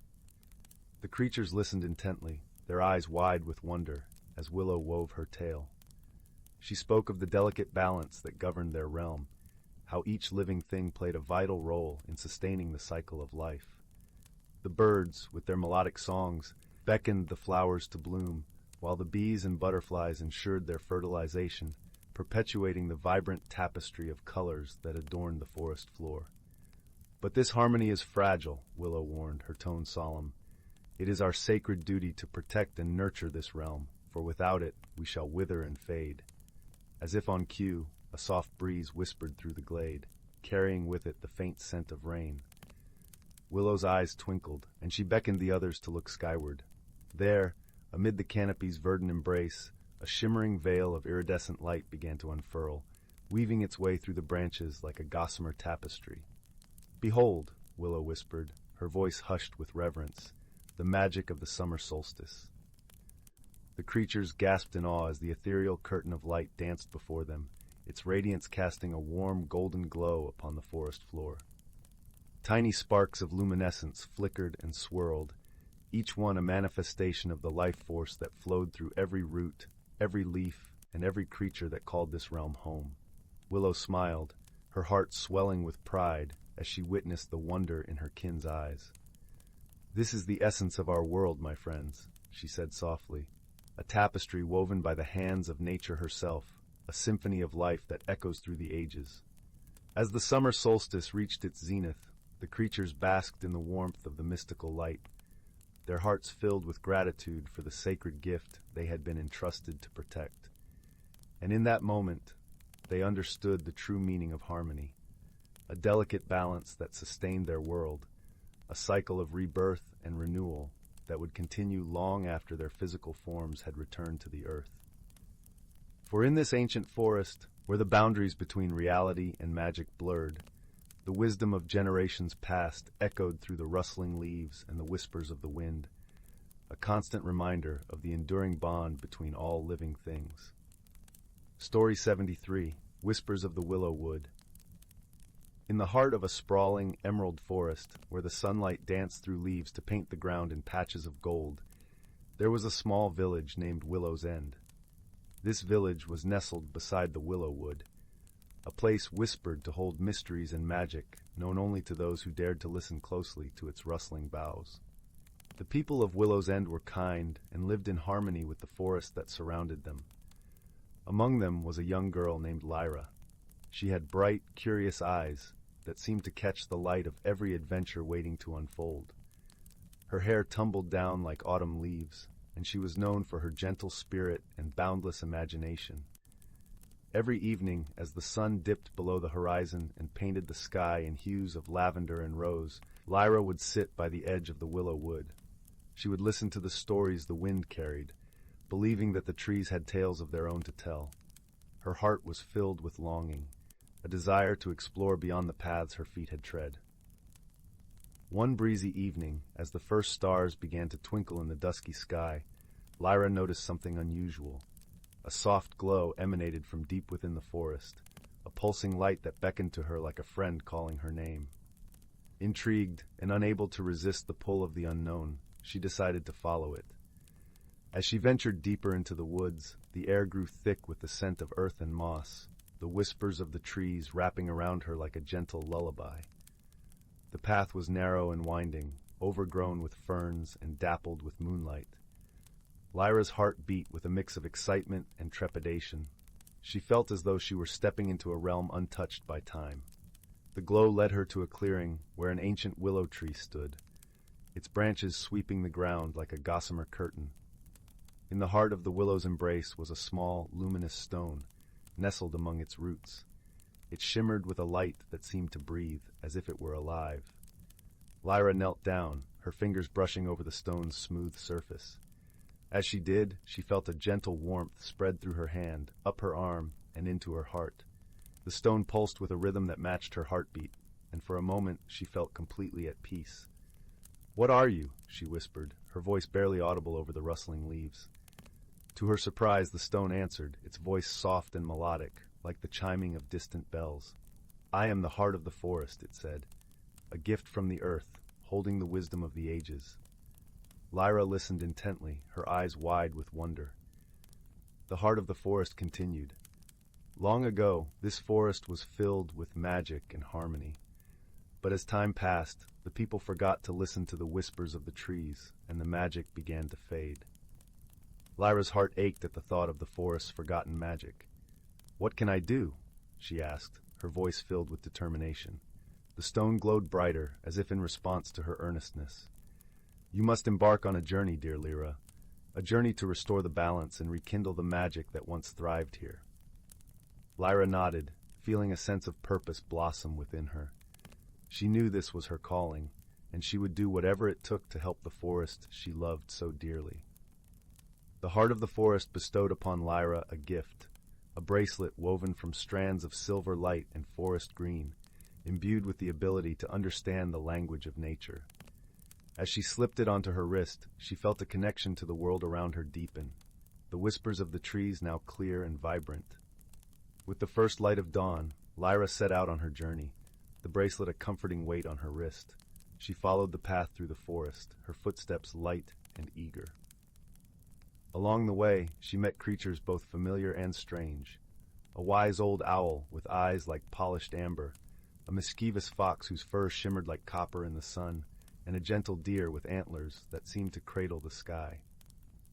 The creatures listened intently, their eyes wide with wonder, as Willow wove her tale. She spoke of the delicate balance that governed their realm, how each living thing played a vital role in sustaining the cycle of life. The birds, with their melodic songs, beckoned the flowers to bloom, while the bees and butterflies ensured their fertilization, perpetuating the vibrant tapestry of colors that adorned the forest floor. "But this harmony is fragile," Willow warned, her tone solemn. "It is our sacred duty to protect and nurture this realm, for without it we shall wither and fade." As if on cue, a soft breeze whispered through the glade, carrying with it the faint scent of rain. Willow's eyes twinkled, and she beckoned the others to look skyward. There, amid the canopy's verdant embrace, a shimmering veil of iridescent light began to unfurl, weaving its way through the branches like a gossamer tapestry. "Behold," Willow whispered, her voice hushed with reverence, "the magic of the summer solstice." The creatures gasped in awe as the ethereal curtain of light danced before them, its radiance casting a warm golden glow upon the forest floor. Tiny sparks of luminescence flickered and swirled, each one a manifestation of the life force that flowed through every root, every leaf, and every creature that called this realm home. Willow smiled, her heart swelling with pride as she witnessed the wonder in her kin's eyes. "This is the essence of our world, my friends," she said softly, "a tapestry woven by the hands of nature herself, a symphony of life that echoes through the ages." As the summer solstice reached its zenith, the creatures basked in the warmth of the mystical light, their hearts filled with gratitude for the sacred gift they had been entrusted to protect. And in that moment, they understood the true meaning of harmony, a delicate balance that sustained their world, a cycle of rebirth and renewal that would continue long after their physical forms had returned to the earth. For in this ancient forest, where the boundaries between reality and magic blurred, the wisdom of generations past echoed through the rustling leaves and the whispers of the wind, a constant reminder of the enduring bond between all living things. Story 73, Whispers of the Willow Wood. In the heart of a sprawling, emerald forest, where the sunlight danced through leaves to paint the ground in patches of gold, there was a small village named Willow's End. This village was nestled beside the willow wood, a place whispered to hold mysteries and magic known only to those who dared to listen closely to its rustling boughs. The people of Willow's End were kind and lived in harmony with the forest that surrounded them. Among them was a young girl named Lyra. She had bright, curious eyes that seemed to catch the light of every adventure waiting to unfold. Her hair tumbled down like autumn leaves, and she was known for her gentle spirit and boundless imagination. Every evening, as the sun dipped below the horizon and painted the sky in hues of lavender and rose, Lyra would sit by the edge of the willow wood. She would listen to the stories the wind carried, believing that the trees had tales of their own to tell. Her heart was filled with longing, a desire to explore beyond the paths her feet had tread. One breezy evening, as the first stars began to twinkle in the dusky sky, Lyra noticed something unusual. A soft glow emanated from deep within the forest, a pulsing light that beckoned to her like a friend calling her name. Intrigued and unable to resist the pull of the unknown, she decided to follow it. As she ventured deeper into the woods, the air grew thick with the scent of earth and moss, the whispers of the trees wrapping around her like a gentle lullaby. The path was narrow and winding, overgrown with ferns and dappled with moonlight. Lyra's heart beat with a mix of excitement and trepidation. She felt as though she were stepping into a realm untouched by time. The glow led her to a clearing where an ancient willow tree stood, its branches sweeping the ground like a gossamer curtain. In the heart of the willow's embrace was a small, luminous stone, nestled among its roots. It shimmered with a light that seemed to breathe, as if it were alive. Lyra knelt down, her fingers brushing over the stone's smooth surface. As she did, she felt a gentle warmth spread through her hand, up her arm, and into her heart. The stone pulsed with a rhythm that matched her heartbeat, and for a moment she felt completely at peace. "What are you?" she whispered, her voice barely audible over the rustling leaves. To her surprise, the stone answered, its voice soft and melodic, like the chiming of distant bells. "I am the heart of the forest," it said, "a gift from the earth, holding the wisdom of the ages." Lyra listened intently, her eyes wide with wonder. The heart of the forest continued. Long ago, this forest was filled with magic and harmony. But as time passed, the people forgot to listen to the whispers of the trees, and the magic began to fade. Lyra's heart ached at the thought of the forest's forgotten magic. "What can I do?" she asked, her voice filled with determination. The stone glowed brighter, as if in response to her earnestness. "You must embark on a journey, dear Lyra, a journey to restore the balance and rekindle the magic that once thrived here." Lyra nodded, feeling a sense of purpose blossom within her. She knew this was her calling, and she would do whatever it took to help the forest she loved so dearly. The heart of the forest bestowed upon Lyra a gift, a bracelet woven from strands of silver light and forest green, imbued with the ability to understand the language of nature. As she slipped it onto her wrist, she felt a connection to the world around her deepen, the whispers of the trees now clear and vibrant. With the first light of dawn, Lyra set out on her journey, the bracelet a comforting weight on her wrist. She followed the path through the forest, her footsteps light and eager. Along the way, she met creatures both familiar and strange. A wise old owl with eyes like polished amber, a mischievous fox whose fur shimmered like copper in the sun, and a gentle deer with antlers that seemed to cradle the sky.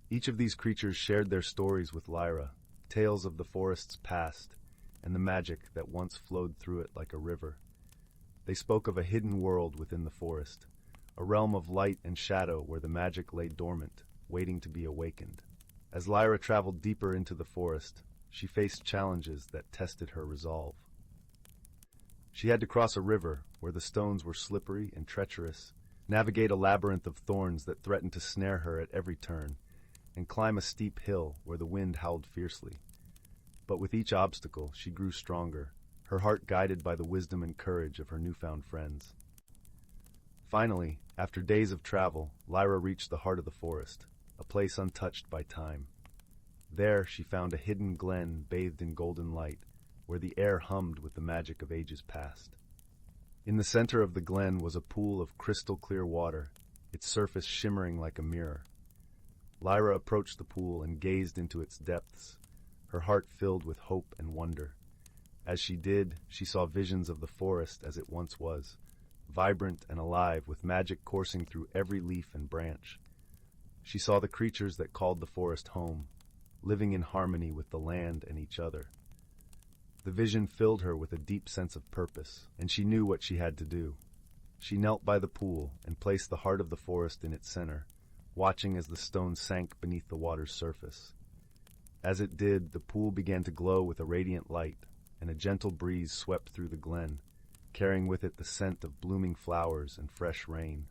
Each of these creatures shared their stories with Lyra, tales of the forest's past, and the magic that once flowed through it like a river. They spoke of a hidden world within the forest, a realm of light and shadow where the magic lay dormant, waiting to be awakened. As Lyra traveled deeper into the forest, she faced challenges that tested her resolve. She had to cross a river where the stones were slippery and treacherous, navigate a labyrinth of thorns that threatened to snare her at every turn, and climb a steep hill where the wind howled fiercely. But with each obstacle, she grew stronger, her heart guided by the wisdom and courage of her newfound friends. Finally, after days of travel, Lyra reached the heart of the forest, a place untouched by time. There she found a hidden glen bathed in golden light, where the air hummed with the magic of ages past. In the center of the glen was a pool of crystal-clear water, its surface shimmering like a mirror. Lyra approached the pool and gazed into its depths, her heart filled with hope and wonder. As she did, she saw visions of the forest as it once was, vibrant and alive with magic coursing through every leaf and branch. She saw the creatures that called the forest home, living in harmony with the land and each other. The vision filled her with a deep sense of purpose, and she knew what she had to do. She knelt by the pool and placed the heart of the forest in its center, watching as the stone sank beneath the water's surface. As it did, the pool began to glow with a radiant light, and a gentle breeze swept through the glen, carrying with it the scent of blooming flowers and fresh rain.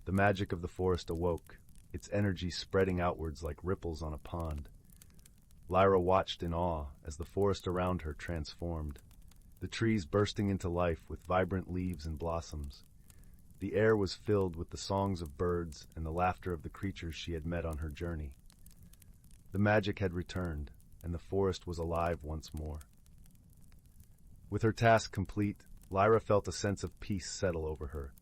The magic of the forest awoke, its energy spreading outwards like ripples on a pond. Lyra watched in awe as the forest around her transformed, the trees bursting into life with vibrant leaves and blossoms. The air was filled with the songs of birds and the laughter of the creatures she had met on her journey. The magic had returned, and the forest was alive once more. With her task complete, Lyra felt a sense of peace settle over her.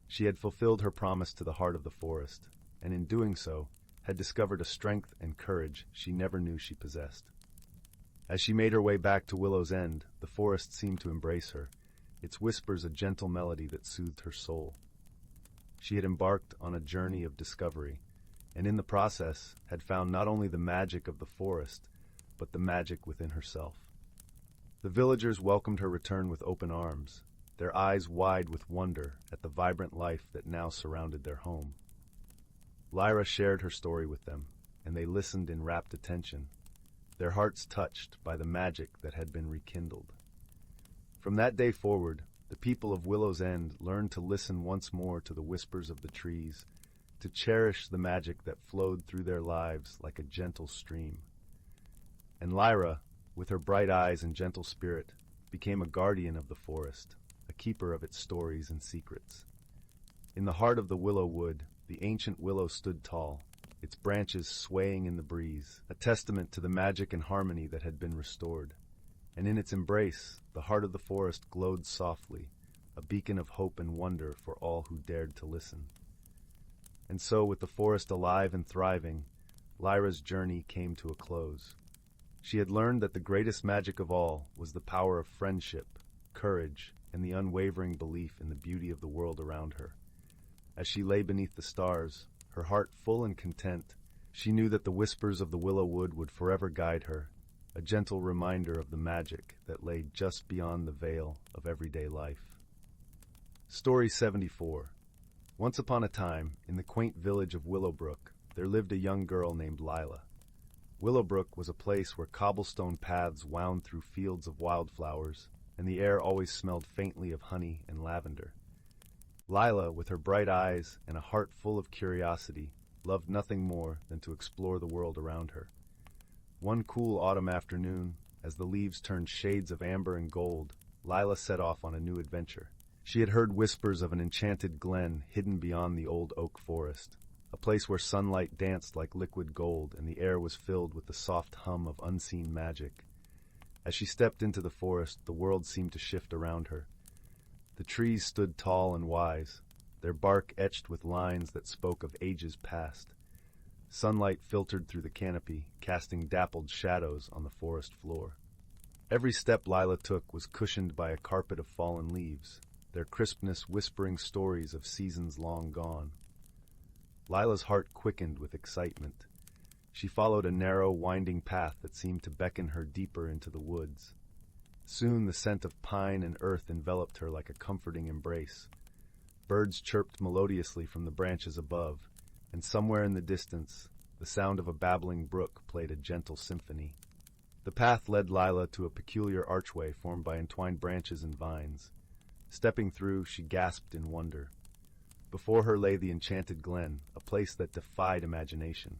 She had fulfilled her promise to the heart of the forest, and in doing so, had discovered a strength and courage she never knew she possessed. As she made her way back to Willow's End, the forest seemed to embrace her, its whispers a gentle melody that soothed her soul. She had embarked on a journey of discovery, and in the process had found not only the magic of the forest, but the magic within herself. The villagers welcomed her return with open arms, their eyes wide with wonder at the vibrant life that now surrounded their home. Lyra shared her story with them, and they listened in rapt attention, their hearts touched by the magic that had been rekindled. From that day forward, the people of Willow's End learned to listen once more to the whispers of the trees, to cherish the magic that flowed through their lives like a gentle stream. And Lyra, with her bright eyes and gentle spirit, became a guardian of the forest, a keeper of its stories and secrets. In the heart of the willow wood, the ancient willow stood tall, its branches swaying in the breeze, a testament to the magic and harmony that had been restored. And in its embrace, the heart of the forest glowed softly, a beacon of hope and wonder for all who dared to listen. And so, with the forest alive and thriving, Lyra's journey came to a close. She had learned that the greatest magic of all was the power of friendship, courage, and the unwavering belief in the beauty of the world around her. As she lay beneath the stars, her heart full and content, she knew that the whispers of the willow wood would forever guide her, a gentle reminder of the magic that lay just beyond the veil of everyday life. Story 74. Once upon a time, in the quaint village of Willowbrook, there lived a young girl named Lila. Willowbrook was a place where cobblestone paths wound through fields of wildflowers, and the air always smelled faintly of honey and lavender. Lila, with her bright eyes and a heart full of curiosity, loved nothing more than to explore the world around her. One cool autumn afternoon, as the leaves turned shades of amber and gold, Lila set off on a new adventure. She had heard whispers of an enchanted glen hidden beyond the old oak forest, a place where sunlight danced like liquid gold and the air was filled with the soft hum of unseen magic. As she stepped into the forest, the world seemed to shift around her. The trees stood tall and wise, their bark etched with lines that spoke of ages past. Sunlight filtered through the canopy, casting dappled shadows on the forest floor. Every step Lila took was cushioned by a carpet of fallen leaves, their crispness whispering stories of seasons long gone. Lila's heart quickened with excitement. She followed a narrow, winding path that seemed to beckon her deeper into the woods. Soon the scent of pine and earth enveloped her like a comforting embrace. Birds chirped melodiously from the branches above, and somewhere in the distance, the sound of a babbling brook played a gentle symphony. The path led Lila to a peculiar archway formed by entwined branches and vines. Stepping through, she gasped in wonder. Before her lay the enchanted glen, a place that defied imagination.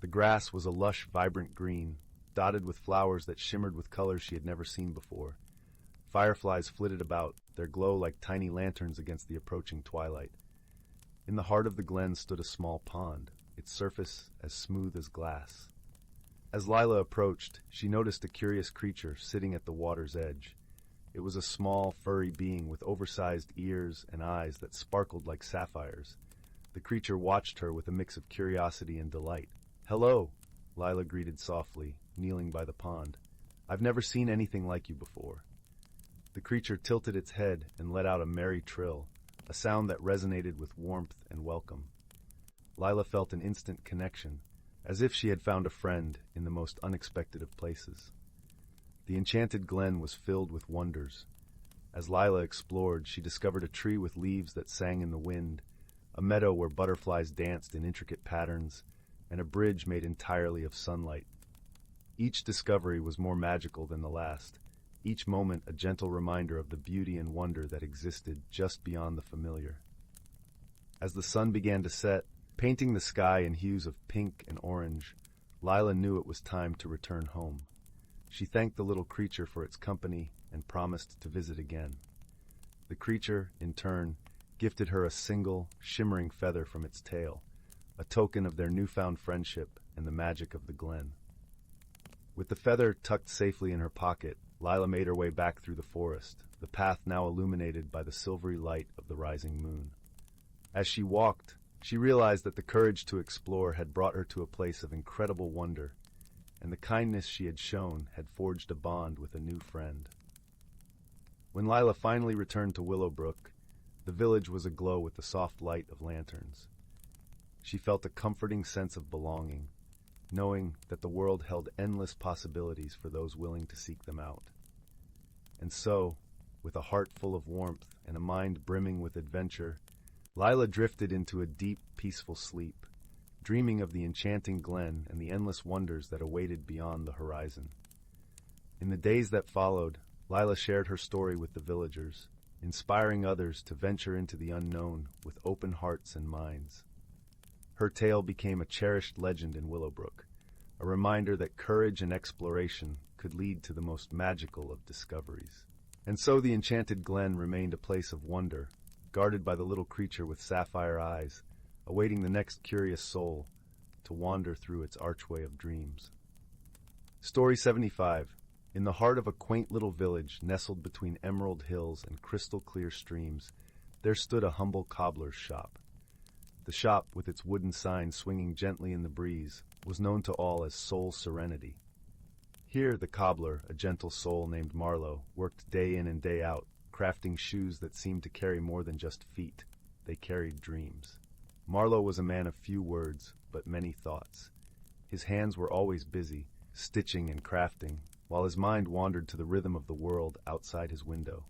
The grass was a lush, vibrant green, dotted with flowers that shimmered with colors she had never seen before. Fireflies flitted about, their glow like tiny lanterns against the approaching twilight. In the heart of the glen stood a small pond, its surface as smooth as glass. As Lila approached, she noticed a curious creature sitting at the water's edge. It was a small, furry being with oversized ears and eyes that sparkled like sapphires. The creature watched her with a mix of curiosity and delight. "Hello," Lila greeted softly, kneeling by the pond. "I've never seen anything like you before." The creature tilted its head and let out a merry trill, a sound that resonated with warmth and welcome. Lila felt an instant connection, as if she had found a friend in the most unexpected of places. The enchanted glen was filled with wonders. As Lila explored, she discovered a tree with leaves that sang in the wind, a meadow where butterflies danced in intricate patterns, and a bridge made entirely of sunlight. Each discovery was more magical than the last, each moment a gentle reminder of the beauty and wonder that existed just beyond the familiar. As the sun began to set, painting the sky in hues of pink and orange, Lila knew it was time to return home. She thanked the little creature for its company and promised to visit again. The creature, in turn, gifted her a single, shimmering feather from its tail, a token of their newfound friendship and the magic of the glen. With the feather tucked safely in her pocket, Lila made her way back through the forest, the path now illuminated by the silvery light of the rising moon. As she walked, she realized that the courage to explore had brought her to a place of incredible wonder, and the kindness she had shown had forged a bond with a new friend. When Lila finally returned to Willowbrook, the village was aglow with the soft light of lanterns. She felt a comforting sense of belonging, knowing that the world held endless possibilities for those willing to seek them out. And so, with a heart full of warmth and a mind brimming with adventure, Lila drifted into a deep, peaceful sleep, dreaming of the enchanting glen and the endless wonders that awaited beyond the horizon. In the days that followed, Lila shared her story with the villagers, inspiring others to venture into the unknown with open hearts and minds. Her tale became a cherished legend in Willowbrook, a reminder that courage and exploration could lead to the most magical of discoveries. And so the enchanted glen remained a place of wonder, guarded by the little creature with sapphire eyes, awaiting the next curious soul to wander through its archway of dreams. Story 75. In the heart of a quaint little village nestled between emerald hills and crystal-clear streams, there stood a humble cobbler's shop. The shop, with its wooden sign swinging gently in the breeze, was known to all as Soul Serenity. Here the cobbler, a gentle soul named Marlowe, worked day in and day out, crafting shoes that seemed to carry more than just feet. They carried dreams. Marlowe was a man of few words, but many thoughts. His hands were always busy, stitching and crafting, while his mind wandered to the rhythm of the world outside his window.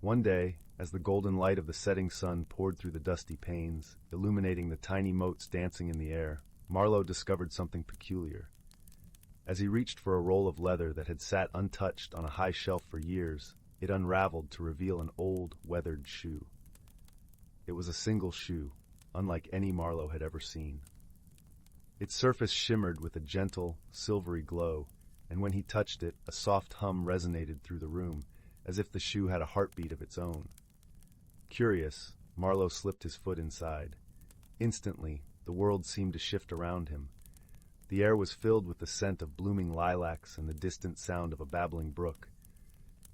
One day, as the golden light of the setting sun poured through the dusty panes, illuminating the tiny motes dancing in the air, Marlowe discovered something peculiar. As he reached for a roll of leather that had sat untouched on a high shelf for years, it unraveled to reveal an old, weathered shoe. It was a single shoe, unlike any Marlowe had ever seen. Its surface shimmered with a gentle, silvery glow, and when he touched it, a soft hum resonated through the room, as if the shoe had a heartbeat of its own. Curious, Marlowe slipped his foot inside. Instantly, the world seemed to shift around him. The air was filled with the scent of blooming lilacs and the distant sound of a babbling brook.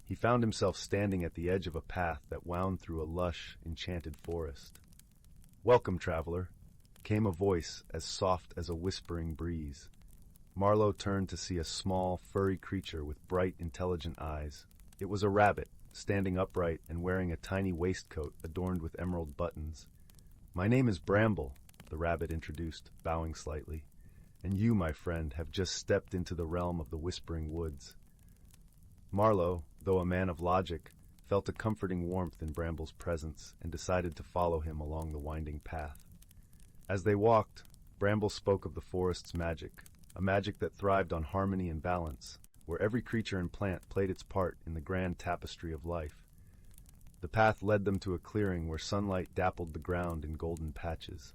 He found himself standing at the edge of a path that wound through a lush, enchanted forest. "Welcome, traveler," came a voice as soft as a whispering breeze. Marlowe turned to see a small, furry creature with bright, intelligent eyes. It was a rabbit, standing upright and wearing a tiny waistcoat adorned with emerald buttons. "My name is Bramble," the rabbit introduced, bowing slightly. "And you, my friend, have just stepped into the realm of the Whispering Woods." Marlowe, though a man of logic, felt a comforting warmth in Bramble's presence and decided to follow him along the winding path. As they walked, Bramble spoke of the forest's magic, a magic that thrived on harmony and balance, where every creature and plant played its part in the grand tapestry of life. The path led them to a clearing where sunlight dappled the ground in golden patches.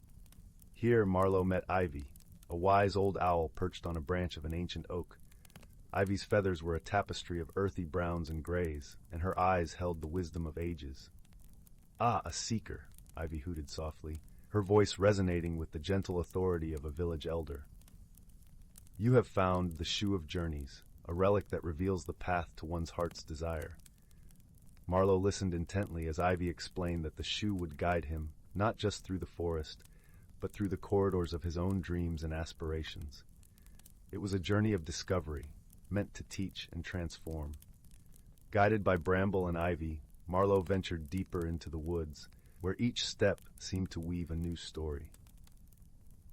Here Marlowe met Ivy, a wise old owl perched on a branch of an ancient oak. Ivy's feathers were a tapestry of earthy browns and grays, and her eyes held the wisdom of ages. "Ah, a seeker," Ivy hooted softly, her voice resonating with the gentle authority of a village elder. "You have found the Shoe of Journeys, a relic that reveals the path to one's heart's desire." Marlowe listened intently as Ivy explained that the shoe would guide him, not just through the forest, but through the corridors of his own dreams and aspirations. It was a journey of discovery, meant to teach and transform. Guided by Bramble and Ivy, Marlowe ventured deeper into the woods, where each step seemed to weave a new story.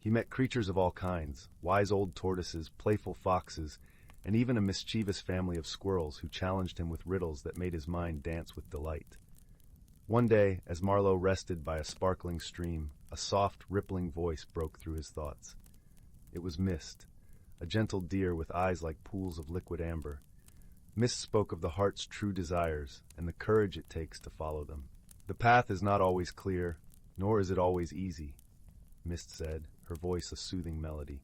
He met creatures of all kinds, wise old tortoises, playful foxes, and even a mischievous family of squirrels who challenged him with riddles that made his mind dance with delight. One day, as Marlowe rested by a sparkling stream, a soft, rippling voice broke through his thoughts. It was Mist, a gentle deer with eyes like pools of liquid amber. Mist spoke of the heart's true desires and the courage it takes to follow them. "The path is not always clear, nor is it always easy," Mist said, her voice a soothing melody.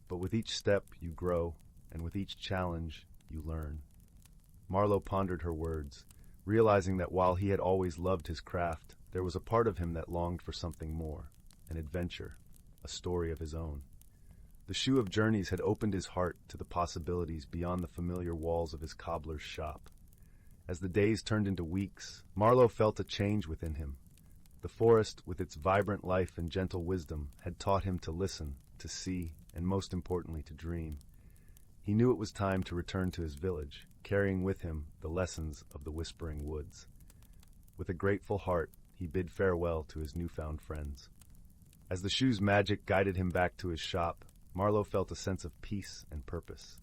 "But with each step you grow, and with each challenge you learn." Marlowe pondered her words, realizing that while he had always loved his craft, there was a part of him that longed for something more, an adventure, a story of his own. The Shoe of Journeys had opened his heart to the possibilities beyond the familiar walls of his cobbler's shop. As the days turned into weeks, Marlowe felt a change within him. The forest, with its vibrant life and gentle wisdom, had taught him to listen, to see, and most importantly to dream. He knew it was time to return to his village, carrying with him the lessons of the Whispering Woods. With a grateful heart, he bid farewell to his newfound friends. As the shoe's magic guided him back to his shop, Marlowe felt a sense of peace and purpose.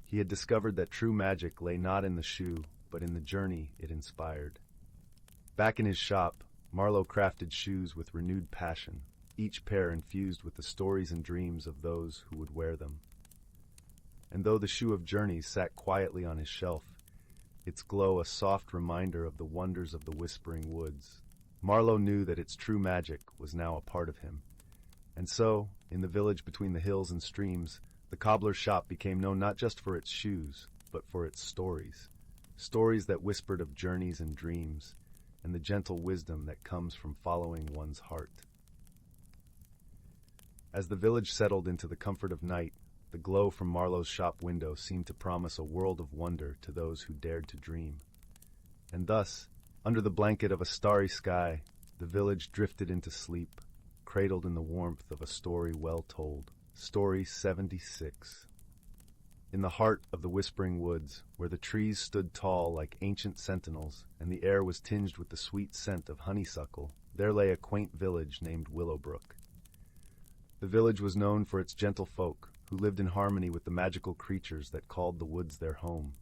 He had discovered that true magic lay not in the shoe, but in the journey it inspired. Back in his shop, Marlowe crafted shoes with renewed passion, each pair infused with the stories and dreams of those who would wear them. And though the Shoe of Journeys sat quietly on his shelf, its glow a soft reminder of the wonders of the Whispering Woods, Marlowe knew that its true magic was now a part of him. And so, in the village between the hills and streams, the cobbler's shop became known not just for its shoes, but for its stories. stories that whispered of journeys and dreams, and the gentle wisdom that comes from following one's heart. As the village settled into the comfort of night, the glow from Marlowe's shop window seemed to promise a world of wonder to those who dared to dream. And thus, under the blanket of a starry sky, the village drifted into sleep, cradled in the warmth of a story well told. Story 76. In the heart of the whispering woods, where the trees stood tall like ancient sentinels and the air was tinged with the sweet scent of honeysuckle, there lay a quaint village named Willowbrook. The village was known for its gentle folk, who lived in harmony with the magical creatures that called the woods their home.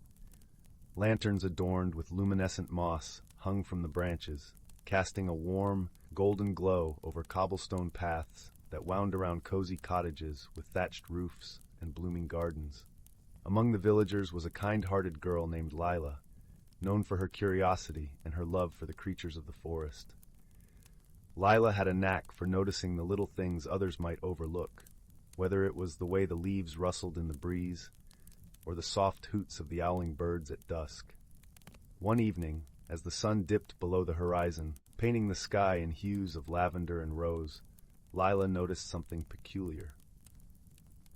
Lanterns adorned with luminescent moss hung from the branches, casting a warm, golden glow over cobblestone paths that wound around cozy cottages with thatched roofs and blooming gardens. Among the villagers was a kind-hearted girl named Lila, known for her curiosity and her love for the creatures of the forest. Lila had a knack for noticing the little things others might overlook, whether it was the way the leaves rustled in the breeze or the soft hoots of the owling birds at dusk. One evening, as the sun dipped below the horizon, painting the sky in hues of lavender and rose, Lila noticed something peculiar.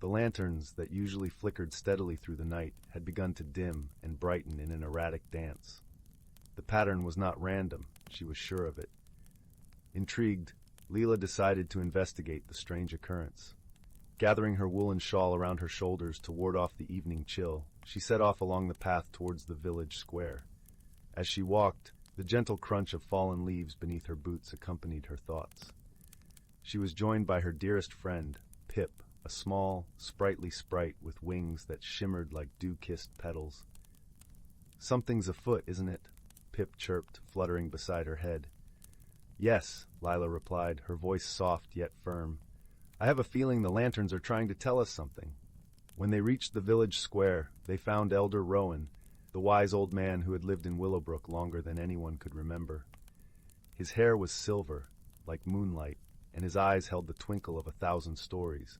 The lanterns that usually flickered steadily through the night had begun to dim and brighten in an erratic dance. The pattern was not random, she was sure of it. Intrigued, Lila decided to investigate the strange occurrence. Gathering her woolen shawl around her shoulders to ward off the evening chill, she set off along the path towards the village square. As she walked, the gentle crunch of fallen leaves beneath her boots accompanied her thoughts. She was joined by her dearest friend, Pip, a small, sprightly sprite with wings that shimmered like dew-kissed petals. "Something's afoot, isn't it?" Pip chirped, fluttering beside her head. "Yes," Lila replied, her voice soft yet firm. "I have a feeling the lanterns are trying to tell us something." When they reached the village square, they found Elder Rowan, the wise old man who had lived in Willowbrook longer than anyone could remember. His hair was silver, like moonlight, and his eyes held the twinkle of 1,000 stories.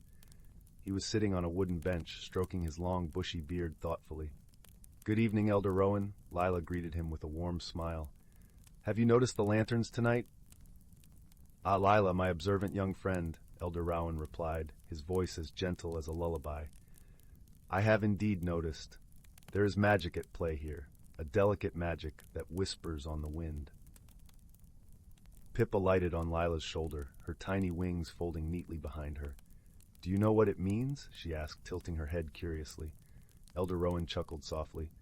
He was sitting on a wooden bench, stroking his long, bushy beard thoughtfully. "Good evening, Elder Rowan," Lila greeted him with a warm smile. "Have you noticed the lanterns tonight?" "Ah, Lila, my observant young friend," Elder Rowan replied, his voice as gentle as a lullaby. "I have indeed noticed. There is magic at play here, a delicate magic that whispers on the wind." Pip alighted on Lila's shoulder, her tiny wings folding neatly behind her. "Do you know what it means?" she asked, tilting her head curiously. Elder Rowan chuckled softly.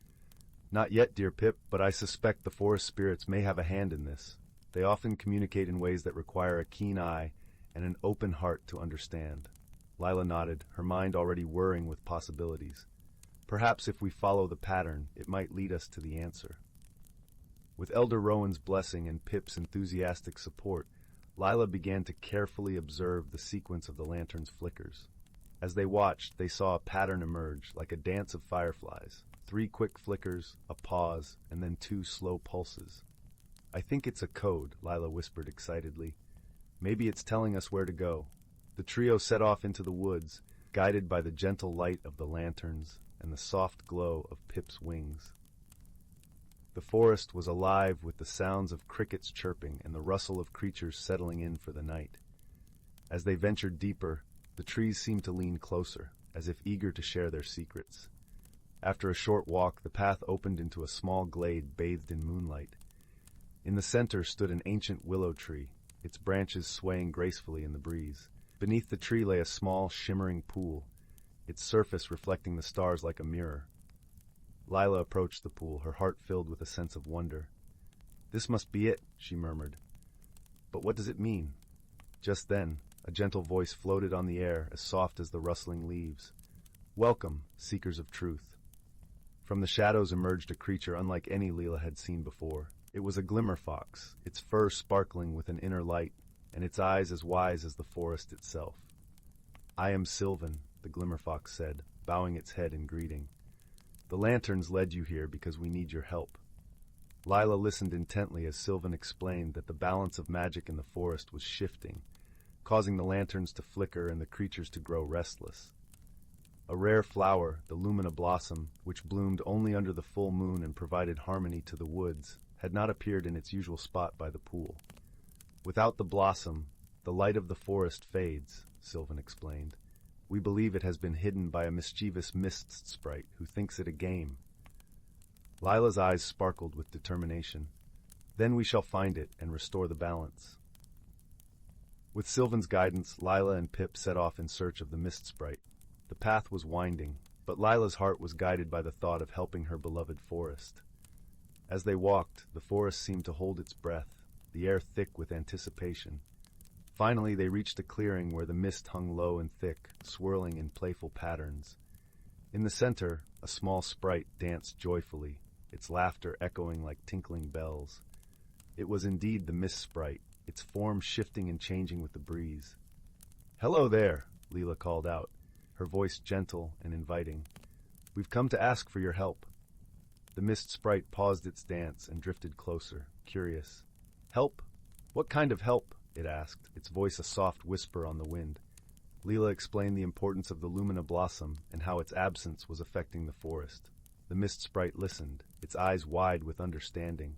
"Not yet, dear Pip, but I suspect the forest spirits may have a hand in this. They often communicate in ways that require a keen eye and an open heart to understand." Lila nodded, her mind already whirring with possibilities. "Perhaps if we follow the pattern, it might lead us to the answer." With Elder Rowan's blessing and Pip's enthusiastic support, Lila began to carefully observe the sequence of the lantern's flickers. As they watched, they saw a pattern emerge, like a dance of fireflies. 3 quick flickers, a pause, and then 2 slow pulses. "I think it's a code," Lila whispered excitedly. "Maybe it's telling us where to go." The trio set off into the woods, guided by the gentle light of the lanterns and the soft glow of Pip's wings. The forest was alive with the sounds of crickets chirping and the rustle of creatures settling in for the night. As they ventured deeper, the trees seemed to lean closer, as if eager to share their secrets. After a short walk, the path opened into a small glade bathed in moonlight. In the center stood an ancient willow tree, its branches swaying gracefully in the breeze. Beneath the tree lay a small, shimmering pool, its surface reflecting the stars like a mirror. Lila approached the pool, her heart filled with a sense of wonder. "This must be it," she murmured. "But what does it mean?" Just then, a gentle voice floated on the air, as soft as the rustling leaves. "Welcome, seekers of truth." From the shadows emerged a creature unlike any Lila had seen before. It was a glimmer fox, its fur sparkling with an inner light, and its eyes as wise as the forest itself. "I am Sylvan," the glimmer fox said, bowing its head in greeting. "The lanterns led you here because we need your help." Lila listened intently as Sylvan explained that the balance of magic in the forest was shifting, causing the lanterns to flicker and the creatures to grow restless. A rare flower, the lumina blossom, which bloomed only under the full moon and provided harmony to the woods, had not appeared in its usual spot by the pool. Without the blossom, the light of the forest fades, Sylvan explained. We believe it has been hidden by a mischievous mist sprite who thinks it a game. Lila's eyes sparkled with determination. Then we shall find it and restore the balance. With Sylvan's guidance, Lila and Pip set off in search of the mist sprite. The path was winding, but Lila's heart was guided by the thought of helping her beloved forest. As they walked, the forest seemed to hold its breath, the air thick with anticipation. Finally, they reached a clearing where the mist hung low and thick, swirling in playful patterns. In the center, a small sprite danced joyfully, its laughter echoing like tinkling bells. It was indeed the mist sprite, its form shifting and changing with the breeze. "Hello there," Lila called out, her voice gentle and inviting. "We've come to ask for your help." The mist sprite paused its dance and drifted closer, curious. "Help? What kind of help?" it asked, its voice a soft whisper on the wind. Lila explained the importance of the lumina blossom and how its absence was affecting the forest. The mist sprite listened, its eyes wide with understanding.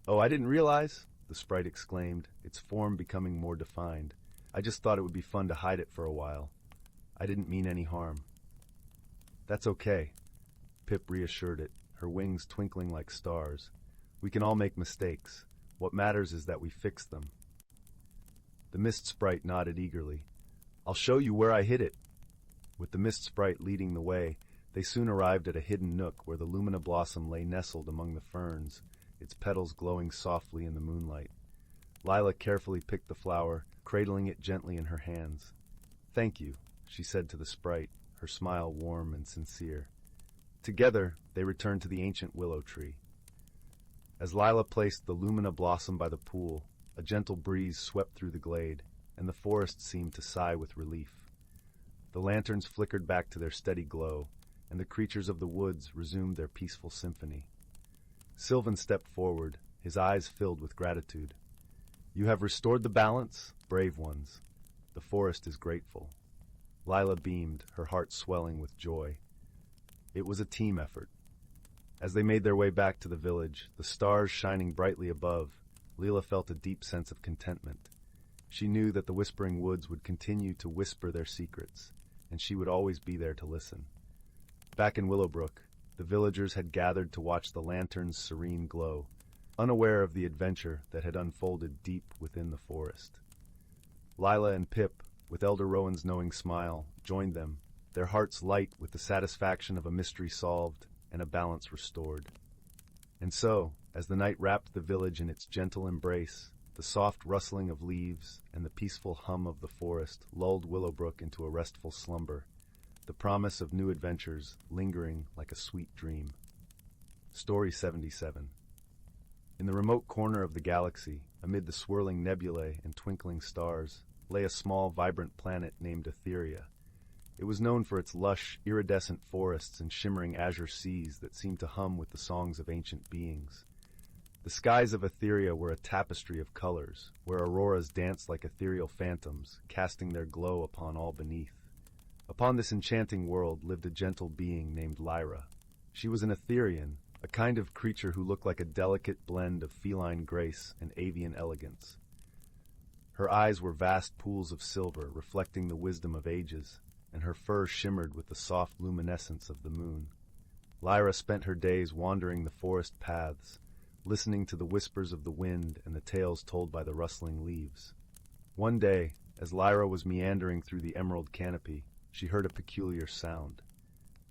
"Oh, I didn't realize," the sprite exclaimed, its form becoming more defined. "I just thought it would be fun to hide it for a while. I didn't mean any harm." "That's okay," Pip reassured it, her wings twinkling like stars. "We can all make mistakes. What matters is that we fix them." The mist sprite nodded eagerly. "I'll show you where I hid it." With the mist sprite leading the way, they soon arrived at a hidden nook where the lumina blossom lay nestled among the ferns, its petals glowing softly in the moonlight. Lila carefully picked the flower, cradling it gently in her hands. "Thank you," she said to the sprite, her smile warm and sincere. Together, they returned to the ancient willow tree. As Lila placed the lumina blossom by the pool, a gentle breeze swept through the glade, and the forest seemed to sigh with relief. The lanterns flickered back to their steady glow, and the creatures of the woods resumed their peaceful symphony. Sylvan stepped forward, his eyes filled with gratitude. "You have restored the balance, brave ones. The forest is grateful." Lila beamed, her heart swelling with joy. It was a team effort. As they made their way back to the village, the stars shining brightly above, Lila felt a deep sense of contentment. She knew that the whispering woods would continue to whisper their secrets, and she would always be there to listen. Back in Willowbrook, the villagers had gathered to watch the lantern's serene glow, unaware of the adventure that had unfolded deep within the forest. Lila and Pip, with Elder Rowan's knowing smile, joined them, their hearts light with the satisfaction of a mystery solved and a balance restored. And so, as the night wrapped the village in its gentle embrace, the soft rustling of leaves and the peaceful hum of the forest lulled Willowbrook into a restful slumber, the promise of new adventures lingering like a sweet dream. Story 77. In the remote corner of the galaxy, amid the swirling nebulae and twinkling stars, lay a small, vibrant planet named Etheria. It was known for its lush, iridescent forests and shimmering azure seas that seemed to hum with the songs of ancient beings. The skies of Etheria were a tapestry of colors, where auroras danced like ethereal phantoms, casting their glow upon all beneath. Upon this enchanting world lived a gentle being named Lyra. She was an Etherian, a kind of creature who looked like a delicate blend of feline grace and avian elegance. Her eyes were vast pools of silver, reflecting the wisdom of ages, and her fur shimmered with the soft luminescence of the moon. Lyra spent her days wandering the forest paths, listening to the whispers of the wind and the tales told by the rustling leaves. One day, as Lyra was meandering through the emerald canopy, she heard a peculiar sound.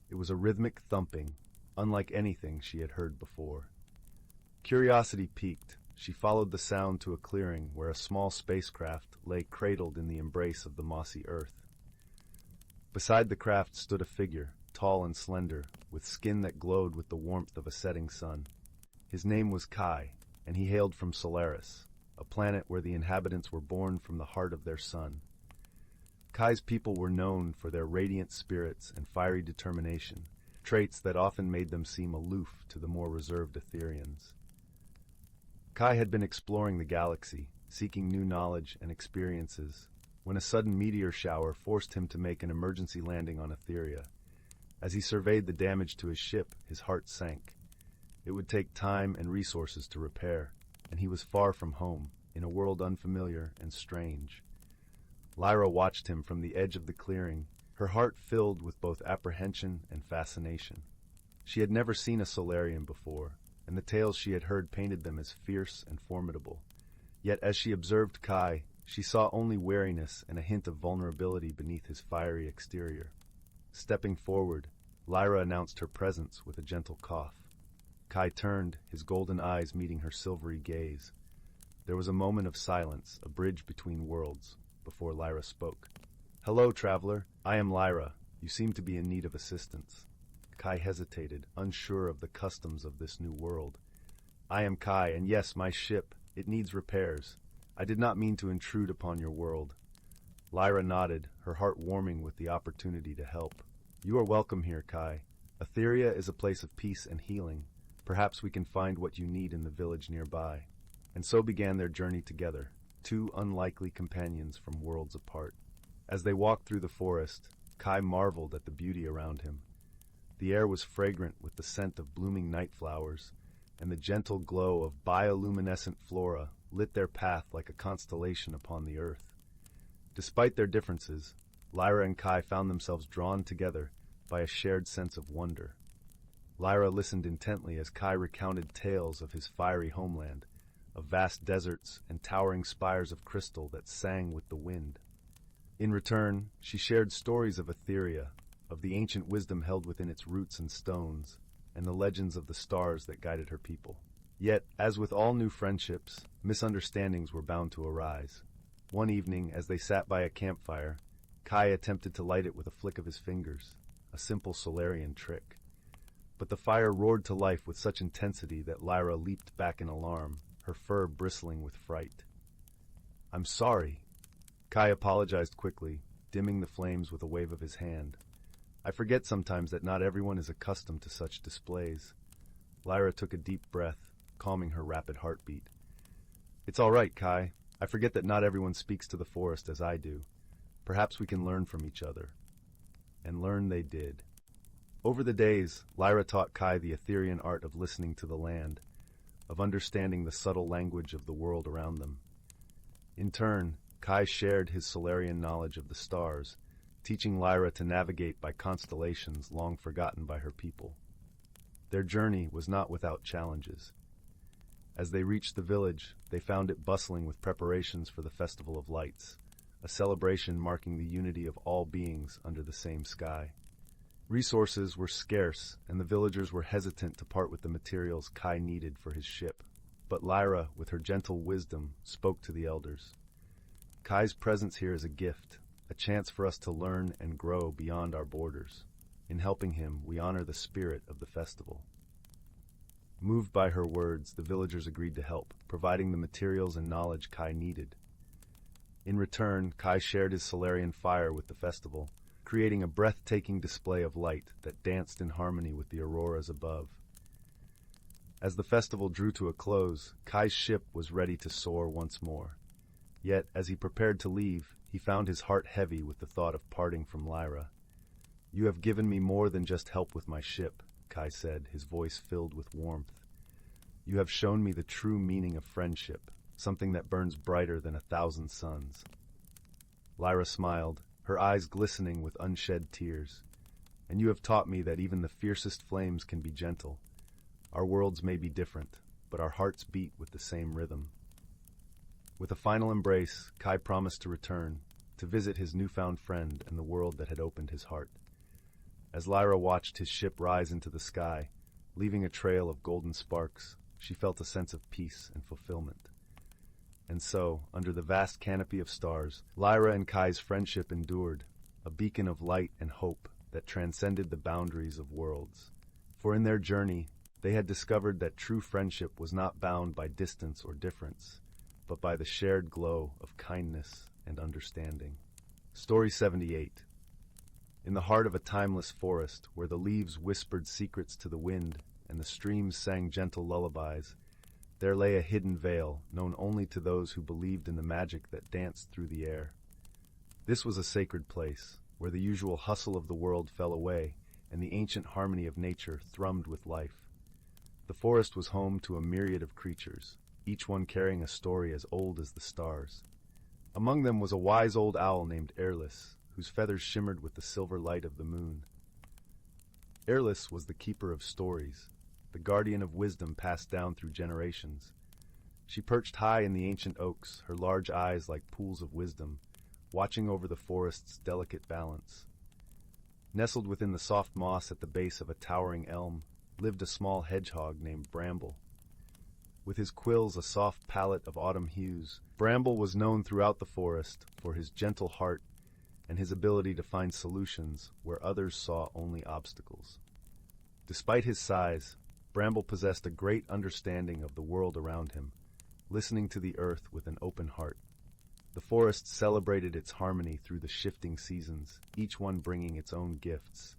It was a rhythmic thumping, unlike anything she had heard before. Curiosity piqued, she followed the sound to a clearing where a small spacecraft lay cradled in the embrace of the mossy earth. Beside the craft stood a figure, tall and slender, with skin that glowed with the warmth of a setting sun. His name was Kai, and he hailed from Solaris, a planet where the inhabitants were born from the heart of their sun. Kai's people were known for their radiant spirits and fiery determination, traits that often made them seem aloof to the more reserved Etherians. Kai had been exploring the galaxy, seeking new knowledge and experiences, when a sudden meteor shower forced him to make an emergency landing on Etheria. As he surveyed the damage to his ship, his heart sank. It would take time and resources to repair, and he was far from home, in a world unfamiliar and strange. Lyra watched him from the edge of the clearing, her heart filled with both apprehension and fascination. She had never seen a Solarian before, and the tales she had heard painted them as fierce and formidable. Yet as she observed Kai, she saw only wariness and a hint of vulnerability beneath his fiery exterior. Stepping forward, Lyra announced her presence with a gentle cough. Kai turned, his golden eyes meeting her silvery gaze. There was a moment of silence, a bridge between worlds, before Lyra spoke. "Hello, traveler. I am Lyra. You seem to be in need of assistance." Kai hesitated, unsure of the customs of this new world. "I am Kai, and yes, my ship. It needs repairs. I did not mean to intrude upon your world." Lyra nodded, her heart warming with the opportunity to help. "You are welcome here, Kai. Etheria is a place of peace and healing. Perhaps we can find what you need in the village nearby." And so began their journey together, two unlikely companions from worlds apart. As they walked through the forest, Kai marveled at the beauty around him. The air was fragrant with the scent of blooming night flowers, and the gentle glow of bioluminescent flora lit their path like a constellation upon the earth. Despite their differences, Lyra and Kai found themselves drawn together by a shared sense of wonder. Lyra listened intently as Kai recounted tales of his fiery homeland, of vast deserts and towering spires of crystal that sang with the wind. In return, she shared stories of Etheria, of the ancient wisdom held within its roots and stones, and the legends of the stars that guided her people. Yet, as with all new friendships, misunderstandings were bound to arise. One evening, as they sat by a campfire, Kai attempted to light it with a flick of his fingers, a simple Solarian trick. But the fire roared to life with such intensity that Lyra leaped back in alarm, her fur bristling with fright. "I'm sorry." Kai apologized quickly, dimming the flames with a wave of his hand. "I forget sometimes that not everyone is accustomed to such displays." Lyra took a deep breath, calming her rapid heartbeat. "It's all right, Kai. I forget that not everyone speaks to the forest as I do. Perhaps we can learn from each other." And learn they did. Over the days, Lyra taught Kai the Etherian art of listening to the land, of understanding the subtle language of the world around them. In turn, Kai shared his Solarian knowledge of the stars, teaching Lyra to navigate by constellations long forgotten by her people. Their journey was not without challenges. As they reached the village, they found it bustling with preparations for the Festival of Lights, a celebration marking the unity of all beings under the same sky. Resources were scarce, and the villagers were hesitant to part with the materials Kai needed for his ship. But Lyra, with her gentle wisdom, spoke to the elders. "Kai's presence here is a gift, a chance for us to learn and grow beyond our borders. In helping him, we honor the spirit of the festival." Moved by her words, the villagers agreed to help, providing the materials and knowledge Kai needed. In return, Kai shared his Solarian fire with the festival, creating a breathtaking display of light that danced in harmony with the auroras above. As the festival drew to a close, Kai's ship was ready to soar once more. Yet, as he prepared to leave, he found his heart heavy with the thought of parting from Lyra. "You have given me more than just help with my ship," Kai said, his voice filled with warmth. "You have shown me the true meaning of friendship, something that burns brighter than 1,000 suns." Lyra smiled, her eyes glistening with unshed tears. "And you have taught me that even the fiercest flames can be gentle. Our worlds may be different, but our hearts beat with the same rhythm." With a final embrace, Kai promised to return, to visit his newfound friend and the world that had opened his heart. As Lyra watched his ship rise into the sky, leaving a trail of golden sparks, she felt a sense of peace and fulfillment. And so, under the vast canopy of stars, Lyra and Kai's friendship endured, a beacon of light and hope that transcended the boundaries of worlds. For in their journey, they had discovered that true friendship was not bound by distance or difference, but by the shared glow of kindness and understanding. Story 78. In the heart of a timeless forest, where the leaves whispered secrets to the wind and the streams sang gentle lullabies, there lay a hidden vale known only to those who believed in the magic that danced through the air. This was a sacred place, where the usual hustle of the world fell away, and the ancient harmony of nature thrummed with life. The forest was home to a myriad of creatures, each one carrying a story as old as the stars. Among them was a wise old owl named Airless, whose feathers shimmered with the silver light of the moon. Airless was the keeper of stories, the guardian of wisdom passed down through generations. She perched high in the ancient oaks, her large eyes like pools of wisdom, watching over the forest's delicate balance. Nestled within the soft moss at the base of a towering elm lived a small hedgehog named Bramble. With his quills a soft palette of autumn hues, Bramble was known throughout the forest for his gentle heart and his ability to find solutions where others saw only obstacles. Despite his size, Bramble possessed a great understanding of the world around him, listening to the earth with an open heart. The forest celebrated its harmony through the shifting seasons, each one bringing its own gifts.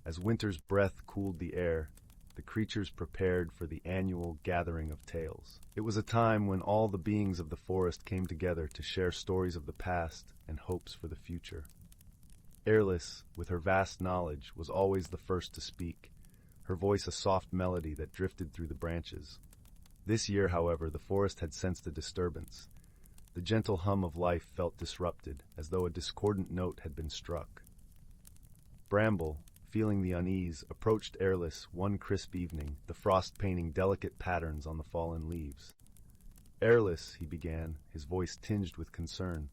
As winter's breath cooled the air, the creatures prepared for the annual gathering of tales. It was a time when all the beings of the forest came together to share stories of the past and hopes for the future. Airless, with her vast knowledge, was always the first to speak, her voice a soft melody that drifted through the branches. This year, however, the forest had sensed a disturbance. The gentle hum of life felt disrupted, as though a discordant note had been struck. Bramble, feeling the unease, approached Airless one crisp evening, the frost painting delicate patterns on the fallen leaves. "Airless," he began, his voice tinged with concern.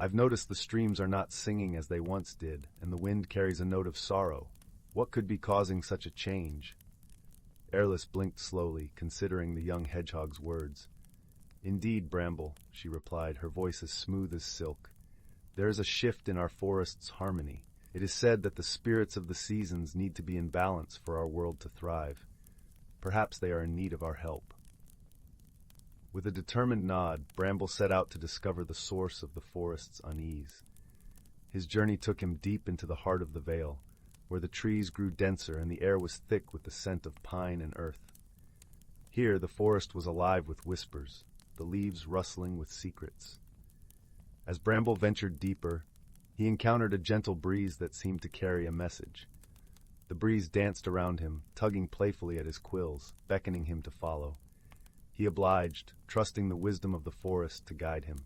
"I've noticed the streams are not singing as they once did, and the wind carries a note of sorrow. What could be causing such a change?" Airless blinked slowly, considering the young hedgehog's words. "Indeed, Bramble," she replied, her voice as smooth as silk. "There is a shift in our forest's harmony. It is said that the spirits of the seasons need to be in balance for our world to thrive. Perhaps they are in need of our help." With a determined nod, Bramble set out to discover the source of the forest's unease. His journey took him deep into the heart of the vale, where the trees grew denser and the air was thick with the scent of pine and earth. Here the forest was alive with whispers, the leaves rustling with secrets. As Bramble ventured deeper, he encountered a gentle breeze that seemed to carry a message. The breeze danced around him, tugging playfully at his quills, beckoning him to follow. He obliged, trusting the wisdom of the forest to guide him.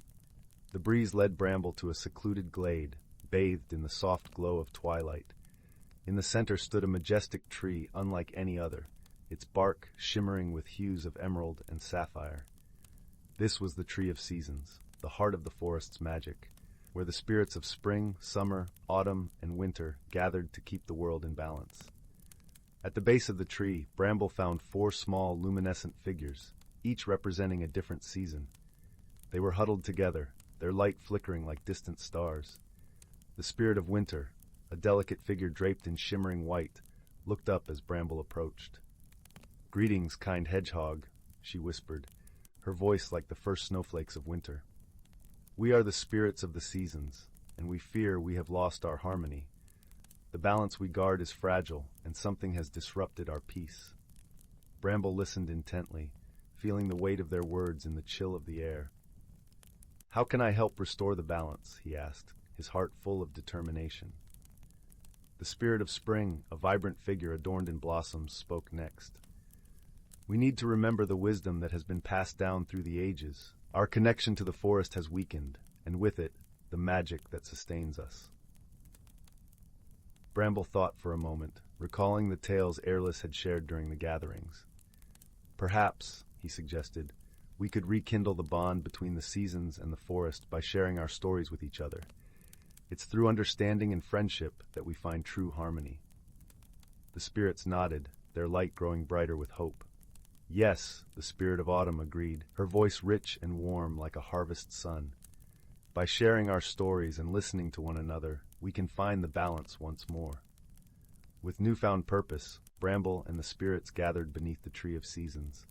The breeze led Bramble to a secluded glade, bathed in the soft glow of twilight. In the center stood a majestic tree unlike any other, its bark shimmering with hues of emerald and sapphire. This was the Tree of Seasons, the heart of the forest's magic, where the spirits of spring, summer, autumn, and winter gathered to keep the world in balance. At the base of the tree, Bramble found 4 small, luminescent figures, each representing a different season. They were huddled together, their light flickering like distant stars. The spirit of winter, a delicate figure draped in shimmering white, looked up as Bramble approached. "Greetings, kind hedgehog," she whispered, her voice like the first snowflakes of winter. "We are the spirits of the seasons, and we fear we have lost our harmony. The balance we guard is fragile, and something has disrupted our peace." Bramble listened intently, feeling the weight of their words in the chill of the air. "How can I help restore the balance?" he asked, his heart full of determination. The spirit of spring, a vibrant figure adorned in blossoms, spoke next. "We need to remember the wisdom that has been passed down through the ages. Our connection to the forest has weakened, and with it, the magic that sustains us." Bramble thought for a moment, recalling the tales Airless had shared during the gatherings. "Perhaps," he suggested, "we could rekindle the bond between the seasons and the forest by sharing our stories with each other. It's through understanding and friendship that we find true harmony." The spirits nodded, their light growing brighter with hope. "Yes," the spirit of autumn agreed, her voice rich and warm like a harvest sun. "By sharing our stories and listening to one another, we can find the balance once more." With newfound purpose, Bramble and the spirits gathered beneath the Tree of Seasons.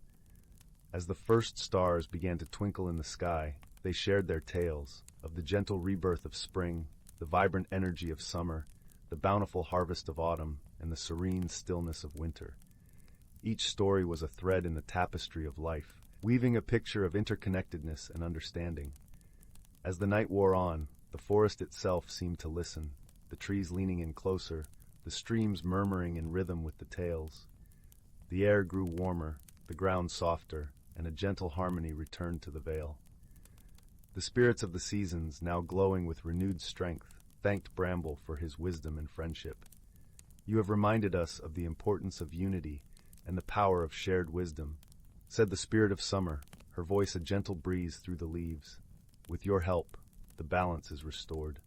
As the first stars began to twinkle in the sky, they shared their tales of the gentle rebirth of spring, the vibrant energy of summer, the bountiful harvest of autumn, and the serene stillness of winter. Each story was a thread in the tapestry of life, weaving a picture of interconnectedness and understanding. As the night wore on, the The forest itself seemed to listen, the trees leaning in closer, the streams murmuring in rhythm with the tales. The air grew warmer, the ground softer, and a gentle harmony returned to the vale. The spirits of the seasons, now glowing with renewed strength, thanked Bramble for his wisdom and friendship. "You have reminded us of the importance of unity and the power of shared wisdom," said the spirit of summer, her voice a gentle breeze through the leaves. "With your help, the balance is restored."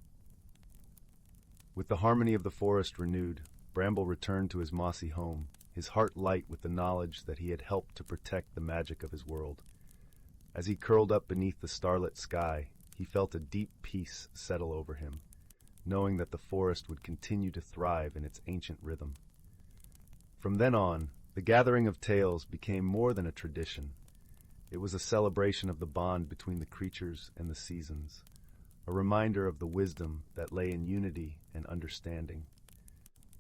With the harmony of the forest renewed, Bramble returned to his mossy home, his heart light with the knowledge that he had helped to protect the magic of his world. As he curled up beneath the starlit sky, he felt a deep peace settle over him, knowing that the forest would continue to thrive in its ancient rhythm. From then on, the gathering of tales became more than a tradition. It was a celebration of the bond between the creatures and the seasons, a reminder of the wisdom that lay in unity and understanding.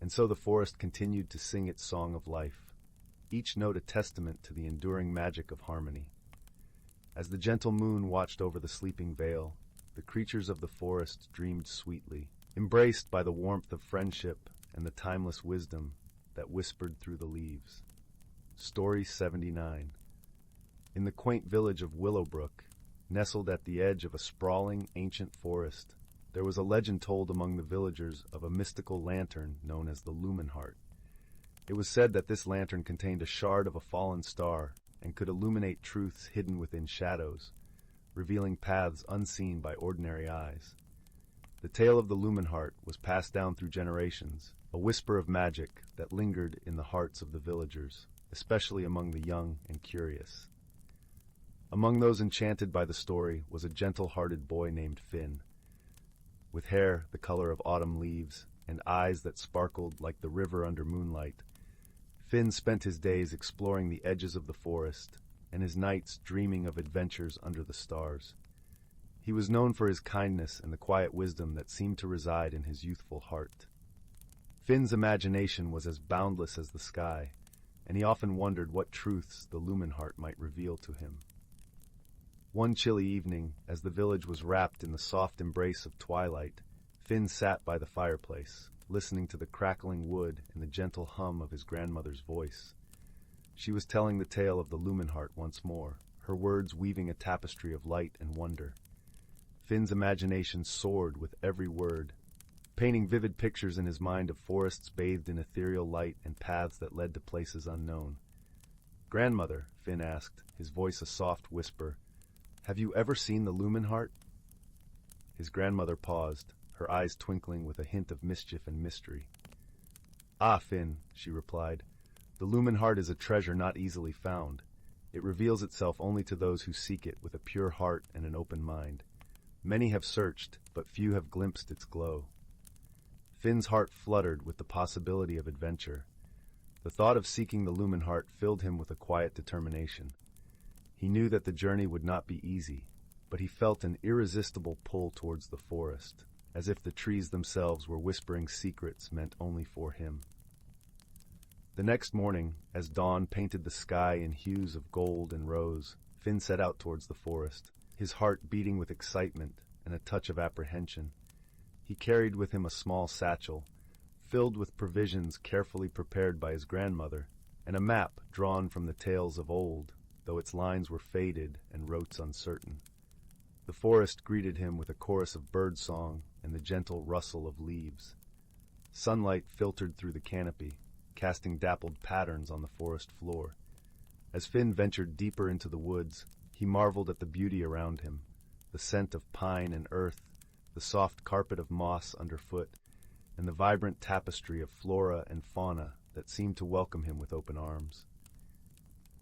And so the forest continued to sing its song of life, each note a testament to the enduring magic of harmony. As the gentle moon watched over the sleeping vale, the creatures of the forest dreamed sweetly, embraced by the warmth of friendship and the timeless wisdom that whispered through the leaves. Story 79. In the quaint village of Willowbrook, nestled at the edge of a sprawling, ancient forest, there was a legend told among the villagers of a mystical lantern known as the Lumen Heart. It was said that this lantern contained a shard of a fallen star and could illuminate truths hidden within shadows, revealing paths unseen by ordinary eyes. The tale of the Lumen Heart was passed down through generations, a whisper of magic that lingered in the hearts of the villagers, especially among the young and curious. Among those enchanted by the story was a gentle-hearted boy named Finn. With hair the color of autumn leaves and eyes that sparkled like the river under moonlight, Finn spent his days exploring the edges of the forest and his nights dreaming of adventures under the stars. He was known for his kindness and the quiet wisdom that seemed to reside in his youthful heart. Finn's imagination was as boundless as the sky, and he often wondered what truths the Lumen Heart might reveal to him. One chilly evening, as the village was wrapped in the soft embrace of twilight, Finn sat by the fireplace, listening to the crackling wood and the gentle hum of his grandmother's voice. She was telling the tale of the Lumen Heart once more, her words weaving a tapestry of light and wonder. Finn's imagination soared with every word, painting vivid pictures in his mind of forests bathed in ethereal light and paths that led to places unknown. "Grandmother," Finn asked, his voice a soft whisper, "have you ever seen the Lumen Heart?" His grandmother paused, her eyes twinkling with a hint of mischief and mystery. "Ah, Finn," she replied, "the Lumen Heart is a treasure not easily found. It reveals itself only to those who seek it with a pure heart and an open mind. Many have searched, but few have glimpsed its glow." Finn's heart fluttered with the possibility of adventure. The thought of seeking the Lumen Heart filled him with a quiet determination. He knew that the journey would not be easy, but he felt an irresistible pull towards the forest, as if the trees themselves were whispering secrets meant only for him. The next morning, as dawn painted the sky in hues of gold and rose, Finn set out towards the forest, his heart beating with excitement and a touch of apprehension. He carried with him a small satchel, filled with provisions carefully prepared by his grandmother, and a map drawn from the tales of old, though its lines were faded and routes uncertain. The forest greeted him with a chorus of bird song and the gentle rustle of leaves. Sunlight filtered through the canopy, casting dappled patterns on the forest floor. As Finn ventured deeper into the woods, he marveled at the beauty around him, the scent of pine and earth, the soft carpet of moss underfoot, and the vibrant tapestry of flora and fauna that seemed to welcome him with open arms.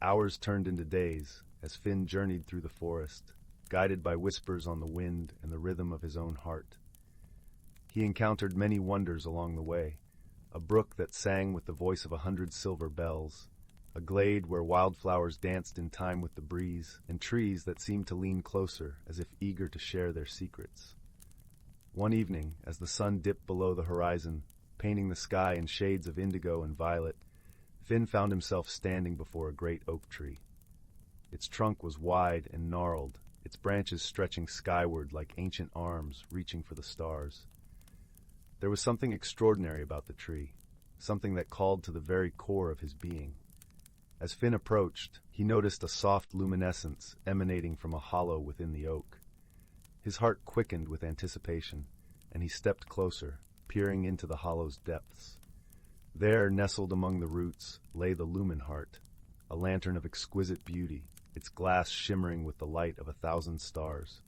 Hours turned into days as Finn journeyed through the forest, guided by whispers on the wind and the rhythm of his own heart. He encountered many wonders along the way, a brook that sang with the voice of 100 silver bells, a glade where wildflowers danced in time with the breeze, and trees that seemed to lean closer as if eager to share their secrets. One evening, as the sun dipped below the horizon, painting the sky in shades of indigo and violet, Finn found himself standing before a great oak tree. Its trunk was wide and gnarled, its branches stretching skyward like ancient arms reaching for the stars. There was something extraordinary about the tree, something that called to the very core of his being. As Finn approached, he noticed a soft luminescence emanating from a hollow within the oak. His heart quickened with anticipation, and he stepped closer, peering into the hollow's depths. There, nestled among the roots, lay the lumen heart, a lantern of exquisite beauty, its glass shimmering with the light of 1,000 stars.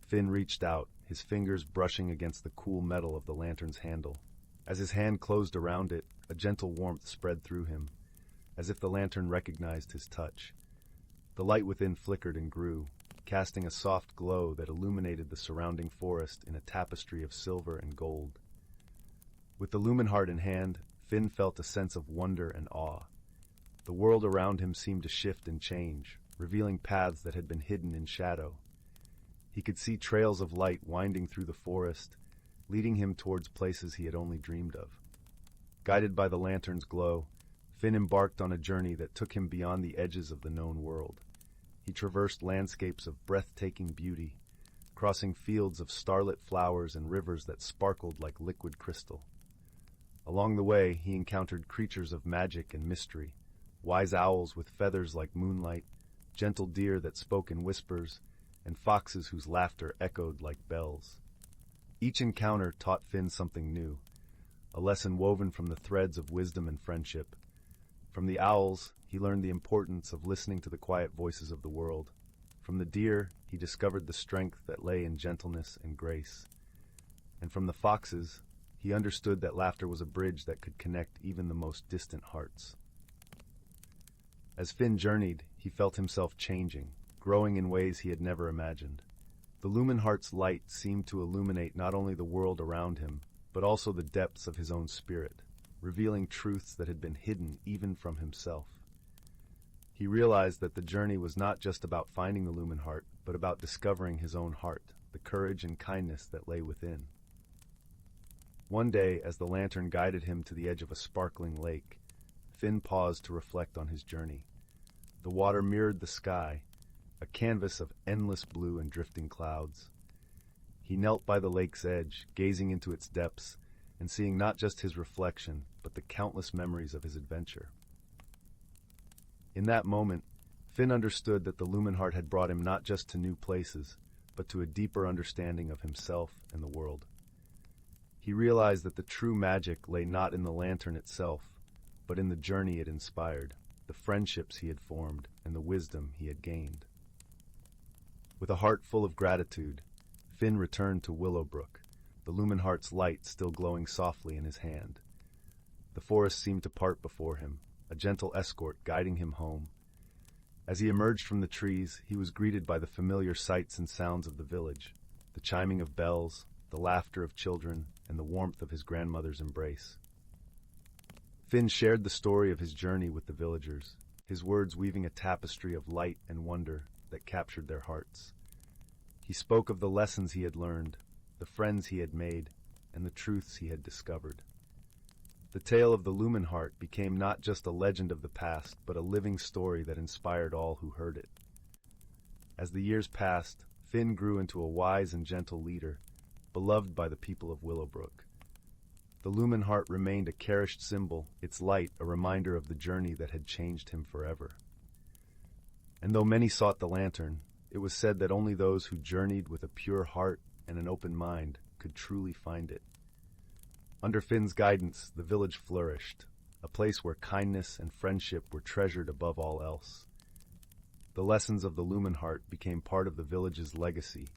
Finn reached out, his fingers brushing against the cool metal of the lantern's handle. As his hand closed around it, a gentle warmth spread through him, as if the lantern recognized his touch. The light within flickered and grew, casting a soft glow that illuminated the surrounding forest in a tapestry of silver and gold. With the lumen heart in hand, Finn felt a sense of wonder and awe. The world around him seemed to shift and change, revealing paths that had been hidden in shadow. He could see trails of light winding through the forest, leading him towards places he had only dreamed of. Guided by the lantern's glow, Finn embarked on a journey that took him beyond the edges of the known world. He traversed landscapes of breathtaking beauty, crossing fields of starlit flowers and rivers that sparkled like liquid crystal. Along the way, he encountered creatures of magic and mystery, wise owls with feathers like moonlight, gentle deer that spoke in whispers, and foxes whose laughter echoed like bells. Each encounter taught Finn something new, a lesson woven from the threads of wisdom and friendship. From the owls, he learned the importance of listening to the quiet voices of the world. From the deer, he discovered the strength that lay in gentleness and grace. And from the foxes, he understood that laughter was a bridge that could connect even the most distant hearts. As Finn journeyed, he felt himself changing, growing in ways he had never imagined. The lumen heart's light seemed to illuminate not only the world around him, but also the depths of his own spirit, revealing truths that had been hidden even from himself. He realized that the journey was not just about finding the lumen heart, but about discovering his own heart, the courage and kindness that lay within. One day, as the lantern guided him to the edge of a sparkling lake, Finn paused to reflect on his journey. The water mirrored the sky, a canvas of endless blue and drifting clouds. He knelt by the lake's edge, gazing into its depths, and seeing not just his reflection, but the countless memories of his adventure. In that moment, Finn understood that the lumen heart had brought him not just to new places, but to a deeper understanding of himself and the world. He realized that the true magic lay not in the lantern itself, but in the journey it inspired, the friendships he had formed, and the wisdom he had gained. With a heart full of gratitude, Finn returned to Willowbrook, the lumen heart's light still glowing softly in his hand. The forest seemed to part before him, a gentle escort guiding him home. As he emerged from the trees, he was greeted by the familiar sights and sounds of the village, the chiming of bells, the laughter of children, and the warmth of his grandmother's embrace. Finn shared the story of his journey with the villagers, his words weaving a tapestry of light and wonder that captured their hearts. He spoke of the lessons he had learned, the friends he had made, and the truths he had discovered. The tale of the lumen heart became not just a legend of the past, but a living story that inspired all who heard it. As the years passed, Finn grew into a wise and gentle leader, beloved by the people of Willowbrook. The lumen heart remained a cherished symbol, its light a reminder of the journey that had changed him forever. And though many sought the lantern, it was said that only those who journeyed with a pure heart and an open mind could truly find it. Under Finn's guidance, the village flourished, a place where kindness and friendship were treasured above all else. The lessons of the lumen heart became part of the village's legacy,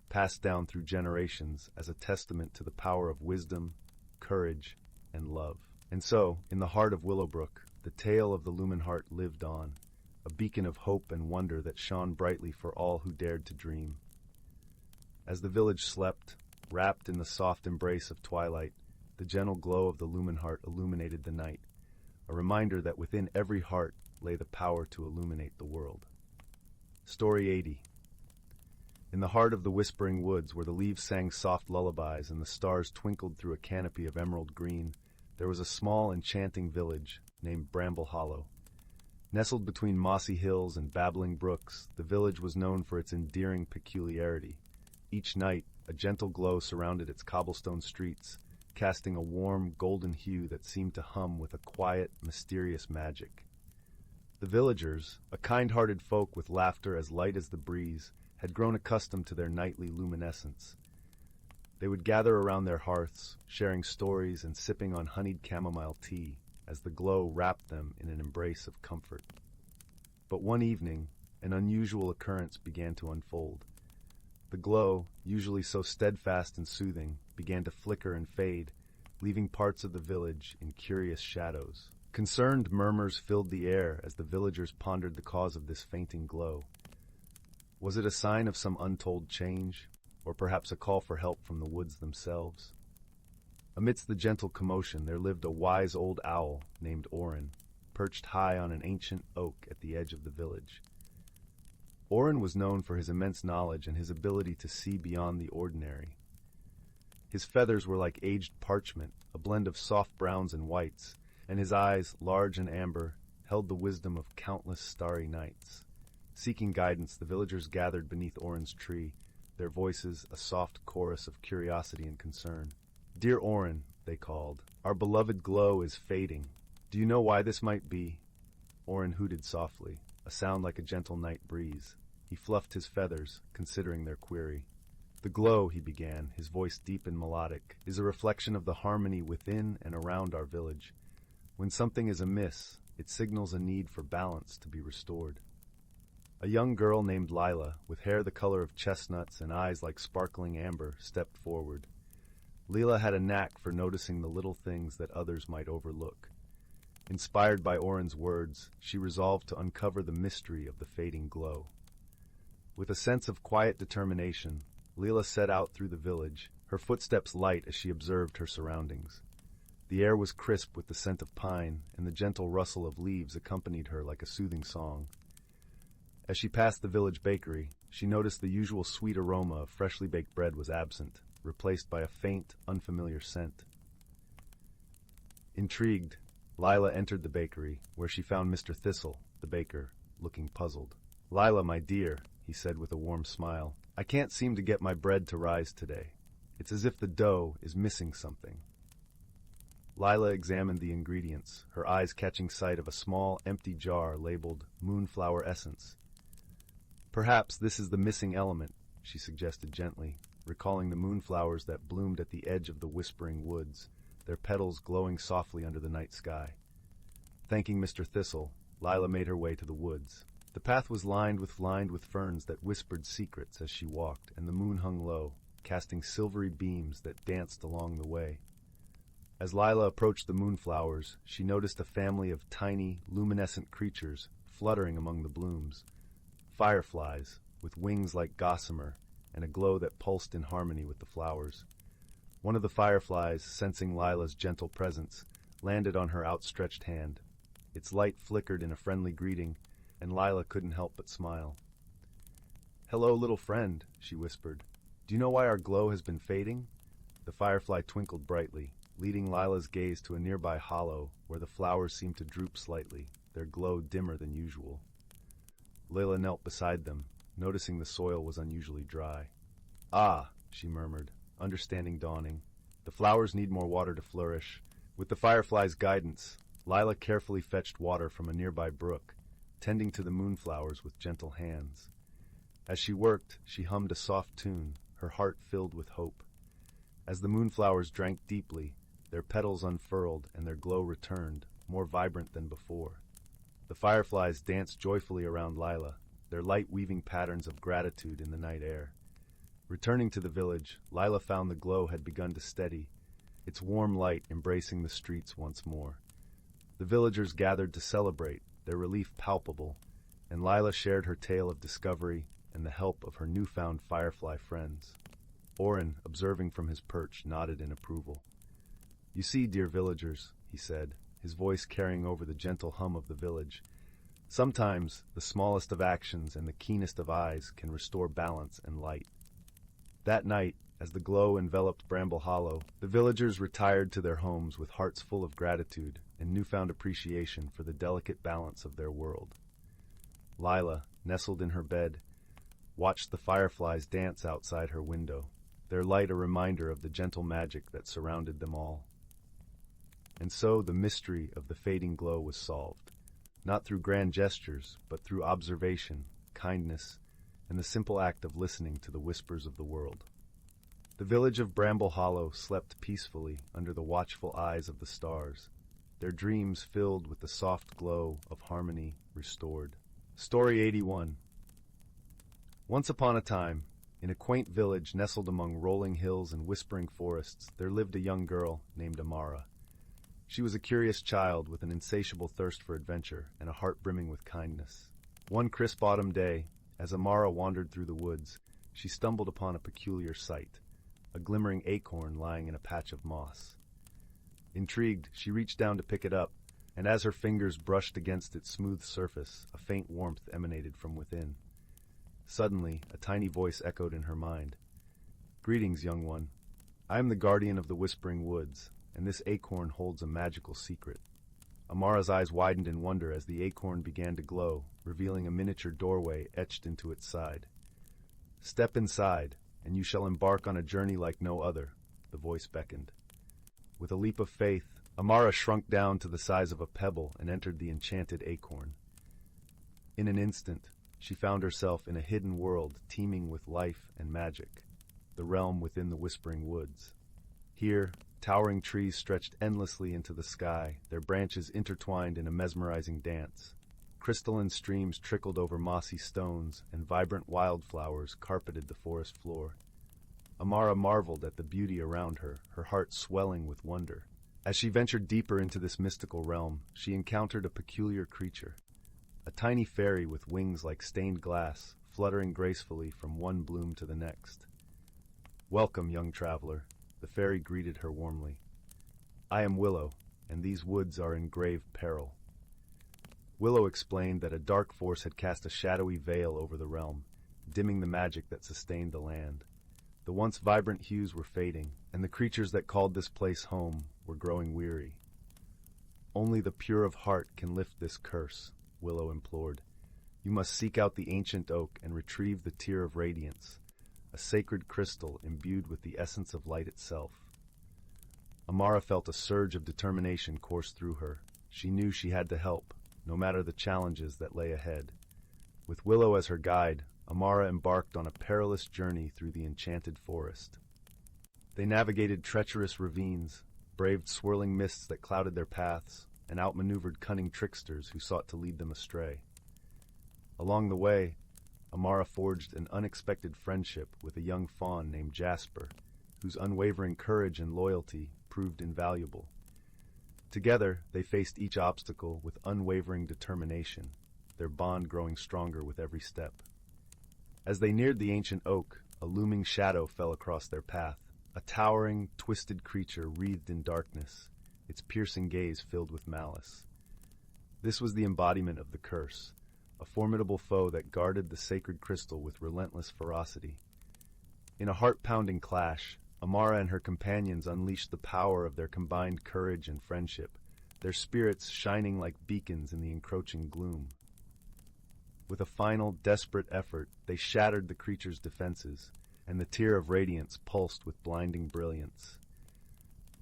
passed down through generations as a testament to the power of wisdom, courage, and love. And so, in the heart of Willowbrook, the tale of the lumen heart lived on, a beacon of hope and wonder that shone brightly for all who dared to dream. As the village slept, wrapped in the soft embrace of twilight, the gentle glow of the lumen heart illuminated the night, a reminder that within every heart lay the power to illuminate the world. Story 80. In the heart of the whispering woods, where the leaves sang soft lullabies and the stars twinkled through a canopy of emerald green, there was a small, enchanting village named Bramble Hollow. Nestled between mossy hills and babbling brooks, the village was known for its endearing peculiarity. Each night, a gentle glow surrounded its cobblestone streets, casting a warm, golden hue that seemed to hum with a quiet, mysterious magic. The villagers, a kind-hearted folk with laughter as light as the breeze, had grown accustomed to their nightly luminescence. They would gather around their hearths, sharing stories and sipping on honeyed chamomile tea, as the glow wrapped them in an embrace of comfort. But one evening, an unusual occurrence began to unfold. The glow, usually so steadfast and soothing, began to flicker and fade, leaving parts of the village in curious shadows. Concerned murmurs filled the air as the villagers pondered the cause of this fainting glow. Was it a sign of some untold change, or perhaps a call for help from the woods themselves? Amidst the gentle commotion there lived a wise old owl named Orin, perched high on an ancient oak at the edge of the village. Orin was known for his immense knowledge and his ability to see beyond the ordinary. His feathers were like aged parchment, a blend of soft browns and whites, and his eyes, large and amber, held the wisdom of countless starry nights. Seeking guidance, the villagers gathered beneath Orin's tree, their voices a soft chorus of curiosity and concern. "Dear Orin," they called, "our beloved glow is fading. Do you know why this might be?" Orin hooted softly, a sound like a gentle night breeze. He fluffed his feathers, considering their query. "The glow," he began, his voice deep and melodic, "is a reflection of the harmony within and around our village. When something is amiss, it signals a need for balance to be restored." A young girl named Lila, with hair the color of chestnuts and eyes like sparkling amber, stepped forward. Lila had a knack for noticing the little things that others might overlook. Inspired by Orin's words, she resolved to uncover the mystery of the fading glow. With a sense of quiet determination, Lila set out through the village, her footsteps light as she observed her surroundings. The air was crisp with the scent of pine, and the gentle rustle of leaves accompanied her like a soothing song. As she passed the village bakery, she noticed the usual sweet aroma of freshly baked bread was absent, replaced by a faint, unfamiliar scent. Intrigued, Lila entered the bakery, where she found Mr. Thistle, the baker, looking puzzled. "Lila, my dear," he said with a warm smile, "I can't seem to get my bread to rise today. It's as if the dough is missing something." Lila examined the ingredients, her eyes catching sight of a small, empty jar labeled moonflower essence. "Perhaps this is the missing element," she suggested gently, recalling the moonflowers that bloomed at the edge of the whispering woods, their petals glowing softly under the night sky. Thanking Mr. Thistle, Lila made her way to the woods. The path was lined with ferns that whispered secrets as she walked, and the moon hung low, casting silvery beams that danced along the way. As Lila approached the moonflowers, she noticed a family of tiny, luminescent creatures fluttering among the blooms. Fireflies, with wings like gossamer, and a glow that pulsed in harmony with the flowers. One of the fireflies, sensing Lila's gentle presence, landed on her outstretched hand. Its light flickered in a friendly greeting, and Lila couldn't help but smile. "Hello, little friend," she whispered. "Do you know why our glow has been fading?" The firefly twinkled brightly, leading Lila's gaze to a nearby hollow where the flowers seemed to droop slightly, their glow dimmer than usual. Lila knelt beside them, noticing the soil was unusually dry. "Ah," she murmured, understanding dawning. "The flowers need more water to flourish." With the firefly's guidance, Lila carefully fetched water from a nearby brook, tending to the moonflowers with gentle hands. As she worked, she hummed a soft tune, her heart filled with hope. As the moonflowers drank deeply, their petals unfurled and their glow returned, more vibrant than before. The fireflies danced joyfully around Lila, their light weaving patterns of gratitude in the night air. Returning to the village, Lila found the glow had begun to steady, its warm light embracing the streets once more. The villagers gathered to celebrate, their relief palpable, and Lila shared her tale of discovery and the help of her newfound firefly friends. Orin, observing from his perch, nodded in approval. "You see, dear villagers," he said, his voice carrying over the gentle hum of the village, "sometimes the smallest of actions and the keenest of eyes can restore balance and light." That night, as the glow enveloped Bramble Hollow, the villagers retired to their homes with hearts full of gratitude and newfound appreciation for the delicate balance of their world. Lila, nestled in her bed, watched the fireflies dance outside her window, their light a reminder of the gentle magic that surrounded them all. And so the mystery of the fading glow was solved, not through grand gestures, but through observation, kindness, and the simple act of listening to the whispers of the world. The village of Bramble Hollow slept peacefully under the watchful eyes of the stars, their dreams filled with the soft glow of harmony restored. Story 81. Once upon a time, in a quaint village nestled among rolling hills and whispering forests, there lived a young girl named Amara. She was a curious child with an insatiable thirst for adventure and a heart brimming with kindness. One crisp autumn day, as Amara wandered through the woods, she stumbled upon a peculiar sight, a glimmering acorn lying in a patch of moss. Intrigued, she reached down to pick it up, and as her fingers brushed against its smooth surface, a faint warmth emanated from within. Suddenly, a tiny voice echoed in her mind. "Greetings, young one. I am the guardian of the Whispering Woods, and this acorn holds a magical secret." Amara's eyes widened in wonder as the acorn began to glow, revealing a miniature doorway etched into its side. "Step inside, and you shall embark on a journey like no other," the voice beckoned. With a leap of faith, Amara shrunk down to the size of a pebble and entered the enchanted acorn. In an instant, she found herself in a hidden world teeming with life and magic, the realm within the Whispering Woods. Here, towering trees stretched endlessly into the sky, their branches intertwined in a mesmerizing dance. Crystalline streams trickled over mossy stones, and vibrant wildflowers carpeted the forest floor. Amara marveled at the beauty around her, her heart swelling with wonder. As she ventured deeper into this mystical realm, she encountered a peculiar creature, a tiny fairy with wings like stained glass, fluttering gracefully from one bloom to the next. "Welcome, young traveler," the fairy greeted her warmly. "I am Willow, and these woods are in grave peril." Willow explained that a dark force had cast a shadowy veil over the realm, dimming the magic that sustained the land. The once vibrant hues were fading, and the creatures that called this place home were growing weary. "Only the pure of heart can lift this curse," Willow implored. "You must seek out the ancient oak and retrieve the tear of radiance, a sacred crystal imbued with the essence of light itself." Amara felt a surge of determination course through her. She knew she had to help, no matter the challenges that lay ahead. With Willow as her guide, Amara embarked on a perilous journey through the enchanted forest. They navigated treacherous ravines, braved swirling mists that clouded their paths, and outmaneuvered cunning tricksters who sought to lead them astray. Along the way, Amara forged an unexpected friendship with a young fawn named Jasper, whose unwavering courage and loyalty proved invaluable. Together, they faced each obstacle with unwavering determination, their bond growing stronger with every step. As they neared the ancient oak, a looming shadow fell across their path, a towering, twisted creature wreathed in darkness, its piercing gaze filled with malice. This was the embodiment of the curse, a formidable foe that guarded the sacred crystal with relentless ferocity. In a heart-pounding clash, Amara and her companions unleashed the power of their combined courage and friendship, their spirits shining like beacons in the encroaching gloom. With a final, desperate effort, they shattered the creature's defenses, and the tear of radiance pulsed with blinding brilliance.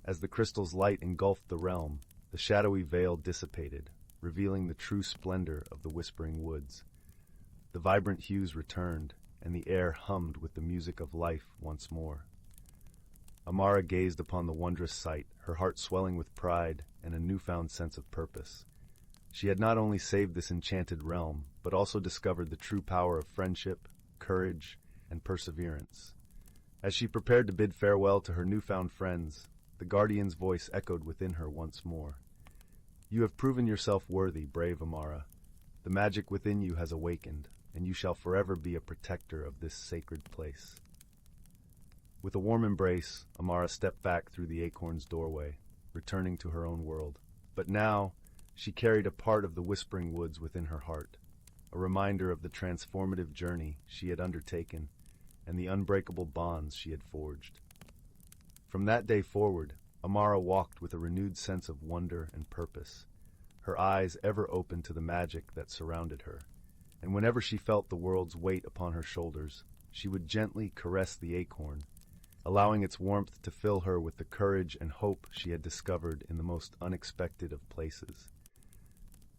As the crystal's light engulfed the realm, the shadowy veil dissipated, revealing the true splendor of the Whispering Woods. The vibrant hues returned, and the air hummed with the music of life once more. Amara gazed upon the wondrous sight, her heart swelling with pride and a newfound sense of purpose. She had not only saved this enchanted realm, but also discovered the true power of friendship, courage, and perseverance. As she prepared to bid farewell to her newfound friends, the guardian's voice echoed within her once more. "You have proven yourself worthy, brave Amara. The magic within you has awakened, and you shall forever be a protector of this sacred place." With a warm embrace, Amara stepped back through the acorn's doorway, returning to her own world. But now, she carried a part of the Whispering Woods within her heart, a reminder of the transformative journey she had undertaken, and the unbreakable bonds she had forged. From that day forward, Amara walked with a renewed sense of wonder and purpose, her eyes ever open to the magic that surrounded her, and whenever she felt the world's weight upon her shoulders, she would gently caress the acorn, allowing its warmth to fill her with the courage and hope she had discovered in the most unexpected of places.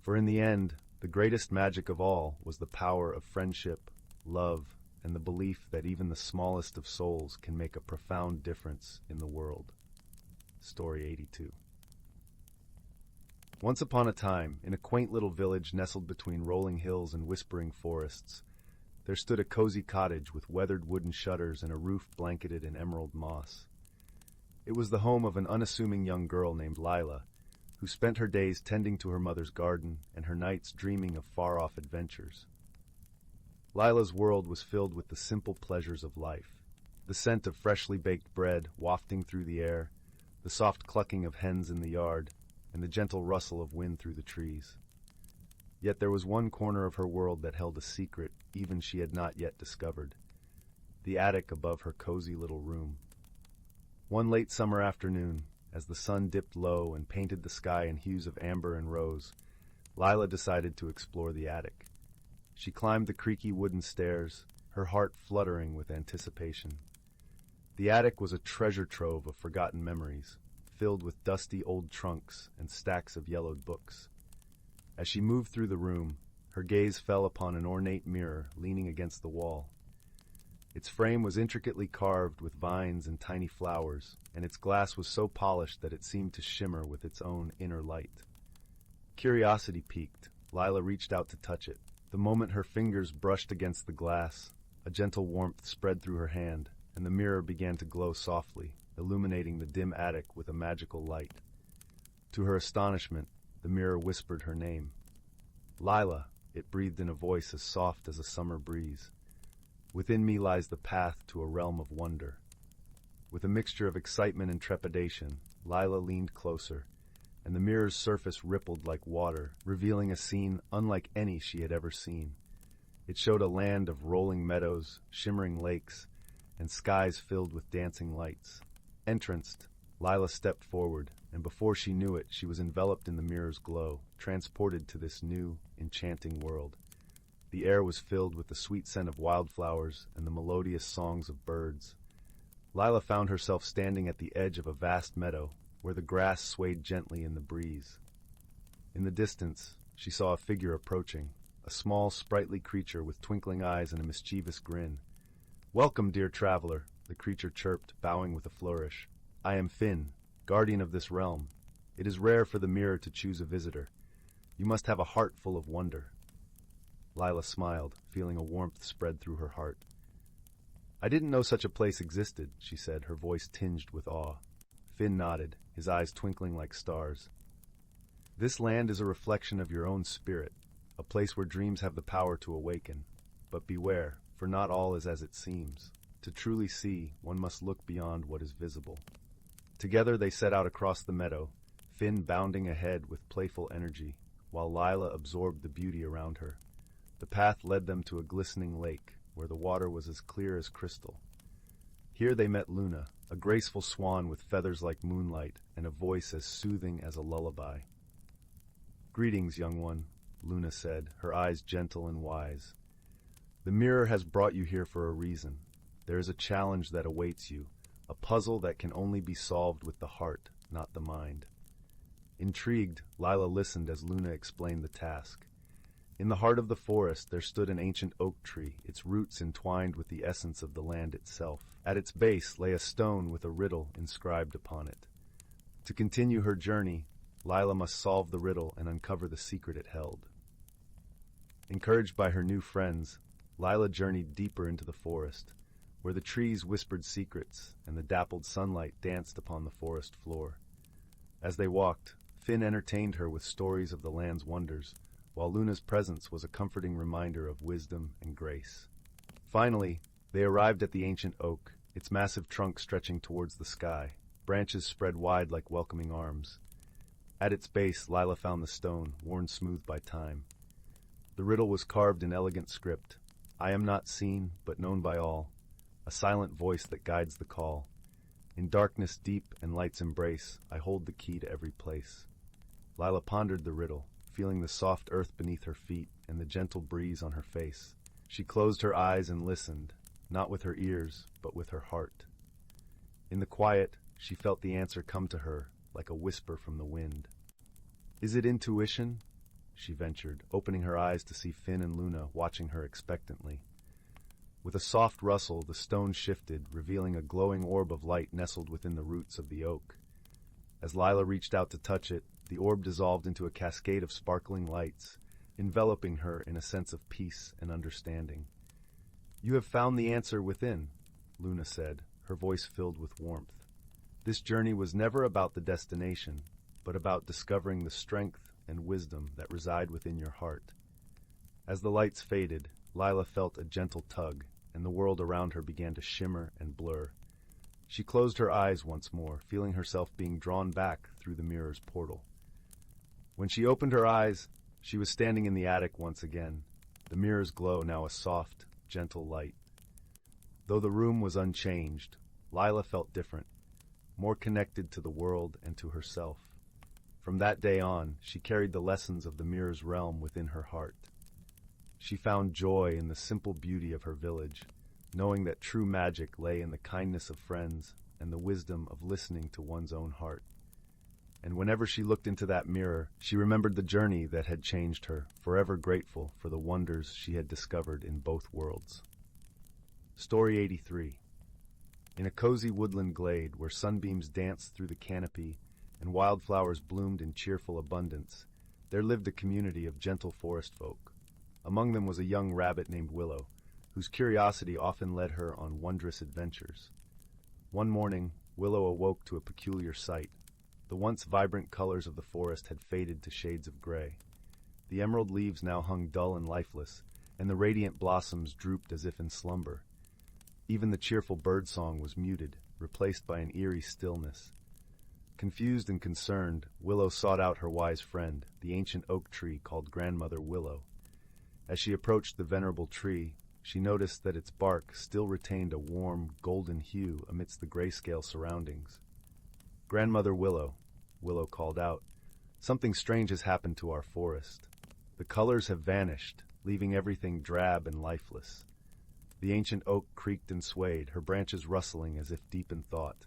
For in the end, the greatest magic of all was the power of friendship, love, and the belief that even the smallest of souls can make a profound difference in the world. Story 82. Once upon a time, in a quaint little village nestled between rolling hills and whispering forests, there stood a cozy cottage with weathered wooden shutters and a roof blanketed in emerald moss. It was the home of an unassuming young girl named Lila, who spent her days tending to her mother's garden and her nights dreaming of far-off adventures. Lila's world was filled with the simple pleasures of life, the scent of freshly baked bread wafting through the air, the soft clucking of hens in the yard, and the gentle rustle of wind through the trees. Yet there was one corner of her world that held a secret even she had not yet discovered, the attic above her cozy little room. One late summer afternoon, as the sun dipped low and painted the sky in hues of amber and rose, Lila decided to explore the attic. She climbed the creaky wooden stairs, her heart fluttering with anticipation. The attic was a treasure trove of forgotten memories, filled with dusty old trunks and stacks of yellowed books. As she moved through the room, her gaze fell upon an ornate mirror leaning against the wall. Its frame was intricately carved with vines and tiny flowers, and its glass was so polished that it seemed to shimmer with its own inner light. Curiosity piqued, Lila reached out to touch it. The moment her fingers brushed against the glass, a gentle warmth spread through her hand, and the mirror began to glow softly, illuminating the dim attic with a magical light. To her astonishment, the mirror whispered her name. "Lila," it breathed in a voice as soft as a summer breeze. "Within me lies the path to a realm of wonder." With a mixture of excitement and trepidation, Lila leaned closer, and the mirror's surface rippled like water, revealing a scene unlike any she had ever seen. It showed a land of rolling meadows, shimmering lakes, and skies filled with dancing lights. Entranced, Lila stepped forward, and before she knew it, she was enveloped in the mirror's glow, transported to this new, enchanting world. The air was filled with the sweet scent of wildflowers and the melodious songs of birds. Lila found herself standing at the edge of a vast meadow, where the grass swayed gently in the breeze. In the distance, she saw a figure approaching, a small, sprightly creature with twinkling eyes and a mischievous grin. "Welcome, dear traveler," the creature chirped, bowing with a flourish. "I am Finn, guardian of this realm. It is rare for the mirror to choose a visitor. You must have a heart full of wonder." Lila smiled, feeling a warmth spread through her heart. "I didn't know such a place existed," she said, her voice tinged with awe. Finn nodded, his eyes twinkling like stars. "This land is a reflection of your own spirit, a place where dreams have the power to awaken. But beware, for not all is as it seems. To truly see, one must look beyond what is visible." Together they set out across the meadow, Finn bounding ahead with playful energy, while Lila absorbed the beauty around her. The path led them to a glistening lake, where the water was as clear as crystal. Here they met Luna, a graceful swan with feathers like moonlight and a voice as soothing as a lullaby. "Greetings, young one," Luna said, her eyes gentle and wise. "The mirror has brought you here for a reason. There is a challenge that awaits you, a puzzle that can only be solved with the heart, not the mind." Intrigued, Lila listened as Luna explained the task. In the heart of the forest there stood an ancient oak tree, its roots entwined with the essence of the land itself. At its base lay a stone with a riddle inscribed upon it. To continue her journey, Lila must solve the riddle and uncover the secret it held. Encouraged by her new friends, Lila journeyed deeper into the forest, where the trees whispered secrets and the dappled sunlight danced upon the forest floor. As they walked, Finn entertained her with stories of the land's wonders, while Luna's presence was a comforting reminder of wisdom and grace. Finally, they arrived at the ancient oak, its massive trunk stretching towards the sky, branches spread wide like welcoming arms. At its base, Lila found the stone, worn smooth by time. The riddle was carved in elegant script. "I am not seen, but known by all. a silent voice that guides the call. In darkness deep and light's embrace, I hold the key to every place. Lila pondered the riddle, feeling the soft earth beneath her feet and the gentle breeze on her face. She closed her eyes and listened, not with her ears, but with her heart. In the quiet, she felt the answer come to her like a whisper from the wind. "Is it intuition?" she ventured, opening her eyes to see Finn and Luna watching her expectantly. With a soft rustle, the stone shifted, revealing a glowing orb of light nestled within the roots of the oak. As Lila reached out to touch it, the orb dissolved into a cascade of sparkling lights, enveloping her in a sense of peace and understanding. "You have found the answer within," Luna said, her voice filled with warmth. "This journey was never about the destination, but about discovering the strength and wisdom that reside within your heart." As the lights faded, Lila felt a gentle tug, and the world around her began to shimmer and blur. She closed her eyes once more, feeling herself being drawn back through the mirror's portal. When she opened her eyes, she was standing in the attic once again, the mirror's glow now a soft, gentle light. Though the room was unchanged, Lila felt different, more connected to the world and to herself. From that day on, she carried the lessons of the mirror's realm within her heart. She found joy in the simple beauty of her village, knowing that true magic lay in the kindness of friends and the wisdom of listening to one's own heart. And whenever she looked into that mirror, she remembered the journey that had changed her, forever grateful for the wonders she had discovered in both worlds. Story 83. In a cozy woodland glade where sunbeams danced through the canopy and wildflowers bloomed in cheerful abundance, there lived a community of gentle forest folk. Among them was a young rabbit named Willow, whose curiosity often led her on wondrous adventures. One morning, Willow awoke to a peculiar sight. The once vibrant colors of the forest had faded to shades of gray. The emerald leaves now hung dull and lifeless, and the radiant blossoms drooped as if in slumber. Even the cheerful birdsong was muted, replaced by an eerie stillness. Confused and concerned, Willow sought out her wise friend, the ancient oak tree called Grandmother Willow. As she approached the venerable tree, she noticed that its bark still retained a warm, golden hue amidst the grayscale surroundings. "Grandmother Willow," Willow called out, "something strange has happened to our forest. The colors have vanished, leaving everything drab and lifeless." The ancient oak creaked and swayed, her branches rustling as if deep in thought.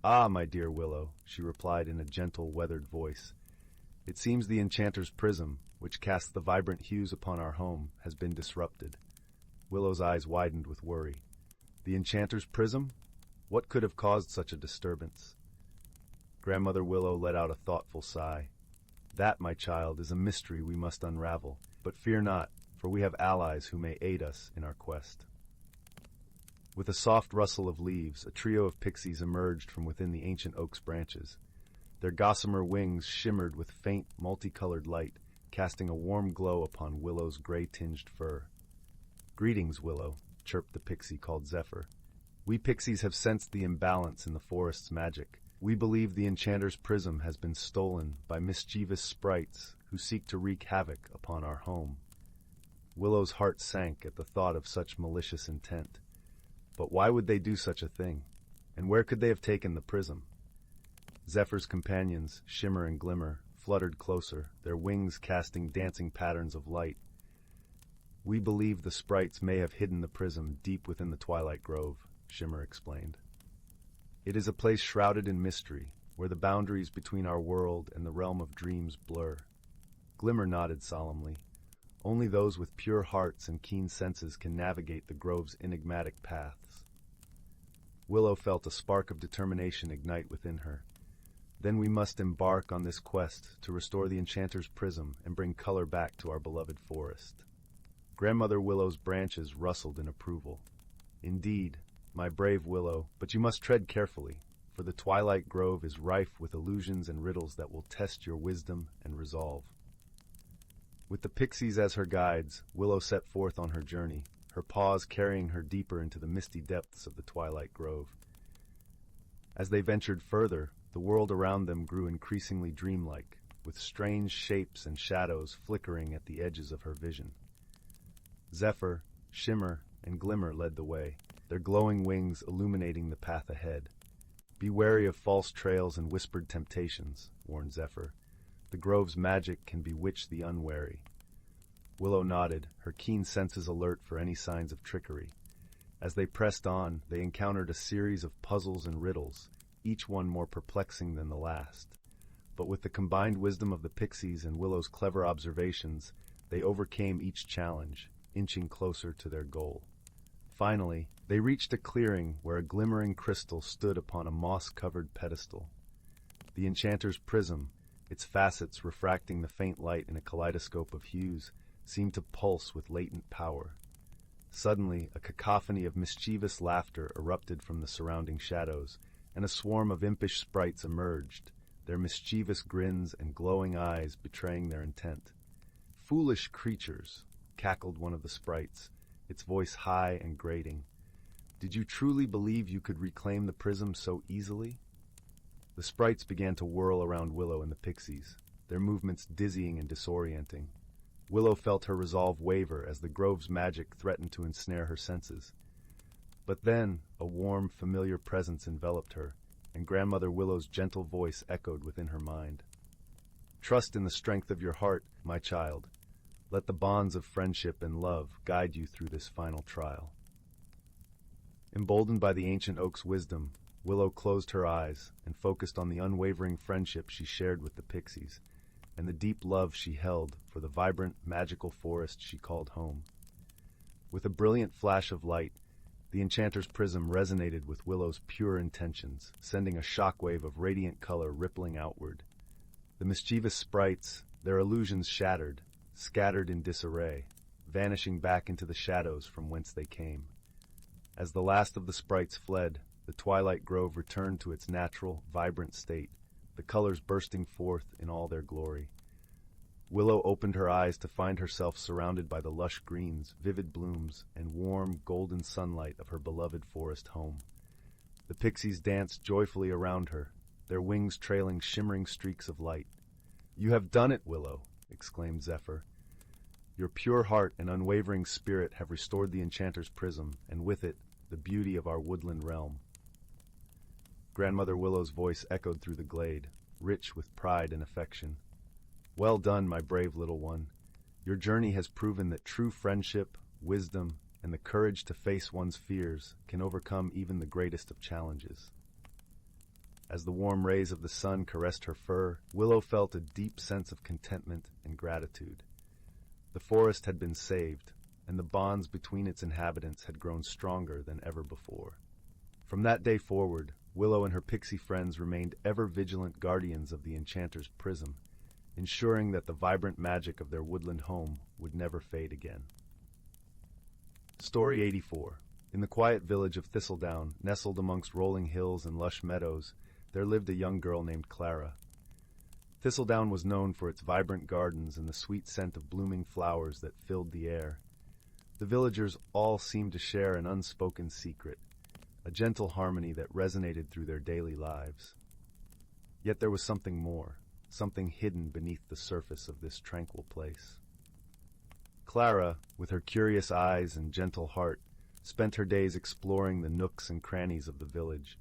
"Ah, my dear Willow," she replied in a gentle, weathered voice. "It seems the enchanter's prism, which casts the vibrant hues upon our home, has been disrupted." Willow's eyes widened with worry. "The enchanter's prism? What could have caused such a disturbance?" Grandmother Willow let out a thoughtful sigh. "That, my child, is a mystery we must unravel. But fear not, for we have allies who may aid us in our quest." With a soft rustle of leaves, a trio of pixies emerged from within the ancient oak's branches. Their gossamer wings shimmered with faint, multicolored light, casting a warm glow upon Willow's gray-tinged fur. "Greetings, Willow," chirped the pixie called Zephyr. "We pixies have sensed the imbalance in the forest's magic. We believe the enchanter's prism has been stolen by mischievous sprites who seek to wreak havoc upon our home." Willow's heart sank at the thought of such malicious intent. But why would they do such a thing? And where could they have taken the prism? Zephyr's companions, Shimmer and Glimmer, fluttered closer, their wings casting dancing patterns of light. "We believe the sprites may have hidden the prism deep within the Twilight Grove," Shimmer explained. "It is a place shrouded in mystery, where the boundaries between our world and the realm of dreams blur." Glimmer nodded solemnly. "Only those with pure hearts and keen senses can navigate the grove's enigmatic paths." Willow felt a spark of determination ignite within her. "Then we must embark on this quest to restore the enchanter's prism and bring color back to our beloved forest." Grandmother Willow's branches rustled in approval. "Indeed, my brave Willow, but you must tread carefully, for the Twilight Grove is rife with illusions and riddles that will test your wisdom and resolve." With the pixies as her guides, Willow set forth on her journey, her paws carrying her deeper into the misty depths of the Twilight Grove. As they ventured further, the world around them grew increasingly dreamlike, with strange shapes and shadows flickering at the edges of her vision. Zephyr, Shimmer, and Glimmer led the way, their glowing wings illuminating the path ahead. "Be wary of false trails and whispered temptations," warned Zephyr. "The grove's magic can bewitch the unwary." Willow nodded, her keen senses alert for any signs of trickery. As they pressed on, they encountered a series of puzzles and riddles, each one more perplexing than the last. But with the combined wisdom of the pixies and Willow's clever observations, they overcame each challenge, inching closer to their goal. Finally, they reached a clearing where a glimmering crystal stood upon a moss-covered pedestal. The enchanter's prism, its facets refracting the faint light in a kaleidoscope of hues, seemed to pulse with latent power. Suddenly, a cacophony of mischievous laughter erupted from the surrounding shadows, and a swarm of impish sprites emerged, their mischievous grins and glowing eyes betraying their intent. "Foolish creatures," cackled one of the sprites, its voice high and grating. "Did you truly believe you could reclaim the prism so easily?" The sprites began to whirl around Willow and the pixies, their movements dizzying and disorienting. Willow felt her resolve waver as the grove's magic threatened to ensnare her senses. But then, a warm, familiar presence enveloped her, and Grandmother Willow's gentle voice echoed within her mind. "Trust in the strength of your heart, my child. Let the bonds of friendship and love guide you through this final trial." Emboldened by the ancient oak's wisdom, Willow closed her eyes and focused on the unwavering friendship she shared with the pixies, and the deep love she held for the vibrant, magical forest she called home. With a brilliant flash of light, the enchanter's prism resonated with Willow's pure intentions, sending a shockwave of radiant color rippling outward. The mischievous sprites, their illusions shattered, scattered in disarray, vanishing back into the shadows from whence they came. As the last of the sprites fled, the twilight grove returned to its natural, vibrant state, the colors bursting forth in all their glory. Willow opened her eyes to find herself surrounded by the lush greens, vivid blooms, and warm, golden sunlight of her beloved forest home. The pixies danced joyfully around her, their wings trailing shimmering streaks of light. "You have done it, Willow!" exclaimed Zephyr. "Your pure heart and unwavering spirit have restored the enchanter's prism, and with it, the beauty of our woodland realm." Grandmother Willow's voice echoed through the glade, rich with pride and affection. "Well done, my brave little one. Your journey has proven that true friendship, wisdom, and the courage to face one's fears can overcome even the greatest of challenges." As the warm rays of the sun caressed her fur, Willow felt a deep sense of contentment and gratitude. The forest had been saved, and the bonds between its inhabitants had grown stronger than ever before. From that day forward, Willow and her pixie friends remained ever vigilant guardians of the enchanter's prism, ensuring that the vibrant magic of their woodland home would never fade again. Story 84. In the quiet village of Thistledown, nestled amongst rolling hills and lush meadows, there lived a young girl named Clara. Thistledown was known for its vibrant gardens and the sweet scent of blooming flowers that filled the air. The villagers all seemed to share an unspoken secret, a gentle harmony that resonated through their daily lives. Yet there was something more, something hidden beneath the surface of this tranquil place. Clara, with her curious eyes and gentle heart, spent her days exploring the nooks and crannies of the village.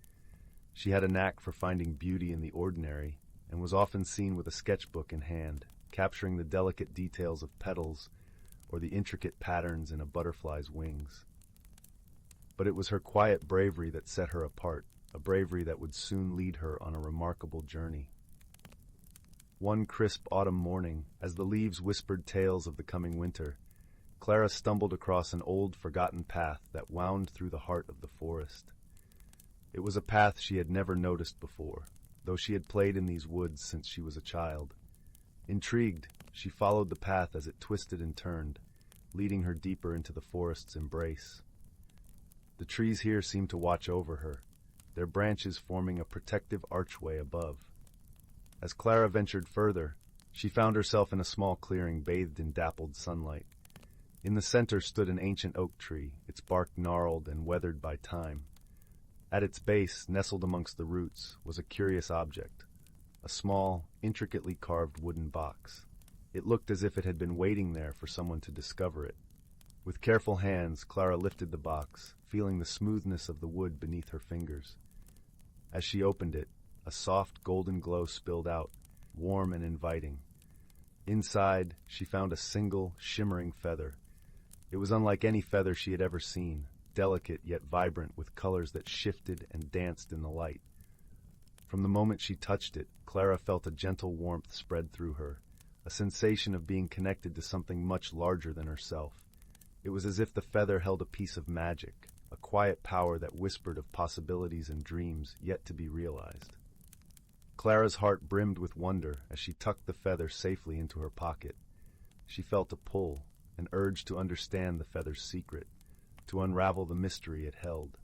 She had a knack for finding beauty in the ordinary, and was often seen with a sketchbook in hand, capturing the delicate details of petals or the intricate patterns in a butterfly's wings. But it was her quiet bravery that set her apart, a bravery that would soon lead her on a remarkable journey. One crisp autumn morning, as the leaves whispered tales of the coming winter, Clara stumbled across an old, forgotten path that wound through the heart of the forest. It was a path she had never noticed before, though she had played in these woods since she was a child. Intrigued, she followed the path as it twisted and turned, leading her deeper into the forest's embrace. The trees here seemed to watch over her, their branches forming a protective archway above. As Clara ventured further, she found herself in a small clearing bathed in dappled sunlight. In the center stood an ancient oak tree, its bark gnarled and weathered by time. At its base, nestled amongst the roots, was a curious object, a small, intricately carved wooden box. It looked as if it had been waiting there for someone to discover it. With careful hands, Clara lifted the box, feeling the smoothness of the wood beneath her fingers. As she opened it, a soft golden glow spilled out, warm and inviting. Inside, she found a single, shimmering feather. It was unlike any feather she had ever seen, delicate yet vibrant with colors that shifted and danced in the light. From the moment she touched it, Clara felt a gentle warmth spread through her, a sensation of being connected to something much larger than herself. It was as if the feather held a piece of magic, a quiet power that whispered of possibilities and dreams yet to be realized. Clara's heart brimmed with wonder as she tucked the feather safely into her pocket. She felt a pull, an urge to understand the feather's secret, to unravel the mystery it held.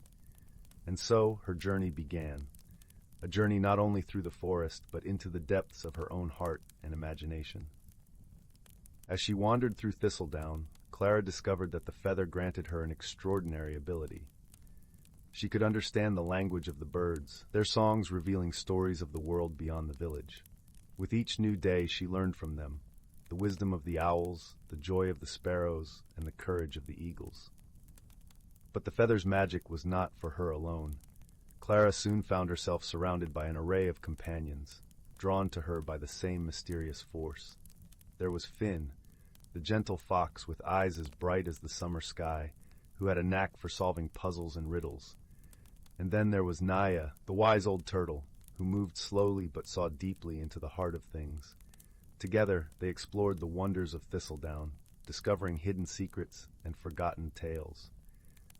And so her journey began, a journey not only through the forest but into the depths of her own heart and imagination. As she wandered through thistledown, Clara discovered that the feather granted her an extraordinary ability. She could understand the language of the birds, their songs revealing stories of the world beyond the village. With each new day she learned from them, the wisdom of the owls, the joy of the sparrows, and the courage of the eagles. But the feather's magic was not for her alone. Clara soon found herself surrounded by an array of companions, drawn to her by the same mysterious force. There was Finn, the gentle fox with eyes as bright as the summer sky, who had a knack for solving puzzles and riddles. And then there was Naya, the wise old turtle, who moved slowly but saw deeply into the heart of things. Together, they explored the wonders of Thistledown, discovering hidden secrets and forgotten tales.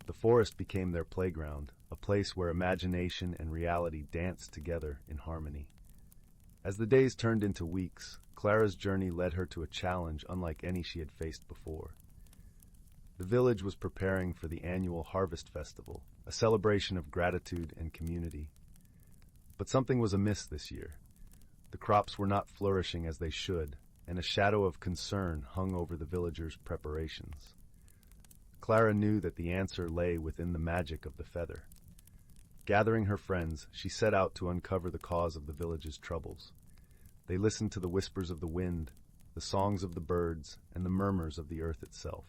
The forest became their playground, a place where imagination and reality danced together in harmony. As the days turned into weeks, Clara's journey led her to a challenge unlike any she had faced before. The village was preparing for the annual Harvest Festival, a celebration of gratitude and community. But something was amiss this year. The crops were not flourishing as they should, and a shadow of concern hung over the villagers' preparations. Clara knew that the answer lay within the magic of the feather. Gathering her friends, she set out to uncover the cause of the village's troubles. They listened to the whispers of the wind, the songs of the birds, and the murmurs of the earth itself.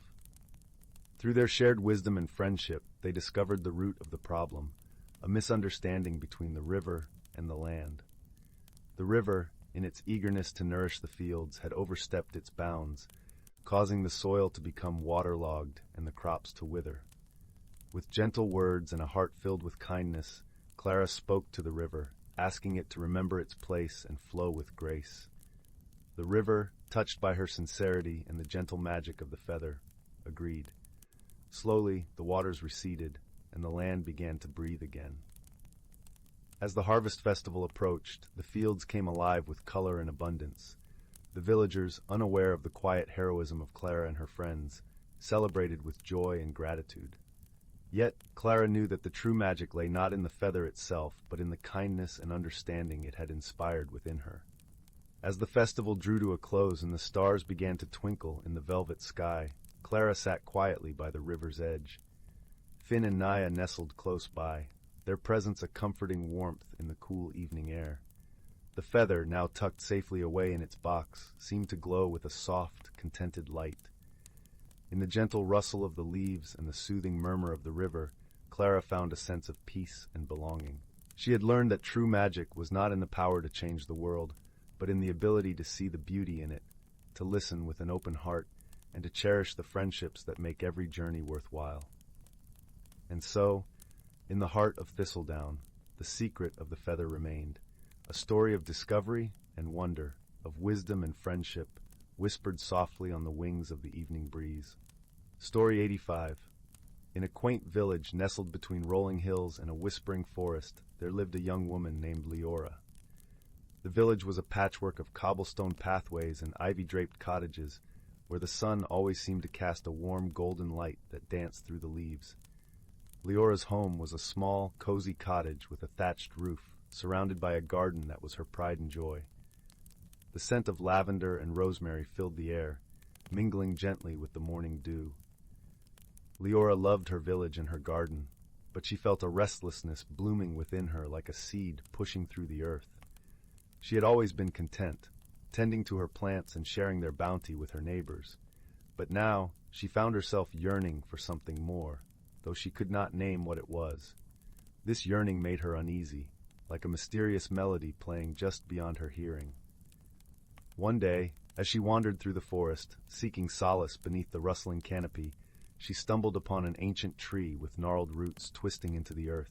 Through their shared wisdom and friendship, they discovered the root of the problem, a misunderstanding between the river and the land. The river, in its eagerness to nourish the fields, had overstepped its bounds, causing the soil to become waterlogged and the crops to wither. With gentle words and a heart filled with kindness, Clara spoke to the river, asking it to remember its place and flow with grace. The river, touched by her sincerity and the gentle magic of the feather, agreed. Slowly, the waters receded, and the land began to breathe again. As the harvest festival approached, the fields came alive with color and abundance. The villagers, unaware of the quiet heroism of Clara and her friends, celebrated with joy and gratitude. Yet, Clara knew that the true magic lay not in the feather itself, but in the kindness and understanding it had inspired within her. As the festival drew to a close and the stars began to twinkle in the velvet sky, Clara sat quietly by the river's edge. Finn and Naya nestled close by, their presence a comforting warmth in the cool evening air. The feather, now tucked safely away in its box, seemed to glow with a soft, contented light. In the gentle rustle of the leaves and the soothing murmur of the river, Clara found a sense of peace and belonging. She had learned that true magic was not in the power to change the world, but in the ability to see the beauty in it, to listen with an open heart, and to cherish the friendships that make every journey worthwhile. And so, in the heart of Thistledown, the secret of the feather remained, a story of discovery and wonder, of wisdom and friendship, whispered softly on the wings of the evening breeze. Story 85. In a quaint village nestled between rolling hills and a whispering forest, there lived a young woman named Leora. The village was a patchwork of cobblestone pathways and ivy-draped cottages, where the sun always seemed to cast a warm golden light that danced through the leaves. Leora's home was a small, cozy cottage with a thatched roof, surrounded by a garden that was her pride and joy. The scent of lavender and rosemary filled the air, mingling gently with the morning dew. Leora loved her village and her garden, but she felt a restlessness blooming within her like a seed pushing through the earth. She had always been content, tending to her plants and sharing their bounty with her neighbors. But now, she found herself yearning for something more, though she could not name what it was. This yearning made her uneasy, like a mysterious melody playing just beyond her hearing. One day, as she wandered through the forest, seeking solace beneath the rustling canopy, she stumbled upon an ancient tree with gnarled roots twisting into the earth.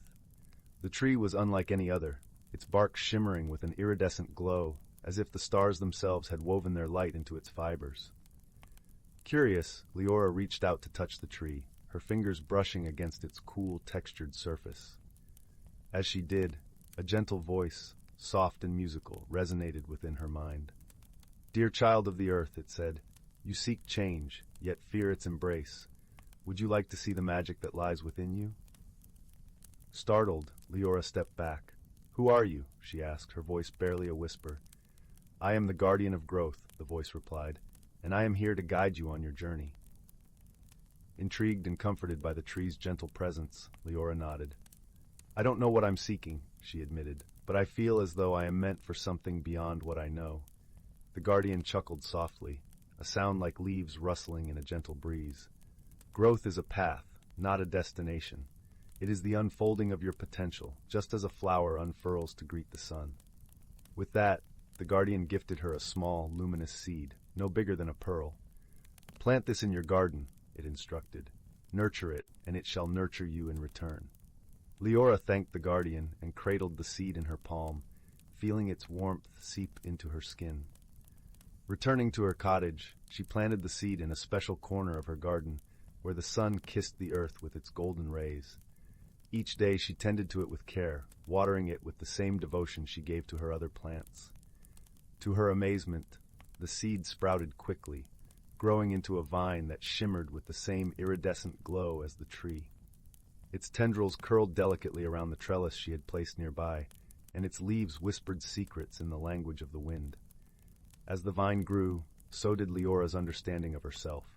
The tree was unlike any other, its bark shimmering with an iridescent glow, as if the stars themselves had woven their light into its fibers. Curious, Leora reached out to touch the tree, her fingers brushing against its cool, textured surface. As she did, a gentle voice, soft and musical, resonated within her mind. "Dear child of the earth," it said, "you seek change, yet fear its embrace. Would you like to see the magic that lies within you?" Startled, Leora stepped back. "Who are you?" she asked, her voice barely a whisper. "I am the guardian of growth," the voice replied, "and I am here to guide you on your journey." Intrigued and comforted by the tree's gentle presence, Leora nodded. "I don't know what I'm seeking," she admitted, "but I feel as though I am meant for something beyond what I know." The guardian chuckled softly, a sound like leaves rustling in a gentle breeze. "Growth is a path, not a destination. It is the unfolding of your potential, just as a flower unfurls to greet the sun." With that, the guardian gifted her a small, luminous seed, no bigger than a pearl. "Plant this in your garden," it instructed. "Nurture it, and it shall nurture you in return." Leora thanked the guardian and cradled the seed in her palm, feeling its warmth seep into her skin. Returning to her cottage, she planted the seed in a special corner of her garden, where the sun kissed the earth with its golden rays. Each day she tended to it with care, watering it with the same devotion she gave to her other plants. To her amazement, the seed sprouted quickly, growing into a vine that shimmered with the same iridescent glow as the tree. Its tendrils curled delicately around the trellis she had placed nearby, and its leaves whispered secrets in the language of the wind. As the vine grew, so did Leora's understanding of herself.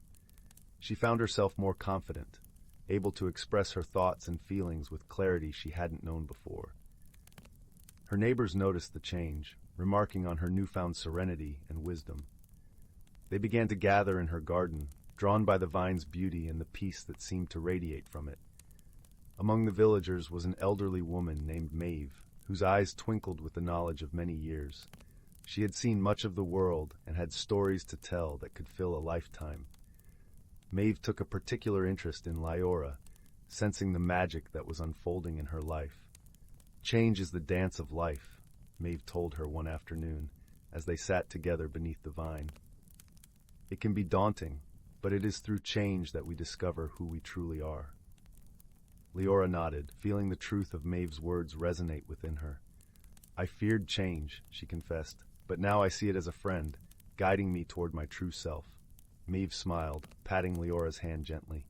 She found herself more confident, able to express her thoughts and feelings with clarity she hadn't known before. Her neighbors noticed the change, remarking on her newfound serenity and wisdom. They began to gather in her garden, drawn by the vine's beauty and the peace that seemed to radiate from it. Among the villagers was an elderly woman named Maeve, whose eyes twinkled with the knowledge of many years. She had seen much of the world and had stories to tell that could fill a lifetime. Maeve took a particular interest in Leora, sensing the magic that was unfolding in her life. "Change is the dance of life," Maeve told her one afternoon, as they sat together beneath the vine. "It can be daunting, but it is through change that we discover who we truly are." Leora nodded, feeling the truth of Maeve's words resonate within her. "I feared change," she confessed, "but now I see it as a friend, guiding me toward my true self." Maeve smiled, patting Leora's hand gently.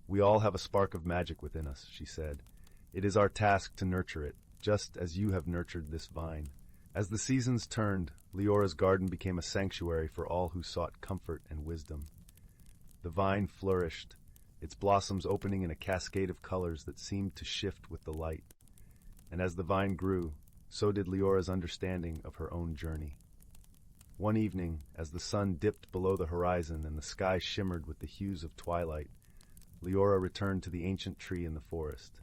"We all have a spark of magic within us," she said. "It is our task to nurture it, just as you have nurtured this vine." As the seasons turned, Leora's garden became a sanctuary for all who sought comfort and wisdom. The vine flourished, its blossoms opening in a cascade of colors that seemed to shift with the light. And as the vine grew, so did Leora's understanding of her own journey. One evening, as the sun dipped below the horizon and the sky shimmered with the hues of twilight, Leora returned to the ancient tree in the forest.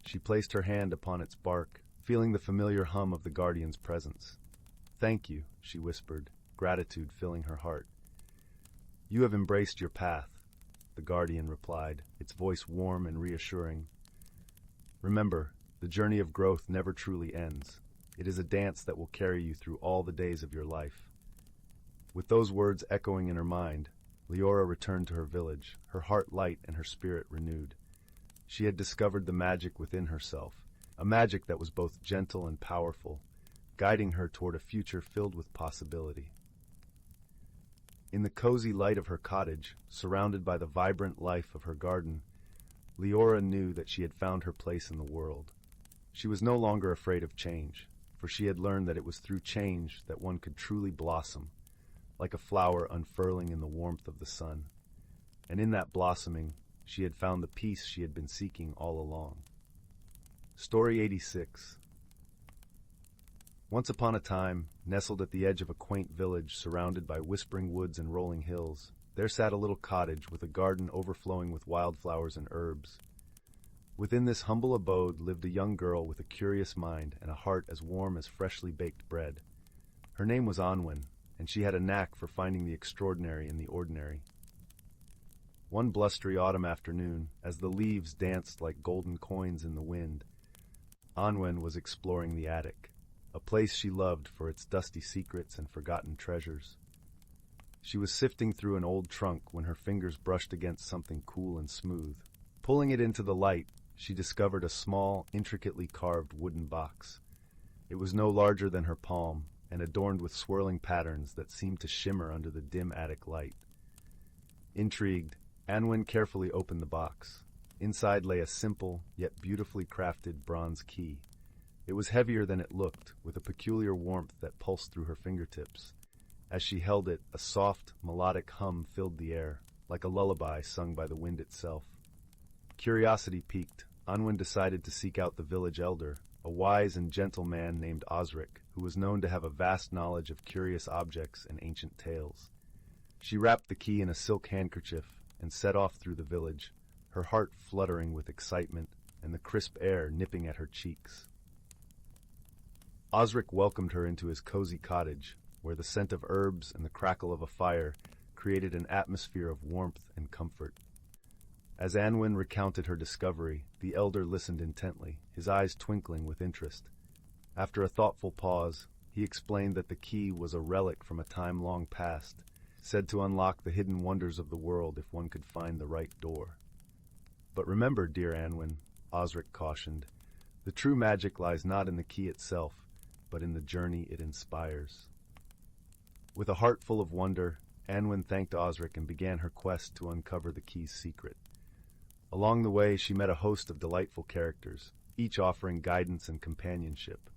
She placed her hand upon its bark, feeling the familiar hum of the guardian's presence. "Thank you," she whispered, gratitude filling her heart. "You have embraced your path," the guardian replied, its voice warm and reassuring. "Remember, the journey of growth never truly ends. It is a dance that will carry you through all the days of your life." With those words echoing in her mind, Leora returned to her village, her heart light and her spirit renewed. She had discovered the magic within herself, a magic that was both gentle and powerful, guiding her toward a future filled with possibility. In the cozy light of her cottage, surrounded by the vibrant life of her garden, Leora knew that she had found her place in the world. She was no longer afraid of change, for she had learned that it was through change that one could truly blossom, like a flower unfurling in the warmth of the sun. And in that blossoming, she had found the peace she had been seeking all along. Story 86. Once upon a time, nestled at the edge of a quaint village surrounded by whispering woods and rolling hills, there sat a little cottage with a garden overflowing with wildflowers and herbs. Within this humble abode lived a young girl with a curious mind and a heart as warm as freshly baked bread. Her name was Anwen, and she had a knack for finding the extraordinary in the ordinary. One blustery autumn afternoon, as the leaves danced like golden coins in the wind, Anwen was exploring the attic, a place she loved for its dusty secrets and forgotten treasures. She was sifting through an old trunk when her fingers brushed against something cool and smooth. Pulling it into the light, she discovered a small, intricately carved wooden box. It was no larger than her palm and adorned with swirling patterns that seemed to shimmer under the dim attic light. Intrigued, Anwen carefully opened the box. Inside lay a simple, yet beautifully crafted bronze key. It was heavier than it looked, with a peculiar warmth that pulsed through her fingertips. As she held it, a soft, melodic hum filled the air, like a lullaby sung by the wind itself. Curiosity piqued, Anwen decided to seek out the village elder, a wise and gentle man named Osric, who was known to have a vast knowledge of curious objects and ancient tales. She wrapped the key in a silk handkerchief and set off through the village, her heart fluttering with excitement and the crisp air nipping at her cheeks. Osric welcomed her into his cozy cottage, where the scent of herbs and the crackle of a fire created an atmosphere of warmth and comfort. As Anwen recounted her discovery, the elder listened intently, his eyes twinkling with interest. After a thoughtful pause, he explained that the key was a relic from a time long past, said to unlock the hidden wonders of the world if one could find the right door. But remember, dear Anwen, Osric cautioned, the true magic lies not in the key itself, but in the journey it inspires. With a heart full of wonder, Anwen thanked Osric and began her quest to uncover the key's secret. Along the way, she met a host of delightful characters, each offering guidance and companionship.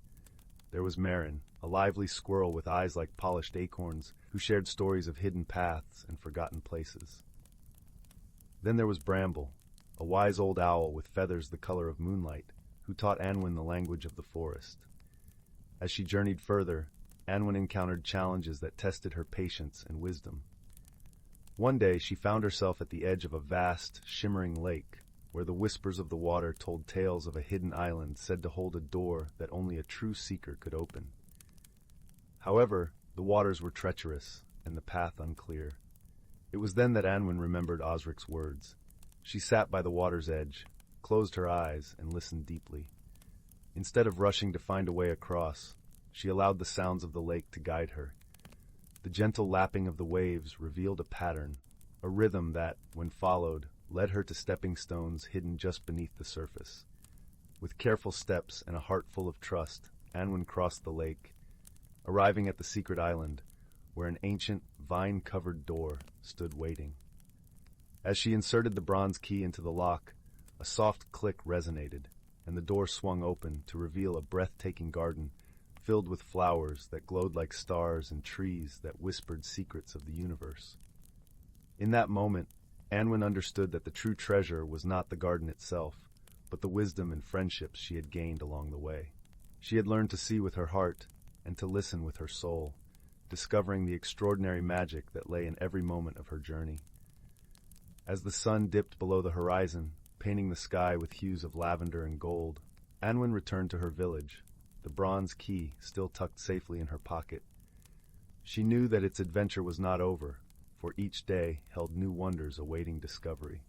There was Marin, a lively squirrel with eyes like polished acorns, who shared stories of hidden paths and forgotten places. Then there was Bramble, a wise old owl with feathers the color of moonlight, who taught Anwen the language of the forest. As she journeyed further, Anwen encountered challenges that tested her patience and wisdom. One day she found herself at the edge of a vast, shimmering lake, where the whispers of the water told tales of a hidden island said to hold a door that only a true seeker could open. However, the waters were treacherous, and the path unclear. It was then that Anwen remembered Osric's words. She sat by the water's edge, closed her eyes, and listened deeply. Instead of rushing to find a way across, she allowed the sounds of the lake to guide her. The gentle lapping of the waves revealed a pattern, a rhythm that, when followed, led her to stepping stones hidden just beneath the surface. With careful steps and a heart full of trust, Anwen crossed the lake, arriving at the secret island, where an ancient, vine-covered door stood waiting. As she inserted the bronze key into the lock, a soft click resonated, and the door swung open to reveal a breathtaking garden filled with flowers that glowed like stars and trees that whispered secrets of the universe. In that moment, Anwen understood that the true treasure was not the garden itself, but the wisdom and friendships she had gained along the way. She had learned to see with her heart and to listen with her soul, discovering the extraordinary magic that lay in every moment of her journey. As the sun dipped below the horizon, painting the sky with hues of lavender and gold, Anwen returned to her village, the bronze key still tucked safely in her pocket. She knew that its adventure was not over, for each day held new wonders awaiting discovery.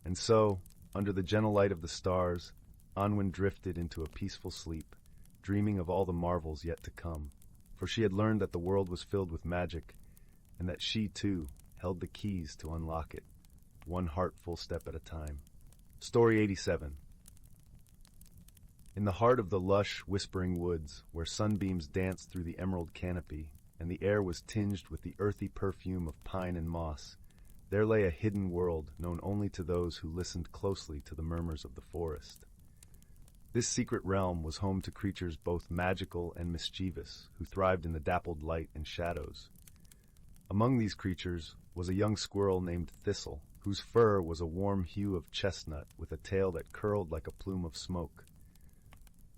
And so, under the gentle light of the stars, Anwen drifted into a peaceful sleep, dreaming of all the marvels yet to come, for she had learned that the world was filled with magic, and that she, too, held the keys to unlock it, one heartful step at a time. Story 87. In the heart of the lush, whispering woods, where sunbeams danced through the emerald canopy, and the air was tinged with the earthy perfume of pine and moss, there lay a hidden world known only to those who listened closely to the murmurs of the forest. This secret realm was home to creatures both magical and mischievous, who thrived in the dappled light and shadows. Among these creatures was a young squirrel named Thistle, whose fur was a warm hue of chestnut with a tail that curled like a plume of smoke.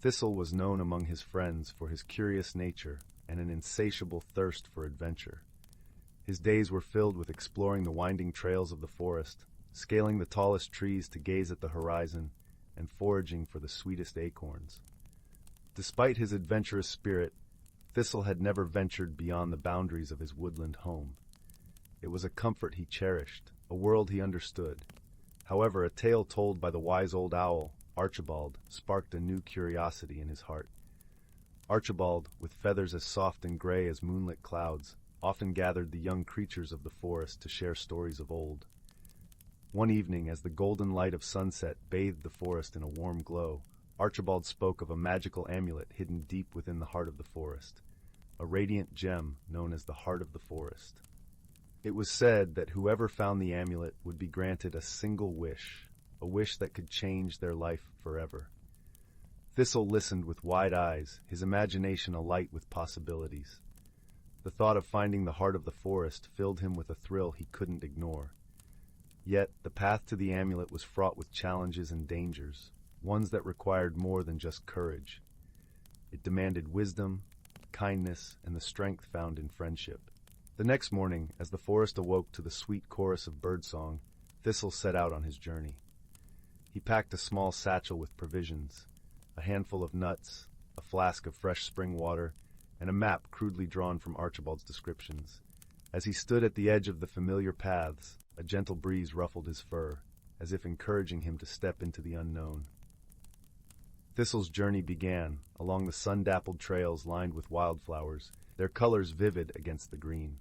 Thistle was known among his friends for his curious nature and an insatiable thirst for adventure. His days were filled with exploring the winding trails of the forest, scaling the tallest trees to gaze at the horizon, and foraging for the sweetest acorns. Despite his adventurous spirit, Thistle had never ventured beyond the boundaries of his woodland home. It was a comfort he cherished, a world he understood. However, a tale told by the wise old owl, Archibald, sparked a new curiosity in his heart. Archibald, with feathers as soft and gray as moonlit clouds, often gathered the young creatures of the forest to share stories of old. One evening, as the golden light of sunset bathed the forest in a warm glow, Archibald spoke of a magical amulet hidden deep within the heart of the forest, a radiant gem known as the Heart of the Forest. It was said that whoever found the amulet would be granted a single wish, a wish that could change their life forever. Thistle listened with wide eyes, his imagination alight with possibilities. The thought of finding the heart of the forest filled him with a thrill he couldn't ignore. Yet, the path to the amulet was fraught with challenges and dangers, ones that required more than just courage. It demanded wisdom, kindness, and the strength found in friendship. The next morning, as the forest awoke to the sweet chorus of birdsong, Thistle set out on his journey. He packed a small satchel with provisions, a handful of nuts, a flask of fresh spring water, and a map crudely drawn from Archibald's descriptions. As he stood at the edge of the familiar paths, a gentle breeze ruffled his fur, as if encouraging him to step into the unknown. Thistle's journey began along the sun-dappled trails lined with wildflowers, their colors vivid against the green.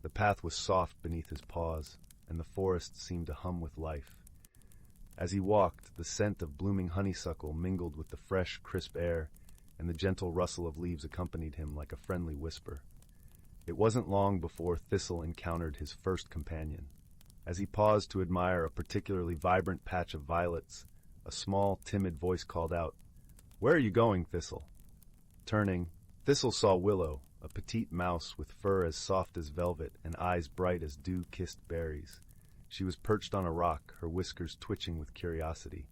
The path was soft beneath his paws, and the forest seemed to hum with life. As he walked, the scent of blooming honeysuckle mingled with the fresh, crisp air, and the gentle rustle of leaves accompanied him like a friendly whisper. It wasn't long before Thistle encountered his first companion. As he paused to admire a particularly vibrant patch of violets, a small, timid voice called out, "Where are you going, Thistle?" Turning, Thistle saw Willow, a petite mouse with fur as soft as velvet and eyes bright as dew-kissed berries. She was perched on a rock, her whiskers twitching with curiosity.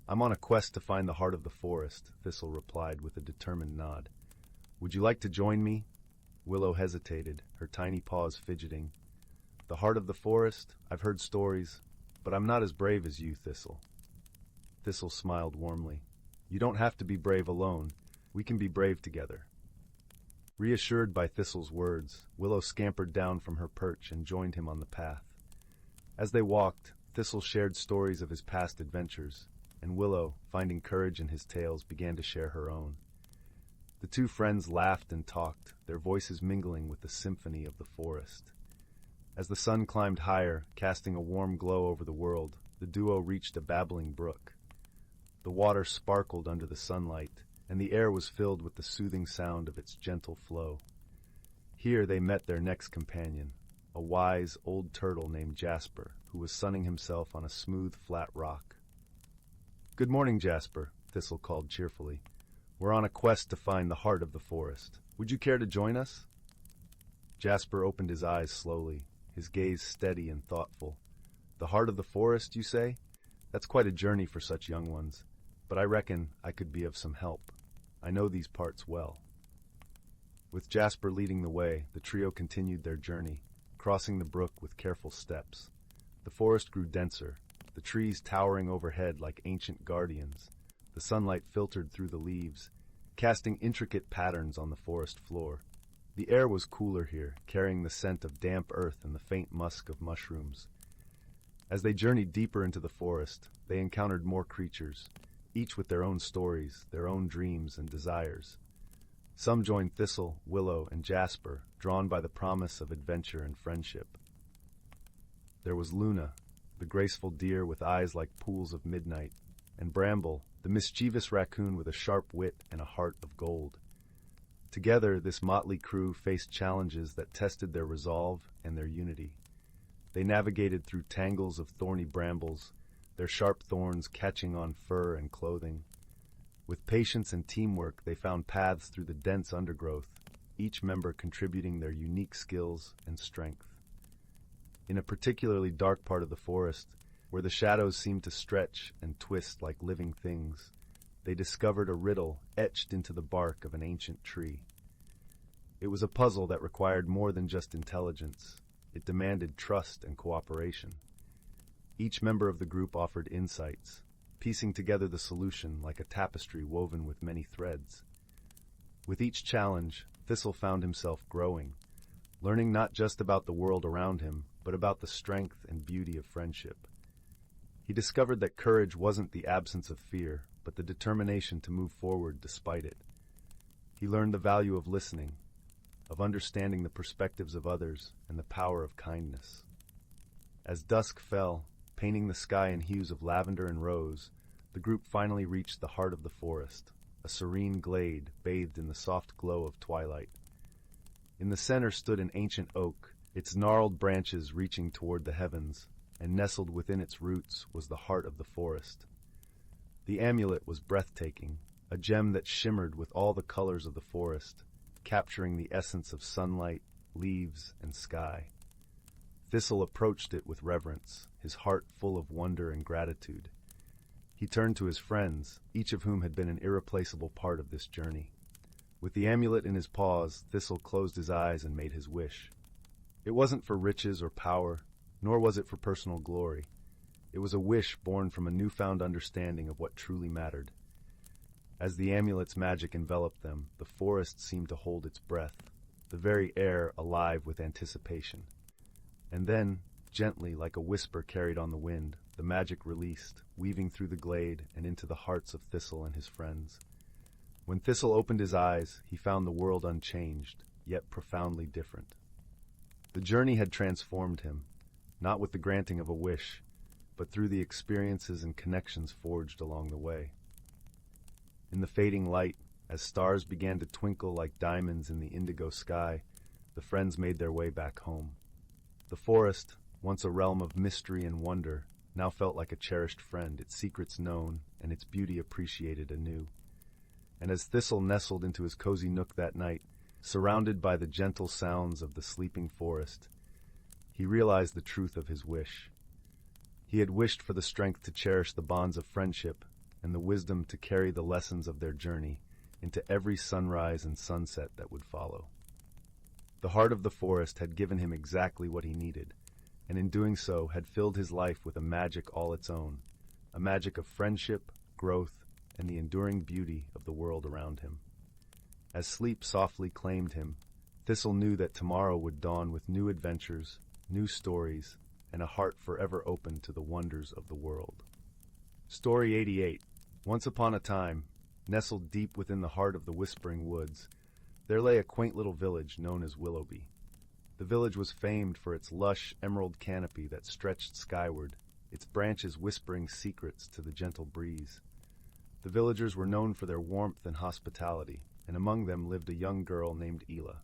"I'm on a quest to find the heart of the forest," Thistle replied with a determined nod. "Would you like to join me?" Willow hesitated, her tiny paws fidgeting. "The heart of the forest? I've heard stories, but I'm not as brave as you, Thistle." Thistle smiled warmly. "You don't have to be brave alone. We can be brave together." Reassured by Thistle's words, Willow scampered down from her perch and joined him on the path. As they walked, Thistle shared stories of his past adventures, and Willow, finding courage in his tales, began to share her own. The two friends laughed and talked, their voices mingling with the symphony of the forest. As the sun climbed higher, casting a warm glow over the world, the duo reached a babbling brook. The water sparkled under the sunlight, and the air was filled with the soothing sound of its gentle flow. Here they met their next companion, a wise old turtle named Jasper, who was sunning himself on a smooth, flat rock. "Good morning, Jasper," Thistle called cheerfully. "We're on a quest to find the heart of the forest. Would you care to join us?" Jasper opened his eyes slowly, his gaze steady and thoughtful. "The heart of the forest, you say? That's quite a journey for such young ones, but I reckon I could be of some help. I know these parts well." With Jasper leading the way, the trio continued their journey, crossing the brook with careful steps. The forest grew denser, the trees towering overhead like ancient guardians. The sunlight filtered through the leaves, casting intricate patterns on the forest floor. The air was cooler here, carrying the scent of damp earth and the faint musk of mushrooms. As they journeyed deeper into the forest, they encountered more creatures, each with their own stories, their own dreams and desires. Some joined Thistle, Willow, and Jasper, drawn by the promise of adventure and friendship. There was Luna, the graceful deer with eyes like pools of midnight, and Bramble, the mischievous raccoon with a sharp wit and a heart of gold. Together, this motley crew faced challenges that tested their resolve and their unity. They navigated through tangles of thorny brambles, their sharp thorns catching on fur and clothing. With patience and teamwork, they found paths through the dense undergrowth, each member contributing their unique skills and strength. In a particularly dark part of the forest, where the shadows seemed to stretch and twist like living things, they discovered a riddle etched into the bark of an ancient tree. It was a puzzle that required more than just intelligence. It demanded trust and cooperation. Each member of the group offered insights, piecing together the solution like a tapestry woven with many threads. With each challenge, Thistle found himself growing, learning not just about the world around him, but about the strength and beauty of friendship. He discovered that courage wasn't the absence of fear, but the determination to move forward despite it. He learned the value of listening, of understanding the perspectives of others, and the power of kindness. As dusk fell, painting the sky in hues of lavender and rose, the group finally reached the heart of the forest, a serene glade bathed in the soft glow of twilight. In the center stood an ancient oak, its gnarled branches reaching toward the heavens, and nestled within its roots was the heart of the forest. The amulet was breathtaking, a gem that shimmered with all the colors of the forest, capturing the essence of sunlight, leaves, and sky. Thistle approached it with reverence, his heart full of wonder and gratitude. He turned to his friends, each of whom had been an irreplaceable part of this journey. With the amulet in his paws, Thistle closed his eyes and made his wish. It wasn't for riches or power, nor was it for personal glory. It was a wish born from a newfound understanding of what truly mattered. As the amulet's magic enveloped them, the forest seemed to hold its breath, the very air alive with anticipation. And then, gently, like a whisper carried on the wind, the magic released, weaving through the glade and into the hearts of Thistle and his friends. When Thistle opened his eyes, he found the world unchanged, yet profoundly different. The journey had transformed him, not with the granting of a wish, but through the experiences and connections forged along the way. In the fading light, as stars began to twinkle like diamonds in the indigo sky, the friends made their way back home. The forest, once a realm of mystery and wonder, now felt like a cherished friend, its secrets known and its beauty appreciated anew. And as Thistle nestled into his cozy nook that night, surrounded by the gentle sounds of the sleeping forest, he realized the truth of his wish. He had wished for the strength to cherish the bonds of friendship and the wisdom to carry the lessons of their journey into every sunrise and sunset that would follow. The heart of the forest had given him exactly what he needed, and in doing so had filled his life with a magic all its own, a magic of friendship, growth, and the enduring beauty of the world around him. As sleep softly claimed him, Thistle knew that tomorrow would dawn with new adventures, new stories, and a heart forever open to the wonders of the world. Story 88. Once upon a time, nestled deep within the heart of the Whispering Woods, there lay a quaint little village known as Willoughby. The village was famed for its lush emerald canopy that stretched skyward, its branches whispering secrets to the gentle breeze. The villagers were known for their warmth and hospitality, and among them lived a young girl named Ela.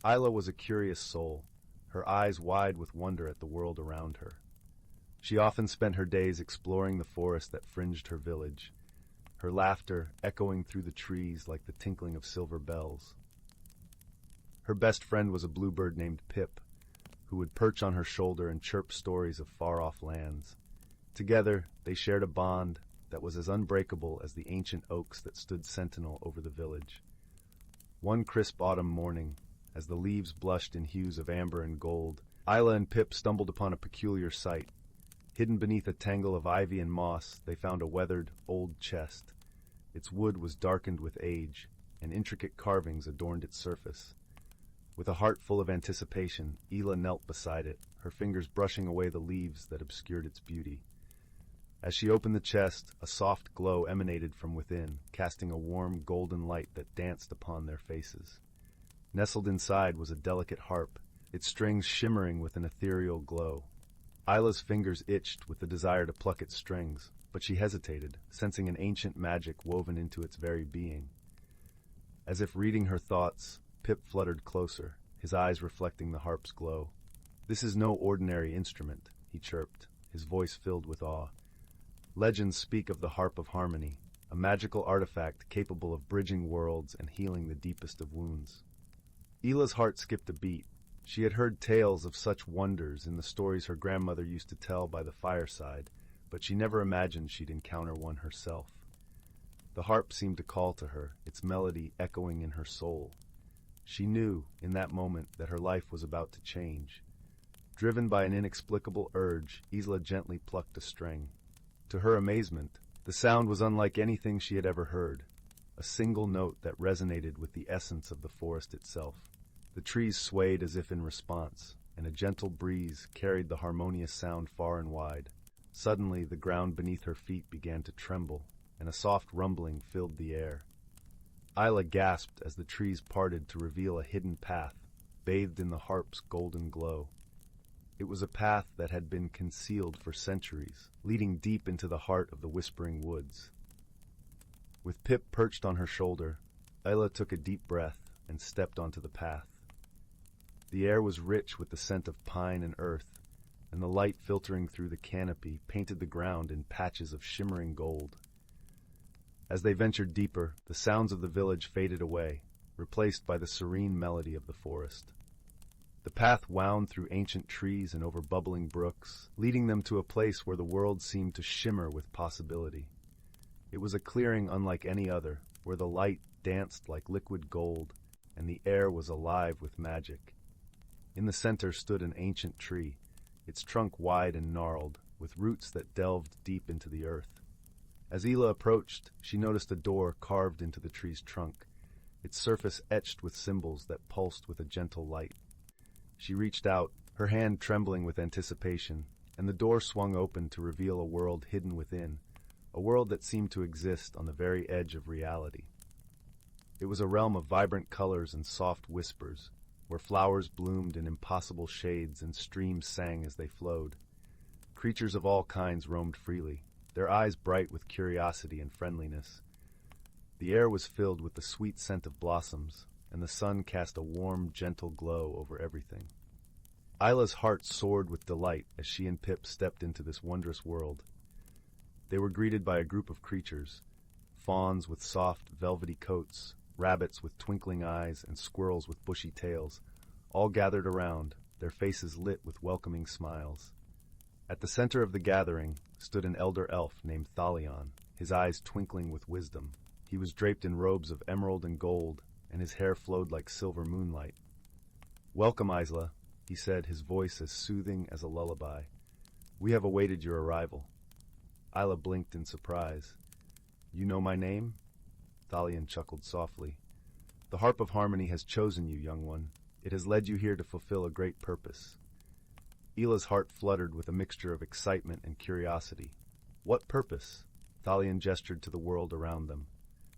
Ela was a curious soul, her eyes wide with wonder at the world around her. She often spent her days exploring the forest that fringed her village, her laughter echoing through the trees like the tinkling of silver bells. Her best friend was a bluebird named Pip, who would perch on her shoulder and chirp stories of far-off lands. Together, they shared a bond that was as unbreakable as the ancient oaks that stood sentinel over the village. One crisp autumn morning, as the leaves blushed in hues of amber and gold, Ela and Pip stumbled upon a peculiar sight. Hidden beneath a tangle of ivy and moss, they found a weathered, old chest. Its wood was darkened with age, and intricate carvings adorned its surface. With a heart full of anticipation, Ela knelt beside it, her fingers brushing away the leaves that obscured its beauty. As she opened the chest, a soft glow emanated from within, casting a warm, golden light that danced upon their faces. Nestled inside was a delicate harp, its strings shimmering with an ethereal glow. Ila's fingers itched with the desire to pluck its strings, but she hesitated, sensing an ancient magic woven into its very being. As if reading her thoughts, Pip fluttered closer, his eyes reflecting the harp's glow. "This is no ordinary instrument," he chirped, his voice filled with awe. "Legends speak of the Harp of Harmony, a magical artifact capable of bridging worlds and healing the deepest of wounds." Ela's heart skipped a beat. She had heard tales of such wonders in the stories her grandmother used to tell by the fireside, but she never imagined she'd encounter one herself. The harp seemed to call to her, its melody echoing in her soul. She knew, in that moment, that her life was about to change. Driven by an inexplicable urge, Isla gently plucked a string. To her amazement, the sound was unlike anything she had ever heard, a single note that resonated with the essence of the forest itself. The trees swayed as if in response, and a gentle breeze carried the harmonious sound far and wide. Suddenly, the ground beneath her feet began to tremble, and a soft rumbling filled the air. Isla gasped as the trees parted to reveal a hidden path, bathed in the harp's golden glow. It was a path that had been concealed for centuries, leading deep into the heart of the whispering woods. With Pip perched on her shoulder, Isla took a deep breath and stepped onto the path. The air was rich with the scent of pine and earth, and the light filtering through the canopy painted the ground in patches of shimmering gold. As they ventured deeper, the sounds of the village faded away, replaced by the serene melody of the forest. The path wound through ancient trees and over bubbling brooks, leading them to a place where the world seemed to shimmer with possibility. It was a clearing unlike any other, where the light danced like liquid gold, and the air was alive with magic. In the center stood an ancient tree, its trunk wide and gnarled, with roots that delved deep into the earth. As Isla approached, she noticed a door carved into the tree's trunk, its surface etched with symbols that pulsed with a gentle light. She reached out, her hand trembling with anticipation, and the door swung open to reveal a world hidden within, a world that seemed to exist on the very edge of reality. It was a realm of vibrant colors and soft whispers, where flowers bloomed in impossible shades and streams sang as they flowed. Creatures of all kinds roamed freely, their eyes bright with curiosity and friendliness. The air was filled with the sweet scent of blossoms, and the sun cast a warm, gentle glow over everything. Isla's heart soared with delight as she and Pip stepped into this wondrous world. They were greeted by a group of creatures, fawns with soft, velvety coats, rabbits with twinkling eyes, and squirrels with bushy tails, all gathered around, their faces lit with welcoming smiles. At the center of the gathering stood an elder elf named Thalion, his eyes twinkling with wisdom. He was draped in robes of emerald and gold, and his hair flowed like silver moonlight. "Welcome, Isla," he said, his voice as soothing as a lullaby. "We have awaited your arrival." Isla blinked in surprise. "You know my name?" Thalion chuckled softly. "The Harp of Harmony has chosen you, young one. It has led you here to fulfill a great purpose." Isla's heart fluttered with a mixture of excitement and curiosity. "What purpose?" Thalion gestured to the world around them.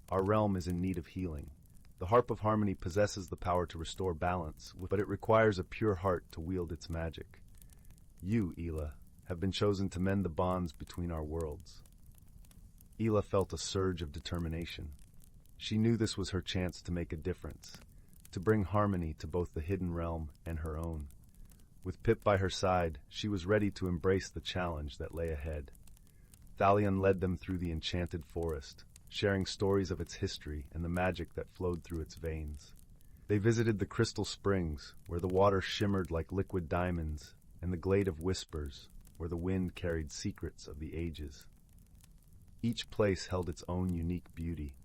"Our realm is in need of healing. The Harp of Harmony possesses the power to restore balance, but it requires a pure heart to wield its magic. You, Isla, have been chosen to mend the bonds between our worlds." Isla felt a surge of determination. She knew this was her chance to make a difference, to bring harmony to both the hidden realm and her own. With Pip by her side, she was ready to embrace the challenge that lay ahead. Thalion led them through the enchanted forest, sharing stories of its history and the magic that flowed through its veins. They visited the crystal springs, where the water shimmered like liquid diamonds, and the glade of whispers, where the wind carried secrets of the ages. Each place held its own unique beauty,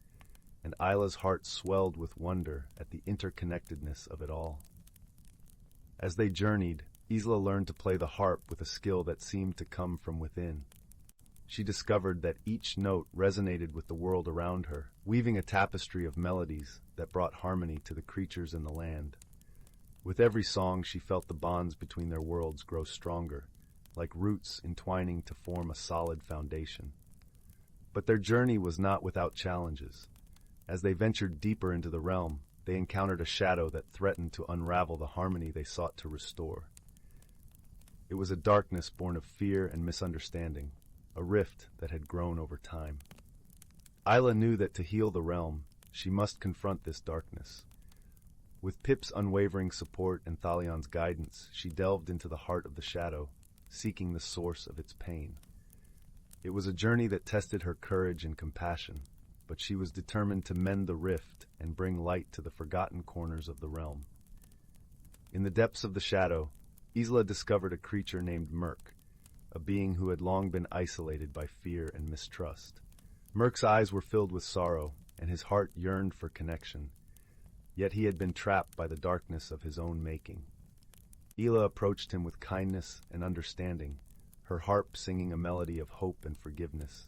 and Isla's heart swelled with wonder at the interconnectedness of it all. As they journeyed, Isla learned to play the harp with a skill that seemed to come from within. She discovered that each note resonated with the world around her, weaving a tapestry of melodies that brought harmony to the creatures in the land. With every song, she felt the bonds between their worlds grow stronger, like roots entwining to form a solid foundation. But their journey was not without challenges. As they ventured deeper into the realm, they encountered a shadow that threatened to unravel the harmony they sought to restore. It was a darkness born of fear and misunderstanding, a rift that had grown over time. Isla knew that to heal the realm, she must confront this darkness. With Pip's unwavering support and Thalion's guidance, she delved into the heart of the shadow, seeking the source of its pain. It was a journey that tested her courage and compassion, but she was determined to mend the rift and bring light to the forgotten corners of the realm. In the depths of the shadow, Isla discovered a creature named Merc, a being who had long been isolated by fear and mistrust. Merc's eyes were filled with sorrow, and his heart yearned for connection. yet he had been trapped by the darkness of his own making. Ela approached him with kindness and understanding, her harp singing a melody of hope and forgiveness.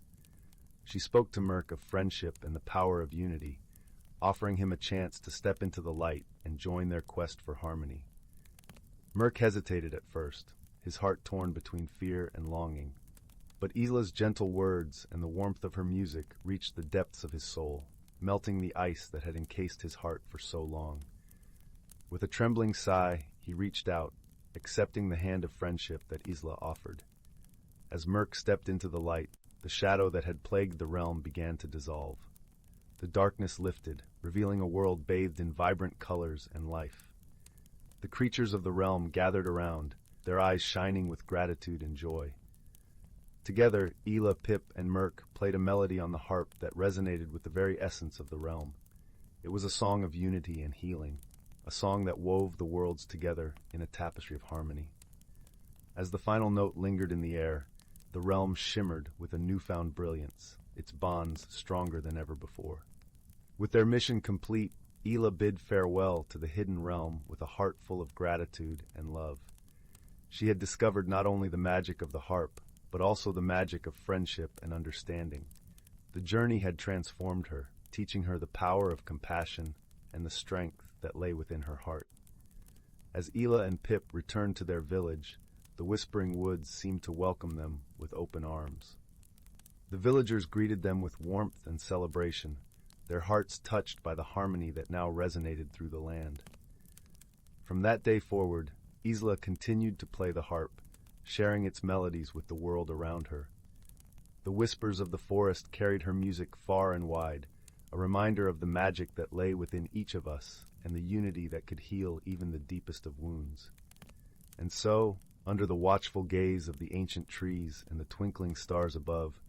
She spoke to Merk of friendship and the power of unity, offering him a chance to step into the light and join their quest for harmony. Merk hesitated at first, his heart torn between fear and longing. But Ela's gentle words and the warmth of her music reached the depths of his soul, melting the ice that had encased his heart for so long. With a trembling sigh, he reached out, accepting the hand of friendship that Isla offered. As Merk stepped into the light, the shadow that had plagued the realm began to dissolve. The darkness lifted, revealing a world bathed in vibrant colors and life. The creatures of the realm gathered around, their eyes shining with gratitude and joy. Together, Ela, Pip, and Merk played a melody on the harp that resonated with the very essence of the realm. It was a song of unity and healing, a song that wove the worlds together in a tapestry of harmony. As the final note lingered in the air, the realm shimmered with a newfound brilliance, its bonds stronger than ever before. With their mission complete, Ela bid farewell to the hidden realm with a heart full of gratitude and love. She had discovered not only the magic of the harp, but also the magic of friendship and understanding. The journey had transformed her, teaching her the power of compassion and the strength that lay within her heart. As Ela and Pip returned to their village, the Whispering Woods seemed to welcome them with open arms. The villagers greeted them with warmth and celebration, their hearts touched by the harmony that now resonated through the land. From that day forward, Isla continued to play the harp, sharing its melodies with the world around her. The whispers of the forest carried her music far and wide, a reminder of the magic that lay within each of us and the unity that could heal even the deepest of wounds. And so, under the watchful gaze of the ancient trees and the twinkling stars above,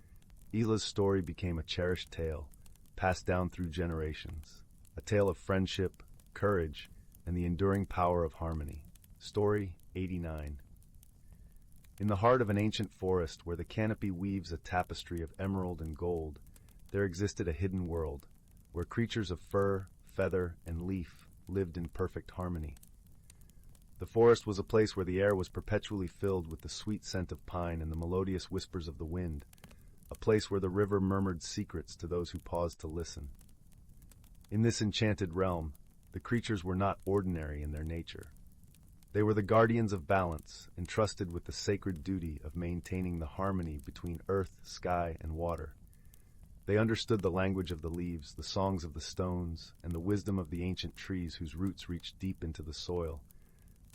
Isla's story became a cherished tale, passed down through generations, a tale of friendship, courage, and the enduring power of harmony. Story 89. In the heart of an ancient forest where the canopy weaves a tapestry of emerald and gold, there existed a hidden world, where creatures of fur, feather, and leaf lived in perfect harmony. The forest was a place where the air was perpetually filled with the sweet scent of pine and the melodious whispers of the wind, a place where the river murmured secrets to those who paused to listen. In this enchanted realm, the creatures were not ordinary in their nature. They were the guardians of balance, entrusted with the sacred duty of maintaining the harmony between earth, sky, and water. They understood the language of the leaves, the songs of the stones, and the wisdom of the ancient trees whose roots reached deep into the soil,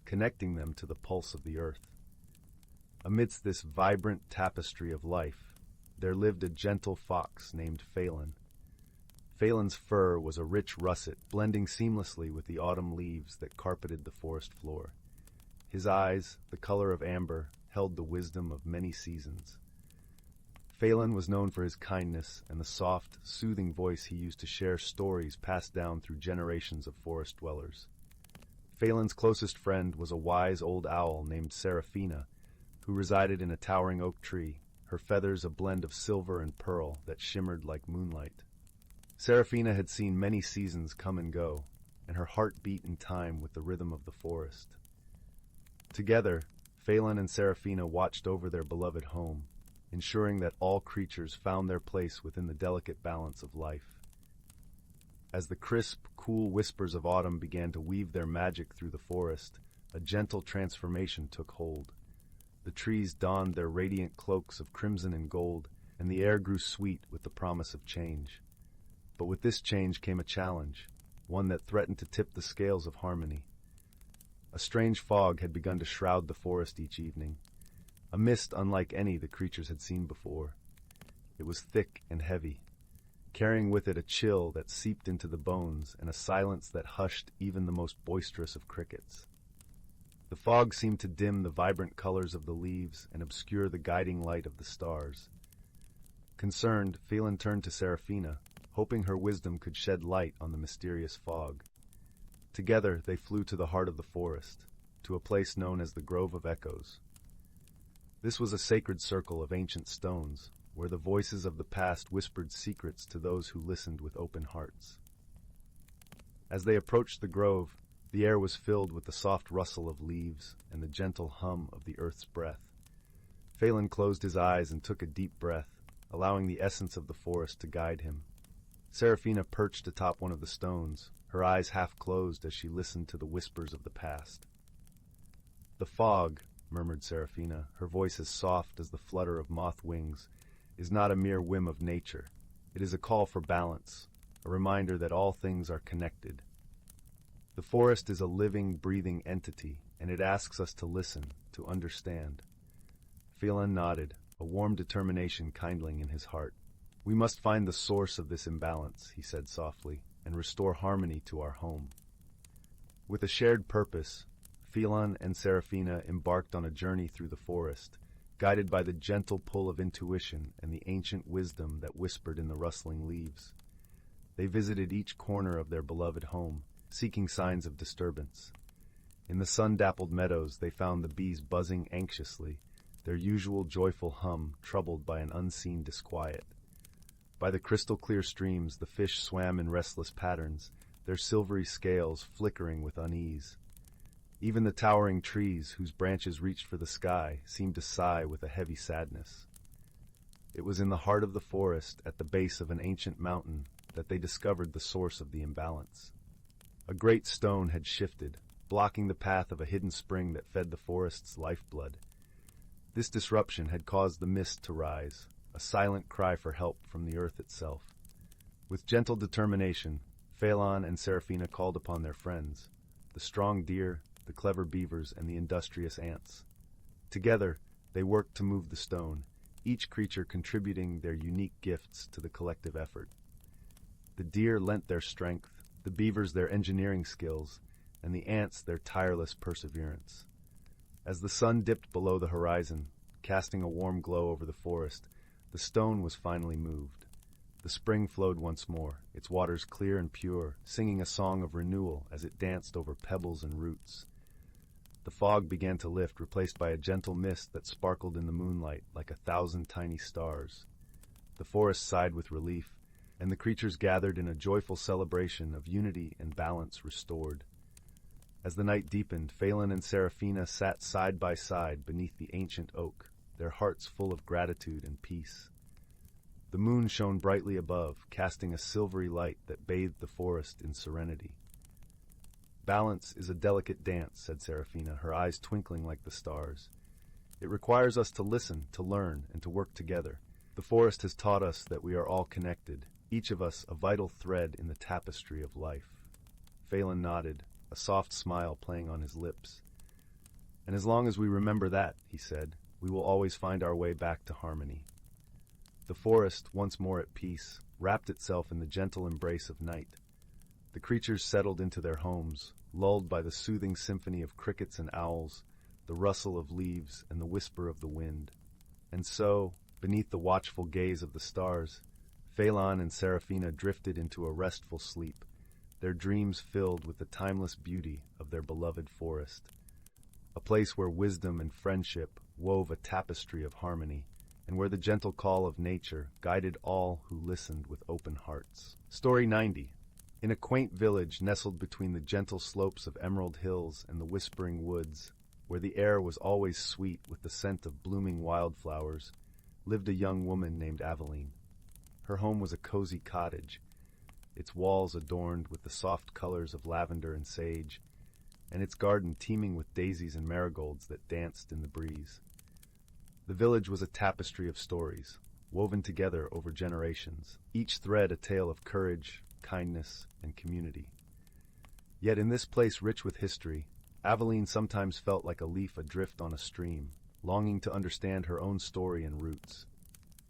connecting them to the pulse of the earth. Amidst this vibrant tapestry of life, there lived a gentle fox named Phelan. Phelan's fur was a rich russet, blending seamlessly with the autumn leaves that carpeted the forest floor. His eyes, the color of amber, held the wisdom of many seasons. Phelan was known for his kindness and the soft, soothing voice he used to share stories passed down through generations of forest dwellers. Phelan's closest friend was a wise old owl named Seraphina, who resided in a towering oak tree, her feathers a blend of silver and pearl that shimmered like moonlight. Seraphina had seen many seasons come and go, and her heart beat in time with the rhythm of the forest. Together, Phelan and Seraphina watched over their beloved home, ensuring that all creatures found their place within the delicate balance of life. As the crisp, cool whispers of autumn began to weave their magic through the forest, a gentle transformation took hold. The trees donned their radiant cloaks of crimson and gold, and the air grew sweet with the promise of change. But with this change came a challenge, one that threatened to tip the scales of harmony. A strange fog had begun to shroud the forest each evening, a mist unlike any the creatures had seen before. It was thick and heavy, carrying with it a chill that seeped into the bones and a silence that hushed even the most boisterous of crickets. The fog seemed to dim the vibrant colors of the leaves and obscure the guiding light of the stars. Concerned, Phelan turned to Seraphina, hoping her wisdom could shed light on the mysterious fog. Together they flew to the heart of the forest, to a place known as the Grove of Echoes. This was a sacred circle of ancient stones, where the voices of the past whispered secrets to those who listened with open hearts. As they approached the grove, the air was filled with the soft rustle of leaves and the gentle hum of the earth's breath. Phelan closed his eyes and took a deep breath, allowing the essence of the forest to guide him. Seraphina perched atop one of the stones, her eyes half closed as she listened to the whispers of the past. "The fog," murmured Seraphina, her voice as soft as the flutter of moth wings, "is not a mere whim of nature. It is a call for balance, a reminder that all things are connected. The forest is a living, breathing entity, and it asks us to listen, to understand." Phelan nodded, a warm determination kindling in his heart. "We must find the source of this imbalance," he said softly, "and restore harmony to our home." With a shared purpose, Phelan and Seraphina embarked on a journey through the forest, guided by the gentle pull of intuition and the ancient wisdom that whispered in the rustling leaves. They visited each corner of their beloved home, seeking signs of disturbance. In the sun-dappled meadows they found the bees buzzing anxiously, their usual joyful hum troubled by an unseen disquiet. By the crystal-clear streams the fish swam in restless patterns, their silvery scales flickering with unease. Even the towering trees, whose branches reached for the sky, seemed to sigh with a heavy sadness. It was in the heart of the forest, at the base of an ancient mountain, that they discovered the source of the imbalance. A great stone had shifted, blocking the path of a hidden spring that fed the forest's lifeblood. This disruption had caused the mist to rise, a silent cry for help from the earth itself. With gentle determination, Phelan and Seraphina called upon their friends, the strong deer, the clever beavers, and the industrious ants. Together, they worked to move the stone, each creature contributing their unique gifts to the collective effort. The deer lent their strength, the beavers their engineering skills, and the ants their tireless perseverance. As the sun dipped below the horizon, casting a warm glow over the forest, the stone was finally moved. The spring flowed once more, its waters clear and pure, singing a song of renewal as it danced over pebbles and roots. The fog began to lift, replaced by a gentle mist that sparkled in the moonlight like 1,000 tiny stars. The forest sighed with relief, and the creatures gathered in a joyful celebration of unity and balance restored. As the night deepened, Phelan and Seraphina sat side by side beneath the ancient oak, their hearts full of gratitude and peace. The moon shone brightly above, casting a silvery light that bathed the forest in serenity. "Balance is a delicate dance," said Seraphina, her eyes twinkling like the stars. "It requires us to listen, to learn, and to work together. The forest has taught us that we are all connected, each of us a vital thread in the tapestry of life." Phelan nodded, a soft smile playing on his lips. "And as long as we remember that," he said, "we will always find our way back to harmony." The forest, once more at peace, wrapped itself in the gentle embrace of night. The creatures settled into their homes, lulled by the soothing symphony of crickets and owls, the rustle of leaves, and the whisper of the wind. And so, beneath the watchful gaze of the stars, Phelan and Seraphina drifted into a restful sleep, their dreams filled with the timeless beauty of their beloved forest, a place where wisdom and friendship wove a tapestry of harmony, and where the gentle call of nature guided all who listened with open hearts. Story 90. In a quaint village nestled between the gentle slopes of emerald hills and the whispering woods, where the air was always sweet with the scent of blooming wildflowers, lived a young woman named Aveline. Her home was a cozy cottage, its walls adorned with the soft colors of lavender and sage, and its garden teeming with daisies and marigolds that danced in the breeze. The village was a tapestry of stories, woven together over generations, each thread a tale of courage, kindness, and community. Yet in this place rich with history, Aveline sometimes felt like a leaf adrift on a stream, longing to understand her own story and roots.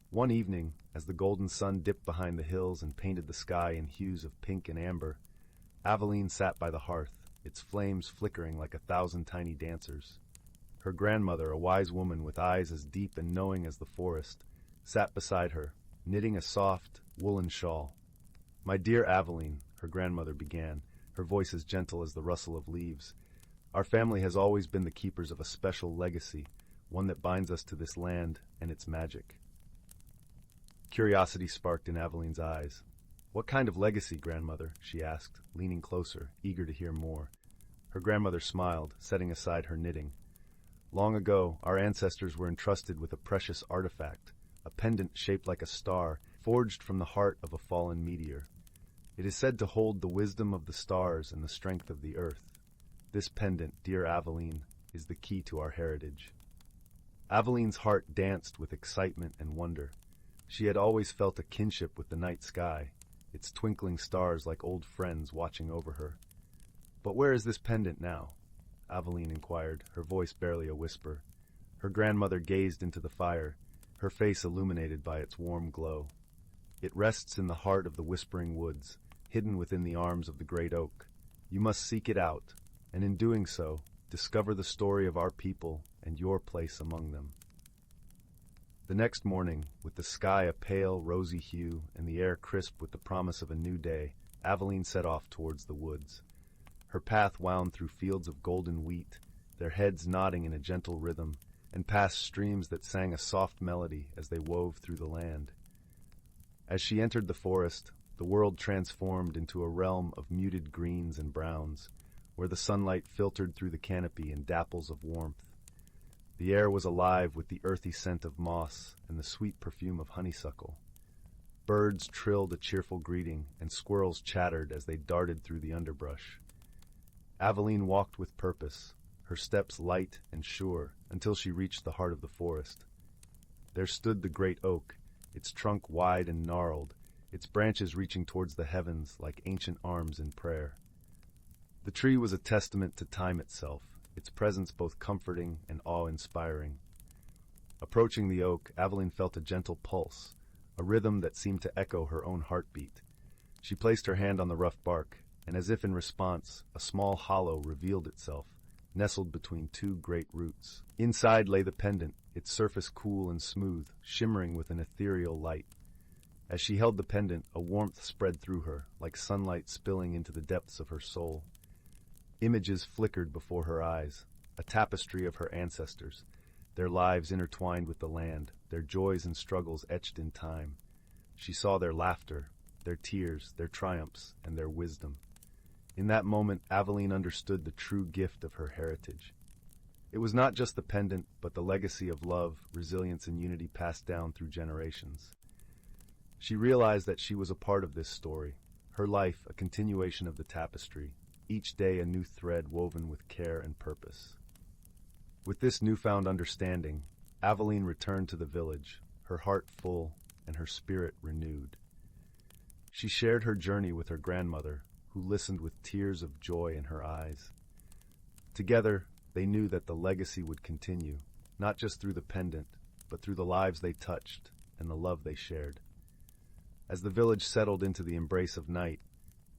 One evening, as the golden sun dipped behind the hills and painted the sky in hues of pink and amber, Aveline sat by the hearth, its flames flickering like 1,000 tiny dancers. Her grandmother, a wise woman with eyes as deep and knowing as the forest, sat beside her, knitting a soft, woolen shawl. "My dear Aveline," her grandmother began, her voice as gentle as the rustle of leaves, "our family has always been the keepers of a special legacy, one that binds us to this land and its magic." Curiosity sparked in Aveline's eyes. "What kind of legacy, grandmother?" she asked, leaning closer, eager to hear more. Her grandmother smiled, setting aside her knitting. "Long ago, our ancestors were entrusted with a precious artifact, a pendant shaped like a star, forged from the heart of a fallen meteor. It is said to hold the wisdom of the stars and the strength of the earth. This pendant, dear Aveline, is the key to our heritage." Aveline's heart danced with excitement and wonder. She had always felt a kinship with the night sky, its twinkling stars like old friends watching over her. "But where is this pendant now?" Aveline inquired, her voice barely a whisper. Her grandmother gazed into the fire, her face illuminated by its warm glow. "It rests in the heart of the whispering woods, hidden within the arms of the great oak. You must seek it out, and in doing so, discover the story of our people and your place among them." The next morning, with the sky a pale, rosy hue and the air crisp with the promise of a new day, Aveline set off towards the woods. Her path wound through fields of golden wheat, their heads nodding in a gentle rhythm, and past streams that sang a soft melody as they wove through the land. As she entered the forest, the world transformed into a realm of muted greens and browns, where the sunlight filtered through the canopy in dapples of warmth. The air was alive with the earthy scent of moss and the sweet perfume of honeysuckle. Birds trilled a cheerful greeting, and squirrels chattered as they darted through the underbrush. Aveline walked with purpose, her steps light and sure, until she reached the heart of the forest. There stood the great oak, its trunk wide and gnarled, its branches reaching towards the heavens like ancient arms in prayer. The tree was a testament to time itself, its presence both comforting and awe-inspiring. Approaching the oak, Aveline felt a gentle pulse, a rhythm that seemed to echo her own heartbeat. She placed her hand on the rough bark, and as if in response, a small hollow revealed itself, nestled between two great roots. Inside lay the pendant, its surface cool and smooth, shimmering with an ethereal light. As she held the pendant, a warmth spread through her, like sunlight spilling into the depths of her soul. Images flickered before her eyes, a tapestry of her ancestors, their lives intertwined with the land, their joys and struggles etched in time. She saw their laughter, their tears, their triumphs, and their wisdom. In that moment, Aveline understood the true gift of her heritage. It was not just the pendant, but the legacy of love, resilience, and unity passed down through generations. She realized that she was a part of this story, her life a continuation of the tapestry, each day a new thread woven with care and purpose. With this newfound understanding, Aveline returned to the village, her heart full and her spirit renewed. She shared her journey with her grandmother, who listened with tears of joy in her eyes. Together, they knew that the legacy would continue, not just through the pendant, but through the lives they touched and the love they shared. As the village settled into the embrace of night,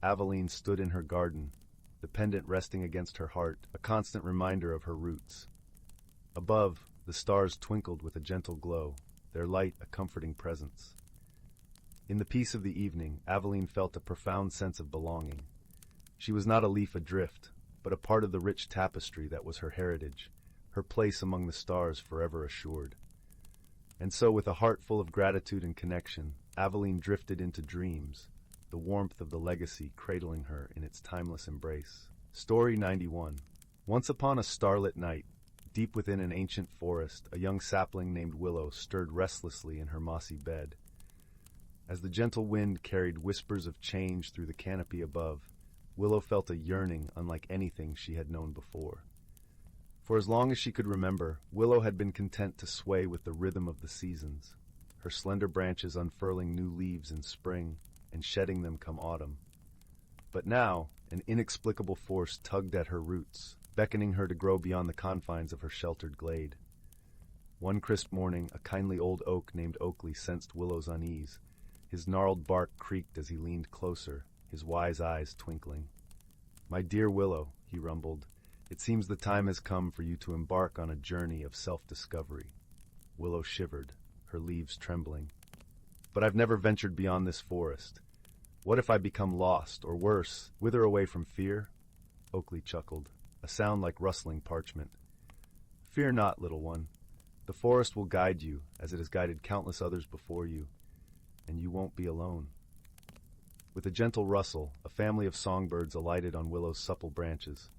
Aveline stood in her garden, the pendant resting against her heart, a constant reminder of her roots. Above, the stars twinkled with a gentle glow, their light a comforting presence. In the peace of the evening, Aveline felt a profound sense of belonging. She was not a leaf adrift, but a part of the rich tapestry that was her heritage, her place among the stars forever assured. And so, with a heart full of gratitude and connection, Aveline drifted into dreams, the warmth of the legacy cradling her in its timeless embrace. Story 91. Once upon a starlit night, deep within an ancient forest, a young sapling named Willow stirred restlessly in her mossy bed. As the gentle wind carried whispers of change through the canopy above, Willow felt a yearning unlike anything she had known before. For as long as she could remember, Willow had been content to sway with the rhythm of the seasons, her slender branches unfurling new leaves in spring and shedding them come autumn. But now, an inexplicable force tugged at her roots, beckoning her to grow beyond the confines of her sheltered glade. One crisp morning, a kindly old oak named Oakley sensed Willow's unease. His gnarled bark creaked as he leaned closer, his wise eyes twinkling. "My dear Willow," he rumbled, "it seems the time has come for you to embark on a journey of self-discovery." Willow shivered, her leaves trembling. "But I've never ventured beyond this forest. What if I become lost, or worse, wither away from fear?" Oakley chuckled, a sound like rustling parchment. "Fear not, little one. The forest will guide you, as it has guided countless others before you, and you won't be alone." With a gentle rustle, a family of songbirds alighted on Willow's supple branches.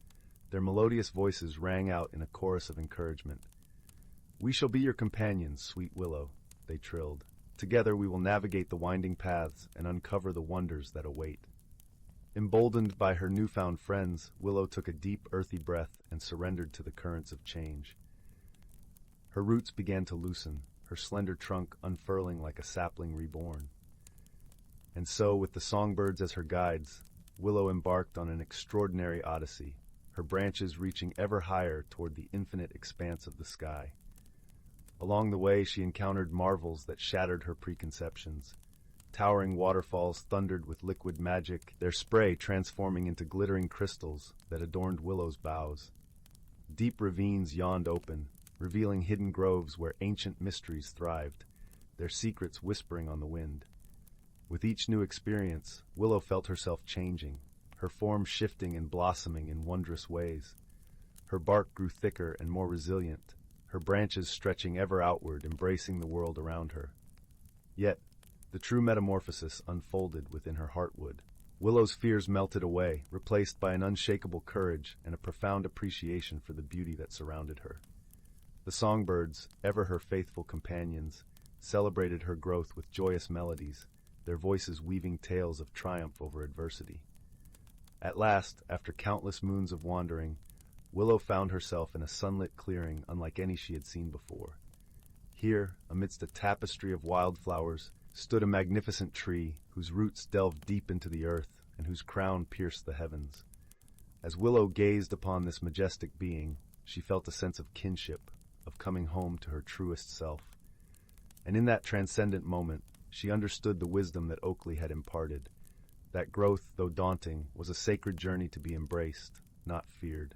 Their melodious voices rang out in a chorus of encouragement. "We shall be your companions, sweet Willow," they trilled. "Together we will navigate the winding paths and uncover the wonders that await." Emboldened by her newfound friends, Willow took a deep, earthy breath and surrendered to the currents of change. Her roots began to loosen, her slender trunk unfurling like a sapling reborn. And so, with the songbirds as her guides, Willow embarked on an extraordinary odyssey, her branches reaching ever higher toward the infinite expanse of the sky. Along the way, she encountered marvels that shattered her preconceptions. Towering waterfalls thundered with liquid magic, their spray transforming into glittering crystals that adorned Willow's boughs. Deep ravines yawned open, revealing hidden groves where ancient mysteries thrived, their secrets whispering on the wind. With each new experience, Willow felt herself changing, her form shifting and blossoming in wondrous ways. Her bark grew thicker and more resilient, her branches stretching ever outward, embracing the world around her. Yet, the true metamorphosis unfolded within her heartwood. Willow's fears melted away, replaced by an unshakable courage and a profound appreciation for the beauty that surrounded her. The songbirds, ever her faithful companions, celebrated her growth with joyous melodies, their voices weaving tales of triumph over adversity. At last, after countless moons of wandering, Willow found herself in a sunlit clearing unlike any she had seen before. Here, amidst a tapestry of wildflowers, stood a magnificent tree whose roots delved deep into the earth and whose crown pierced the heavens. As Willow gazed upon this majestic being, she felt a sense of kinship, of coming home to her truest self. And in that transcendent moment, she understood the wisdom that Oakley had imparted. That growth, though daunting, was a sacred journey to be embraced, not feared.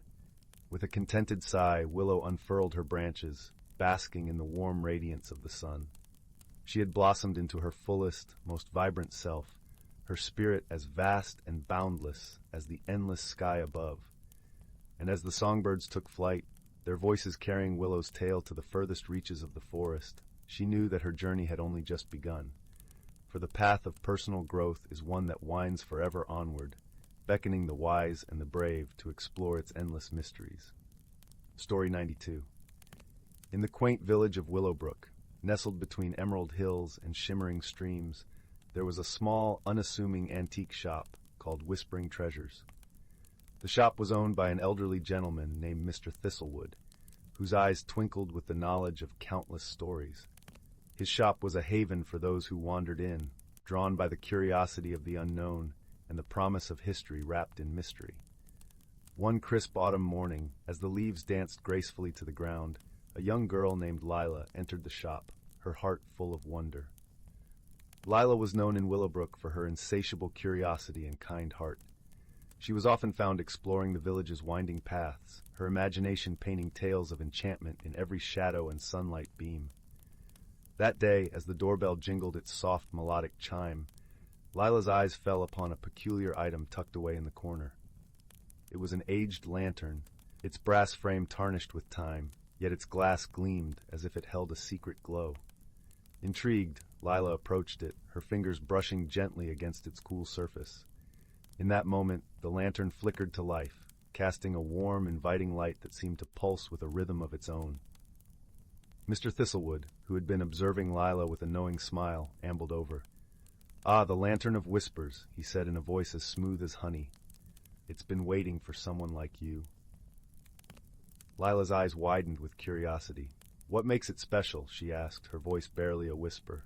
With a contented sigh, Willow unfurled her branches, basking in the warm radiance of the sun. She had blossomed into her fullest, most vibrant self, her spirit as vast and boundless as the endless sky above. And as the songbirds took flight, their voices carrying Willow's tale to the furthest reaches of the forest, she knew that her journey had only just begun. For the path of personal growth is one that winds forever onward, beckoning the wise and the brave to explore its endless mysteries. Story 92. In the quaint village of Willowbrook, nestled between emerald hills and shimmering streams, there was a small, unassuming antique shop called Whispering Treasures. The shop was owned by an elderly gentleman named Mr. Thistlewood, whose eyes twinkled with the knowledge of countless stories. His shop was a haven for those who wandered in, drawn by the curiosity of the unknown and the promise of history wrapped in mystery. One crisp autumn morning, as the leaves danced gracefully to the ground, a young girl named Lila entered the shop, her heart full of wonder. Lila was known in Willowbrook for her insatiable curiosity and kind heart. She was often found exploring the village's winding paths, her imagination painting tales of enchantment in every shadow and sunlight beam. That day, as the doorbell jingled its soft melodic chime, Lila's eyes fell upon a peculiar item tucked away in the corner. It was an aged lantern, its brass frame tarnished with time, yet its glass gleamed as if it held a secret glow. Intrigued, Lila approached it, her fingers brushing gently against its cool surface. In that moment, the lantern flickered to life, casting a warm, inviting light that seemed to pulse with a rhythm of its own. Mr. Thistlewood, who had been observing Lila with a knowing smile, ambled over. "Ah, the Lantern of Whispers," he said in a voice as smooth as honey. "It's been waiting for someone like you." Lila's eyes widened with curiosity. "What makes it special?" she asked, her voice barely a whisper.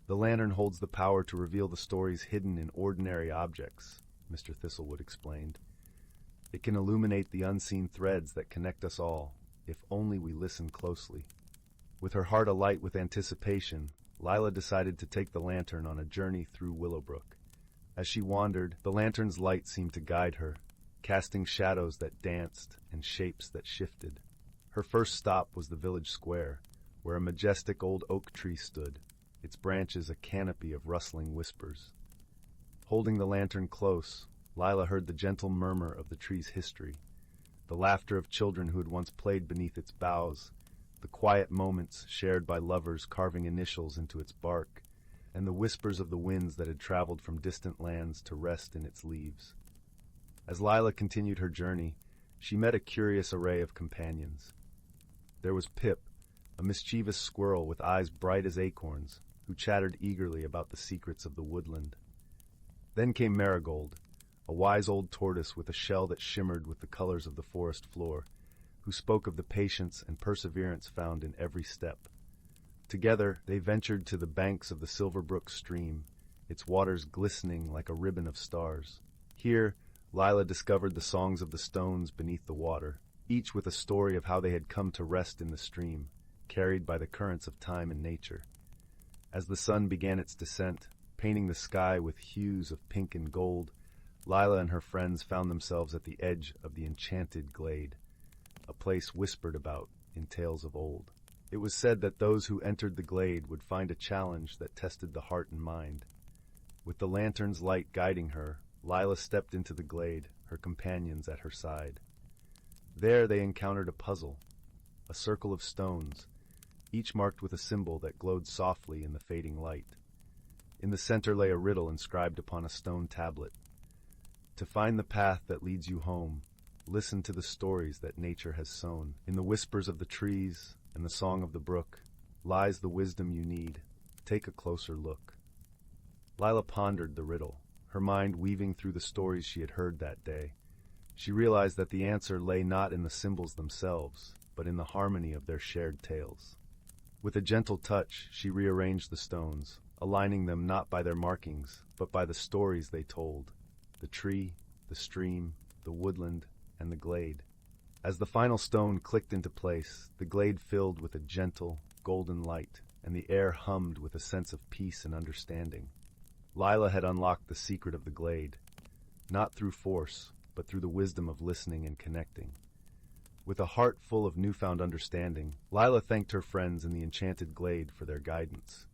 "The lantern holds the power to reveal the stories hidden in ordinary objects," Mr. Thistlewood explained. "It can illuminate the unseen threads that connect us all, if only we listen closely." With her heart alight with anticipation, Lila decided to take the lantern on a journey through Willowbrook. As she wandered, the lantern's light seemed to guide her, casting shadows that danced and shapes that shifted. Her first stop was the village square, where a majestic old oak tree stood, its branches a canopy of rustling whispers. Holding the lantern close, Lila heard the gentle murmur of the tree's history, the laughter of children who had once played beneath its boughs, the quiet moments shared by lovers carving initials into its bark, and the whispers of the winds that had traveled from distant lands to rest in its leaves. As Lila continued her journey, she met a curious array of companions. There was Pip, a mischievous squirrel with eyes bright as acorns, who chattered eagerly about the secrets of the woodland. Then came Marigold, a wise old tortoise with a shell that shimmered with the colors of the forest floor, who spoke of the patience and perseverance found in every step. Together, they ventured to the banks of the Silverbrook stream, its waters glistening like a ribbon of stars. Here, Lila discovered the songs of the stones beneath the water, each with a story of how they had come to rest in the stream, carried by the currents of time and nature. As the sun began its descent, painting the sky with hues of pink and gold, Lila and her friends found themselves at the edge of the Enchanted glade, a place whispered about in tales of old. It was said that those who entered the glade would find a challenge that tested the heart and mind. With the lantern's light guiding her, Lila stepped into the glade, her companions at her side. There they encountered a puzzle, a circle of stones, each marked with a symbol that glowed softly in the fading light. In the center lay a riddle inscribed upon a stone tablet. To find the path that leads you home, listen to the stories that nature has sown. In the whispers of the trees and the song of the brook lies the wisdom you need. Take a closer look. Lila pondered the riddle, her mind weaving through the stories she had heard that day. She realized that the answer lay not in the symbols themselves, but in the harmony of their shared tales. With a gentle touch, she rearranged the stones, aligning them not by their markings, but by the stories they told: the tree, the stream, the woodland, and the glade. As the final stone clicked into place, the glade filled with a gentle, golden light, and the air hummed with a sense of peace and understanding. Lila had unlocked the secret of the glade, not through force, but through the wisdom of listening and connecting. With a heart full of newfound understanding, Lila thanked her friends in the Enchanted glade for their guidance.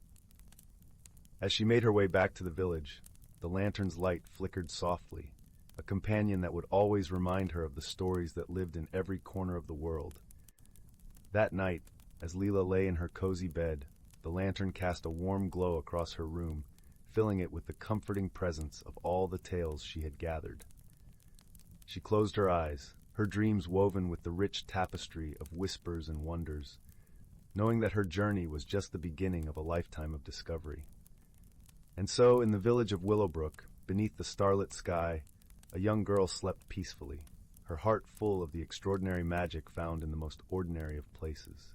As she made her way back to the village, the lantern's light flickered softly, a companion that would always remind her of the stories that lived in every corner of the world. That night, as Lila lay in her cozy bed, the lantern cast a warm glow across her room, filling it with the comforting presence of all the tales she had gathered. She closed her eyes, her dreams woven with the rich tapestry of whispers and wonders, knowing that her journey was just the beginning of a lifetime of discovery. And so, in the village of Willowbrook, beneath the starlit sky, a young girl slept peacefully, her heart full of the extraordinary magic found in the most ordinary of places.